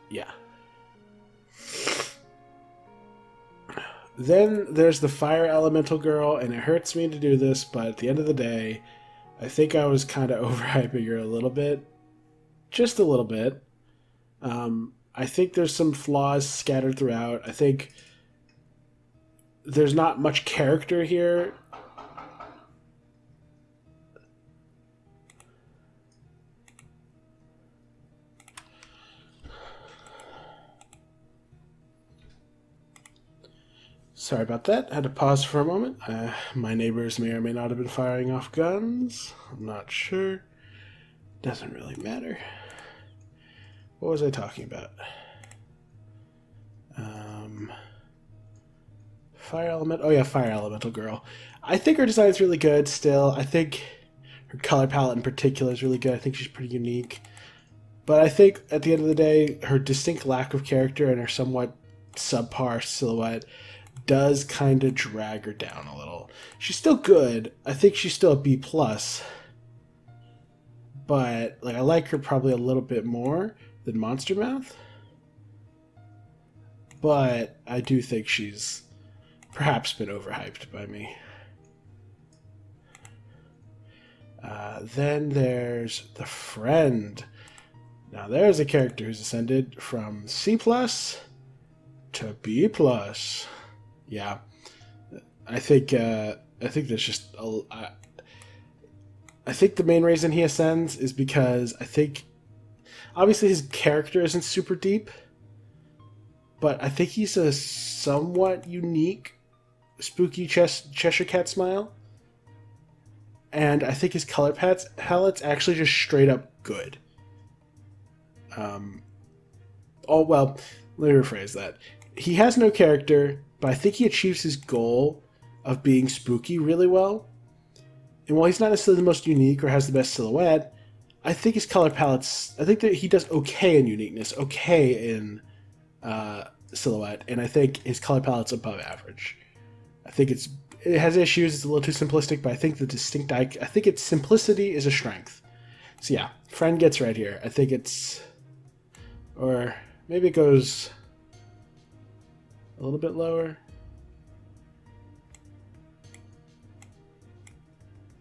Yeah. Then there's the Fire Elemental Girl, and it hurts me to do this, but at the end of the day, I think I was kind of overhyping her a little bit. Just a little bit. I think there's some flaws scattered throughout. I think there's not much character here. Sorry about that. I had to pause for a moment. My neighbors may or may not have been firing off guns. I'm not sure. Doesn't really matter. What was I talking about? Fire Element. Oh yeah, Fire Elemental Girl. I think her design is really good still. I think her color palette in particular is really good. I think she's pretty unique. But I think at the end of the day, her distinct lack of character and her somewhat subpar silhouette does kind of drag her down a little. She's still good. I think she's still a B+. But I like her probably a little bit more than Monster Mouth. But I do think she's perhaps been overhyped by me. Then there's the Friend. Now there's a character who's ascended from C+ to B+. Yeah, I think there's just I think the main reason he ascends is because I think obviously his character isn't super deep, but I think he's a somewhat unique spooky Cheshire Cat smile, and I think his color palette's actually just straight up good. Oh well, let me rephrase that. He has no character, but I think he achieves his goal of being spooky really well. And while he's not necessarily the most unique or has the best silhouette, I think his color palettes, I think that he does okay in uniqueness, okay in silhouette, and I think his color palette's above average. I think it has issues, it's a little too simplistic, but I think I think its simplicity is a strength. So yeah, Friend gets right here. I think it's, or maybe it goes a little bit lower.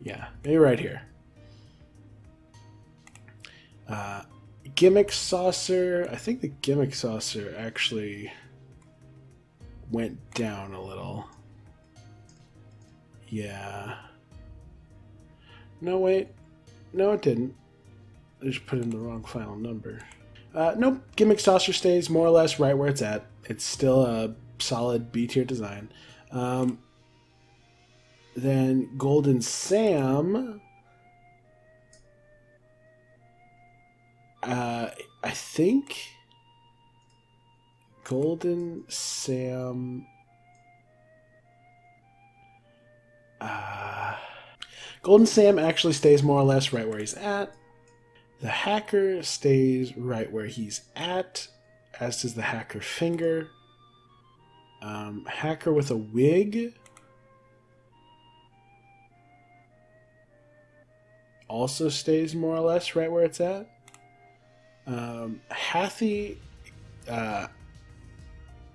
Yeah, maybe right here. Gimmick Saucer. I think the Gimmick Saucer actually went down a little. Yeah. No, wait. No, it didn't. I just put in the wrong final number. Nope. Gimmick Saucer stays more or less right where it's at. It's still a solid B tier design. Then Golden Sam. I think Golden Sam. Golden Sam actually stays more or less right where he's at. The Hacker stays right where he's at, as does the Hacker Finger. Hacker with a wig also stays more or less right where it's at. Hathy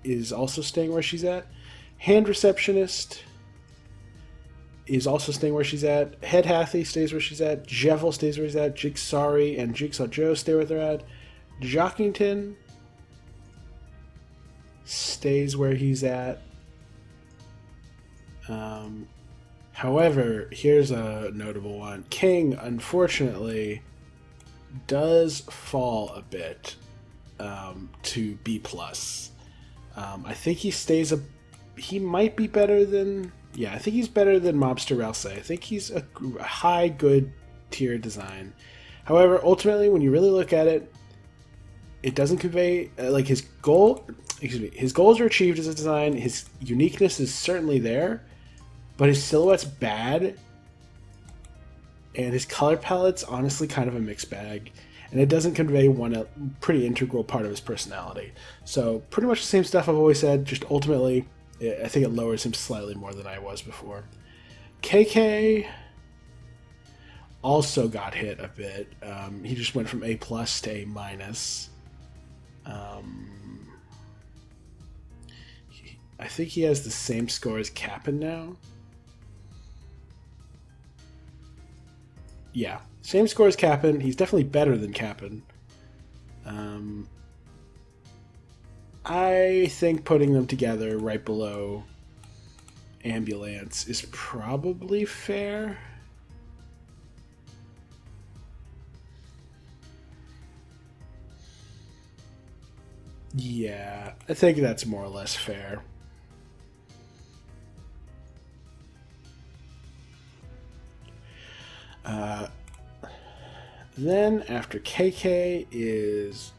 is also staying where she's at. Hand Receptionist is also staying where she's at. Head Hathy stays where she's at. Jevil stays where he's at. Jigsaw and Jigsaw Joe stay where they're at. Jockington stays where he's at. However, here's a notable one. King, unfortunately, does fall a bit to B+. I think he stays he might be better than... Yeah, I think he's better than Mobster Rousey. I think he's a high, good tier design. However, ultimately, when you really look at it, it doesn't convey... like, his goal... Excuse me. His goals are achieved as a design. His uniqueness is certainly there. But his silhouette's bad. And his color palette's honestly kind of a mixed bag. And it doesn't convey a pretty integral part of his personality. So, pretty much the same stuff I've always said, just ultimately... I think it lowers him slightly more than I was before. KK also got hit a bit. He just went from A+ to A-. I think he has the same score as Cap'n now. Yeah, same score as Cap'n. He's definitely better than Cap'n. I think putting them together right below Ambyu-Lance is probably fair. Yeah, I think that's more or less fair. Then after KK is...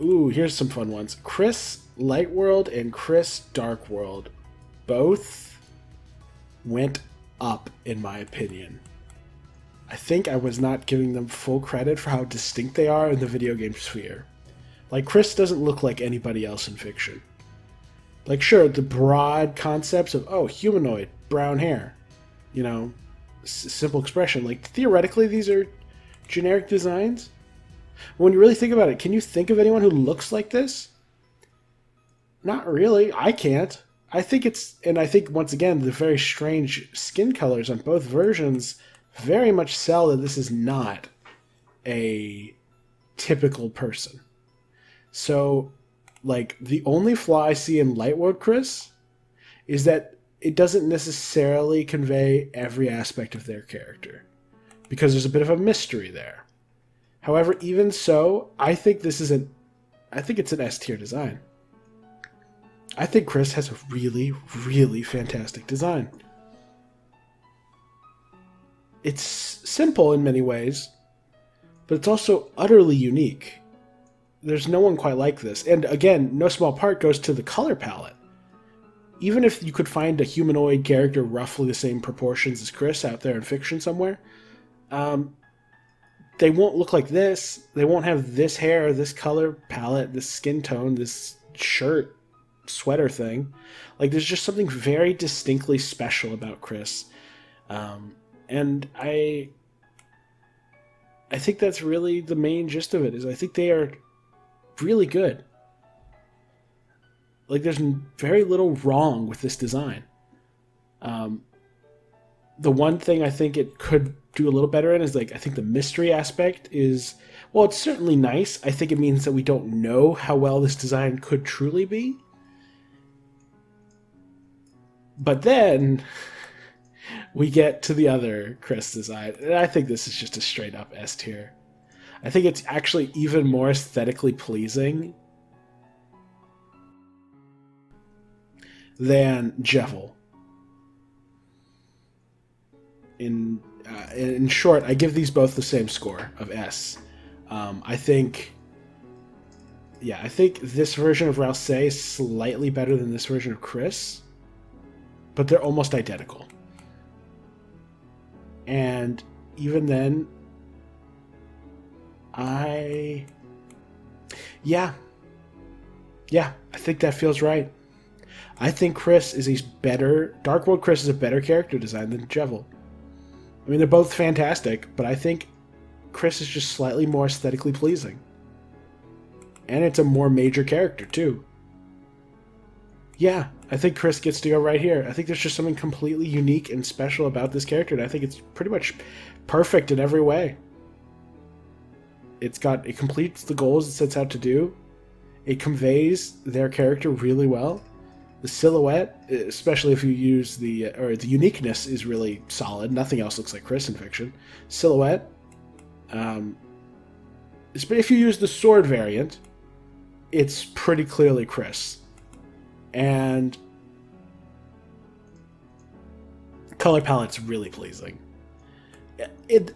Ooh, here's some fun ones. Kris Light World and Kris Dark World both went up, in my opinion. I think I was not giving them full credit for how distinct they are in the video game sphere. Like, Kris doesn't look like anybody else in fiction. Like, sure, the broad concepts of, oh, humanoid, brown hair, you know, simple expression. Like, theoretically, these are generic designs. When you really think about it, can you think of anyone who looks like this? Not really. I can't. I think it's... And I think, once again, the very strange skin colors on both versions very much sell that this is not a typical person. So, like, the only flaw I see in Lightworld Kris is that it doesn't necessarily convey every aspect of their character. Because there's a bit of a mystery there. However, even so, I think it's an S tier design. I think Kris has a really, really fantastic design. It's simple in many ways, but it's also utterly unique. There's no one quite like this. And again, no small part goes to the color palette. Even if you could find a humanoid character roughly the same proportions as Kris out there in fiction somewhere, they won't look like this. They won't have this hair, this color palette, this skin tone, this shirt, sweater thing. Like, there's just something very distinctly special about Kris. And I think that's really the main gist of it, is I think they are really good. Like, there's very little wrong with this design. The one thing I think it could do a little better in is, like, I think the mystery aspect is, well, it's certainly nice. I think it means that we don't know how well this design could truly be. But then we get to the other Kris design, and I think this is just a straight up S tier. I think it's actually even more aesthetically pleasing than Jevil. In short, I give these both the same score of S. I think this version of Rouse is slightly better than this version of Kris, but they're almost identical. And even then, I think that feels right. I think Kris is Dark World Kris is a better character design than Jevil. I mean, they're both fantastic, but I think Kris is just slightly more aesthetically pleasing. And it's a more major character, too. Yeah, I think Kris gets to go right here. I think there's just something completely unique and special about this character, and I think it's pretty much perfect in every way. It completes the goals it sets out to do. It conveys their character really well. The silhouette, especially if you use the uniqueness, is really solid. Nothing else looks like Kris in fiction. Silhouette. If you use the sword variant, it's pretty clearly Kris. And color palette's really pleasing.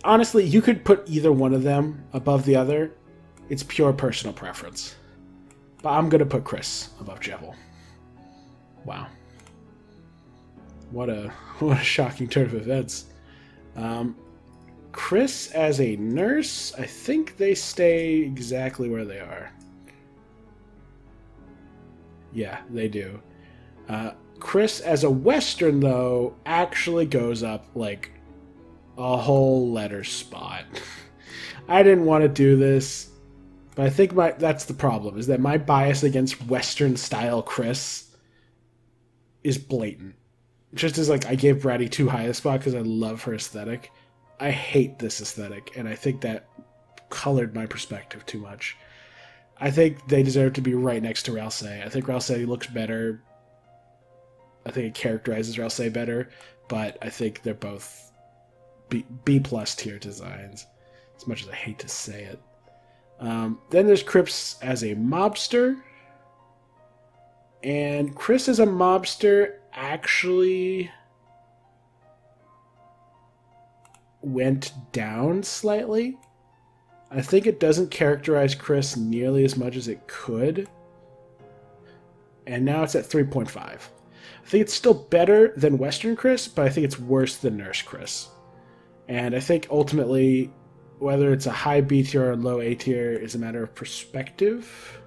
Honestly, you could put either one of them above the other. It's pure personal preference. But I'm going to put Kris above Jevil. Wow. What a shocking turn of events. Kris as a nurse, I think they stay exactly where they are. Yeah, they do. Kris as a Western, though, actually goes up like a whole letter spot. I didn't want to do this, but I think that's the problem, is that my bias against Western-style Kris is blatant. Just as, like, I gave Bratty too high a spot because I love her aesthetic, I hate this aesthetic, and I think that colored my perspective too much. I think they deserve to be right next to Rouse. I think Rouse looks better. I think it characterizes Rouse better, but I think they're both B+ tier designs, as much as I hate to say it. Then there's Kris as a mobster. And Kris as a mobster actually went down slightly. I think it doesn't characterize Kris nearly as much as it could. And now it's at 3.5. I think it's still better than Western Kris, but I think it's worse than Nurse Kris. And I think ultimately, whether it's a high B tier or low A tier is a matter of perspective.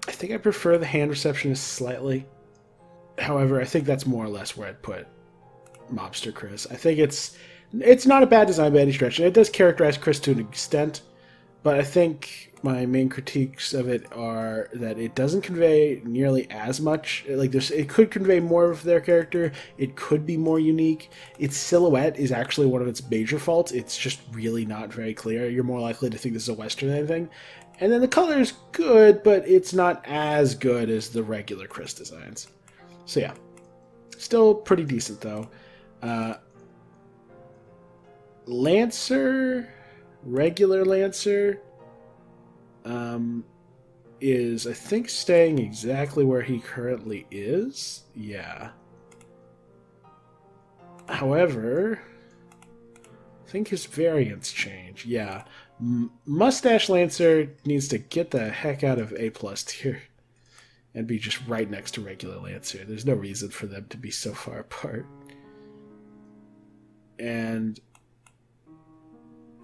I think I prefer the hand receptionist slightly. However, I think that's more or less where I'd put Mobster Kris. I think it's not a bad design by any stretch. It does characterize Kris to an extent, but I think my main critiques of it are that it doesn't convey nearly as much. It could convey more of their character. It could be more unique. Its silhouette is actually one of its major faults. It's just really not very clear. You're more likely to think this is a Western than anything. And then the color is good, but it's not as good as the regular Kris designs. So yeah, still pretty decent though. Lancer, regular Lancer, is, I think, staying exactly where he currently is. Yeah. However, I think his variants change. Yeah. Mustache Lancer needs to get the heck out of A+ tier and be just right next to regular Lancer. There's no reason for them to be so far apart. And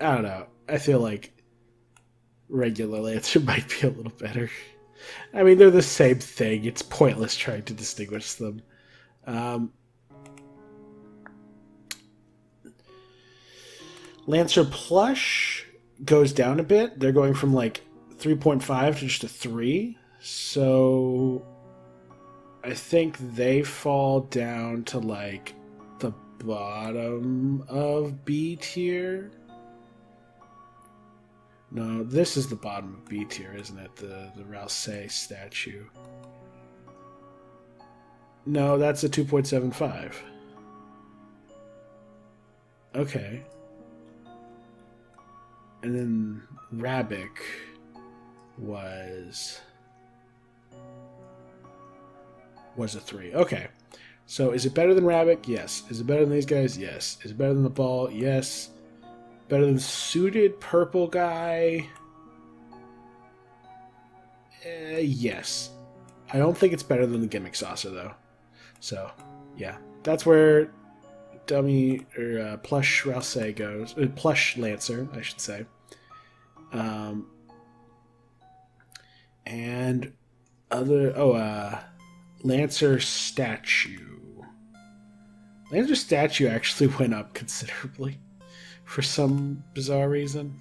I don't know. I feel like regular Lancer might be a little better. I mean, they're the same thing. It's pointless trying to distinguish them. Lancer Plush goes down a bit. They're going from like 3.5 to just a 3. So I think they fall down to like the bottom of B tier. No, this is the bottom of B tier, isn't it? The Rousey statue. No, that's a 2.75. Okay. And then Rabic was a 3. Okay. So is it better than Rabic? Yes. Is it better than these guys? Yes. Is it better than the ball? Yes. Better than suited purple guy? Yes. I don't think it's better than the Gimmick Saucer, though. So, yeah. That's where dummy, or plush Rousey goes. Plush Lancer, I should say. And other... Lancer statue. Lancer statue actually went up considerably for some bizarre reason.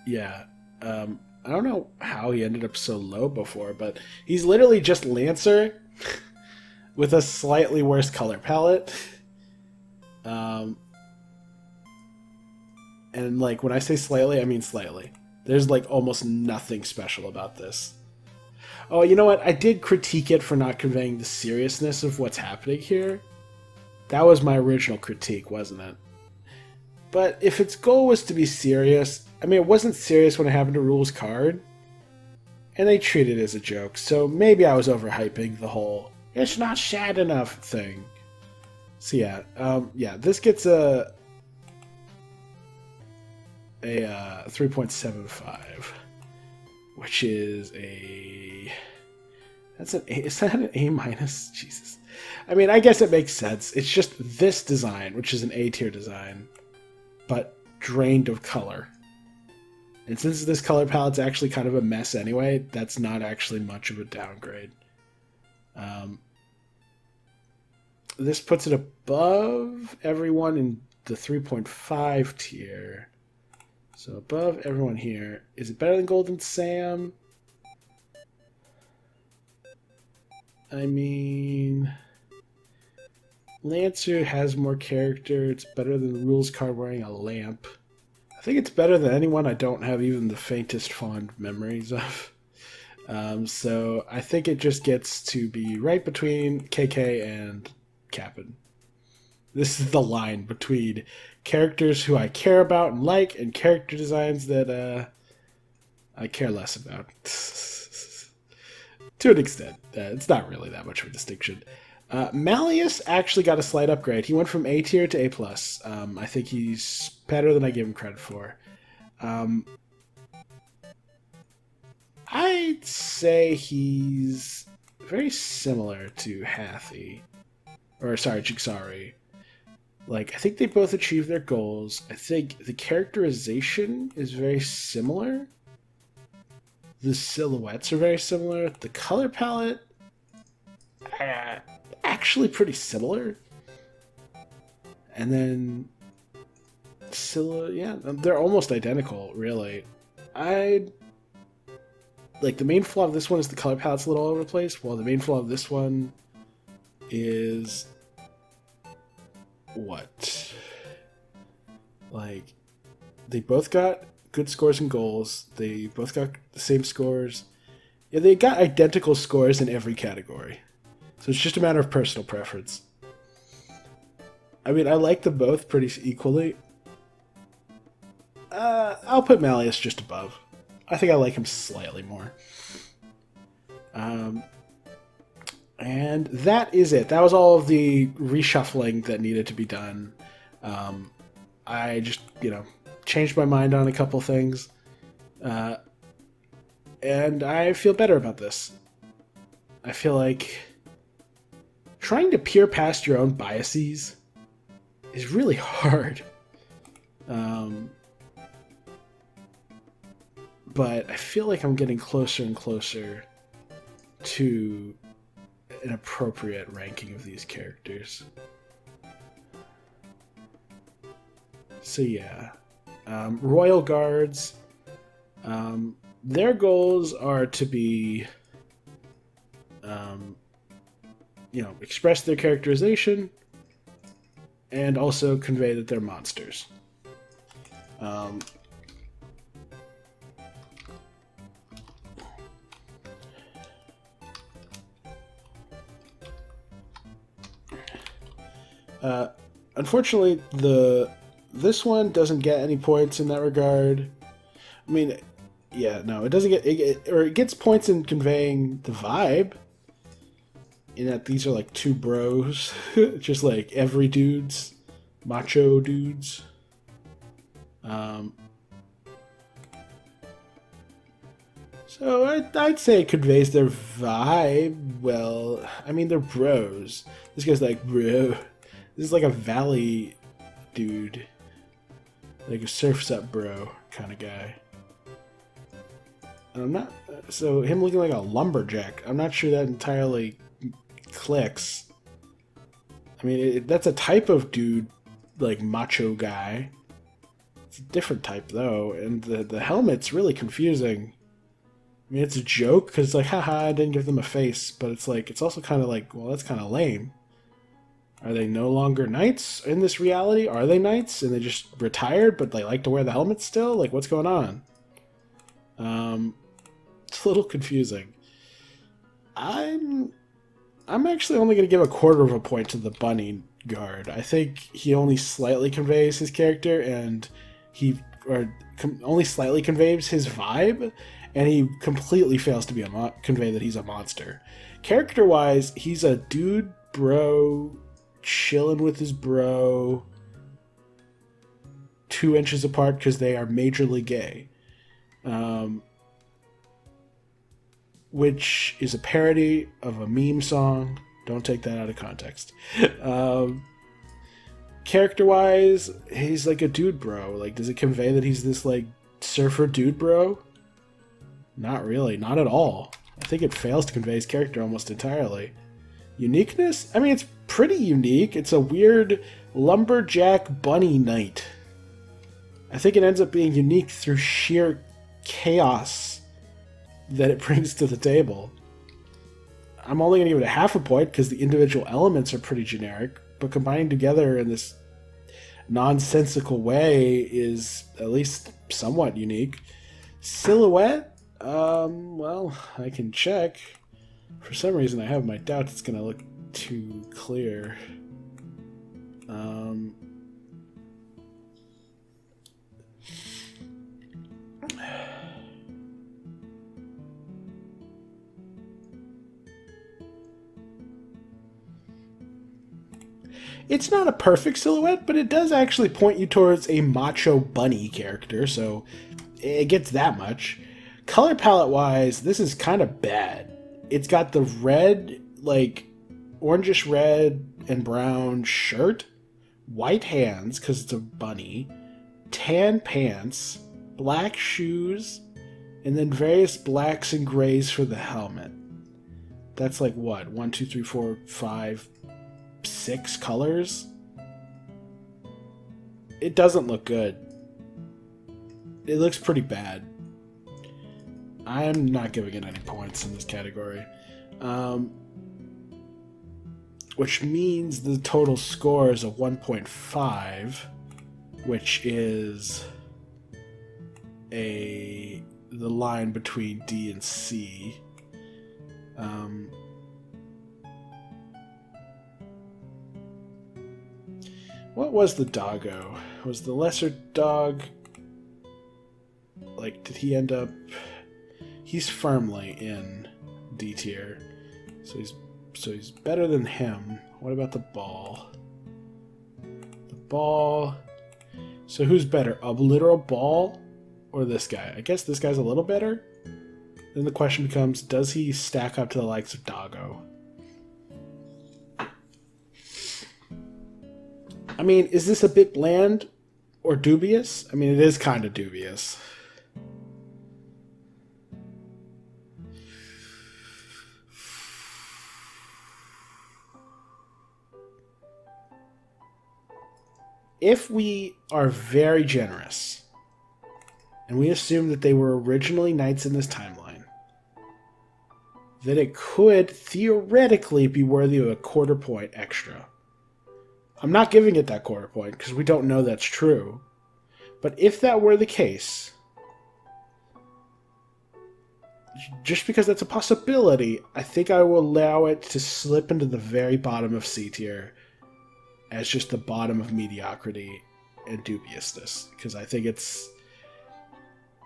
Yeah. I don't know how he ended up so low before, but he's literally just Lancer with a slightly worse color palette. And like when I say slightly, I mean slightly. There's like almost nothing special about this. Oh, you know what? I did critique it for not conveying the seriousness of what's happening here. That was my original critique, wasn't it? But if its goal was to be serious, I mean, it wasn't serious when it happened to Rule's card. And they treated it as a joke, so maybe I was overhyping the whole, it's not sad enough thing. So yeah, this gets a 3.75. Which is that's an A. Is that an A minus? Jesus. I mean, I guess it makes sense. It's just this design, which is an A tier design, but drained of color. And since this color palette's actually kind of a mess anyway, that's not actually much of a downgrade. This puts it above everyone in the 3.5 tier. So above everyone here. Is it better than Goulden Sam? I mean, Lancer has more character. It's better than Rule's card wearing a lamp. I think it's better than anyone I don't have even the faintest fond memories of. So I think it just gets to be right between KK and Captain. This is the line between characters who I care about and like, and character designs that I care less about. To an extent. It's not really that much of a distinction. Malleus actually got a slight upgrade. He went from A tier to A+. I think he's better than I give him credit for. I'd say he's very similar to Hathy. Or, sorry, Jigsaws. Like, I think they both achieved their goals. I think the characterization is very similar. The silhouettes are very similar. The color palette, actually pretty similar. And then, yeah, they're almost identical, really. Like, the main flaw of this one is the color palette's a little all over the place, while the main flaw of this one is... what? Like, they both got good scores and goals. They both got the same scores. Yeah, they got identical scores in every category. So it's just a matter of personal preference. I mean, I like them both pretty equally. I'll put Malleus just above. I think I like him slightly more. And that is it. That was all of the reshuffling that needed to be done. I just, changed my mind on a couple things. And I feel better about this. I feel like trying to peer past your own biases is really hard. But I feel like I'm getting closer and closer to an appropriate ranking of these characters. So yeah. Royal Guards. Their goals are to be express their characterization and also convey that they're monsters. Unfortunately, this one doesn't get any points in that regard. I mean, yeah, no, it doesn't get it gets points in conveying the vibe. In that these are like two bros, just like every dudes, macho dudes. So I'd say it conveys their vibe well. I mean, they're bros. This guy's like, bro. This is like a valley dude. Like a surf's up bro kind of guy. And I'm not... So him looking like a lumberjack, I'm not sure that entirely clicks. I mean, that's a type of dude, like macho guy. It's a different type though, and the helmet's really confusing. I mean, it's a joke because it's like, haha, I didn't give them a face, but it's like, it's also kind of like, well, that's kind of lame. Are they no longer knights in this reality? Are they knights and they just retired, but they like to wear the helmet still? Like, what's going on? It's a little confusing. I'm actually only going to give a quarter of a point to the bunny guard. I think he only slightly conveys his character, and only slightly conveys his vibe, and he completely fails to convey that he's a monster. Character-wise, he's a dude bro, chilling with his bro, 2 inches apart because they are majorly gay. Which is a parody of a meme song. Don't take that out of context. Character-wise, he's like a dude bro. Like, does it convey that he's this, like, surfer dude bro? Not really. Not at all. I think it fails to convey his character almost entirely. Uniqueness? I mean, it's pretty unique. It's a weird lumberjack bunny knight. I think it ends up being unique through sheer chaos that it brings to the table. I'm only going to give it a half a point because the individual elements are pretty generic, but combining together in this nonsensical way is at least somewhat unique. Silhouette? Well, I can check. For some reason, I have my doubts it's going to look too clear. It's not a perfect silhouette, but it does actually point you towards a macho bunny character, so it gets that much. Color palette-wise, this is kind of bad. It's got the red, like, orangish red and brown shirt, white hands, because it's a bunny, tan pants, black shoes, and then various blacks and grays for the helmet. That's like, what, 1, 2, 3, 4, 5... 6 colors. It doesn't look good. It looks pretty bad. I'm not giving it any points in this category. Which means the total score is a 1.5, which is the line between D and C. What was the doggo? Was the lesser dog... Like, did he end up... He's firmly in D tier. So he's better than him. What about the ball? The ball... So who's better? A literal ball or this guy? I guess this guy's a little better. Then the question becomes, does he stack up to the likes of Doggo? I mean, is this a bit bland or dubious? I mean, it is kind of dubious. If we are very generous, and we assume that they were originally knights in this timeline, that it could theoretically be worthy of a quarter point extra. I'm not giving it that quarter point because we don't know that's true. But if that were the case, just because that's a possibility, I think I will allow it to slip into the very bottom of C tier as just the bottom of mediocrity and dubiousness. Because I think this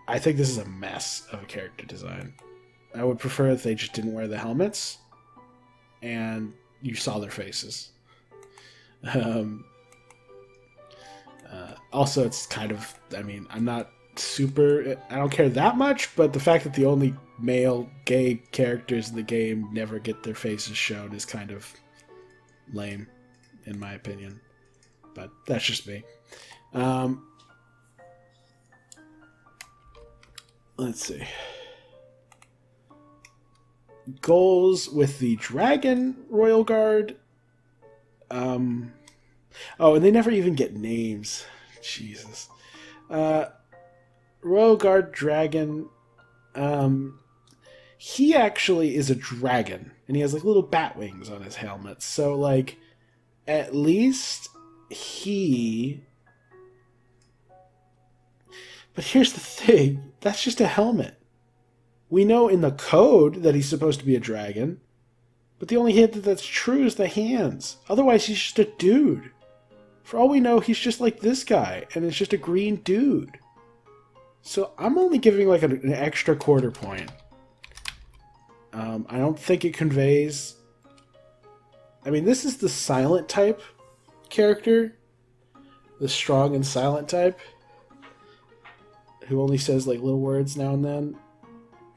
is a mess of a character design. I would prefer if they just didn't wear the helmets and you saw their faces. Also, it's kind of, I mean, I'm not super, I don't care that much, but the fact that the only male gay characters in the game never get their faces shown is kind of lame, in my opinion. But that's just me. Let's see. Goals with the Dragon Royal Guard. Oh, and they never even get names. Jesus. Royal Guard Dragon. He actually is a dragon, and he has like little bat wings on his helmet. So, like, at least he... But here's the thing. That's just a helmet. We know in the code that he's supposed to be a dragon, but the only hint that's true is the hands. Otherwise, he's just a dude. For all we know, he's just like this guy, and it's just a green dude. So I'm only giving like an extra quarter point. I don't think it conveys... I mean, this is the silent type character. The strong and silent type. Who only says like little words now and then.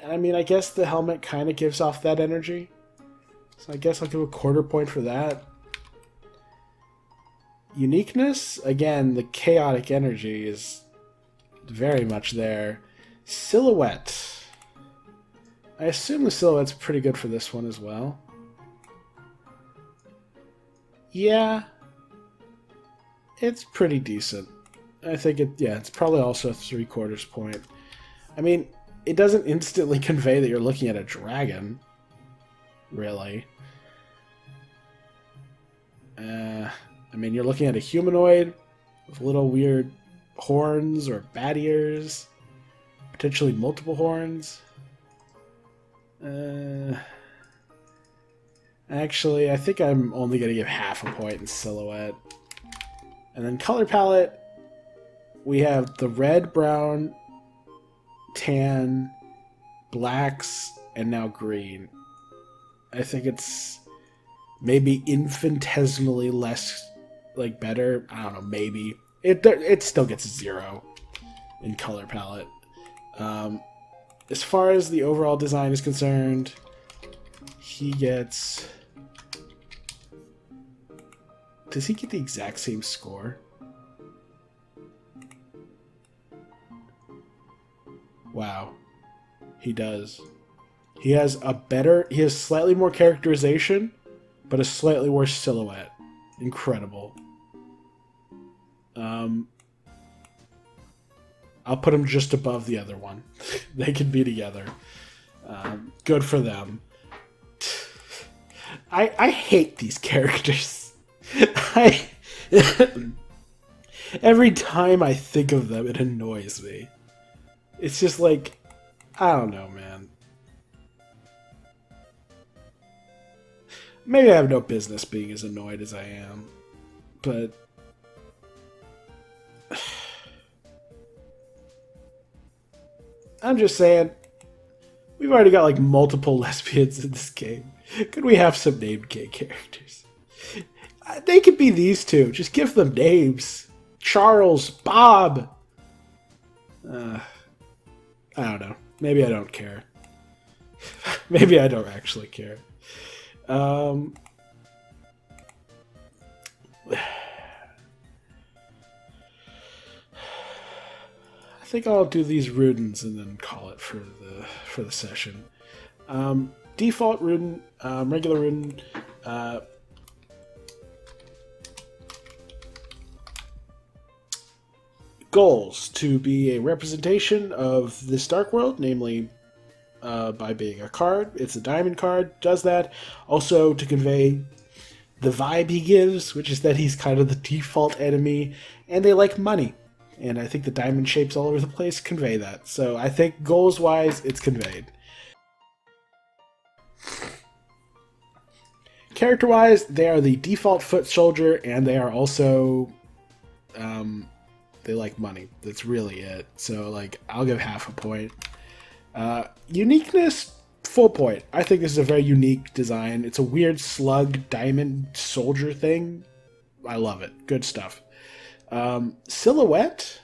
And I mean, I guess the helmet kind of gives off that energy. So I guess I'll give a quarter point for that. Uniqueness, again, the chaotic energy is very much there. Silhouette. I assume the silhouette's pretty good for this one as well. Yeah. It's pretty decent. I think it's probably also a 3/4 point. I mean, it doesn't instantly convey that you're looking at a dragon. Really. I mean, you're looking at a humanoid with little weird horns or bat ears. Potentially multiple horns. Actually, I think I'm only going to give half a point in silhouette. And then color palette, we have the red, brown, tan, blacks, and now green. I think it's maybe infinitesimally less, like, better. I don't know, maybe. It still gets a 0 in color palette. As far as the overall design is concerned, he gets... Does he get the exact same score? Wow. He does. He has slightly more characterization, but a slightly worse silhouette. Incredible. I'll put him just above the other one. They can be together. Good for them. I hate these characters. Every time I think of them, it annoys me. It's just like, I don't know, man. Maybe I have no business being as annoyed as I am, but... I'm just saying, we've already got like multiple lesbians in this game. Could we have some named gay characters? They could be these two. Just give them names. Charles, Bob. I don't know. Maybe I don't care. Maybe I don't actually care. I think I'll do these Rudens and then call it for the session. Default Ruden, regular Ruden. Goals: to be a representation of this dark world, namely by being a card. It's a diamond card, does that. Also to convey the vibe he gives, which is that he's kind of the default enemy, and they like money. And I think the diamond shapes all over the place convey that. So I think goals-wise, it's conveyed. Character-wise, they are the default foot soldier, and they are also, they like money. That's really it. So, like, I'll give half a point. Uniqueness, full point. I think this is a very unique design. It's a weird slug diamond soldier thing. I love it. Good stuff. Silhouette?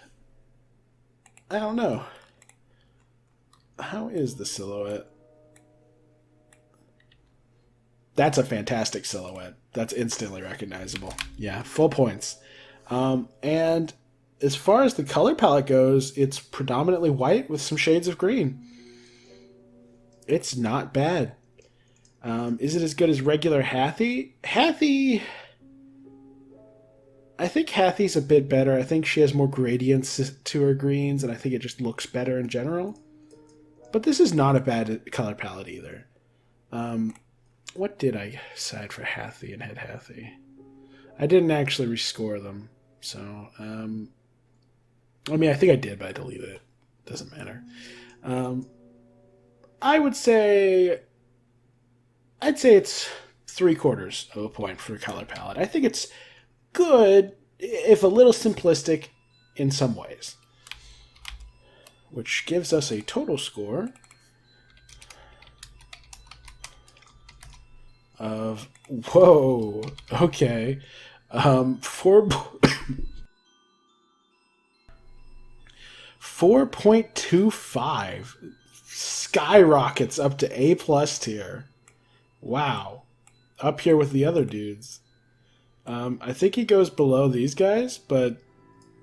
I don't know. How is the silhouette? That's a fantastic silhouette. That's instantly recognizable. Yeah, full points. And as far as the color palette goes, it's predominantly white with some shades of green. It's not bad. Is it as good as regular Hathy? Hathy... I think Hathy's a bit better. I think she has more gradients to her greens, and I think it just looks better in general. But this is not a bad color palette either. What did I decide for Hathy and Head Hathy? I didn't actually rescore them. So, I mean, I think I did, but I deleted it. Doesn't matter. I'd say it's 3/4 of a point for color palette. I think it's good, if a little simplistic in some ways. Which gives us a total score of, whoa, okay, 4.25 skyrockets up to A+ tier. Wow. Up here with the other dudes. I think he goes below these guys, but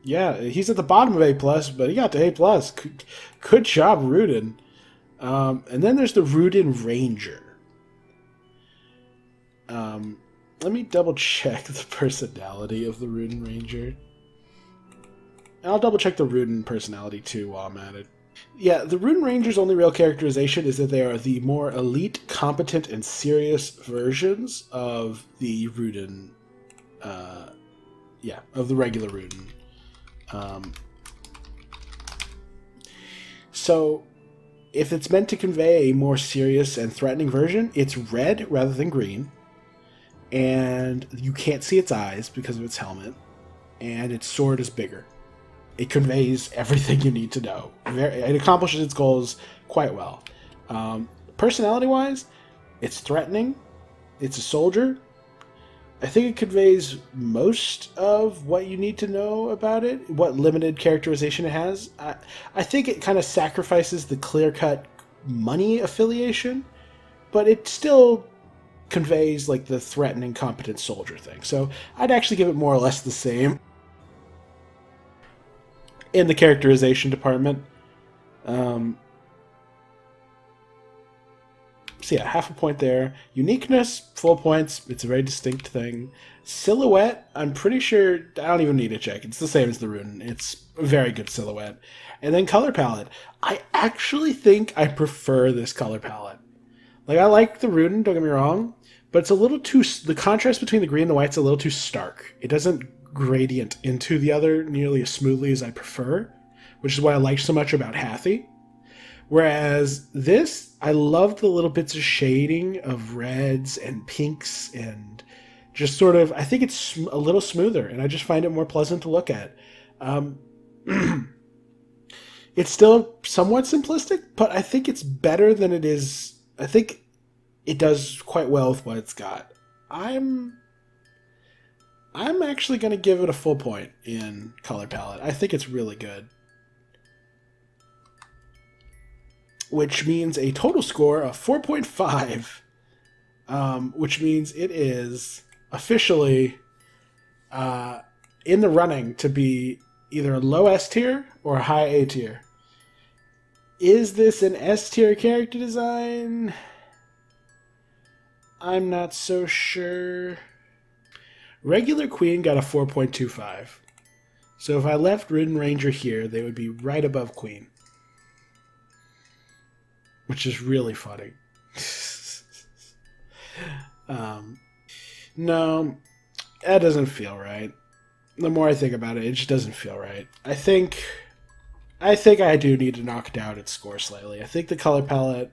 yeah, he's at the bottom of A+, but he got to A+. Good job, Rudin. And then there's the Rudin Ranger. Let me double check the personality of the Rudin Ranger. I'll double check the Rudin personality too while I'm at it. Yeah, the Rudin Ranger's only real characterization is that they are the more elite, competent, and serious versions of the Rudin. Of the regular Rudin. So, if it's meant to convey a more serious and threatening version, it's red rather than green. And you can't see its eyes because of its helmet. And its sword is bigger. It conveys everything you need to know. It accomplishes its goals quite well. Personality-wise, it's threatening. It's a soldier. I think it conveys most of what you need to know about it, what limited characterization it has. I think it kind of sacrifices the clear-cut money affiliation, but it still conveys like the threatening, competent soldier thing. So I'd actually give it more or less the same in the characterization department. So yeah, half a point there. Uniqueness, full points. It's a very distinct thing. Silhouette, I'm pretty sure, I don't even need to check. It's the same as the Rudin. It's a very good silhouette. And then color palette. I actually think I prefer this color palette. Like, I like the Rudin, don't get me wrong, but it's a little too, the contrast between the green and the white's a little too stark. It doesn't gradient into the other nearly as smoothly as I prefer, which is what I like so much about Hathy. Whereas this, I love the little bits of shading of reds and pinks and just sort of, I think it's a little smoother and I just find it more pleasant to look at. It's still somewhat simplistic, but I think it's better than it is. I think it does quite well with what it's got. I'm actually going to give it a full point in color palette. I think it's really good. Which means a total score of 4.5, which means it is officially in the running to be either a low S tier or a high A tier. Is this an S tier character design? I'm not so sure. Regular Queen got a 4.25. So if I left Rudin Ranger here, they would be right above Queen. which is really funny. No, that doesn't feel right. The more I think about it, it just doesn't feel right. I think I do need to knock down its score slightly. I think the color palette,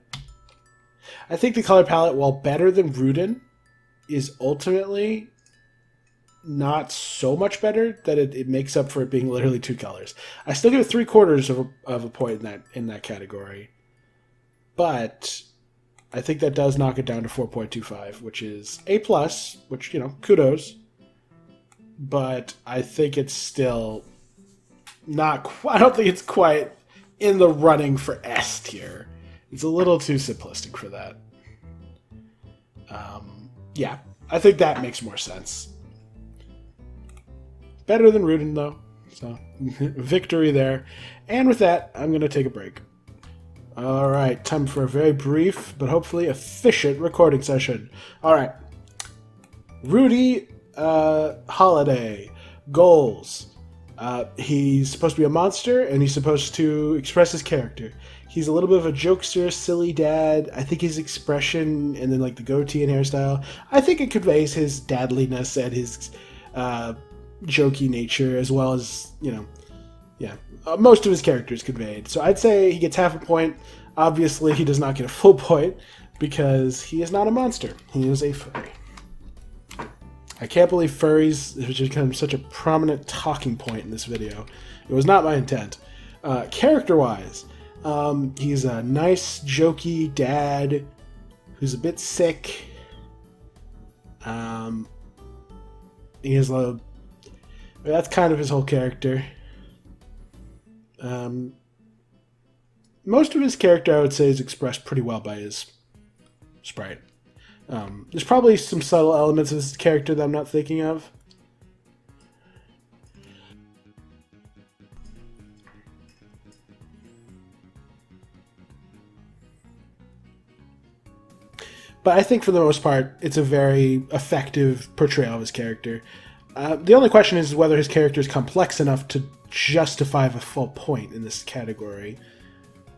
while better than Rudin, is ultimately not so much better that it makes up for it being literally 2 colors. I still give it 3/4 of a point in that category, but I think that does knock it down to 4.25, which is A+, which, kudos. But I think it's still not. I don't think it's quite in the running for S tier. It's a little too simplistic for that. Yeah, I think that makes more sense. Better than Rudin, though. So, victory there. And with that, I'm going to take a break. Alright, time for a very brief, but hopefully efficient recording session. Alright. Rudy Holiday. Goals. He's supposed to be a monster, and he's supposed to express his character. He's a little bit of a jokester, silly dad. I think his expression, and then like the goatee and hairstyle, I think it conveys his dadliness and his jokey nature, as well as, most of his character is conveyed. So I'd say he gets half a point. Obviously, he does not get a full point, because he is not a monster. He is a furry. I can't believe furries have become such a prominent talking point in this video. It was not my intent. Character-wise, he's a nice, jokey dad who's a bit sick. He is that's kind of his whole character. Most of his character, I would say, is expressed pretty well by his sprite. There's probably some subtle elements of his character that I'm not thinking of. But I think for the most part, it's a very effective portrayal of his character. The only question is whether his character is complex enough to justify a full point in this category.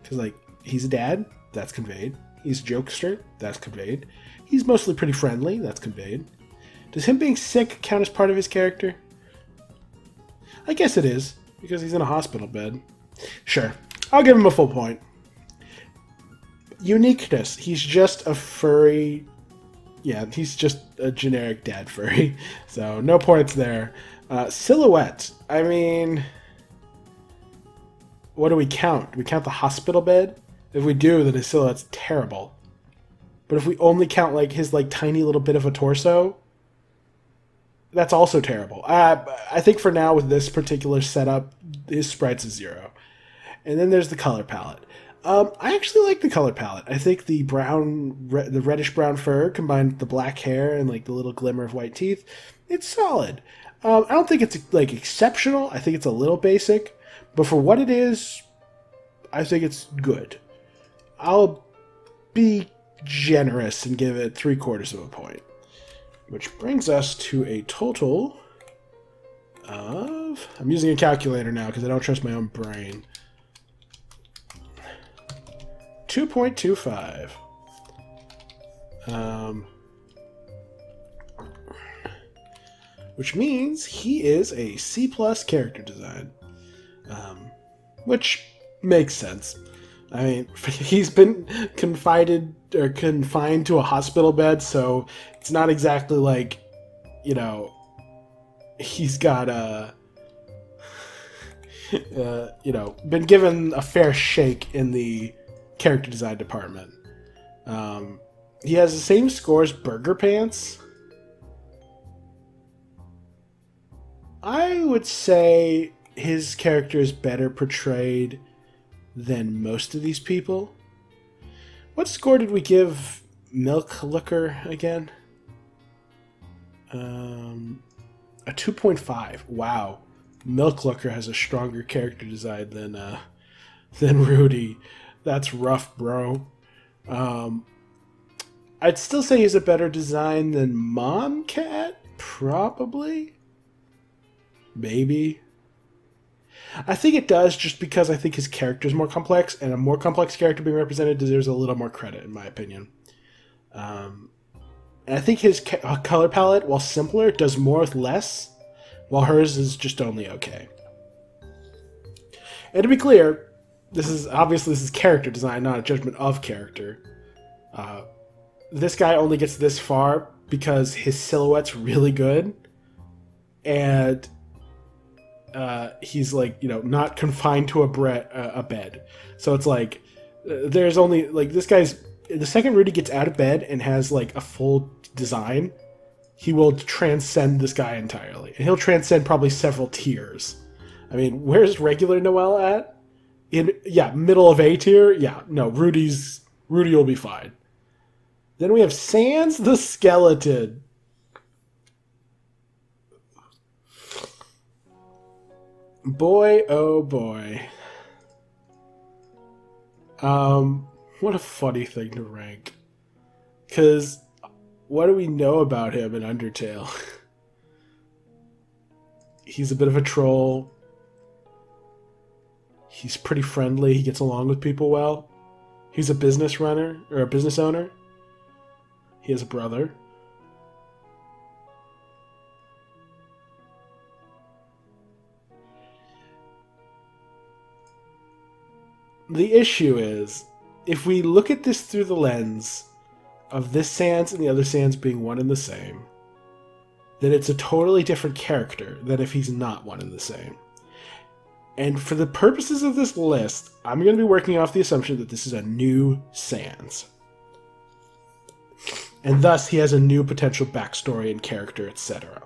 Because, he's a dad, that's conveyed. He's a jokester, that's conveyed. He's mostly pretty friendly, that's conveyed. Does him being sick count as part of his character? I guess it is, because he's in a hospital bed. Sure, I'll give him a full point. Uniqueness, he's just a furry. Yeah, he's just a generic dad furry, so no points there. Silhouette, I mean, what do we count? Do we count the hospital bed? If we do, then his silhouette's terrible. But if we only count his tiny little bit of a torso, that's also terrible. I think for now with this particular setup, his sprite's a 0. And then there's the color palette. I actually like the color palette. I think the the reddish brown fur combined with the black hair and the little glimmer of white teeth, it's solid. I don't think it's exceptional. I think it's a little basic, but for what it is, I think it's good. I'll be generous and give it 3/4 of a point, which brings us to a total of, I'm using a calculator now because I don't trust my own brain, 2.25. Which means he is a C+ character design, which makes sense. I mean, he's been confined to a hospital bed, so it's not exactly he's got been given a fair shake in the character design department. He has the same score as Burger Pants. I would say his character is better portrayed than most of these people. What score did we give Milk Looker again? A 2.5. Wow. Milk Looker has a stronger character design than Rudy. That's rough, bro. I'd still say he's a better design than Mom Cat, probably. Maybe. I think it does, just because I think his character is more complex, and a more complex character being represented deserves a little more credit, in my opinion. And I think his color palette, while simpler, does more with less, while hers is just only okay. And to be clear, this is character design, not a judgment of character. This guy only gets this far because his silhouette's really good, and he's like, you know, not confined to a bed. So it's like there's only like this guy's. The second Rudy gets out of bed and has like a full design, he will transcend this guy entirely, and he'll transcend probably several tiers. I mean, where's regular Noel at? Middle of A tier. Yeah, no, Rudy will be fine. Then we have Sans the Skeleton. Boy, oh boy. What a funny thing to rank. Because what do we know about him in Undertale? He's a bit of a troll. He's pretty friendly. He gets along with people well. He's a business runner, or a business owner. He has a brother. The issue is, if we look at this through the lens of this Sans and the other Sans being one and the same, then it's a totally different character than if he's not one and the same. And for the purposes of this list, I'm going to be working off the assumption that this is a new Sans. And thus, he has a new potential backstory and character, etc.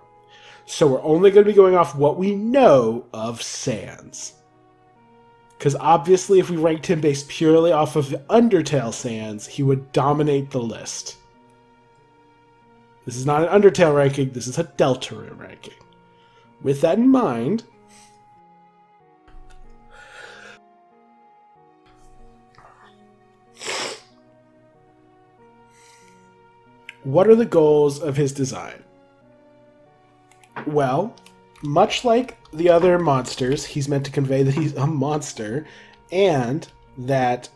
So we're only going to be going off what we know of Sans. Because obviously, if we ranked him based purely off of the Undertale Sans, he would dominate the list. This is not an Undertale ranking, this is a Deltarune ranking. With that in mind, what are the goals of his design? Well, much like the other monsters, he's meant to convey that he's a monster and that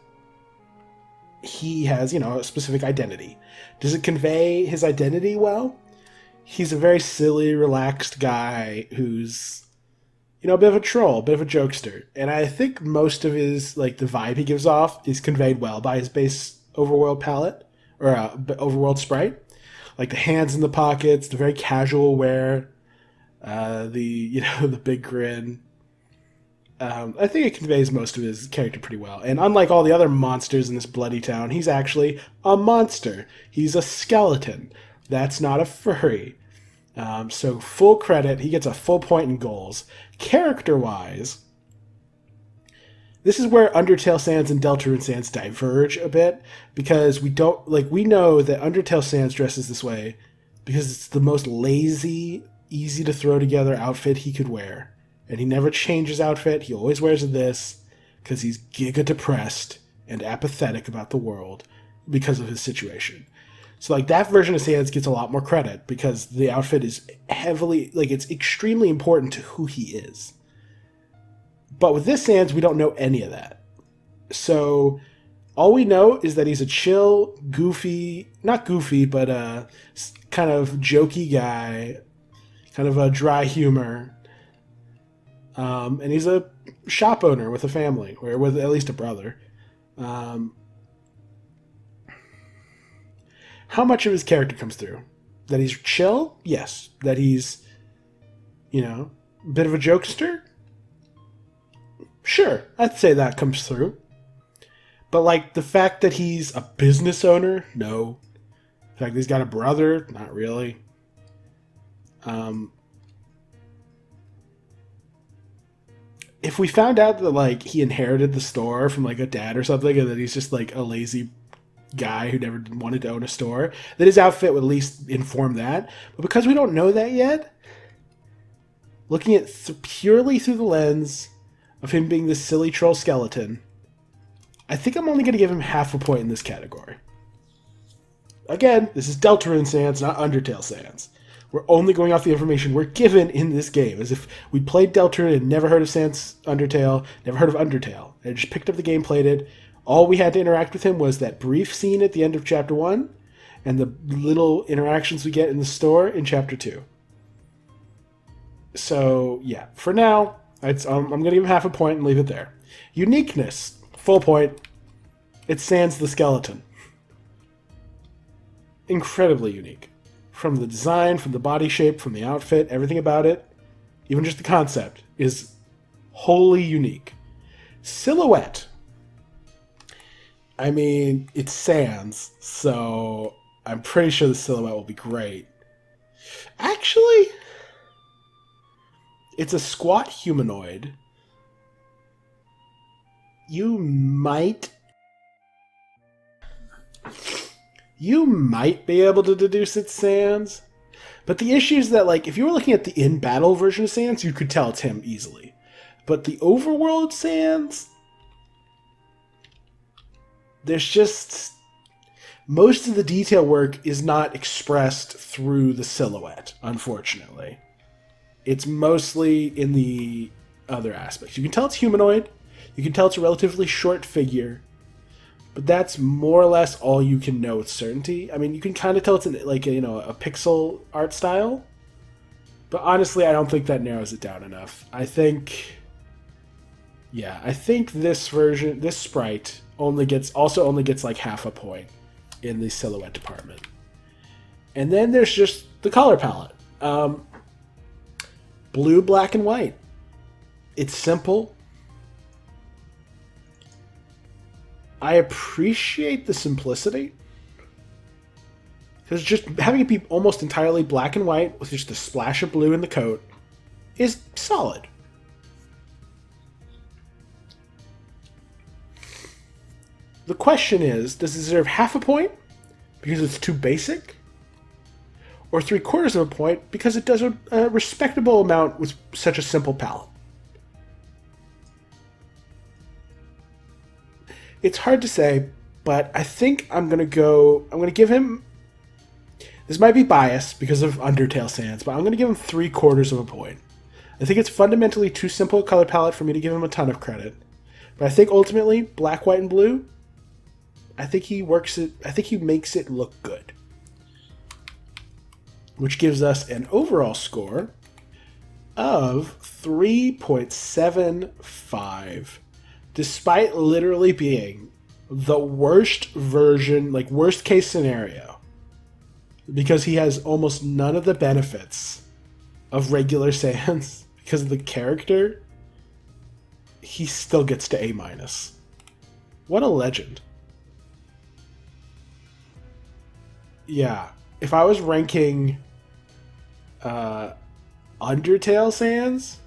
he has, you know, a specific identity. Does it convey his identity well? He's a very silly, relaxed guy who's, you know, a bit of a troll, a bit of a jokester. And I think most of his, like, the vibe he gives off is conveyed well by his base overworld palette, or overworld sprite. Like the hands in the pockets, the very casual wear, the big grin. I think it conveys most of his character pretty well. And unlike all the other monsters in this bloody town, he's actually a monster. He's a skeleton. That's not a furry. So full credit. He gets a full point in goals. Character-wise, this is where Undertale Sans and Deltarune Sans diverge a bit, because we know that Undertale Sans dresses this way because it's the most lazy, easy to throw together outfit he could wear. And he never changes outfit. He always wears this because he's giga depressed and apathetic about the world because of his situation. So like that version of Sans gets a lot more credit because the outfit is heavily, like, it's extremely important to who he is. But with this Sans, we don't know any of that. So all we know is that he's a chill, goofy, not goofy, but kind of jokey guy, kind of a dry humor. And he's a shop owner with a family, or with at least a brother. How much of his character comes through? That he's chill? Yes. That he's, you know, a bit of a jokester? Sure, I'd say that comes through. But, like, the fact that he's a business owner? No. The fact that he's got a brother? Not really. If we found out that, like, he inherited the store from, like, a dad or something, and that he's just, like, a lazy guy who never wanted to own a store, then his outfit would at least inform that. But because we don't know that yet, looking at purely through the lens of him being this silly troll skeleton, I think I'm only going to give him half a point in this category. Again, this is Deltarune Sans, not Undertale Sans. We're only going off the information we're given in this game, as if we played Deltarune and never heard of Sans Undertale, never heard of Undertale. I just picked up the game, played it. All we had to interact with him was that brief scene at the end of Chapter 1 and the little interactions we get in the store in Chapter 2. So, yeah, for now, I'm going to give him half a point and leave it there. Uniqueness, full point. It's Sans the Skeleton. Incredibly unique. From the design, from the body shape, from the outfit, everything about it, even just the concept, is wholly unique. Silhouette. I mean, it's Sans, so I'm pretty sure the silhouette will be great. Actually, it's a squat humanoid. You might be able to deduce it's Sans, but the issue is that, like, if you were looking at the in-battle version of Sans, you could tell it's him easily. But the overworld Sans, there's just... most of the detail work is not expressed through the silhouette, unfortunately. It's mostly in the other aspects. You can tell it's humanoid. You can tell it's a relatively short figure. But that's more or less all you can know with certainty. I mean, you can kind of tell it's like a pixel art style. But honestly, I don't think that narrows it down enough. I think this version, this sprite, only gets like half a point in the silhouette department. And then there's just the color palette. Blue, black, and white. It's simple. I appreciate the simplicity. Because just having it be almost entirely black and white with just a splash of blue in the coat is solid. The question is, does it deserve half a point because it's too basic? Or 3/4 of a point because it does a respectable amount with such a simple palette? It's hard to say, but I think I'm going to give him, this might be biased because of Undertale Sans, but I'm going to give him 3/4 of a point. I think it's fundamentally too simple a color palette for me to give him a ton of credit. But I think ultimately, black, white, and blue, I think he makes it look good. Which gives us an overall score of 3.75. Despite literally being the worst version, like worst case scenario, because he has almost none of the benefits of regular Sans because of the character, he still gets to A-. What a legend. Yeah, if I was ranking Undertale Sans,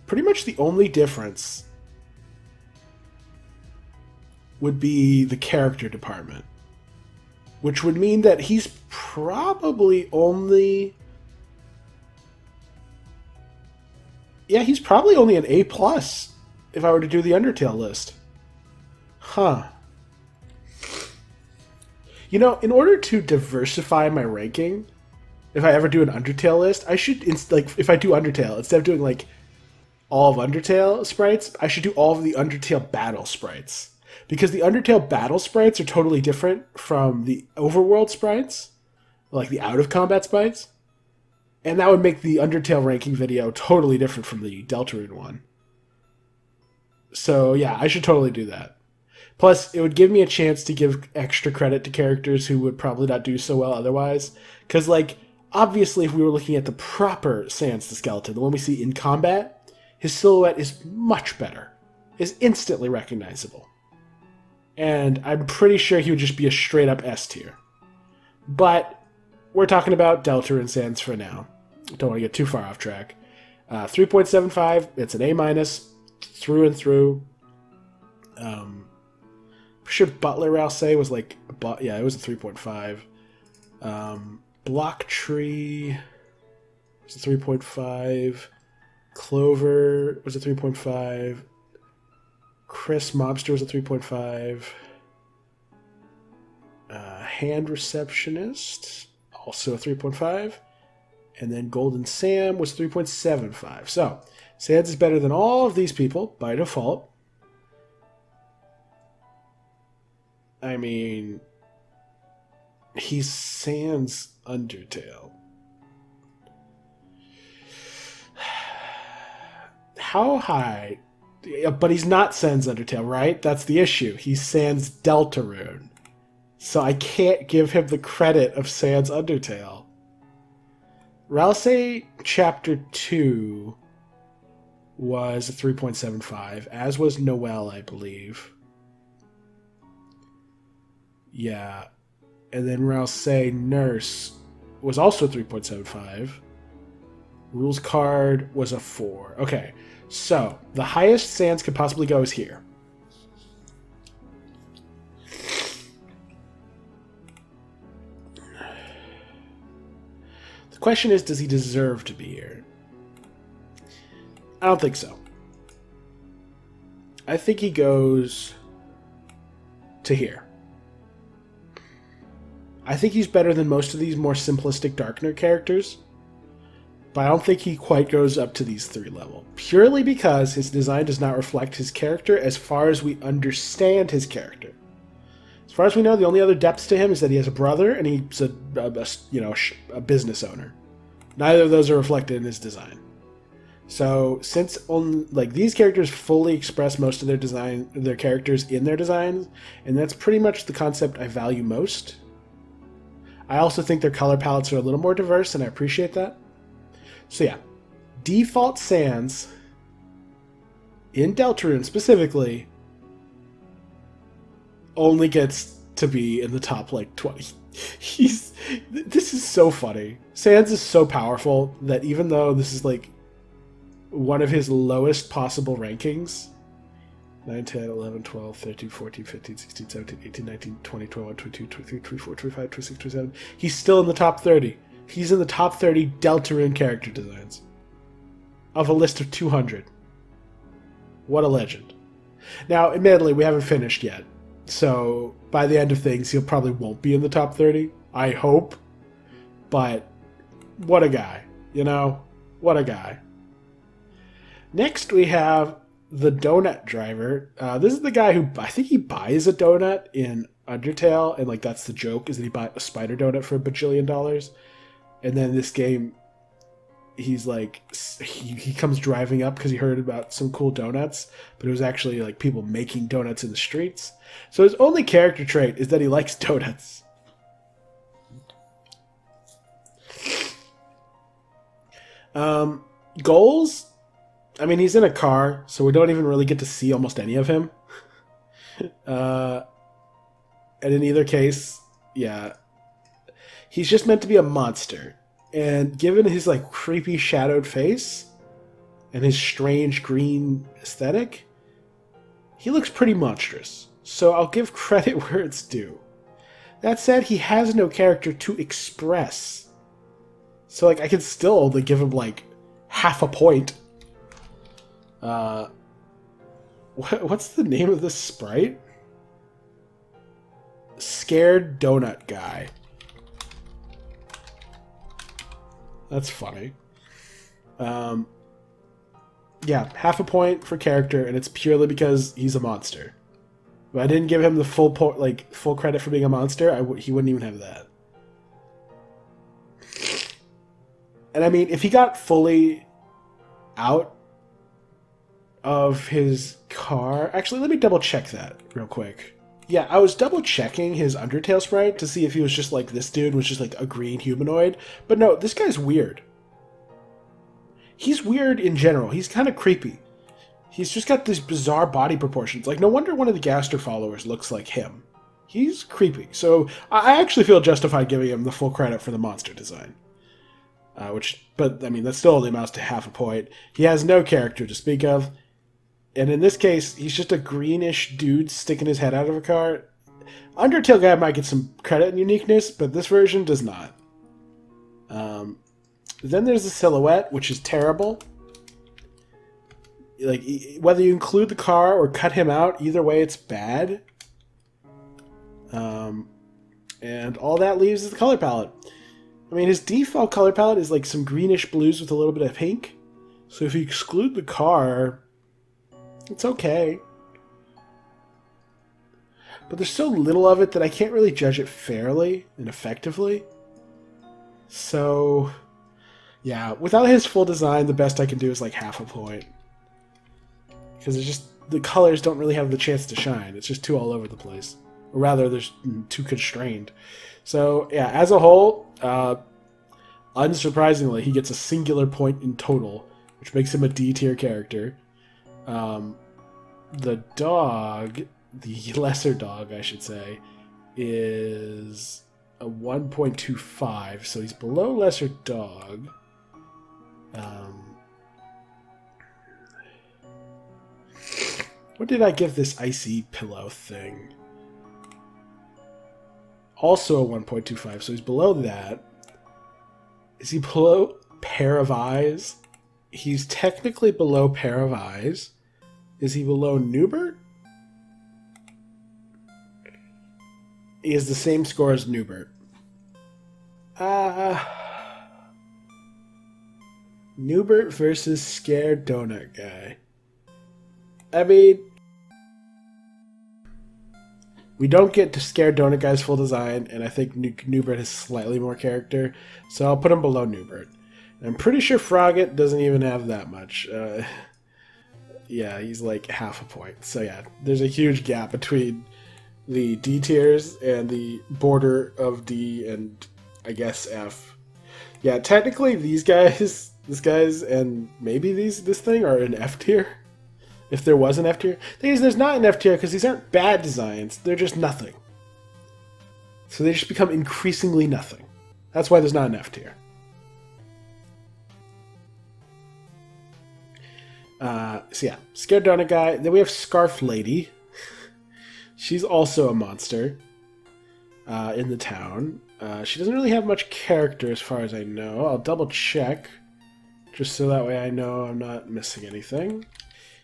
pretty much the only difference would be the character department, which would mean that he's probably only... yeah, he's probably only an A+ if I were to do the Undertale list. Huh. You know, in order to diversify my ranking, if I ever do an Undertale list, I should, like, if I do Undertale, instead of doing, like, all of Undertale sprites, I should do all of the Undertale battle sprites. Because the Undertale battle sprites are totally different from the overworld sprites, like the out-of-combat sprites. And that would make the Undertale ranking video totally different from the Deltarune one. So yeah, I should totally do that. Plus, it would give me a chance to give extra credit to characters who would probably not do so well otherwise. Because, like, obviously if we were looking at the proper Sans the Skeleton, the one we see in combat, his silhouette is much better. Is instantly recognizable. And I'm pretty sure he would just be a straight-up S tier. But we're talking about Deltarune Sans for now. Don't want to get too far off track. 3.75, it's an A- through and through. I'm sure Butler Rousey was like... yeah, it was a 3.5. Block Tree was a 3.5. Clover was a 3.5. Kris Mobster was a 3.5. Hand Receptionist, also a 3.5. And then Golden Sam was 3.75. So, Sans is better than all of these people by default. I mean, he's Sans Undertale. How high? But he's not Sans Undertale, right? That's the issue. He's Sans Deltarune. So I can't give him the credit of Sans Undertale. Ralsei Chapter 2 was a 3.75, as was Noelle, I believe. Yeah. And then Ralsei Nurse was also 3.75. Rules card was a 4. Okay, so the highest Sans could possibly go is here. The question is, does he deserve to be here? I don't think so. I think he goes to here. I think he's better than most of these more simplistic Darkner characters, but I don't think he quite goes up to these 3 level, purely because his design does not reflect his character as far as we understand his character. As far as we know, the only other depths to him is that he has a brother and he's a business owner. Neither of those are reflected in his design. So since these characters fully express most of their characters in their designs, and that's pretty much the concept I value most. I also think their color palettes are a little more diverse, and I appreciate that. So yeah, default Sans in Deltarune specifically only gets to be in the top 20. This is so funny. Sans is so powerful that even though this is one of his lowest possible rankings, 9, 10, 11, 12, 13, 14, 15, 16, 17, 18, 19, 20, 21, 22, 23, 24, 25, 26, 27. He's still in the top 30. He's in the top 30 Deltarune character designs of a list of 200. What a legend. Now, admittedly, we haven't finished yet. So, by the end of things, he probably won't be in the top 30. I hope. But, what a guy. You know? What a guy. Next, we have the Donut Driver. This is the guy who, I think he buys a donut in Undertale, and that's the joke, is that he bought a spider donut for $1 bajillion. And then this game, he's he comes driving up because he heard about some cool donuts, but it was actually people making donuts in the streets. So his only character trait is that he likes donuts. Goals? I mean, he's in a car, so we don't even really get to see almost any of him. And in either case, yeah, he's just meant to be a monster. And given his creepy shadowed face and his strange green aesthetic, he looks pretty monstrous. So I'll give credit where it's due. That said, he has no character to express. So I can still only give him half a point. What's the name of this sprite? Scared Donut Guy. That's funny. Yeah, half a point for character, and it's purely because he's a monster. If I didn't give him the full full credit for being a monster, he wouldn't even have that. And I mean, if he got fully out of his car... Actually, let me double check that real quick. Yeah, I was double checking his Undertale sprite to see if he was just this dude was just a green humanoid. But no, this guy's weird. He's weird in general. He's kind of creepy. He's just got these bizarre body proportions. No wonder one of the Gaster followers looks like him. He's creepy. So I actually feel justified giving him the full credit for the monster design. But I mean, that still only amounts to half a point. He has no character to speak of. And in this case, he's just a greenish dude sticking his head out of a car. Undertale guy might get some credit and uniqueness, but this version does not. Then there's the silhouette, which is terrible. Whether you include the car or cut him out, either way it's bad. And all that leaves is the color palette. I mean, his default color palette is like some greenish blues with a little bit of pink. So if you exclude the car, it's okay. But there's so little of it that I can't really judge it fairly and effectively. So, yeah, without his full design, the best I can do is like half a point. Because it's just, the colors don't really have the chance to shine. It's just too all over the place. Or rather, they're too constrained. So, yeah, as a whole, unsurprisingly, he gets a singular point in total, which makes him a D tier character. The dog, the lesser dog, I should say, is a 1.25, so he's below lesser dog. What did I give this icy pillow thing? Also a 1.25, so he's below that. Is he below pair of eyes? He's technically below pair of eyes. Is he below Newbert? He has the same score as Newbert. Newbert versus Scared Donut Guy. I mean, we don't get to Scared Donut Guy's full design, and I think Newbert has slightly more character, so I'll put him below Newbert. And I'm pretty sure Froggit doesn't even have that much. Yeah, he's like half a point. So yeah, there's a huge gap between the D tiers and the border of D and I guess F. Yeah, technically these guys, this guy's and maybe this thing are an F tier. If there was an F tier. The thing is, there's not an F tier because these aren't bad designs. They're just nothing. So they just become increasingly nothing. That's why there's not an F tier. So yeah, Scared Donut Guy. Then we have Scarf Lady. She's also a monster in the town. She doesn't really have much character as far as I know. I'll double check just so that way I know I'm not missing anything.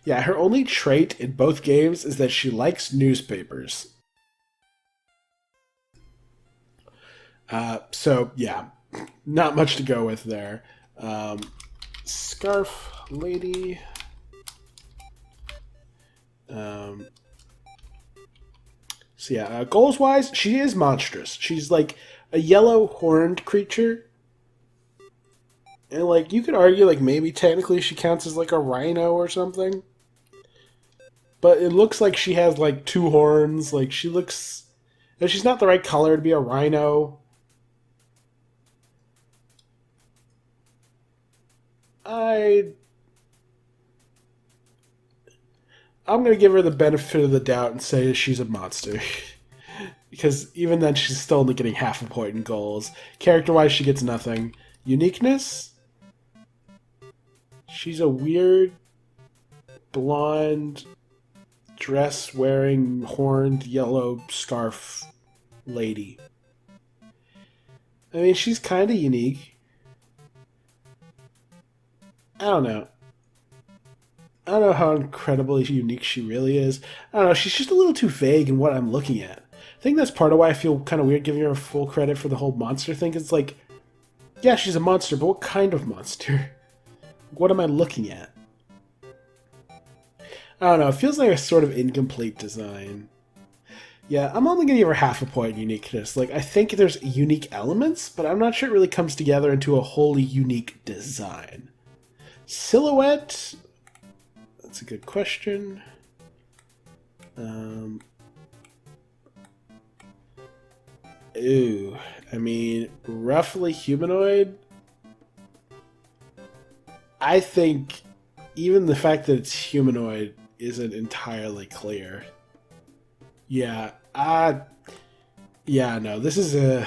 Yeah, her only trait in both games is that she likes newspapers. So yeah, not much to go with there. Scarf Lady. So yeah, goals-wise, she is monstrous. She's like a yellow horned creature. And like, you could argue like maybe technically she counts as like a rhino or something. But it looks like she has like two horns. Like she looks... And she's not the right color to be a rhino. I'm going to give her the benefit of the doubt and say she's a monster. Because even then, she's still only getting half a point in goals. Character-wise, she gets nothing. Uniqueness? She's a weird, blonde, dress-wearing, horned, yellow scarf lady. I mean, she's kind of unique. I don't know. I don't know how incredibly unique she really is. I don't know, she's just a little too vague in what I'm looking at. I think that's part of why I feel kind of weird giving her full credit for the whole monster thing. It's like, yeah, she's a monster, but what kind of monster? What am I looking at? I don't know, it feels like a sort of incomplete design. Yeah, I'm only going to give her half a point in uniqueness. Like, I think there's unique elements, but I'm not sure it really comes together into a wholly unique design. Silhouette? That's a good question. Ooh, I mean, roughly humanoid. I think even the fact that it's humanoid isn't entirely clear. Yeah, no, this is 0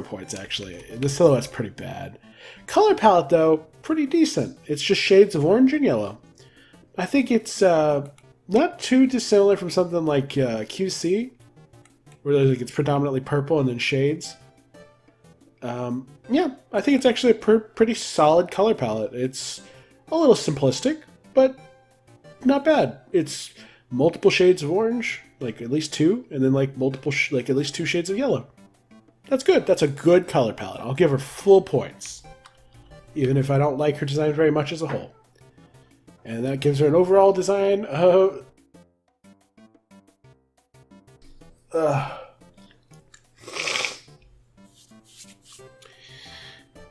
points actually. The silhouette's pretty bad. Color palette though, pretty decent. It's just shades of orange and yellow. I think it's not too dissimilar from something like QC, where it's predominantly purple and then shades. Yeah, I think it's actually a pretty solid color palette. It's a little simplistic, but not bad. It's multiple shades of orange, like at least two, and then like multiple, like at least two shades of yellow. That's good. That's a good color palette. I'll give her full points, even if I don't like her design very much as a whole. And that gives her an overall design of...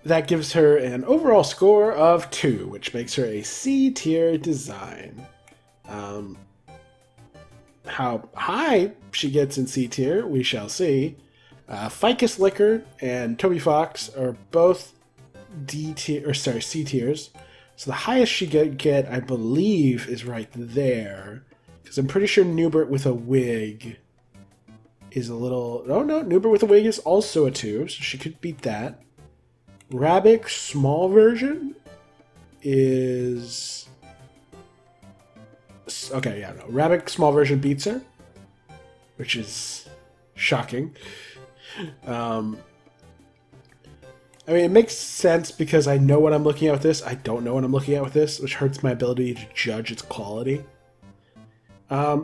that gives her an overall score of 2, which makes her a C-tier design. How high she gets in C-tier, we shall see. Ficus Liquor and Toby Fox are both C tiers. So the highest she get, I believe, is right there. Because I'm pretty sure Newbert with a wig is a little... Oh no, Newbert with a wig is also a 2, so she could beat that. Rabbit small version is... Okay, yeah, no. Rabbit small version beats her, which is shocking. I mean, it makes sense because I know what I'm looking at with this. I don't know what I'm looking at with this, which hurts my ability to judge its quality.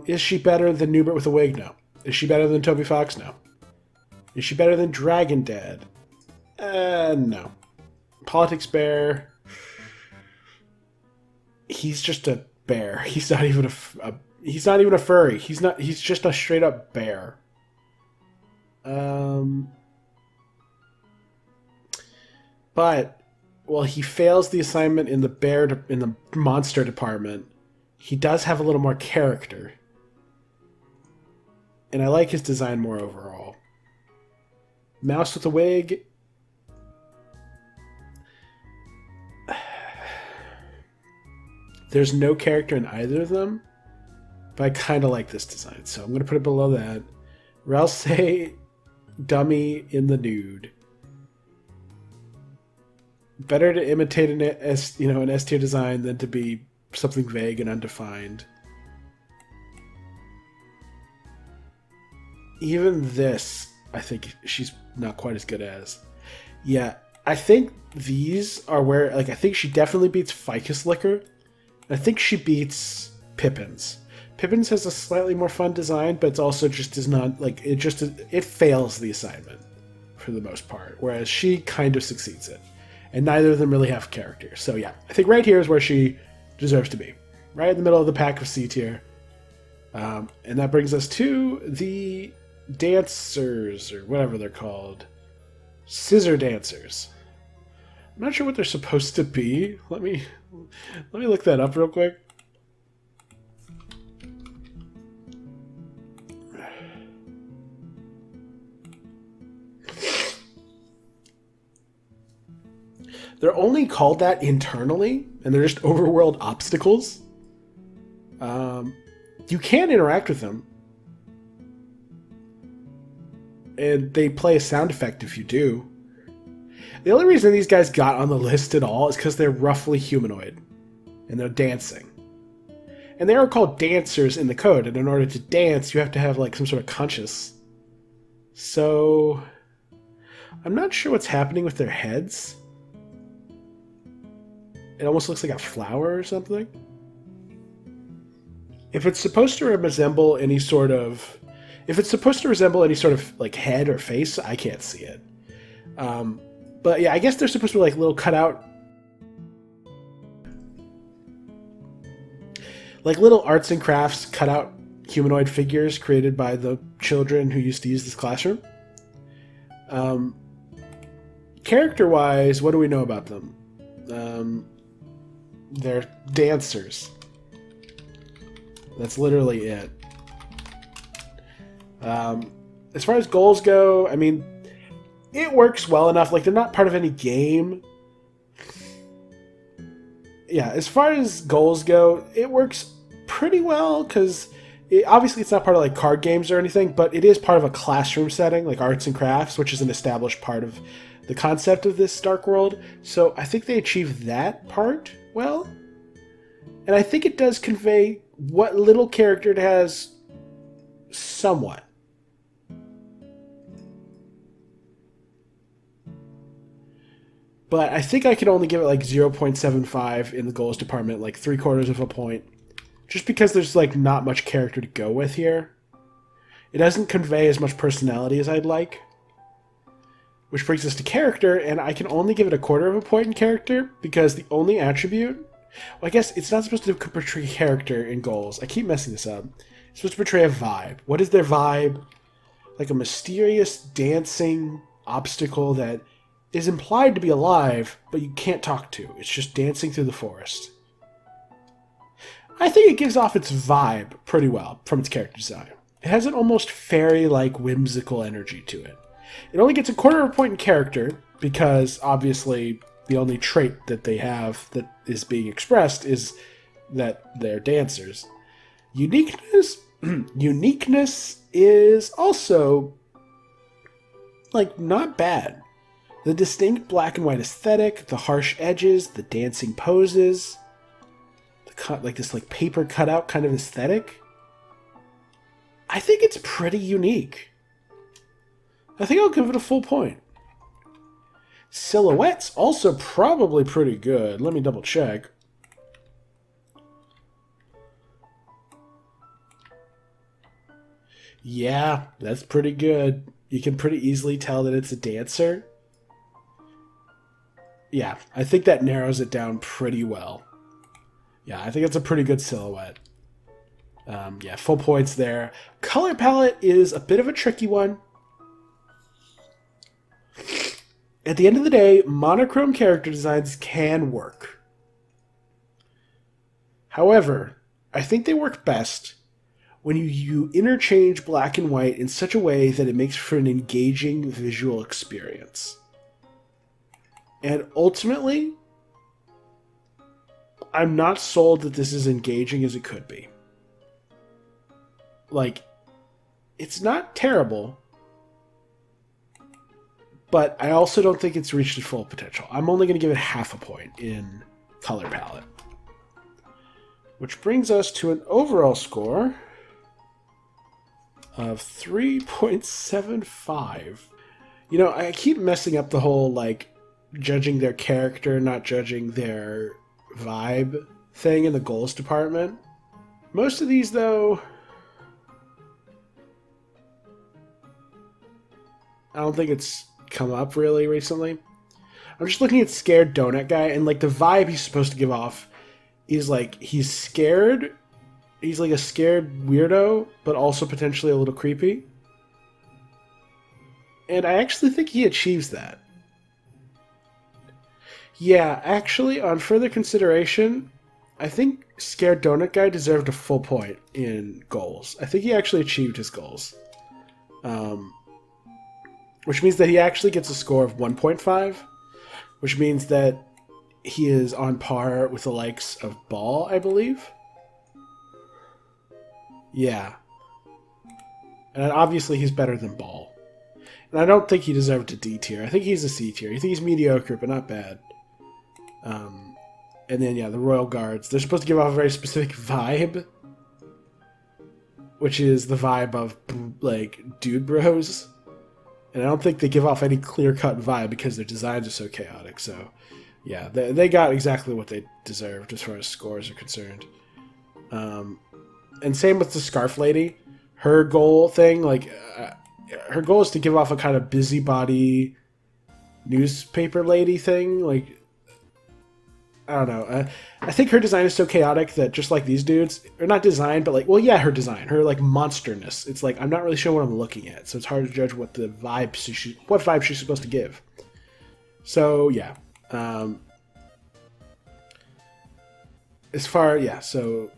Is she better than Newbert with a wig? No. Is she better than Toby Fox? No. Is she better than Dragon Dad? No. Politics Bear. He's just a bear. He's not even he's not even a furry. He's just a straight up bear. But while he fails the assignment in the monster department, he does have a little more character. And I like his design more overall. Mouse with a wig. There's no character in either of them, but I kind of like this design, so I'm going to put it below that. Rouse dummy in the nude. Better to imitate an S-tier design than to be something vague and undefined. Even this, I think she's not quite as good as. Yeah, I think these are where, like, I think she definitely beats Ficus Liquor. I think she beats Pippin's. Pippin's has a slightly more fun design, but it's also just does not, like, it fails the assignment for the most part, whereas she kind of succeeds it. And neither of them really have character. So yeah, I think right here is where she deserves to be. Right in the middle of the pack of C tier. And that brings us to the dancers, or whatever they're called. Scissor dancers. I'm not sure what they're supposed to be. Let me look that up real quick. They're only called that internally, and they're just overworld obstacles. You can interact with them. And they play a sound effect if you do. The only reason these guys got on the list at all is because they're roughly humanoid. And they're dancing. And they are called dancers in the code, and in order to dance, you have to have like some sort of conscious. So I'm not sure what's happening with their heads. It almost looks like a flower or something. If it's supposed to resemble any sort of... If it's supposed to resemble any sort of like head or face, I can't see it. But yeah, I guess they're supposed to be like little cutout... Like little arts and crafts cutout humanoid figures created by the children who used to use this classroom. Character-wise, what do we know about them? They're dancers. That's literally it. As far as goals go, I mean, it works well enough. Like, they're not part of any game. Yeah, as far as goals go, it works pretty well, because obviously it's not part of, like, card games or anything, but it is part of a classroom setting, like arts and crafts, which is an established part of the concept of this Dark World. So I think they achieved that part well. And I think it does convey what little character it has somewhat. But I think I could only give it like 0.75 in the goals department, like 3/4 of a point. Just because there's like not much character to go with here. It doesn't convey as much personality as I'd like. Which brings us to character, and I can only give it 1/4 of a point in character because the only attribute... Well, I guess it's not supposed to portray character in goals. I keep messing this up. It's supposed to portray a vibe. What is their vibe? Like a mysterious, dancing obstacle that is implied to be alive, but you can't talk to. It's just dancing through the forest. I think it gives off its vibe pretty well from its character design. It has an almost fairy-like whimsical energy to it. It only gets 1/4 of a point in character because, obviously, the only trait that they have that is being expressed is that they're dancers. Uniqueness? Uniqueness is also, like, not bad. The distinct black and white aesthetic, the harsh edges, the dancing poses, the cut, like this like paper cutout kind of aesthetic. I think it's pretty unique. I think I'll give it a full point. Silhouette's also probably pretty good. Let me double check. Yeah, that's pretty good. You can pretty easily tell that it's a dancer. Yeah, I think that narrows it down pretty well. Yeah, I think it's a pretty good silhouette. Yeah, full points there. Color palette is a bit of a tricky one. At the end of the day, monochrome character designs can work. However, I think they work best when you interchange black and white in such a way that it makes for an engaging visual experience. And ultimately, I'm not sold that this is engaging as it could be. Like, it's not terrible, but I also don't think it's reached its full potential. I'm only going to give it half a point in color palette. Which brings us to an overall score of 3.75. You know, I keep messing up the whole, like, judging their character, not judging their vibe thing in the goals department. Most of these, though, I don't think it's come up really recently. I'm just looking at Scared Donut Guy, and like the vibe he's supposed to give off is like he's scared. He's like a scared weirdo, but also potentially a little creepy. And I actually think he achieves that. Yeah, actually, on further consideration, I think Scared Donut Guy deserved a full point in goals. I think he actually achieved his goals. Which means that he actually gets a score of 1.5, which means that he is on par with the likes of Ball, I believe. Yeah. And obviously he's better than Ball. And I don't think he deserved a D tier. I think he's a C tier. I think he's mediocre, but not bad. And then, yeah, the Royal Guards. They're supposed to give off a very specific vibe, which is the vibe of, like, dude bros. And I don't think they give off any clear-cut vibe because their designs are so chaotic. So, yeah, they got exactly what they deserved as far as scores are concerned. And same with the Scarf Lady. Her goal thing, like, her goal is to give off a kind of busybody newspaper lady thing. Like, I don't know. I think her design is so chaotic that just like these dudes, or not design, but like, well, yeah, her design, her like monsterness. It's like I'm not really sure what I'm looking at, so it's hard to judge what the vibe what vibe she's supposed to give. So yeah, so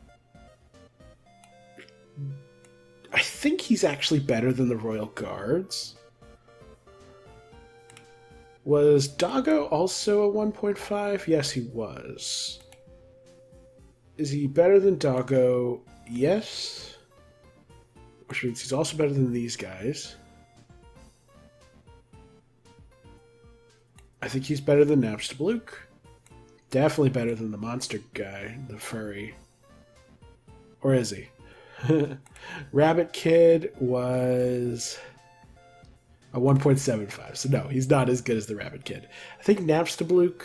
I think he's actually better than the Royal Guards. Was Doggo also a 1.5? Yes, he was. Is he better than Doggo? Yes. Which means he's also better than these guys. I think he's better than Napstablook. Definitely better than the monster guy, the furry. Or is he? Rabbit Kid was a 1.75. So no, he's not as good as the Rabbit Kid. I think Napstablook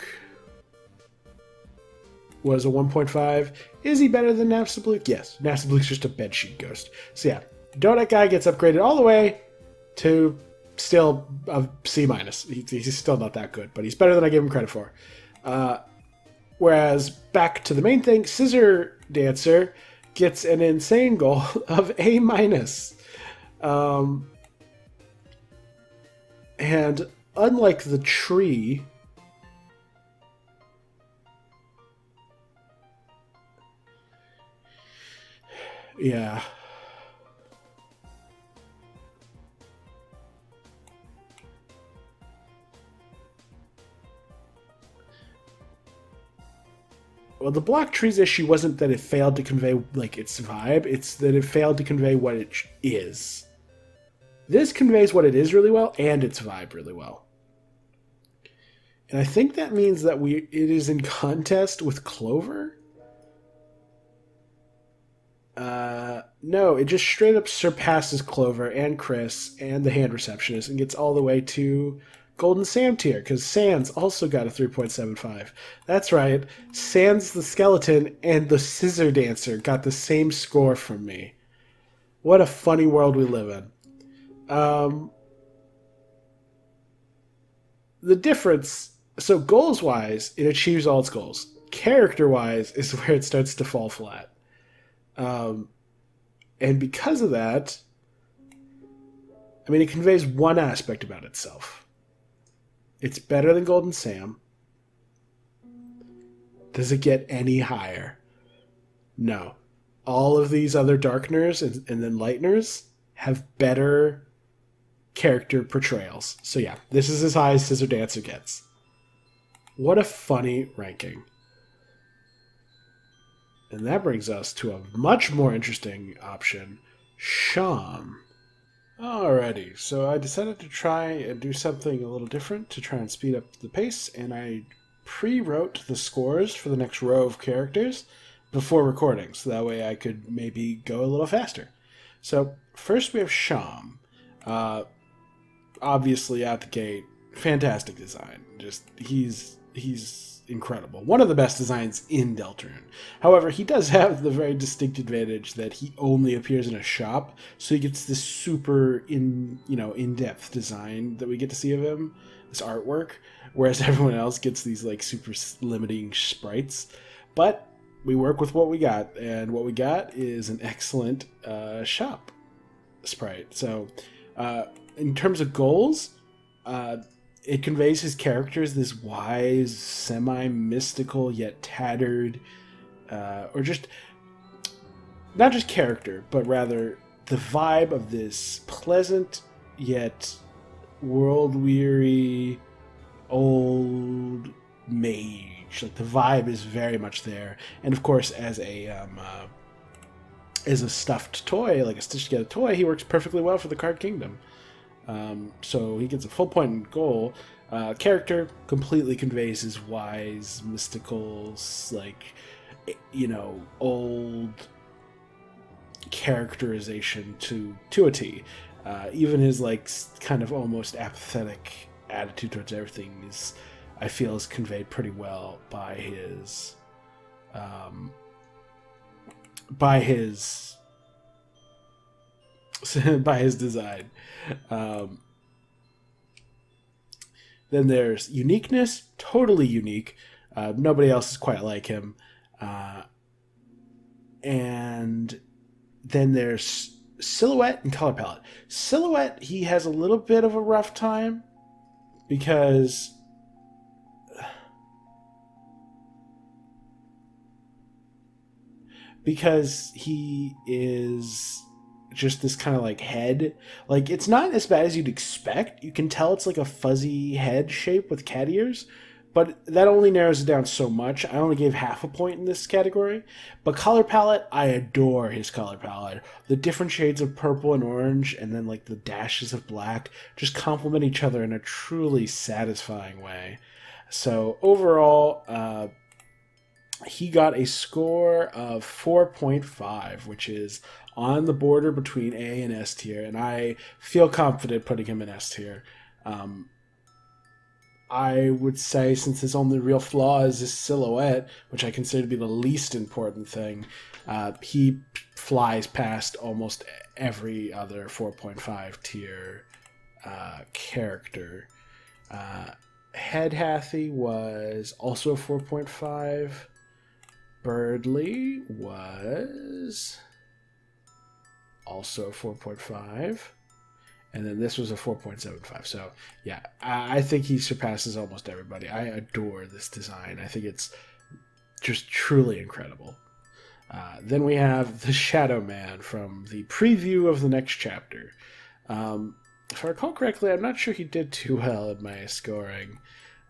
was a 1.5. Is he better than Napstablook? Yes. Napstablook's just a bedsheet ghost. So yeah, Donut Guy gets upgraded all the way to still a C-. He's still not that good, but he's better than I gave him credit for. Whereas back to the main thing, Scissor Dancer gets an insane goal of A-. And unlike the tree, yeah. Well, the Block Tree's issue wasn't that it failed to convey, like, its vibe. It's that it failed to convey what it is. This conveys what it is really well and its vibe really well. And I think that means that it is in contest with Clover. No, it just straight up surpasses Clover and Kris and the Hand Receptionist and gets all the way to Golden Sam tier, because Sans also got a 3.75. That's right, Sans the Skeleton and the Scissor Dancer got the same score from me. What a funny world we live in. The difference, so goals-wise, it achieves all its goals. Character-wise is where it starts to fall flat. And because of that, I mean, it conveys one aspect about itself. It's better than Golden Sam. Does it get any higher? No. All of these other Darkeners and then Lighteners have better character portrayals. So yeah, this is as high as Scissor Dancer gets. What a funny ranking. And that brings us to a much more interesting option, Sham. Alrighty, so I decided to try and do something a little different to try and speed up the pace, and I pre-wrote the scores for the next row of characters before recording, so that way I could maybe go a little faster. So first we have Sham. Obviously out the gate, fantastic design. Just he's incredible. One of the best designs in Deltarune. However, he does have the very distinct advantage that he only appears in a shop, so he gets this super in-depth design that we get to see of him, this artwork, whereas everyone else gets these like super limiting sprites. But we work with what we got, and what we got is an excellent shop sprite. So in terms of goals, it conveys his character as this wise, semi-mystical, yet tattered, or just, not just character, but rather the vibe of this pleasant, yet world-weary, old mage. Like, the vibe is very much there. And of course, as a stuffed toy, like a Stitch Together toy, he works perfectly well for the Card Kingdom. So he gets a full point in goal. Character completely conveys his wise, mystical, like, old characterization to a T. Even his like kind of almost apathetic attitude towards everything I feel is conveyed pretty well by his design. Then there's uniqueness, totally unique. Nobody else is quite like him. And then there's silhouette and color palette. Silhouette, he has a little bit of a rough time because he is just this kind of like head. Like, it's not as bad as you'd expect. You can tell it's like a fuzzy head shape with cat ears, but that only narrows it down so much. I only gave half a point in this category. But color palette, I adore his color palette. The different shades of purple and orange, and then like the dashes of black, just complement each other in a truly satisfying way. So overall, he got a score of 4.5, which is on the border between A and S tier, and I feel confident putting him in S tier. I would say, since his only real flaw is his silhouette, which I consider to be the least important thing, he flies past almost every other 4.5 tier character. Head Hathy was also 4.5. Berdly was also 4.5. And then this was a 4.75. So, yeah, I think he surpasses almost everybody. I adore this design. I think it's just truly incredible. Then we have the Shadow Man from the preview of the next chapter. If I recall correctly, I'm not sure he did too well in my scoring.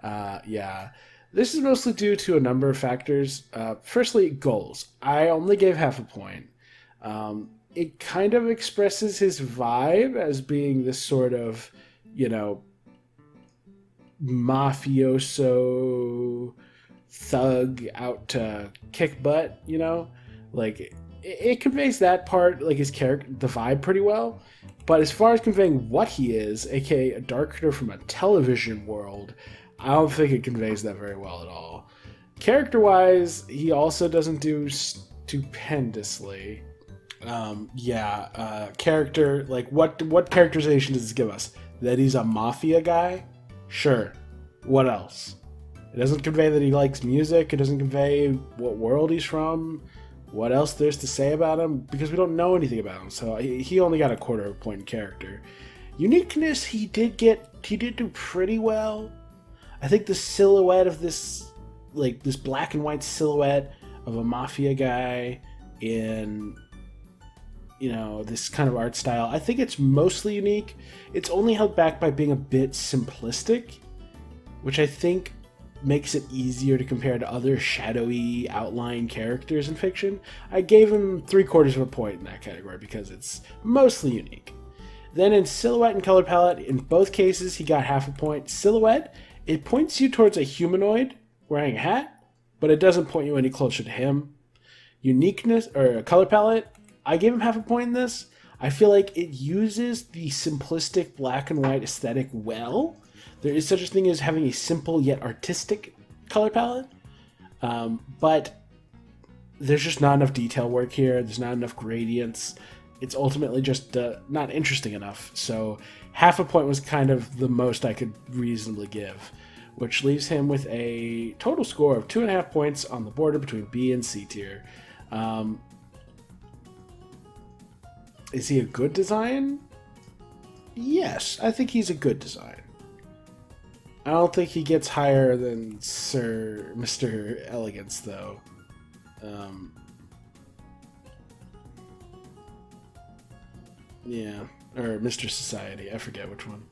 Yeah, this is mostly due to a number of factors. Firstly, goals. I only gave half a point. It kind of expresses his vibe as being this sort of, mafioso thug out to kick butt, Like, it conveys that part, like his character, the vibe pretty well. But as far as conveying what he is, aka a dark critter from a television world, I don't think it conveys that very well at all. Character-wise, he also doesn't do stupendously. Character, like, what characterization does this give us? That he's a mafia guy? Sure. What else? It doesn't convey that he likes music. It doesn't convey what world he's from. What else there's to say about him? Because we don't know anything about him. So he only got a quarter of a point in character. Uniqueness, he did do pretty well. I think the silhouette of this black and white silhouette of a mafia guy in this kind of art style, I think it's mostly unique. It's only held back by being a bit simplistic, which I think makes it easier to compare to other shadowy outline characters in fiction. I gave him 3/4 of a point in that category because it's mostly unique. Then in silhouette and color palette, in both cases he got half a point. Silhouette, it points you towards a humanoid wearing a hat, but it doesn't point you any closer to him. Uniqueness, or color palette, I gave him half a point in this. I feel like it uses the simplistic black and white aesthetic well. There is such a thing as having a simple yet artistic color palette, but there's just not enough detail work here. There's not enough gradients. It's ultimately just not interesting enough. So half a point was kind of the most I could reasonably give, which leaves him with a total score of 2.5 points on the border between B and C tier. Is he a good design? Yes, I think he's a good design. I don't think he gets higher than Mr. Elegance, though. Yeah, or Mr. Society. I forget which one.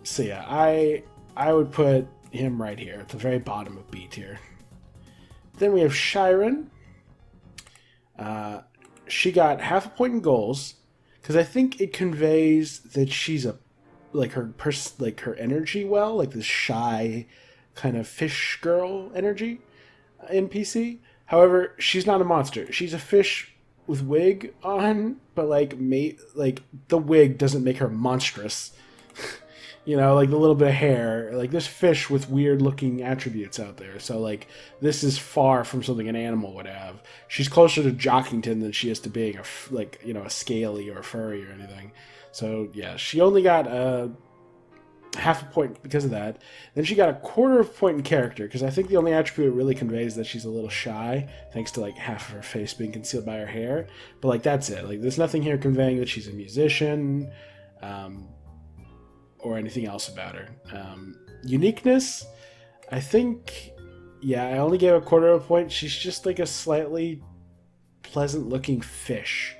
So yeah, I would put him right here at the very bottom of B tier. Then we have Shiren. She got half a point in goals because I think it conveys that she's her energy well, like this shy kind of fish girl energy in PC. However, she's not a monster. She's a fish with wig on, but the wig doesn't make her monstrous. Like the little bit of hair, like this fish with weird looking attributes out there. So this is far from something an animal would have. She's closer to Jockington than she is to being a scaly or a furry or anything. So yeah, she only got half a point because of that. Then she got a 1/4 of a point in character because I think the only attribute it really conveys is that she's a little shy, thanks to half of her face being concealed by her hair. But that's it. There's nothing here conveying that she's a musician. Or anything else about her. Uniqueness, I think, I only gave a 1/4 of a point. She's just a slightly pleasant looking fish.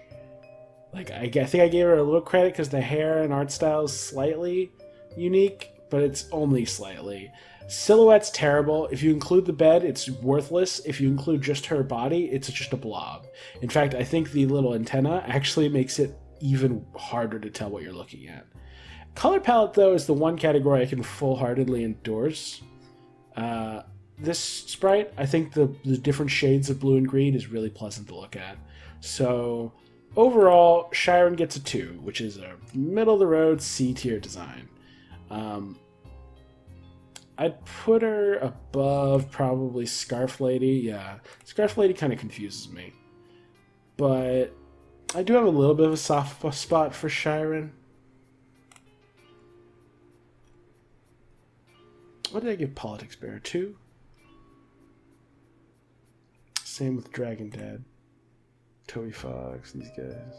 I think I gave her a little credit because the hair and art style is slightly unique, but it's only slightly. Silhouette's terrible. If you include the bed, it's worthless. If you include just her body, it's just a blob. In fact, I think the little antenna actually makes it even harder to tell what you're looking at. Color palette, though, is the one category I can full-heartedly endorse. This sprite, I think the different shades of blue and green is really pleasant to look at. So, overall, Shiren gets a 2, which is a middle-of-the-road C-tier design. I'd put her above probably Scarf Lady. Yeah, Scarf Lady kind of confuses me. But I do have a little bit of a soft spot for Shiren. What did I give Politics Bear? 2? Same with Dragon Dad. Toby Fox, these guys.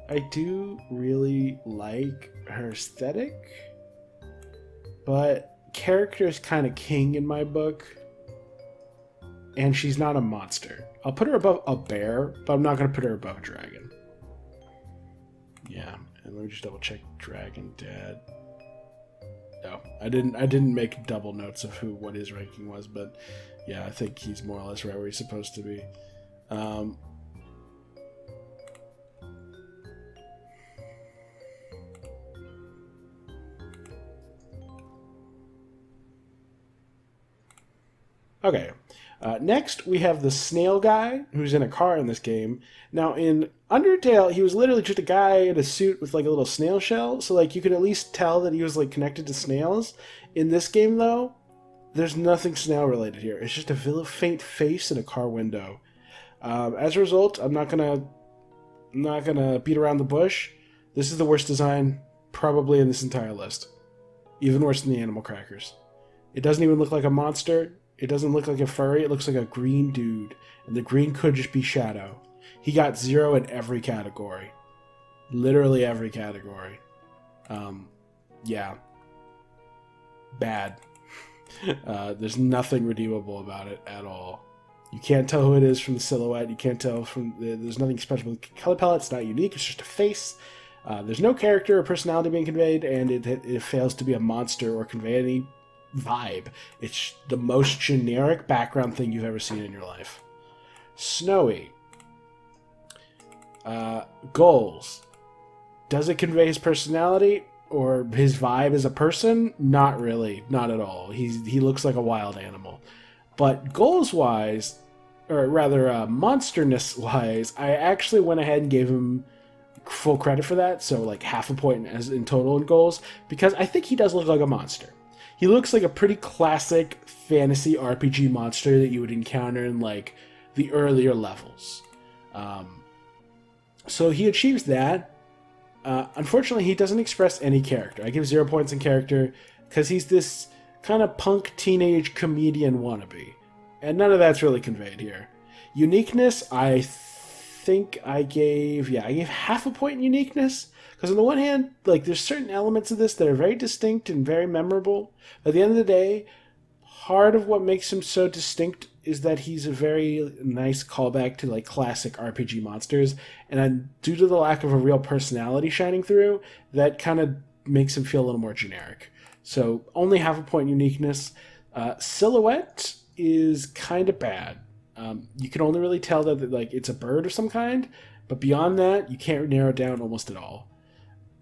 I do really like her aesthetic, but character is kind of king in my book, and she's not a monster. I'll put her above a bear, but I'm not going to put her above a dragon. Yeah, and let me just double check Dragon Dad. No, I didn't make double notes of what his ranking was, but yeah, I think he's more or less right where he's supposed to be. Okay, next we have the snail guy, who's in a car in this game. Now, in Undertale, he was literally just a guy in a suit with like a little snail shell, so like you could at least tell that he was like connected to snails. In this game, though, there's nothing snail related here. It's just a faint face in a car window. As a result, I'm not gonna beat around the bush. This is the worst design probably in this entire list, even worse than the animal crackers. It doesn't even look like a monster. It doesn't look like a furry. It looks like a green dude, and the green could just be Shadow. He got 0 in every category, literally every category. Yeah, bad. There's nothing redeemable about it at all. You can't tell who it is from the silhouette. You can't tell from there's nothing special. The color palette's not unique. It's just a face. There's no character or personality being conveyed, and it fails to be a monster or convey any vibe. It's the most generic background thing you've ever seen in your life. Snowy. Goals. Does it convey his personality or his vibe as a person? Not really. Not at all. He looks like a wild animal. But goals-wise, or rather monsterness-wise, I actually went ahead and gave him full credit for that, so like half a point in total in goals, because I think he does look like a monster. He looks like a pretty classic fantasy RPG monster that you would encounter in like the earlier levels. So he achieves that. Unfortunately, he doesn't express any character. I give 0 points in character because he's this kind of punk teenage comedian wannabe. And none of that's really conveyed here. Uniqueness, I think I gave half a point in uniqueness. Because on the one hand, like there's certain elements of this that are very distinct and very memorable. At the end of the day, part of what makes him so distinct is that he's a very nice callback to like classic RPG monsters. And then due to the lack of a real personality shining through, that kind of makes him feel a little more generic. So only half a point in uniqueness. Silhouette is kind of bad. You can only really tell that like it's a bird of some kind, but beyond that, you can't narrow it down almost at all.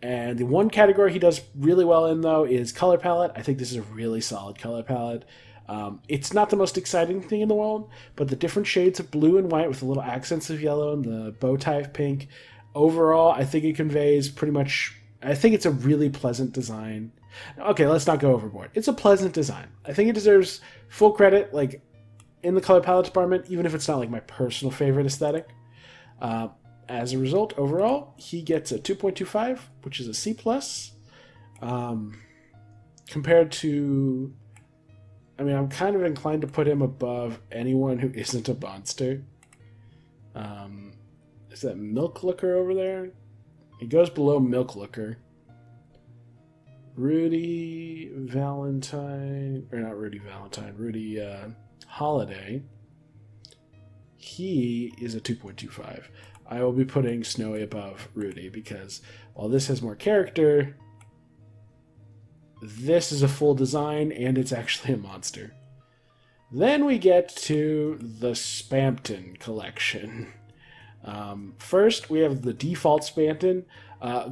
And the one category he does really well in, though, is color palette. I think this is a really solid color palette. It's not the most exciting thing in the world, but the different shades of blue and white with the little accents of yellow and the bow tie of pink, overall, I think it conveys pretty much... I think it's a really pleasant design. Okay, let's not go overboard. It's a pleasant design. I think it deserves full credit, like, in the color palette department, even if it's not, like, my personal favorite aesthetic. As a result, overall, he gets a 2.25, which is a C+. Compared to... I mean, I'm kind of inclined to put him above anyone who isn't a monster. Is that Milk Looker over there? He goes below Milk Looker. Rudy Valentine... Or not Rudy Valentine. Rudy Holiday. He is a 2.25. I will be putting Snowy above Rudy because while this has more character, this is a full design and it's actually a monster. Then we get to the Spamton collection. First, we have the default Spamton.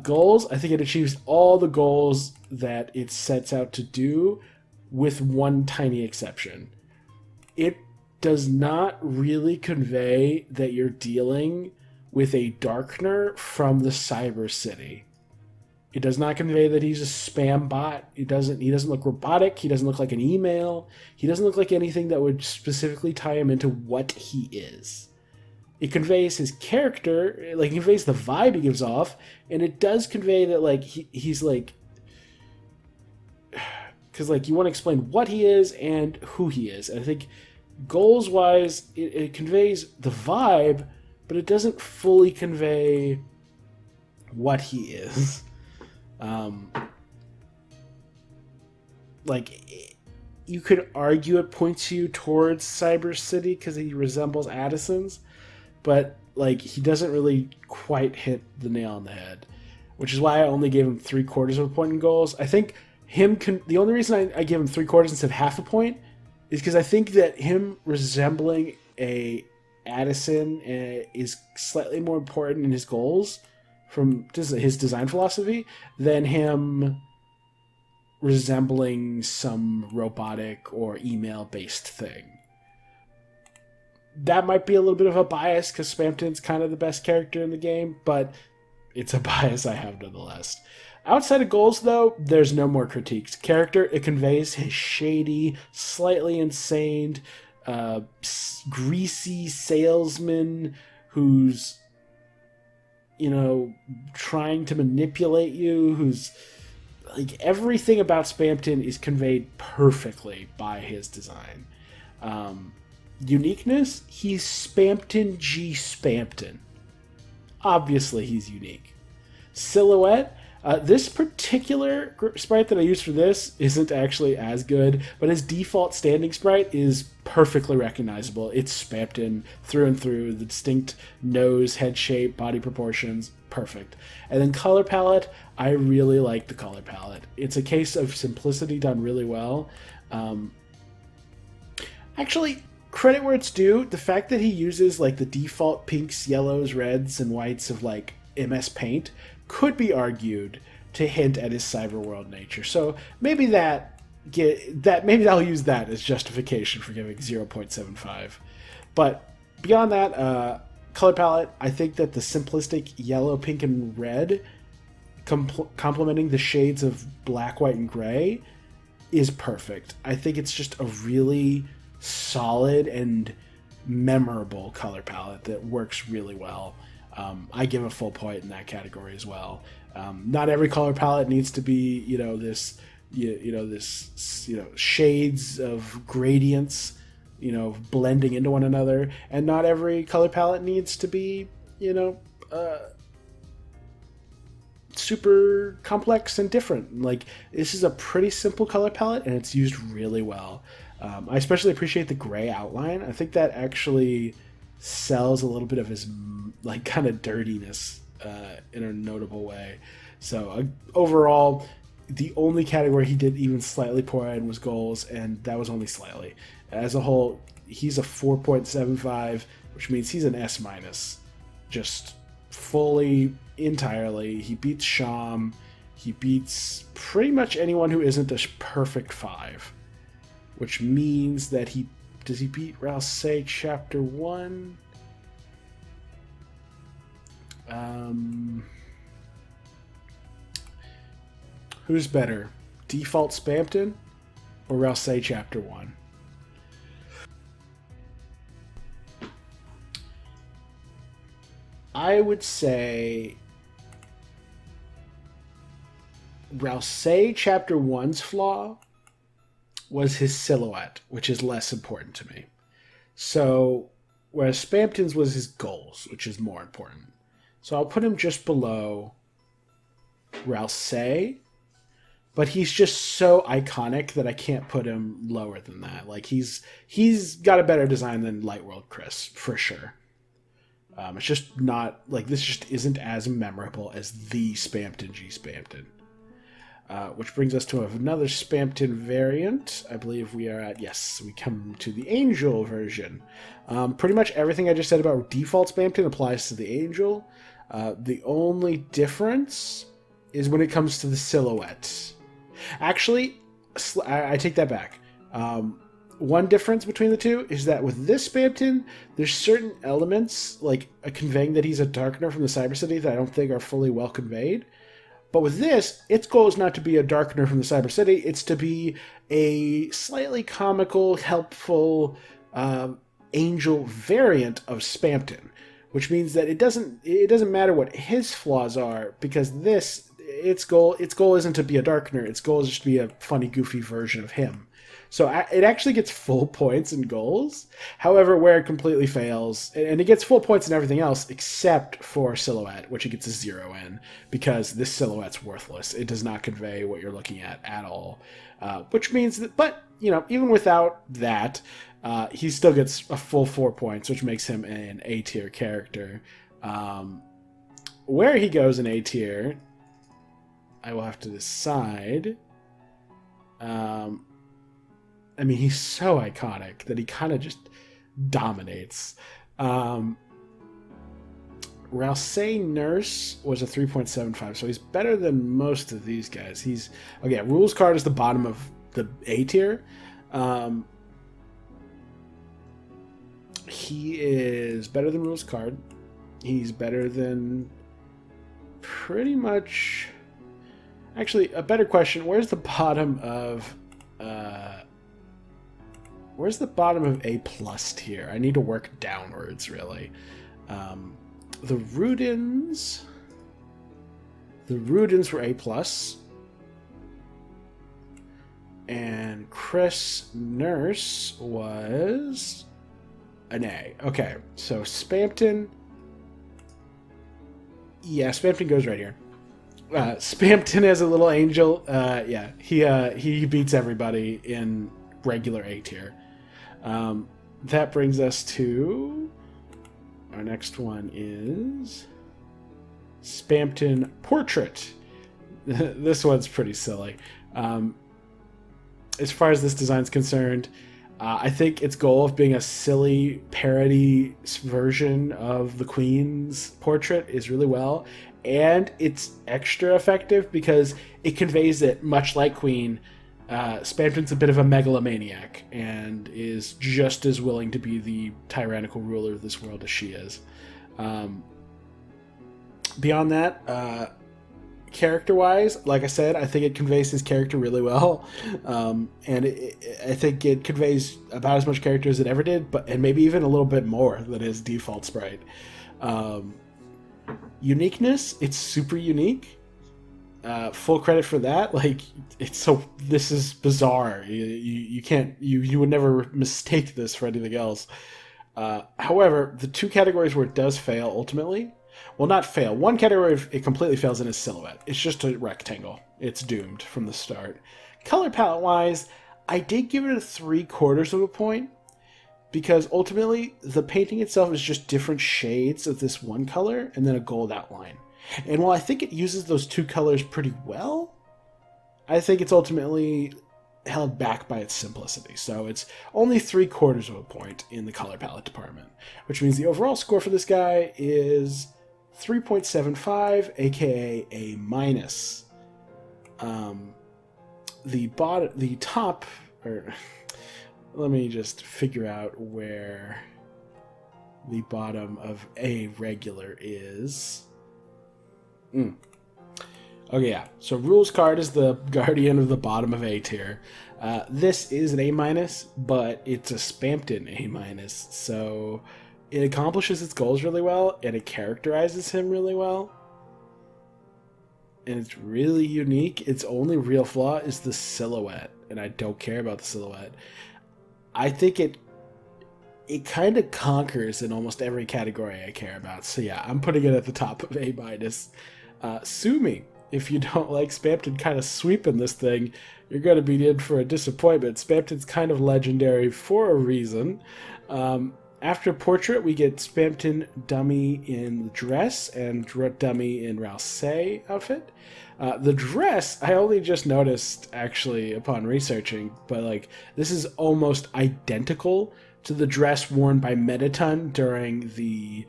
Goals, I think it achieves all the goals that it sets out to do with one tiny exception. It does not really convey that you're dealing with a Darkner from the Cyber City. It does not convey that he's a spam bot. He doesn't look robotic. He doesn't look like an email. He doesn't look like anything that would specifically tie him into what he is. It conveys his character, like it conveys the vibe he gives off, and it does convey that like he's like because like you want to explain what he is and who he is. And I think goals wise, it conveys the vibe, but it doesn't fully convey what he is. Like, you could argue it points you towards Cyber City because he resembles Addisons, but like he doesn't really quite hit the nail on the head, which is why I only gave him 3/4 of a point in goals. I think the only reason I give him 3/4 instead of half a point is because I think that him resembling a Addison is slightly more important in his goals from his design philosophy than him resembling some robotic or email-based thing. That might be a little bit of a bias because Spamton's kind of the best character in the game, but it's a bias I have nonetheless. Outside of goals, though, there's no more critiques. Character, it conveys his shady, slightly insane, greasy salesman who's, trying to manipulate you, who's like everything about Spamton is conveyed perfectly by his design. Uniqueness, he's Spamton G. Spamton. Obviously, he's unique. Silhouette, this particular sprite that I used for this isn't actually as good, but his default standing sprite is perfectly recognizable. It's Spamton through and through. The distinct nose, head shape, body proportions, perfect. And then color palette, I really like the color palette. It's a case of simplicity done really well. Actually, credit where it's due. The fact that he uses like the default pinks, yellows, reds, and whites of like MS Paint could be argued to hint at his cyberworld nature. So maybe maybe I'll use that as justification for giving 0.75. But beyond that, color palette, I think that the simplistic yellow, pink, and red complementing the shades of black, white, and gray is perfect. I think it's just a really solid and memorable color palette that works really well. I give a full point in that category as well. Not every color palette needs to be, this shades of gradients, blending into one another, and not every color palette needs to be, super complex and different. Like, this is a pretty simple color palette, and it's used really well. I especially appreciate the gray outline. I think that actually sells a little bit of his like kind of dirtiness in a notable way. So overall, the only category he did even slightly poor in was goals, and that was only slightly. As a whole, he's a 4.75, which means he's an S-, just fully, entirely. He beats Sham. He beats pretty much anyone who isn't a perfect 5, which means that does he beat Rouse Chapter 1? Who's better, Default Spamton or Rouse Chapter 1? I would say Rouse Chapter 1's flaw was his silhouette, which is less important to me. So, whereas Spamton's was his goals, which is more important. So I'll put him just below Rouse, but he's just so iconic that I can't put him lower than that. Like, he's got a better design than Lightworld Kris, for sure. It's just not, like, this just isn't as memorable as the Spamton G. Spamton. Which brings us to another Spamton variant. I believe we are at, yes, we come to the Angel version. Pretty much everything I just said about default Spamton applies to the Angel. The only difference is when it comes to the silhouette. Actually, I take that back. One difference between the two is that with this Spamton, there's certain elements, like conveying that he's a Darkener from the Cyber City, that I don't think are fully well conveyed. But with this, its goal is not to be a Darkener from the Cyber City, it's to be a slightly comical, helpful Angel variant of Spamton, which means that it doesn't matter what his flaws are, because this, its goal isn't to be a darkener. Its goal is just to be a funny, goofy version of him. So it actually gets full points in goals. However, where it completely fails, and it gets full points in everything else except for silhouette, which it gets a 0 in, because this silhouette's worthless. It does not convey what you're looking at all. Which means that, but, even without that, he still gets a full 4 points, which makes him an A tier character. Where he goes in A tier, I will have to decide. He's so iconic that he kind of just dominates. Rouse Nurse was a 3.75, so he's better than most of these guys. Rules card is the bottom of the A tier. He is better than Rules card. He's better than pretty much... Actually, a better question, where's the bottom of... Where's the bottom of A+ tier? I need to work downwards, really. The Rudins were A+. And Kris Nurse was an A. Okay, so Spamton... Yeah, Spamton goes right here. Spamton as a little angel, he beats everybody in regular A tier. That brings us to our next one is Spamton Portrait. This one's pretty silly. As far as this design's concerned, I think its goal of being a silly parody version of the Queen's portrait is really well, and it's extra effective because it conveys that, much like Queen, Spamton's a bit of a megalomaniac and is just as willing to be the tyrannical ruler of this world as she is. Beyond that, character-wise, like I said, I think it conveys his character really well, and I think it conveys about as much character as it ever did, and maybe even a little bit more than his default sprite. Uniqueness, it's super unique. Full credit for that. This is bizarre. You would never mistake this for anything else. However, the two categories where it does fail ultimately, well, not fail. One category it completely fails in is silhouette. It's just a rectangle. It's doomed from the start. Color palette wise, I did give it a 3/4 of a point because ultimately the painting itself is just different shades of this one color and then a gold outline. And while I think it uses those two colors pretty well, I think it's ultimately held back by its simplicity. So it's only 3/4 of a point in the color palette department, which means the overall score for this guy is 3.75, aka A-. The top, let me just figure out where the bottom of A regular is. Okay, yeah. So Rules card is the guardian of the bottom of A tier. This is an A-, but it's a Spamton A-, so it accomplishes its goals really well, and it characterizes him really well. And it's really unique. Its only real flaw is the silhouette, and I don't care about the silhouette. I think it kind of conquers in almost every category I care about. So yeah, I'm putting it at the top of A-. Sue me if you don't like Spamton kind of sweeping this thing. You're going to be in for a disappointment. Spamton's kind of legendary for a reason. After Portrait, we get Spamton dummy in dress and dummy in Rouse outfit. The dress, I only just noticed, actually, upon researching, but this is almost identical to the dress worn by Mettaton during the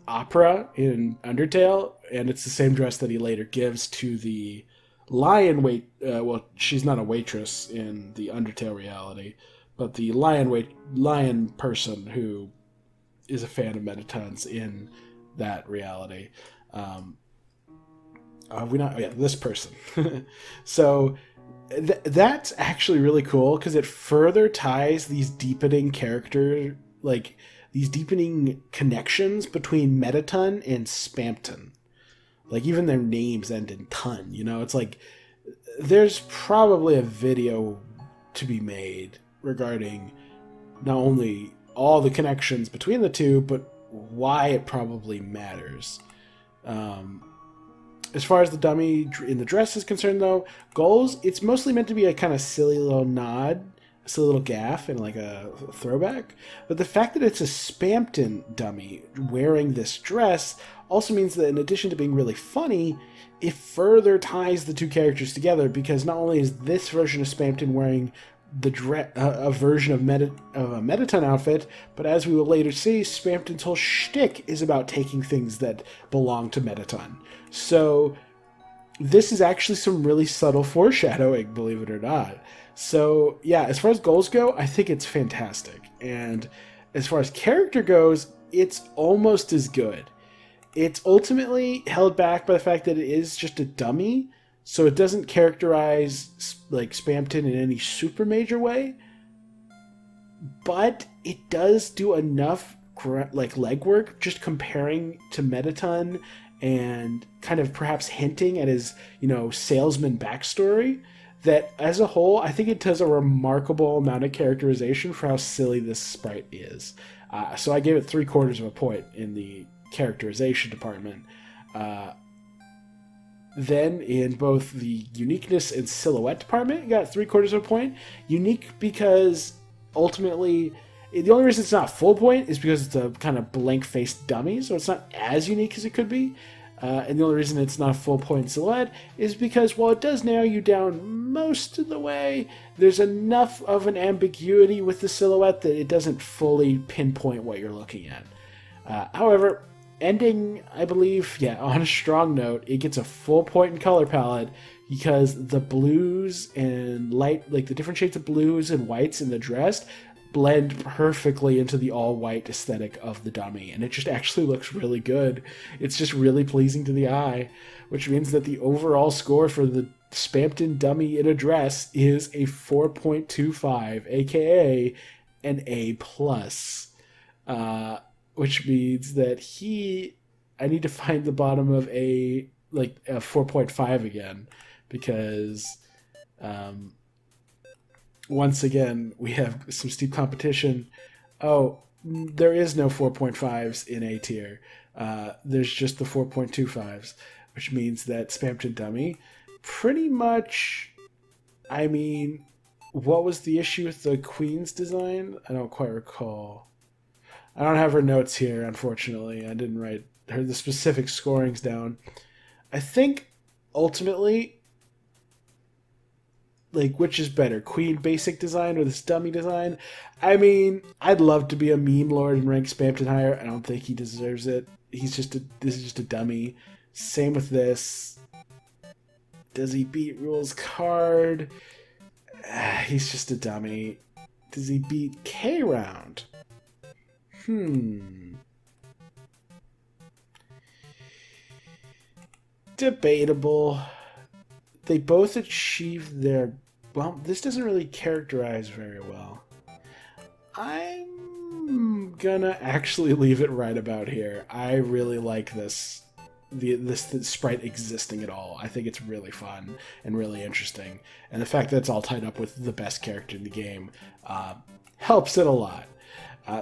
opera in Undertale, and it's the same dress that he later gives to the lion she's not a waitress in the Undertale reality, but the lion person who is a fan of Mettaton's in that reality. This person. So that's actually really cool because it further ties these deepening these deepening connections between Mettaton and Spamton. Like, even their names end in ton, you know? It's like, there's probably a video to be made regarding not only all the connections between the two, but why it probably matters. As far as the dummy in the dress is concerned, though, goals, it's mostly meant to be a kind of silly little nod, a silly little gaff, and like a throwback. But the fact that it's a Spamton dummy wearing this dress also means that in addition to being really funny, it further ties the two characters together, because not only is this version of Spamton wearing a version of a Mettaton outfit, but as we will later see, Spamton's whole shtick is about taking things that belong to Mettaton. So this is actually some really subtle foreshadowing, believe it or not. So yeah, as far as goals go, I think it's fantastic. And as far as character goes, it's almost as good. It's ultimately held back by the fact that it is just a dummy, so it doesn't characterize like Spamton in any super major way, but it does do enough like legwork just comparing to Mettaton and kind of perhaps hinting at his, you know, salesman backstory, that as a whole, I think it does a remarkable amount of characterization for how silly this sprite is. So I gave it 3/4 of a point in the characterization department. Then in both the uniqueness and silhouette department, you got 3/4 of a point. Unique because ultimately, the only reason it's not full point is because it's a kind of blank-faced dummy, so it's not as unique as it could be. And the only reason it's not a full point silhouette is because while it does narrow you down most of the way, there's enough of an ambiguity with the silhouette that it doesn't fully pinpoint what you're looking at. However, ending, I believe, on a strong note, it gets a full point in color palette because the blues and light, like the different shades of blues and whites in the dress, blend perfectly into the all-white aesthetic of the dummy, and it just actually looks really good. It's just really pleasing to the eye, which means that the overall score for the Spamton dummy in a dress is a 4.25, aka an A+. Which means that I need to find the bottom of a 4.5 again, because once again, we have some steep competition. Oh, there is no 4.5s in A tier. There's just the 4.25s, which means that Spamton dummy pretty much, I mean, what was the issue with the Queen's design? I don't quite recall. I don't have her notes here, unfortunately. I didn't write the specific scorings down. I think, ultimately, like, which is better, Queen basic design or this dummy design? I mean, I'd love to be a meme lord and rank Spamton higher. I don't think he deserves it. This is just a dummy. Same with this. Does he beat Rule's card? He's just a dummy. Does he beat K-Round? Debatable. They both achieve their... Well, this doesn't really characterize very well. I'm gonna actually leave it right about here. I really like this sprite existing at all. I think it's really fun and really interesting. And the fact that it's all tied up with the best character in the game helps it a lot.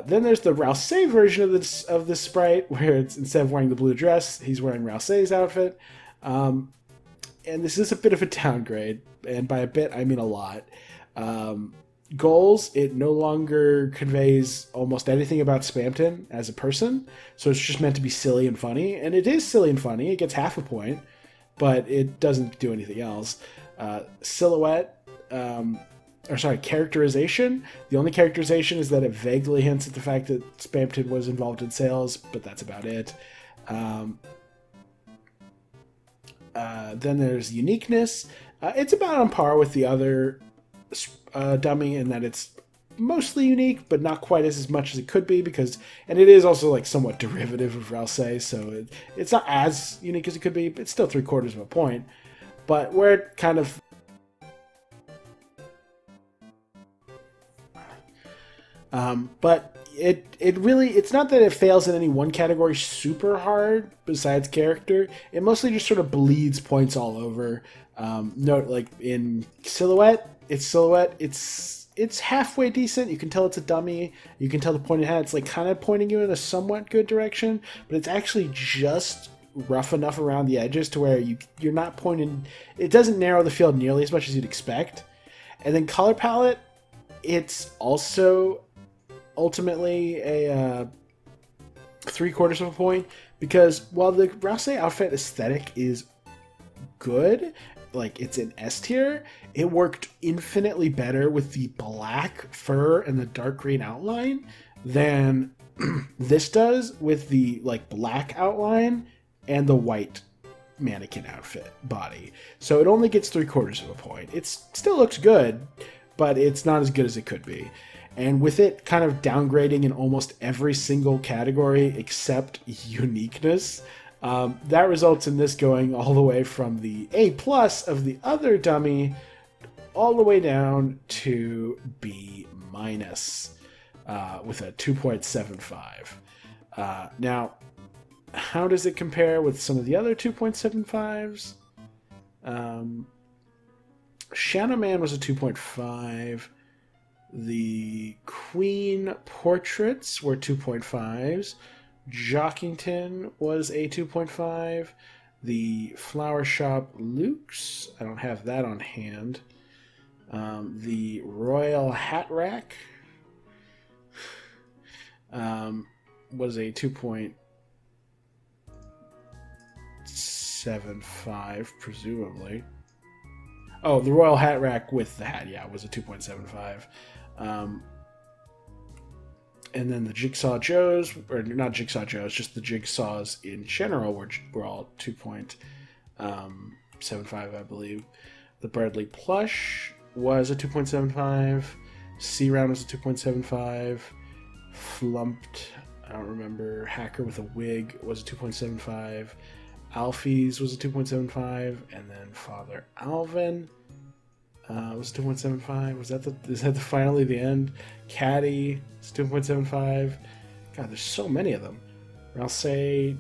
Then there's the Rousey version of this sprite, where it's, instead of wearing the blue dress, he's wearing Rousey's outfit. And this is a bit of a downgrade, and by a bit, I mean a lot. Goals, it no longer conveys almost anything about Spamton as a person, so it's just meant to be silly and funny, and it is silly and funny. It gets half a point, but it doesn't do anything else. Silhouette, characterization. The only characterization is that it vaguely hints at the fact that Spamton was involved in sales, but that's about it. Then there's uniqueness. It's about on par with the other dummy in that it's mostly unique, but not quite as much as it could be, and it is also like somewhat derivative of Rousey, so it's not as unique as it could be, but it's still 3/4 of a point. But where it kind of... But it really, it's not that it fails in any one category super hard besides character. It mostly just sort of bleeds points all over. Note, like in silhouette, it's halfway decent. You can tell it's a dummy. You can tell the point it had. It's like kind of pointing you in a somewhat good direction, but it's actually just rough enough around the edges to where you're not pointing. It doesn't narrow the field nearly as much as you'd expect. And then color palette, it's also ultimately a 3/4 of a point, because while the Rouse outfit aesthetic is good, like it's an S tier, it worked infinitely better with the black fur and the dark green outline than this does with the like black outline and the white mannequin outfit body. So it only gets 3/4 of a point. It still looks good, but it's not as good as it could be. And with it kind of downgrading in almost every single category except uniqueness, that results in this going all the way from the A+ of the other dummy all the way down to B- with a 2.75. Now, how does it compare with some of the other 2.75s? Shadow Man was a 2.5. The Queen Portraits were 2.5s. Jockington was a 2.5. The Flower Shop Loox, I don't have that on hand. The Royal Hat Rack was a 2.75, presumably. Oh, the Royal Hat Rack with the hat, yeah, was a 2.75. And then the Jigsaw Joes, or not Jigsaw Joes, just the Jigsaws in general were all 2.75, I believe. The Berdly Plush was a 2.75. C-Round was a 2.75. Fommt, I don't remember. Hacker with a Wig was a 2.75. Alphys was a 2.75. And then Father Alvin was 2.75. Is that finally the end? Catty is 2.75. God, there's so many of them. Rouse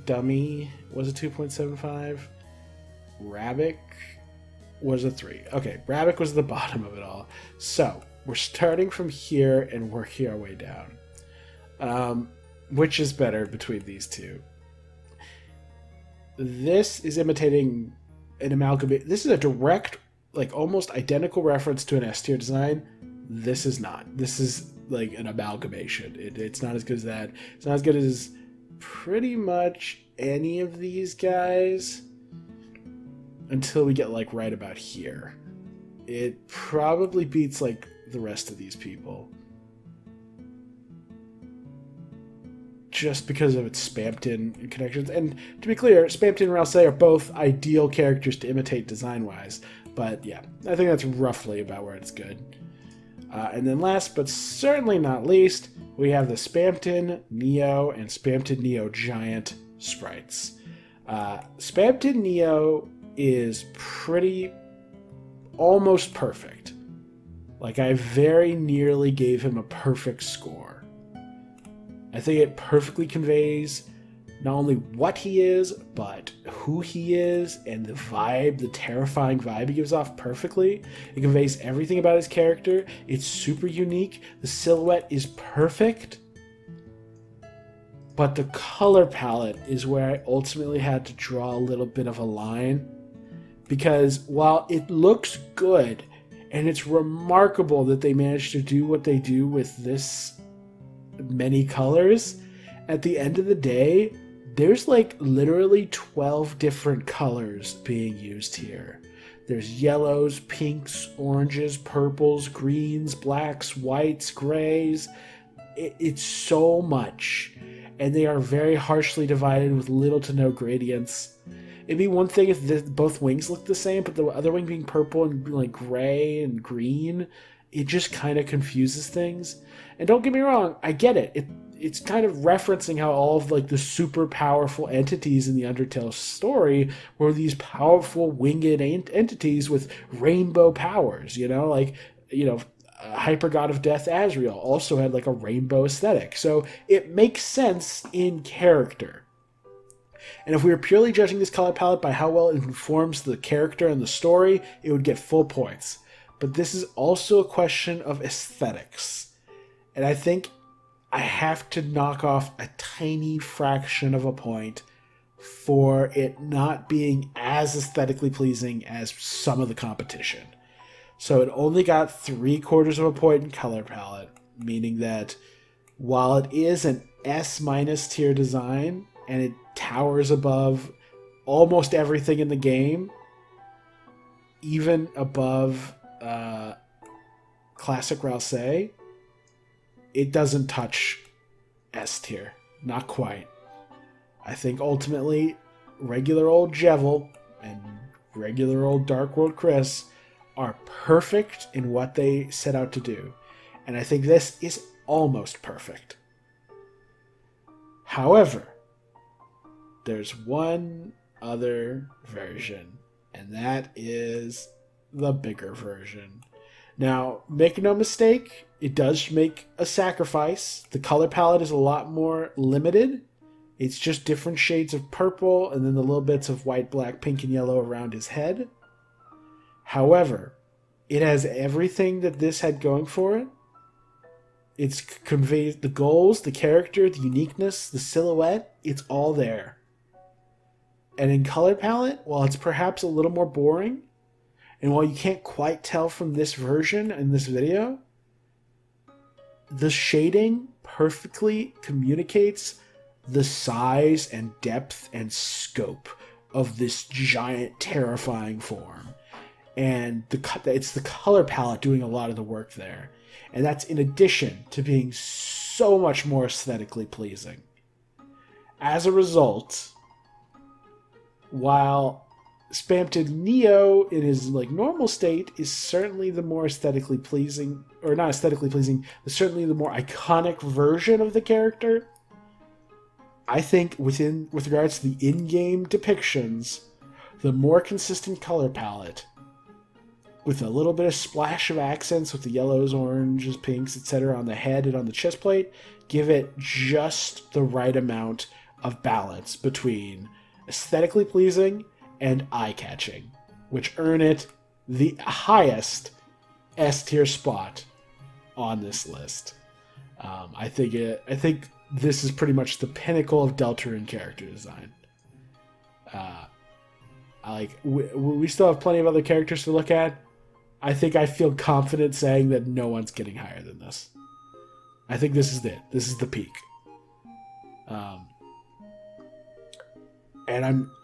Dummy was a 2.75. Rabbit was a 3. Okay, Rabbit was the bottom of it all. So we're starting from here and working our way down. Which is better between these two? This is imitating an amalgamation. This is a direct, like almost identical reference to an S tier design. This is not. This is like an amalgamation. It's not as good as that. It's not as good as pretty much any of these guys until we get like right about here. It probably beats like the rest of these people, just because of its Spamton connections. And to be clear, Spamton and Rouse are both ideal characters to imitate design-wise. But yeah, I think that's roughly about where it's good. And then last, but certainly not least, we have the Spamton NEO and Spamton NEO Giant sprites. Spamton NEO is almost perfect. Like, I very nearly gave him a perfect score. I think it perfectly conveys not only what he is, but who he is, and the vibe, the terrifying vibe he gives off perfectly. It conveys everything about his character. It's super unique. The silhouette is perfect. But the color palette is where I ultimately had to draw a little bit of a line. Because while it looks good, and it's remarkable that they managed to do what they do with this many colors, at the end of the day, there's like literally 12 different colors being used here. There's yellows, pinks, oranges, purples, greens, blacks, whites, grays. It's so much. And they are very harshly divided with little to no gradients. It'd be one thing if both wings looked the same, but the other wing being purple and like gray and green, it just kind of confuses things. And don't get me wrong, I get it. It's kind of referencing how all of like the super powerful entities in the Undertale story were these powerful winged entities with rainbow powers, Hyper God of Death Azrael also had like a rainbow aesthetic. So it makes sense in character. And if we were purely judging this color palette by how well it informs the character and the story, it would get full points. But this is also a question of aesthetics. And I think I have to knock off a tiny fraction of a point for it not being as aesthetically pleasing as some of the competition. So it only got 3/4 of a point in color palette, meaning that while it is an S- tier design and it towers above almost everything in the game, even above Classic Rouse, it doesn't touch S tier. Not quite. I think ultimately regular old Jevil and regular old Dark World Kris are perfect in what they set out to do. And I think this is almost perfect. However, there's one other version, and that is the bigger version. Now, make no mistake, it does make a sacrifice. The color palette is a lot more limited. It's just different shades of purple and then the little bits of white, black, pink, and yellow around his head. However, it has everything that this had going for it. It's conveys the goals, the character, the uniqueness, the silhouette. It's all there. And in color palette, while it's perhaps a little more boring, and while you can't quite tell from this version in this video, the shading perfectly communicates the size and depth and scope of this giant, terrifying form. And it's the color palette doing a lot of the work there. And that's in addition to being so much more aesthetically pleasing. As a result, while Spamton NEO in his normal state is certainly the more aesthetically pleasing, or not aesthetically pleasing, but certainly the more iconic version of the character, I think with regards to the in-game depictions, the more consistent color palette, with a little bit of splash of accents with the yellows, oranges, pinks, etc. on the head and on the chest plate, give it just the right amount of balance between aesthetically pleasing and eye-catching, which earn it the highest S-tier spot on this list. I think this is pretty much the pinnacle of Deltarune character design. We still have plenty of other characters to look at. I think I feel confident saying that no one's getting higher than this. I think this is it. This is the peak. And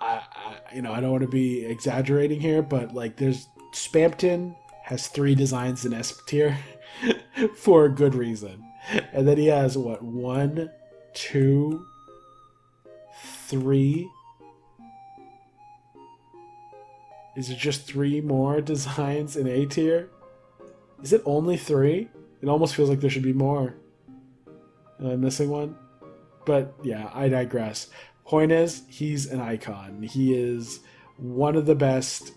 I don't want to be exaggerating here, but there's Spamton has 3 designs in S tier for a good reason. And then he has 1, 2, 3. Is it just 3 more designs in A tier? Is it only 3? It almost feels like there should be more. Am I missing one? But yeah, I digress. Point is, he's an icon. He is one of the best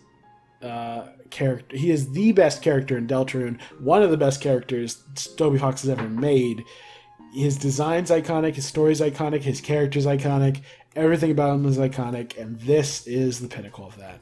character. He is the best character in Deltarune. One of the best characters Toby Fox has ever made. His design's iconic. His story's iconic. His character's iconic. Everything about him is iconic, and this is the pinnacle of that.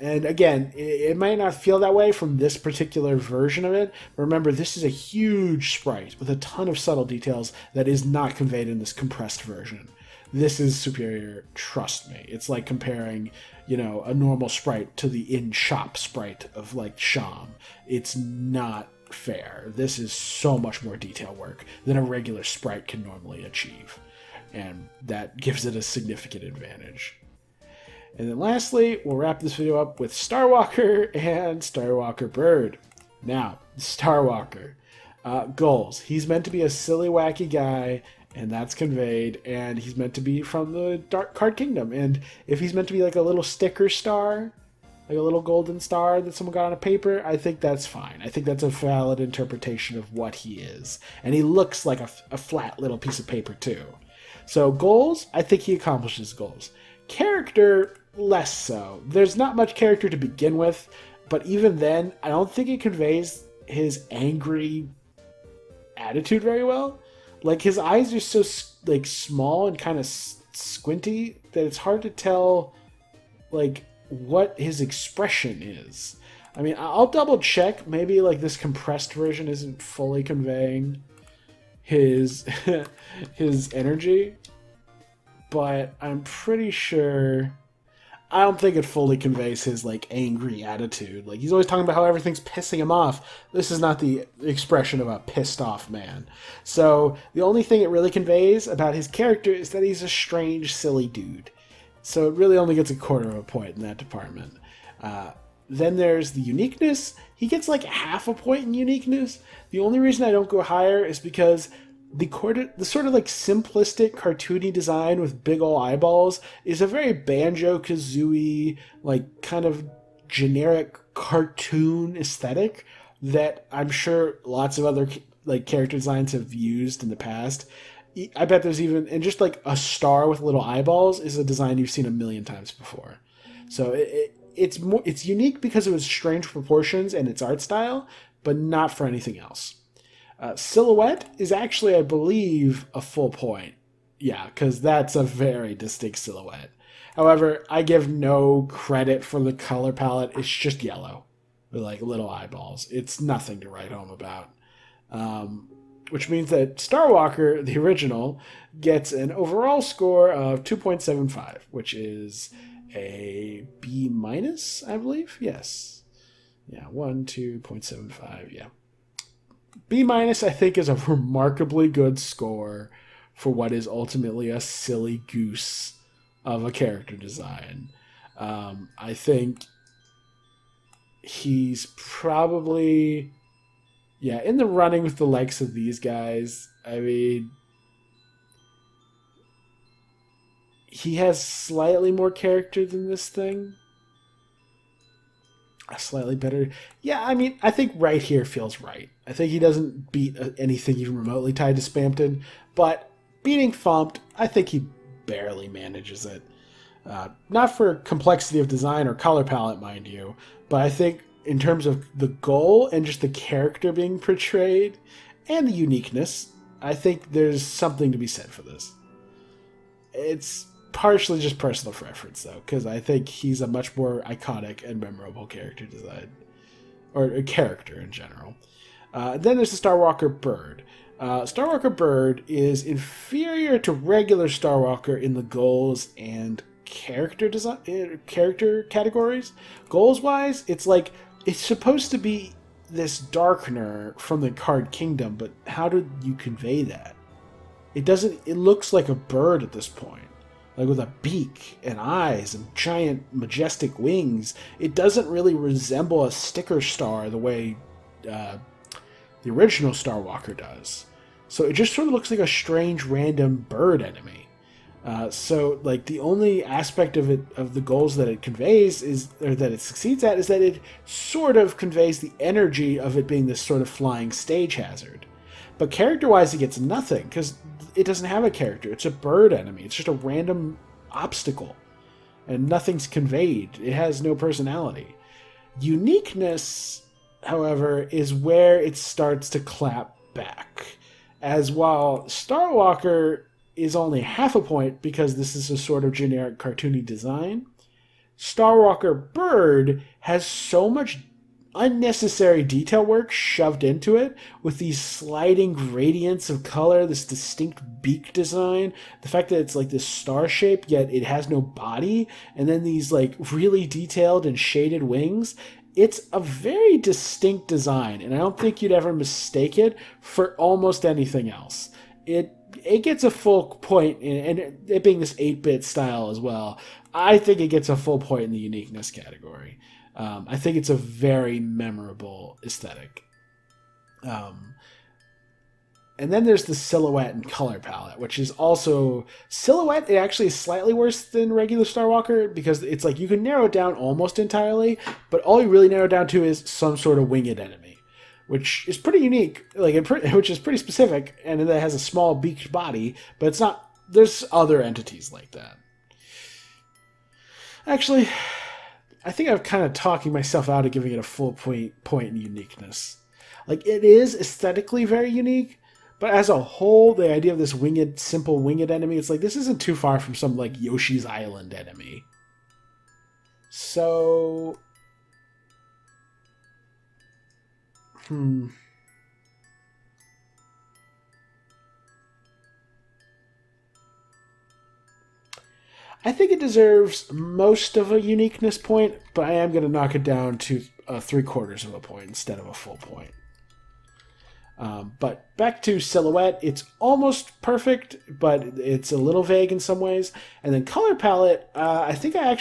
And again, it might not feel that way from this particular version of it. But remember, this is a huge sprite with a ton of subtle details that is not conveyed in this compressed version. This is superior, trust me. It's like comparing, a normal sprite to the in-shop sprite of Sham. It's not fair. This is so much more detail work than a regular sprite can normally achieve. And that gives it a significant advantage. And then lastly, we'll wrap this video up with Starwalker and Starwalker Bird. Now, Starwalker. Goals. He's meant to be a silly, wacky guy, and that's conveyed, and he's meant to be from the Dark Card Kingdom. And if he's meant to be like a little sticker star, like a little golden star that someone got on a paper, I think that's fine. I think that's a valid interpretation of what he is. And he looks like a flat little piece of paper, too. So goals, I think he accomplishes goals. Character, less so. There's not much character to begin with. but even then, I don't think it conveys his angry attitude very well. Like, his eyes are so like small and kind of squinty that it's hard to tell like what his expression is. I mean, I'll double check. Maybe like this compressed version isn't fully conveying his his energy, but I'm pretty sure. I don't think it fully conveys his like angry attitude. Like, he's always talking about how everything's pissing him off. This is not the expression of a pissed off man. So the only thing it really conveys about his character is that he's a strange, silly dude. So it really only gets a quarter of a point in that department. Then there's the uniqueness. He gets like half a point in uniqueness. The only reason I don't go higher is because the sort of like simplistic cartoony design with big ol' eyeballs is a very Banjo-Kazooie, like kind of generic cartoon aesthetic that I'm sure lots of other like character designs have used in the past. I bet there's even, and just like a star with little eyeballs is a design you've seen a million times before. So it's unique because of its strange proportions and its art style, but not for anything else. Silhouette is actually, I believe, a full point. Yeah, because that's a very distinct silhouette. However, I give no credit for the color palette. It's just yellow with like little eyeballs. It's nothing to write home about. Which means that Starwalker, the original, gets an overall score of 2.75, which is a B minus, I believe. Yes. Yeah, 2.75, yeah. B minus, I think, is a remarkably good score for what is ultimately a silly goose of a character design. I think he's probably, in the running with the likes of these guys. I mean, he has slightly more character than this thing. Slightly better. Yeah, I mean, I think right here feels right. I think he doesn't beat anything even remotely tied to Spamton, but beating Fommt, I think he barely manages it. Not for complexity of design or color palette, mind you, but I think in terms of the goal and just the character being portrayed and the uniqueness, I think there's something to be said for this. It's partially just personal preference, though, because I think he's a much more iconic and memorable character design, or a character in general. Then there's the Starwalker Bird. Starwalker Bird is inferior to regular Starwalker in the goals and character categories. Goals-wise, it's like, it's supposed to be this Darkener from the Card Kingdom, but how did you convey that? It looks like a bird at this point. Like with a beak and eyes and giant majestic wings. It doesn't really resemble a sticker star the way the original Starwalker does. So it just sort of looks like a strange random bird enemy. So like the only aspect of it, of the goals that it conveys or that it succeeds at, is that it sort of conveys the energy of it being this sort of flying stage hazard. But character-wise, it gets nothing, because it doesn't have a character. It's a bird enemy. It's just a random obstacle. And nothing's conveyed. It has no personality. Uniqueness, however, is where it starts to clap back. As while Starwalker is only half a point because this is a sort of generic cartoony design, Starwalker Bird has so much unnecessary detail work shoved into it, with these sliding gradients of color, this distinct beak design, the fact that it's like this star shape yet it has no body, and then these like really detailed and shaded wings. It's a very distinct design, and I don't think you'd ever mistake it for almost anything else. It gets a full point, and it being this 8-bit style as well, I think it gets a full point in the uniqueness category. I think it's a very memorable aesthetic. And then there's the silhouette and color palette, which is also... Silhouette, it actually is slightly worse than regular Starwalker, because it's like you can narrow it down almost entirely, but all you really narrow down to is some sort of winged enemy, which is pretty unique, which is pretty specific, and that has a small beaked body, but it's not... There's other entities like that. Actually... I think I'm kind of talking myself out of giving it a full point in uniqueness. Like, it is aesthetically very unique, but as a whole, the idea of this simple winged enemy, it's like, this isn't too far from some, like, Yoshi's Island enemy. So... I think it deserves most of a uniqueness point, but I am going to knock it down to 3/4 of a point instead of a full point. But back to silhouette, it's almost perfect, but it's a little vague in some ways. And then color palette, I think I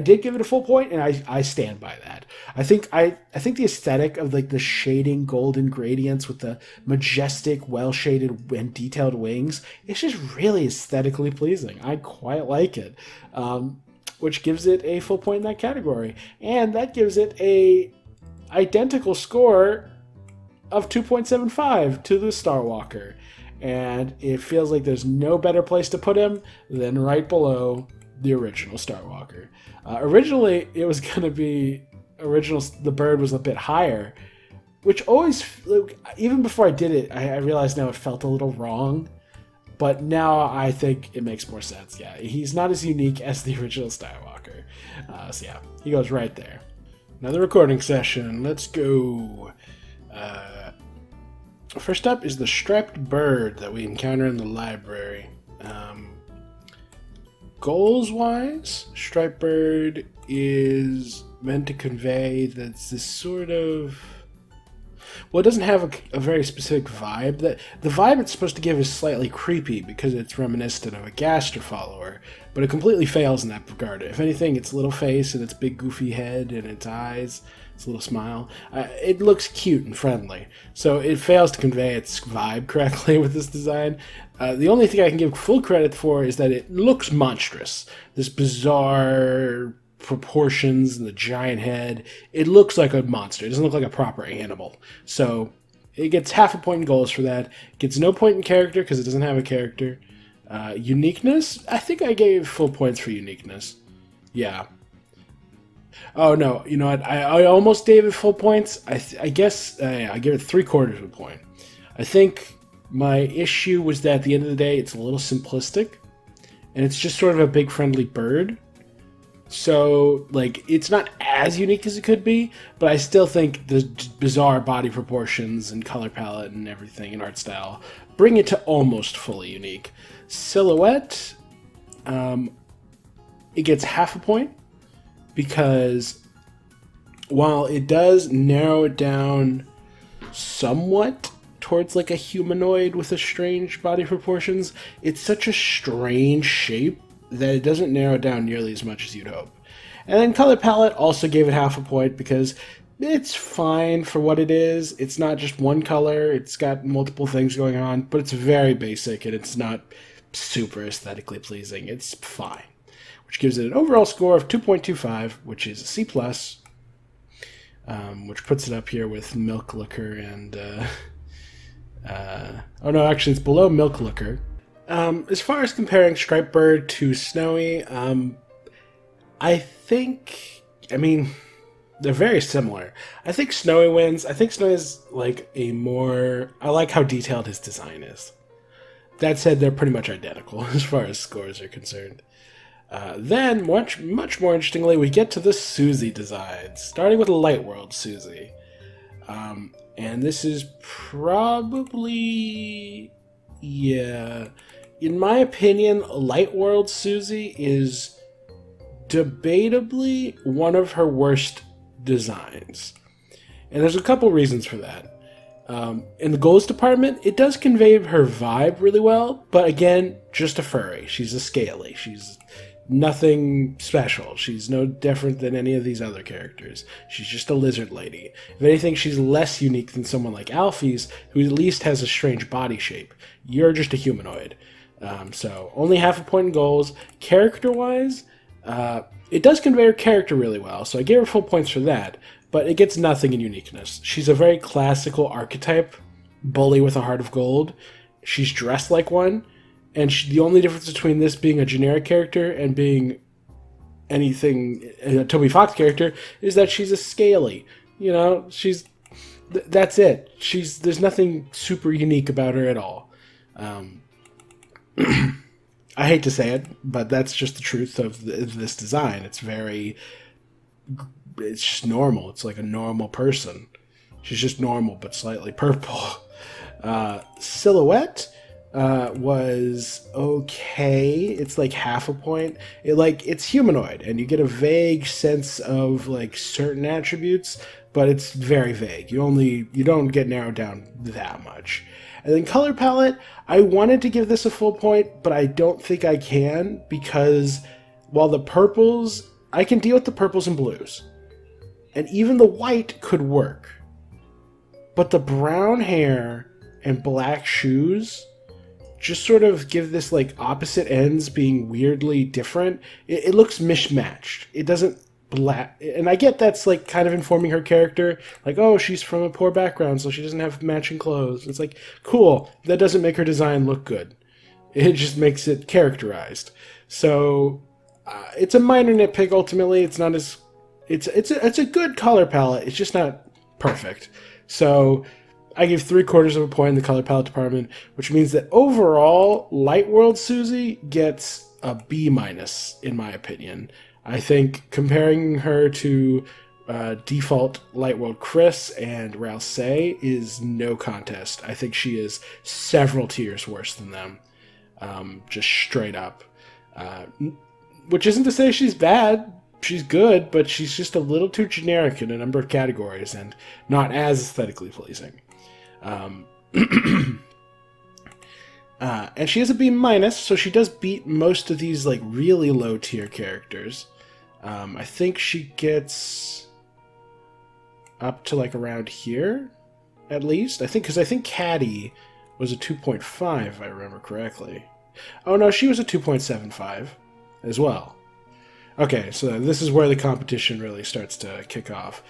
did give it a full point, and I stand by that. I think the aesthetic of like the shading golden gradients with the majestic, well-shaded and detailed wings, it's just really aesthetically pleasing. I quite like it, which gives it a full point in that category. And that gives it a identical score of 2.75 to the Star Walker. And it feels like there's no better place to put him than right below the original Star Walker. Originally, it was going to be... the bird was a bit higher, which always... even before I did it, I realized now it felt a little wrong. But now I think it makes more sense. Yeah, he's not as unique as the original Star Walker. So yeah, he goes right there. Another recording session. Let's go. First up is the striped bird that we encounter in the library. Goals-wise, striped bird is meant to convey that it's this sort of... well, it doesn't have a very specific vibe. The vibe it's supposed to give is slightly creepy because it's reminiscent of a Gaster follower, but it completely fails in that regard. If anything, its little face and its big goofy head and its eyes... its little smile. It looks cute and friendly, so it fails to convey its vibe correctly with this design. The only thing I can give full credit for is that it looks monstrous. This bizarre proportions and the giant head. It looks like a monster. It doesn't look like a proper animal. So it gets half a point in goals for that. It gets no point in character because it doesn't have a character. Uniqueness? I think I gave full points for uniqueness. Yeah. Oh, no. You know what? I almost gave it full points. I guess I give it 3/4 of a point. I think my issue was that at the end of the day, it's a little simplistic. And it's just sort of a big friendly bird. So, like, it's not as unique as it could be, but I still think the bizarre body proportions and color palette and everything and art style bring it to almost fully unique. Silhouette, it gets half a point. Because while it does narrow it down somewhat towards like a humanoid with a strange body proportions, it's such a strange shape that it doesn't narrow it down nearly as much as you'd hope. And then color palette also gave it half a point because it's fine for what it is. It's not just one color, it's got multiple things going on, but it's very basic and it's not super aesthetically pleasing. It's fine. Which gives it an overall score of 2.25, which is a C+, which puts it up here with Milk Looker and... oh no, actually it's below Milk Looker. As far as comparing Striped Bird to Snowy, I mean, they're very similar. I think Snowy wins. I think Snowy is like I like how detailed his design is. That said, they're pretty much identical as far as scores are concerned. Then, much more interestingly, we get to the Susie designs, starting with Light World Susie. And this is probably... yeah... in my opinion, Light World Susie is debatably one of her worst designs. And there's a couple reasons for that. In the goals department, it does convey her vibe really well, but again, just a furry. She's a scaly. She's nothing special. She's no different than any of these other characters. She's just a lizard lady. If anything, she's less unique than someone like Alphys, who at least has a strange body shape. You're just a humanoid. So only half a point in goals. Character-wise, it does convey her character really well, so I gave her full points for that, but it gets nothing in uniqueness. She's a very classical archetype, bully with a heart of gold. She's dressed like one, and the only difference between this being a generic character and being anything, a Toby Fox character, is that she's a scaly. You know, that's it. There's nothing super unique about her at all. I hate to say it, but that's just the truth of this design. It's just normal. It's like a normal person. She's just normal, but slightly purple. Silhouette was okay. It's like half a point. It's humanoid, and you get a vague sense of like certain attributes, but it's very vague. You don't get narrowed down that much. And then color palette, I wanted to give this a full point, but I don't think I can, because while the purples, I can deal with the purples and blues. And even the white could work. But the brown hair and black shoes just sort of give this like opposite ends being weirdly different. It looks mismatched. It doesn't and I get that's like kind of informing her character, like, oh, she's from a poor background, so she doesn't have matching clothes. It's like, cool, that doesn't make her design look good. It just makes it characterized. So it's a minor nitpick. Ultimately, it's not as it's a good color palette. It's just not perfect. So I gave 3/4 of a point in the color palette department, which means that overall, Light World Susie gets a B- in my opinion. I think comparing her to default Light World Kris and Rouse is no contest. I think she is several tiers worse than them, just straight up. Which isn't to say she's bad. She's good, but she's just a little too generic in a number of categories and not as aesthetically pleasing. And she has a B-, so she does beat most of these like really low tier characters. I think she gets up to like around here, at least. Because I think Catty was a 2.5, if I remember correctly. Oh no, she was a 2.75 as well. Okay, so this is where the competition really starts to kick off.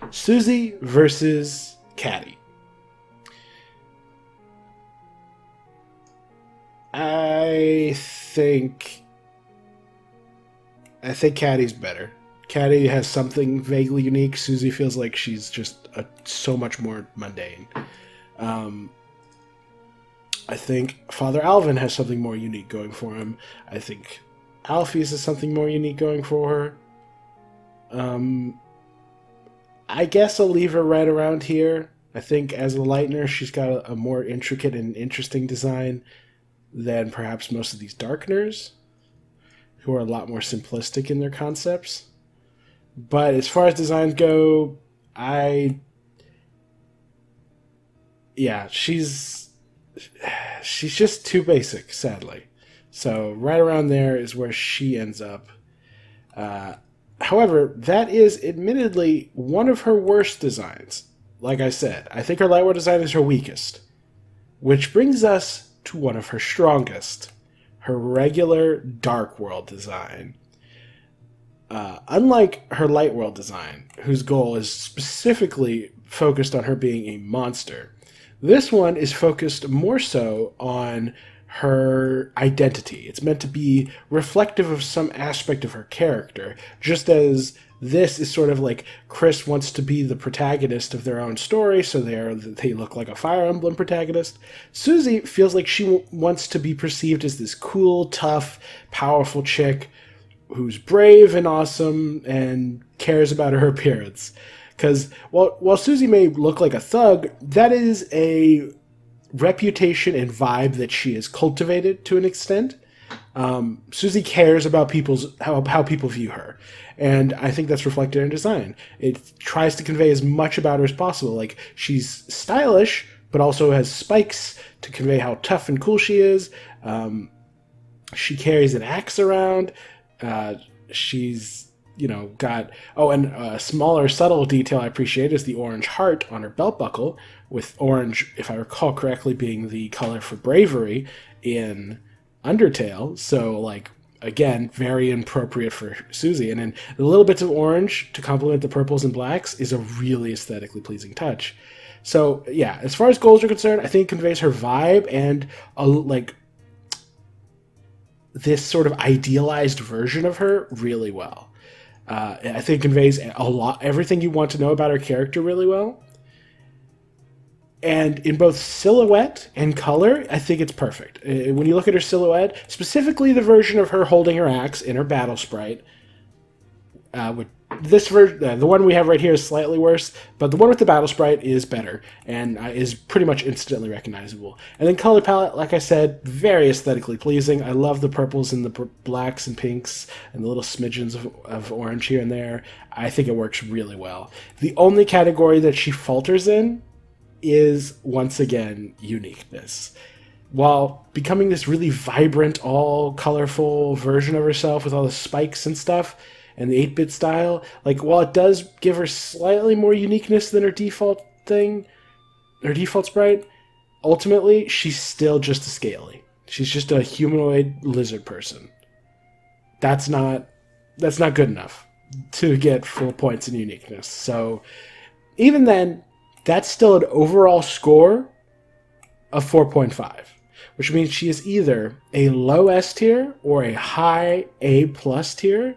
Susie versus Catty. I think Catty's better. Catty has something vaguely unique. Susie feels like she's just so much more mundane. I think Father Alvin has something more unique going for him. I think Alphys has something more unique going for her. I guess I'll leave her right around here. I think as a lightener, she's got a more intricate and interesting design than perhaps most of these darkeners, who are a lot more simplistic in their concepts. But as far as designs go, she's just too basic, sadly. So right around there is where she ends up. However, that is admittedly one of her worst designs. Like I said, I think her Light World design is her weakest. Which brings us to one of her strongest, her regular Dark World design. Unlike her Light World design, whose goal is specifically focused on her being a monster, this one is focused more so on her identity. It's meant to be reflective of some aspect of her character, just as this is sort of like Kris wants to be the protagonist of their own story, so they look like a Fire Emblem protagonist. Susie feels like she wants to be perceived as this cool, tough, powerful chick who's brave and awesome and cares about her appearance. Because while Susie may look like a thug, that is a reputation and vibe that she has cultivated to an extent. Susie cares about how people view her, and I think that's reflected in design. It tries to convey as much about her as possible. Like, she's stylish, but also has spikes to convey how tough and cool she is. She carries an axe around. She's got... Oh, and a smaller, subtle detail I appreciate is the orange heart on her belt buckle, with orange, if I recall correctly, being the color for bravery in Undertale. So, like, again, very appropriate for Susie. And then the little bits of orange to complement the purples and blacks is a really aesthetically pleasing touch. So, yeah, as far as goals are concerned, I think it conveys her vibe and, this sort of idealized version of her really well. I think it conveys everything you want to know about her character really well. And in both silhouette and color, I think it's perfect. When you look at her silhouette, specifically the version of her holding her axe in her battle sprite, with this version, the one we have right here is slightly worse, but the one with the battle sprite is better and is pretty much instantly recognizable. And then color palette, like I said, very aesthetically pleasing. I love the purples and the blacks and pinks and the little smidgens of orange here and there. I think it works really well. The only category that she falters in is, once again, uniqueness. While becoming this really vibrant, all colorful version of herself with all the spikes and stuff, and the 8-bit style, like, while it does give her slightly more uniqueness than her default thing, her default sprite, ultimately, she's still just a scaly. She's just a humanoid lizard person. That's not good enough to get full points in uniqueness. So, even then, that's still an overall score of 4.5, which means she is either a low S tier or a high A+ tier.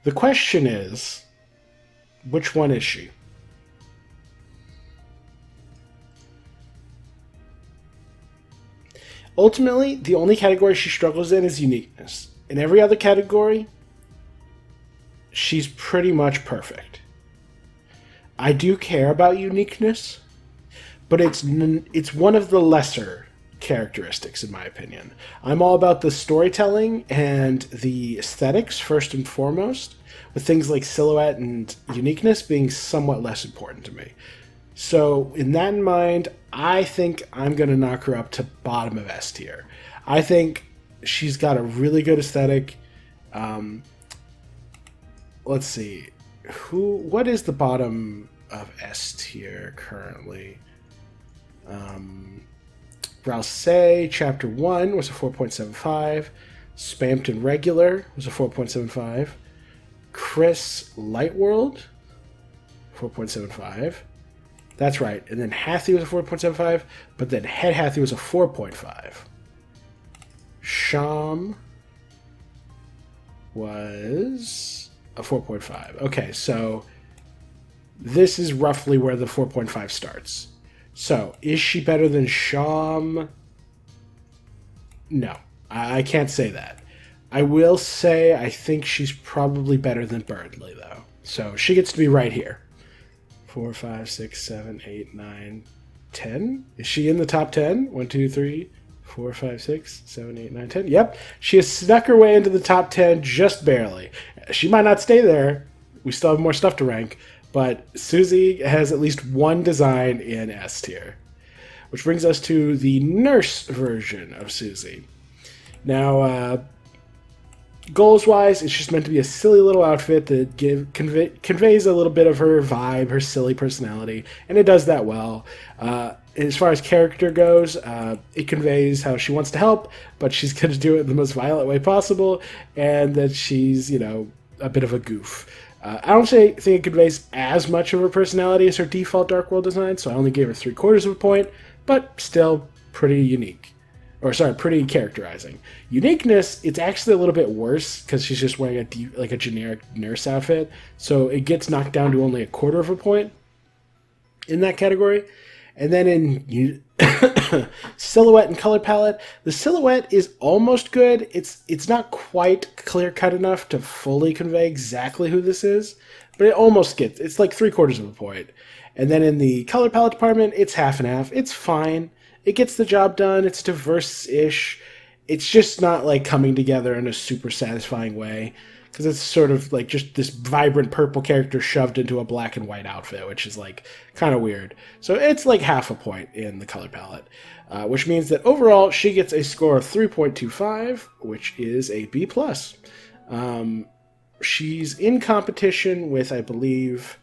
The question is, which one is she? Ultimately, the only category she struggles in is uniqueness. In every other category, she's pretty much perfect. I do care about uniqueness, but it's one of the lesser characteristics, in my opinion. I'm all about the storytelling and the aesthetics first and foremost, with things like silhouette and uniqueness being somewhat less important to me. So, in that in mind, I think I'm going to knock her up to bottom of S tier. I think she's got a really good aesthetic. Let's see. What is the bottom of S tier currently? Browse Chapter 1 was a 4.75. Spamton Regular was a 4.75. Kris Lightworld, 4.75. That's right. And then Hathy was a 4.75, but then Head Hathy was a 4.5. Sham was a 4.5. Okay, so this is roughly where the 4.5 starts. So, is she better than Sham? No, I can't say that. I will say I think she's probably better than Berdly, though. So, she gets to be right here. 4, 5, 6, 7, 8, 9, 10? Is she in the top 10? 1, 2, 3, 4, 5, 6, 7, 8, 9, 10. Yep, she has snuck her way into the top 10 just barely. She might not stay there. We still have more stuff to rank. But Susie has at least one design in S tier. Which brings us to the nurse version of Susie. Now, goals-wise, it's just meant to be a silly little outfit that conveys a little bit of her vibe, her silly personality, and it does that well. As far as character goes, it conveys how she wants to help, but she's going to do it in the most violent way possible, and that she's, a bit of a goof. I don't think it conveys as much of her personality as her default Dark World design, so I only gave her 3/4 of a point, but still pretty unique. Pretty characterizing. Uniqueness, it's actually a little bit worse because she's just wearing a generic nurse outfit, so it gets knocked down to only 1/4 of a point in that category. And then in silhouette and color palette, the silhouette is almost good. It's not quite clear-cut enough to fully convey exactly who this is, but it almost gets, it's like 3/4 of a point. And then in the color palette department, it's half and half. It's fine. It gets the job done. It's diverse-ish. It's just not like coming together in a super satisfying way, because it's sort of like just this vibrant purple character shoved into a black and white outfit, which is like kind of weird. So it's like half a point in the color palette, which means that overall she gets a score of 3.25, which is a B+. She's in competition with, I believe,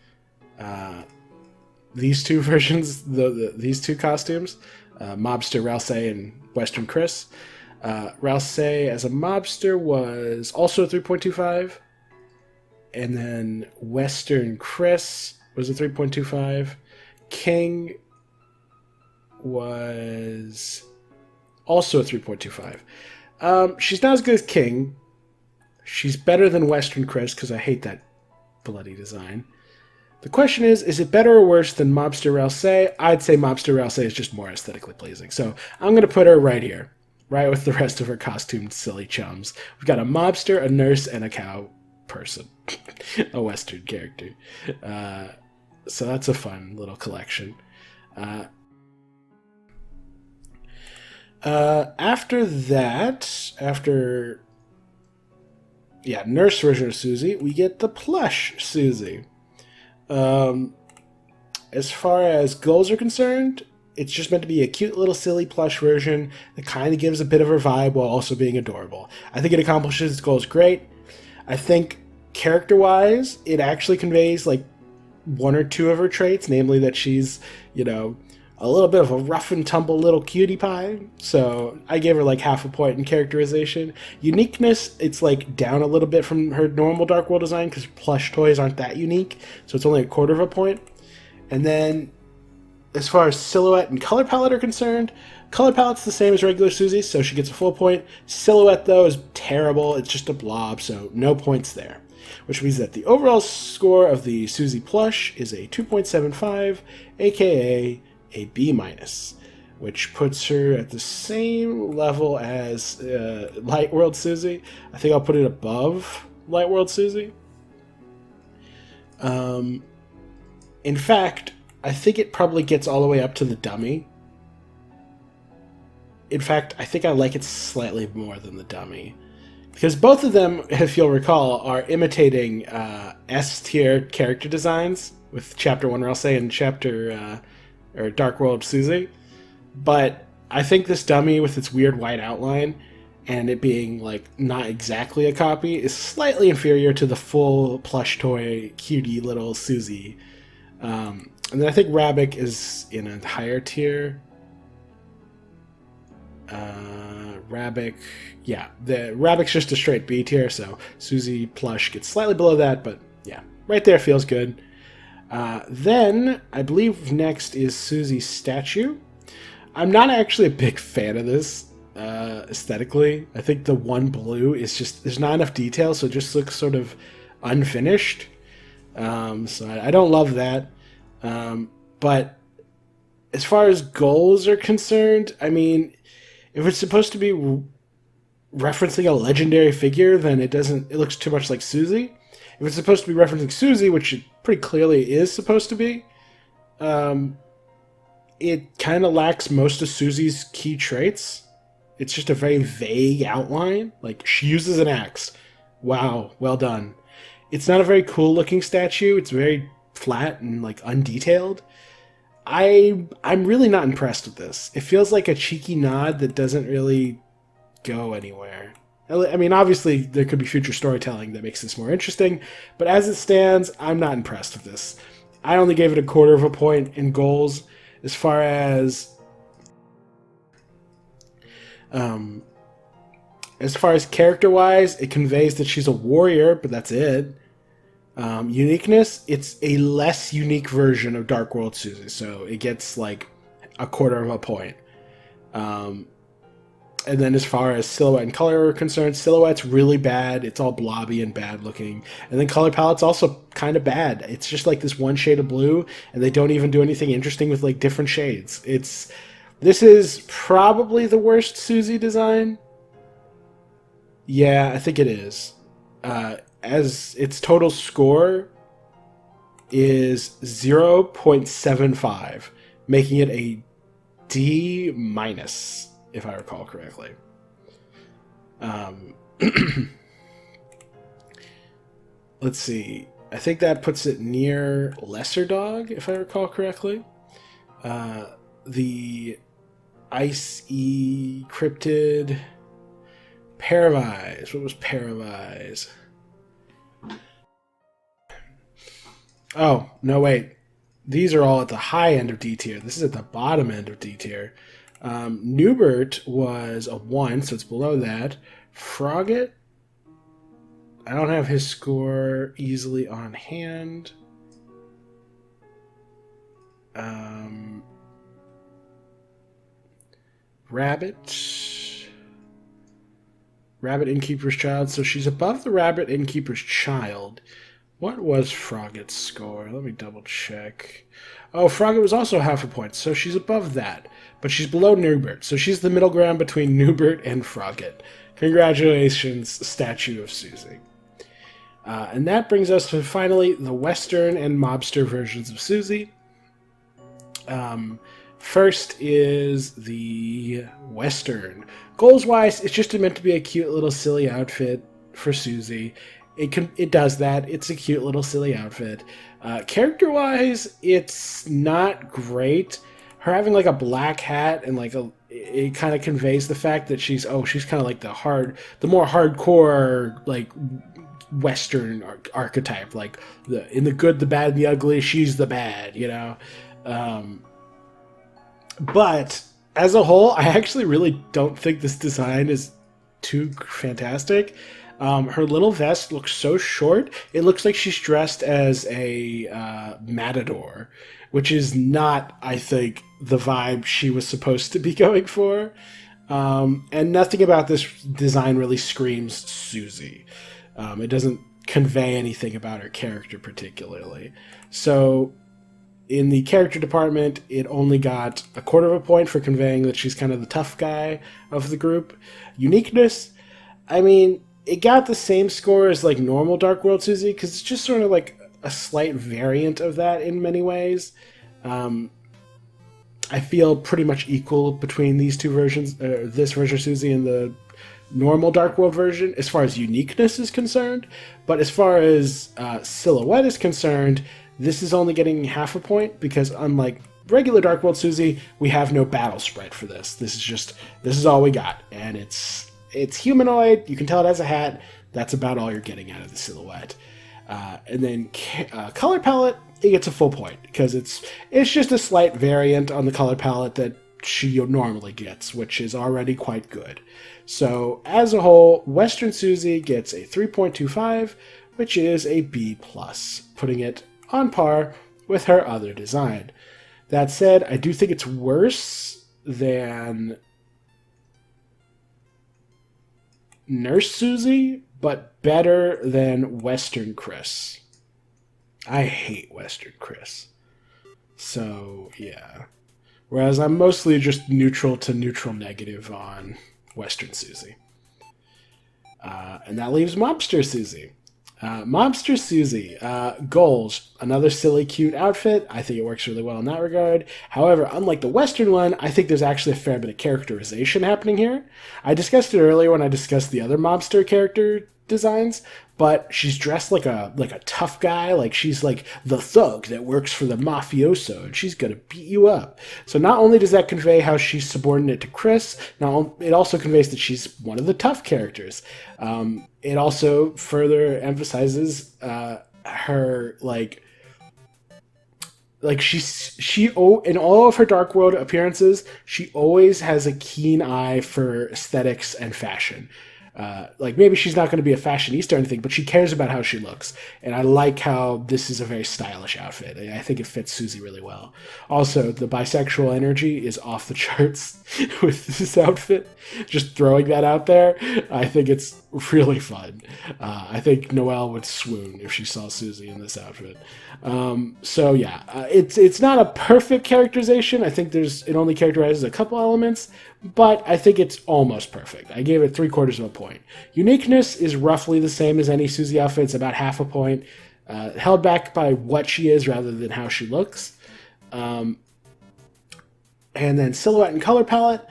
these two versions, these two costumes, Mobster Rouse and Western Kris. Rouse as a mobster was also a 3.25, and then Western Kris was a 3.25. King was also a 3.25. She's not as good as King. She's better than Western Kris, because I hate that bloody design. The question is it better or worse than Mobster Ralsei? I'd say Mobster Ralsei is just more aesthetically pleasing. So I'm going to put her right here, right with the rest of her costumed silly chums. We've got a mobster, a nurse, and a cow person. A Western character. So that's a fun little collection. After that, nurse version of Susie, we get the plush Susie. As far as goals are concerned, it's just meant to be a cute little silly plush version that kind of gives a bit of her vibe while also being adorable. I think it accomplishes its goals great. I think character-wise, it actually conveys like one or two of her traits, namely that she's, you know, a little bit of a rough and tumble little cutie pie. So I gave her like half a point in characterization. Uniqueness, it's like down a little bit from her normal Dark World design because plush toys aren't that unique. So it's only a quarter of a point. And then as far as silhouette and color palette are concerned, color palette's the same as regular Susie, so she gets a full point. Silhouette, though, is terrible. It's just a blob, so no points there. Which means that the overall score of the Susie plush is a 2.75, aka a B-, which puts her at the same level as Light World Susie. I think I'll put it above Light World Susie. In fact, I think it probably gets all the way up to the dummy. In fact, I think I like it slightly more than the dummy. Because both of them, if you'll recall, are imitating S-tier character designs with Chapter 1 Ralsei and or Dark World Susie. But I think this dummy with its weird white outline and it being like not exactly a copy is slightly inferior to the full plush toy cutie little Susie. And then I think Rabbik is in a higher tier. Rabbik, yeah, the Rabbik's just a straight B tier, so Susie plush gets slightly below that, but yeah, right there feels good. Then I believe next is Susie's statue. I'm not actually a big fan of this aesthetically. I think the one blue is just, there's not enough detail, so it just looks sort of unfinished. So I don't love that. But as far as goals are concerned, I mean, if it's supposed to be referencing a legendary figure, then it looks too much like Susie. If it's supposed to be referencing Susie, which it pretty clearly is supposed to be, it kind of lacks most of Susie's key traits. It's just a very vague outline. Like, she uses an axe. Wow, well done. It's not a very cool looking statue. It's very flat and like undetailed. I'm really not impressed with this. It feels like a cheeky nod that doesn't really go anywhere. I mean, obviously, there could be future storytelling that makes this more interesting, but as it stands, I'm not impressed with this. I only gave it a quarter of a point in goals. As far as character-wise, it conveys that she's a warrior, but that's it. Uniqueness, it's a less unique version of Dark World Susie, so it gets like a quarter of a point. And then as far as silhouette and color are concerned, silhouette's really bad. It's all blobby and bad looking. And then color palette's also kind of bad. It's just like this one shade of blue, and they don't even do anything interesting with like different shades. This is probably the worst Susie design. Yeah, I think it is. As its total score is 0.75, making it a D-, if I recall correctly. Let's see. I think that puts it near Lesser Dog, if I recall correctly. The Ice-E Cryptid Pair of Eyes. What was Pair of Eyes? Oh, no, wait. These are all at the high end of D tier. This is at the bottom end of D tier. Newbert was a 1, so it's below that. Froggit, I don't have his score easily on hand. Rabbit. Rabbit Innkeeper's Child. So she's above the Rabbit Innkeeper's Child. What was Froggit's score? Let me double check. Oh, Froggit was also half a point, so she's above that. But she's below Newbert, so she's the middle ground between Newbert and Froggit. Congratulations, Statue of Susie. And that brings us to, finally, the Western and Mobster versions of Susie. First is the Western. Goals-wise, it's just meant to be a cute little silly outfit for Susie. It does that. It's a cute little silly outfit. Character-wise, it's not great. Her having like a black hat and like it kind of conveys the fact that she's kind of like the more hardcore like Western archetype, like in the good, the bad, and the ugly. She's the bad, you know. But as a whole, I actually really don't think this design is too fantastic. Her little vest looks so short, it looks like she's dressed as a matador, which is not, I think, the vibe she was supposed to be going for. And nothing about this design really screams Susie. It doesn't convey anything about her character particularly. So in the character department, it only got 1/4 point for conveying that she's kind of the tough guy of the group. Uniqueness, I mean, it got the same score as like normal Dark World Susie, because it's just sort of like a slight variant of that in many ways. I feel pretty much equal between these two versions, this version of Susie and the normal Dark World version, as far as uniqueness is concerned. But as far as silhouette is concerned, this is only getting half a point, because unlike regular Dark World Susie, we have no battle spread for this. This is all we got, and it's humanoid. You can tell it has a hat. That's about all you're getting out of the silhouette. And then color palette, it gets a full point, because it's just a slight variant on the color palette that she normally gets, which is already quite good. So as a whole, Western Susie gets a 3.25, which is a B+, putting it on par with her other design. That said, I do think it's worse than Nurse Susie, but better than Western Kris. I hate Western Kris. So, yeah. Whereas I'm mostly just neutral to neutral negative on Western Susie. And that leaves Mobster Susie. Mobster Susie, goals, another silly, cute outfit. I think it works really well in that regard. However, unlike the Western one, I think there's actually a fair bit of characterization happening here. I discussed it earlier when I discussed the other Mobster character designs, but she's dressed like a tough guy, like she's like the thug that works for the mafioso, and she's gonna beat you up. So not only does that convey how she's subordinate to Kris, now it also conveys that she's one of the tough characters. It also further emphasizes her like she in all of her Dark World appearances, she always has a keen eye for aesthetics and fashion. Like maybe she's not going to be a fashionista or anything, but she cares about how she looks. And I like how this is a very stylish outfit. I think it fits Susie really well. Also, the bisexual energy is off the charts with this outfit. Just throwing that out there, I think it's really fun. I think Noelle would swoon if she saw Susie in this outfit. So yeah, it's not a perfect characterization. I think it only characterizes a couple elements, but I think it's almost perfect. I gave it 3/4 point. Uniqueness is roughly the same as any Susie outfit. It's about half a point, held back by what she is rather than how she looks. And then silhouette and color palette.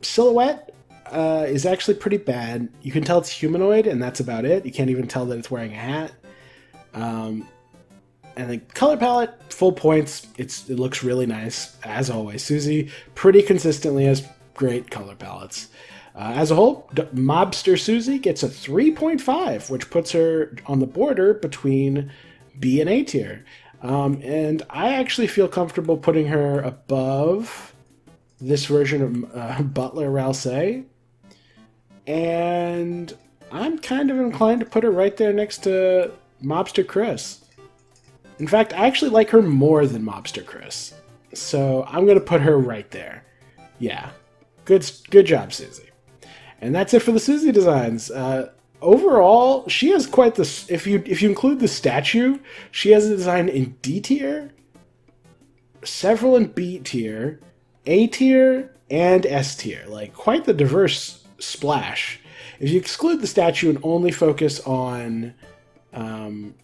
Silhouette is actually pretty bad. You can tell it's humanoid, and that's about it. You can't even tell that it's wearing a hat. And the color palette, full points. It looks really nice, as always. Susie pretty consistently has great color palettes. As a whole, Mobster Susie gets a 3.5, which puts her on the border between B and A tier. And I actually feel comfortable putting her above this version of Butler Ralsei. And I'm kind of inclined to put her right there next to Mobster Kris. In fact, I actually like her more than Mobster Kris. So I'm going to put her right there. Yeah, good job, Susie. And that's it for the Susie designs. Overall, she has quite the. If you include the statue, she has a design in D tier, several in B tier, A tier, and S tier. Like quite the diverse splash. If you exclude the statue and only focus on, oh,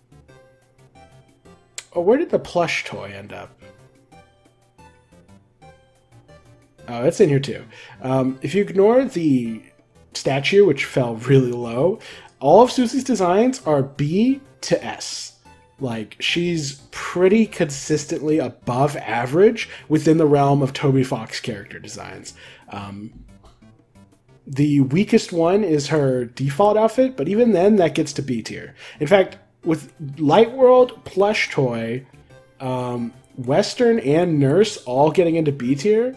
where did the plush toy end up? Oh, it's in here too. If you ignore the statue, which fell really low, all of Susie's designs are B to S. Like, she's pretty consistently above average within the realm of Toby Fox character designs. The weakest one is her default outfit, but even then, that gets to B tier. In fact, with Light World, Plush Toy, Western, and Nurse all getting into B tier,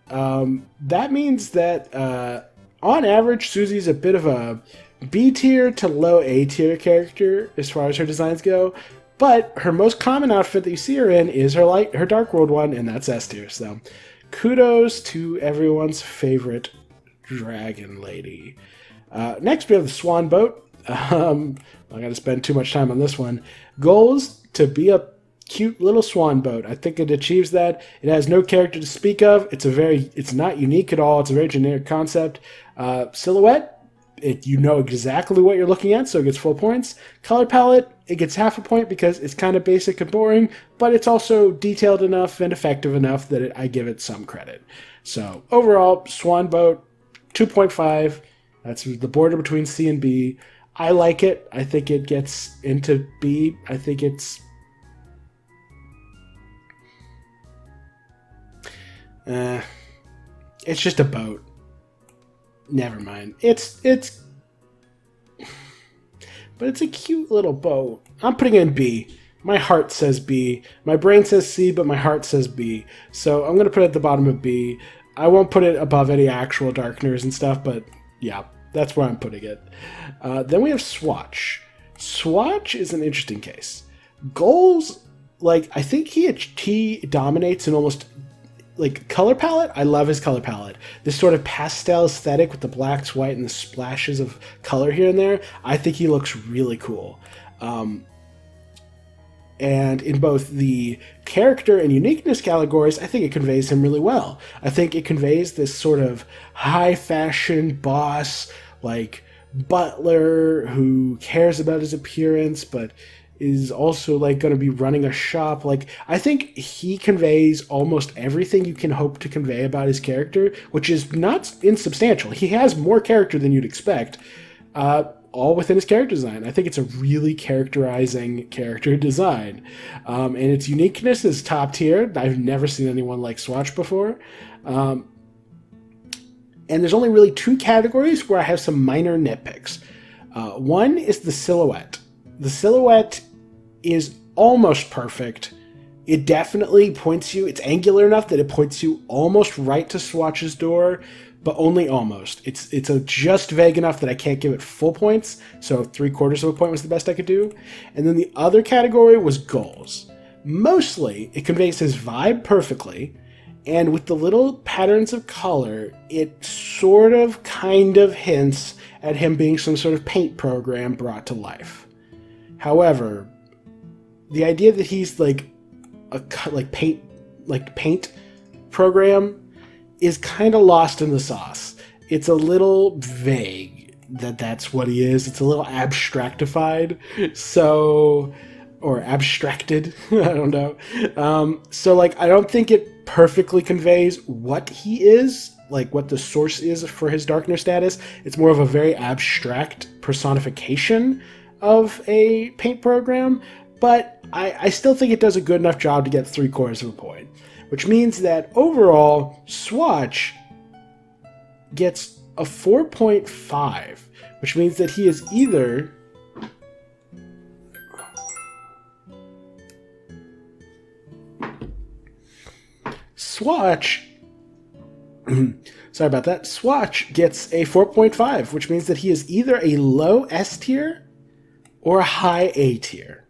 that means that on average, Susie's a bit of a B tier to low A tier character as far as her designs go, but her most common outfit that you see her in is her Dark World one, and that's S tier. So kudos to everyone's favorite dragon lady. Next, we have the Swan Boat. I'm not going to spend too much time on this one. Goals to be a cute little swan boat. I think it achieves that. It has no character to speak of. It's not unique at all. It's a very generic concept. Silhouette, you know exactly what you're looking at, so it gets full points. Color palette, it gets half a point because it's kind of basic and boring, but it's also detailed enough and effective enough that I give it some credit. So overall, swan boat, 2.5. That's the border between C and B. I like it. I think it gets into B. I think it's just a boat. Never mind. But it's a cute little boat. I'm putting it in B. My heart says B. My brain says C, but my heart says B. So I'm going to put it at the bottom of B. I won't put it above any actual darkeners and stuff, but yeah, that's where I'm putting it. Then we have Swatch. Swatch is an interesting case. Goals, like, I think he dominates in almost, like, color palette. I love his color palette. This sort of pastel aesthetic with the blacks, white, and the splashes of color here and there. I think he looks really cool. And in both the character and uniqueness categories, I think it conveys him really well. I think it conveys this sort of high fashion boss, like butler who cares about his appearance, but is also like going to be running a shop. Like, I think he conveys almost everything you can hope to convey about his character, which is not insubstantial. He has more character than you'd expect, all within his character design. I think it's a really characterizing character design. And its uniqueness is top tier. I've never seen anyone like Swatch before. And there's only really two categories where I have some minor nitpicks. One is the silhouette. The silhouette is almost perfect. It definitely points you, it's angular enough that it points you almost right to Swatch's door, but only almost. It's just vague enough that I can't give it full points, so 3/4 of a point was the best I could do. And then the other category was goals. Mostly, it conveys his vibe perfectly, and with the little patterns of color, it sort of kind of hints at him being some sort of paint program brought to life. However, the idea that he's like a paint program is kind of lost in the sauce. It's a little vague that that's what he is. It's a little abstractified, or abstracted. I don't know. So like, I don't think it perfectly conveys what he is, like what the source is for his darkener status. It's more of a very abstract personification of a paint program, but I still think it does a good enough job to get 3/4 of a point, which means that overall, Swatch gets a 4.5, which means that he is either Swatch sorry about that. Swatch gets a 4.5, which means that he is either a low S tier or a high A tier.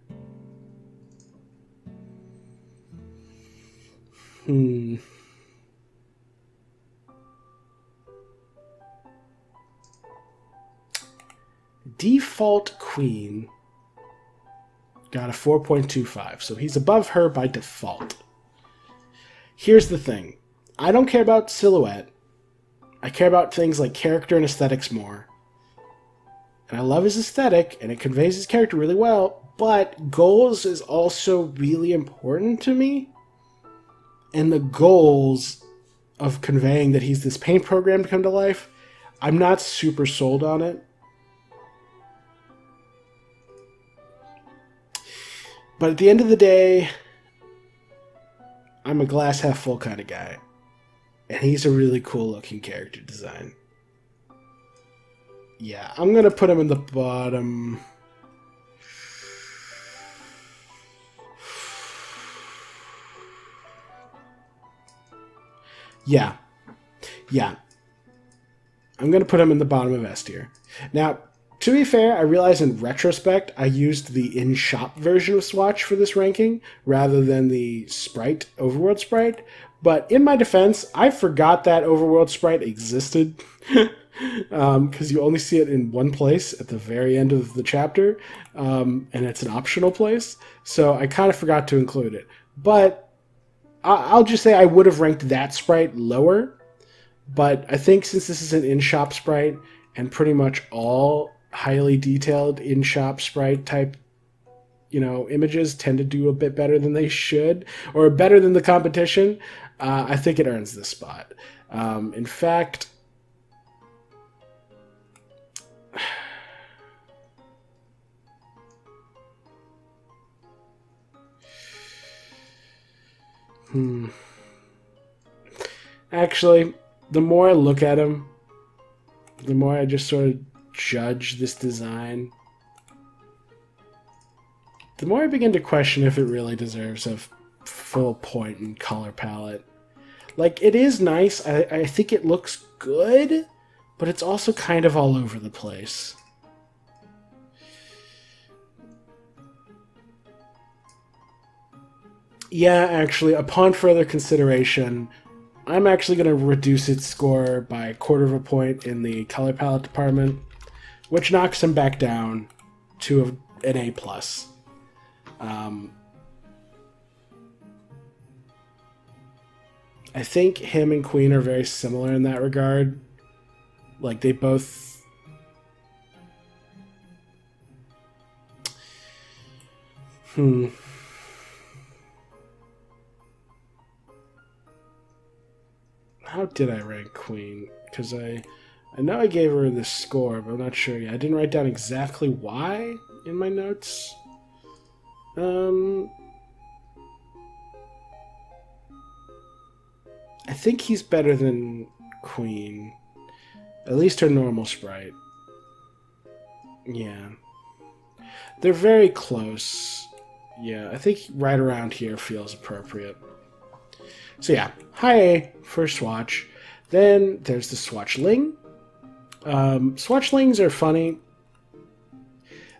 Default Queen got a 4.25, so he's above her by default. Here's the thing. I don't care about silhouette. I care about things like character and aesthetics more. And I love his aesthetic, and it conveys his character really well, but goals is also really important to me. And the goals of conveying that he's this paint program to come to life, I'm not super sold on it. But at the end of the day, I'm a glass half full kind of guy. And he's a really cool looking character design. Yeah, I'm going to put him in the bottom. Yeah. I'm going to put him in the bottom of S tier. Now, to be fair, I realize in retrospect I used the in-shop version of Swatch for this ranking rather than the sprite, Overworld sprite. But in my defense, I forgot that Overworld sprite existed because you only see it in one place at the very end of the chapter, and it's an optional place. So I kind of forgot to include it. But I'll just say I would have ranked that sprite lower. But I think since this is an in-shop sprite and pretty much all highly detailed in-shop sprite type, images tend to do a bit better than they should, or better than the competition, I think it earns this spot. In fact, actually, the more I look at him, the more I just sort of judge this design, the more I begin to question if it really deserves a full point and color palette. Like, it is nice. I think it looks good, but it's also kind of all over the place. Yeah, actually, upon further consideration, I'm actually going to reduce its score by 1/4 of a point in the color palette department, which knocks him back down to an A+. I think him and Queen are very similar in that regard. Like, they both... How did I rank Queen? Because I know I gave her this score, but I'm not sure yet. I didn't write down exactly why in my notes. I think he's better than Queen. At least her normal sprite. Yeah. They're very close. Yeah, I think right around here feels appropriate. So yeah, high A for Swatch. Then there's the Swatchling. Swatchlings are funny.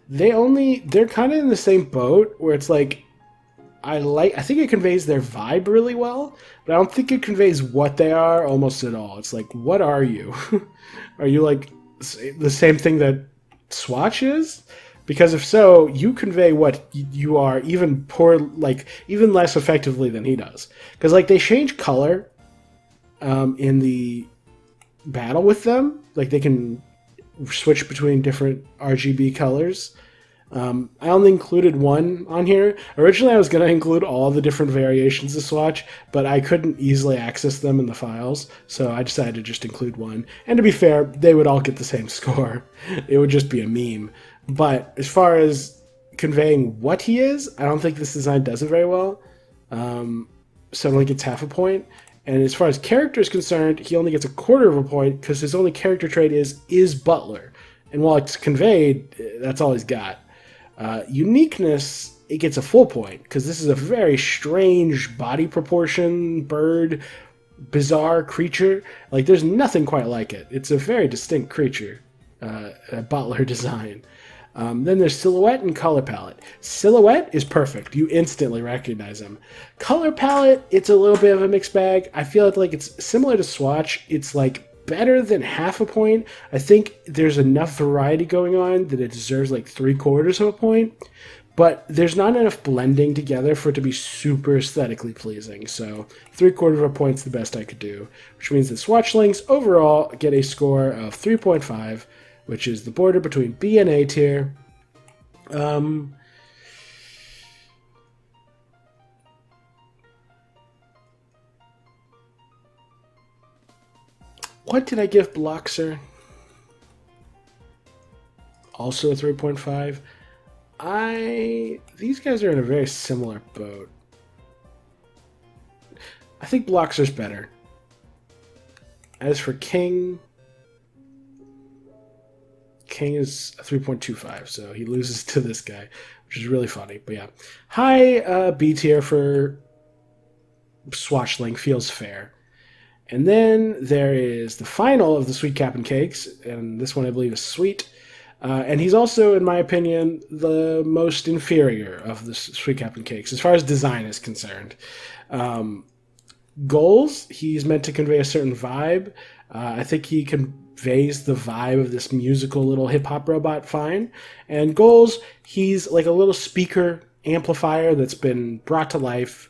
They're kind of in the same boat where it's like, I think it conveys their vibe really well, but I don't think it conveys what they are almost at all. It's like, what are you? Are you like the same thing that Swatch is? Because if so, you convey what you are even less effectively than he does. Because like they change color in the battle with them. Like they can switch between different RGB colors. I only included one on here. Originally I was going to include all the different variations of Swatch, but I couldn't easily access them in the files, so I decided to just include one. And to be fair, they would all get the same score. It would just be a meme. But as far as conveying what he is, I don't think this design does it very well. So it only gets half a point. And as far as character is concerned, he only gets 1/4 of a point because his only character trait is Butler. And while it's conveyed, that's all he's got. Uniqueness, it gets a full point because this is a very strange body proportion, bird, bizarre creature. Like, there's nothing quite like it. It's a very distinct creature, a Butler design. Then there's Silhouette and Color Palette. Silhouette is perfect. You instantly recognize him. Color Palette, it's a little bit of a mixed bag. I feel like it's similar to Swatch. It's like better than half a point. I think there's enough variety going on that it deserves like 3/4 of a point. But there's not enough blending together for it to be super aesthetically pleasing. So 3/4 of a point's the best I could do, which means that Swatchlings overall get a score of 3.5, which is the border between B and A tier. What did I give Bloxer? Also a 3.5. These guys are in a very similar boat. I think Bloxer's better. As for King is a 3.25, so he loses to this guy, which is really funny. But yeah, high B tier for Swatchling feels fair. And then there is the final of the Sweet Cap'n Cakes, and this one I believe is sweet. And he's also, in my opinion, the most inferior of the Sweet Cap'n Cakes, as far as design is concerned. Goals, he's meant to convey a certain vibe. I think he conveys the vibe of this musical little hip-hop robot fine. And Goals, he's like a little speaker amplifier that's been brought to life.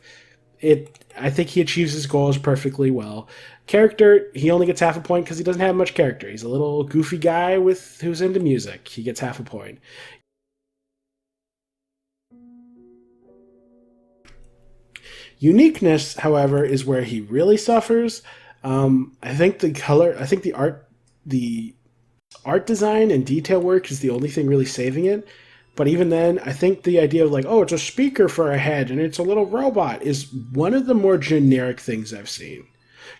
I think he achieves his goals perfectly well. Character, he only gets half a point because he doesn't have much character. He's a little goofy guy who's into music. He gets half a point. Uniqueness, however, is where he really suffers. I think the art design and detail work is the only thing really saving it. But even then, I think the idea of like, oh, it's a speaker for a head and it's a little robot is one of the more generic things I've seen.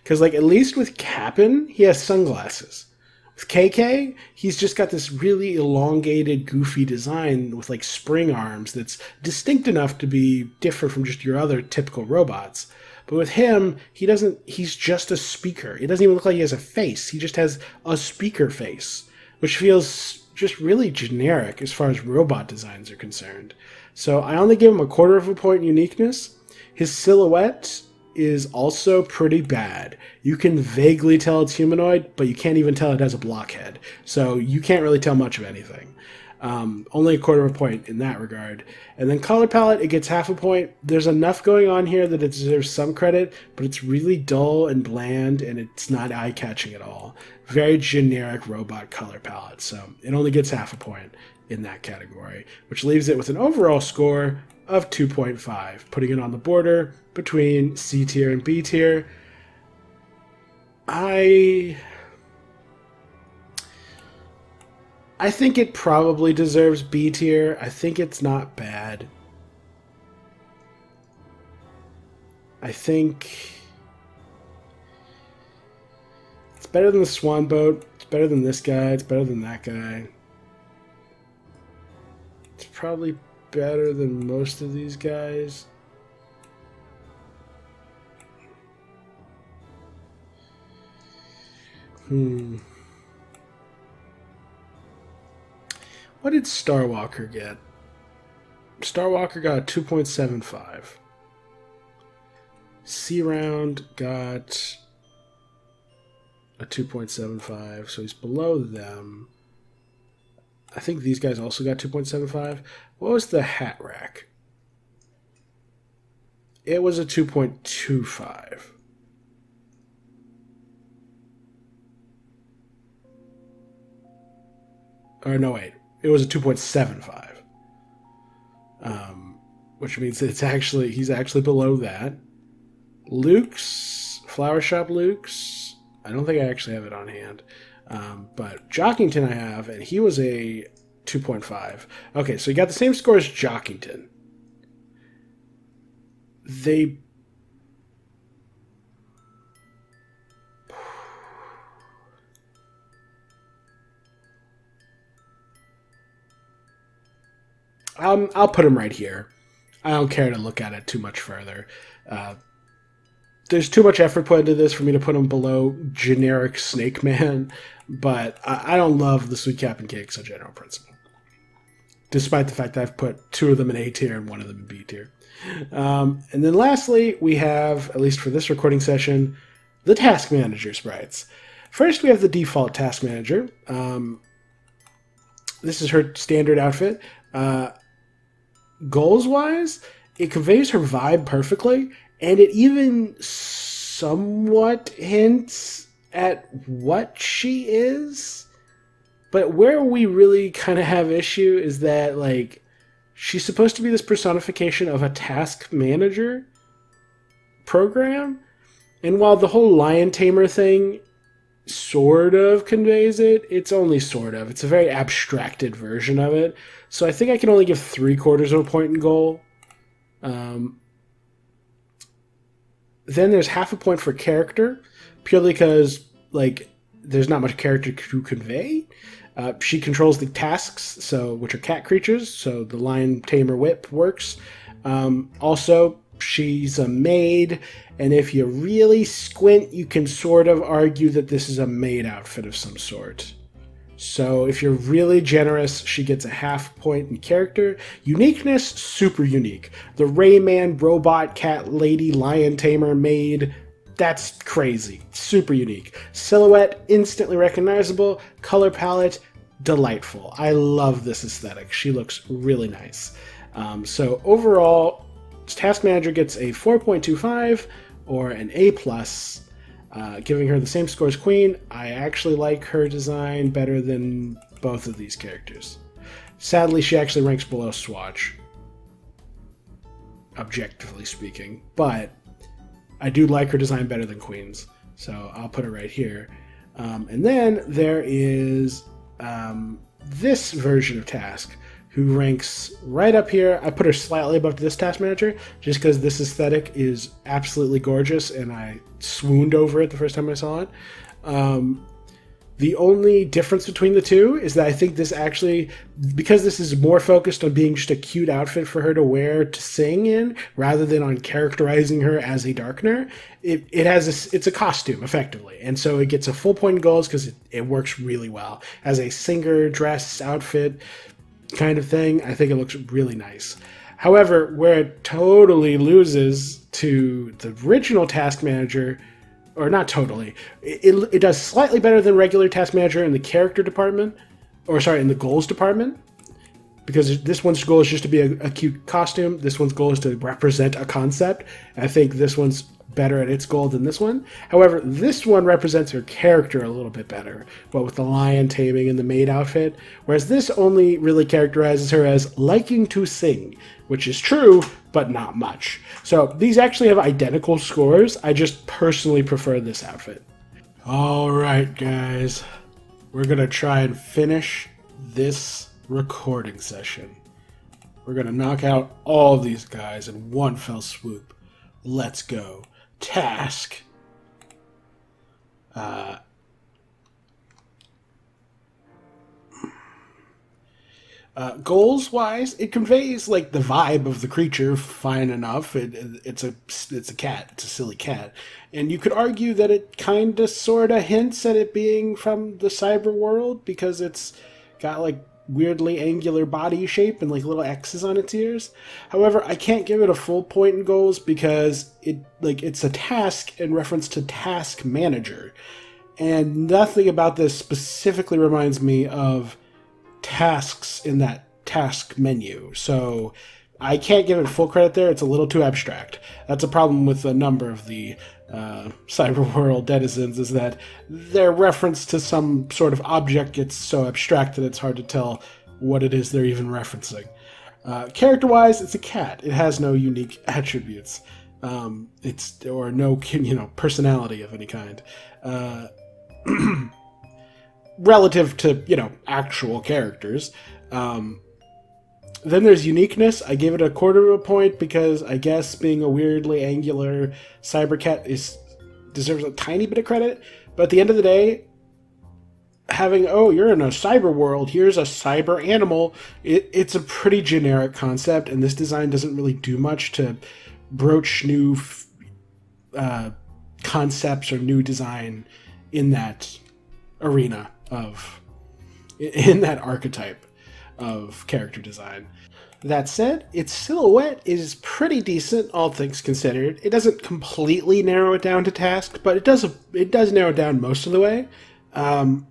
Because like at least with Cap'n, he has sunglasses. With KK, he's just got this really elongated, goofy design with like spring arms that's distinct enough to be different from just your other typical robots. But with him, he's just a speaker. It doesn't even look like he has a face. He just has a speaker face, which feels just really generic as far as robot designs are concerned. So I only give him 1/4 of a point in uniqueness. His silhouette is also pretty bad. You can vaguely tell it's humanoid, but you can't even tell it has a blockhead. So you can't really tell much of anything. Only 1/4 of a point in that regard. And then color palette, it gets half a point. There's enough going on here that it deserves some credit, but it's really dull and bland, and it's not eye-catching at all. Very generic robot color palette, so it only gets half a point in that category, which leaves it with an overall score of 2.5, putting it on the border between C tier and B tier. I think it probably deserves B tier. I think it's not bad. I think it's better than the Swan Boat. It's better than this guy. It's better than that guy. It's probably better than most of these guys. What did Starwalker get? Starwalker got a 2.75. C-Round got a 2.75, so he's below them. I think these guys also got 2.75. What was the Hat Rack? It was a 2.25. Or no, wait. It was a 2.75. Which means that he's actually below that. Loox, Flower Shop Loox. I don't think I actually have it on hand. But Jockington I have, and he was a 2.5. Okay, so he got the same score as Jockington. I'll put him right here. I don't care to look at it too much further. There's too much effort put into this for me to put him below generic Snake Man, but I don't love the Sweet Cap'n Cakes on general principle. Despite the fact that I've put 2 of them in A tier and 1 of them in B tier. And then lastly, we have, at least for this recording session, the Task Manager sprites. First, we have the default task manager. This is her standard outfit. Goals-wise, it conveys her vibe perfectly, and it even somewhat hints at what she is. But where we really kind of have issue is that, like, she's supposed to be this personification of a task manager program, and while the whole lion tamer thing sort of conveys it, it's only sort of. It's a very abstracted version of it. So I think I can only give 3/4 of a point in goal. Then there's half a point for character, purely because, like, there's not much character to convey. She controls the tasks, which are cat creatures, so the lion tamer whip works. Also, she's a maid, and if you really squint, you can sort of argue that this is a maid outfit of some sort. So if you're really generous, she gets a half point in character. Uniqueness, super unique. The Rayman, robot, cat, lady, lion tamer, maid, that's crazy. Super unique. Silhouette, instantly recognizable. Color palette, delightful. I love this aesthetic. She looks really nice. So overall, Task Manager gets a 4.25 or an A+, giving her the same score as Queen. I actually like her design better than both of these characters. Sadly, she actually ranks below Swatch, objectively speaking, but I do like her design better than Queen's, so I'll put her right here. And then there is this version of Task, who ranks right up here. I put her slightly above this Task Manager, just because this aesthetic is absolutely gorgeous, and I swooned over it the first time I saw it. The only difference between the two is that I think this actually, because this is more focused on being just a cute outfit for her to wear to sing in, rather than on characterizing her as a Darkener, it's a costume, effectively. And so it gets a full point in goals because it works really well. As a singer dress outfit kind of thing, I think it looks really nice. However, where it totally loses to the original Task Manager, or not totally, it does slightly better than regular Task Manager in the character department, in the goals department, because this one's goal is just to be a cute costume. This one's goal is to represent a concept. And I think this one's better at its goal than this one. However, this one represents her character a little bit better, but with the lion taming and the maid outfit, whereas this only really characterizes her as liking to sing, which is true, but not much. So these actually have identical scores. I just personally prefer this outfit. All right, guys, we're gonna try and finish this recording session. We're gonna knock out all of these guys in one fell swoop. Let's go. Task. Goals-wise, it conveys like the vibe of the creature fine enough. It's a cat. It's a silly cat, and you could argue that it kind of, sort of hints at it being from the cyber world because it's got like weirdly angular body shape and like little X's on its ears. However, I can't give it a full point in goals because it's a task in reference to Task Manager, and nothing about this specifically reminds me of tasks in that task menu. So I can't give it full credit there. It's a little too abstract. That's a problem with a number of the cyberworld Addisons, is that their reference to some sort of object gets so abstract that it's hard to tell what it is they're even referencing. Character-wise, it's a cat. It has no unique attributes. Or no, personality of any kind. Relative to, actual characters. Then there's uniqueness. I gave it a 1/4 of a point because I guess being a weirdly angular cyber cat deserves a tiny bit of credit. But at the end of the day, having, you're in a cyber world, here's a cyber animal, it's a pretty generic concept, and this design doesn't really do much to broach new concepts or new design in that arena in that archetype of character design. That said, its silhouette is pretty decent, all things considered. It doesn't completely narrow it down to task, but it does narrow it down most of the way. And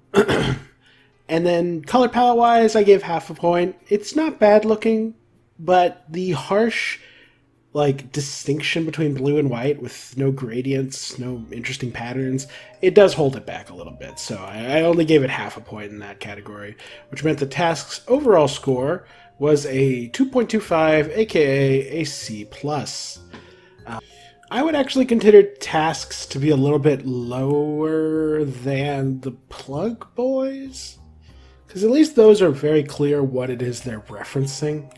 then color palette wise, I gave half a point. It's not bad looking, but the harsh like distinction between blue and white with no gradients, no interesting patterns, it does hold it back a little bit. So I only gave it half a point in that category, which meant the task's overall score was a 2.25, aka a C+. I would actually consider tasks to be a little bit lower than the Plug Boys, because at least those are very clear what it is they're referencing.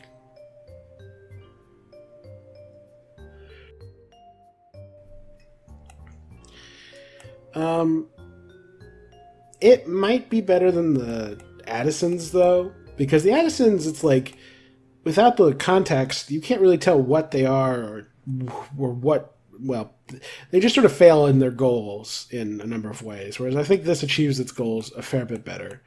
It might be better than the Addisons, though, because the Addisons, it's like, without the context, you can't really tell what they are or what, well, they just sort of fail in their goals in a number of ways, whereas I think this achieves its goals a fair bit better.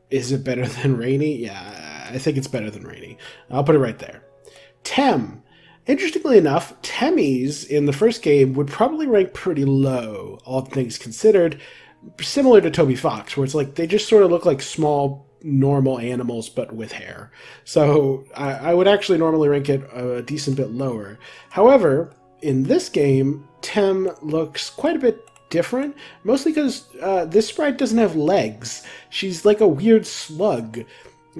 Is it better than Rainy? Yeah, I think it's better than Rainy. I'll put it right there. Tem. Interestingly enough, Temmies in the first game would probably rank pretty low, all things considered, similar to Toby Fox, where it's like they just sort of look like small, normal animals, but with hair. So I would actually normally rank it a decent bit lower. However, in this game, Tem looks quite a bit different, mostly because this sprite doesn't have legs. She's like a weird slug.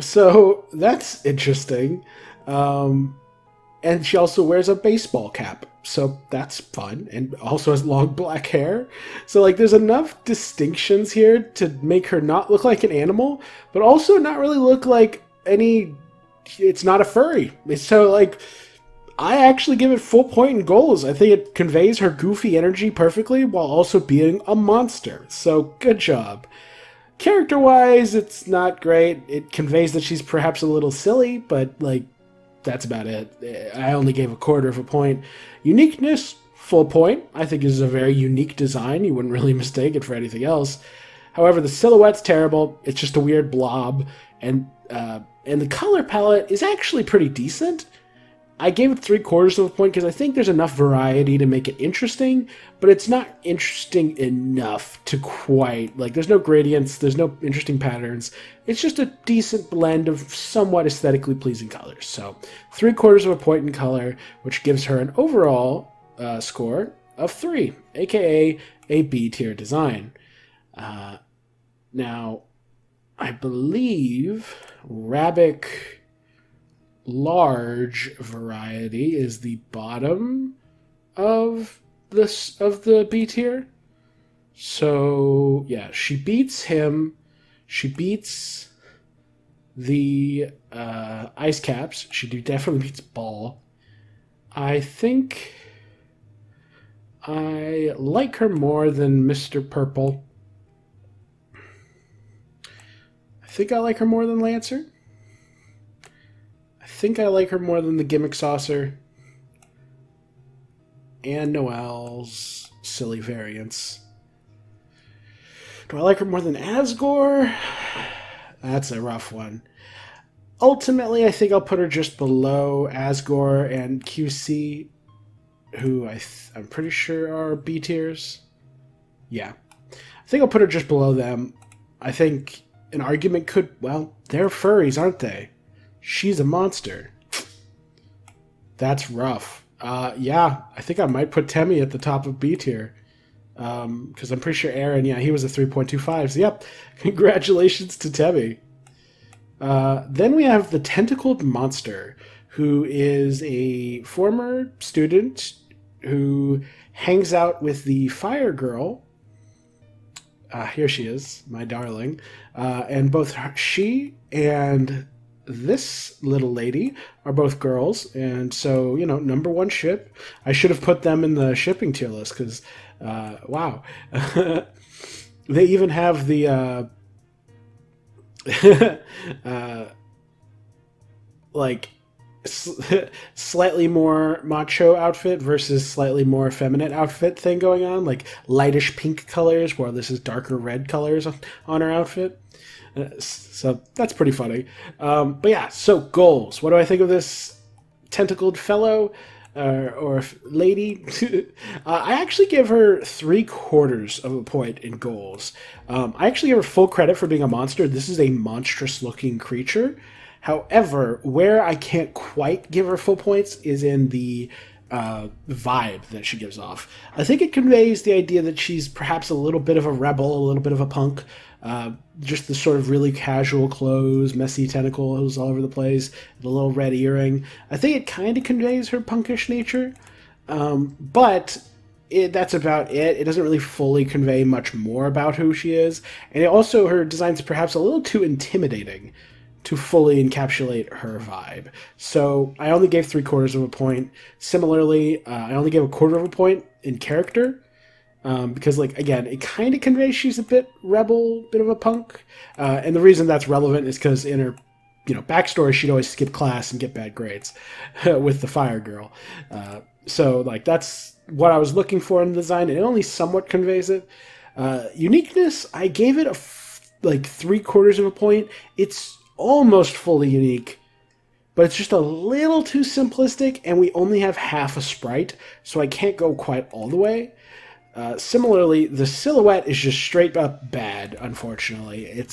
So that's interesting. And she also wears a baseball cap, so that's fun, and also has long black hair. So, like, there's enough distinctions here to make her not look like an animal, but also not really look like any... It's not a furry. So, like, I actually give it full point in goals. I think it conveys her goofy energy perfectly while also being a monster. So, good job. Character-wise, it's not great. It conveys that she's perhaps a little silly, but, like, that's about it. I only gave a quarter of a point. Uniqueness, full point. I think this is a very unique design. You wouldn't really mistake it for anything else. However, the silhouette's terrible. It's just a weird blob. And the color palette is actually pretty decent. I gave it 3/4 of a point because I think there's enough variety to make it interesting, but it's not interesting enough to quite, like, there's no gradients, there's no interesting patterns. It's just a decent blend of somewhat aesthetically pleasing colors. So 3/4 of a point in color, which gives her an overall score of 3, aka a B tier design. Now, I believe Rabbik Large variety is the bottom of the B tier. So yeah, she beats him. She beats the ice caps. She definitely beats Ball. I think I like her more than Mr. Purple. I think I like her more than Lancer. I think I like her more than the Gimmick Saucer and Noelle's silly variants. Do I like her more than Asgore? That's a rough one. Ultimately, I think I'll put her just below Asgore and QC, who I'm pretty sure are B tiers. Yeah. I think I'll put her just below them. I think an argument could, well, they're furries, aren't they? She's a monster. That's rough. Yeah, I think I might put Temmie at the top of B tier. Because I'm pretty sure Aaron, yeah, he was a 3.25. So, yep, congratulations to Temmie. Then we have the Tentacled Monster, who is a former student who hangs out with the Fire Girl. Here she is, my darling. And both she and this little lady are both girls, and so, you know, number one ship. I should have put them in the shipping tier list because, wow. They even have the, like, slightly more macho outfit versus slightly more feminine outfit thing going on, like lightish pink colors, while this is darker red colors on her outfit. So that's pretty funny. But yeah, so goals. What do I think of this tentacled fellow or lady? I actually give her 3/4 of a point in goals. I actually give her full credit for being a monster. This is a monstrous looking creature. However, where I can't quite give her full points is in the vibe that she gives off. I think it conveys the idea that she's perhaps a little bit of a rebel, a little bit of a punk. Just the sort of really casual clothes, messy tentacles all over the place, the little red earring. I think it kind of conveys her punkish nature, but that's about it. It doesn't really fully convey much more about who she is, and also her design's perhaps a little too intimidating to fully encapsulate her vibe. So I only gave 3/4 of a point. Similarly, I only gave 1/4 of a point in character, because, like, again, it kind of conveys she's a bit rebel, bit of a punk. And the reason that's relevant is because in her, backstory, she'd always skip class and get bad grades with the fire girl. So, like, that's what I was looking for in the design, and it only somewhat conveys it. Uniqueness, I gave it 3/4 of a point. It's almost fully unique, but it's just a little too simplistic, and we only have half a sprite, so I can't go quite all the way. Similarly, the silhouette is just straight up bad, unfortunately.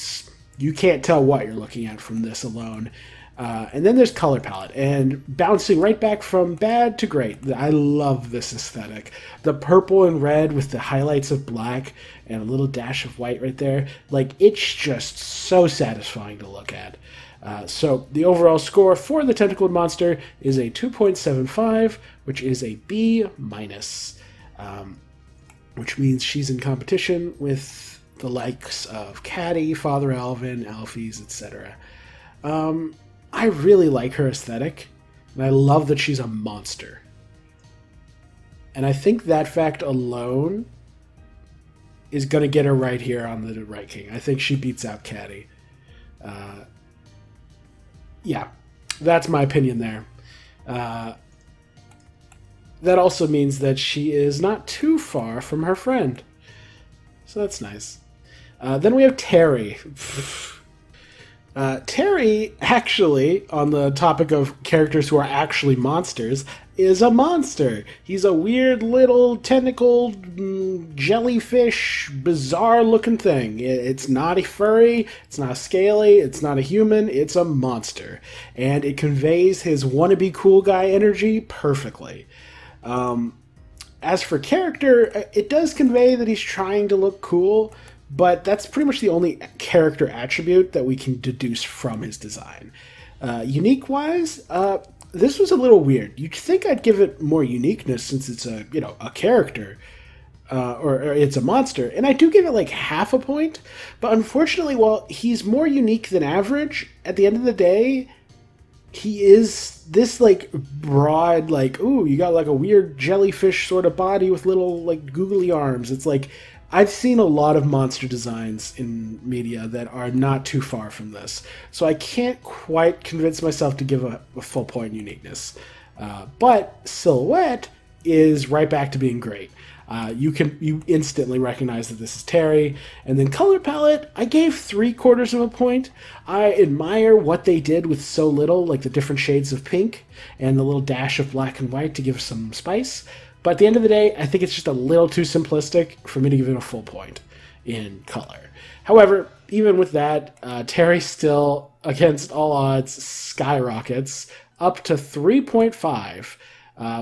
You can't tell what you're looking at from this alone. And then there's color palette, and bouncing right back from bad to great. I love this aesthetic. The purple and red with the highlights of black and a little dash of white right there. Like, it's just so satisfying to look at. So the overall score for the tentacled monster is a 2.75, which is a B-, which means she's in competition with the likes of Catty, Father Alvin, Alphys, etc. I really like her aesthetic, and I love that she's a monster. And I think that fact alone is going to get her right here on the ranking. I think she beats out Catty. Yeah, that's my opinion there. That also means that she is not too far from her friend. So that's nice. Then we have Terry. Terry, actually, on the topic of characters who are actually monsters, is a monster. He's a weird little tentacled jellyfish, bizarre-looking thing. It's not a furry, it's not scaly, it's not a human, it's a monster. And it conveys his wannabe cool guy energy perfectly. As for character, it does convey that he's trying to look cool, but that's pretty much the only character attribute that we can deduce from his design. Unique-wise, this was a little weird. You'd think I'd give it more uniqueness since it's a character, or it's a monster, and I do give it like half a point. But unfortunately, while he's more unique than average, at the end of the day, he is this like broad, like, ooh, you got like a weird jellyfish sort of body with little like googly arms. It's like, I've seen a lot of monster designs in media that are not too far from this, so I can't quite convince myself to give a full point uniqueness. But silhouette is right back to being great. You instantly recognize that this is Terry. And then color palette, I gave 3/4 of a point. I admire what they did with so little, like the different shades of pink and the little dash of black and white to give some spice. But at the end of the day, I think it's just a little too simplistic for me to give it a full point in color. However, even with that, Terry still, against all odds, skyrockets up to 3.5,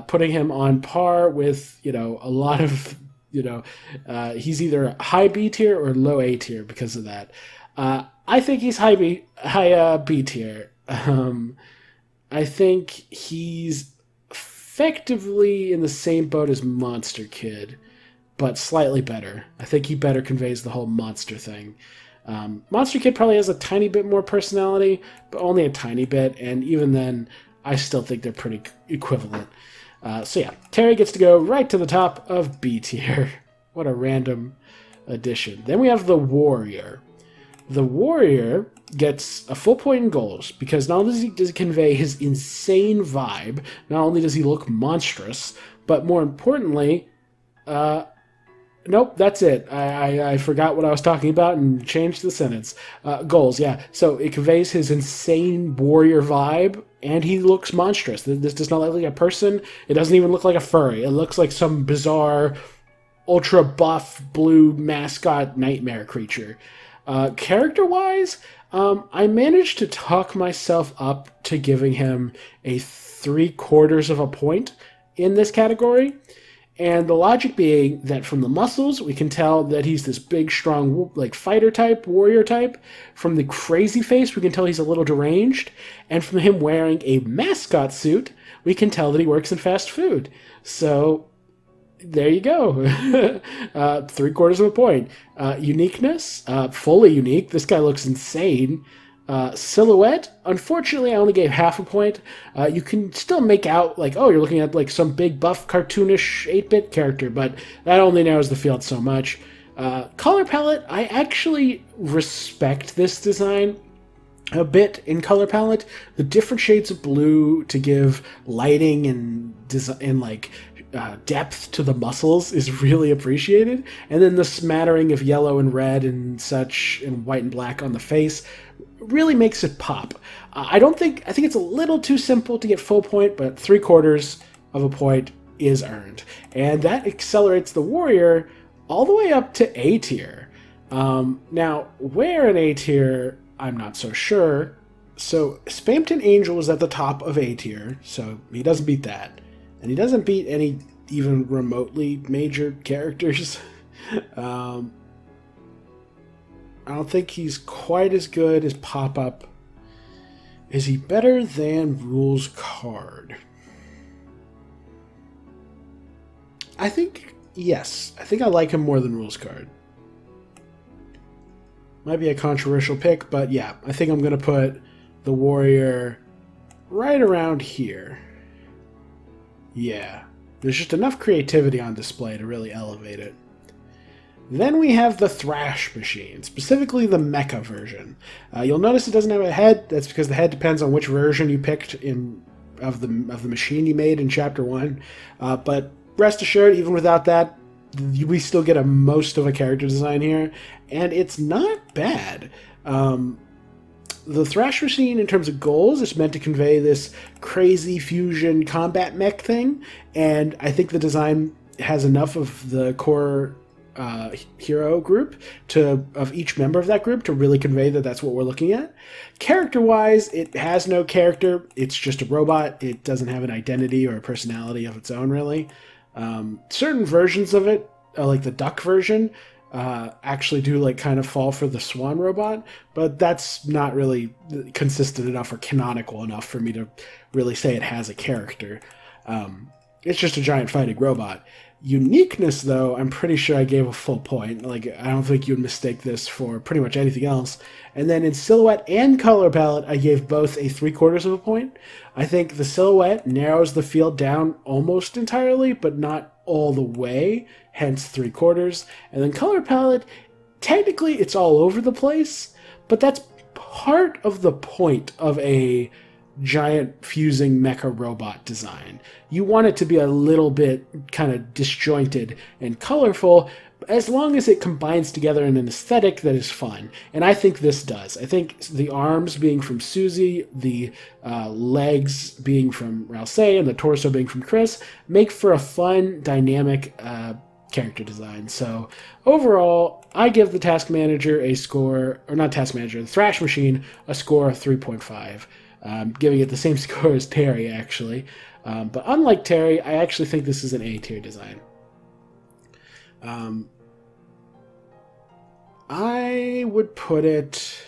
putting him on par with, a lot of, he's either high B tier or low A tier because of that. I think he's high B tier. I think he's effectively in the same boat as Monster Kid, but slightly better. I think he better conveys the whole monster thing. Monster Kid probably has a tiny bit more personality, but only a tiny bit, and even then, I still think they're pretty equivalent. So yeah, Terry gets to go right to the top of B tier. What a random addition. Then we have the Warrior. The warrior gets a full point in goals because not only does he convey his insane vibe, not only does he look monstrous, but more importantly, nope, that's it. I forgot what I was talking about and changed the sentence. Goals, yeah. So it conveys his insane warrior vibe, and he looks monstrous. This does not look like a person. It doesn't even look like a furry. It looks like some bizarre, ultra buff, blue mascot nightmare creature. Character-wise, I managed to talk myself up to giving him a 3/4 of a point in this category. And the logic being that from the muscles, we can tell that he's this big, strong, like fighter type, warrior type. From the crazy face, we can tell he's a little deranged. And from him wearing a mascot suit, we can tell that he works in fast food. So there you go. 3/4 of a point. Uniqueness, fully unique. This guy looks insane. Silhouette, unfortunately, I only gave half a point. You can still make out, like, oh, you're looking at, like, some big, buff, cartoonish 8-bit character, but that only narrows the field so much. Color palette, I actually respect this design a bit in color palette. The different shades of blue to give lighting and depth to the muscles is really appreciated. And then the smattering of yellow and red and such, and white and black on the face really makes it pop. I think it's a little too simple to get full point, but 3/4 of a point is earned. And that accelerates the warrior all the way up to A tier. Now, where in A tier, I'm not so sure. So Spamton Angel is at the top of A tier, so he doesn't beat that. And he doesn't beat any even remotely major characters. I don't think he's quite as good as Pop-Up. Is he better than Rules Card? I think, yes. I think I like him more than Rules Card. Might be a controversial pick, but yeah. I think I'm going to put the Warrior right around here. Yeah. There's just enough creativity on display to really elevate it. Then we have the Thrash Machine, specifically the Mecha version. You'll notice it doesn't have a head. That's because the head depends on which version you picked of the machine you made in Chapter 1. But rest assured, even without that, we still get most of a character design here, and it's not bad. The Thrash Machine, in terms of goals, is meant to convey this crazy fusion combat mech thing, and I think the design has enough of the core hero group of each member of that group to really convey that that's what we're looking at. Character-wise, it has no character. It's just a robot. It doesn't have an identity or a personality of its own, really. Certain versions of it, like the duck version, actually do like kind of fall for the swan robot, but that's not really consistent enough or canonical enough for me to really say it has a character. It's just a giant fighting robot. Uniqueness, though, I'm pretty sure I gave a full point. Like, I don't think you'd mistake this for pretty much anything else. And then in silhouette and color palette, I gave both a 3/4 of a point. I think the silhouette narrows the field down almost entirely, but not all the way, hence 3/4. And then color palette, technically it's all over the place, but that's part of the point of a giant fusing mecha robot design. You want it to be a little bit kind of disjointed and colorful, as long as it combines together in an aesthetic that is fun. And I think this does. I think the arms being from Susie, the legs being from Rouse, and the torso being from Kris make for a fun, dynamic character design. So overall, I give the Task Manager a score, or not Task Manager, the Thrash Machine, a score of 3.5. Giving it the same score as Terry, actually. But unlike Terry, I actually think this is an A-tier design. I would put it...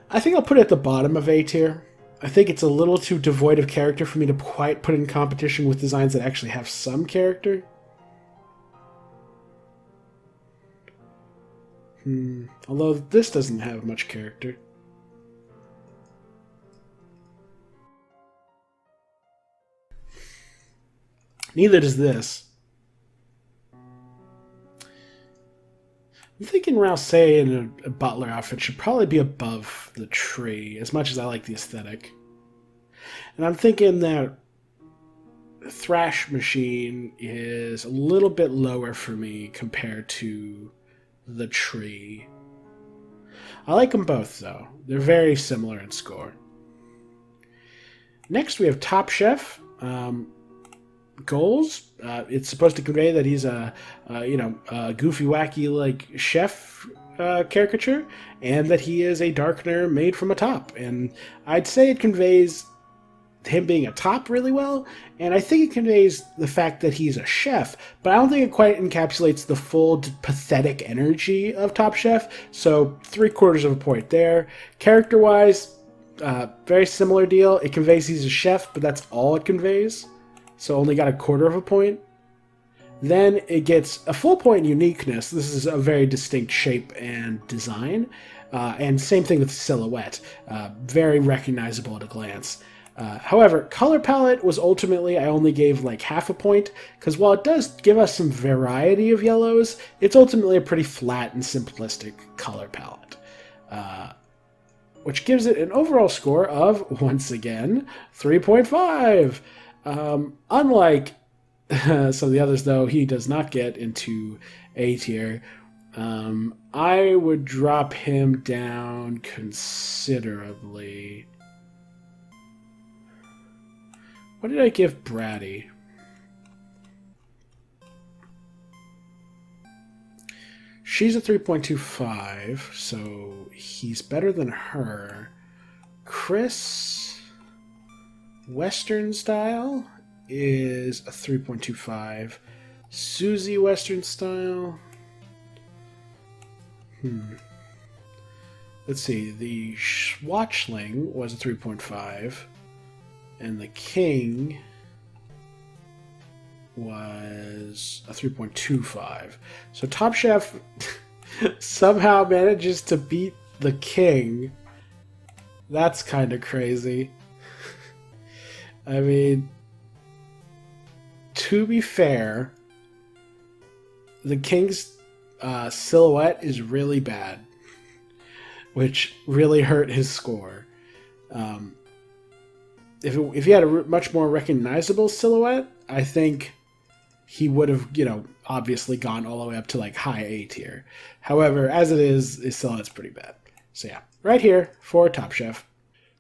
I think I'll put it at the bottom of A-tier. I think it's a little too devoid of character for me to quite put in competition with designs that actually have some character. Although this doesn't have much character. Neither does this. I'm thinking Rouse in a butler outfit should probably be above the tree, as much as I like the aesthetic. And I'm thinking that Thrash Machine is a little bit lower for me compared to the tree. I like them both, though. They're very similar in score. Next, we have Top Chef. Goals. It's supposed to convey that he's a goofy, wacky like chef caricature, and that he is a darkener made from a top. And I'd say it conveys him being a top really well, and I think it conveys the fact that he's a chef, but I don't think it quite encapsulates the full pathetic energy of Top Chef. So 3/4 of a point there. Character-wise, very similar deal. It conveys he's a chef, but that's all it conveys. So only got 1/4 of a point. Then it gets a full point in uniqueness. This is a very distinct shape and design. And same thing with silhouette. Very recognizable at a glance. However, color palette was ultimately, I only gave like 1/2 a point, because while it does give us some variety of yellows, it's ultimately a pretty flat and simplistic color palette. Which gives it an overall score of, once again, 3.5. Unlike some of the others, though, he does not get into A tier. I would drop him down considerably. What did I give Bratty? She's a 3.25, so he's better than her. Kris, Western style, is a 3.25. Susie, Western style. Let's see. The Swatchling was a 3.5. And the King was a 3.25. So Top Chef somehow manages to beat the King. That's kind of crazy. I mean, to be fair, the King's silhouette is really bad, which really hurt his score. If he had a much more recognizable silhouette, I think he would have, obviously gone all the way up to like high A tier. However, as it is, his silhouette's pretty bad. So yeah, right here for Top Chef.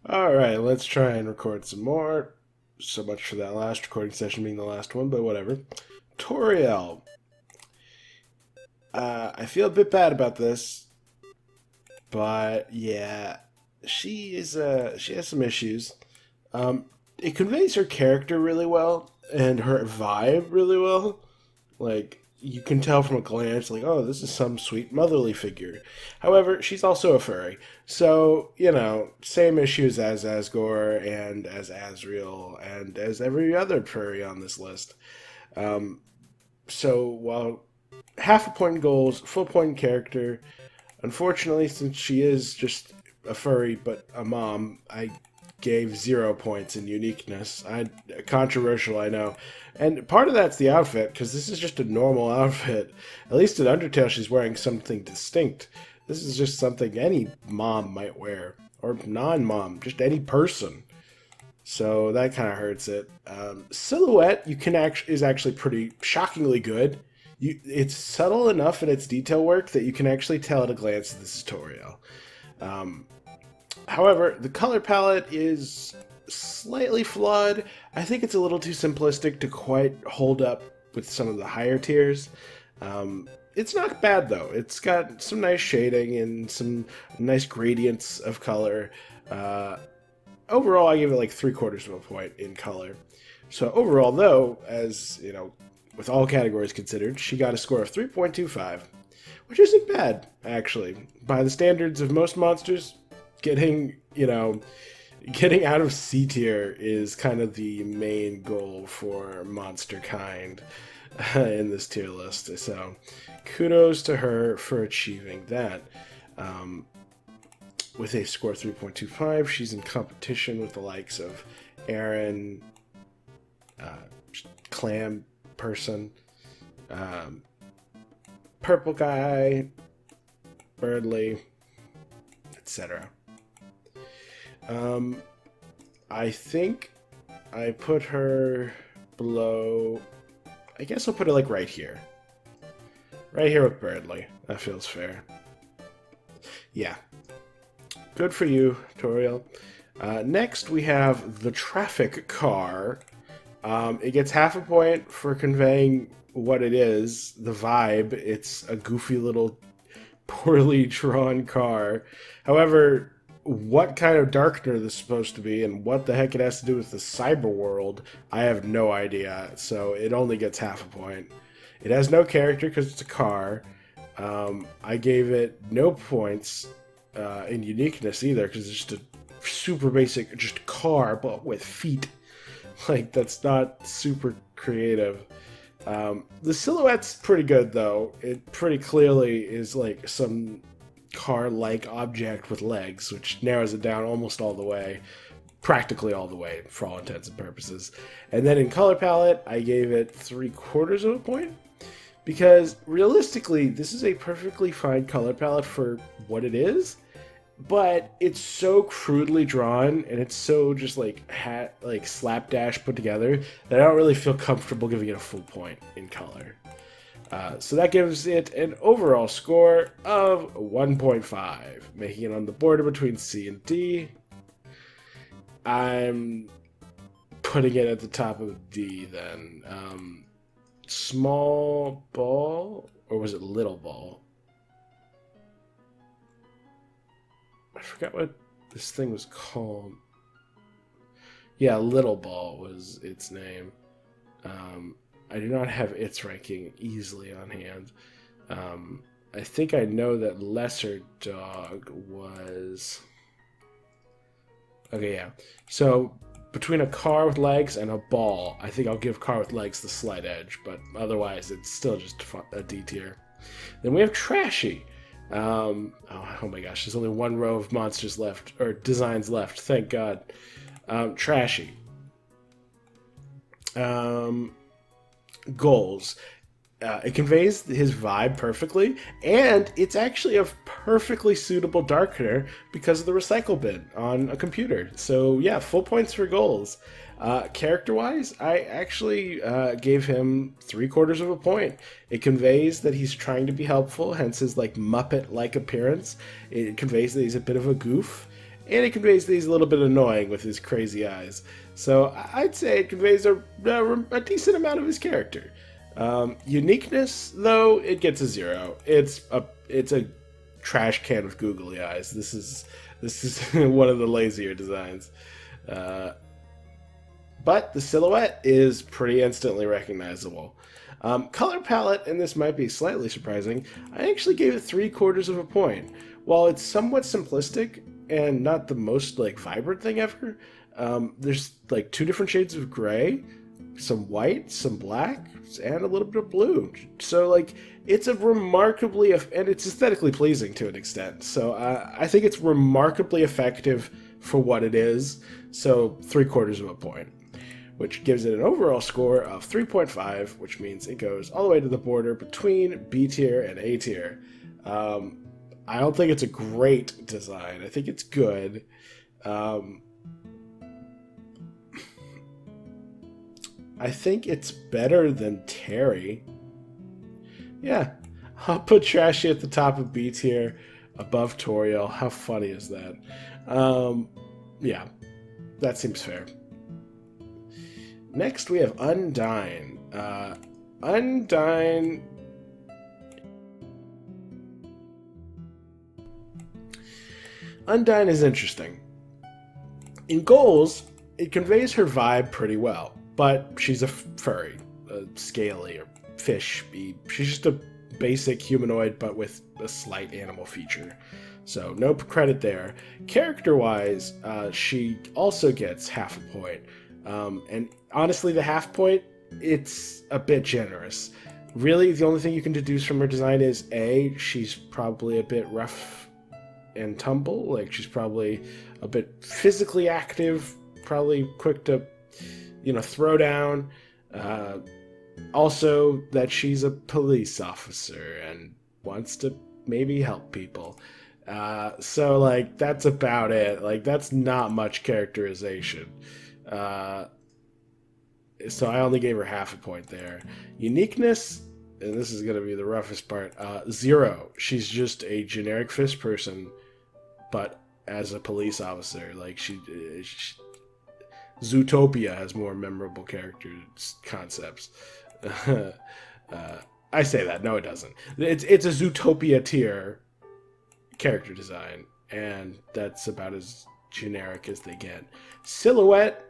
All right, let's try and record some more. So much for that last recording session being the last one, but whatever. Toriel. I feel a bit bad about this, but yeah, she has some issues. It conveys her character really well and her vibe really well. Like, you can tell from a glance, like, oh, this is some sweet motherly figure. However, she's also a furry. So, same issues as Asgore and as Azrael and as every other furry on this list. So, while 1/2 a point in goals, full point in character, unfortunately, since she is just a furry but a mom, I gave 0 points in uniqueness. Controversial, I know. And part of that's the outfit, because this is just a normal outfit. At least in Undertale, she's wearing something distinct. This is just something any mom might wear. Or non-mom, just any person. So that kind of hurts it. Silhouette is actually pretty shockingly good. It's subtle enough in its detail work that you can actually tell at a glance that this is Toriel. However, the color palette is slightly flawed. I think it's a little too simplistic to quite hold up with some of the higher tiers. It's not bad, though. It's got some nice shading and some nice gradients of color. Overall, I give it like 3/4 of a point in color. So overall, though, as with all categories considered, she got a score of 3.25, which isn't bad, actually. By the standards of most monsters, getting out of C tier is kind of the main goal for monster kind in this tier list. So kudos to her for achieving that. With a score 3.25, she's in competition with the likes of Aaron, Clam person. Purple guy, Berdly, etc. I think I put her below... I guess I'll put her like right here. Right here with Berdly. That feels fair. Yeah. Good for you, Toriel. Next, we have the traffic car. It gets half a point for conveying what it is, the vibe. It's a goofy little poorly drawn car. However, what kind of darkener this is supposed to be and what the heck it has to do with the cyber world, I have no idea. So it only gets half a point. It has no character because it's a car. I gave it no points in uniqueness either because it's just a super basic just car but with feet. Like, that's not super creative. The silhouette's pretty good though. It pretty clearly is like some car-like object with legs, which narrows it down almost all the way, practically all the way for all intents and purposes. And then in color palette, I gave it 3/4 of a point because realistically, this is a perfectly fine color palette for what it is, but it's so crudely drawn and it's so just like slapdash put together that I don't really feel comfortable giving it a full point in color. So that gives it an overall score of 1.5, making it on the border between C and D. I'm putting it at the top of D then. Small ball, or was it little ball? I forgot what this thing was called. Yeah, little ball was its name. I do not have its ranking easily on hand. I think I know that lesser dog was... Okay, yeah. So, between a car with legs and a ball, I think I'll give car with legs the slight edge, but otherwise it's still just a D tier. Then we have Trashy. Oh my gosh, there's only one row of monsters left, or designs left, thank God. Trashy. Goals. It conveys his vibe perfectly, and it's actually a perfectly suitable darkener because of the recycle bin on a computer. So yeah, full points for goals. Character-wise, I actually gave him 3/4 of a point. It conveys that he's trying to be helpful, hence his like Muppet-like appearance. It conveys that he's a bit of a goof, and it conveys that he's a little bit annoying with his crazy eyes. So I'd say it conveys a decent amount of his character. Uniqueness, though, it gets a 0. It's a trash can with googly eyes. This is one of the lazier designs. But the silhouette is pretty instantly recognizable. Color palette, and this might be slightly surprising, I actually gave it 3/4 of a point. While it's somewhat simplistic and not the most like vibrant thing ever, there's like 2 different shades of gray, some white, some black, and a little bit of blue. So like it's a remarkably, and it's aesthetically pleasing to an extent. So I think it's remarkably effective for what it is. So 3/4 of a point, which gives it an overall score of 3.5, which means it goes all the way to the border between B tier and A tier. I don't think it's a great design. I think it's good. I think it's better than Terry. Yeah, I'll put Trashy at the top of B tier, above Toriel. How funny is that? Yeah, that seems fair. Next, we have Undyne. Undyne... Undyne is interesting. In goals, it conveys her vibe pretty well, but she's a furry, scaly, or fish-y. She's just a basic humanoid, but with a slight animal feature. So no credit there. Character-wise, she also gets half a point. And honestly, the half point, it's a bit generous. Really, the only thing you can deduce from her design is, A, she's probably a bit rough and tumble. Like, she's probably a bit physically active, probably quick to, throw down. Also, that she's a police officer and wants to maybe help people. So, like, that's about it. Like, that's not much characterization. Uh, so I only gave her half a point there. Uniqueness, and this is going to be the roughest part, 0. She's just a generic fist person, but as a police officer. Like, Zootopia has more memorable characters concepts. I say that. No, it doesn't. It's a Zootopia tier character design, and that's about as generic as they get. Silhouette,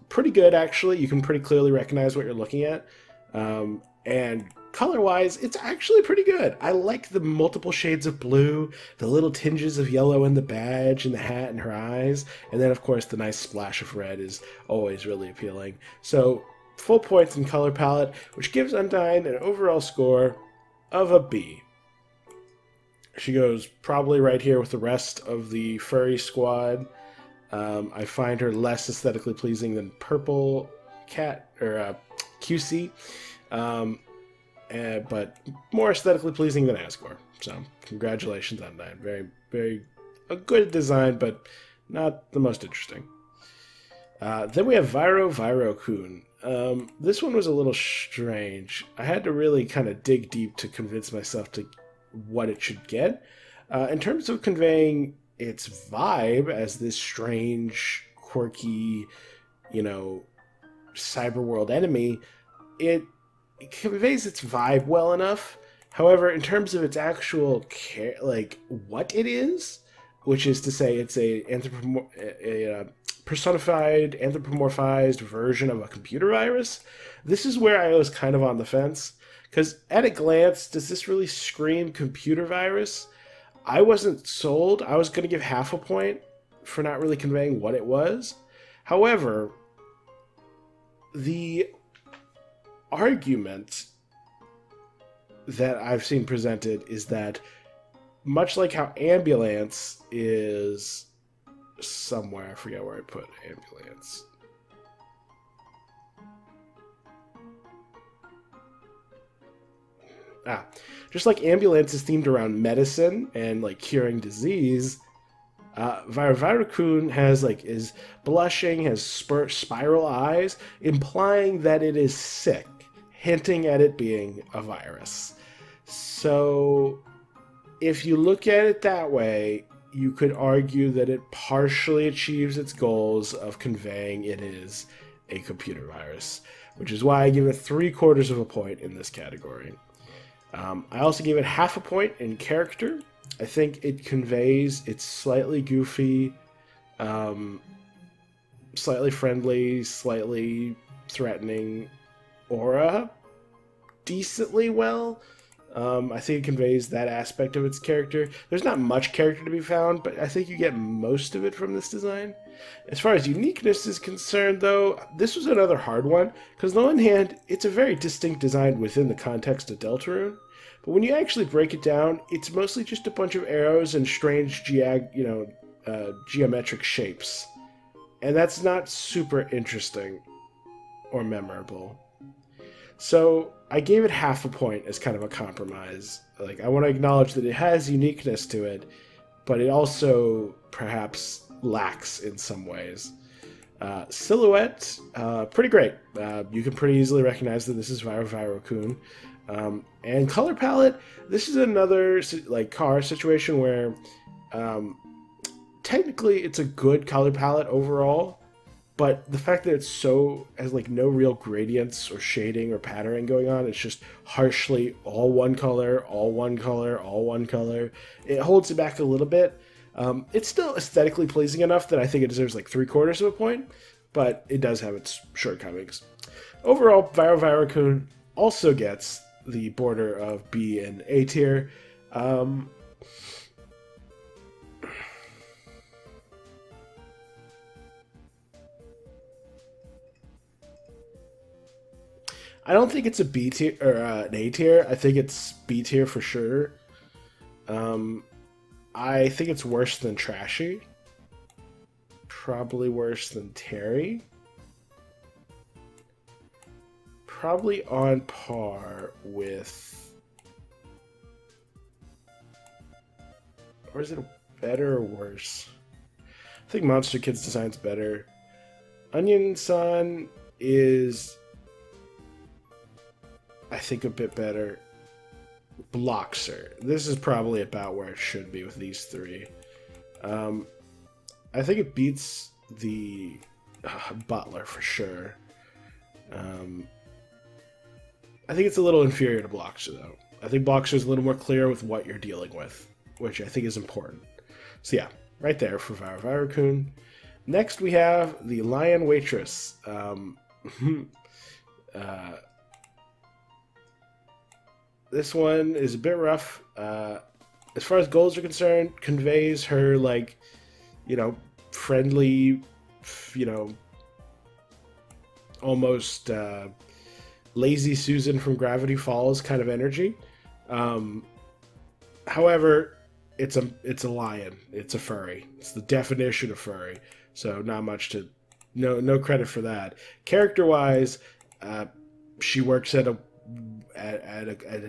pretty good actually. You can pretty clearly recognize what you're looking at, and color-wise, it's actually pretty good. I like the multiple shades of blue, the little tinges of yellow in the badge and the hat and her eyes, and then of course the nice splash of red is always really appealing. So full points in color palette, which gives Undyne an overall score of a B. She goes probably right here with the rest of the furry squad. I find her less aesthetically pleasing than Purple Cat or QC, but more aesthetically pleasing than Asgore. So congratulations on that. Very, very a good design, but not the most interesting. Then we have Viro-Kun. This one was a little strange. I had to really kind of dig deep to convince myself to what it should get. In terms of conveying its vibe as this strange, quirky, cyberworld enemy, it conveys its vibe well enough. However, in terms of its actual what it is, which is to say it's a personified, anthropomorphized version of a computer virus, this is where I was kind of on the fence. Because at a glance, does this really scream computer virus? I wasn't sold. I was going to give half a point for not really conveying what it was. However, the argument that I've seen presented is that much like how Ambyu-Lance is somewhere, I forget where I put Ambyu-Lance. Just like Ambyu-Lance is themed around medicine and like curing disease, Viro-Kun is blushing, has spiral eyes, implying that it is sick, hinting at it being a virus. So, if you look at it that way, you could argue that it partially achieves its goals of conveying it is a computer virus, which is why I give it 3/4 of a point in this category. I also gave it half a point in character. I think it conveys its slightly goofy, slightly friendly, slightly threatening aura decently well. I think it conveys that aspect of its character. There's not much character to be found, but I think you get most of it from this design. As far as uniqueness is concerned, though, this was another hard one, because on the one hand, it's a very distinct design within the context of Deltarune, but when you actually break it down, it's mostly just a bunch of arrows and strange geometric shapes. And that's not super interesting or memorable. So I gave it half a point as kind of a compromise. I want to acknowledge that it has uniqueness to it, but it also perhaps lacks in some ways. Silhouette, pretty great. You can pretty easily recognize that this is Viro-Kun. And color palette, this is another car situation where technically it's a good color palette overall, but the fact that it's has no real gradients or shading or patterning going on, it's just harshly all one color, all one color, all one color. It holds it back a little bit. It's still aesthetically pleasing enough that I think it deserves 3/4 of a point, but it does have its shortcomings. Overall, Viro-Kun also gets the border of B and A tier. I don't think it's a B tier or an A tier. I think it's B tier for sure. I think it's worse than Trashy. Probably worse than Terry. probably on par with... Or is it better or worse? I think Monster Kid's design's better. Onion-san is, I think, a bit better. Bloxer. This is probably about where it should be with these three. I think it beats the Butler for sure. I think it's a little inferior to Bloxer, though. I think Bloxer is a little more clear with what you're dealing with, which I think is important. So yeah, right there for Viru-Viru-kun. Next we have the Lion Waitress. This one is a bit rough. As far as goals are concerned, conveys her, like, you know, friendly, you know, almost lazy Susan from Gravity Falls kind of energy. However, it's a lion. It's a furry. It's the definition of furry. So not much to, no credit for that. Character-wise, she works at a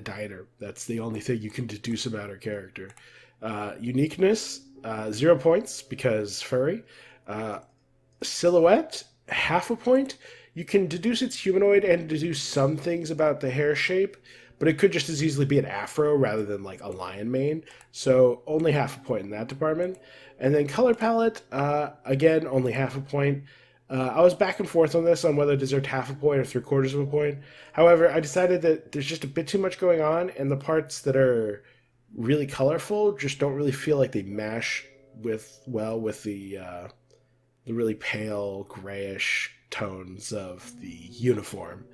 diner. That's the only thing you can deduce about her character. Uniqueness, 0 points because furry. Silhouette, half a point. You can deduce it's humanoid and deduce some things about the hair shape, but it could just as easily be an afro rather than like a lion mane. So only half a point in that department. And then color palette, again, only half a point. I was back and forth on this, on whether it deserved half a point or 3/4 of a point. However, I decided that there's just a bit too much going on, and the parts that are really colorful just don't really feel like they mash well with the really pale grayish tones of the uniform.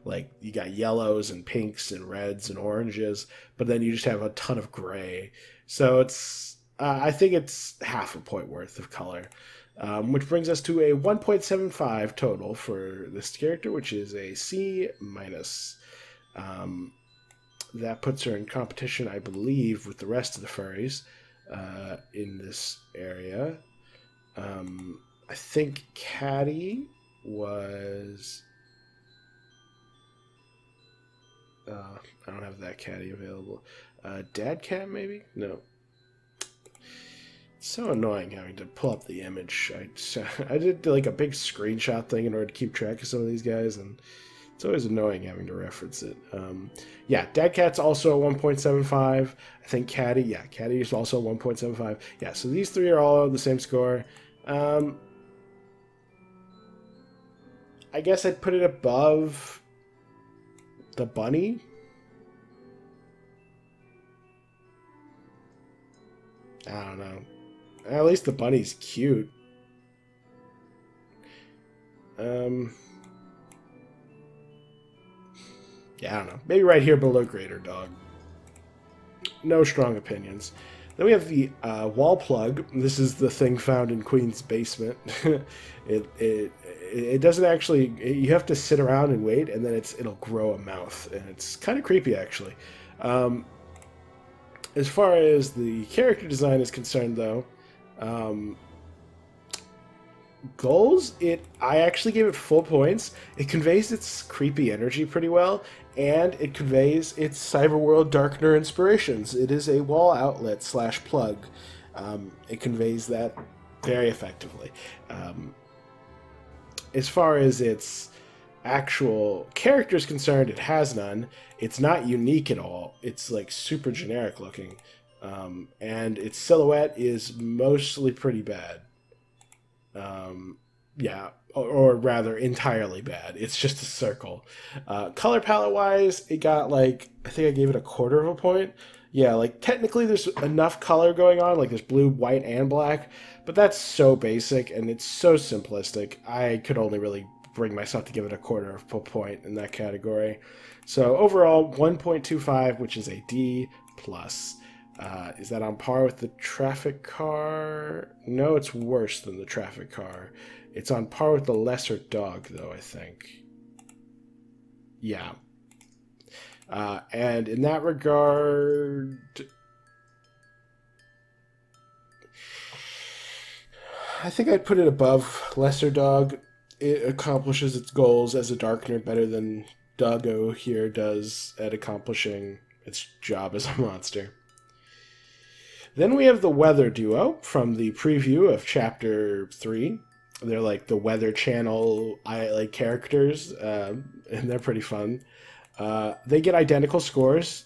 Like, you got yellows and pinks and reds and oranges, but then you just have a ton of gray. So it's I think it's half a point worth of color. Which brings us to a 1.75 total for this character, which is a C-. That puts her in competition, I believe, with the rest of the furries in this area. I think Catty was... I don't have that Catty available. Dad Cat, maybe? No. It's so annoying having to pull up the image. I did like a big screenshot thing in order to keep track of some of these guys, and it's always annoying having to reference it. Yeah, Dad Cat's also a 1.75. I think Catty, yeah, Catty is also 1.75. Yeah, so these three are all the same score. I guess I'd put it above the bunny. I don't know. At least the bunny's cute. Yeah, I don't know. Maybe right here below Greater Dog. No strong opinions. Then we have the wall plug. This is the thing found in Queen's basement. It doesn't actually... You have to sit around and wait, and then it'll grow a mouth. And it's kind of creepy, actually. As far as the character design is concerned, though, goals, I actually gave it full points. It conveys its creepy energy pretty well, and it conveys its Cyberworld Darkener inspirations. It is a wall outlet / plug. It conveys that very effectively. As far as its actual character is concerned, it has none. It's not unique at all. It's like super generic looking. And its silhouette is mostly pretty bad. Yeah, or rather entirely bad. It's just a circle. Color palette wise, it got like, I think I gave it a 1/4 of a point. Yeah, like technically there's enough color going on, like there's blue, white, and black, but that's so basic and it's so simplistic. I could only really bring myself to give it a 1/4 of a point in that category. So overall, 1.25, which is a D+. Is that on par with the traffic car? No, it's worse than the traffic car. It's on par with the lesser dog, though, I think. Yeah. And in that regard... I think I'd put it above lesser dog. It accomplishes its goals as a darkener better than Doggo here does at accomplishing its job as a monster. Then we have the Weather Duo from the preview of Chapter 3. They're like the Weather Channel characters, and they're pretty fun. They get identical scores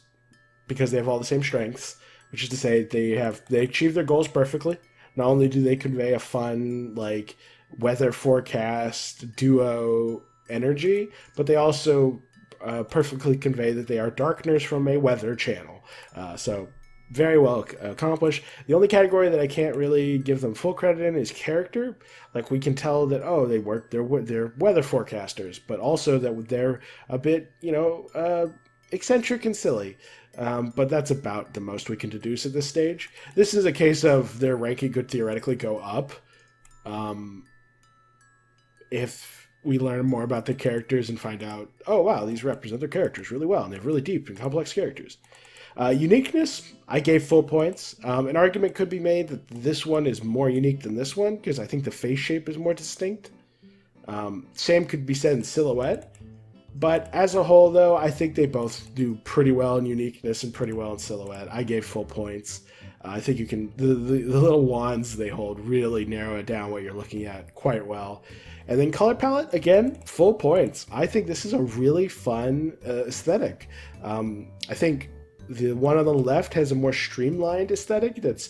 because they have all the same strengths, which is to say they achieve their goals perfectly. Not only do they convey a fun weather forecast duo energy, but they also perfectly convey that they are Darkners from a weather channel. So very well accomplished. The only category that I can't really give them full credit in is character. We can tell that they're weather forecasters, but also that they're a bit eccentric and silly. But that's about the most we can deduce at this stage. This is a case of their ranking could theoretically go up if we learn more about the characters and find out, oh wow, these represent their characters really well, and they have really deep and complex characters. Uniqueness, I gave full points. An argument could be made that this one is more unique than this one, because I think the face shape is more distinct. Same could be said in silhouette. But as a whole, though, I think they both do pretty well in uniqueness and pretty well in silhouette. I gave full points. I think you can... The little wands they hold really narrow it down what you're looking at quite well. And then color palette, again, full points. I think this is a really fun aesthetic. I think the one on the left has a more streamlined aesthetic that's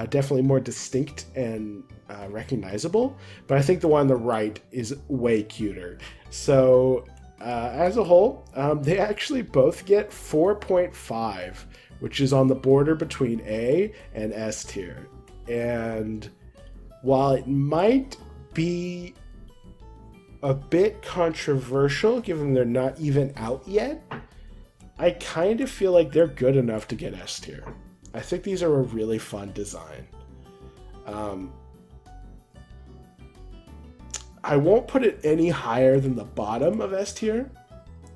definitely more distinct and recognizable. But I think the one on the right is way cuter. So as a whole, they actually both get 4.5, which is on the border between A and S tier. And while it might be a bit controversial, given they're not even out yet, I kind of feel like they're good enough to get S tier. I think these are a really fun design. I won't put it any higher than the bottom of S tier.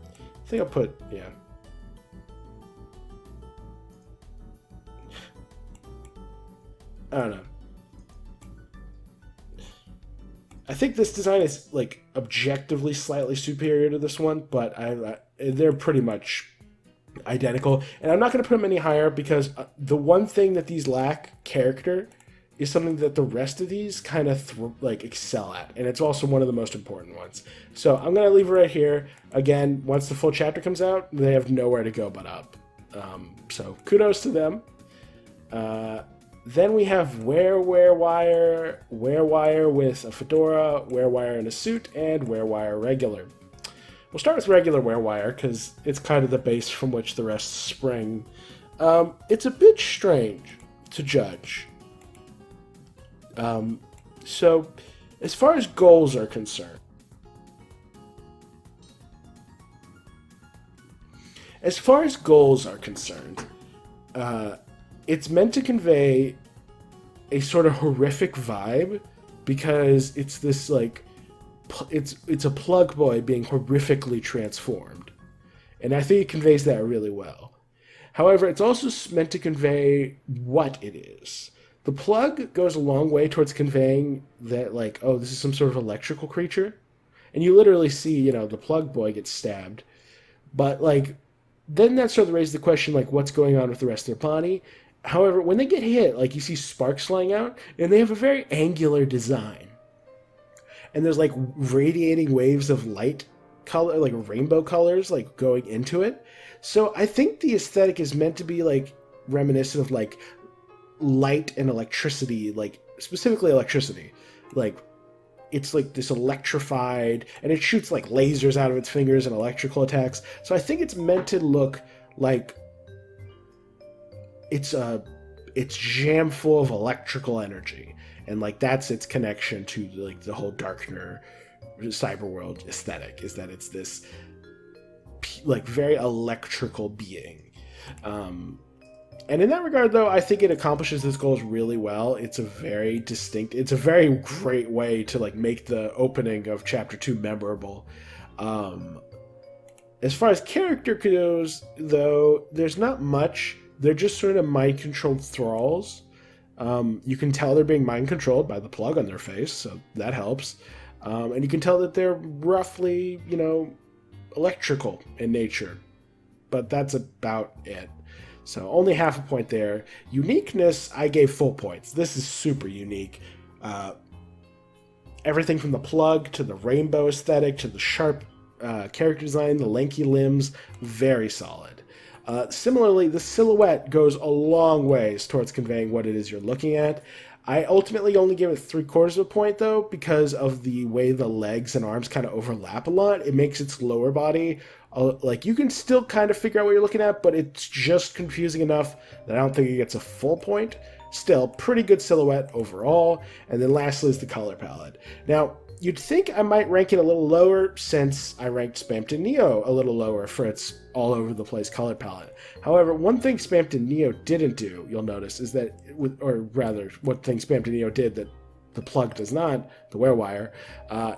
I think I'll put, yeah. I don't know. I think this design is objectively slightly superior to this one, but they're pretty much identical. And I'm not going to put them any higher because the one thing that these lack, character, is something that the rest of these kind of excel at, and it's also one of the most important ones. So I'm going to leave it right here. Again, once the full chapter comes out, they have nowhere to go but up. So kudos to them. Then we have Werewire with a fedora, Werewire in a suit, and Werewire regular. We'll start with regular Werewire because it's kind of the base from which the rest spring. It's a bit strange to judge. So, as far as goals are concerned, it's meant to convey a sort of horrific vibe because it's this it's a plug boy being horrifically transformed, and I think it conveys that really well. However, it's also meant to convey what it is. The plug goes a long way towards conveying that, oh, this is some sort of electrical creature. And you literally see, the plug boy get stabbed. But, then that sort of raises the question, what's going on with the rest of their body? However, when they get hit, you see sparks flying out, and they have a very angular design. And there's, radiating waves of light color, rainbow colors, going into it. So I think the aesthetic is meant to be, reminiscent of, light and electricity, specifically electricity. It's this electrified, and it shoots lasers out of its fingers and electrical attacks. So I think it's meant to look like it's jam full of electrical energy, and that's its connection to the whole Darkner cyber world aesthetic, is that it's this very electrical being. And in that regard, though, I think it accomplishes its goals really well. It's a very great way to make the opening of Chapter 2 memorable. As far as character goes, though, there's not much. They're just sort of mind-controlled thralls. You can tell they're being mind-controlled by the plug on their face, so that helps. And you can tell that they're roughly, electrical in nature, but that's about it. So only half a point there. Uniqueness, I gave full points. This is super unique. Everything from the plug to the rainbow aesthetic to the sharp character design, the lanky limbs, very solid. Similarly, the silhouette goes a long ways towards conveying what it is you're looking at. I ultimately only give it 3/4 of a point, though, because of the way the legs and arms kind of overlap a lot. It makes its lower body, like, you can still kind of figure out what you're looking at, but it's just confusing enough that I don't think it gets a full point. Still, pretty good silhouette overall. And then lastly is the color palette. Now, you'd think I might rank it a little lower since I ranked Spamton NEO a little lower for its all-over-the-place color palette. However, one thing Spamton NEO didn't do, you'll notice, is that, or rather, what thing Spamton NEO did that the plug does not, the wear-wire,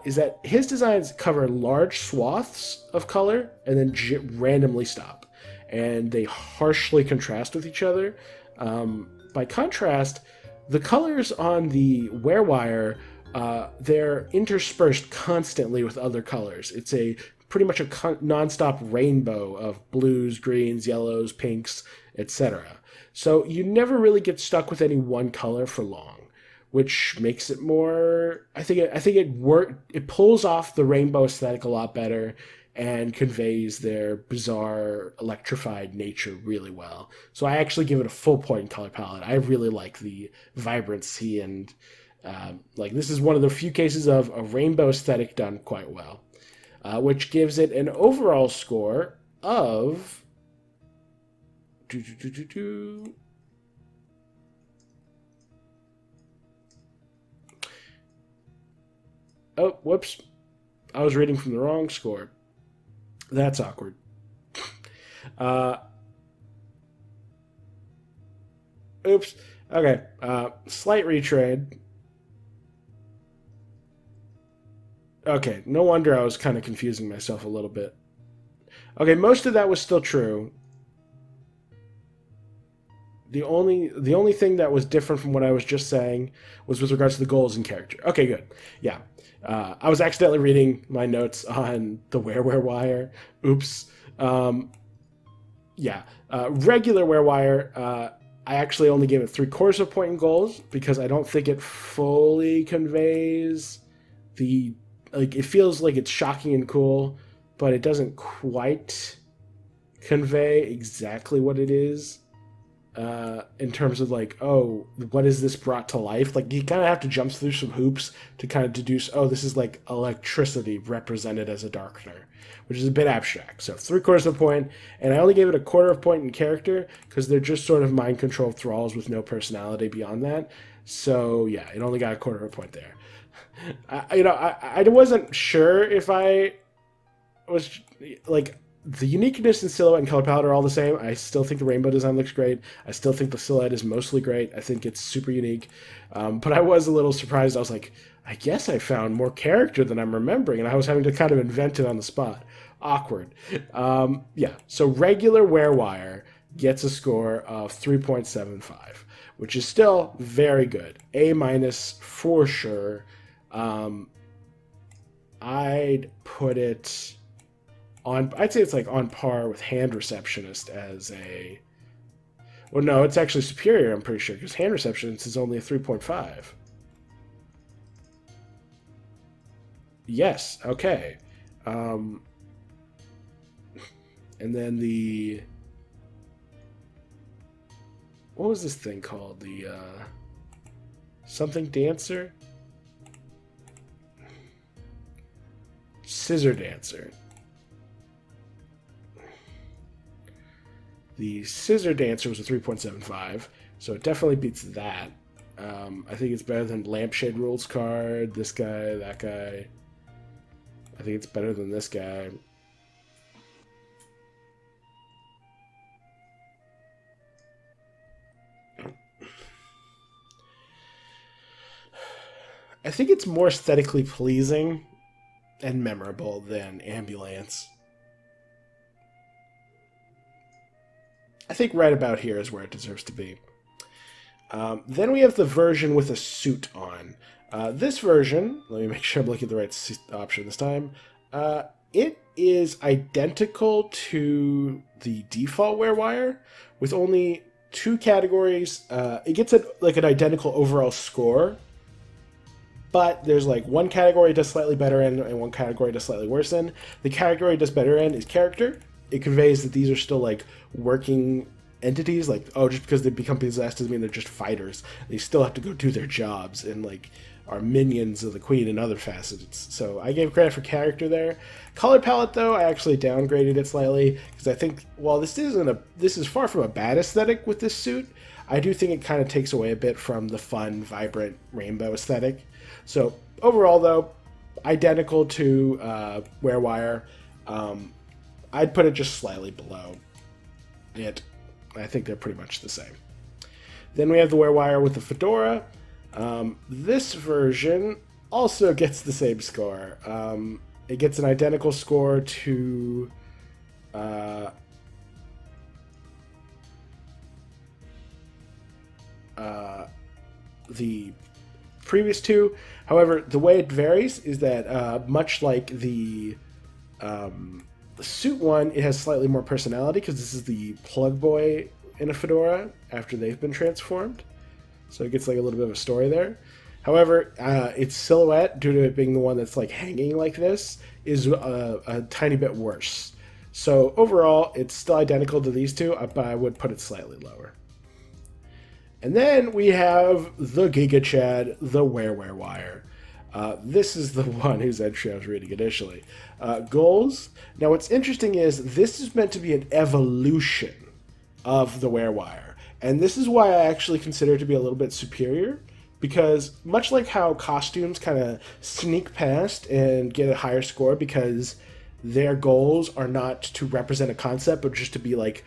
is that his designs cover large swaths of color and then randomly stop. And they harshly contrast with each other. By contrast, the colors on the wear-wire, they're interspersed constantly with other colors. It's pretty much a non-stop rainbow of blues, greens, yellows, pinks, etc. So you never really get stuck with any one color for long, which makes it more. I think it pulls off the rainbow aesthetic a lot better and conveys their bizarre, electrified nature really well. So I actually give it a full point in color palette. I really like the vibrancy and this is one of the few cases of a rainbow aesthetic done quite well, which gives it an overall score of oh, whoops. I was reading from the wrong score. That's awkward. Oops. Okay. Slight retrade. Okay, no wonder I was kind of confusing myself a little bit. Okay, most of that was still true. The only thing that was different from what I was just saying was with regards to the goals and character. Okay, good. Yeah. I was accidentally reading my notes on the wear-wire. Oops. Yeah. Regular wear-wire, I actually only gave it 3/4 of a point in goals because I don't think it fully conveys the... Like, it feels like it's shocking and cool, but it doesn't quite convey exactly what it is. In terms of like, oh, what is this brought to life? Like, you kind of have to jump through some hoops to kind of deduce, oh, this is like electricity represented as a darkener, which is a bit abstract. So 3/4 of a point, and I only gave it 1/4 of a point in character because they're just sort of mind controlled thralls with no personality beyond that. So yeah, it only got 1/4 of a point there. I wasn't sure if I was like, the uniqueness and silhouette and color palette are all the same. I still think the rainbow design looks great. I still think the silhouette is mostly great. I think it's super unique. But I was a little surprised. I was like, I guess I found more character than I'm remembering, and I was having to kind of invent it on the spot. Awkward. Yeah, so regular wear-wire gets a score of 3.75, which is still very good. A- for sure. I'd put it... I'd say it's like on par with Hand Receptionist as a... Well, no, it's actually superior, I'm pretty sure, because Hand Receptionist is only a 3.5. Yes, okay. And then the... What was this thing called? The, something Dancer? Scissor Dancer. The Scissor Dancer was a 3.75, so it definitely beats that. I think it's better than Lampshade Rules card, this guy, that guy. I think it's better than this guy. I think it's more aesthetically pleasing and memorable than Ambyu-Lance. I think right about here is where it deserves to be. Then we have the version with a suit on. This version, let me make sure I'm looking at the right option this time. It is identical to the default wearwire, with only 2 categories. It gets like an identical overall score, but there's like 1 category does slightly better in and 1 category does slightly worse in. The category does better in is character. It conveys that these are still like working entities. Like, oh, just because they become possessed doesn't mean they're just fighters. They still have to go do their jobs and like are minions of the queen and other facets. So I gave credit for character there. Color palette, though, I actually downgraded it slightly because I think while this is far from a bad aesthetic with this suit, I do think it kind of takes away a bit from the fun, vibrant rainbow aesthetic. So overall, though, identical to Wearwire. I'd put it just slightly below it. I think they're pretty much the same. Then we have the Wearwire with the fedora. This version also gets the same score. It gets an identical score to the previous 2. However, the way it varies is that much like the suit one, it has slightly more personality because this is the plug boy in a fedora after they've been transformed. So it gets like a little bit of a story there. However, its silhouette, due to it being the one that's like hanging like this, is a tiny bit worse. So overall, it's still identical to these 2, but I would put it slightly lower. And then we have the Giga Chad, the Wearwire. This is the one whose entry I was reading initially. Goals. Now what's interesting is this is meant to be an evolution of the Wearwire. And this is why I actually consider it to be a little bit superior, because much like how costumes kind of sneak past and get a higher score because their goals are not to represent a concept, but just to be like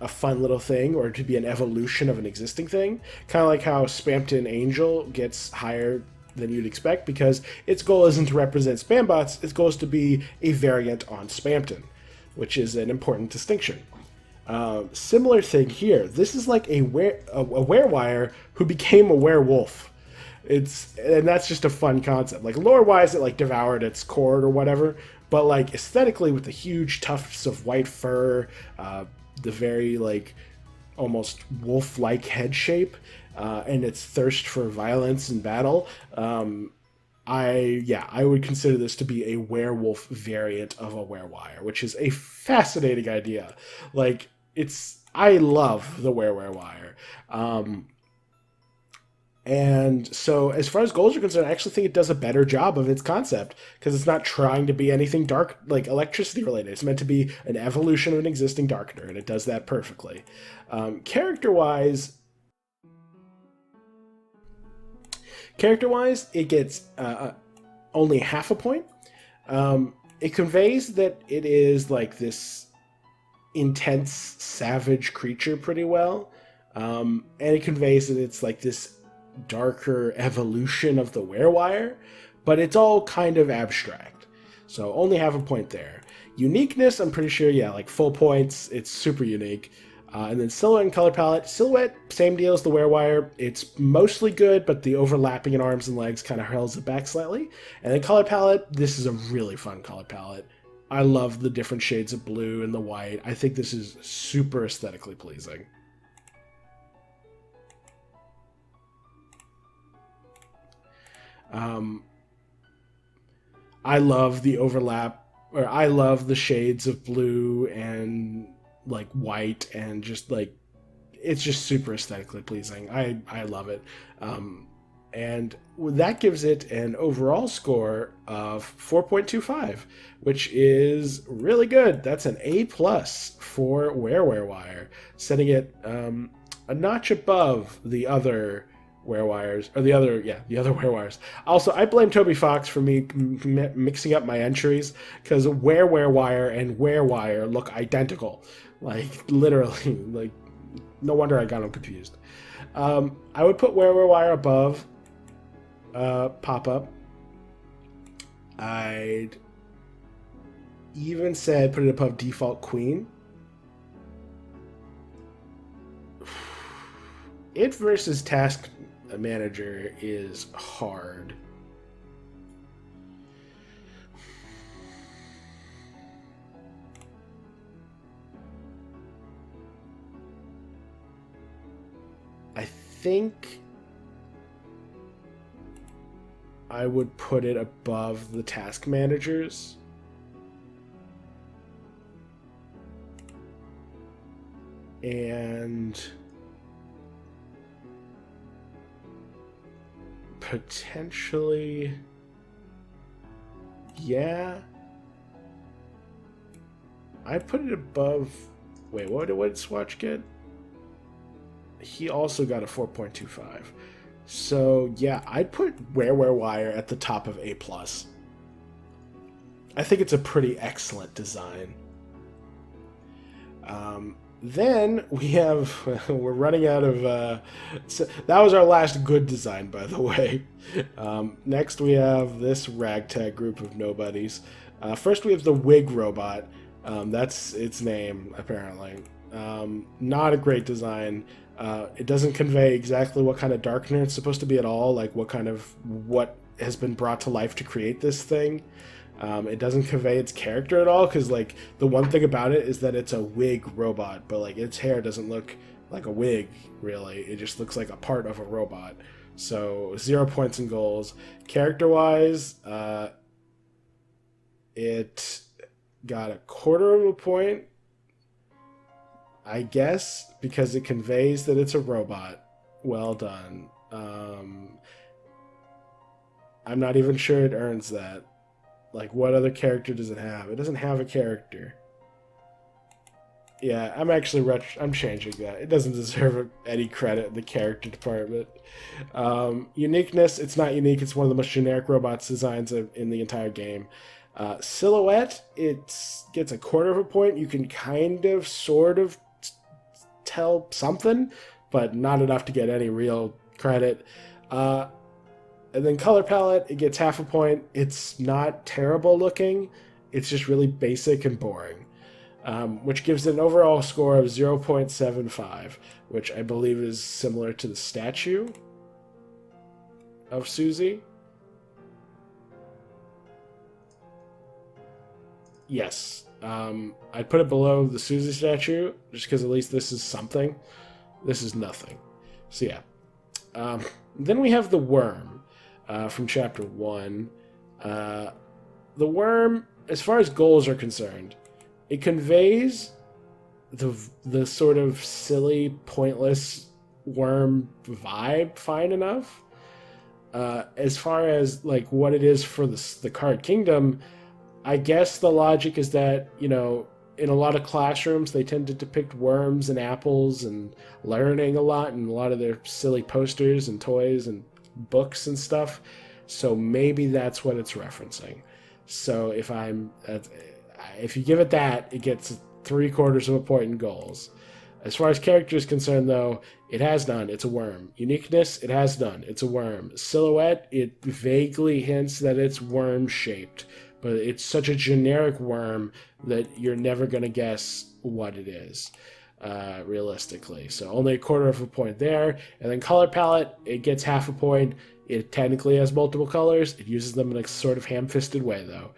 a fun little thing or to be an evolution of an existing thing. Kind of like how Spamton Angel gets higher than you'd expect because its goal isn't to represent Spambots, its goal is to be a variant on Spamton, which is an important distinction. Similar thing here. This is like a Wearwire who became a werewolf. And that's just a fun concept. Like lore-wise, it like devoured its cord or whatever, but like aesthetically, with the huge tufts of white fur, the very like almost wolf-like head shape, and its thirst for violence and battle, I would consider this to be a werewolf variant of a Wearwire, which is a fascinating idea. Like, I love the Wearwire. And so as far as goals are concerned, I actually think it does a better job of its concept because it's not trying to be anything dark, like electricity related. It's meant to be an evolution of an existing darkener, and it does that perfectly. Character-wise, it gets only half a point. It conveys that it is like this intense, savage creature pretty well. And it conveys that it's like this darker evolution of the Wearwire, but it's all kind of abstract. So only half a point there. Uniqueness, I'm pretty sure, yeah, like full points. It's super unique. And then silhouette and color palette. Silhouette, same deal as the Wearwire. It's mostly good, but the overlapping in arms and legs kind of hurls it back slightly. And then color palette, this is a really fun color palette. I love the different shades of blue and the white. I think this is super aesthetically pleasing. I love the overlap, or I love the shades of blue and like white, and just like it's just super aesthetically pleasing. I love it. And that gives it an overall score of 4.25, which is really good. That's an A+ for Wearwire, setting it a notch above the other Wearwires, or the other Wearwires. Also, I blame Toby Fox for me mixing up my entries, because Wearwire and Wearwire look identical. Like, literally, like, no wonder I got them confused. I would put Wearwire above Pop-Up. I'd even said put it above Default Queen. It versus Task Manager is hard. think I would put it above the task managers. And potentially, yeah, I'd put it above. Wait, what did Swatch get? He also got a 4.25. So yeah, I'd put Wire at the top of A+. I think it's a pretty excellent design. Then we have, we're running out of, so that was our last good design, by the way. Next we have this ragtag group of nobodies. First we have the wig robot. That's its name, apparently. Not a great design. It doesn't convey exactly what kind of darkener it's supposed to be at all, like what has been brought to life to create this thing. It doesn't convey its character at all, because like the one thing about it is that it's a wig robot, but like its hair doesn't look like a wig, really. It just looks like a part of a robot. So 0 points in goals. Character-wise, it got a 1/4 of a point, I guess, because it conveys that it's a robot. Well done. I'm not even sure it earns that. Like, what other character does it have? It doesn't have a character. Yeah, I'm changing that. It doesn't deserve any credit in the character department. Uniqueness, it's not unique. It's one of the most generic robots designs in the entire game. Silhouette, it gets a 1/4 of a point. You can kind of, sort of tell something, but not enough to get any real credit. And then color palette, it gets 1/2 a point. It's not terrible looking. It's just really basic and boring, which gives it an overall score of 0.75, which I believe is similar to the statue of Susie. Yes. I'd put it below the Susie statue, just because at least this is something. This is nothing. So yeah. Then we have the worm. From Chapter 1. The worm, as far as goals are concerned, it conveys the sort of silly, pointless worm vibe fine enough. As far as like what it is for the card kingdom, I guess the logic is that, you know, in a lot of classrooms they tend to depict worms and apples and learning a lot, and a lot of their silly posters and toys and books and stuff, so maybe that's what it's referencing. So if you give it that, it gets 3/4 of a point in goals. As far as character is concerned, though, it has none. It's a worm. Uniqueness, it has none. It's a worm. Silhouette, it vaguely hints that it's worm shaped, but it's such a generic worm that you're never going to guess what it is. Realistically, so only a 1/4 of a point there. And then color palette, it gets 1/2 a point. It technically has multiple colors. It uses them in a sort of ham-fisted way, though.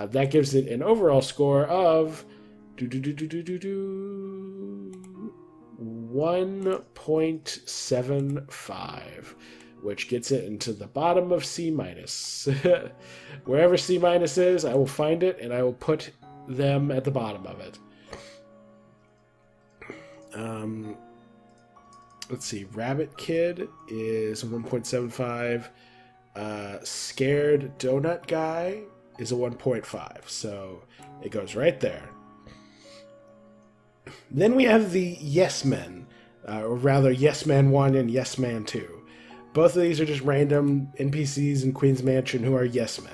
That gives it an overall score of 1.75, which gets it into the bottom of C-. Wherever C- is, I will find it and I will put them at the bottom of it. Let's see. Rabbit Kid is a 1.75. Scared Donut Guy is a 1.5. So it goes right there. Then we have the Yes Men, or rather Yes Man 1 and Yes Man 2. Both of these are just random NPCs in Queen's Mansion who are Yes Men.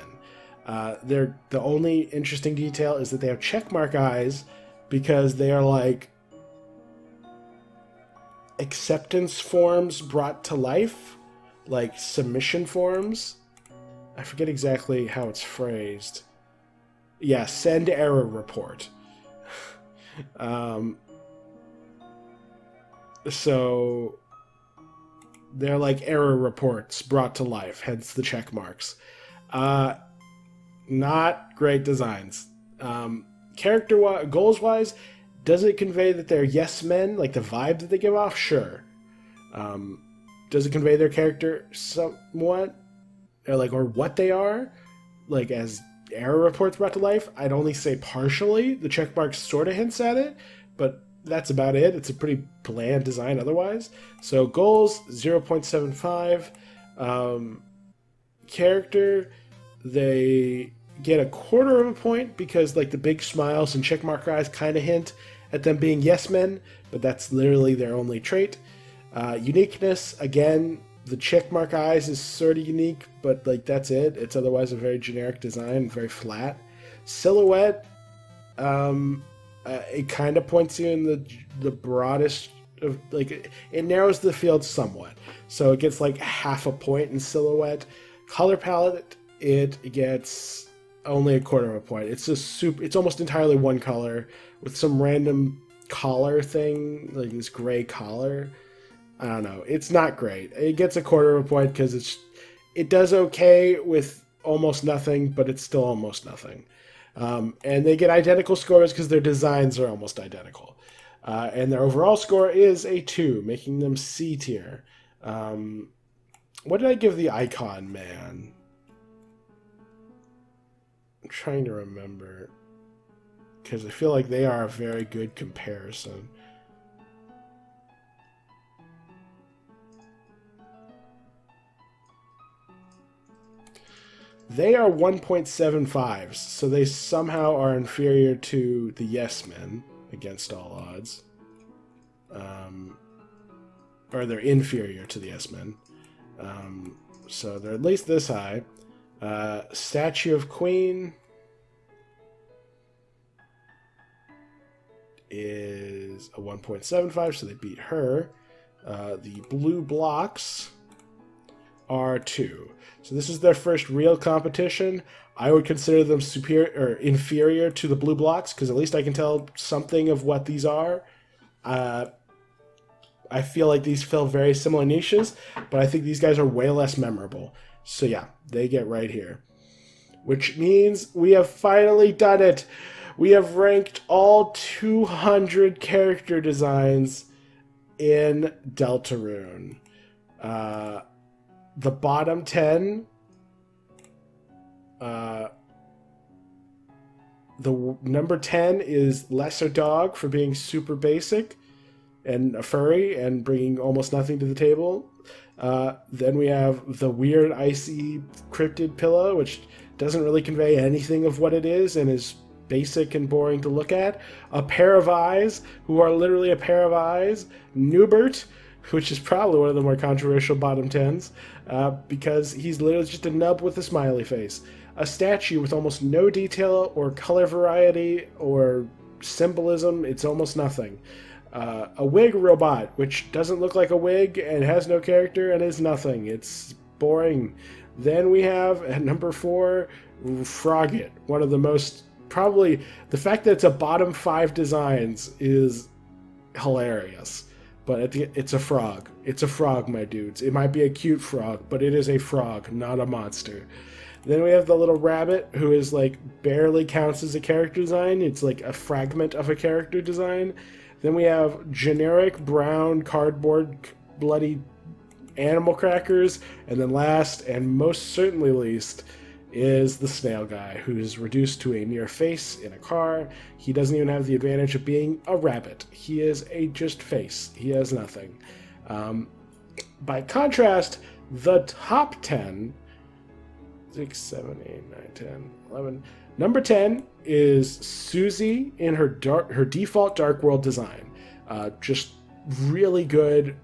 The only interesting detail is that they have checkmark eyes because they are like acceptance forms brought to life, like submission forms. I forget exactly how it's phrased. Yeah, send error report. So they're like error reports brought to life, hence the check marks. Not great designs. Character-wise, goals-wise, does it convey that they're yes men, like the vibe that they give off? Sure. does it convey their character somewhat, or what they are, like as error reports brought to life? I'd only say partially. The checkmark sort of hints at it, but that's about it. It's a pretty bland design otherwise. So goals 0.75. Character, they get a quarter of a point because like the big smiles and checkmark eyes kind of hint at them being yes men, but that's literally their only trait. Uniqueness, again, the checkmark eyes is sort of unique, but like that's it. It's otherwise a very generic design, very flat. Silhouette, it kind of points you in the broadest of, like, it narrows the field somewhat. So it gets like half a point in silhouette. Color palette, it gets only a quarter of a point. It's just it's almost entirely one color with some random collar thing, like this gray collar. I don't know. It's not great. It gets a quarter of a point because it does okay with almost nothing, but it's still almost nothing. And they get identical scores because their designs are almost identical. And their overall score is a 2, making them C tier. What did I give the icon man? I'm trying to remember, because I feel like they are a very good comparison. They are 1.75s, so they somehow are inferior to the Yes Men against all odds. Or they're inferior to the Yes Men. So they're at least this high. Statue of Queen is a 1.75, so they beat her. The blue blocks are 2. So this is their first real competition. I would consider them superior or inferior to the blue blocks because at least I can tell something of what these are. I feel like these fill very similar niches, but I think these guys are way less memorable. So yeah, they get right here. Which means we have finally done it. We have ranked all 200 character designs in Deltarune. The bottom 10, the number 10 is Lesser Dog for being super basic and a furry and bringing almost nothing to the table. Then we have the weird icy cryptid pillow, which doesn't really convey anything of what it is and is basic and boring to look at. A pair of eyes, who are literally a pair of eyes. Newbert, which is probably one of the more controversial bottom 10s, because he's literally just a nub with a smiley face. A statue with almost no detail or color variety or symbolism. It's almost nothing. A wig robot, which doesn't look like a wig and has no character and is nothing. It's boring. Then we have, at number 4, Froggit, one of the most, probably, the fact that it's a bottom 5 designs is hilarious. But it's a frog. It's a frog, my dudes. It might be a cute frog, but it is a frog, not a monster. Then we have the little rabbit, who is like barely counts as a character design. It's like a fragment of a character design. Then we have generic brown cardboard bloody animal crackers. And then last, and most certainly least, is the snail guy, who is reduced to a near face in a car. He doesn't even have the advantage of being a rabbit. He is a just face. He has nothing. By contrast, the top 10, 6, 7, 8, 9, 10, 11. Number 10 is Susie in her default Dark World design. Just really good,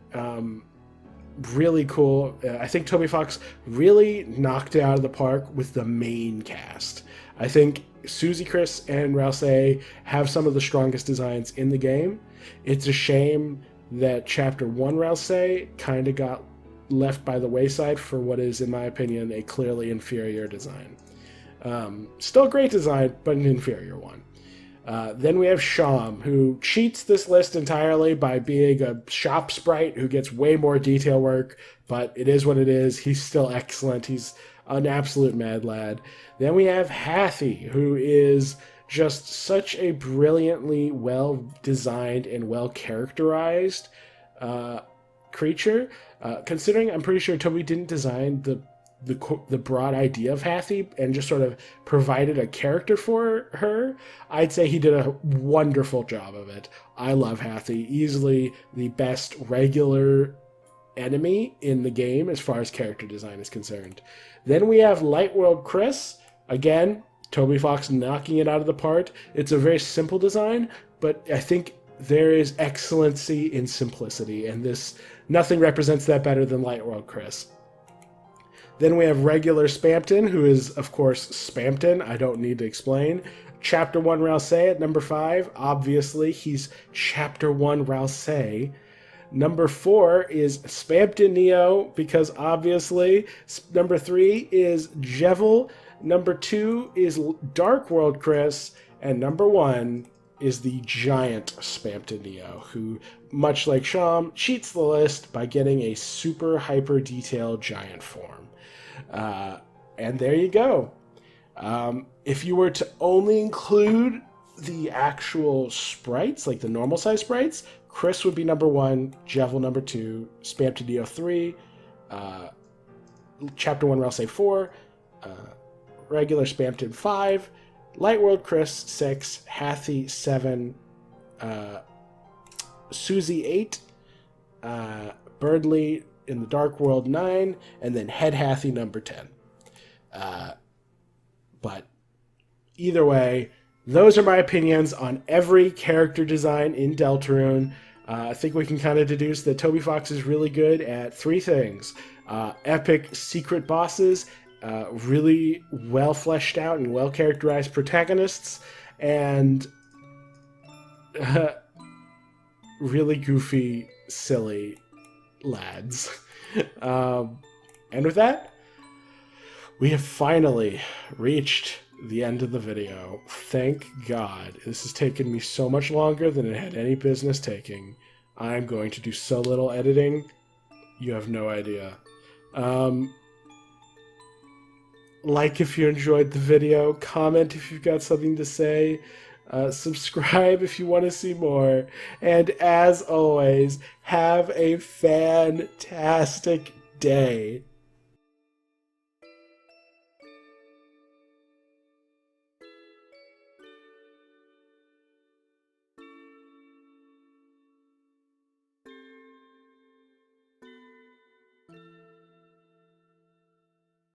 really cool. I think Toby Fox really knocked it out of the park with the main cast. I think Susie, Kris, and Rouse have some of the strongest designs in the game. It's a shame that Chapter 1 Rouse kind of got left by the wayside for what is, in my opinion, a clearly inferior design. Still a great design, but an inferior one. Then we have Sham, who cheats this list entirely by being a shop sprite who gets way more detail work, but it is what it is. He's still excellent. He's an absolute mad lad. Then we have Hathy, who is just such a brilliantly well-designed and well-characterized creature. Considering I'm pretty sure Toby didn't design the broad idea of Hathy and just sort of provided a character for her, I'd say he did a wonderful job of it. I love Hathy. Easily the best regular enemy in the game as far as character design is concerned. Then we have Lightworld Kris. Again, Toby Fox knocking it out of the park. It's a very simple design, but I think there is excellency in simplicity, and nothing represents that better than Lightworld Kris. Then we have regular Spamton, who is, of course, Spamton. I don't need to explain. Chapter 1 Rousey at number 5. Obviously, he's Chapter 1 Rousey. Number 4 is Spamton NEO, because obviously. Number 3 is Jevil. Number 2 is Dark World Kris. And number 1 is the giant Spamton NEO, who, much like Sham, cheats the list by getting a super hyper detailed giant form. And there you go. If you were to only include the actual sprites, like the normal size sprites, Kris would be number 1, Jevil number 2, Spamton NEO 3, Chapter 1 Rousey 4, regular Spamton 5, Lightworld Kris 6, Hathy 7, Susie 8, Berdly in the Dark World 9, and then Head Hathy number 10. But either way, those are my opinions on every character design in Deltarune. I think we can kind of deduce that Toby Fox is really good at 3 things. Epic secret bosses, really well fleshed out and well characterized protagonists, and really goofy, silly lads. And with that, we have finally reached the end of the video. Thank God. This has taken me so much longer than it had any business taking. I'm going to do so little editing. You have no idea. Like if you enjoyed the video. Comment if you've got something to say. Subscribe if you want to see more. And as always, have a fantastic day.